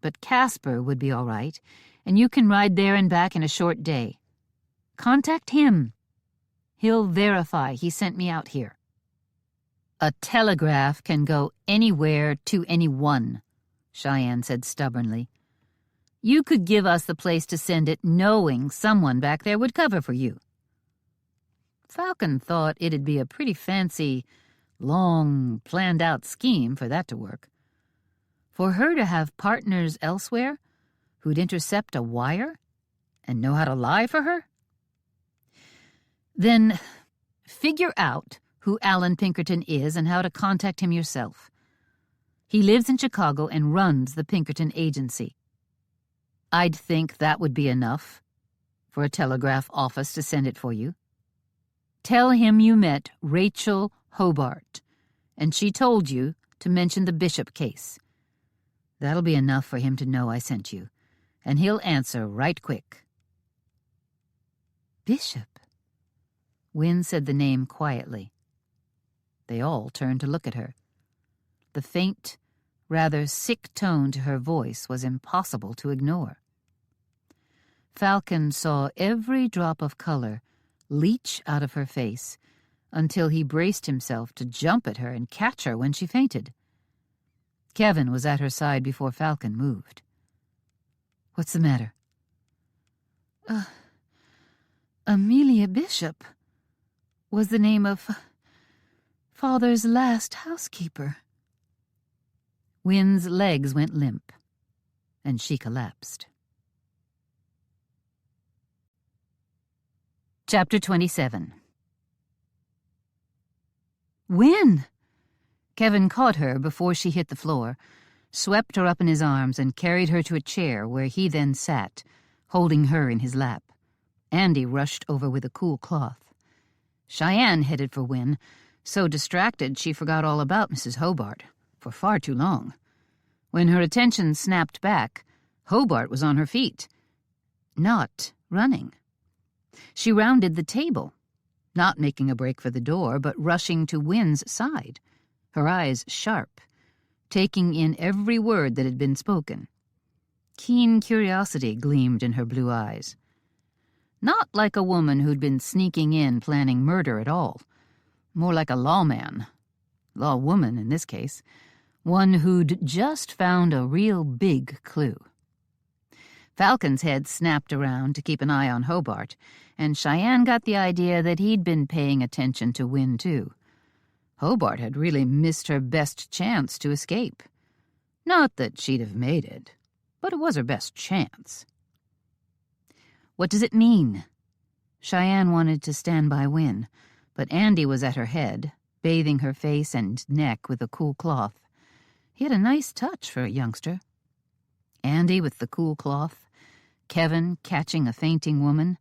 But Casper would be all right, and you can ride there and back in a short day. Contact him. He'll verify he sent me out here. A telegraph can go anywhere to anyone, Cheyenne said stubbornly. You could give us the place to send it knowing someone back there would cover for you. Falcon thought it'd be a pretty fancy, long, planned-out scheme for that to work. For her to have partners elsewhere who'd intercept a wire and know how to lie for her? Then figure out who Alan Pinkerton is and how to contact him yourself. He lives in Chicago and runs the Pinkerton Agency. I'd think that would be enough for a telegraph office to send it for you. Tell him you met Rachel Hobart, and she told you to mention the Bishop case. That'll be enough for him to know I sent you, and he'll answer right quick. Bishop? Wynne said the name quietly. They all turned to look at her. The faint, rather sick tone to her voice was impossible to ignore. Falcon saw every drop of color leach out of her face until he braced himself to jump at her and catch her when she fainted. Kevin was at her side before Falcon moved. What's the matter? Amelia Bishop was the name of Father's last housekeeper. Wynne's legs went limp, and she collapsed. Chapter 27. Wynne! Kevin caught her before she hit the floor, swept her up in his arms, and carried her to a chair where he then sat, holding her in his lap. Andy rushed over with a cool cloth. Cheyenne headed for Wynne, so distracted she forgot all about Mrs. Hobart, for far too long. When her attention snapped back, Hobart was on her feet, not running. She rounded the table, not making a break for the door, but rushing to Wynne's side, her eyes sharp, taking in every word that had been spoken. Keen curiosity gleamed in her blue eyes. Not like a woman who'd been sneaking in planning murder at all. More like a lawman. Lawwoman, in this case. One who'd just found a real big clue. Falcon's head snapped around to keep an eye on Hobart, and Cheyenne got the idea that he'd been paying attention to Wynne, too. Hobart had really missed her best chance to escape. Not that she'd have made it, but it was her best chance. What does it mean? Cheyenne wanted to stand by Wynne, but Andy was at her head, bathing her face and neck with a cool cloth. He had a nice touch for a youngster. Andy with the cool cloth, Kevin catching a fainting woman,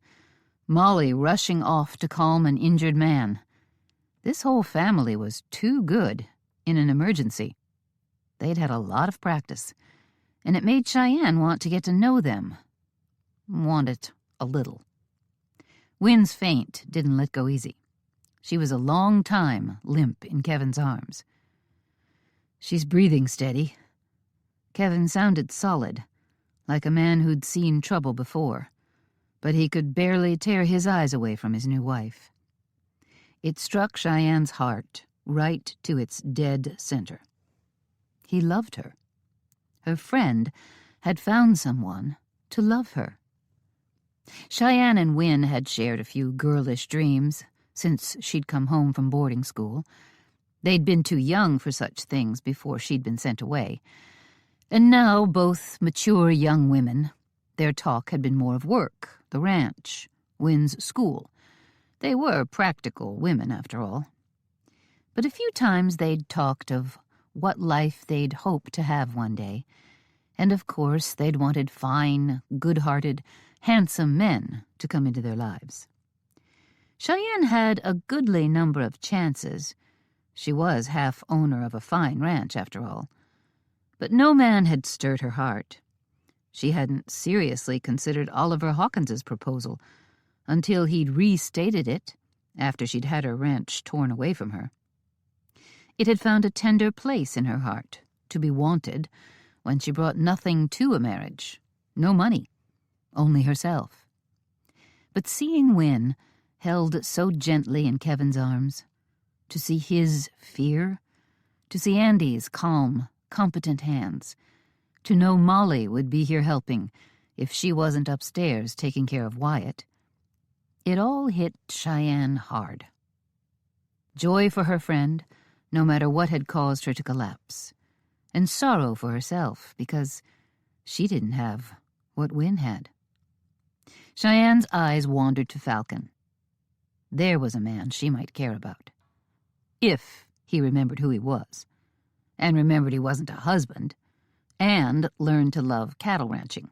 Molly rushing off to calm an injured man. This whole family was too good in an emergency. They'd had a lot of practice, and it made Cheyenne want to get to know them. Want it a little. Wynne's faint didn't let go easy. She was a long time limp in Kevin's arms. She's breathing steady. Kevin sounded solid, like a man who'd seen trouble before, but he could barely tear his eyes away from his new wife. It struck Cheyenne's heart right to its dead center. He loved her. Her friend had found someone to love her. Cheyenne and Wynne had shared a few girlish dreams since she'd come home from boarding school. They'd been too young for such things before she'd been sent away. And now, both mature young women, their talk had been more of work, the ranch, Wynne's school. They were practical women, after all. But a few times they'd talked of what life they'd hoped to have one day, and of course they'd wanted fine, good-hearted, handsome men to come into their lives. Cheyenne had a goodly number of chances. She was half owner of a fine ranch, after all. But no man had stirred her heart. She hadn't seriously considered Oliver Hawkins's proposal until he'd restated it after she'd had her ranch torn away from her. It had found a tender place in her heart, to be wanted, when she brought nothing to a marriage, no money, only herself. But seeing Wynne held so gently in Kevin's arms, to see his fear, to see Andy's calm, competent hands, to know Molly would be here helping if she wasn't upstairs taking care of Wyatt, it all hit Cheyenne hard. Joy for her friend, no matter what had caused her to collapse, and sorrow for herself because she didn't have what Wynne had. Cheyenne's eyes wandered to Falcon. There was a man she might care about. If he remembered who he was, and remembered he wasn't a husband, and learned to love cattle ranching.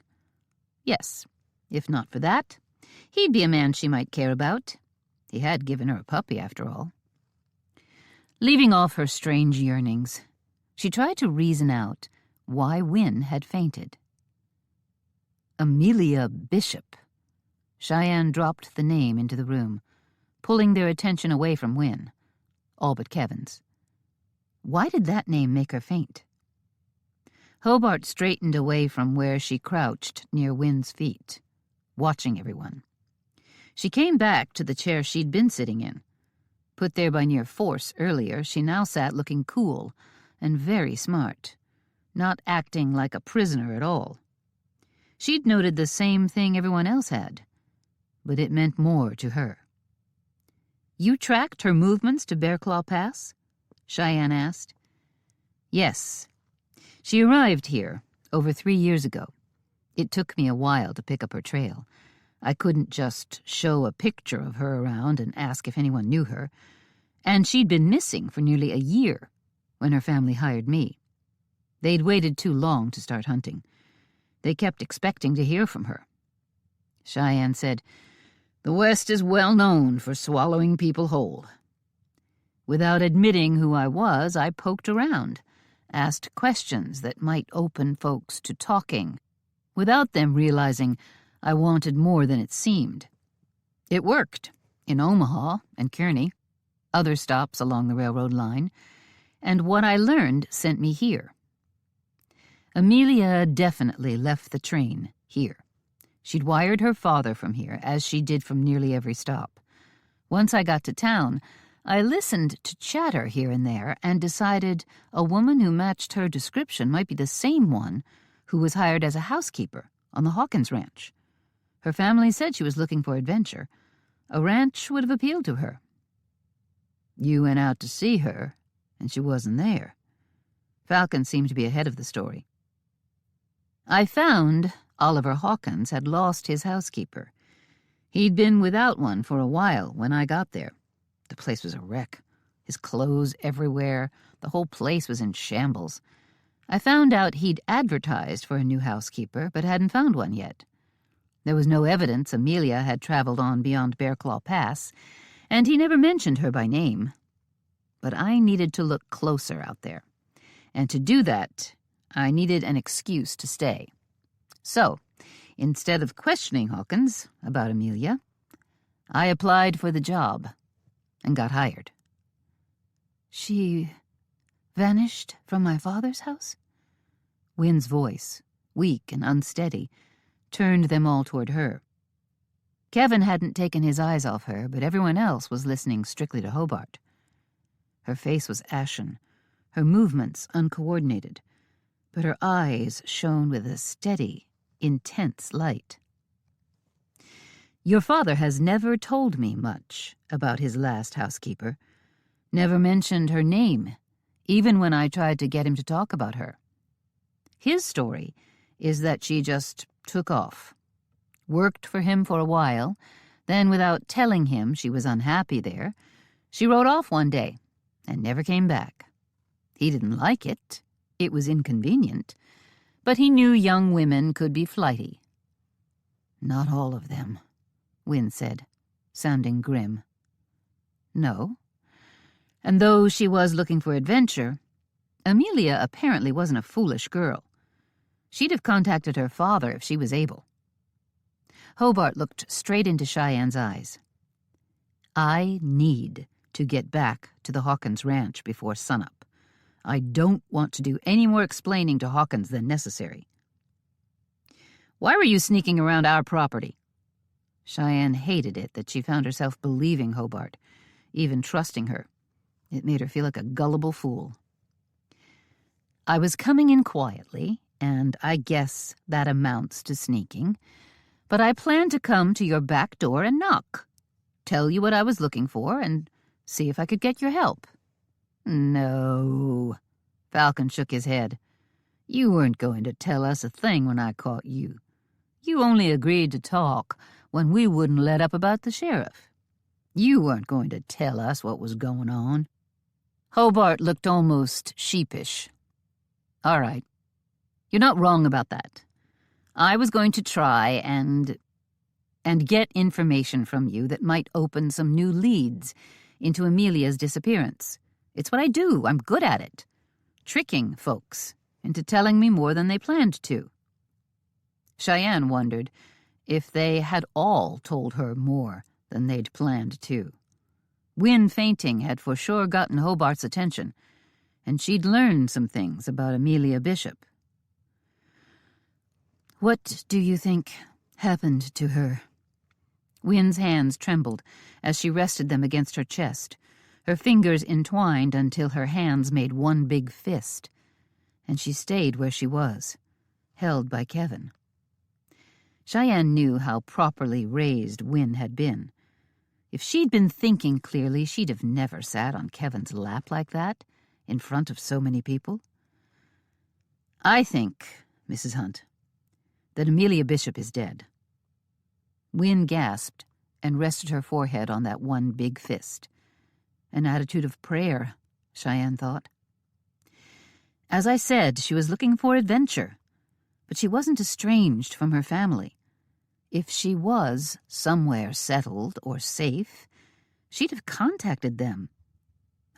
Yes, if not for that, he'd be a man she might care about. He had given her a puppy, after all. Leaving off her strange yearnings, she tried to reason out why Wynne had fainted. Amelia Bishop. Cheyenne dropped the name into the room, pulling their attention away from Wynne, all but Kevin's. Why did that name make her faint? Hobart straightened away from where she crouched near Wynne's feet, watching everyone. She came back to the chair she'd been sitting in. Put there by near force earlier, she now sat looking cool and very smart, not acting like a prisoner at all. She'd noted the same thing everyone else had, but it meant more to her. "You tracked her movements to Bear Claw Pass?" Cheyenne asked. "Yes. She arrived here over 3 years ago. It took me a while to pick up her trail. I couldn't just show a picture of her around and ask if anyone knew her. And she'd been missing for nearly a year when her family hired me. They'd waited too long to start hunting. They kept expecting to hear from her." Cheyenne said, "The West is well known for swallowing people whole." Without admitting who I was, I poked around, asked questions that might open folks to talking, without them realizing I wanted more than it seemed. It worked, in Omaha and Kearney, other stops along the railroad line, and what I learned sent me here. Amelia definitely left the train here. She'd wired her father from here, as she did from nearly every stop. Once I got to town, I listened to chatter here and there and decided a woman who matched her description might be the same one who was hired as a housekeeper on the Hawkins ranch. Her family said she was looking for adventure. A ranch would have appealed to her. "You went out to see her, and she wasn't there." Falcon seemed to be ahead of the story. "I found Oliver Hawkins had lost his housekeeper. He'd been without one for a while when I got there. The place was a wreck. His clothes everywhere. The whole place was in shambles. I found out he'd advertised for a new housekeeper, but hadn't found one yet. There was no evidence Amelia had traveled on beyond Bear Claw Pass, and he never mentioned her by name. But I needed to look closer out there. And to do that, I needed an excuse to stay. So, instead of questioning Hawkins about Amelia, I applied for the job and got hired." "She vanished from my father's house?" Wynne's voice, weak and unsteady, turned them all toward her. Kevin hadn't taken his eyes off her, but everyone else was listening strictly to Hobart. Her face was ashen, her movements uncoordinated, but her eyes shone with a steady, intense light. "Your father has never told me much about his last housekeeper, never mentioned her name, even when I tried to get him to talk about her. His story is that she just took off, worked for him for a while, then without telling him she was unhappy there, she rode off one day and never came back. He didn't like it. It was inconvenient, but he knew young women could be flighty." "Not all of them," Wynne said, sounding grim. "No. And though she was looking for adventure, Amelia apparently wasn't a foolish girl. She'd have contacted her father if she was able." Hobart looked straight into Cheyenne's eyes. "I need to get back to the Hawkins ranch before sunup. I don't want to do any more explaining to Hawkins than necessary." "Why were you sneaking around our property?" Cheyenne hated it that she found herself believing Hobart, even trusting her. It made her feel like a gullible fool. "I was coming in quietly, and I guess that amounts to sneaking, but I planned to come to your back door and knock, tell you what I was looking for, and see if I could get your help." "No." Falcon shook his head. "You weren't going to tell us a thing when I caught you. You only agreed to talk when we wouldn't let up about the sheriff. You weren't going to tell us what was going on." Hobart looked almost sheepish. "All right. You're not wrong about that. I was going to try and get information from you that might open some new leads into Amelia's disappearance. It's what I do. I'm good at it. Tricking folks into telling me more than they planned to." Cheyenne wondered if they had all told her more than they'd planned to. Wynne fainting had for sure gotten Hobart's attention, and she'd learned some things about Amelia Bishop. "What do you think happened to her?" Wynne's hands trembled as she rested them against her chest, her fingers entwined until her hands made one big fist, and she stayed where she was, held by Kevin. Cheyenne knew how properly raised Wynne had been. If she'd been thinking clearly, she'd have never sat on Kevin's lap like that, in front of so many people. "I think, Mrs. Hunt, that Amelia Bishop is dead." Wynne gasped and rested her forehead on that one big fist. An attitude of prayer, Cheyenne thought. "As I said, she was looking for adventure, but she wasn't estranged from her family. If she was somewhere settled or safe, she'd have contacted them.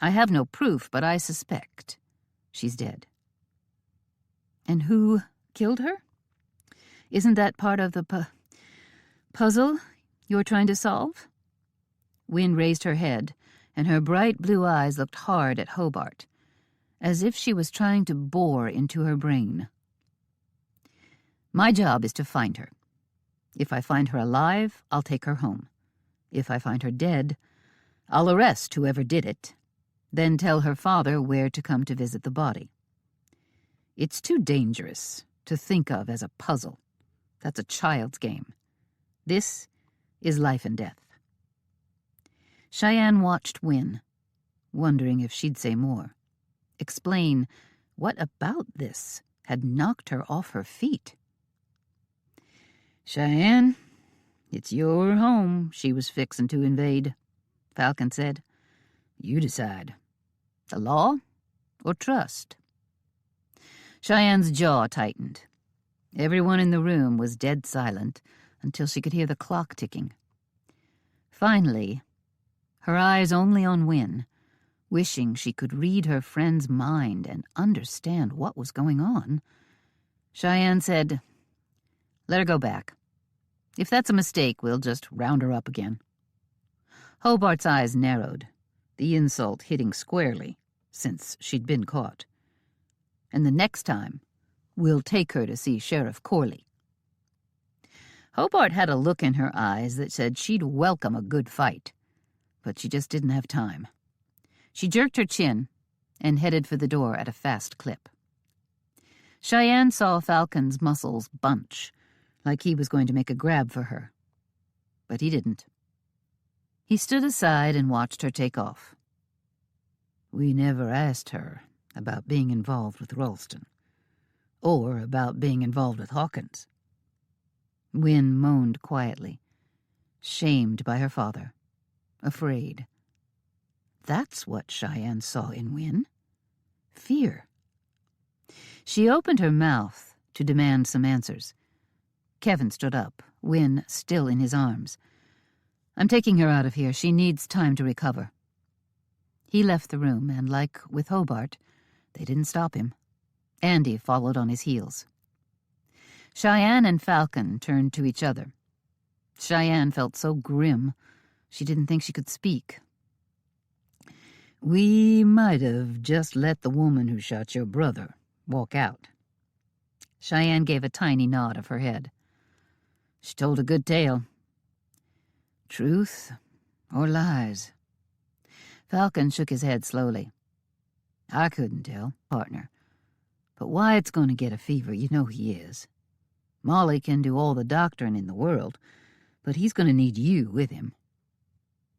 I have no proof, but I suspect she's dead." "And who killed her? Isn't that part of the puzzle you're trying to solve?" Wynne raised her head, and her bright blue eyes looked hard at Hobart, as if she was trying to bore into her brain. "My job is to find her. If I find her alive, I'll take her home. If I find her dead, I'll arrest whoever did it, then tell her father where to come to visit the body. It's too dangerous to think of as a puzzle. That's a child's game. This is life and death." Cheyenne watched Wynne, wondering if she'd say more, explain what about this had knocked her off her feet. "Cheyenne, it's your home she was fixin' to invade," Falcon said. "You decide. The law or trust?" Cheyenne's jaw tightened. Everyone in the room was dead silent until she could hear the clock ticking. Finally, her eyes only on Wynne, wishing she could read her friend's mind and understand what was going on, Cheyenne said, "Let her go back. If that's a mistake, we'll just round her up again." Hobart's eyes narrowed, the insult hitting squarely, since she'd been caught. "And the next time, we'll take her to see Sheriff Corley." Hobart had a look in her eyes that said she'd welcome a good fight, but she just didn't have time. She jerked her chin and headed for the door at a fast clip. Cheyenne saw Falcon's muscles bunch, like he was going to make a grab for her. But he didn't. He stood aside and watched her take off. We never asked her about being involved with Ralston, or about being involved with Hawkins. Wynne moaned quietly, shamed by her father, afraid. That's what Cheyenne saw in Wynne. Fear. She opened her mouth to demand some answers. Kevin stood up, Wynne still in his arms. I'm taking her out of here. She needs time to recover. He left the room, and like with Hobart, they didn't stop him. Andy followed on his heels. Cheyenne and Falcon turned to each other. Cheyenne felt so grim, she didn't think she could speak. We might have just let the woman who shot your brother walk out. Cheyenne gave a tiny nod of her head. She told a good tale. Truth or lies? Falcon shook his head slowly. I couldn't tell, partner. But Wyatt's going to get a fever, you know he is. Molly can do all the doctoring in the world, but he's going to need you with him.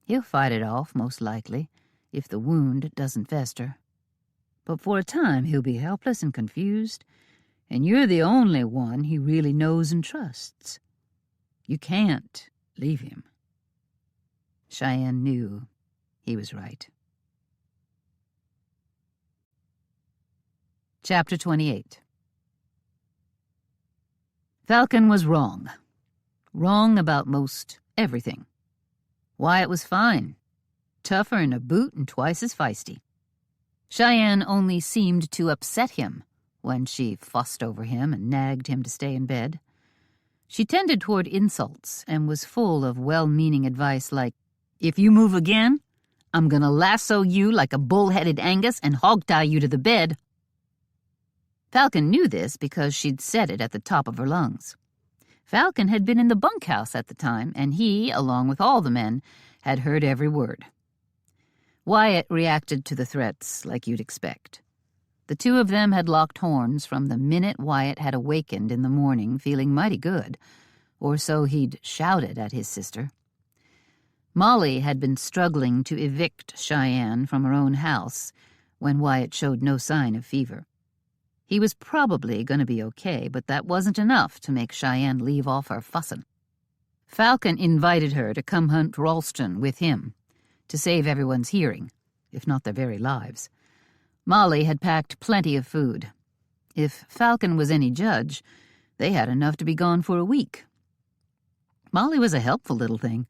He'll fight it off, most likely, if the wound doesn't fester. But for a time he'll be helpless and confused, and you're the only one he really knows and trusts. You can't leave him. Cheyenne knew he was right. Chapter 28. Falcon was wrong. Wrong about most everything. Wyatt was fine. Tougher in a boot and twice as feisty. Cheyenne only seemed to upset him when she fussed over him and nagged him to stay in bed. She tended toward insults and was full of well-meaning advice like, if you move again, I'm gonna lasso you like a bull-headed Angus and hog-tie you to the bed. Falcon knew this because she'd said it at the top of her lungs. Falcon had been in the bunkhouse at the time, and he, along with all the men, had heard every word. Wyatt reacted to the threats like you'd expect. The two of them had locked horns from the minute Wyatt had awakened in the morning feeling mighty good, or so he'd shouted at his sister. Molly had been struggling to evict Cheyenne from her own house when Wyatt showed no sign of fever. He was probably going to be okay, but that wasn't enough to make Cheyenne leave off her fussin'. Falcon invited her to come hunt Ralston with him, to save everyone's hearing, if not their very lives. Molly had packed plenty of food. If Falcon was any judge, they had enough to be gone for a week. Molly was a helpful little thing,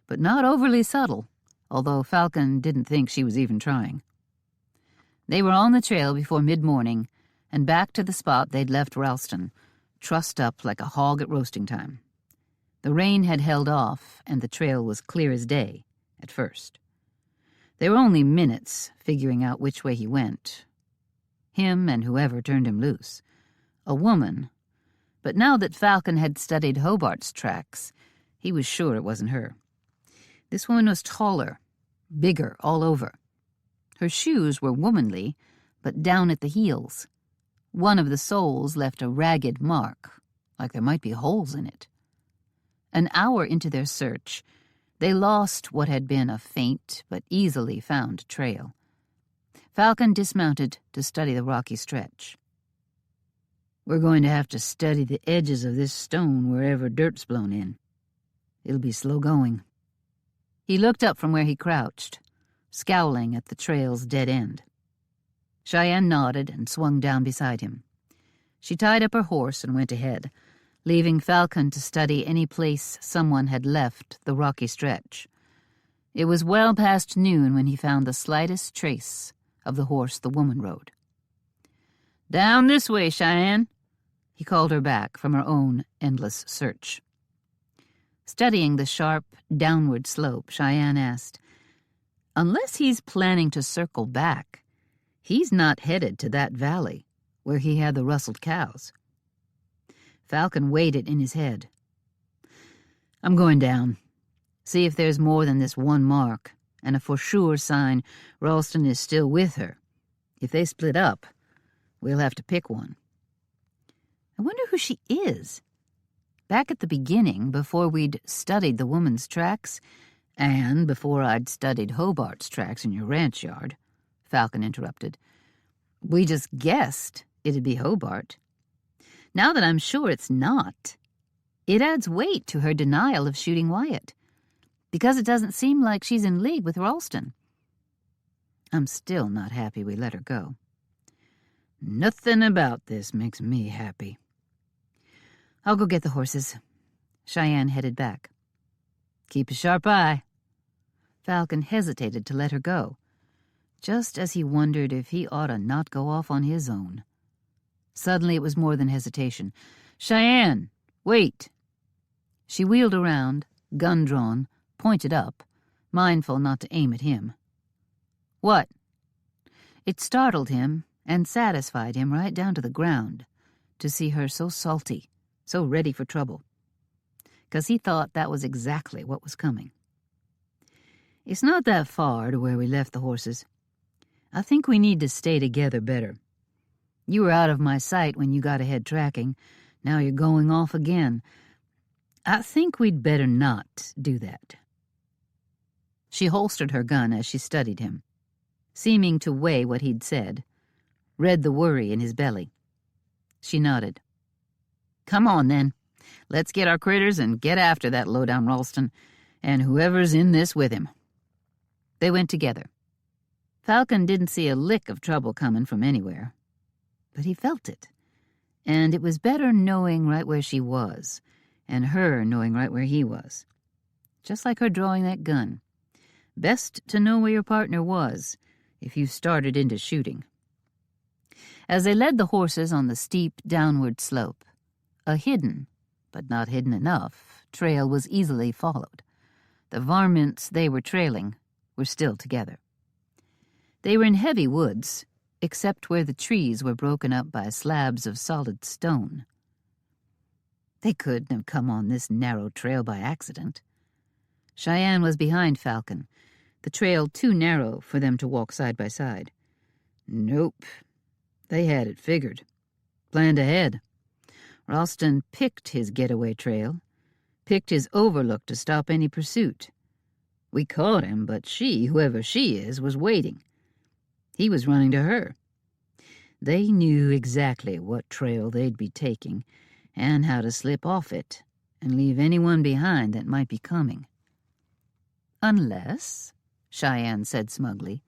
but not overly subtle, although Falcon didn't think she was even trying. They were on the trail before mid-morning, and back to the spot they'd left Ralston, trussed up like a hog at roasting time. The rain had held off, and the trail was clear as day, at first. They were only minutes figuring out which way he went. Him and whoever turned him loose. A woman. But now that Falcon had studied Hobart's tracks, he was sure it wasn't her. This woman was taller, bigger all over. Her shoes were womanly, but down at the heels. One of the soles left a ragged mark, like there might be holes in it. An hour into their search, they lost what had been a faint but easily found trail. Falcon dismounted to study the rocky stretch. We're going to have to study the edges of this stone wherever dirt's blown in. It'll be slow going. He looked up from where he crouched, scowling at the trail's dead end. Cheyenne nodded and swung down beside him. She tied up her horse and went ahead, leaving Falcon to study any place someone had left the rocky stretch. It was well past noon when he found the slightest trace of the horse the woman rode. "Down this way, Cheyenne," he called her back from her own endless search. Studying the sharp, downward slope, Cheyenne asked, "Unless he's planning to circle back, he's not headed to that valley where he had the rustled cows." Falcon weighed it in his head. "I'm going down. See if there's more than this one mark, and a for sure sign Ralston is still with her. If they split up, we'll have to pick one." I wonder who she is. Back at the beginning, before we'd studied the woman's tracks, and before I'd studied Hobart's tracks in your ranch yard, Falcon interrupted, we just guessed it'd be Hobart. Now that I'm sure it's not, it adds weight to her denial of shooting Wyatt, because it doesn't seem like she's in league with Ralston. I'm still not happy we let her go. Nothing about this makes me happy. I'll go get the horses. Cheyenne headed back. Keep a sharp eye. Falcon hesitated to let her go, just as he wondered if he ought to not go off on his own. Suddenly it was more than hesitation. Cheyenne, wait. She wheeled around, gun drawn, pointed up, mindful not to aim at him. What? It startled him and satisfied him right down to the ground to see her so salty, so ready for trouble, 'cause he thought that was exactly what was coming. It's not that far to where we left the horses. I think we need to stay together better. You were out of my sight when you got ahead tracking. Now you're going off again. I think we'd better not do that. She holstered her gun as she studied him, seeming to weigh what he'd said, read the worry in his belly. She nodded. Come on, then. Let's get our critters and get after that low-down Ralston, and whoever's in this with him. They went together. Falcon didn't see a lick of trouble coming from anywhere, but he felt it, and it was better knowing right where she was, and her knowing right where he was. Just like her drawing that gun. Best to know where your partner was if you started into shooting. As they led the horses on the steep downward slope, a hidden, but not hidden enough, trail was easily followed. The varmints they were trailing were still together. They were in heavy woods, except where the trees were broken up by slabs of solid stone. They couldn't have come on this narrow trail by accident. Cheyenne was behind Falcon, the trail too narrow for them to walk side by side. Nope. They had it figured. Planned ahead. Ralston picked his getaway trail, picked his overlook to stop any pursuit. We caught him, but she, whoever she is, was waiting. He was running to her. They knew exactly what trail they'd be taking and how to slip off it and leave anyone behind that might be coming. Unless, Cheyenne said smugly,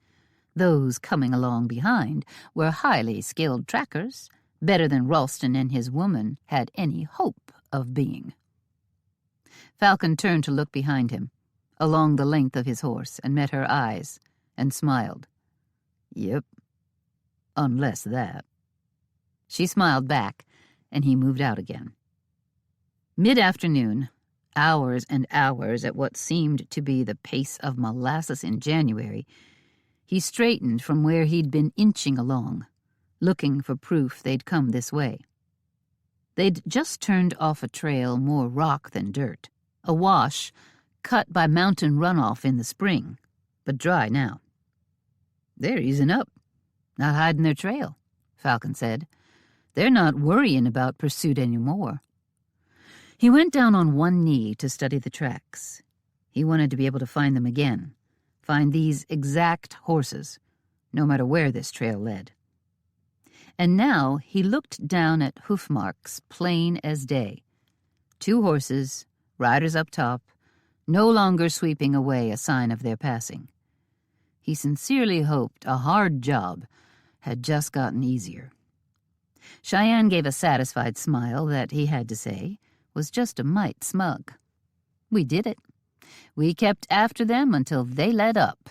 those coming along behind were highly skilled trackers, better than Ralston and his woman had any hope of being. Falcon turned to look behind him, along the length of his horse, and met her eyes, and smiled. Yep. Unless that. She smiled back, and he moved out again. Mid-afternoon, hours and hours at what seemed to be the pace of molasses in January, he straightened from where he'd been inching along, looking for proof they'd come this way. They'd just turned off a trail more rock than dirt, a wash cut by mountain runoff in the spring, but dry now. They're easing up, not hiding their trail, Falcon said. They're not worrying about pursuit anymore. He went down on one knee to study the tracks. He wanted to be able to find them again, find these exact horses, no matter where this trail led. And now he looked down at hoof marks plain as day. 2 horses, riders up top, no longer sweeping away a sign of their passing. He sincerely hoped a hard job had just gotten easier. Cheyenne gave a satisfied smile that, he had to say, was just a mite smug. We did it. We kept after them until they let up.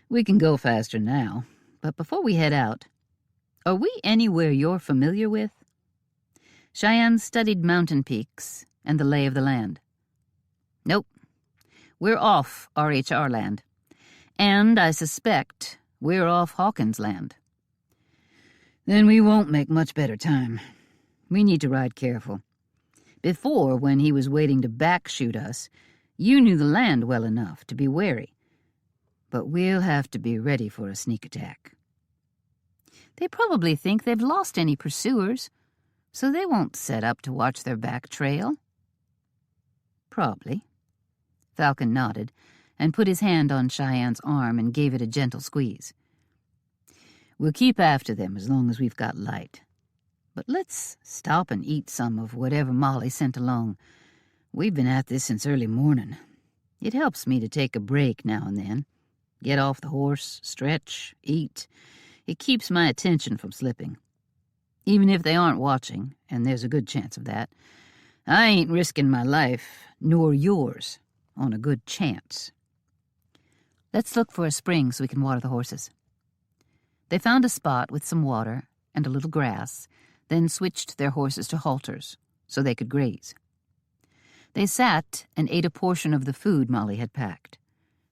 We can go faster now, but before we head out, are we anywhere you're familiar with? Cheyenne studied mountain peaks and the lay of the land. Nope. We're off RHR land. And I suspect we're off Hawkins land. Then we won't make much better time. We need to ride careful. Before, when he was waiting to backshoot us, you knew the land well enough to be wary. But we'll have to be ready for a sneak attack. They probably think they've lost any pursuers. So they won't set up to watch their back trail? Probably. Falcon nodded and put his hand on Cheyenne's arm and gave it a gentle squeeze. We'll keep after them as long as we've got light. But let's stop and eat some of whatever Molly sent along. We've been at this since early morning. It helps me to take a break now and then. Get off the horse, stretch, eat. It keeps my attention from slipping. Even if they aren't watching, and there's a good chance of that, I ain't risking my life, nor yours, on a good chance. Let's look for a spring so we can water the horses. They found a spot with some water and a little grass, then switched their horses to halters so they could graze. They sat and ate a portion of the food Molly had packed.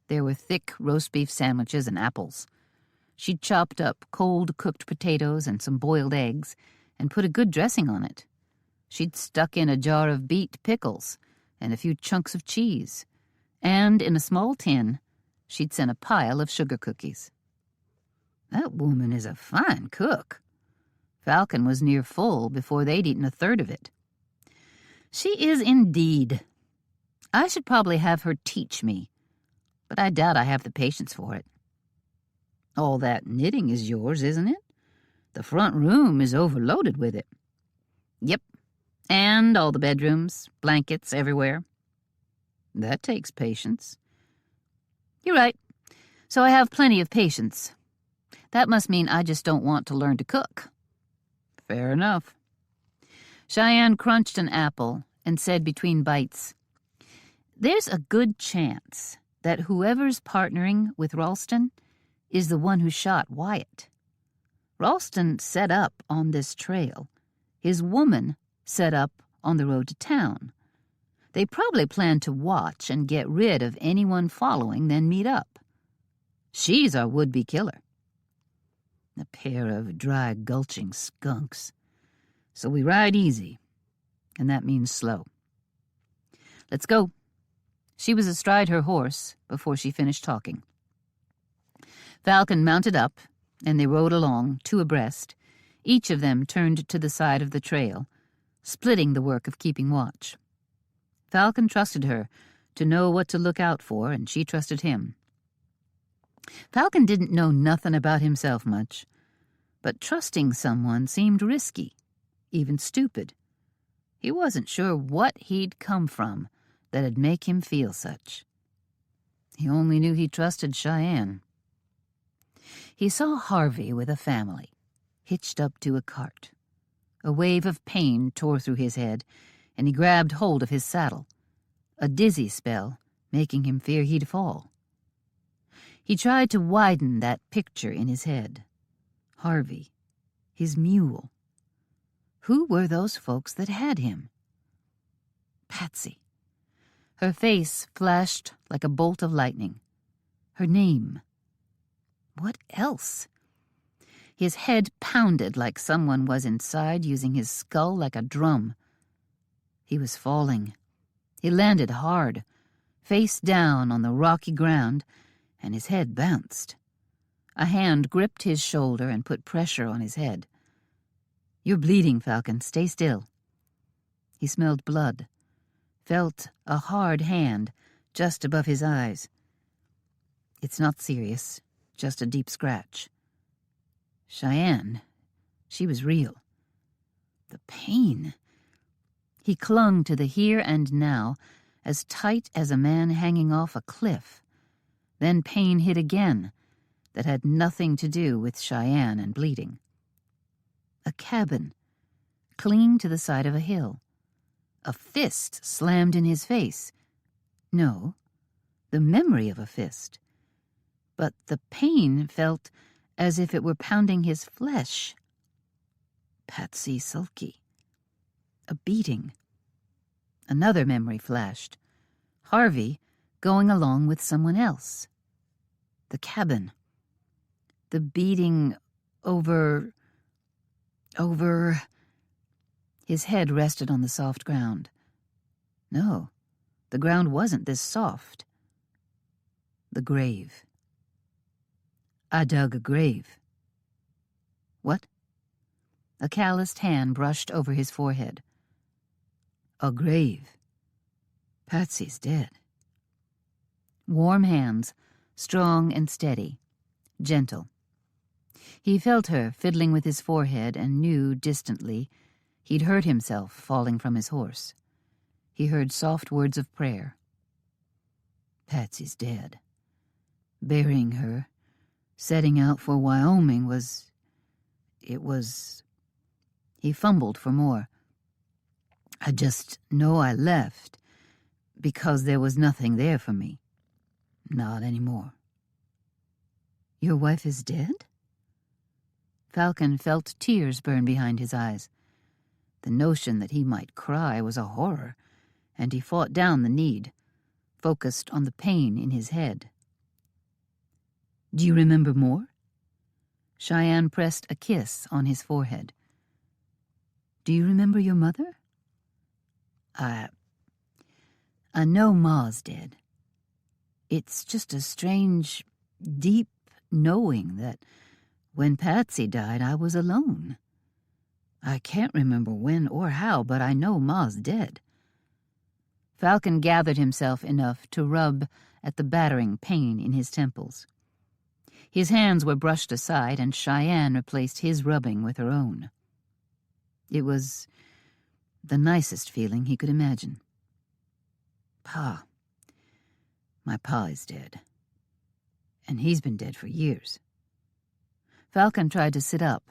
There were thick roast beef sandwiches and apples. She'd chopped up cold cooked potatoes and some boiled eggs and put a good dressing on it. She'd stuck in a jar of beet pickles and a few chunks of cheese. And in a small tin, she'd sent a pile of sugar cookies. That woman is a fine cook. Falcon was near full before they'd eaten a third of it. She is indeed. I should probably have her teach me, but I doubt I have the patience for it. All that knitting is yours, isn't it? The front room is overloaded with it. Yep, and all the bedrooms, blankets everywhere. That takes patience. You're right. So I have plenty of patience. That must mean I just don't want to learn to cook. Fair enough. Cheyenne crunched an apple and said between bites, There's a good chance that whoever's partnering with Ralston is the one who shot Wyatt. Ralston set up on this trail. His woman set up on the road to town. They probably plan to watch and get rid of anyone following, then meet up. She's our would-be killer. A pair of dry, gulching skunks. So we ride easy, and that means slow. Let's go. She was astride her horse before she finished talking. Falcon mounted up, and they rode along, two abreast. Each of them turned to the side of the trail, splitting the work of keeping watch. Falcon trusted her to know what to look out for, and she trusted him. Falcon didn't know nothing about himself much, but trusting someone seemed risky, even stupid. He wasn't sure what he'd come from that'd make him feel such. He only knew he trusted Cheyenne. He saw Harvey with a family, hitched up to a cart. A wave of pain tore through his head, and he grabbed hold of his saddle, a dizzy spell making him fear he'd fall. He tried to widen that picture in his head. Harvey, his mule. Who were those folks that had him? Patsy. Her face flashed like a bolt of lightning. Her name. What else? His head pounded like someone was inside, using his skull like a drum. He was falling. He landed hard, face down on the rocky ground, and his head bounced. A hand gripped his shoulder and put pressure on his head. You're bleeding, Falcon. Stay still. He smelled blood, felt a hard hand just above his eyes. It's not serious, just a deep scratch. Cheyenne, she was real. The pain. He clung to the here and now, as tight as a man hanging off a cliff. Then pain hit again, that had nothing to do with Cheyenne and bleeding. A cabin, clinging to the side of a hill. A fist slammed in his face. No, the memory of a fist. But the pain felt as if it were pounding his flesh. Patsy sulky. A beating. Another memory flashed. Harvey going along with someone else. The cabin. The beating over... His head rested on the soft ground. No, the ground wasn't this soft. The grave. I dug a grave. What? A calloused hand brushed over his forehead. A grave. Patsy's dead. Warm hands, strong and steady, gentle. He felt her fiddling with his forehead and knew, distantly, he'd hurt himself falling from his horse. He heard soft words of prayer. Patsy's dead. Burying her, setting out for Wyoming was... He fumbled for more. I just know I left because there was nothing there for me. Not anymore. Your wife is dead? Falcon felt tears burn behind his eyes. The notion that he might cry was a horror, and he fought down the need, focused on the pain in his head. Do you remember more? Cheyenne pressed a kiss on his forehead. Do you remember your mother? I know Ma's dead. It's just a strange, deep knowing that when Patsy died, I was alone. I can't remember when or how, but I know Ma's dead. Falcon gathered himself enough to rub at the battering pain in his temples. His hands were brushed aside, and Cheyenne replaced his rubbing with her own. It was the nicest feeling he could imagine. Pa. My pa is dead. And he's been dead for years. Falcon tried to sit up.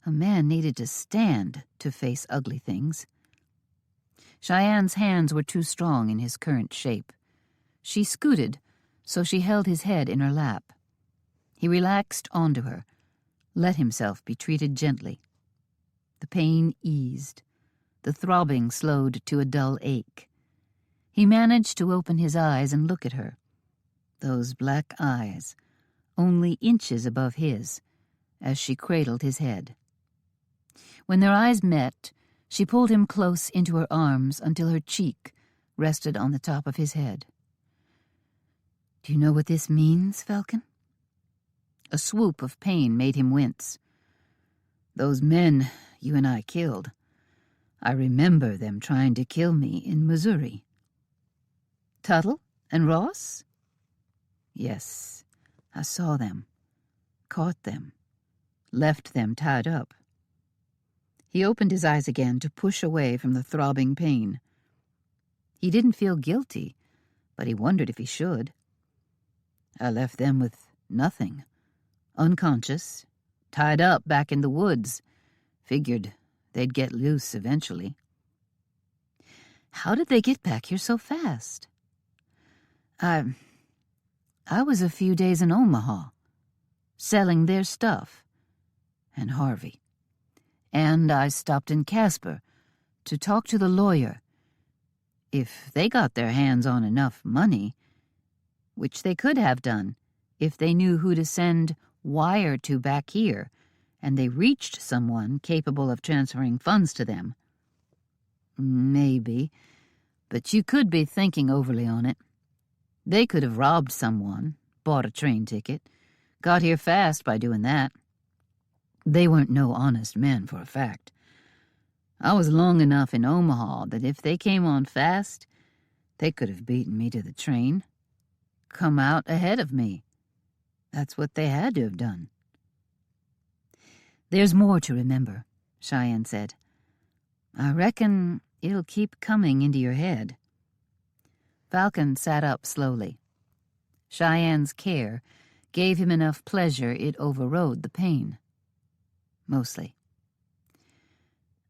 A man needed to stand to face ugly things. Cheyenne's hands were too strong in his current shape. She scooted, so she held his head in her lap. He relaxed onto her, let himself be treated gently. The pain eased. The throbbing slowed to a dull ache. He managed to open his eyes and look at her. Those black eyes, only inches above his, as she cradled his head. When their eyes met, she pulled him close into her arms until her cheek rested on the top of his head. Do you know what this means, Falcon? A swoop of pain made him wince. Those men you and I killed, I remember them trying to kill me in Missouri. Tuttle and Ross? Yes, I saw them, caught them, left them tied up. He opened his eyes again to push away from the throbbing pain. He didn't feel guilty, but he wondered if he should. I left them with nothing, unconscious, tied up back in the woods. Figured they'd get loose eventually. How did they get back here so fast? I was a few days in Omaha, selling their stuff, and Harvey. And I stopped in Casper to talk to the lawyer. If they got their hands on enough money, which they could have done if they knew who to send wire to back here, and they reached someone capable of transferring funds to them. Maybe, but you could be thinking overly on it. They could have robbed someone, bought a train ticket, got here fast by doing that. They weren't no honest men, for a fact. I was long enough in Omaha that if they came on fast, they could have beaten me to the train, come out ahead of me. That's what they had to have done. There's more to remember, Cheyenne said. I reckon it'll keep coming into your head. Falcon sat up slowly. Cheyenne's care gave him enough pleasure it overrode the pain. Mostly.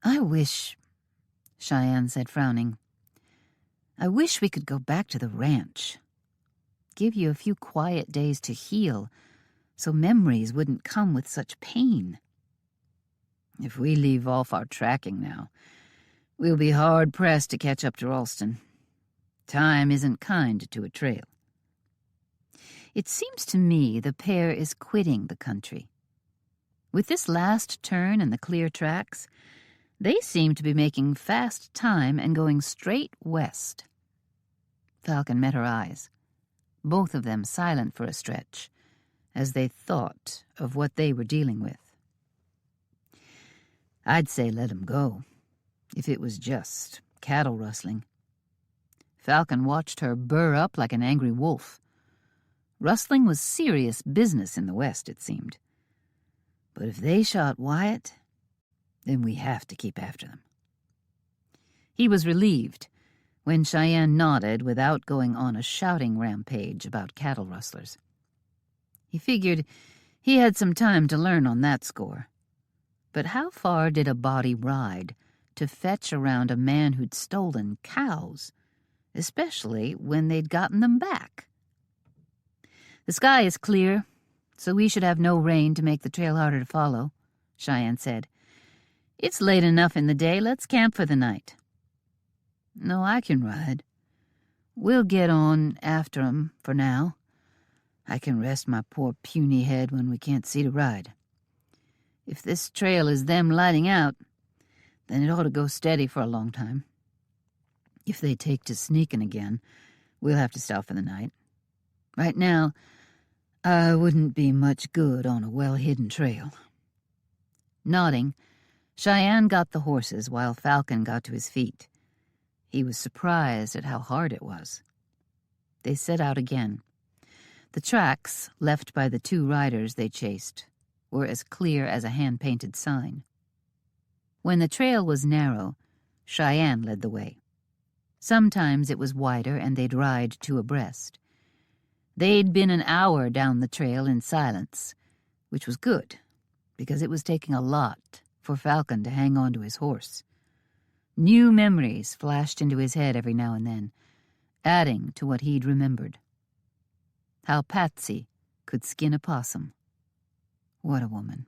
I wish, Cheyenne said, frowning, I wish we could go back to the ranch. Give you a few quiet days to heal, so memories wouldn't come with such pain. If we leave off our tracking now, we'll be hard-pressed to catch up to Ralston. Time isn't kind to a trail. It seems to me the pair is quitting the country. With this last turn and the clear tracks, they seem to be making fast time and going straight west. Falcon met her eyes, both of them silent for a stretch, as they thought of what they were dealing with. I'd say let him go, if it was just cattle rustling. Falcon watched her burr up like an angry wolf. Rustling was serious business in the West, it seemed. But if they shot Wyatt, then we have to keep after them. He was relieved when Cheyenne nodded without going on a shouting rampage about cattle rustlers. He figured he had some time to learn on that score. But how far did a body ride to fetch around a man who'd stolen cows, especially when they'd gotten them back? The sky is clear, so we should have no rain to make the trail harder to follow, Cheyenne said. It's late enough in the day. Let's camp for the night. No, I can ride. We'll get on after 'em for now. I can rest my poor puny head when we can't see to ride. If this trail is them lighting out, then it ought to go steady for a long time. If they take to sneaking again, we'll have to stop for the night. Right now, I wouldn't be much good on a well-hidden trail. Nodding, Cheyenne got the horses while Falcon got to his feet. He was surprised at how hard it was. They set out again. The tracks left by the two riders they chased were as clear as a hand-painted sign. When the trail was narrow, Cheyenne led the way. Sometimes it was wider and they'd ride two abreast. They'd been an hour down the trail in silence, which was good, because it was taking a lot for Falcon to hang on to his horse. New memories flashed into his head every now and then, adding to what he'd remembered. How Patsy could skin a possum. What a woman.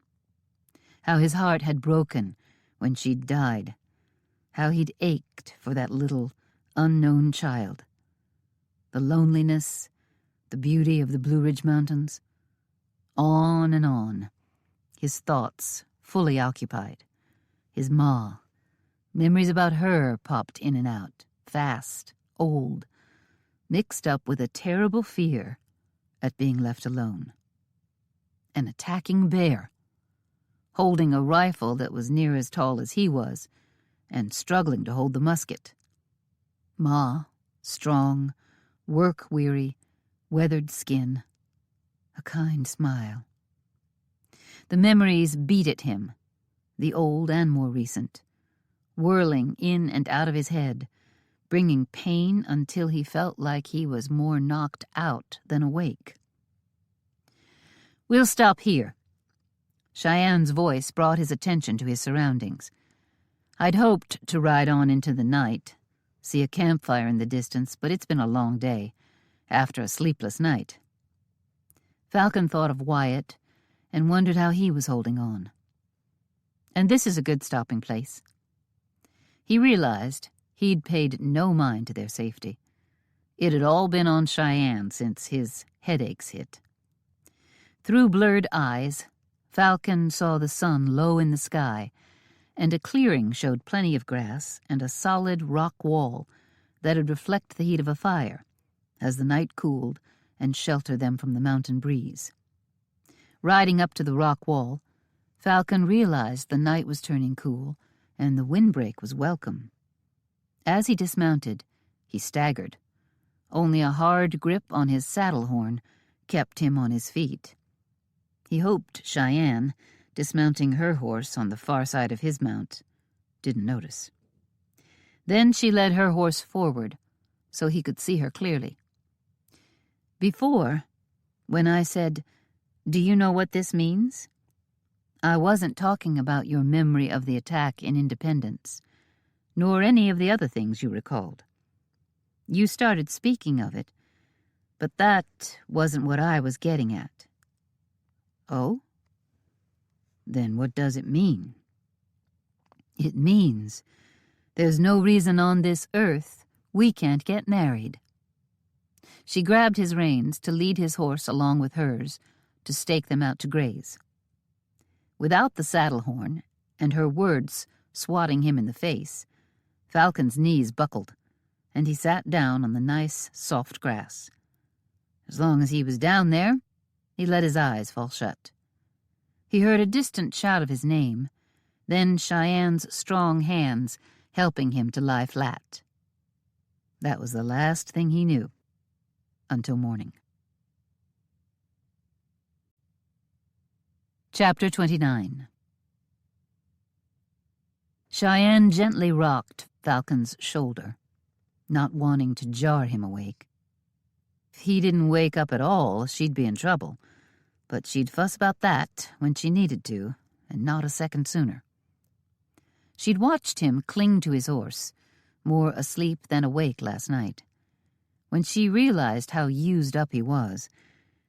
How his heart had broken when she'd died. How he'd ached for that little, unknown child. The loneliness, the beauty of the Blue Ridge Mountains. On and on, his thoughts fully occupied. His ma. Memories about her popped in and out, fast, old, mixed up with a terrible fear at being left alone. An attacking bear, holding a rifle that was near as tall as he was, and struggling to hold the musket. Ma, strong, work-weary, weathered skin, a kind smile. The memories beat at him, the old and more recent, whirling in and out of his head, bringing pain until he felt like he was more knocked out than awake. We'll stop here. Cheyenne's voice brought his attention to his surroundings. I'd hoped to ride on into the night, see a campfire in the distance, but it's been a long day, after a sleepless night. Falcon thought of Wyatt and wondered how he was holding on. And this is a good stopping place. He realized he'd paid no mind to their safety. It had all been on Cheyenne since his headaches hit. Through blurred eyes, Falcon saw the sun low in the sky, and a clearing showed plenty of grass and a solid rock wall that'd reflect the heat of a fire as the night cooled and shelter them from the mountain breeze. Riding up to the rock wall, Falcon realized the night was turning cool and the windbreak was welcome. As he dismounted, he staggered. Only a hard grip on his saddle horn kept him on his feet. He hoped Cheyenne, dismounting her horse on the far side of his mount, didn't notice. Then she led her horse forward so he could see her clearly. Before, when I said, "Do you know what this means?" I wasn't talking about your memory of the attack in Independence, nor any of the other things you recalled. You started speaking of it, but that wasn't what I was getting at. Oh? Then what does it mean? It means there's no reason on this earth we can't get married. She grabbed his reins to lead his horse along with hers to stake them out to graze. Without the saddle horn, and her words swatting him in the face, Falcon's knees buckled, and he sat down on the nice, soft grass. As long as he was down there, he let his eyes fall shut. He heard a distant shout of his name, then Cheyenne's strong hands helping him to lie flat. That was the last thing he knew until morning. Chapter 29. Cheyenne gently rocked Falcon's shoulder, not wanting to jar him awake. If he didn't wake up at all, she'd be in trouble, but she'd fuss about that when she needed to, and not a second sooner. She'd watched him cling to his horse, more asleep than awake last night. When she realized how used up he was,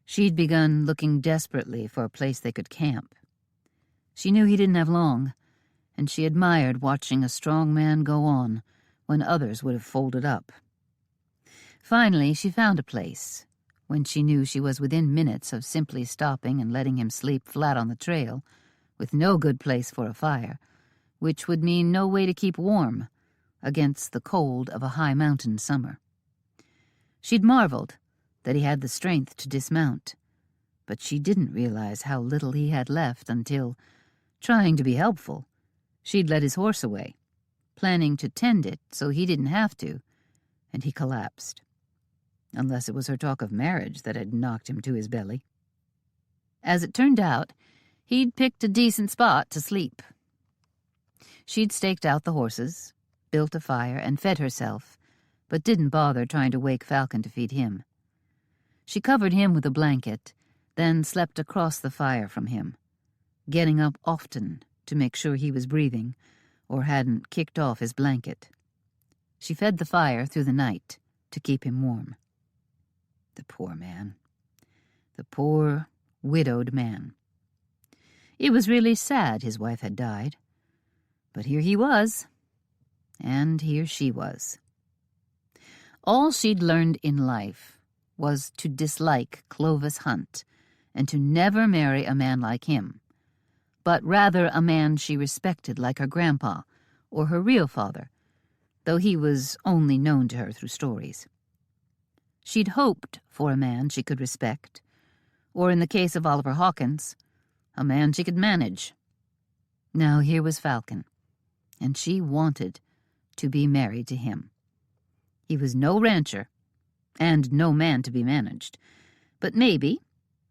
she'd begun looking desperately for a place they could camp. She knew he didn't have long, and she admired watching a strong man go on when others would have folded up. Finally, she found a place, when she knew she was within minutes of simply stopping and letting him sleep flat on the trail, with no good place for a fire, which would mean no way to keep warm against the cold of a high mountain summer. She'd marveled that he had the strength to dismount, but she didn't realize how little he had left until, trying to be helpful, she'd led his horse away, planning to tend it so he didn't have to, and he collapsed. Unless it was her talk of marriage that had knocked him to his belly. As it turned out, he'd picked a decent spot to sleep. She'd staked out the horses, built a fire, and fed herself, but didn't bother trying to wake Falcon to feed him. She covered him with a blanket, then slept across the fire from him, getting up often to make sure he was breathing or hadn't kicked off his blanket. She fed the fire through the night to keep him warm. The poor man. The poor, widowed man. It was really sad his wife had died. But here he was, and here she was. All she'd learned in life was to dislike Clovis Hunt and to never marry a man like him, but rather a man she respected like her grandpa or her real father, though he was only known to her through stories. She'd hoped for a man she could respect, or in the case of Oliver Hawkins, a man she could manage. Now here was Falcon, and she wanted to be married to him. He was no rancher, and no man to be managed, but maybe,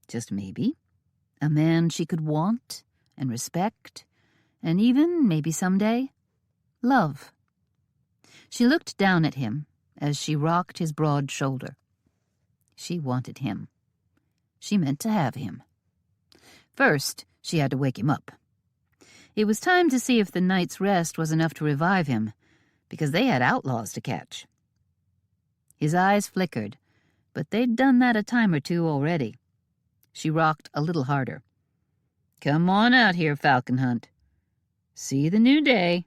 just maybe, a man she could want and respect, and even, maybe someday, love. She looked down at him as she rocked his broad shoulder. She wanted him. She meant to have him. First, she had to wake him up. It was time to see if the night's rest was enough to revive him, because they had outlaws to catch. His eyes flickered, but they'd done that a time or two already. She rocked a little harder. "Come on out here, Falcon Hunt. See the new day."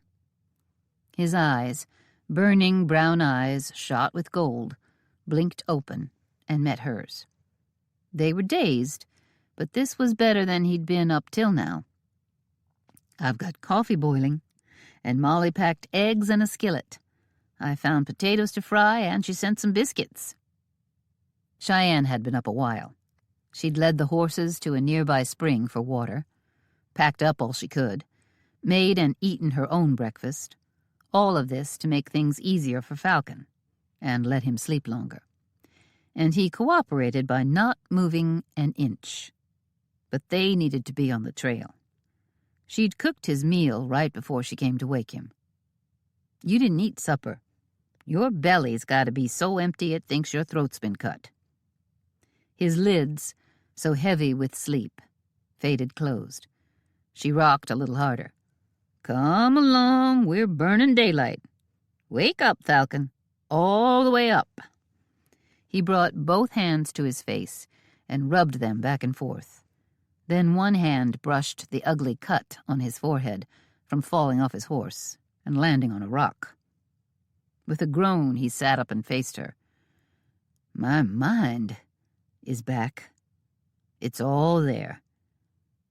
His eyes, burning brown eyes shot with gold, blinked open and met hers. They were dazed, but this was better than he'd been up till now. "I've got coffee boiling, and Molly packed eggs and a skillet. I found potatoes to fry, and she sent some biscuits." Cheyenne had been up a while. She'd led the horses to a nearby spring for water, packed up all she could, made and eaten her own breakfast, all of this to make things easier for Falcon and let him sleep longer. And he cooperated by not moving an inch. But they needed to be on the trail. She'd cooked his meal right before she came to wake him. "You didn't eat supper. Your belly's got to be so empty it thinks your throat's been cut." His lids, so heavy with sleep, faded closed. She rocked a little harder. "Come along, we're burning daylight. Wake up, Falcon, all the way up." He brought both hands to his face and rubbed them back and forth. Then one hand brushed the ugly cut on his forehead from falling off his horse and landing on a rock. With a groan, he sat up and faced her. "My mind is back. It's all there.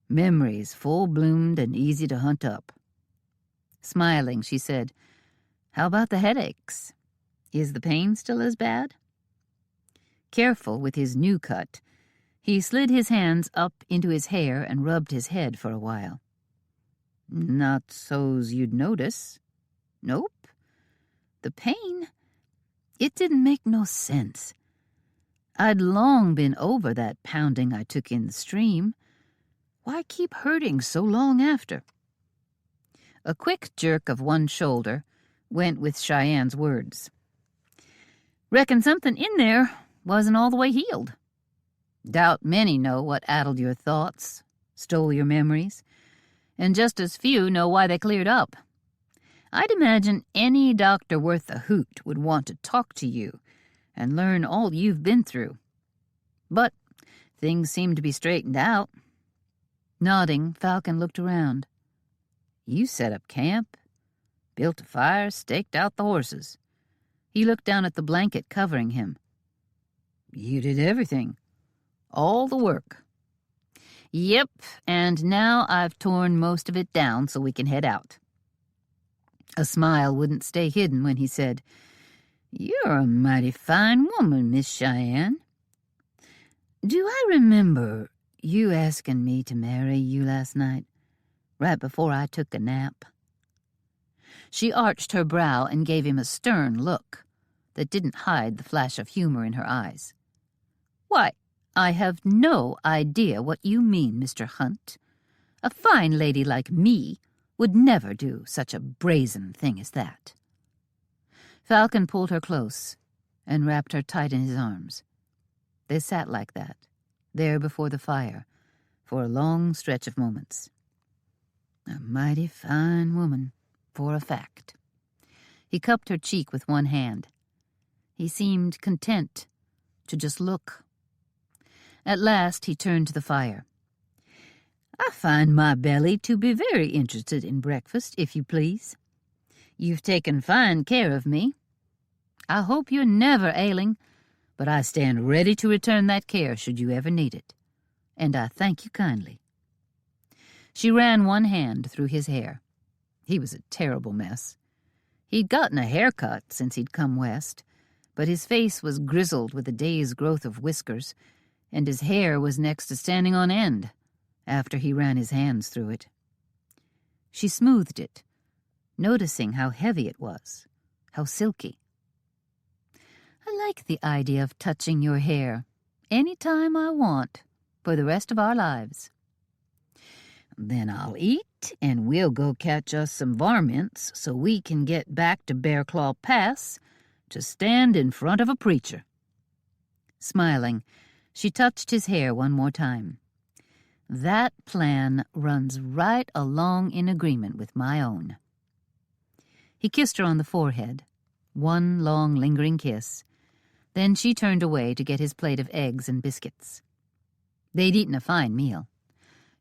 Memories full-bloomed and easy to hunt up." Smiling, she said, "How about the headaches? Is the pain still as bad?" Careful with his new cut, he slid his hands up into his hair and rubbed his head for a while. Not so's you'd notice. Nope. The pain, it didn't make no sense. I'd long been over that pounding I took in the stream. Why keep hurting so long after? A quick jerk of one shoulder went with Cheyenne's words. Reckon something in there wasn't all the way healed. Doubt many know what addled your thoughts, stole your memories, and just as few know why they cleared up. I'd imagine any doctor worth a hoot would want to talk to you and learn all you've been through. But things seem to be straightened out. Nodding, Falcon looked around. You set up camp, built a fire, staked out the horses. He looked down at the blanket covering him. You did everything. All the work. Yep, and now I've torn most of it down so we can head out. A smile wouldn't stay hidden when he said, You're a mighty fine woman, Miss Cheyenne. Do I remember you asking me to marry you last night, right before I took a nap? She arched her brow and gave him a stern look that didn't hide the flash of humor in her eyes. Why, I have no idea what you mean, Mr. Hunt. A fine lady like me would never do such a brazen thing as that. Falcon pulled her close and wrapped her tight in his arms. They sat like that, there before the fire, for a long stretch of moments. A mighty fine woman, for a fact. He cupped her cheek with one hand. He seemed content to just look. At last he turned to the fire. I find my belly to be very interested in breakfast, if you please. You've taken fine care of me. I hope you're never ailing, but I stand ready to return that care should you ever need it. And I thank you kindly. She ran one hand through his hair. He was a terrible mess. He'd gotten a haircut since he'd come west, but his face was grizzled with a day's growth of whiskers, and his hair was next to standing on end after he ran his hands through it. She smoothed it, noticing how heavy it was, how silky. I like the idea of touching your hair any time I want for the rest of our lives. Then I'll eat, and we'll go catch us some varmints so we can get back to Bear Claw Pass to stand in front of a preacher. Smiling, she touched his hair one more time. That plan runs right along in agreement with my own. He kissed her on the forehead, one long lingering kiss. Then she turned away to get his plate of eggs and biscuits. They'd eaten a fine meal.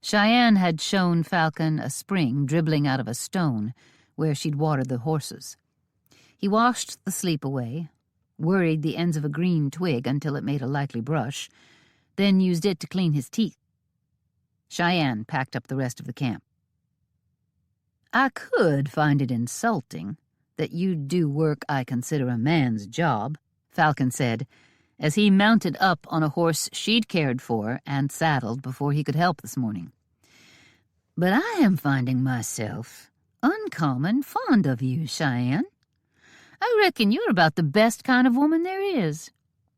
Cheyenne had shown Falcon a spring dribbling out of a stone where she'd watered the horses. He washed the sleep away, worried the ends of a green twig until it made a likely brush, then used it to clean his teeth. Cheyenne packed up the rest of the camp. I could find it insulting that you'd do work I consider a man's job, Falcon said, as he mounted up on a horse she'd cared for and saddled before he could help this morning. But I am finding myself uncommon fond of you, Cheyenne. I reckon you're about the best kind of woman there is,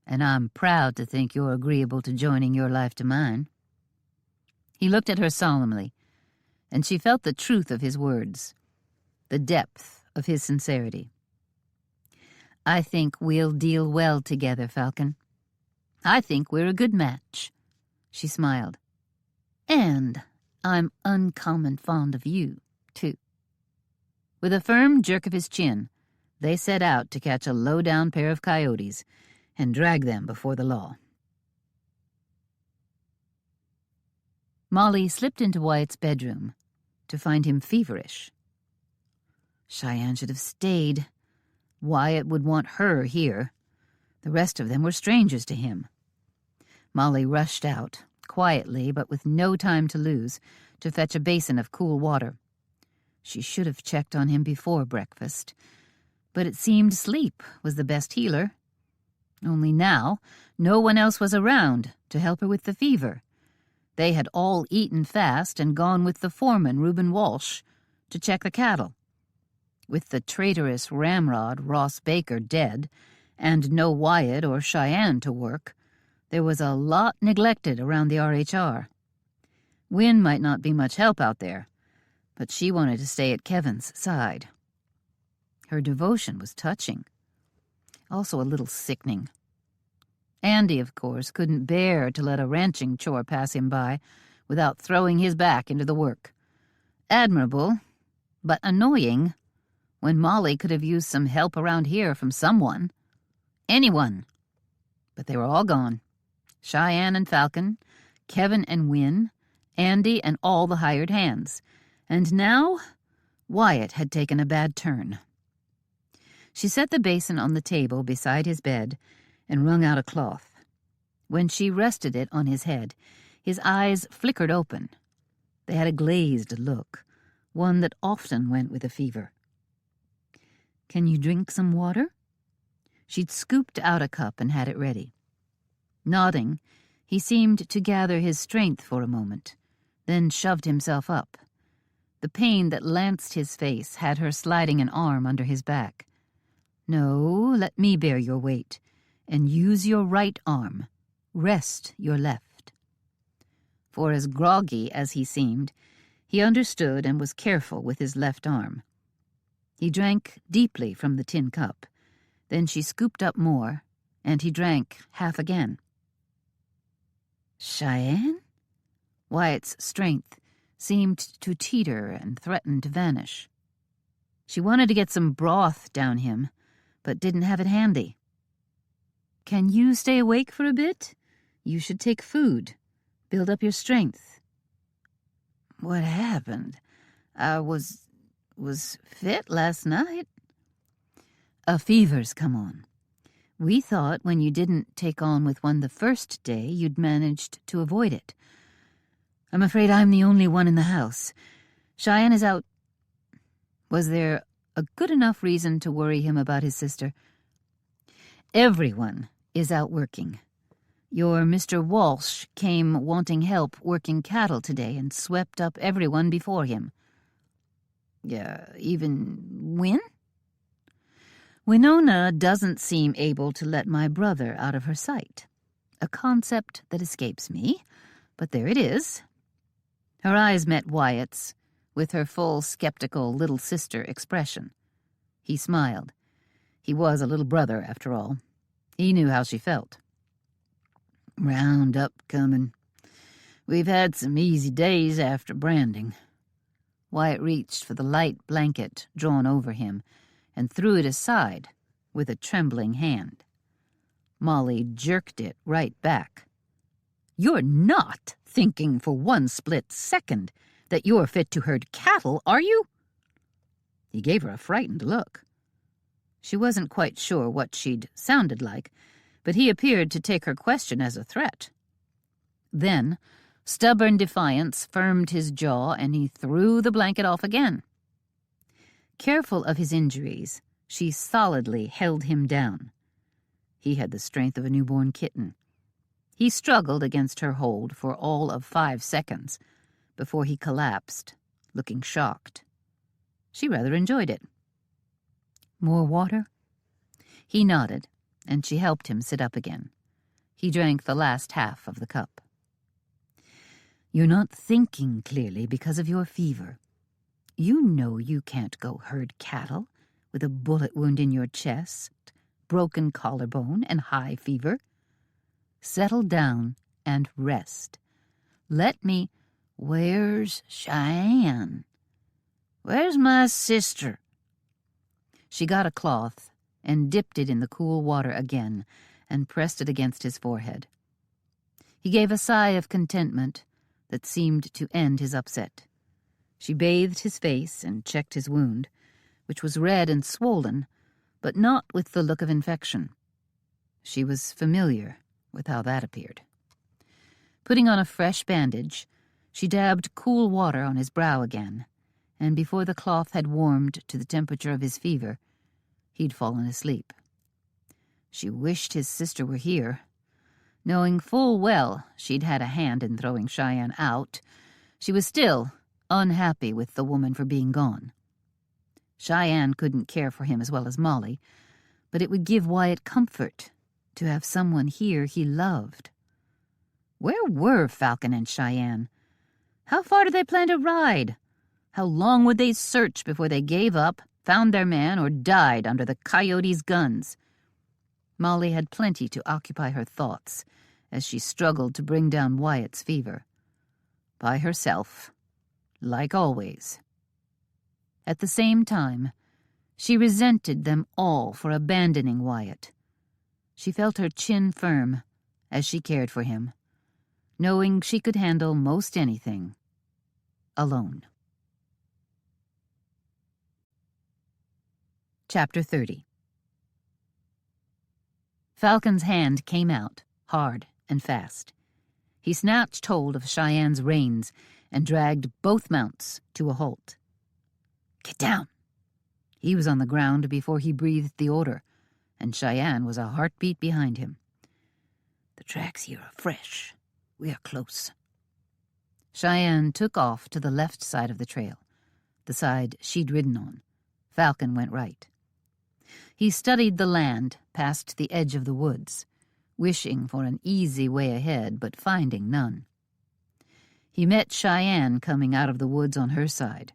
and I'm proud to think you're agreeable to joining your life to mine. He looked at her solemnly, and she felt the truth of his words, the depth of his sincerity. I think we'll deal well together, Falcon. I think we're a good match. She smiled. And I'm uncommon fond of you, too. With a firm jerk of his chin, they set out to catch a low-down pair of coyotes and drag them before the law. Molly slipped into Wyatt's bedroom to find him feverish. Cheyenne should have stayed. Wyatt would want her here. The rest of them were strangers to him. Molly rushed out, quietly but with no time to lose, to fetch a basin of cool water. She should have checked on him before breakfast, but it seemed sleep was the best healer. Only now, no one else was around to help her with the fever. They had all eaten fast and gone with the foreman, Reuben Walsh, to check the cattle. With the traitorous ramrod Ross Baker dead, and no Wyatt or Cheyenne to work, there was a lot neglected around the RHR. Wynne might not be much help out there, but she wanted to stay at Kevin's side. Her devotion was touching, also a little sickening. Andy, of course, couldn't bear to let a ranching chore pass him by without throwing his back into the work. Admirable, but annoying, when Molly could have used some help around here from someone. Anyone. But they were all gone. Cheyenne and Falcon, Kevin and Wynne, Andy and all the hired hands. And now Wyatt had taken a bad turn. She set the basin on the table beside his bed and wrung out a cloth. When she rested it on his head, his eyes flickered open. They had a glazed look, one that often went with a fever. "Can you drink some water?" She'd scooped out a cup and had it ready. Nodding, he seemed to gather his strength for a moment, then shoved himself up. The pain that lanced his face had her sliding an arm under his back. "No, let me bear your weight, and use your right arm. Rest your left." For as groggy as he seemed, he understood and was careful with his left arm. He drank deeply from the tin cup. Then she scooped up more, and he drank half again. "Cheyenne?" Wyatt's strength seemed to teeter and threatened to vanish. She wanted to get some broth down him, but didn't have it handy. "Can you stay awake for a bit? You should take food. Build up your strength." "What happened? I was fit last night." "A fever's come on. We thought when you didn't take on with one the first day, you'd managed to avoid it. I'm afraid I'm the only one in the house. Cheyenne is out." Was there a good enough reason to worry him about his sister? "Everyone is out working. Your Mr. Walsh came wanting help working cattle today and swept up everyone before him." "Yeah, even Wynne?" "Winona doesn't seem able to let my brother out of her sight. A concept that escapes me, but there it is." Her eyes met Wyatt's, with her full, skeptical little sister expression. He smiled. He was a little brother, after all. He knew how she felt. "Round up coming. We've had some easy days after branding." Wyatt reached for the light blanket drawn over him and threw it aside with a trembling hand. Molly jerked it right back. "You're not thinking for one split second that you're fit to herd cattle, are you?" He gave her a frightened look. She wasn't quite sure what she'd sounded like, but he appeared to take her question as a threat. Then stubborn defiance firmed his jaw, and he threw the blanket off again. Careful of his injuries, she solidly held him down. He had the strength of a newborn kitten. He struggled against her hold for all of 5 seconds before he collapsed, looking shocked. She rather enjoyed it. "More water?" He nodded, and she helped him sit up again. He drank the last half of the cup. "You're not thinking clearly because of your fever. You know you can't go herd cattle with a bullet wound in your chest, broken collarbone, and high fever. Settle down and rest. Let me—" "Where's Cheyenne? Where's my sister?" She got a cloth and dipped it in the cool water again and pressed it against his forehead. He gave a sigh of contentment that seemed to end his upset. She bathed his face and checked his wound, which was red and swollen, but not with the look of infection. She was familiar with how that appeared. Putting on a fresh bandage, she dabbed cool water on his brow again, and before the cloth had warmed to the temperature of his fever, he'd fallen asleep. She wished his sister were here. Knowing full well she'd had a hand in throwing Cheyenne out, she was still unhappy with the woman for being gone. Cheyenne couldn't care for him as well as Molly, but it would give Wyatt comfort to have someone here he loved. Where were Falcon and Cheyenne? How far did they plan to ride? How long would they search before they gave up, found their man, or died under the coyotes' guns? Molly had plenty to occupy her thoughts as she struggled to bring down Wyatt's fever. By herself, like always. At the same time, she resented them all for abandoning Wyatt. She felt her chin firm as she cared for him, knowing she could handle most anything alone. Chapter 30. Falcon's hand came out, hard and fast. He snatched hold of Cheyenne's reins and dragged both mounts to a halt. "Get down!" He was on the ground before he breathed the order, and Cheyenne was a heartbeat behind him. "The tracks here are fresh. We are close." Cheyenne took off to the left side of the trail, the side she'd ridden on. Falcon went right. He studied the land past the edge of the woods, wishing for an easy way ahead, but finding none. He met Cheyenne coming out of the woods on her side.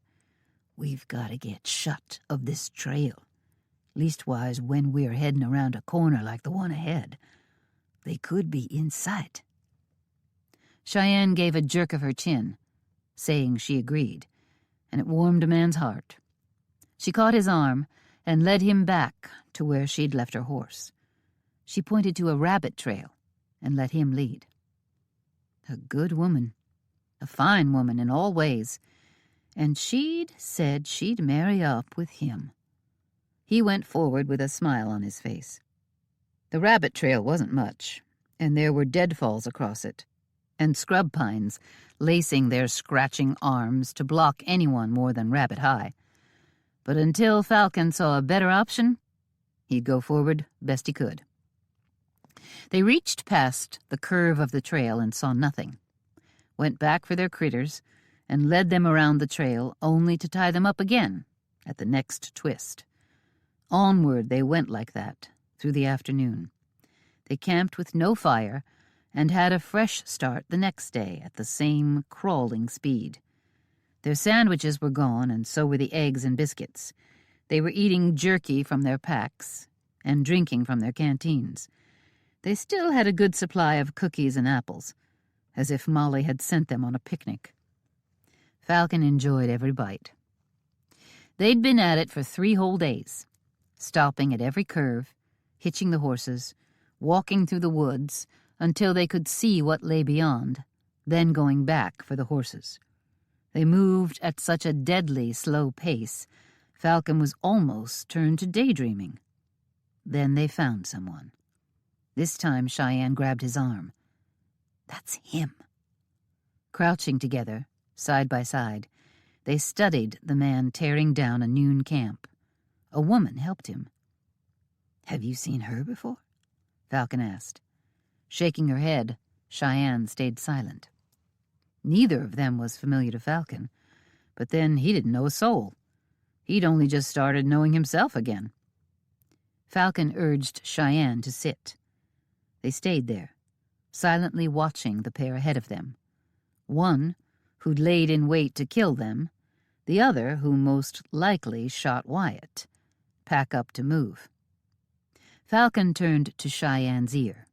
"We've got to get shut of this trail, leastwise when we're heading around a corner like the one ahead. They could be in sight." Cheyenne gave a jerk of her chin, saying she agreed, and it warmed a man's heart. She caught his arm and led him back to where she'd left her horse. She pointed to a rabbit trail and let him lead. A good woman, a fine woman in all ways, and she'd said she'd marry up with him. He went forward with a smile on his face. The rabbit trail wasn't much, and there were deadfalls across it, and scrub pines lacing their scratching arms to block anyone more than rabbit high. But until Falcon saw a better option, he'd go forward best he could. They reached past the curve of the trail and saw nothing, went back for their critters, and led them around the trail only to tie them up again at the next twist. Onward they went like that through the afternoon. They camped with no fire and had a fresh start the next day at the same crawling speed. Their sandwiches were gone, and so were the eggs and biscuits. They were eating jerky from their packs and drinking from their canteens. They still had a good supply of cookies and apples, as if Molly had sent them on a picnic. Falcon enjoyed every bite. They'd been at it for 3 whole days, stopping at every curve, hitching the horses, walking through the woods until they could see what lay beyond, then going back for the horses. They moved at such a deadly slow pace, Falcon was almost turned to daydreaming. Then they found someone. This time Cheyenne grabbed his arm. "That's him." Crouching together, side by side, they studied the man tearing down a noon camp. A woman helped him. "Have you seen her before?" Falcon asked. Shaking her head, Cheyenne stayed silent. Neither of them was familiar to Falcon, but then he didn't know a soul. He'd only just started knowing himself again. Falcon urged Cheyenne to sit. They stayed there, silently watching the pair ahead of them. One, who'd laid in wait to kill them, the other, who most likely shot Wyatt, pack up to move. Falcon turned to Cheyenne's ear.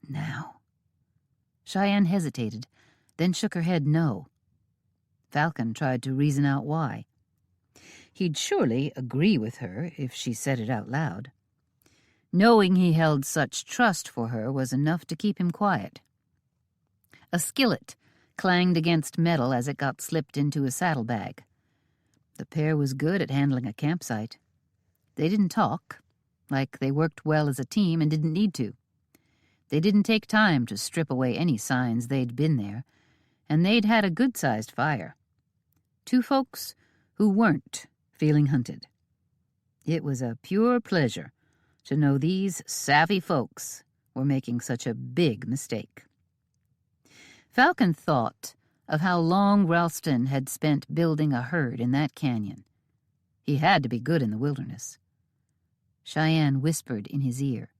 "Now?" Cheyenne hesitated, then shook her head no. Falcon tried to reason out why. He'd surely agree with her if she said it out loud. Knowing he held such trust for her was enough to keep him quiet. A skillet clanged against metal as it got slipped into a saddlebag. The pair was good at handling a campsite. They didn't talk, like they worked well as a team and didn't need to. They didn't take time to strip away any signs they'd been there, and they'd had a good-sized fire. 2 folks who weren't feeling hunted. It was a pure pleasure to know these savvy folks were making such a big mistake. Falcon thought of how long Ralston had spent building a herd in that canyon. He had to be good in the wilderness. Cheyenne whispered in his ear,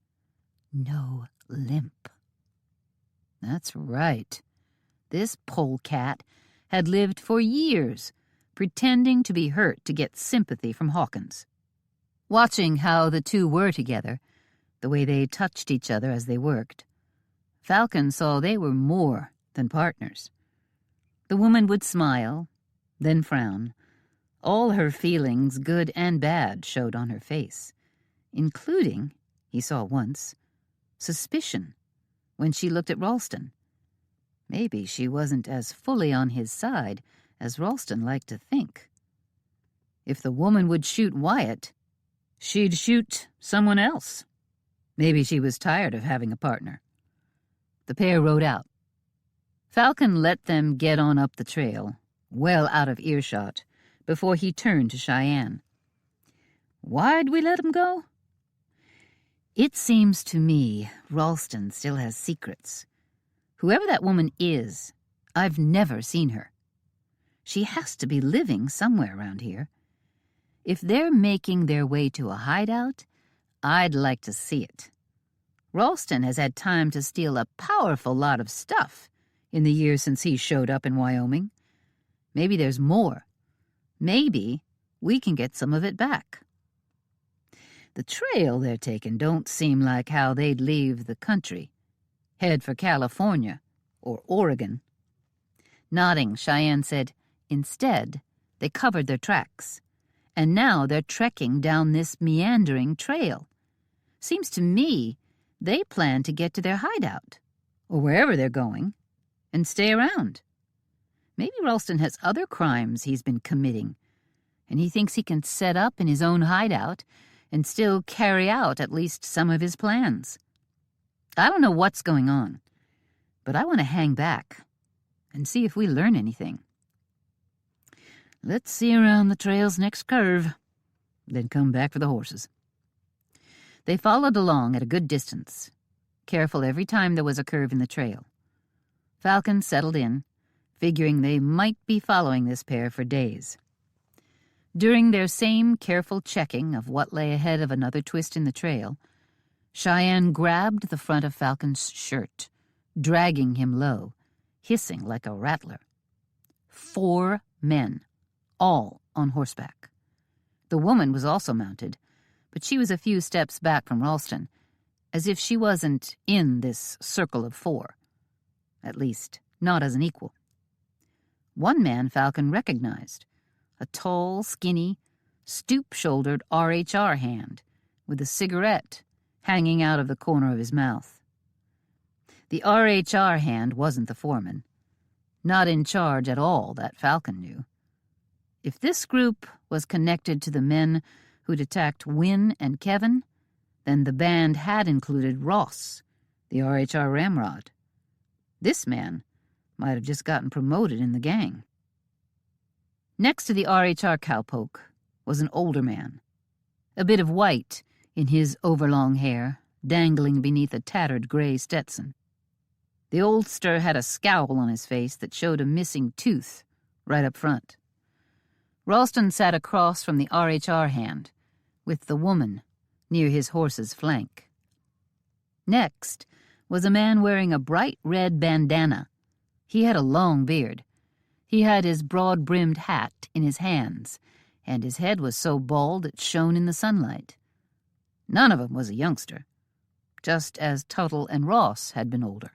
"No limp." That's right. This polecat had lived for years, pretending to be hurt to get sympathy from Hawkins. Watching how the two were together, the way they touched each other as they worked, Falcon saw they were more than partners. The woman would smile, then frown. All her feelings, good and bad, showed on her face, including, he saw once, suspicion when she looked at Ralston. Maybe she wasn't as fully on his side as Ralston liked to think. If the woman would shoot Wyatt, she'd shoot someone else. Maybe she was tired of having a partner. The pair rode out. Falcon let them get on up the trail, well out of earshot, before he turned to Cheyenne. "Why'd we let 'em go?" "It seems to me Ralston still has secrets. Whoever that woman is, I've never seen her. She has to be living somewhere around here. If they're making their way to a hideout, I'd like to see it. Ralston has had time to steal a powerful lot of stuff in the years since he showed up in Wyoming. Maybe there's more. Maybe we can get some of it back. The trail they're taking don't seem like how they'd leave the country, head for California or Oregon." Nodding, Cheyenne said, "Instead, they covered their tracks, and now they're trekking down this meandering trail. Seems to me they plan to get to their hideout, or wherever they're going, and stay around. Maybe Ralston has other crimes he's been committing, and he thinks he can set up in his own hideout and still carry out at least some of his plans. I don't know what's going on, but I want to hang back and see if we learn anything. Let's see around the trail's next curve, then come back for the horses." They followed along at a good distance, careful every time there was a curve in the trail. Falcon settled in, figuring they might be following this pair for days. During their same careful checking of what lay ahead of another twist in the trail, Cheyenne grabbed the front of Falcon's shirt, dragging him low, hissing like a rattler. 4 men, all on horseback. The woman was also mounted, but she was a few steps back from Ralston, as if she wasn't in this circle of 4. At least, not as an equal. One man Falcon recognized, a tall, skinny, stoop-shouldered RHR hand with a cigarette hanging out of the corner of his mouth. The RHR hand wasn't the foreman, not in charge at all, that Falcon knew. If this group was connected to the men who'd attacked Wynne and Kevin, then the band had included Ross, the RHR ramrod. This man might have just gotten promoted in the gang. Next to the RHR cowpoke was an older man, a bit of white in his overlong hair, dangling beneath a tattered gray Stetson. The oldster had a scowl on his face that showed a missing tooth right up front. Ralston sat across from the RHR hand, with the woman near his horse's flank. Next was a man wearing a bright red bandana. He had a long beard. He had his broad-brimmed hat in his hands, and his head was so bald it shone in the sunlight. None of 'em was a youngster, just as Tuttle and Ross had been older.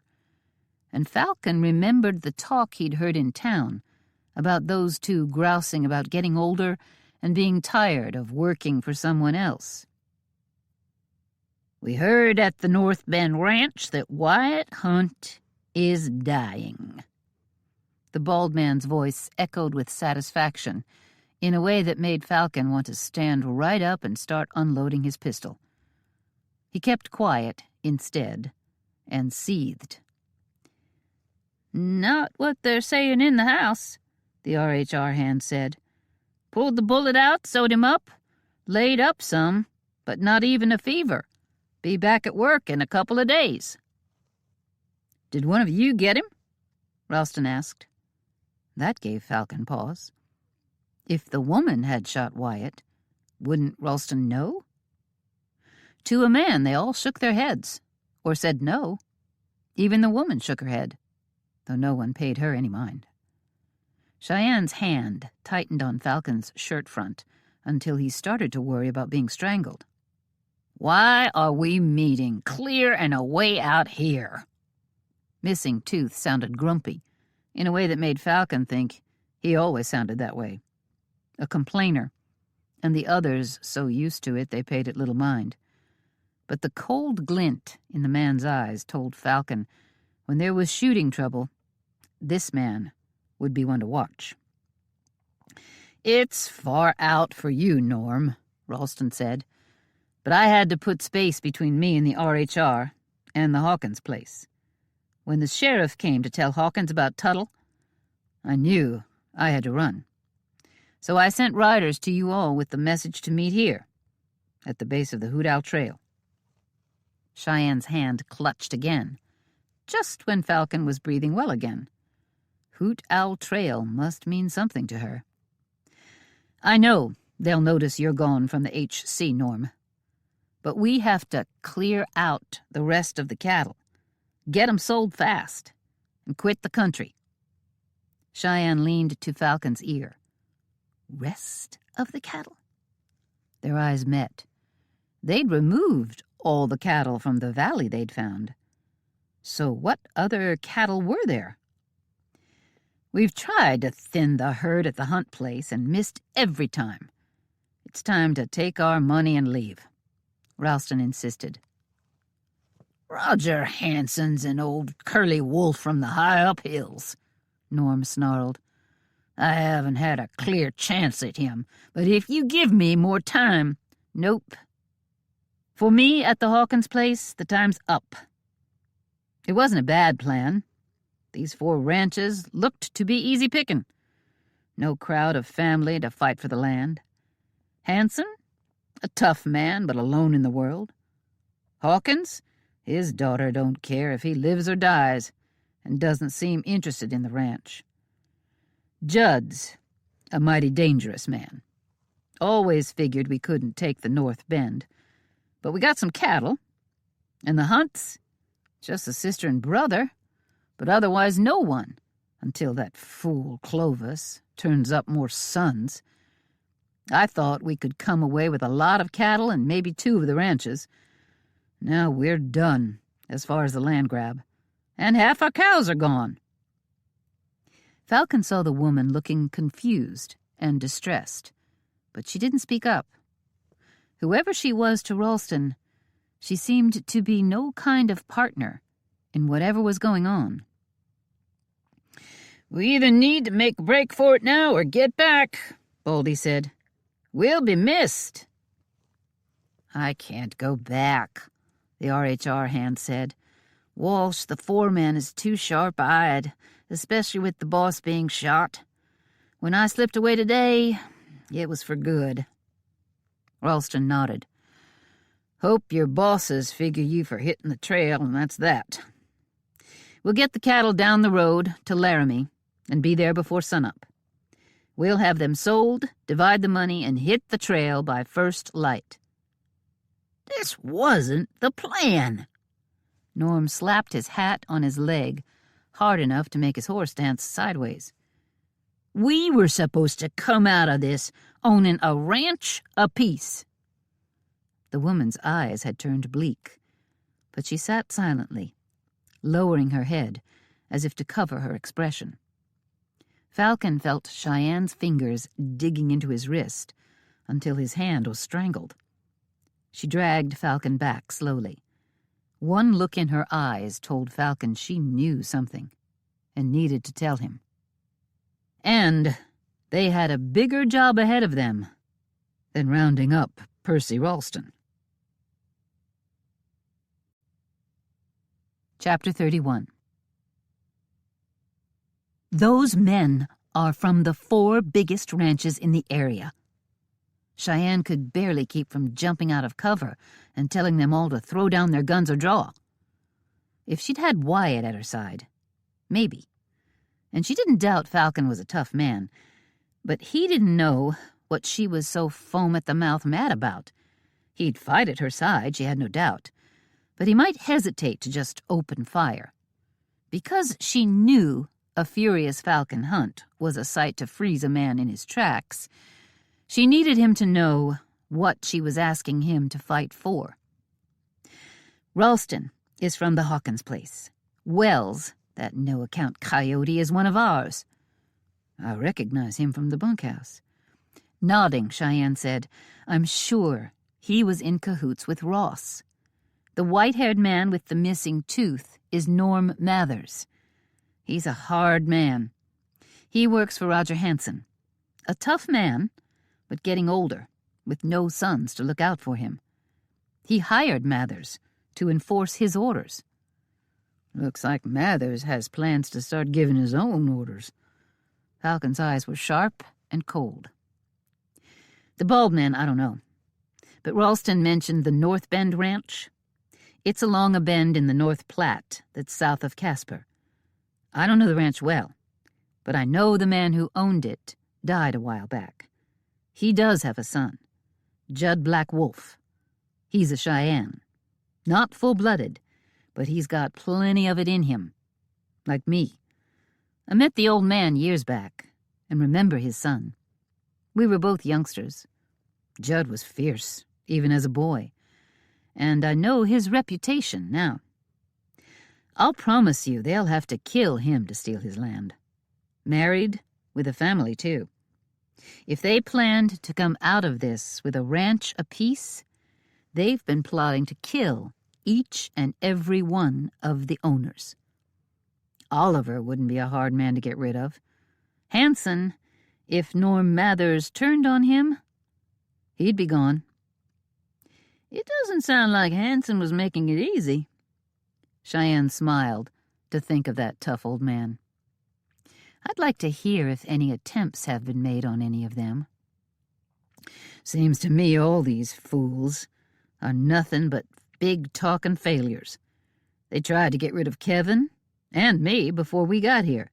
And Falcon remembered the talk he'd heard in town about those two grousing about getting older and being tired of working for someone else. "We heard at the North Bend Ranch that Wyatt Hunt is dying." The bald man's voice echoed with satisfaction in a way that made Falcon want to stand right up and start unloading his pistol. He kept quiet instead and seethed. "Not what they're saying in the house," the RHR hand said. "Pulled the bullet out, sewed him up, laid up some, but not even a fever. Be back at work in a couple of days." "Did one of you get him?" Ralston asked. That gave Falcon pause. If the woman had shot Wyatt, wouldn't Ralston know? To a man, they all shook their heads, or said no. Even the woman shook her head, though no one paid her any mind. Cheyenne's hand tightened on Falcon's shirt front until he started to worry about being strangled. "Why are we meeting clear and away out here?" Missing Tooth sounded grumpy, in a way that made Falcon think he always sounded that way. A complainer, and the others so used to it they paid it little mind. But the cold glint in the man's eyes told Falcon when there was shooting trouble, this man would be one to watch. "It's far out for you, Norm," Ralston said, "but I had to put space between me and the RHR and the Hawkins place. When the sheriff came to tell Hawkins about Tuttle, I knew I had to run. So I sent riders to you all with the message to meet here, at the base of the Hoot Owl Trail." Cheyenne's hand clutched again, just when Falcon was breathing well again. Hoot Owl Trail must mean something to her. "I know they'll notice you're gone from the HC, Norm. But we have to clear out the rest of the cattle, get 'em sold fast, and quit the country." Cheyenne leaned to Falcon's ear. Rest of the cattle? Their eyes met. They'd removed all the cattle from the valley they'd found. So what other cattle were there? "We've tried to thin the herd at the hunt place and missed every time. It's time to take our money and leave," Ralston insisted. "Roger Hanson's an old curly wolf from the high-up hills," Norm snarled. "I haven't had a clear chance at him, but if you give me more time—" "Nope. For me at the Hawkins place, the time's up. It wasn't a bad plan. These 4 ranches looked to be easy picking. No crowd of family to fight for the land. Hanson, a tough man but alone in the world. Hawkins, his daughter don't care if he lives or dies and doesn't seem interested in the ranch. Judd's a mighty dangerous man. Always figured we couldn't take the North Bend, but we got some cattle, and the Hunts, just a sister and brother, but otherwise no one, until that fool Clovis turns up more sons. I thought we could come away with a lot of cattle and maybe 2 of the ranches. Now we're done, as far as the land grab, and half our cows are gone." Falcon saw the woman looking confused and distressed, but she didn't speak up. Whoever she was to Ralston, she seemed to be no kind of partner in whatever was going on. "We either need to make a break for it now or get back," Baldy said. "We'll be missed." "I can't go back," the RHR hand said. "Walsh, the foreman, is too sharp-eyed, especially with the boss being shot. When I slipped away today, it was for good." Ralston nodded. "Hope your bosses figure you for hitting the trail, and that's that. We'll get the cattle down the road to Laramie and be there before sunup. We'll have them sold, divide the money, and hit the trail by first light." "This wasn't the plan." Norm slapped his hat on his leg, hard enough to make his horse dance sideways. "We were supposed to come out of this owning a ranch apiece." The woman's eyes had turned bleak, but she sat silently, lowering her head as if to cover her expression. Falcon felt Cheyenne's fingers digging into his wrist until his hand was strangled. She dragged Falcon back slowly. One look in her eyes told Falcon she knew something and needed to tell him. And they had a bigger job ahead of them than rounding up Percy Ralston. Chapter 31. Those men are from the 4 biggest ranches in the area. Cheyenne could barely keep from jumping out of cover and telling them all to throw down their guns or draw. If she'd had Wyatt at her side, maybe. And she didn't doubt Falcon was a tough man, but he didn't know what she was so foam-at-the-mouth mad about. He'd fight at her side, she had no doubt, but he might hesitate to just open fire. Because she knew a furious falcon hunt was a sight to freeze a man in his tracks, she needed him to know what she was asking him to fight for. Ralston is from the Hawkins place. Wells, that no-account coyote, is one of ours. I recognize him from the bunkhouse. Nodding, Cheyenne said, I'm sure he was in cahoots with Ross. The white-haired man with the missing tooth is Norm Mathers. He's a hard man. He works for Roger Hanson. A tough man, but getting older, with no sons to look out for him. He hired Mathers to enforce his orders. Looks like Mathers has plans to start giving his own orders. Falcon's eyes were sharp and cold. The bald man, I don't know. But Ralston mentioned the North Bend Ranch. It's along a bend in the North Platte that's south of Casper. I don't know the ranch well, but I know the man who owned it died a while back. He does have a son, Judd Black Wolf. He's a Cheyenne. Not full-blooded, but he's got plenty of it in him. Like me. I met the old man years back and remember his son. We were both youngsters. Judd was fierce, even as a boy, and I know his reputation now. I'll promise you they'll have to kill him to steal his land. Married, with a family, too. If they planned to come out of this with a ranch apiece, they've been plotting to kill each and every one of the owners. Oliver wouldn't be a hard man to get rid of. Hanson, if Norm Mathers turned on him, he'd be gone. It doesn't sound like Hanson was making it easy. Cheyenne smiled to think of that tough old man. I'd like to hear if any attempts have been made on any of them. Seems to me all these fools are nothing but big-talking failures. They tried to get rid of Kevin and me before we got here.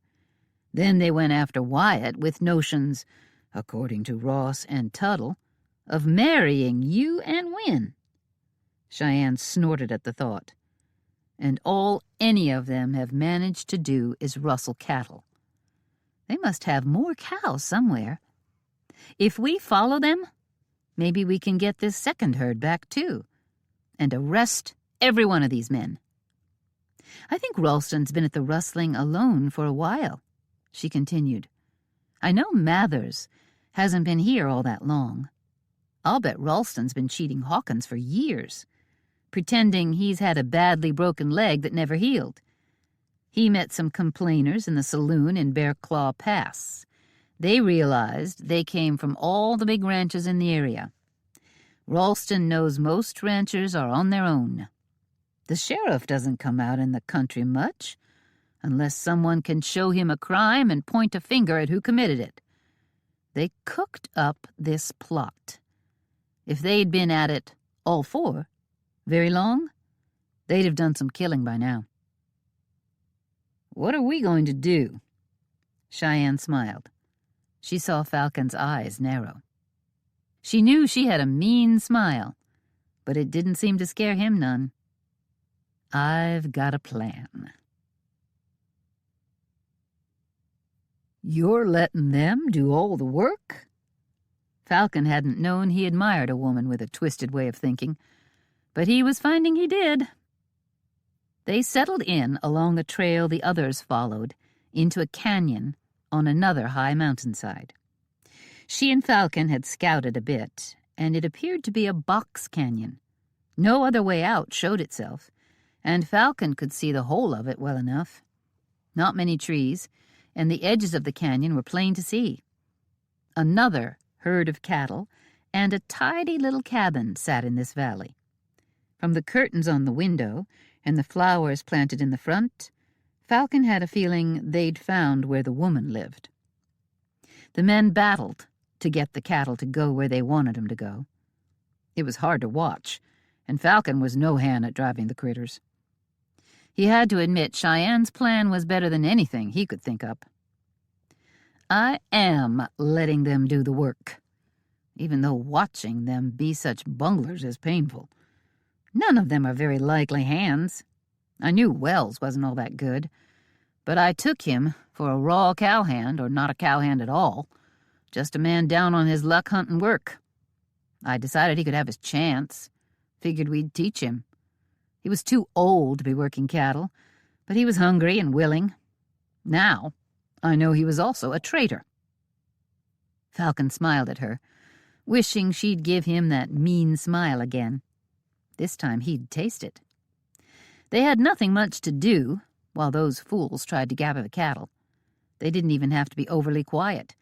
Then they went after Wyatt with notions, according to Ross and Tuttle, of marrying you and Wynne. Cheyenne snorted at the thought. And all any of them have managed to do is rustle cattle. They must have more cows somewhere. If we follow them, maybe we can get this second herd back too, and arrest every one of these men. I think Ralston's been at the rustling alone for a while, she continued. I know Mathers hasn't been here all that long. I'll bet Ralston's been cheating Hawkins for years, pretending he's had a badly broken leg that never healed. He met some complainers in the saloon in Bear Claw Pass. They realized they came from all the big ranches in the area. Ralston knows most ranchers are on their own. The sheriff doesn't come out in the country much, unless someone can show him a crime and point a finger at who committed it. They cooked up this plot. If they'd been at it, all four, very long, they'd have done some killing by now. What are we going to do? Cheyenne smiled. She saw Falcon's eyes narrow. She knew she had a mean smile, but it didn't seem to scare him none. I've got a plan. You're letting them do all the work? Falcon hadn't known he admired a woman with a twisted way of thinking, but he was finding he did. They settled in along a trail the others followed into a canyon on another high mountainside. She and Falcon had scouted a bit, and it appeared to be a box canyon. No other way out showed itself, and Falcon could see the whole of it well enough. Not many trees, and the edges of the canyon were plain to see. Another herd of cattle and a tidy little cabin sat in this valley. From the curtains on the window and the flowers planted in the front, Falcon had a feeling they'd found where the woman lived. The men battled to get the cattle to go where they wanted them to go. It was hard to watch, and Falcon was no hand at driving the critters. He had to admit Cheyenne's plan was better than anything he could think up. I am letting them do the work, even though watching them be such bunglers is painful. None of them are very likely hands. I knew Wells wasn't all that good, but I took him for a raw cowhand, or not a cowhand at all, just a man down on his luck hunting work. I decided he could have his chance, figured we'd teach him. He was too old to be working cattle, but he was hungry and willing. Now, I know he was also a traitor. Falcon smiled at her, wishing she'd give him that mean smile again. This time he'd taste it. They had nothing much to do while those fools tried to gather the cattle. They didn't even have to be overly quiet,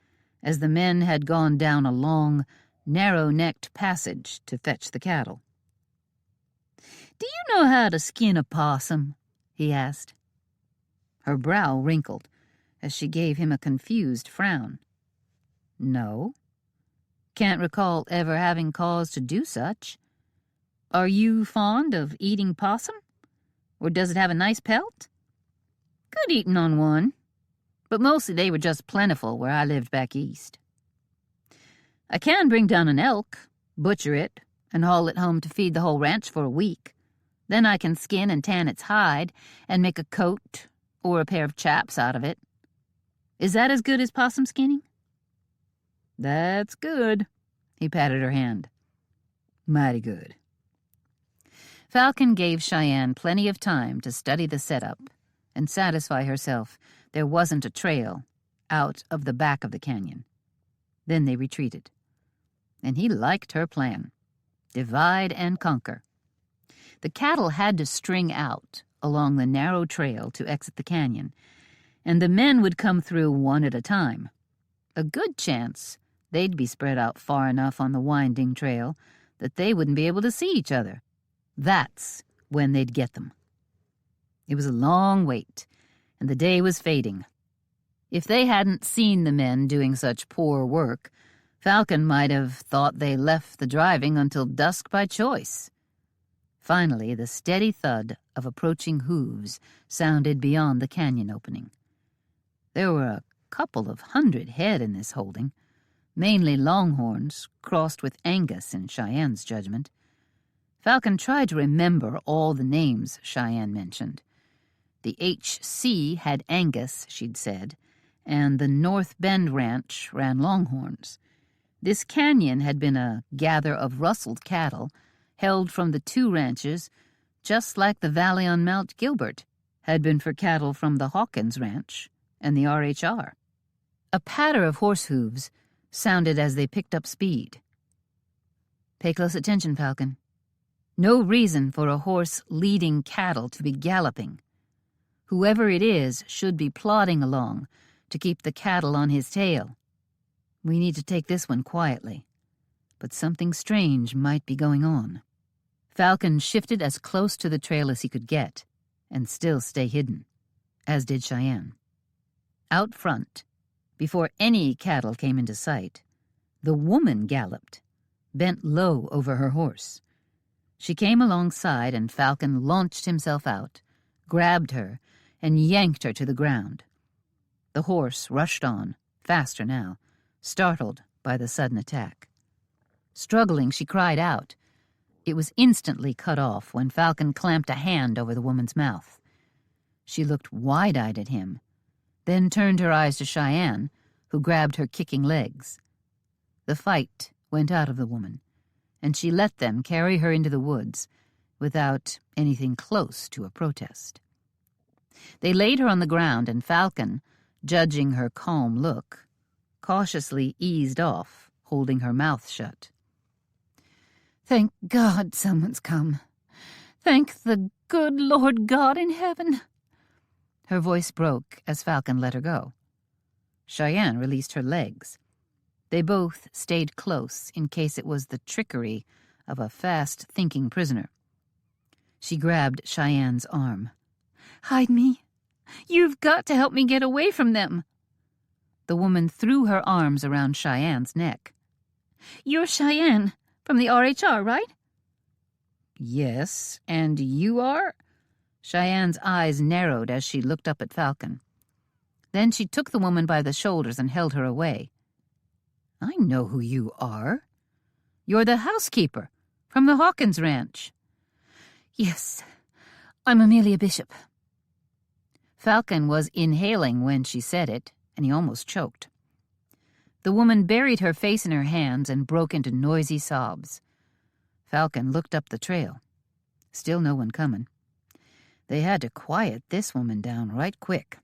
as the men had gone down a long, narrow-necked passage to fetch the cattle. "Do you know how to skin a possum?" he asked. Her brow wrinkled as she gave him a confused frown. "No. Can't recall ever having cause to do such. Are you fond of eating possum? Or does it have a nice pelt?" "Good eating on one, but mostly they were just plentiful where I lived back east. I can bring down an elk, butcher it, and haul it home to feed the whole ranch for a week. Then I can skin and tan its hide and make a coat or a pair of chaps out of it. Is that as good as possum skinning?" "That's good," he patted her hand. "Mighty good." Falcon gave Cheyenne plenty of time to study the setup and satisfy herself there wasn't a trail out of the back of the canyon. Then they retreated. And he liked her plan. Divide and conquer. The cattle had to string out along the narrow trail to exit the canyon, and the men would come through one at a time. A good chance they'd be spread out far enough on the winding trail that they wouldn't be able to see each other. That's when they'd get them. It was a long wait, and the day was fading. If they hadn't seen the men doing such poor work, Falcon might have thought they left the driving until dusk by choice. Finally, the steady thud of approaching hooves sounded beyond the canyon opening. There were a couple of 100 head in this holding, mainly longhorns crossed with Angus in Cheyenne's judgment. Falcon tried to remember all the names Cheyenne mentioned. The HC had Angus, she'd said, and the North Bend Ranch ran longhorns. This canyon had been a gather of rustled cattle held from the two ranches, just like the valley on Mount Gilbert had been for cattle from the Hawkins Ranch and the RHR. A patter of horse hooves sounded as they picked up speed. "Pay close attention, Falcon. No reason for a horse leading cattle to be galloping. Whoever it is should be plodding along to keep the cattle on his tail. We need to take this one quietly, but something strange might be going on." Falcon shifted as close to the trail as he could get and still stay hidden, as did Cheyenne. Out front, before any cattle came into sight, the woman galloped, bent low over her horse. She came alongside, and Falcon launched himself out, grabbed her, and yanked her to the ground. The horse rushed on, faster now, startled by the sudden attack. Struggling, she cried out. It was instantly cut off when Falcon clamped a hand over the woman's mouth. She looked wide-eyed at him, then turned her eyes to Cheyenne, who grabbed her kicking legs. The fight went out of the woman, and she let them carry her into the woods without anything close to a protest. They laid her on the ground, and Falcon, judging her calm look, cautiously eased off, holding her mouth shut. "Thank God someone's come. Thank the good Lord God in heaven." Her voice broke as Falcon let her go. Cheyenne released her legs. They both stayed close in case it was the trickery of a fast-thinking prisoner. She grabbed Cheyenne's arm. "Hide me. You've got to help me get away from them." The woman threw her arms around Cheyenne's neck. "You're Cheyenne from the RHR, right?" "Yes, and you are?" Cheyenne's eyes narrowed as she looked up at Falcon. Then she took the woman by the shoulders and held her away. "I know who you are. You're the housekeeper from the Hawkins Ranch." "Yes, I'm Amelia Bishop." Falcon was inhaling when she said it, and he almost choked. The woman buried her face in her hands and broke into noisy sobs. Falcon looked up the trail. Still no one coming. They had to quiet this woman down right quick.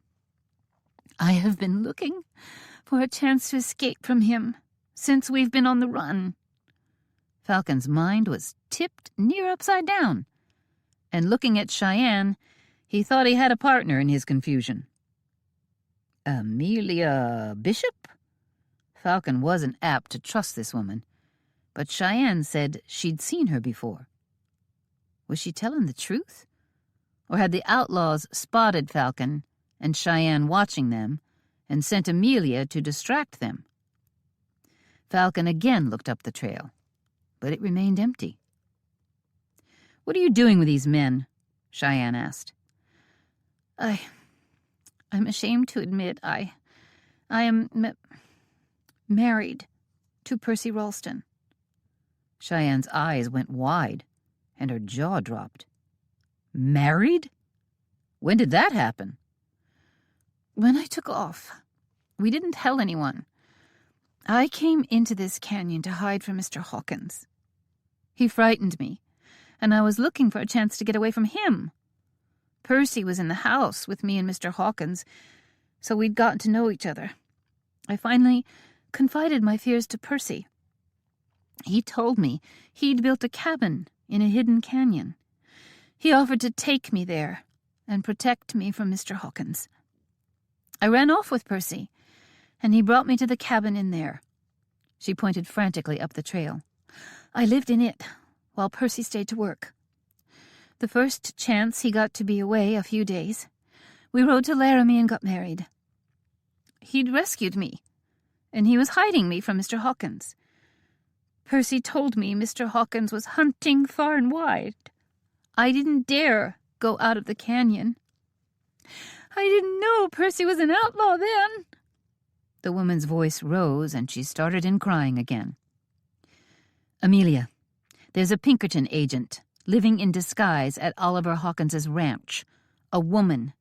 "I have been looking for a chance to escape from him since we've been on the run." Falcon's mind was tipped near upside down, and looking at Cheyenne, he thought he had a partner in his confusion. Amelia Bishop? Falcon wasn't apt to trust this woman, but Cheyenne said she'd seen her before. Was she telling the truth? Or had the outlaws spotted Falcon and Cheyenne watching them and sent Amelia to distract them? Falcon again looked up the trail, but it remained empty. "What are you doing with these men?" Cheyenne asked. I'm ashamed to admit I am married to Percy Ralston." Cheyenne's eyes went wide, and her jaw dropped. "Married? When did that happen?" "When I took off. We didn't tell anyone. I came into this canyon to hide from Mr. Hawkins. He frightened me, and I was looking for a chance to get away from him. Percy was in the house with me and Mr. Hawkins, so we'd gotten to know each other. I finally confided my fears to Percy. He told me he'd built a cabin in a hidden canyon. He offered to take me there and protect me from Mr. Hawkins. I ran off with Percy, and he brought me to the cabin in there." She pointed frantically up the trail. "I lived in it while Percy stayed to work. The first chance he got to be away a few days, we rode to Laramie and got married. He'd rescued me, and he was hiding me from Mr. Hawkins. Percy told me Mr. Hawkins was hunting far and wide. I didn't dare go out of the canyon. I didn't know Percy was an outlaw then." The woman's voice rose, and she started in crying again. "Amelia, there's a Pinkerton agent living in disguise at Oliver Hawkins's ranch. A woman.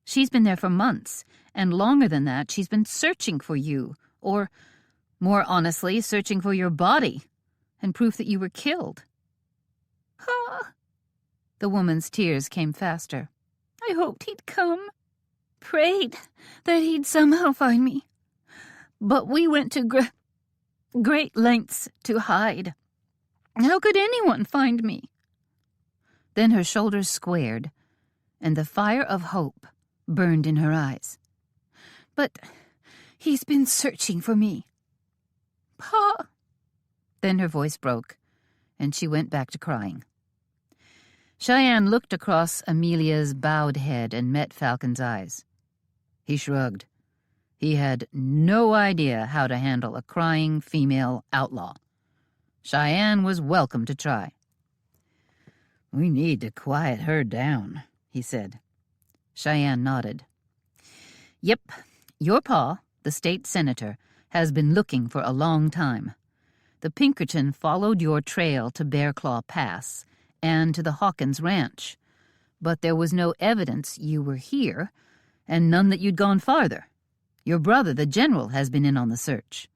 She's been there for months, and longer than that she's been searching for you, or, more honestly, searching for your body and proof that you were killed." "Ah!" The woman's tears came faster. "I hoped he'd come, prayed that he'd somehow find me. But we went to great lengths to hide. How could anyone find me?" Then her shoulders squared, and the fire of hope burned in her eyes. "But he's been searching for me." "Pa!" Then her voice broke, and she went back to crying. Cheyenne looked across Amelia's bowed head and met Falcon's eyes. He shrugged. He had no idea how to handle a crying female outlaw. Cheyenne was welcome to try. "We need to quiet her down," he said. Cheyenne nodded. "Yep, your pa, the state senator, has been looking for a long time. The Pinkerton followed your trail to Bear Claw Pass and to the Hawkins Ranch, but there was no evidence you were here, and none that you'd gone farther. Your brother, the general, has been in on the search."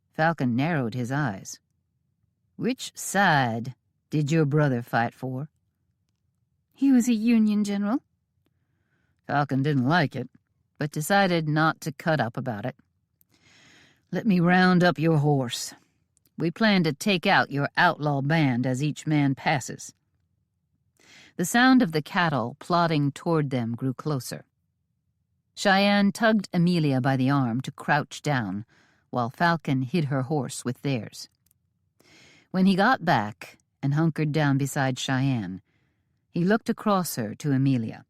Falcon narrowed his eyes. "Which side did your brother fight for?" "He was a Union general." Falcon didn't like it, but decided not to cut up about it. "Let me round up your horse. We plan to take out your outlaw band as each man passes." The sound of the cattle plodding toward them grew closer. Cheyenne tugged Amelia by the arm to crouch down, while Falcon hid her horse with theirs. When he got back and hunkered down beside Cheyenne, he looked across her to Amelia.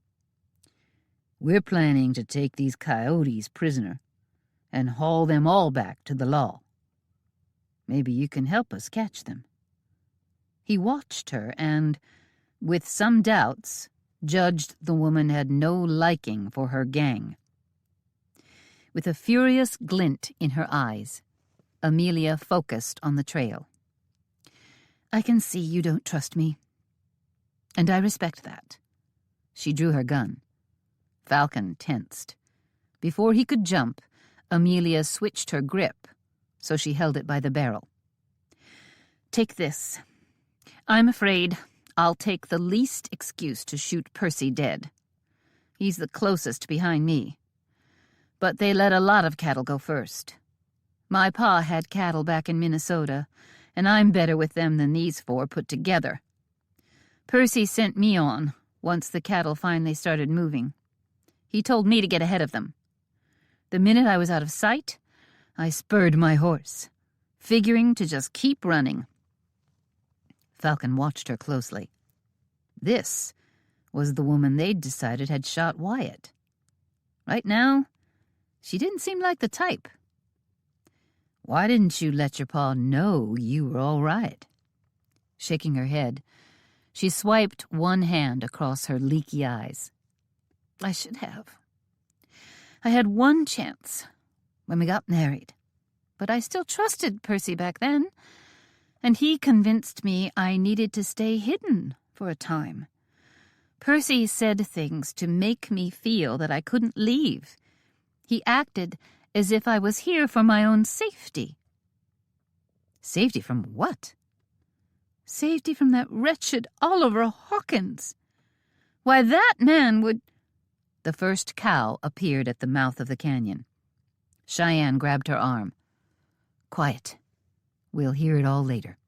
"We're planning to take these coyotes prisoner and haul them all back to the law. Maybe you can help us catch them." He watched her and, with some doubts, judged the woman had no liking for her gang. With a furious glint in her eyes, Amelia focused on the trail. "I can see you don't trust me, and I respect that." She drew her gun. Falcon tensed. Before he could jump, Amelia switched her grip, so she held it by the barrel. "Take this. I'm afraid I'll take the least excuse to shoot Percy dead. He's the closest behind me. But they let a lot of cattle go first. My pa had cattle back in Minnesota, and I'm better with them than these four put together. Percy sent me on once the cattle finally started moving. He told me to get ahead of them. The minute I was out of sight, I spurred my horse, figuring to just keep running." Falcon watched her closely. This was the woman they'd decided had shot Wyatt. Right now, she didn't seem like the type. "Why didn't you let your pa know you were all right?" Shaking her head, she swiped one hand across her leaky eyes. "I should have. I had one chance when we got married, but I still trusted Percy back then, and he convinced me I needed to stay hidden for a time. Percy said things to make me feel that I couldn't leave. He acted as if I was here for my own safety." "Safety from what?" "Safety from that wretched Oliver Hawkins. Why, that man would—" The first cow appeared at the mouth of the canyon. Cheyenne grabbed her arm. "Quiet. We'll hear it all later."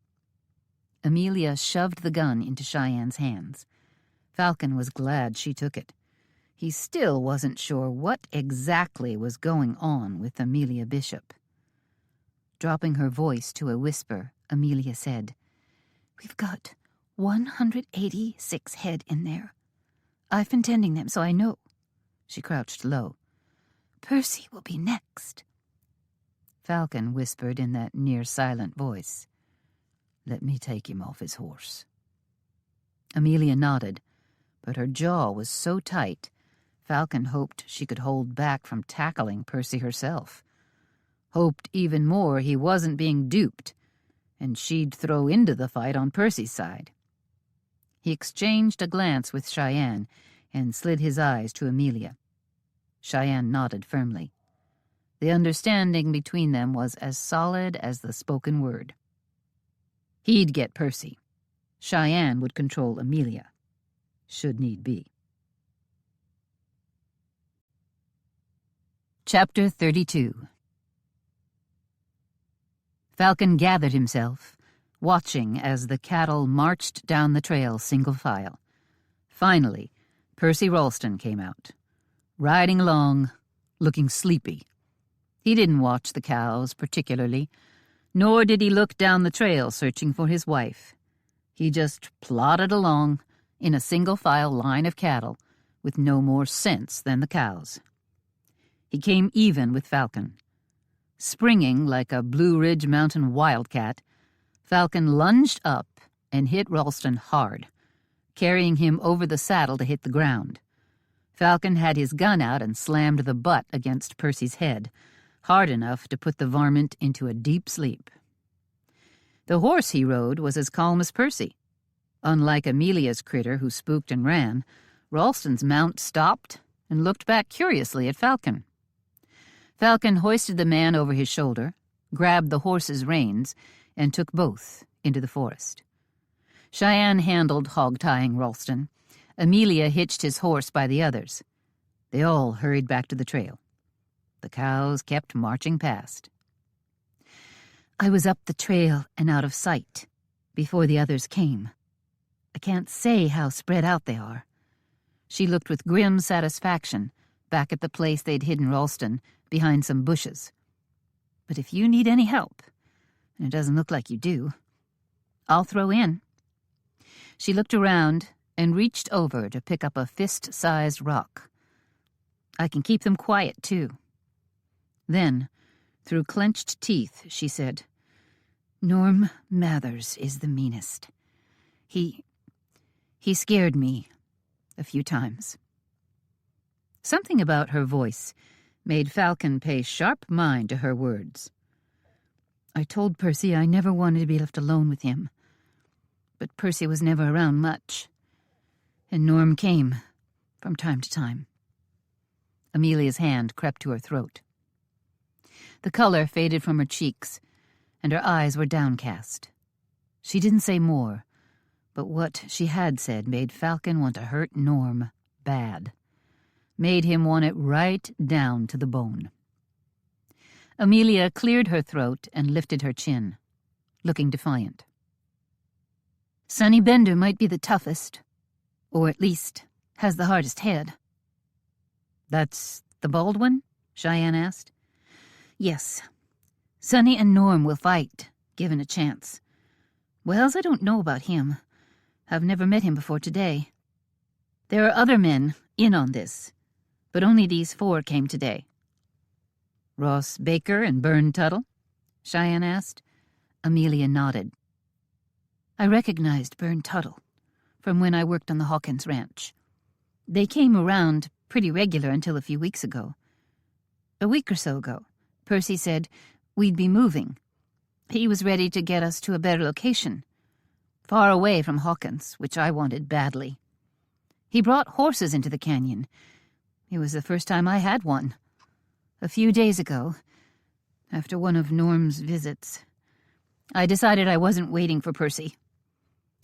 Amelia shoved the gun into Cheyenne's hands. Falcon was glad she took it. He still wasn't sure what exactly was going on with Amelia Bishop. Dropping her voice to a whisper, Amelia said, "We've got 186 head in there. I've been tending them, so I know." She crouched low. "Percy will be next." Falcon whispered in that near-silent voice, "Let me take him off his horse." Amelia nodded, but her jaw was so tight, Falcon hoped she could hold back from tackling Percy herself. Hoped even more he wasn't being duped, and she'd throw into the fight on Percy's side. He exchanged a glance with Cheyenne and slid his eyes to Amelia. Cheyenne nodded firmly. The understanding between them was as solid as the spoken word. He'd get Percy. Cheyenne would control Amelia, should need be. Chapter 32. Falcon gathered himself, watching as the cattle marched down the trail single file. Finally, Percy Ralston came out, riding along, looking sleepy. He didn't watch the cows particularly, nor did he look down the trail searching for his wife. He just plodded along in a single-file line of cattle with no more sense than the cows. He came even with Falcon. Springing like a Blue Ridge Mountain wildcat, Falcon lunged up and hit Ralston hard, carrying him over the saddle to hit the ground. Falcon had his gun out and slammed the butt against Percy's head, hard enough to put the varmint into a deep sleep. The horse he rode was as calm as Percy. Unlike Amelia's critter, who spooked and ran, Ralston's mount stopped and looked back curiously at Falcon. Falcon hoisted the man over his shoulder, grabbed the horse's reins, and took both into the forest. Cheyenne handled hog-tying Ralston. Amelia hitched his horse by the others. They all hurried back to the trail. The cows kept marching past. I was up the trail and out of sight before the others came. I can't say how spread out they are. She looked with grim satisfaction back at the place they'd hidden Ralston behind some bushes. But if you need any help, and it doesn't look like you do, I'll throw in. She looked around and reached over to pick up a fist-sized rock. I can keep them quiet, too. Then, through clenched teeth, she said, Norm Mathers is the meanest. He scared me a few times. Something about her voice made Falcon pay sharp mind to her words. I told Percy I never wanted to be left alone with him. But Percy was never around much, and Norm came from time to time. Amelia's hand crept to her throat. The color faded from her cheeks, and her eyes were downcast. She didn't say more, but what she had said made Falcon want to hurt Norm bad. Made him want it right down to the bone. Amelia cleared her throat and lifted her chin, looking defiant. Sonny Bender might be the toughest, or at least has the hardest head. That's the bald one? Cheyenne asked. Yes. Sonny and Norm will fight, given a chance. Wells, I don't know about him. I've never met him before today. There are other men in on this, but only these 4 came today. Ross Baker and Bern Tuttle? Cheyenne asked. Amelia nodded. I recognized Bern Tuttle from when I worked on the Hawkins ranch. They came around pretty regular until a few weeks ago. A week or so ago, Percy said we'd be moving. He was ready to get us to a better location, far away from Hawkins, which I wanted badly. He brought horses into the canyon. It was the first time I had one. A few days ago, after one of Norm's visits, I decided I wasn't waiting for Percy.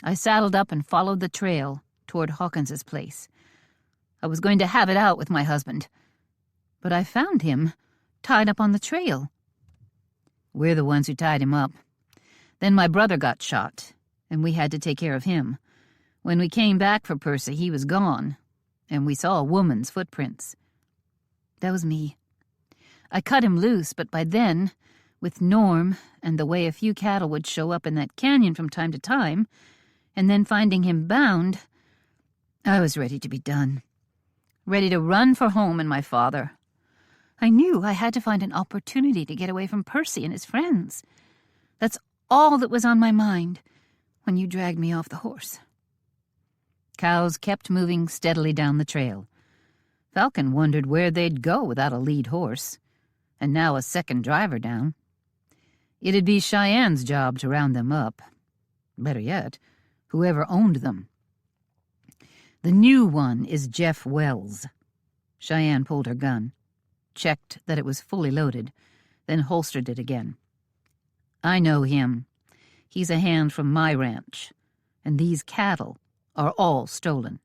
I saddled up and followed the trail toward Hawkins's place. I was going to have it out with my husband, but I found him tied up on the trail. We're the ones who tied him up. Then my brother got shot, and we had to take care of him. When we came back for Percy, he was gone, and we saw a woman's footprints. That was me. I cut him loose, but by then, with Norm and the way a few cattle would show up in that canyon from time to time, and then finding him bound, I was ready to be done. Ready to run for home and my father. I knew I had to find an opportunity to get away from Percy and his friends. That's all that was on my mind when you dragged me off the horse. Cows kept moving steadily down the trail. Falcon wondered where they'd go without a lead horse, and now a second driver down. It'd be Cheyenne's job to round them up. Better yet, whoever owned them. The new one is Jeff Wells. Cheyenne pulled her gun, checked that it was fully loaded, then holstered it again. I know him. He's a hand from my ranch, and these cattle are all stolen.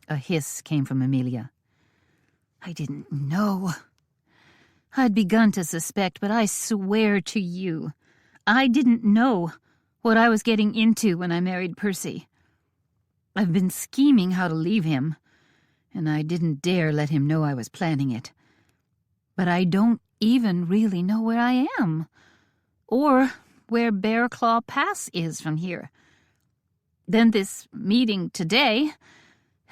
A hiss came from Amelia. I didn't know. I'd begun to suspect, but I swear to you, I didn't know what I was getting into when I married Percy. I've been scheming how to leave him, and I didn't dare let him know I was planning it. But I don't even really know where I am, or where Bear Claw Pass is from here. Then this meeting today,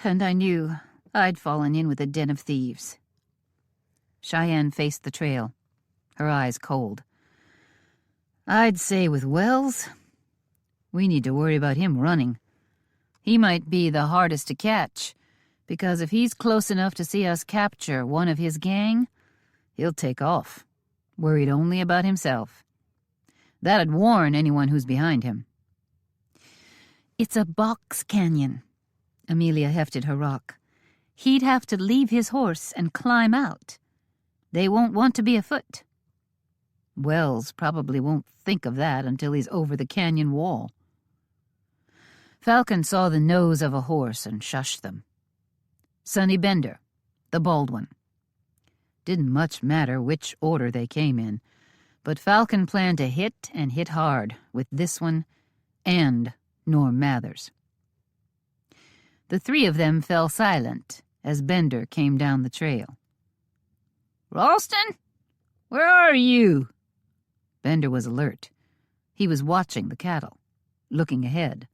and I knew I'd fallen in with a den of thieves. Cheyenne faced the trail, her eyes cold. I'd say with Wells, we need to worry about him running. He might be the hardest to catch, because if he's close enough to see us capture one of his gang, he'll take off, worried only about himself. That'd warn anyone who's behind him. It's a box canyon. Amelia hefted her rock. He'd have to leave his horse and climb out. They won't want to be afoot. Wells probably won't think of that until he's over the canyon wall. Falcon saw the nose of a horse and shushed them. Sonny Bender, the bald one. Didn't much matter which order they came in, but Falcon planned to hit and hit hard with this one and Norm Mathers. The 3 of them fell silent as Bender came down the trail. Ralston? Where are you? Bender was alert. He was watching the cattle, looking ahead.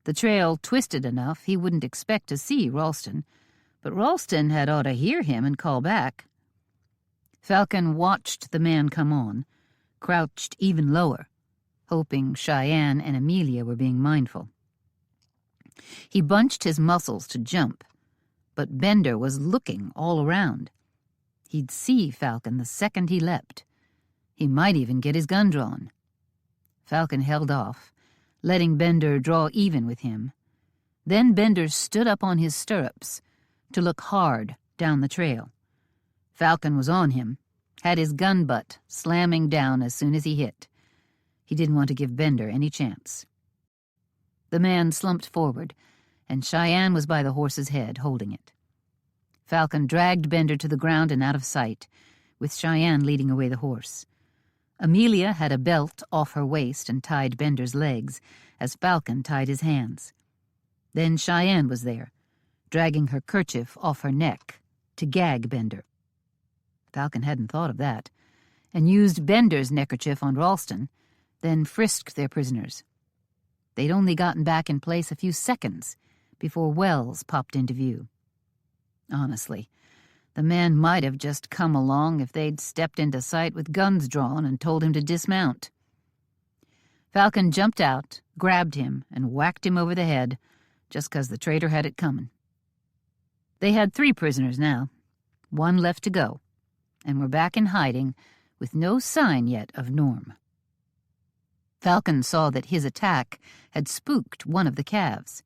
The trail twisted enough he wouldn't expect to see Ralston, but Ralston had ought to hear him and call back. Falcon watched the man come on, crouched even lower, hoping Cheyenne and Amelia were being mindful. He bunched his muscles to jump, but Bender was looking all around. He'd see Falcon the second he leapt. He might even get his gun drawn. Falcon held off, letting Bender draw even with him. Then Bender stood up on his stirrups to look hard down the trail. Falcon was on him, had his gun butt slamming down as soon as he hit. He didn't want to give Bender any chance. The man slumped forward, and Cheyenne was by the horse's head, holding it. Falcon dragged Bender to the ground and out of sight, with Cheyenne leading away the horse. Amelia had a belt off her waist and tied Bender's legs, as Falcon tied his hands. Then Cheyenne was there, dragging her kerchief off her neck to gag Bender. Falcon hadn't thought of that, and used Bender's neckerchief on Ralston, then frisked their prisoners. They'd only gotten back in place a few seconds before Wells popped into view. Honestly, the man might have just come along if they'd stepped into sight with guns drawn and told him to dismount. Falcon jumped out, grabbed him, and whacked him over the head, just 'cause the traitor had it comin'. They had 3 prisoners now, 1 left to go, and were back in hiding with no sign yet of Norm. Falcon saw that his attack had spooked one of the calves.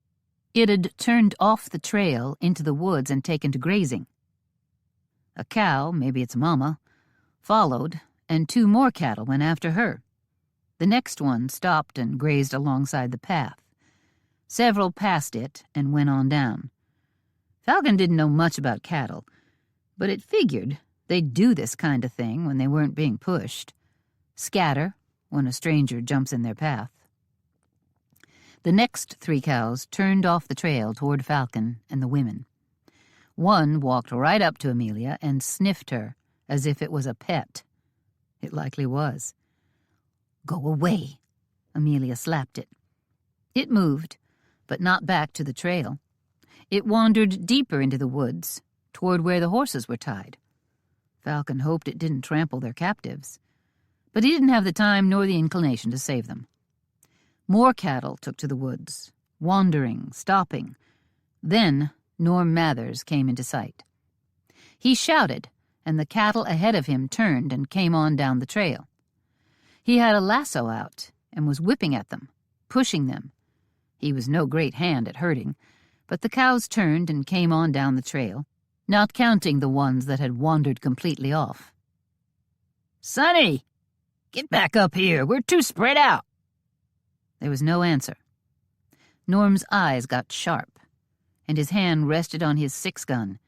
It had turned off the trail into the woods and taken to grazing. A cow, maybe its mama, followed, and 2 more cattle went after her. The next one stopped and grazed alongside the path. Several passed it and went on down. Falcon didn't know much about cattle, but it figured they'd do this kind of thing when they weren't being pushed. Scatter when a stranger jumps in their path. The next 3 cows turned off the trail toward Falcon and the women. One walked right up to Amelia and sniffed her as if it was a pet. It likely was. "Go away," Amelia slapped it. It moved, but not back to the trail. It wandered deeper into the woods, toward where the horses were tied. Falcon hoped it didn't trample their captives, but he didn't have the time nor the inclination to save them. More cattle took to the woods, wandering, stopping. Then Norm Mathers came into sight. He shouted, and the cattle ahead of him turned and came on down the trail. He had a lasso out and was whipping at them, pushing them. He was no great hand at herding, but the cows turned and came on down the trail, not counting the ones that had wandered completely off. "Sonny, get back up here. We're too spread out." There was no answer. Norm's eyes got sharp, and his hand rested on his 6-gun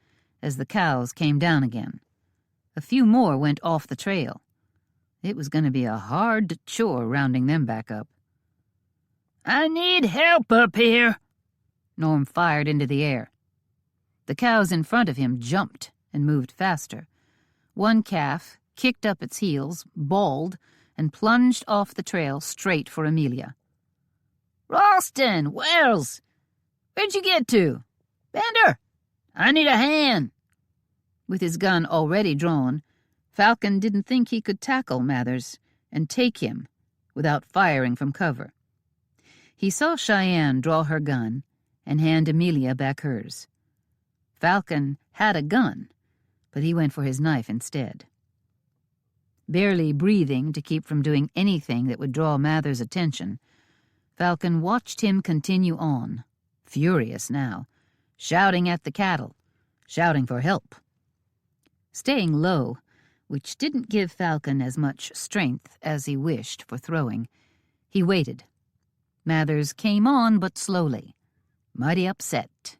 as the cows came down again. A few more went off the trail. It was going to be a hard chore rounding them back up. "I need help up here." Norm fired into the air. The cows in front of him jumped and moved faster. One calf kicked up its heels, bawled, and plunged off the trail straight for Amelia. "Ralston! Wells! Where'd you get to? Bender! I need a hand!" With his gun already drawn, Falcon didn't think he could tackle Mathers and take him without firing from cover. He saw Cheyenne draw her gun and hand Amelia back hers. Falcon had a gun, but he went for his knife instead. Barely breathing to keep from doing anything that would draw Mathers' attention, Falcon watched him continue on, furious now, shouting at the cattle, shouting for help. Staying low, which didn't give Falcon as much strength as he wished for throwing, he waited. Mathers came on but slowly, mighty upset,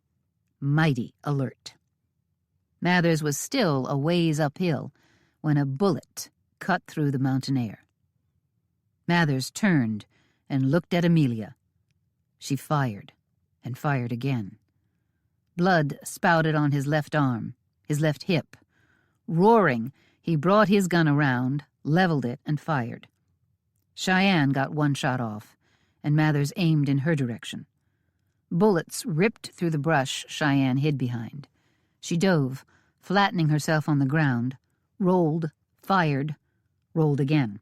mighty alert. Mathers was still a ways uphill when a bullet cut through the mountain air. Mathers turned and looked at Amelia. She fired, and fired again. Blood spouted on his left arm, his left hip. Roaring, he brought his gun around, leveled it, and fired. Cheyenne got 1 shot off, and Mathers aimed in her direction. Bullets ripped through the brush Cheyenne hid behind. She dove, flattening herself on the ground, rolled, fired, rolled again.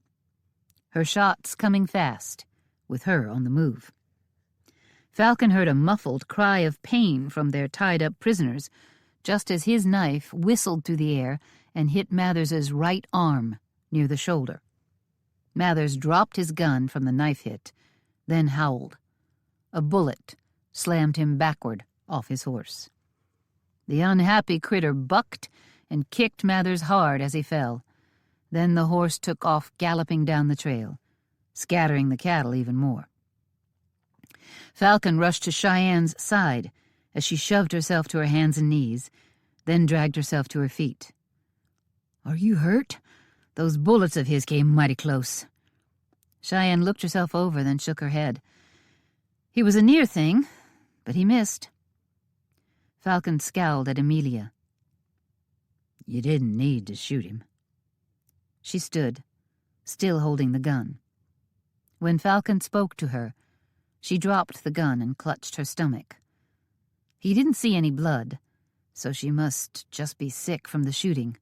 Her shots coming fast, with her on the move. Falcon heard a muffled cry of pain from their tied-up prisoners, just as his knife whistled through the air and hit Mathers's right arm near the shoulder. Mathers dropped his gun from the knife hit, then howled. A bullet slammed him backward off his horse. The unhappy critter bucked and kicked Mathers hard as he fell. Then the horse took off galloping down the trail, scattering the cattle even more. Falcon rushed to Cheyenne's side as she shoved herself to her hands and knees, then dragged herself to her feet. "Are you hurt? Those bullets of his came mighty close." Cheyenne looked herself over, then shook her head. "He was a near thing, but he missed." Falcon scowled at Amelia. "You didn't need to shoot him." She stood, still holding the gun. When Falcon spoke to her, she dropped the gun and clutched her stomach. He didn't see any blood, so she must just be sick from the shooting,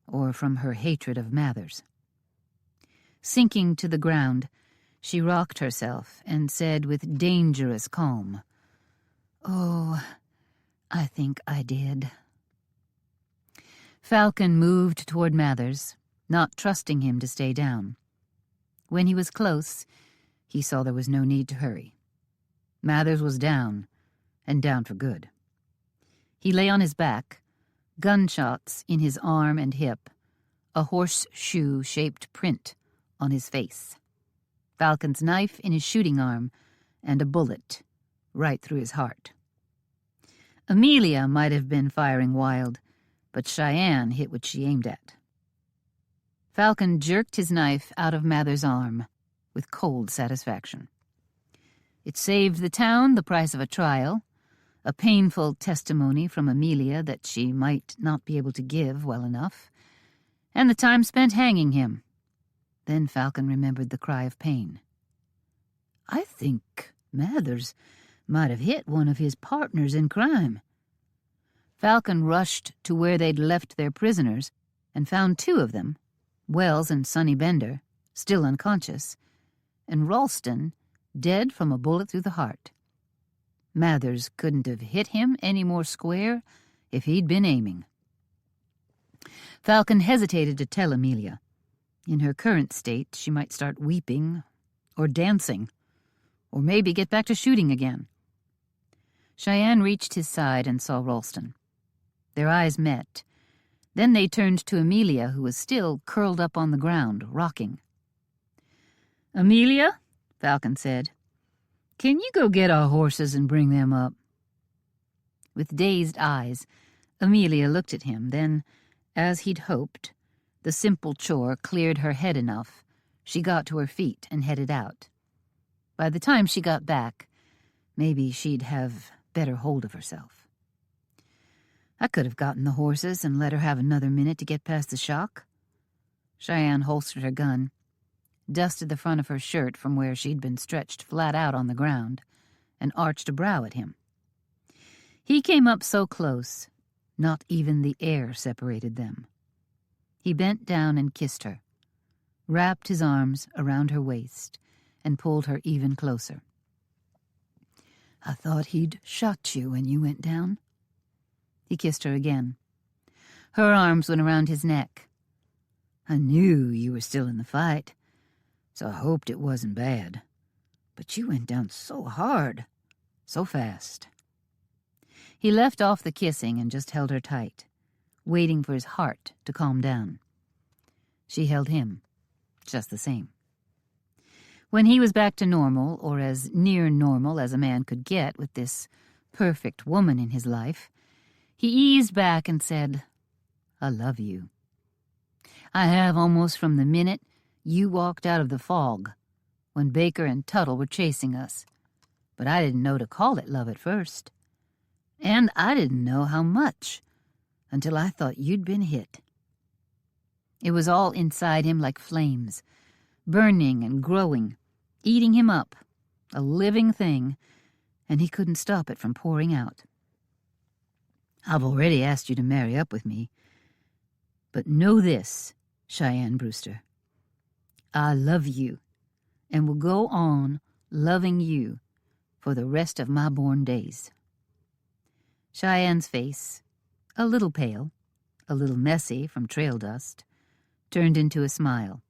or from her hatred of Mathers. Sinking to the ground, she rocked herself and said with dangerous calm, "Oh, I think I did." Falcon moved toward Mathers, not trusting him to stay down. When he was close, he saw there was no need to hurry. Mathers was down, and down for good. He lay on his back, gunshots in his arm and hip, a horseshoe-shaped print on his face, Falcon's knife in his shooting arm, and a bullet right through his heart. Amelia might have been firing wild, but Cheyenne hit what she aimed at. Falcon jerked his knife out of Mathers' arm with cold satisfaction. It saved the town the price of a trial, a painful testimony from Amelia that she might not be able to give well enough, and the time spent hanging him. Then Falcon remembered the cry of pain. "I think Mathers might have hit one of his partners in crime." Falcon rushed to where they'd left their prisoners and found two of them, Wells and Sonny Bender, still unconscious, and Ralston dead from a bullet through the heart. Mathers couldn't have hit him any more square if he'd been aiming. Falcon hesitated to tell Amelia. In her current state, she might start weeping or dancing, or maybe get back to shooting again. Cheyenne reached his side and saw Ralston. Their eyes met. Then they turned to Amelia, who was still curled up on the ground, rocking. "Amelia," Falcon said, "can you go get our horses and bring them up?" With dazed eyes, Amelia looked at him. Then, as he'd hoped, the simple chore cleared her head enough. She got to her feet and headed out. By the time she got back, maybe she'd have better hold of herself. "I could have gotten the horses and let her have another minute to get past the shock." Cheyenne holstered her gun, dusted the front of her shirt from where she'd been stretched flat out on the ground, and arched a brow at him. He came up so close, not even the air separated them. He bent down and kissed her, wrapped his arms around her waist, and pulled her even closer. "I thought he'd shot you when you went down." He kissed her again. Her arms went around his neck. "I knew you were still in the fight, so I hoped it wasn't bad. But you went down so hard, so fast." He left off the kissing and just held her tight, waiting for his heart to calm down. She held him, just the same. When he was back to normal, or as near normal as a man could get with this perfect woman in his life, he eased back and said, "I love you. I have almost from the minute you walked out of the fog, when Baker and Tuttle were chasing us. But I didn't know to call it love at first. And I didn't know how much, until I thought you'd been hit." It was all inside him like flames, burning and growing, eating him up, a living thing, and he couldn't stop it from pouring out. "I've already asked you to marry up with me. But know this, Cheyenne Brewster. I love you, and will go on loving you for the rest of my born days." Cheyenne's face, a little pale, a little messy from trail dust, turned into a smile.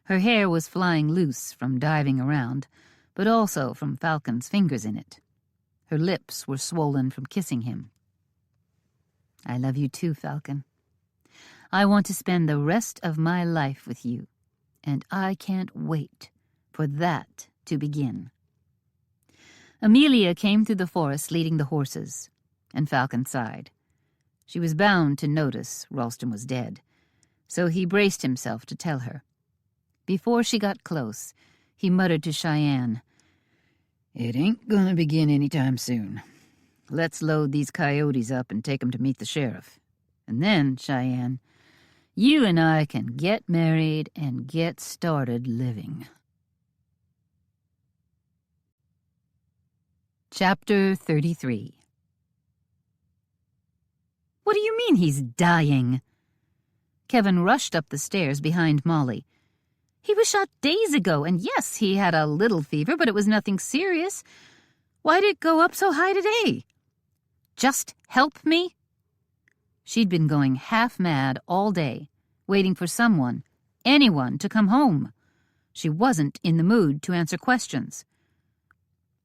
Her hair was flying loose from diving around, but also from Falcon's fingers in it. Her lips were swollen from kissing him. "I love you too, Falcon. I want to spend the rest of my life with you, and I can't wait for that to begin." Amelia came through the forest leading the horses, and Falcon sighed. She was bound to notice Ralston was dead, so he braced himself to tell her. Before she got close, he muttered to Cheyenne, "It ain't gonna begin any time soon. Let's load these coyotes up and take 'em to meet the sheriff. And then, Cheyenne, you and I can get married and get started living." Chapter 33. "What do you mean he's dying?" Kevin rushed up the stairs behind Molly. "He was shot days ago, and yes, he had a little fever, but it was nothing serious. Why did it go up so high today? Just help me?" She'd been going half mad all day, waiting for someone, anyone, to come home. She wasn't in the mood to answer questions.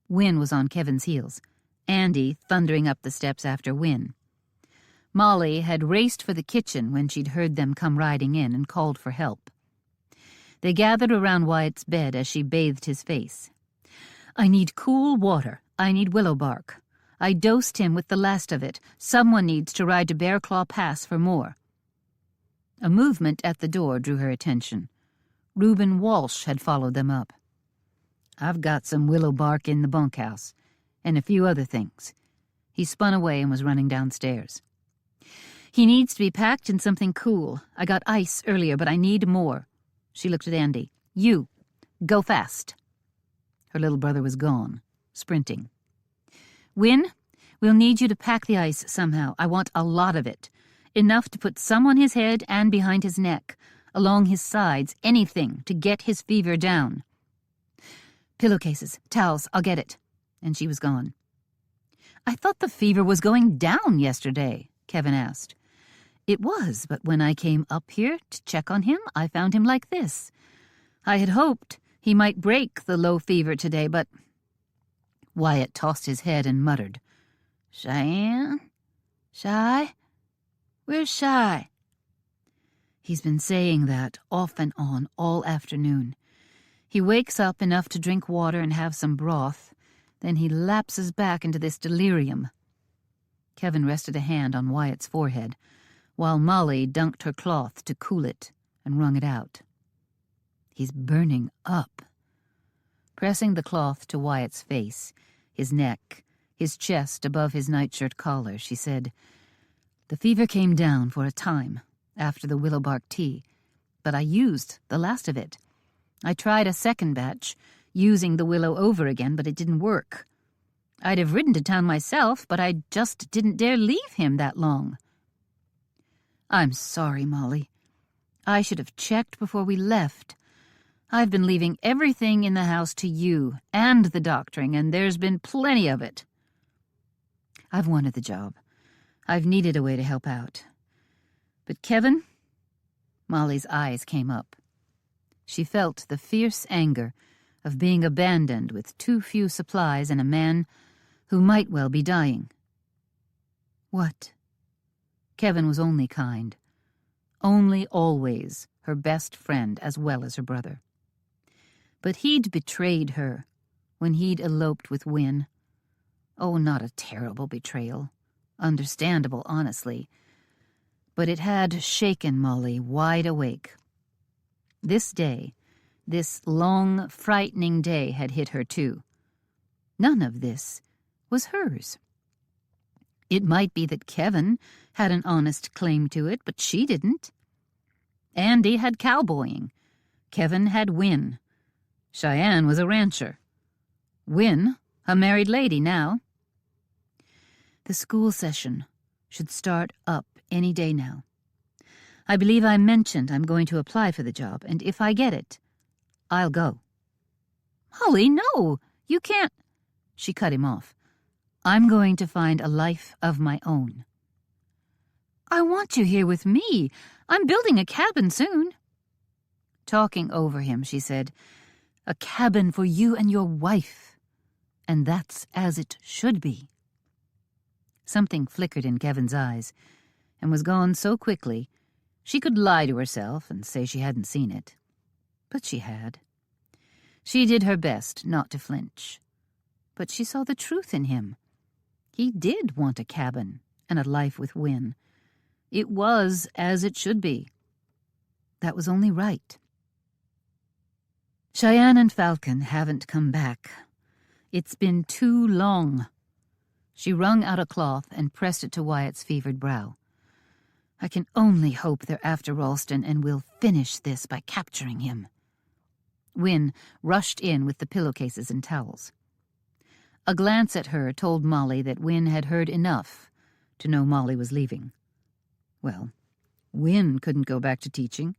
Wynne was on Kevin's heels, Andy thundering up the steps after Wynne. Molly had raced for the kitchen when she'd heard them come riding in and called for help. They gathered around Wyatt's bed as she bathed his face. "I need cool water. I need willow bark. I dosed him with the last of it. Someone needs to ride to Bear Claw Pass for more." A movement at the door drew her attention. Reuben Walsh had followed them up. "I've got some willow bark in the bunkhouse, and a few other things." He spun away and was running downstairs. "He needs to be packed in something cool. I got ice earlier, but I need more." She looked at Andy. "You, go fast." Her little brother was gone, sprinting. "Wynne, we'll need you to pack the ice somehow. I want a lot of it. Enough to put some on his head and behind his neck, along his sides, anything to get his fever down." "Pillowcases, towels, I'll get it." And she was gone. "I thought the fever was going down yesterday," Kevin asked. "It was, but when I came up here to check on him, I found him like this. I had hoped he might break the low fever today, but—" Wyatt tossed his head and muttered, "Cheyenne? Shy? Where's Shy?" He's been saying that off and on all afternoon. He wakes up enough to drink water and have some broth, then he lapses back into this delirium. Kevin rested a hand on Wyatt's forehead, while Molly dunked her cloth to cool it and wrung it out. "He's burning up." Pressing the cloth to Wyatt's face, his neck, his chest above his nightshirt collar, she said, "The fever came down for a time after the willow bark tea, but I used the last of it. I tried a second batch, using the willow over again, but it didn't work. I'd have ridden to town myself, but I just didn't dare leave him that long." "I'm sorry, Molly. I should have checked before we left. I've been leaving everything in the house to you and the doctoring, and there's been plenty of it. I've wanted the job. I've needed a way to help out. But Kevin—" Molly's eyes came up. She felt the fierce anger of being abandoned with too few supplies and a man who might well be dying. "What?" Kevin was only kind. Only always her best friend as well as her brother. But he'd betrayed her when he'd eloped with Wynne. Oh, not a terrible betrayal. Understandable, honestly. But it had shaken Molly wide awake. This day, this long, frightening day had hit her too. None of this was hers. It might be that Kevin had an honest claim to it, but she didn't. Andy had cowboying. Kevin had Wynne. Cheyenne was a rancher. Wynne, a married lady now. The school session should start up any day now. I believe I mentioned I'm going to apply for the job, and if I get it, I'll go. "Molly, no, you can't." She cut him off. "I'm going to find a life of my own." I want you here with me. I'm building a cabin soon. Talking over him, she said, "A cabin for you and your wife. And that's as it should be." Something flickered in Kevin's eyes and was gone so quickly she could lie to herself and say she hadn't seen it. But she had. She did her best not to flinch. But she saw the truth in him. He did want a cabin and a life with Win. It was as it should be. That was only right. Cheyenne and Falcon haven't come back. It's been too long. She wrung out a cloth and pressed it to Wyatt's fevered brow. I can only hope they're after Ralston, and we'll finish this by capturing him. Win rushed in with the pillowcases and towels. A glance at her told Molly that Win had heard enough to know Molly was leaving. Well, Win couldn't go back to teaching.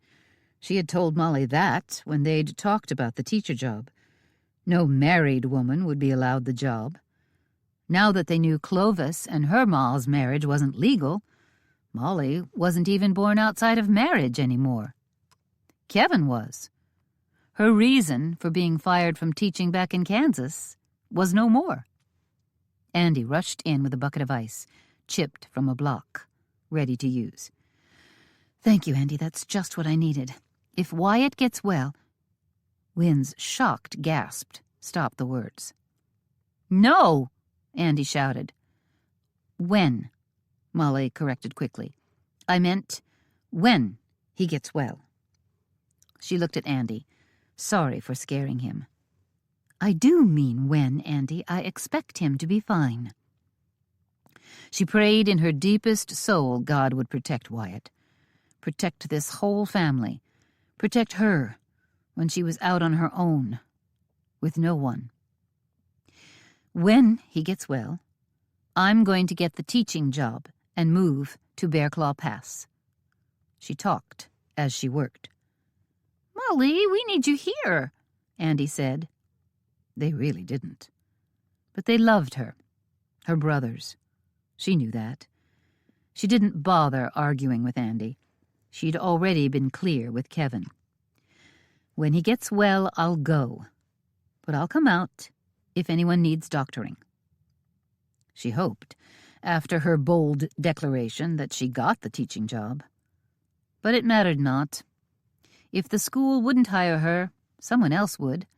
She had told Molly that when they'd talked about the teacher job. No married woman would be allowed the job. Now that they knew Clovis and her ma's marriage wasn't legal, Molly wasn't even born outside of marriage anymore. Kevin was. Her reason for being fired from teaching back in Kansas was no more. Andy rushed in with a bucket of ice, chipped from a block, ready to use. "Thank you, Andy, that's just what I needed. If Wyatt gets well—" Win's shocked gasp stopped the words. "No!" Andy shouted. "When," Molly corrected quickly. "I meant when he gets well." She looked at Andy, sorry for scaring him. "I do mean when, Andy. I expect him to be fine." She prayed in her deepest soul God would protect Wyatt, protect this whole family, protect her when she was out on her own, with no one. "When he gets well, I'm going to get the teaching job and move to Bear Claw Pass." She talked as she worked. "Molly, we need you here," Andy said. They really didn't. But they loved her, her brothers. She knew that. She didn't bother arguing with Andy. She'd already been clear with Kevin. "When he gets well, I'll go. But I'll come out if anyone needs doctoring." She hoped, after her bold declaration, that she got the teaching job. But it mattered not. If the school wouldn't hire her, someone else would.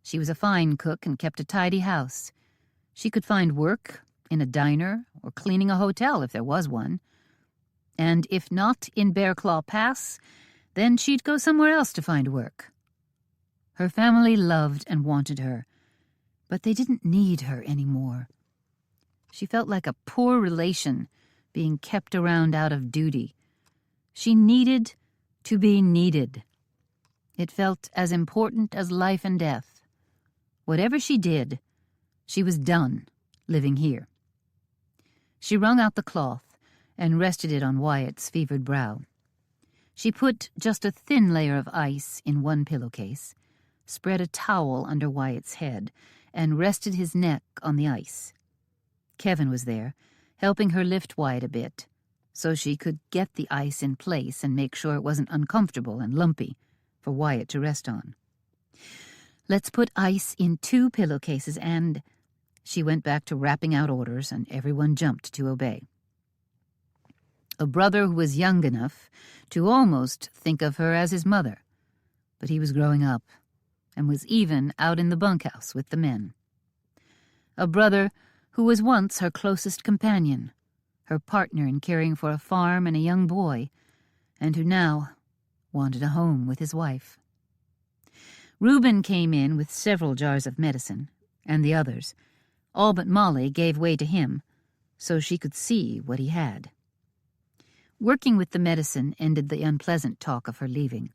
She was a fine cook and kept a tidy house. She could find work in a diner or cleaning a hotel if there was one. And if not in Bear Claw Pass, then she'd go somewhere else to find work. Her family loved and wanted her, but they didn't need her anymore. She felt like a poor relation being kept around out of duty. She needed to be needed. It felt as important as life and death. Whatever she did, she was done living here. She wrung out the cloth and rested it on Wyatt's fevered brow. She put just a thin layer of ice in one pillowcase, spread a towel under Wyatt's head, and rested his neck on the ice. Kevin was there, helping her lift Wyatt a bit, so she could get the ice in place and make sure it wasn't uncomfortable and lumpy for Wyatt to rest on. "Let's put ice in 2 pillowcases and—" She went back to rapping out orders, and everyone jumped to obey. A brother who was young enough to almost think of her as his mother, but he was growing up and was even out in the bunkhouse with the men. A brother who was once her closest companion, her partner in caring for a farm and a young boy, and who now wanted a home with his wife. Reuben came in with several jars of medicine, and the others. All but Molly gave way to him, so she could see what he had. Working with the medicine ended the unpleasant talk of her leaving.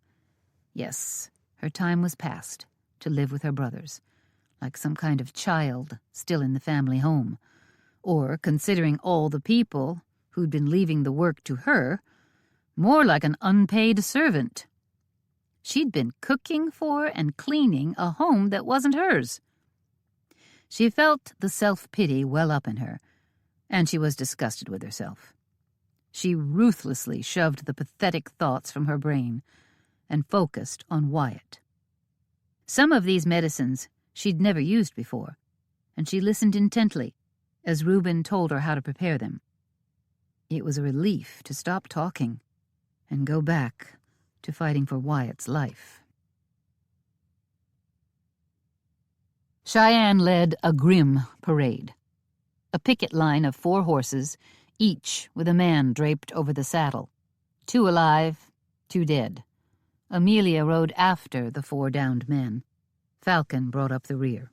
Yes, her time was past to live with her brothers, like some kind of child still in the family home, or, considering all the people who'd been leaving the work to her, more like an unpaid servant. She'd been cooking for and cleaning a home that wasn't hers. She felt the self-pity well up in her, and she was disgusted with herself. She ruthlessly shoved the pathetic thoughts from her brain and focused on Wyatt. Some of these medicines she'd never used before, and she listened intently as Reuben told her how to prepare them. It was a relief to stop talking and go back to fighting for Wyatt's life. Cheyenne led a grim parade. A picket line of 4 horses, each with a man draped over the saddle. 2 alive, 2 dead. Amelia rode after the 4 downed men. Falcon brought up the rear.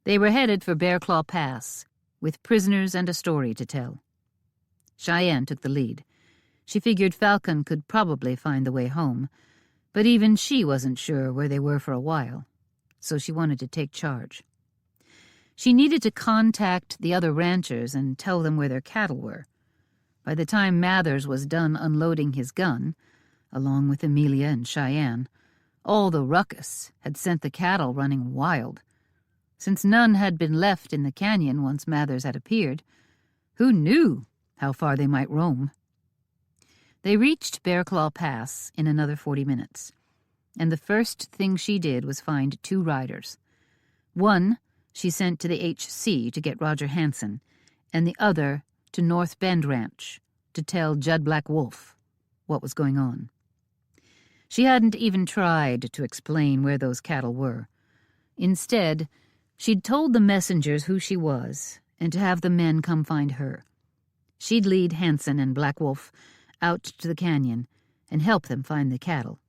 They were headed for Bear Claw Pass, with prisoners and a story to tell. Cheyenne took the lead. She figured Falcon could probably find the way home, but even she wasn't sure where they were for a while, so she wanted to take charge. She needed to contact the other ranchers and tell them where their cattle were. By the time Mathers was done unloading his gun, along with Amelia and Cheyenne, all the ruckus had sent the cattle running wild. Since none had been left in the canyon once Mathers had appeared, who knew how far they might roam? They reached Bear Claw Pass in another 40 minutes, and the first thing she did was find 2 riders. One she sent to the HC to get Roger Hansen, and the other to North Bend Ranch to tell Judd Black Wolf what was going on. She hadn't even tried to explain where those cattle were. Instead, she'd told the messengers who she was and to have the men come find her. She'd lead Hansen and Black Wolf out to the canyon and help them find the cattle,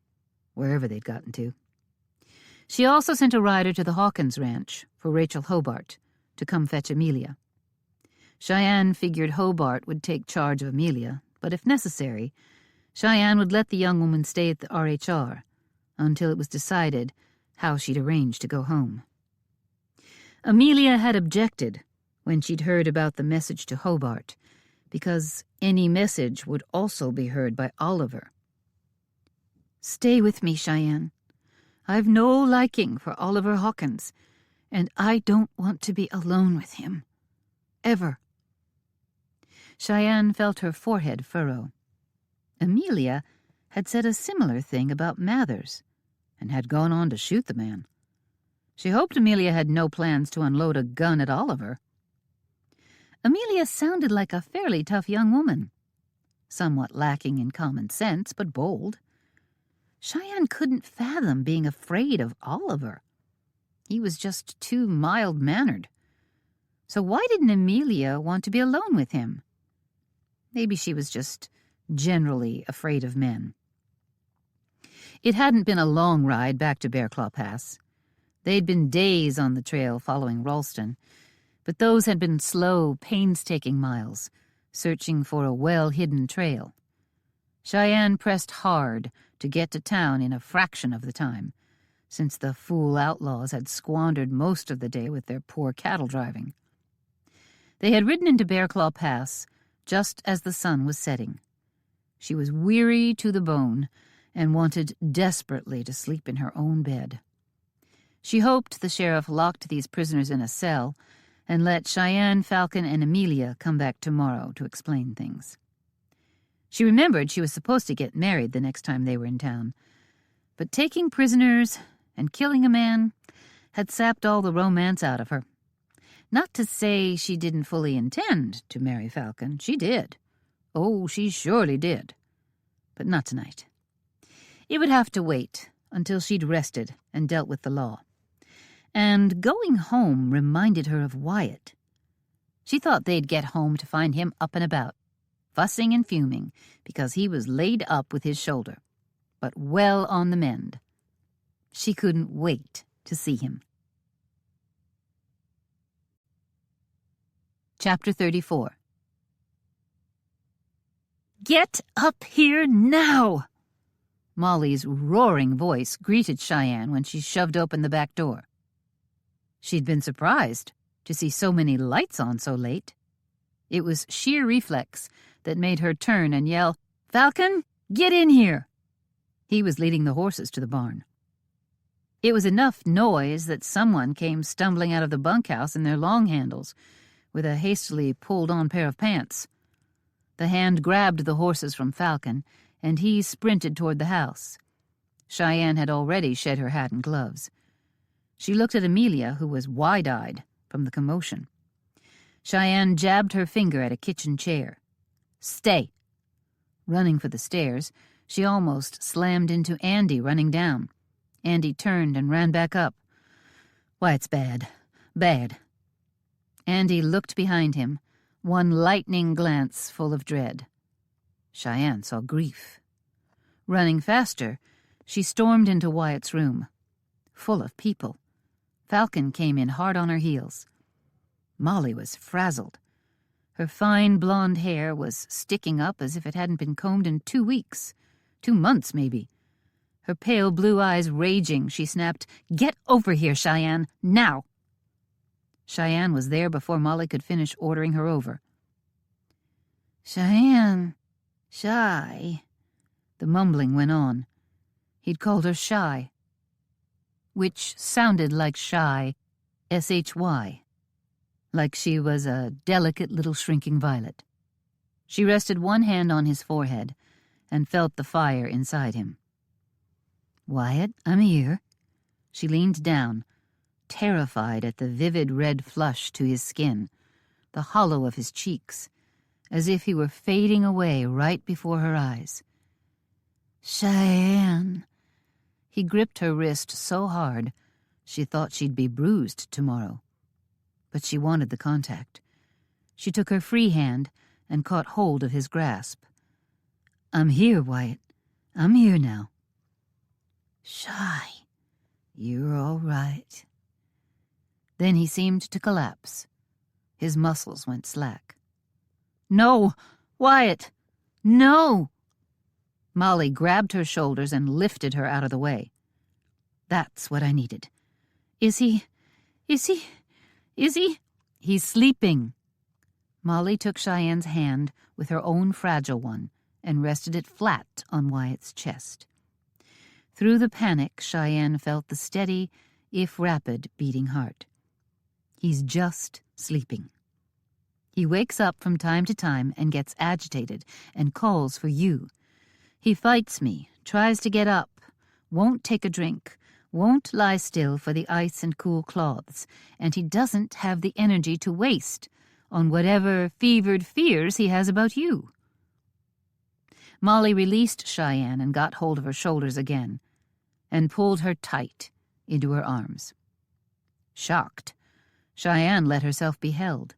wherever they'd gotten to. She also sent a rider to the Hawkins Ranch for Rachel Hobart to come fetch Amelia. Cheyenne figured Hobart would take charge of Amelia, but if necessary, Cheyenne would let the young woman stay at the RHR until it was decided how she'd arrange to go home. Amelia had objected when she'd heard about the message to Hobart, because any message would also be heard by Oliver. "Stay with me, Cheyenne. I've no liking for Oliver Hawkins, and I don't want to be alone with him. Ever." Cheyenne felt her forehead furrow. Amelia had said a similar thing about Mathers, and had gone on to shoot the man. She hoped Amelia had no plans to unload a gun at Oliver. Amelia sounded like a fairly tough young woman, somewhat lacking in common sense, but bold. Cheyenne couldn't fathom being afraid of Oliver. He was just too mild-mannered. So why didn't Amelia want to be alone with him? Maybe she was just generally afraid of men. It hadn't been a long ride back to Bear Claw Pass. They'd been days on the trail following Ralston, but those had been slow, painstaking miles, searching for a well-hidden trail. Cheyenne pressed hard to get to town in a fraction of the time, since the fool outlaws had squandered most of the day with their poor cattle driving. They had ridden into Bear Claw Pass just as the sun was setting. She was weary to the bone and wanted desperately to sleep in her own bed. She hoped the sheriff locked these prisoners in a cell and let Cheyenne, Falcon, and Amelia come back tomorrow to explain things. She remembered she was supposed to get married the next time they were in town, but taking prisoners and killing a man had sapped all the romance out of her. Not to say she didn't fully intend to marry Falcon. She did. Oh, she surely did. But not tonight. It would have to wait until she'd rested and dealt with the law. And going home reminded her of Wyatt. She thought they'd get home to find him up and about, fussing and fuming because he was laid up with his shoulder, but well on the mend. She couldn't wait to see him. Chapter 34. "Get up here now!" Molly's roaring voice greeted Cheyenne when she shoved open the back door. She'd been surprised to see so many lights on so late. It was sheer reflex that made her turn and yell, "Falcon, get in here!" He was leading the horses to the barn. It was enough noise that someone came stumbling out of the bunkhouse in their long handles with a hastily pulled-on pair of pants. The hand grabbed the horses from Falcon, and he sprinted toward the house. Cheyenne had already shed her hat and gloves. She looked at Amelia, who was wide-eyed from the commotion. Cheyenne jabbed her finger at a kitchen chair. "Stay!" Running for the stairs, she almost slammed into Andy running down. Andy turned and ran back up. "Why, it's bad. Bad." Andy looked behind him, one lightning glance full of dread. Cheyenne saw grief. Running faster, she stormed into Wyatt's room. Full of people. Falcon came in hard on her heels. Molly was frazzled. Her fine blonde hair was sticking up as if it hadn't been combed in 2 weeks. 2 months, maybe. Her pale blue eyes raging, she snapped, "Get over here, Cheyenne, now!" Cheyenne was there before Molly could finish ordering her over. "Cheyenne, shy," the mumbling went on. He'd called her shy, which sounded like shy, S-H-Y, like she was a delicate little shrinking violet. She rested one hand on his forehead and felt the fire inside him. "Wyatt, I'm here." She leaned down, terrified at the vivid red flush to his skin, the hollow of his cheeks, as if he were fading away right before her eyes. "Cheyenne." He gripped her wrist so hard she thought she'd be bruised tomorrow. But she wanted the contact. She took her free hand and caught hold of his grasp. "I'm here, Wyatt. I'm here now." "Shy, you're all right." Then he seemed to collapse. His muscles went slack. "No, Wyatt, no!" Molly grabbed her shoulders and lifted her out of the way. "That's what I needed. Is he? He's sleeping." Molly took Cheyenne's hand with her own fragile one and rested it flat on Wyatt's chest. Through the panic, Cheyenne felt the steady, if rapid, beating heart. He's just sleeping. He wakes up from time to time and gets agitated and calls for you. He fights me, tries to get up, won't take a drink, won't lie still for the ice and cool cloths, and he doesn't have the energy to waste on whatever fevered fears he has about you. Molly released Cheyenne and got hold of her shoulders again and pulled her tight into her arms. Shocked, Cheyenne let herself be held,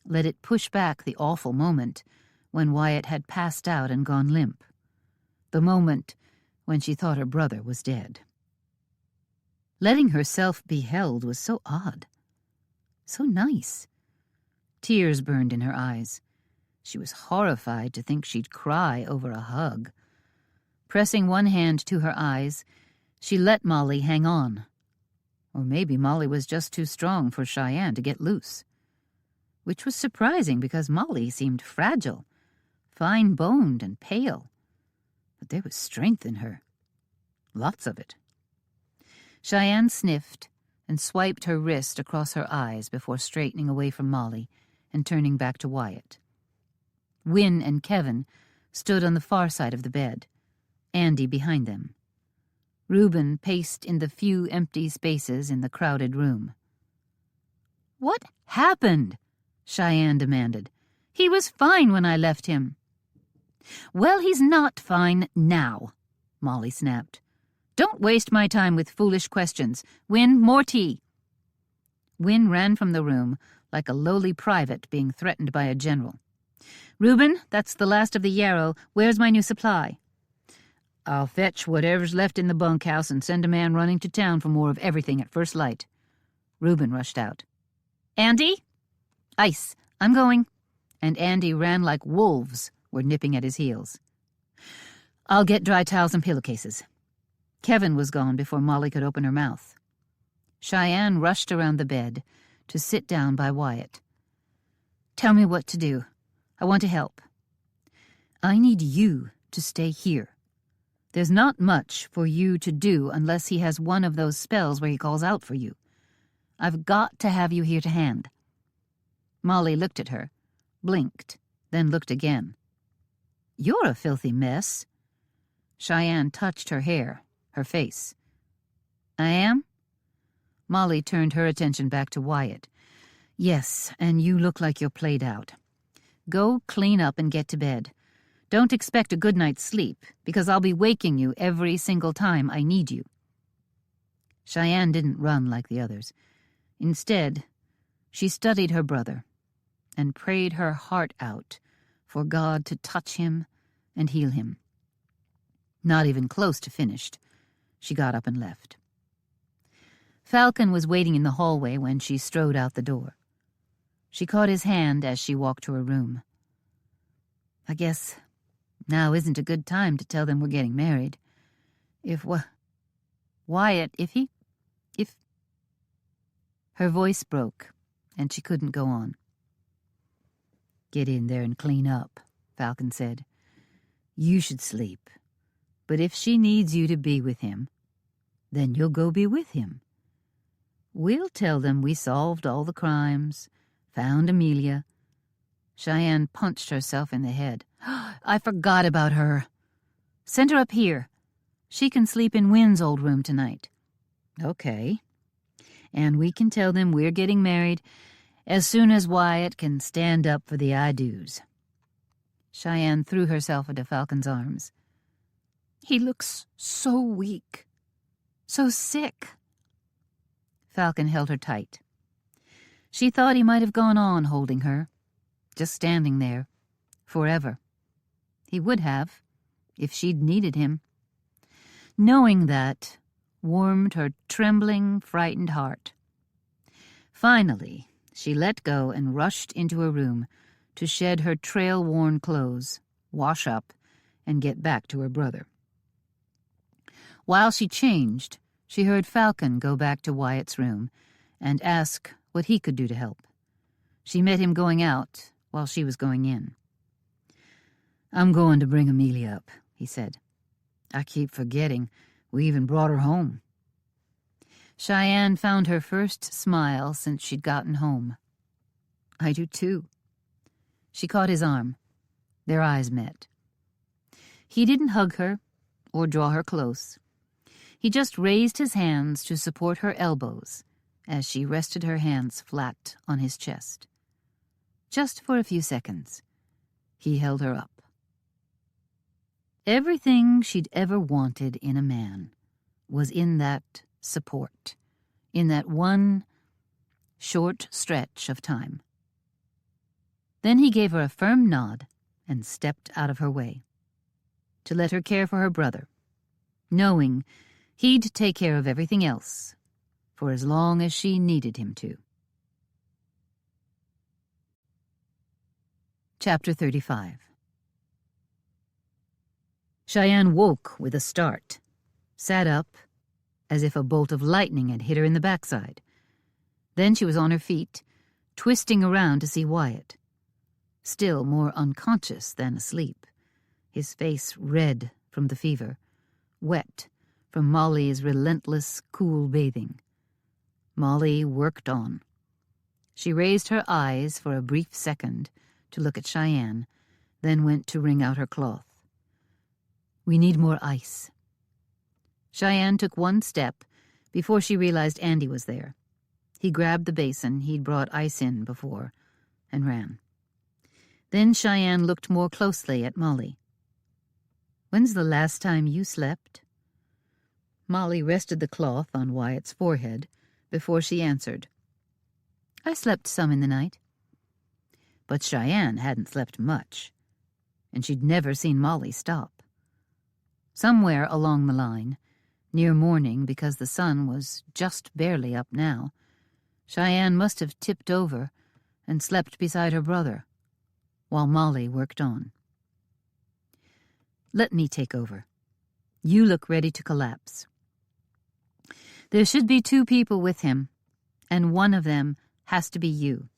let it push back the awful moment when Wyatt had passed out and gone limp, the moment when she thought her brother was dead. Letting herself be held was so odd, so nice. Tears burned in her eyes. She was horrified to think she'd cry over a hug. Pressing one hand to her eyes, she let Molly hang on. Or maybe Molly was just too strong for Cheyenne to get loose. Which was surprising because Molly seemed fragile, fine-boned and pale. But there was strength in her. Lots of it. Cheyenne sniffed and swiped her wrist across her eyes before straightening away from Molly and turning back to Wyatt. Wynne and Kevin stood on the far side of the bed, Andy behind them. Reuben paced in the few empty spaces in the crowded room. "What happened?" Cheyenne demanded. "He was fine when I left him." "Well, he's not fine now," Molly snapped. "Don't waste my time with foolish questions. Wynne, more tea." Wynne ran from the room like a lowly private being threatened by a general. "Reuben, that's the last of the yarrow. Where's my new supply?" "I'll fetch whatever's left in the bunkhouse and send a man running to town for more of everything at first light." Reuben rushed out. "Andy?" "Ice. I'm going." And Andy ran like wolves were nipping at his heels. "I'll get dry towels and pillowcases." Kevin was gone before Molly could open her mouth. Cheyenne rushed around the bed to sit down by Wyatt. "Tell me what to do. I want to help." "I need you to stay here. There's not much for you to do unless he has one of those spells where he calls out for you. I've got to have you here to hand." Molly looked at her, blinked, then looked again. You're a filthy mess. Cheyenne touched her hair, her face. I am? Molly turned her attention back to Wyatt. Yes, and you look like you're played out. Go clean up and get to bed. Don't expect a good night's sleep, because I'll be waking you every single time I need you. Cheyenne didn't run like the others. Instead, she studied her brother and prayed her heart out for God to touch him and heal him. Not even close to finished, she got up and left. Falcon was waiting in the hallway when she strode out the door. She caught his hand as she walked to her room. I guess now isn't a good time to tell them we're getting married. Wyatt, if... Her voice broke, and she couldn't go on. Get in there and clean up, Falcon said. You should sleep. But if she needs you to be with him, then you'll go be with him. We'll tell them we solved all the crimes, found Amelia. Cheyenne punched herself in the head. I forgot about her. Send her up here. She can sleep in Wynn's old room tonight. Okay. And we can tell them we're getting married as soon as Wyatt can stand up for the I-do's. Cheyenne threw herself into Falcon's arms. He looks so weak, so sick. Falcon held her tight. She thought he might have gone on holding her, just standing there, forever. He would have, if she'd needed him. Knowing that warmed her trembling, frightened heart. Finally, she let go and rushed into her room to shed her trail-worn clothes, wash up, and get back to her brother. While she changed, she heard Falcon go back to Wyatt's room and ask what he could do to help. She met him going out while she was going in. I'm going to bring Amelia up, he said. I keep forgetting we even brought her home. Cheyenne found her first smile since she'd gotten home. I do too. She caught his arm. Their eyes met. He didn't hug her or draw her close. He just raised his hands to support her elbows as she rested her hands flat on his chest. Just for a few seconds, he held her up. Everything she'd ever wanted in a man was in that support, in that one short stretch of time. Then he gave her a firm nod and stepped out of her way, to let her care for her brother, knowing he'd take care of everything else for as long as she needed him to. Chapter 35. Cheyenne woke with a start, sat up, as if a bolt of lightning had hit her in the backside. Then she was on her feet, twisting around to see Wyatt, still more unconscious than asleep, his face red from the fever, wet from Molly's relentless, cool bathing. Molly worked on. She raised her eyes for a brief second to look at Cheyenne, then went to wring out her cloth. We need more ice. Cheyenne took one step before she realized Andy was there. He grabbed the basin he'd brought ice in before and ran. Then Cheyenne looked more closely at Molly. When's the last time you slept? Molly rested the cloth on Wyatt's forehead before she answered. I slept some in the night. But Cheyenne hadn't slept much, and she'd never seen Molly stop. Somewhere along the line, near morning because the sun was just barely up now, Cheyenne must have tipped over and slept beside her brother, while Molly worked on. Let me take over. You look ready to collapse. There should be 2 people with him, and one of them has to be you.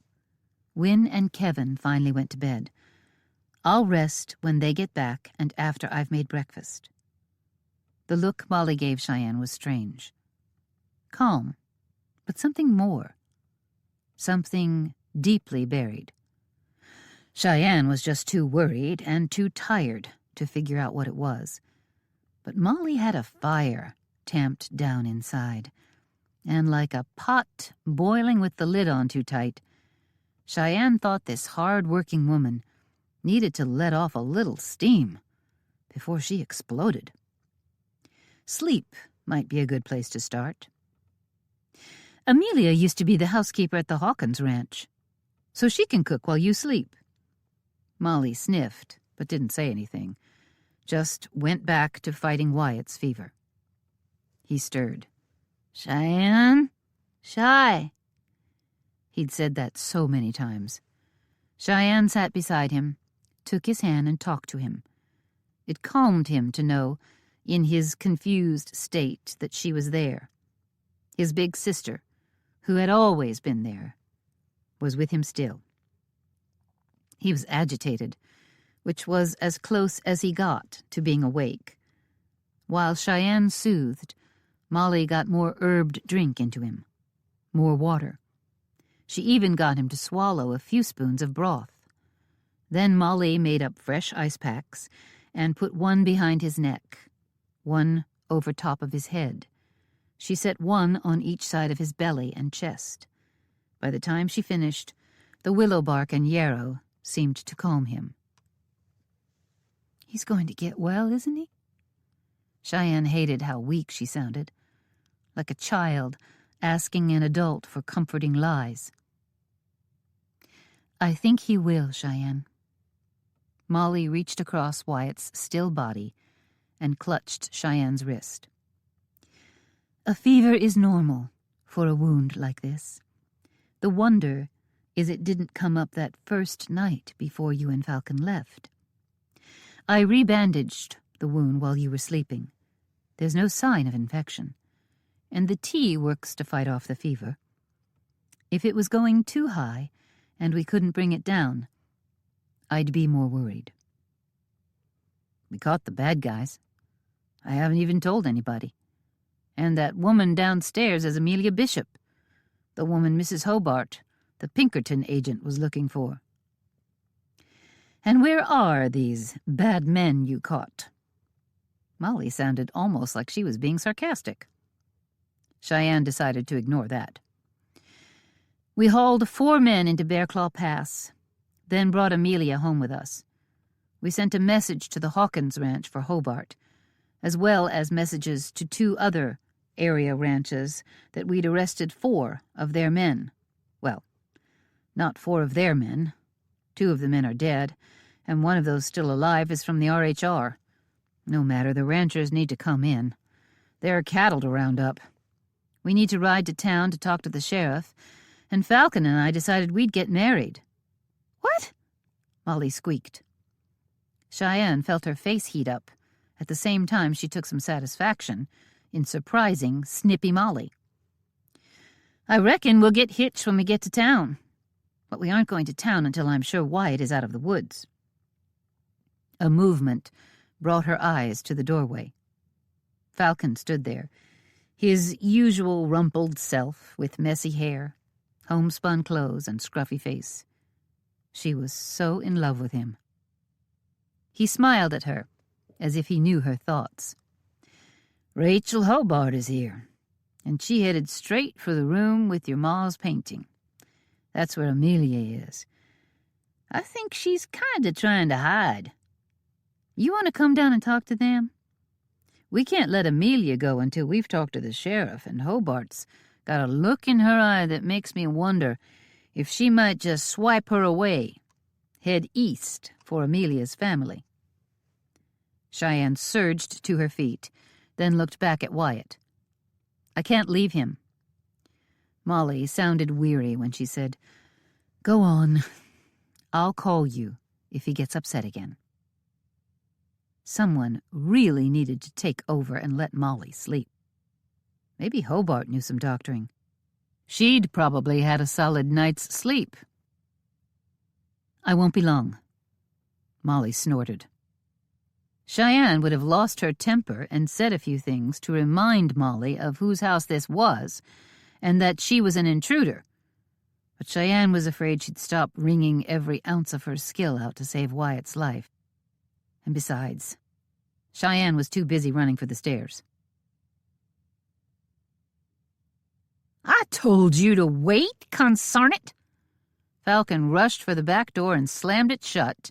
Wynn and Kevin finally went to bed. I'll rest when they get back and after I've made breakfast. The look Molly gave Cheyenne was strange. Calm, but something more. Something deeply buried. Cheyenne was just too worried and too tired to figure out what it was. But Molly had a fire tamped down inside, and like a pot boiling with the lid on too tight, Cheyenne thought this hard-working woman needed to let off a little steam before she exploded. Sleep might be a good place to start. Amelia used to be the housekeeper at the Hawkins Ranch, so she can cook while you sleep. Molly sniffed, but didn't say anything, just went back to fighting Wyatt's fever. He stirred. "Cheyenne? Shy." He'd said that so many times. Cheyenne sat beside him, took his hand and talked to him. It calmed him to know, in his confused state, that she was there. His big sister, who had always been there, was with him still. He was agitated, which was as close as he got to being awake. While Cheyenne soothed, Molly got more herbed drink into him, more water. She even got him to swallow a few spoons of broth. Then Molly made up fresh ice packs and put one behind his neck, one over top of his head. She set one on each side of his belly and chest. By the time she finished, the willow bark and yarrow seemed to calm him. "He's going to get well, isn't he?" Cheyenne hated how weak she sounded, like a child asking an adult for comforting lies. "I think he will, Cheyenne." Molly reached across Wyatt's still body and clutched Cheyenne's wrist. "A fever is normal for a wound like this. The wonder is it didn't come up that first night before you and Falcon left. I rebandaged the wound while you were sleeping. There's no sign of infection, and the tea works to fight off the fever. If it was going too high and we couldn't bring it down, I'd be more worried. We caught the bad guys. I haven't even told anybody. And that woman downstairs is Amelia Bishop, the woman Mrs. Hobart, the Pinkerton agent, was looking for. And where are these bad men you caught?" Molly sounded almost like she was being sarcastic. Cheyenne decided to ignore that. "We hauled 4 men into Bearclaw Pass, then brought Amelia home with us. We sent a message to the Hawkins Ranch for Hobart, as well as messages to 2 other area ranches that we'd arrested 4 of their men. Well, not 4 of their men. 2 of the men are dead, and one of those still alive is from the RHR. No matter, the ranchers need to come in. There are cattle to round up. We need to ride to town to talk to the sheriff, and Falcon and I decided we'd get married." "What?" Molly squeaked. Cheyenne felt her face heat up. At the same time, she took some satisfaction in surprising snippy Molly. "I reckon we'll get hitched when we get to town. But we aren't going to town until I'm sure Wyatt is out of the woods." A movement brought her eyes to the doorway. Falcon stood there, his usual rumpled self with messy hair, homespun clothes, and scruffy face. She was so in love with him. He smiled at her, as if he knew her thoughts. "Rachel Hobart is here, and she headed straight for the room with your ma's painting. That's where Amelia is. I think she's kinda trying to hide. You want to come down and talk to them? We can't let Amelia go until we've talked to the sheriff, and Hobart's got a look in her eye that makes me wonder if she might just swipe her away, head east for Amelia's family." Cheyenne surged to her feet, then looked back at Wyatt. "I can't leave him." Molly sounded weary when she said, "Go on. I'll call you if he gets upset again." Someone really needed to take over and let Molly sleep. Maybe Hobart knew some doctoring. She'd probably had a solid night's sleep. "I won't be long." Molly snorted. Cheyenne would have lost her temper and said a few things to remind Molly of whose house this was and that she was an intruder. But Cheyenne was afraid she'd stop wringing every ounce of her skill out to save Wyatt's life. And besides, Cheyenne was too busy running for the stairs. I told you to wait, consarn it! Falcon rushed for the back door and slammed it shut,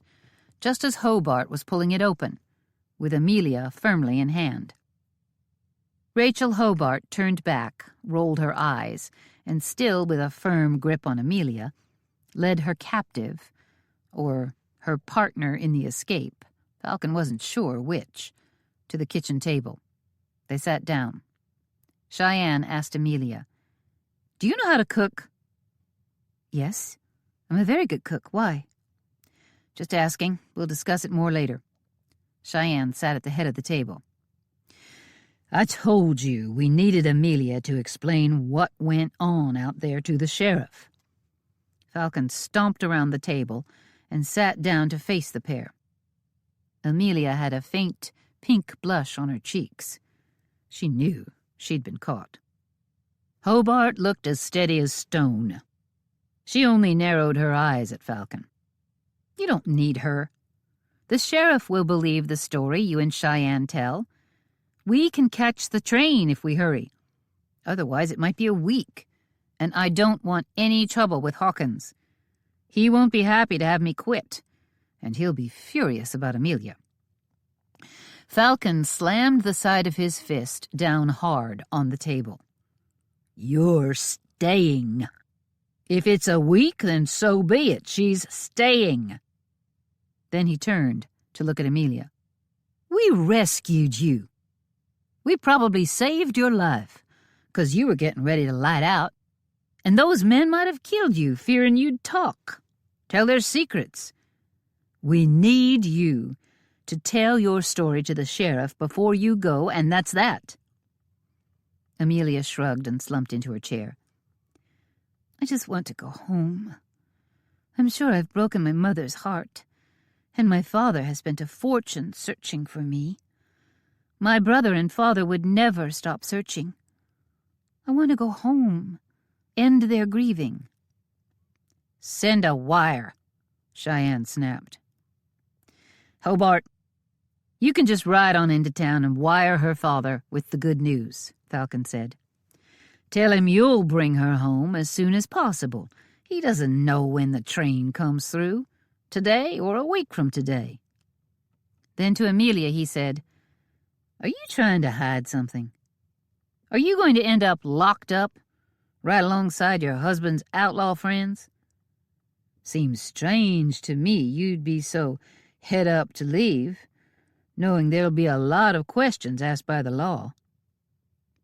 just as Hobart was pulling it open, with Amelia firmly in hand. Rachel Hobart turned back, rolled her eyes, and still with a firm grip on Amelia, led her captive, or her partner in the escape, Falcon wasn't sure which, to the kitchen table. They sat down. Cheyenne asked Amelia, "Do you know how to cook?" "Yes, I'm a very good cook. Why?" "Just asking. We'll discuss it more later." Cheyenne sat at the head of the table. "I told you we needed Amelia to explain what went on out there to the sheriff." Falcon stomped around the table and sat down to face the pair. Amelia had a faint pink blush on her cheeks. She knew she'd been caught. Hobart looked as steady as stone. She only narrowed her eyes at Falcon. "You don't need her. The sheriff will believe the story you and Cheyenne tell. We can catch the train if we hurry. Otherwise, it might be a week, and I don't want any trouble with Hawkins. He won't be happy to have me quit, and he'll be furious about Amelia." Falcon slammed the side of his fist down hard on the table. "You're staying. If it's a week, then so be it. She's staying." Then he turned to look at Amelia. "We rescued you. We probably saved your life, 'cause you were getting ready to light out, and those men might have killed you, fearing you'd talk, tell their secrets. We need you to tell your story to the sheriff before you go, and that's that." Amelia shrugged and slumped into her chair. "I just want to go home. I'm sure I've broken my mother's heart, and my father has spent a fortune searching for me. My brother and father would never stop searching. I want to go home, end their grieving." "Send a wire," Cheyenne snapped. "Hobart, you can just ride on into town and wire her father with the good news," Falcon said. "Tell him you'll bring her home as soon as possible. He doesn't know when the train comes through, today or a week from today." Then to Amelia he said, "Are you trying to hide something? Are you going to end up locked up, right alongside your husband's outlaw friends? Seems strange to me you'd be so head up to leave, knowing there'll be a lot of questions asked by the law.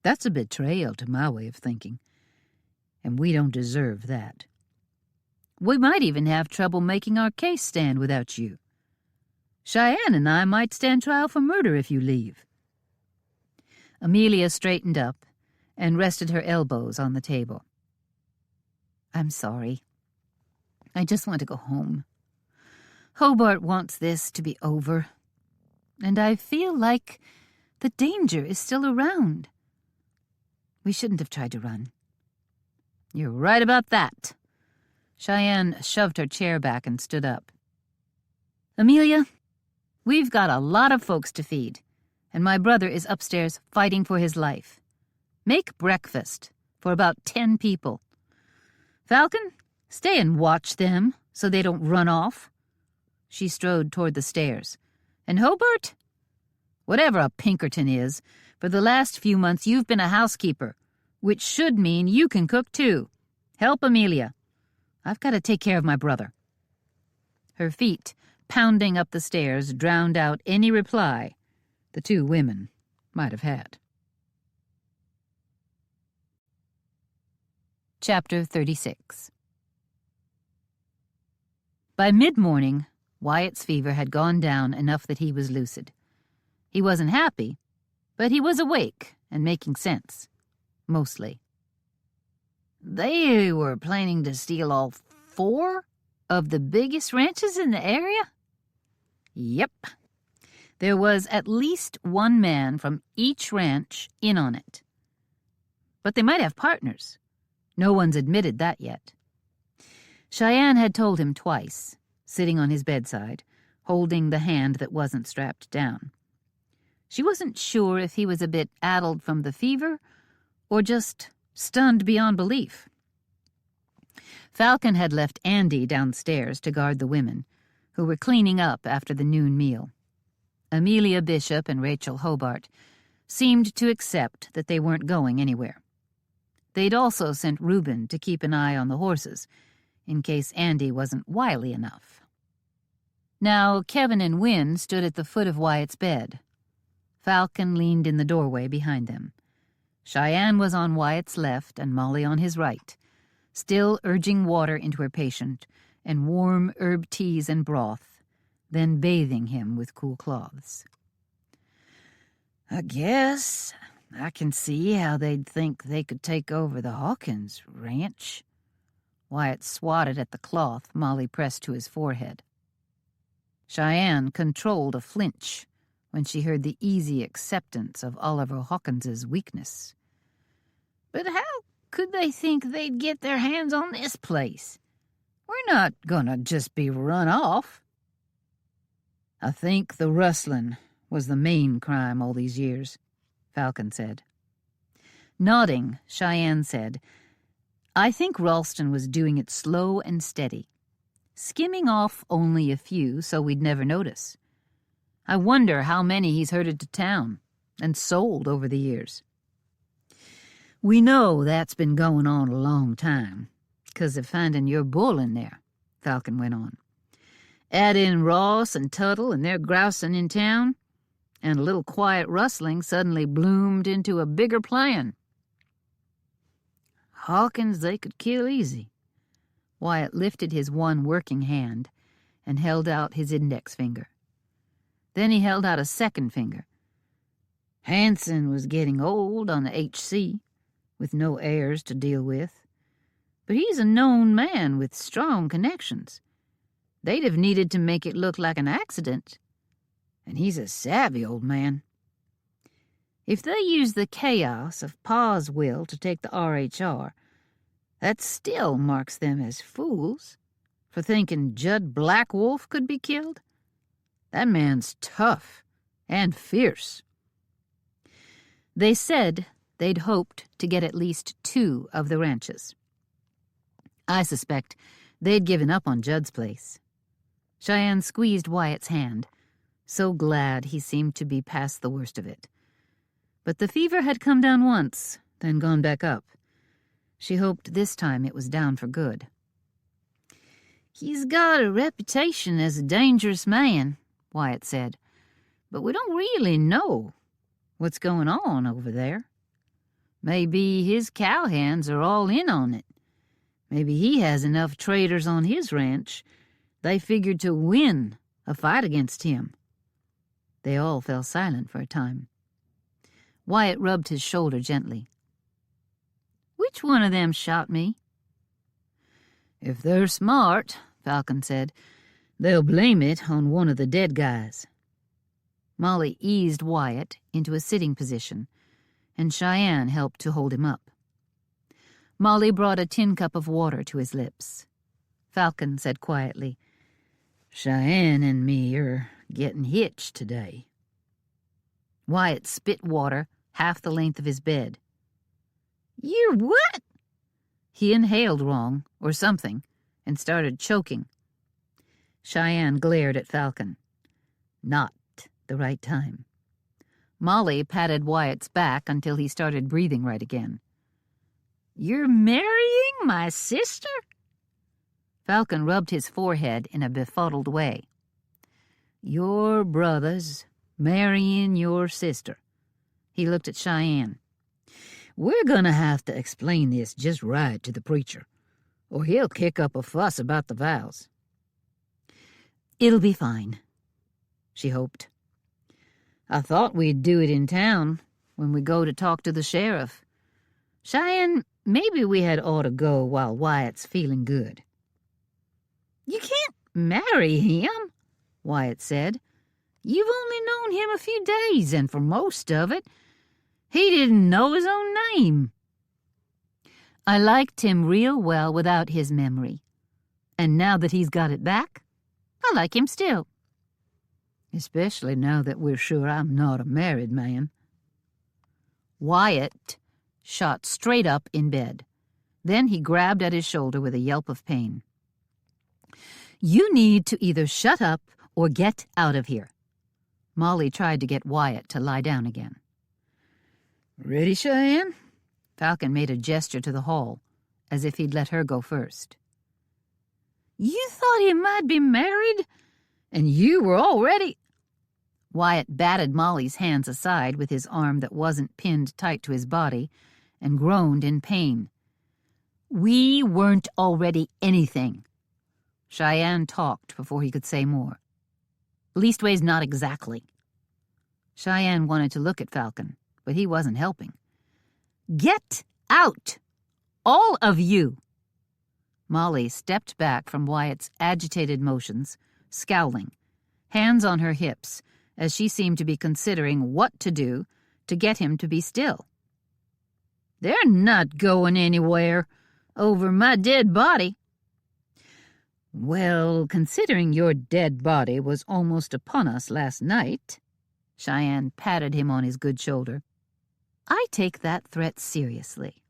That's a betrayal to my way of thinking, and we don't deserve that. We might even have trouble making our case stand without you. Cheyenne and I might stand trial for murder if you leave." Amelia straightened up and rested her elbows on the table. "I'm sorry. I just want to go home. Hobart wants this to be over, and I feel like the danger is still around. We shouldn't have tried to run." "You're right about that." Cheyenne shoved her chair back and stood up. "Amelia, we've got a lot of folks to feed, and my brother is upstairs fighting for his life. Make breakfast for about 10 people. Falcon, stay and watch them so they don't run off." She strode toward the stairs. "And Hobart? Whatever a Pinkerton is, for the last few months you've been a housekeeper, which should mean you can cook too. Help Amelia. I've got to take care of my brother." Her feet pounding up the stairs drowned out any reply the two women might have had. Chapter 36. By mid-morning, Wyatt's fever had gone down enough that he was lucid. He wasn't happy, but he was awake and making sense. Mostly. "They were planning to steal all 4 of the biggest ranches in the area?" "Yep. There was at least one man from each ranch in on it. But they might have partners. No one's admitted that yet. Cheyenne had told him twice, sitting on his bedside, holding the hand that wasn't strapped down. She wasn't sure if he was a bit addled from the fever or just stunned beyond belief. Falcon had left Andy downstairs to guard the women, who were cleaning up after the noon meal. Amelia Bishop and Rachel Hobart seemed to accept that they weren't going anywhere. They'd also sent Reuben to keep an eye on the horses, in case Andy wasn't wily enough. Now Kevin and Wynne stood at the foot of Wyatt's bed. Falcon leaned in the doorway behind them. Cheyenne was on Wyatt's left and Molly on his right, still urging water into her patient and warm herb teas and broth, then bathing him with cool cloths. "I guess I can see how they'd think they could take over the Hawkins ranch." Wyatt swatted at the cloth Molly pressed to his forehead. Cheyenne controlled a flinch when she heard the easy acceptance of Oliver Hawkins's weakness. "But how could they think they'd get their hands on this place? We're not gonna just be run off." "I think the rustling was the main crime all these years," Falcon said. Nodding, Cheyenne said, "I think Ralston was doing it slow and steady, skimming off only a few so we'd never notice. I wonder how many he's herded to town and sold over the years." "We know that's been going on a long time, 'cause of finding your bull in there," Falcon went on. "Add in Ross and Tuttle and their grousing in town, and a little quiet rustling suddenly bloomed into a bigger plan." "Hawkins they could kill easy." Wyatt lifted his one working hand and held out his index finger. Then he held out a second finger. "Hanson was getting old on the HC, with no heirs to deal with. But he's a known man with strong connections. They'd have needed to make it look like an accident. And he's a savvy old man. If they use the chaos of Pa's will to take the RHR, that still marks them as fools for thinking Judd Blackwolf could be killed. That man's tough and fierce." They said they'd hoped to get at least 2 of the ranches. I suspect they'd given up on Judd's place. Cheyenne squeezed Wyatt's hand, so glad he seemed to be past the worst of it. But the fever had come down once, then gone back up. She hoped this time it was down for good. "He's got a reputation as a dangerous man," Wyatt said, "but we don't really know what's going on over there. Maybe his cowhands are all in on it. Maybe he has enough traders on his ranch they figured to win a fight against him." They all fell silent for a time. Wyatt rubbed his shoulder gently. "Which one of them shot me?" "If they're smart," Falcon said, "they'll blame it on one of the dead guys." Molly eased Wyatt into a sitting position, and Cheyenne helped to hold him up. Molly brought a tin cup of water to his lips. Falcon said quietly, "Cheyenne and me are getting hitched today." Wyatt spit water half the length of his bed. "You're what?" He inhaled wrong, or something, and started choking. Cheyenne glared at Falcon. Not the right time. Molly patted Wyatt's back until he started breathing right again. "You're marrying my sister?" Falcon rubbed his forehead in a befuddled way. "Your brother's marrying your sister." He looked at Cheyenne. "We're gonna have to explain this just right to the preacher, or he'll kick up a fuss about the vows." "It'll be fine," she hoped. "I thought we'd do it in town when we go to talk to the sheriff. Cheyenne, maybe we had ought to go while Wyatt's feeling good." "You can't marry him," Wyatt said. "You've only known him a few days, and for most of it, he didn't know his own name." "I liked him real well without his memory," And now that he's got it back, I like him still. Especially now that we're sure I'm not a married man." Wyatt shot straight up in bed. Then he grabbed at his shoulder with a yelp of pain. "You need to either shut up or get out of here." Molly tried to get Wyatt to lie down again. "Ready, Cheyenne?" Falcon made a gesture to the hall, as if he'd let her go first. "You thought he might be married? And you were already—" Wyatt batted Molly's hands aside with his arm that wasn't pinned tight to his body and groaned in pain. "We weren't already anything." Cheyenne talked before he could say more. "Leastways, not exactly." Cheyenne wanted to look at Falcon, but he wasn't helping. "Get out! All of you!" Molly stepped back from Wyatt's agitated motions, scowling, hands on her hips, as she seemed to be considering what to do to get him to be still. "They're not going anywhere over my dead body." "Well, considering your dead body was almost upon us last night," Cheyenne patted him on his good shoulder, "I take that threat seriously.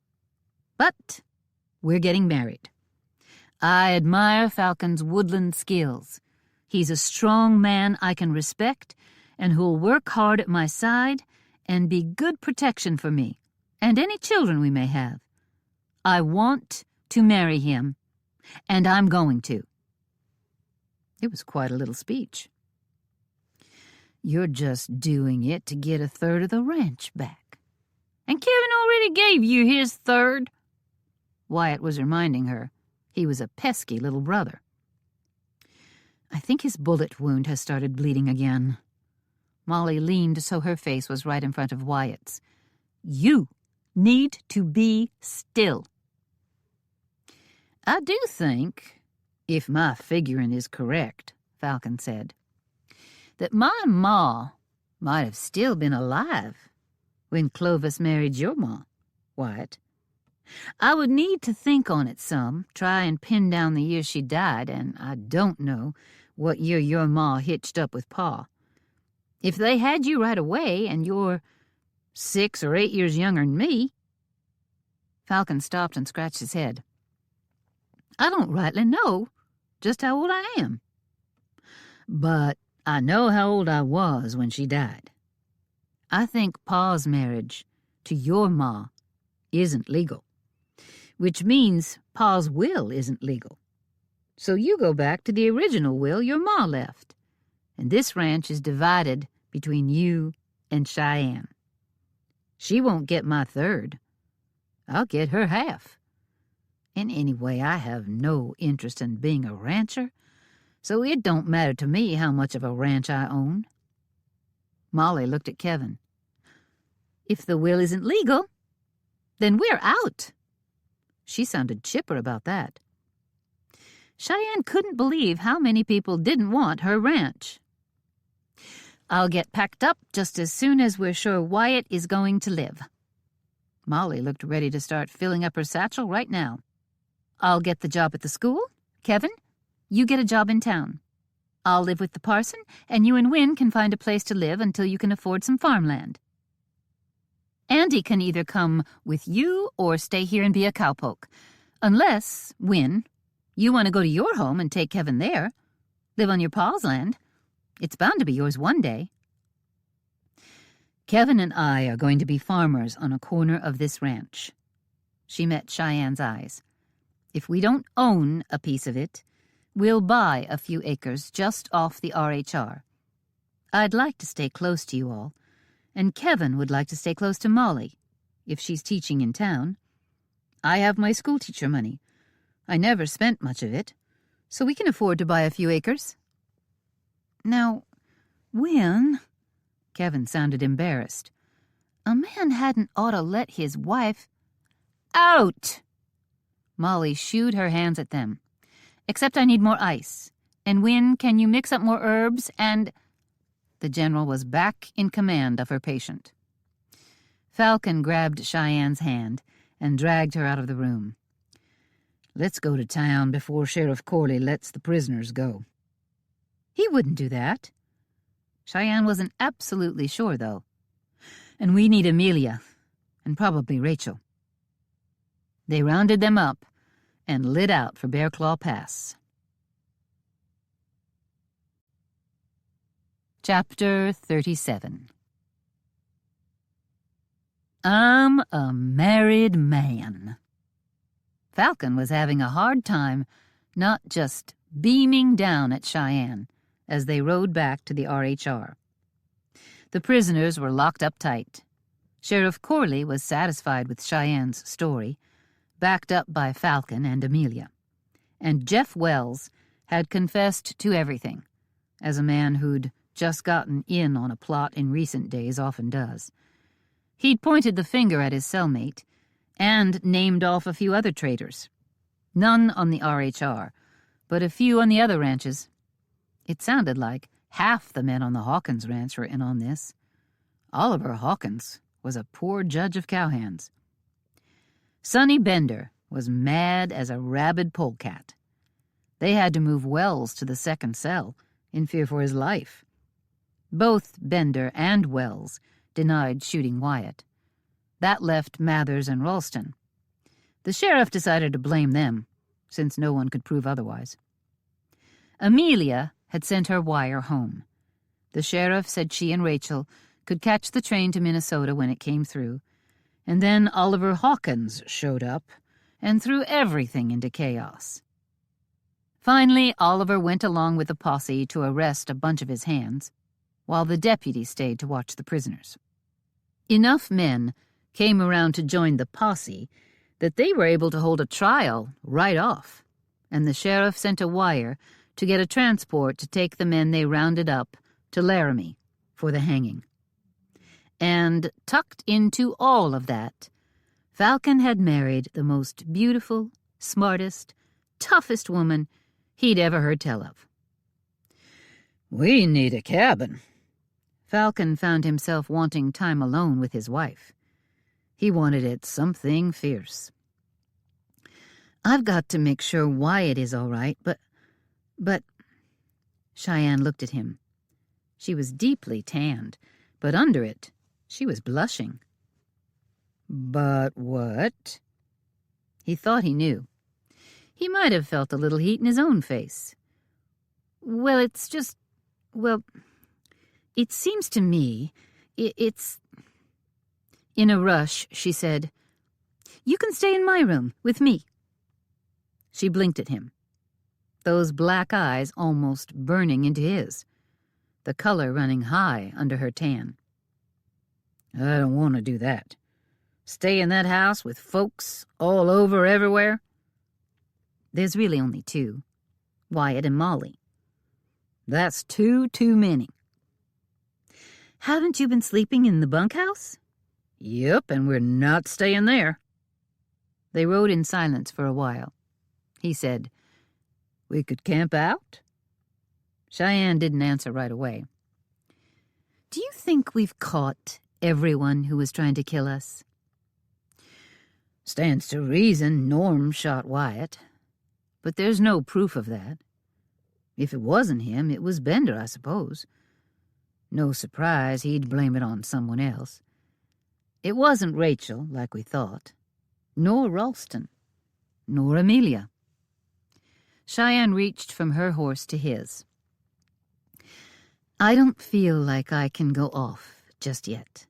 But we're getting married. I admire Falcon's woodland skills. He's a strong man I can respect and who'll work hard at my side and be good protection for me and any children we may have. I want to marry him, and I'm going to." It was quite a little speech. "You're just doing it to get a third of the ranch back. And Kevin already gave you his third." Wyatt was reminding her he was a pesky little brother. "I think his bullet wound has started bleeding again." Molly leaned so her face was right in front of Wyatt's. "You need to be still." "I do think, if my figuring is correct," Falcon said, "that my ma might have still been alive when Clovis married your ma, Wyatt. I would need to think on it some, try and pin down the year she died, and I don't know what year your ma hitched up with Pa. If they had you right away and you're 6 or 8 years younger than me—" Falcon stopped and scratched his head. "I don't rightly know just how old I am. But I know how old I was when she died. I think Pa's marriage to your ma isn't legal, which means Pa's will isn't legal. So you go back to the original will your ma left, and this ranch is divided between you and Cheyenne. She won't get my third. I'll get her half. And anyway, I have no interest in being a rancher, so it don't matter to me how much of a ranch I own." Molly looked at Kevin. "If the will isn't legal, then we're out." She sounded chipper about that. Cheyenne couldn't believe how many people didn't want her ranch. "I'll get packed up just as soon as we're sure Wyatt is going to live." Molly looked ready to start filling up her satchel right now. "I'll get the job at the school. Kevin, you get a job in town. I'll live with the parson, and you and Win can find a place to live until you can afford some farmland. Andy can either come with you or stay here and be a cowpoke. Unless, Win, you want to go to your home and take Kevin there. Live on your pa's land. It's bound to be yours one day." "Kevin and I are going to be farmers on a corner of this ranch." She met Cheyenne's eyes. "If we don't own a piece of it, we'll buy a few acres just off the RHR. I'd like to stay close to you all, and Kevin would like to stay close to Molly, if she's teaching in town. I have my schoolteacher money. I never spent much of it, so we can afford to buy a few acres." "Now, Win," Kevin sounded embarrassed, "a man hadn't ought to let his wife—" "Out!" Molly shooed her hands at them. "Except I need more ice. And Win, can you mix up more herbs and—" The general was back in command of her patient. Falcon grabbed Cheyenne's hand and dragged her out of the room. Let's go to town before Sheriff Corley lets the prisoners go." He wouldn't do that. Cheyenne wasn't absolutely sure, though. "And we need Amelia, and probably Rachel." They rounded them up and lit out for Bear Claw Pass. Chapter 37. I'm a married man. Falcon was having a hard time not just beaming down at Cheyenne as they rode back to the RHR. The prisoners were locked up tight. Sheriff Corley was satisfied with Cheyenne's story, backed up by Falcon and Amelia. And Jeff Wells had confessed to everything, as a man who'd just gotten in on a plot in recent days often does. He'd pointed the finger at his cellmate and named off a few other traitors. None on the RHR, but a few on the other ranches. It sounded like half the men on the Hawkins ranch were in on this. Oliver Hawkins was a poor judge of cowhands. Sonny Bender was mad as a rabid polecat. They had to move Wells to the second cell in fear for his life. Both Bender and Wells denied shooting Wyatt. That left Mathers and Ralston. The sheriff decided to blame them, since no one could prove otherwise. Amelia had sent her wire home. The sheriff said she and Rachel could catch the train to Minnesota when it came through, and then Oliver Hawkins showed up and threw everything into chaos. Finally, Oliver went along with the posse to arrest a bunch of his hands, while the deputy stayed to watch the prisoners. Enough men came around to join the posse that they were able to hold a trial right off, and the sheriff sent a wire to get a transport to take the men they rounded up to Laramie for the hanging. And tucked into all of that, Falcon had married the most beautiful, smartest, toughest woman he'd ever heard tell of. "We need a cabin." Falcon found himself wanting time alone with his wife. He wanted it something fierce. "I've got to make sure Wyatt is all right, but... Cheyenne looked at him. She was deeply tanned, but under it, she was blushing. "But what?" He thought he knew. He might have felt a little heat in his own face. "Well, it's just... well, it seems to me... it's..." In a rush, she said, "You can stay in my room, with me." She blinked at him, those black eyes almost burning into his, the color running high under her tan. "I don't want to do that. Stay in that house with folks all over everywhere?" "There's really only two, Wyatt and Molly." "That's too many." "Haven't you been sleeping in the bunkhouse?" "Yep, and we're not staying there." They rode in silence for a while. He said, "We could camp out?" Cheyenne didn't answer right away. "Do you think we've caught everyone who was trying to kill us?" "Stands to reason Norm shot Wyatt. But there's no proof of that. If it wasn't him, it was Bender, I suppose. No surprise he'd blame it on someone else. It wasn't Rachel, like we thought, nor Ralston, nor Amelia." Cheyenne reached from her horse to his. "I don't feel like I can go off just yet.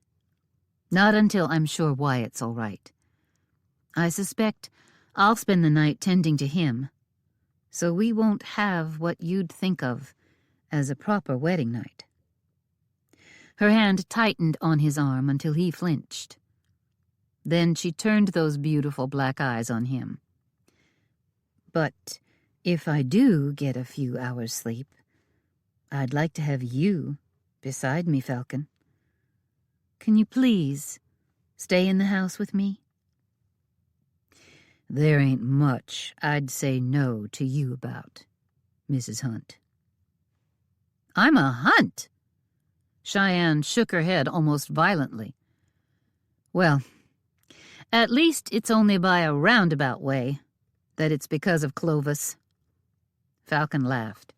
Not until I'm sure Wyatt's all right. I suspect I'll spend the night tending to him, so we won't have what you'd think of as a proper wedding night." Her hand tightened on his arm until he flinched. Then she turned those beautiful black eyes on him. "But if I do get a few hours' sleep, I'd like to have you beside me, Falcon. Can you please stay in the house with me?" "There ain't much I'd say no to you about, Mrs. Hunt." "I'm a Hunt?" Cheyenne shook her head almost violently. "Well, at least it's only by a roundabout way, that it's because of Clovis." Falcon laughed.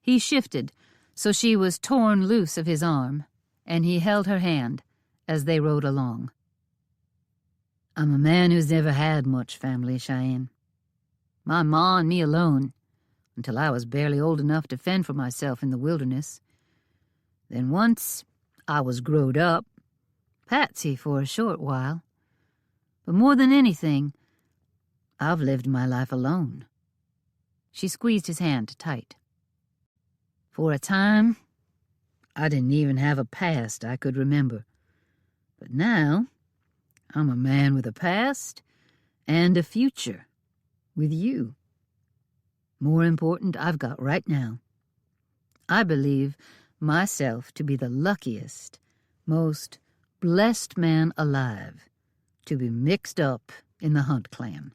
He shifted, so she was torn loose of his arm, and he held her hand as they rode along. "I'm a man who's never had much family, Cheyenne. My ma and me alone, until I was barely old enough to fend for myself in the wilderness. Then once I was growed up, Patsy for a short while. But more than anything, I've lived my life alone." She squeezed his hand tight. "For a time, I didn't even have a past I could remember. But now, I'm a man with a past and a future with you. More important, I've got right now. I believe myself to be the luckiest, most blessed man alive to be mixed up in the Hunt clan.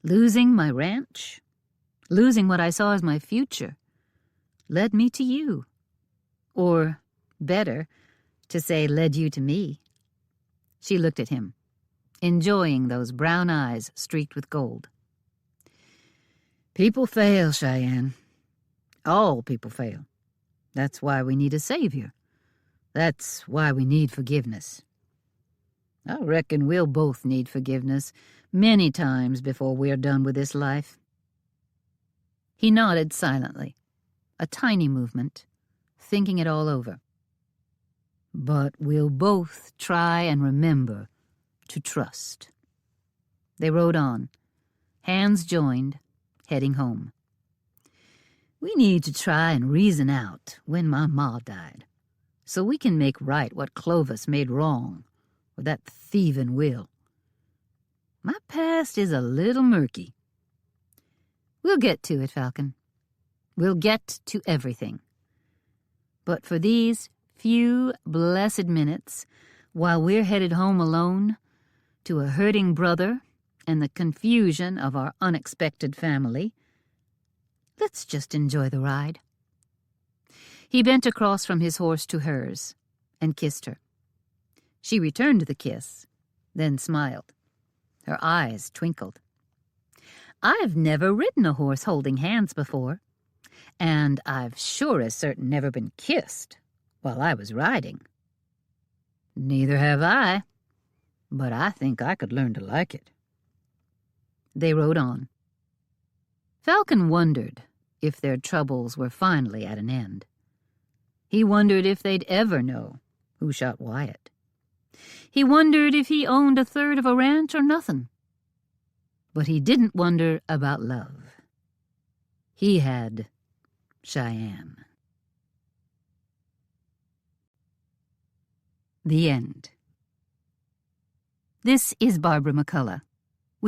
Losing my ranch, losing what I saw as my future, led me to you. Or, better, to say led you to me." She looked at him, enjoying those brown eyes streaked with gold. "People fail, Cheyenne. All people fail. That's why we need a savior. That's why we need forgiveness. I reckon we'll both need forgiveness many times before we're done with this life." He nodded silently, a tiny movement, thinking it all over. "But we'll both try and remember to trust." They rode on, hands joined, heading home. "We need to try and reason out when my ma died, so we can make right what Clovis made wrong with that thieving will. My past is a little murky." "We'll get to it, Falcon. We'll get to everything. But for these few blessed minutes, while we're headed home alone, to a hurting brother and the confusion of our unexpected family, let's just enjoy the ride." He bent across from his horse to hers and kissed her. She returned the kiss, then smiled. Her eyes twinkled. "I've never ridden a horse holding hands before, and I've sure as certain never been kissed while I was riding." "Neither have I, but I think I could learn to like it." They rode on. Falcon wondered if their troubles were finally at an end. He wondered if they'd ever know who shot Wyatt. He wondered if he owned a third of a ranch or nothing. But he didn't wonder about love. He had Cheyenne. The end. This is Barbara McCullough.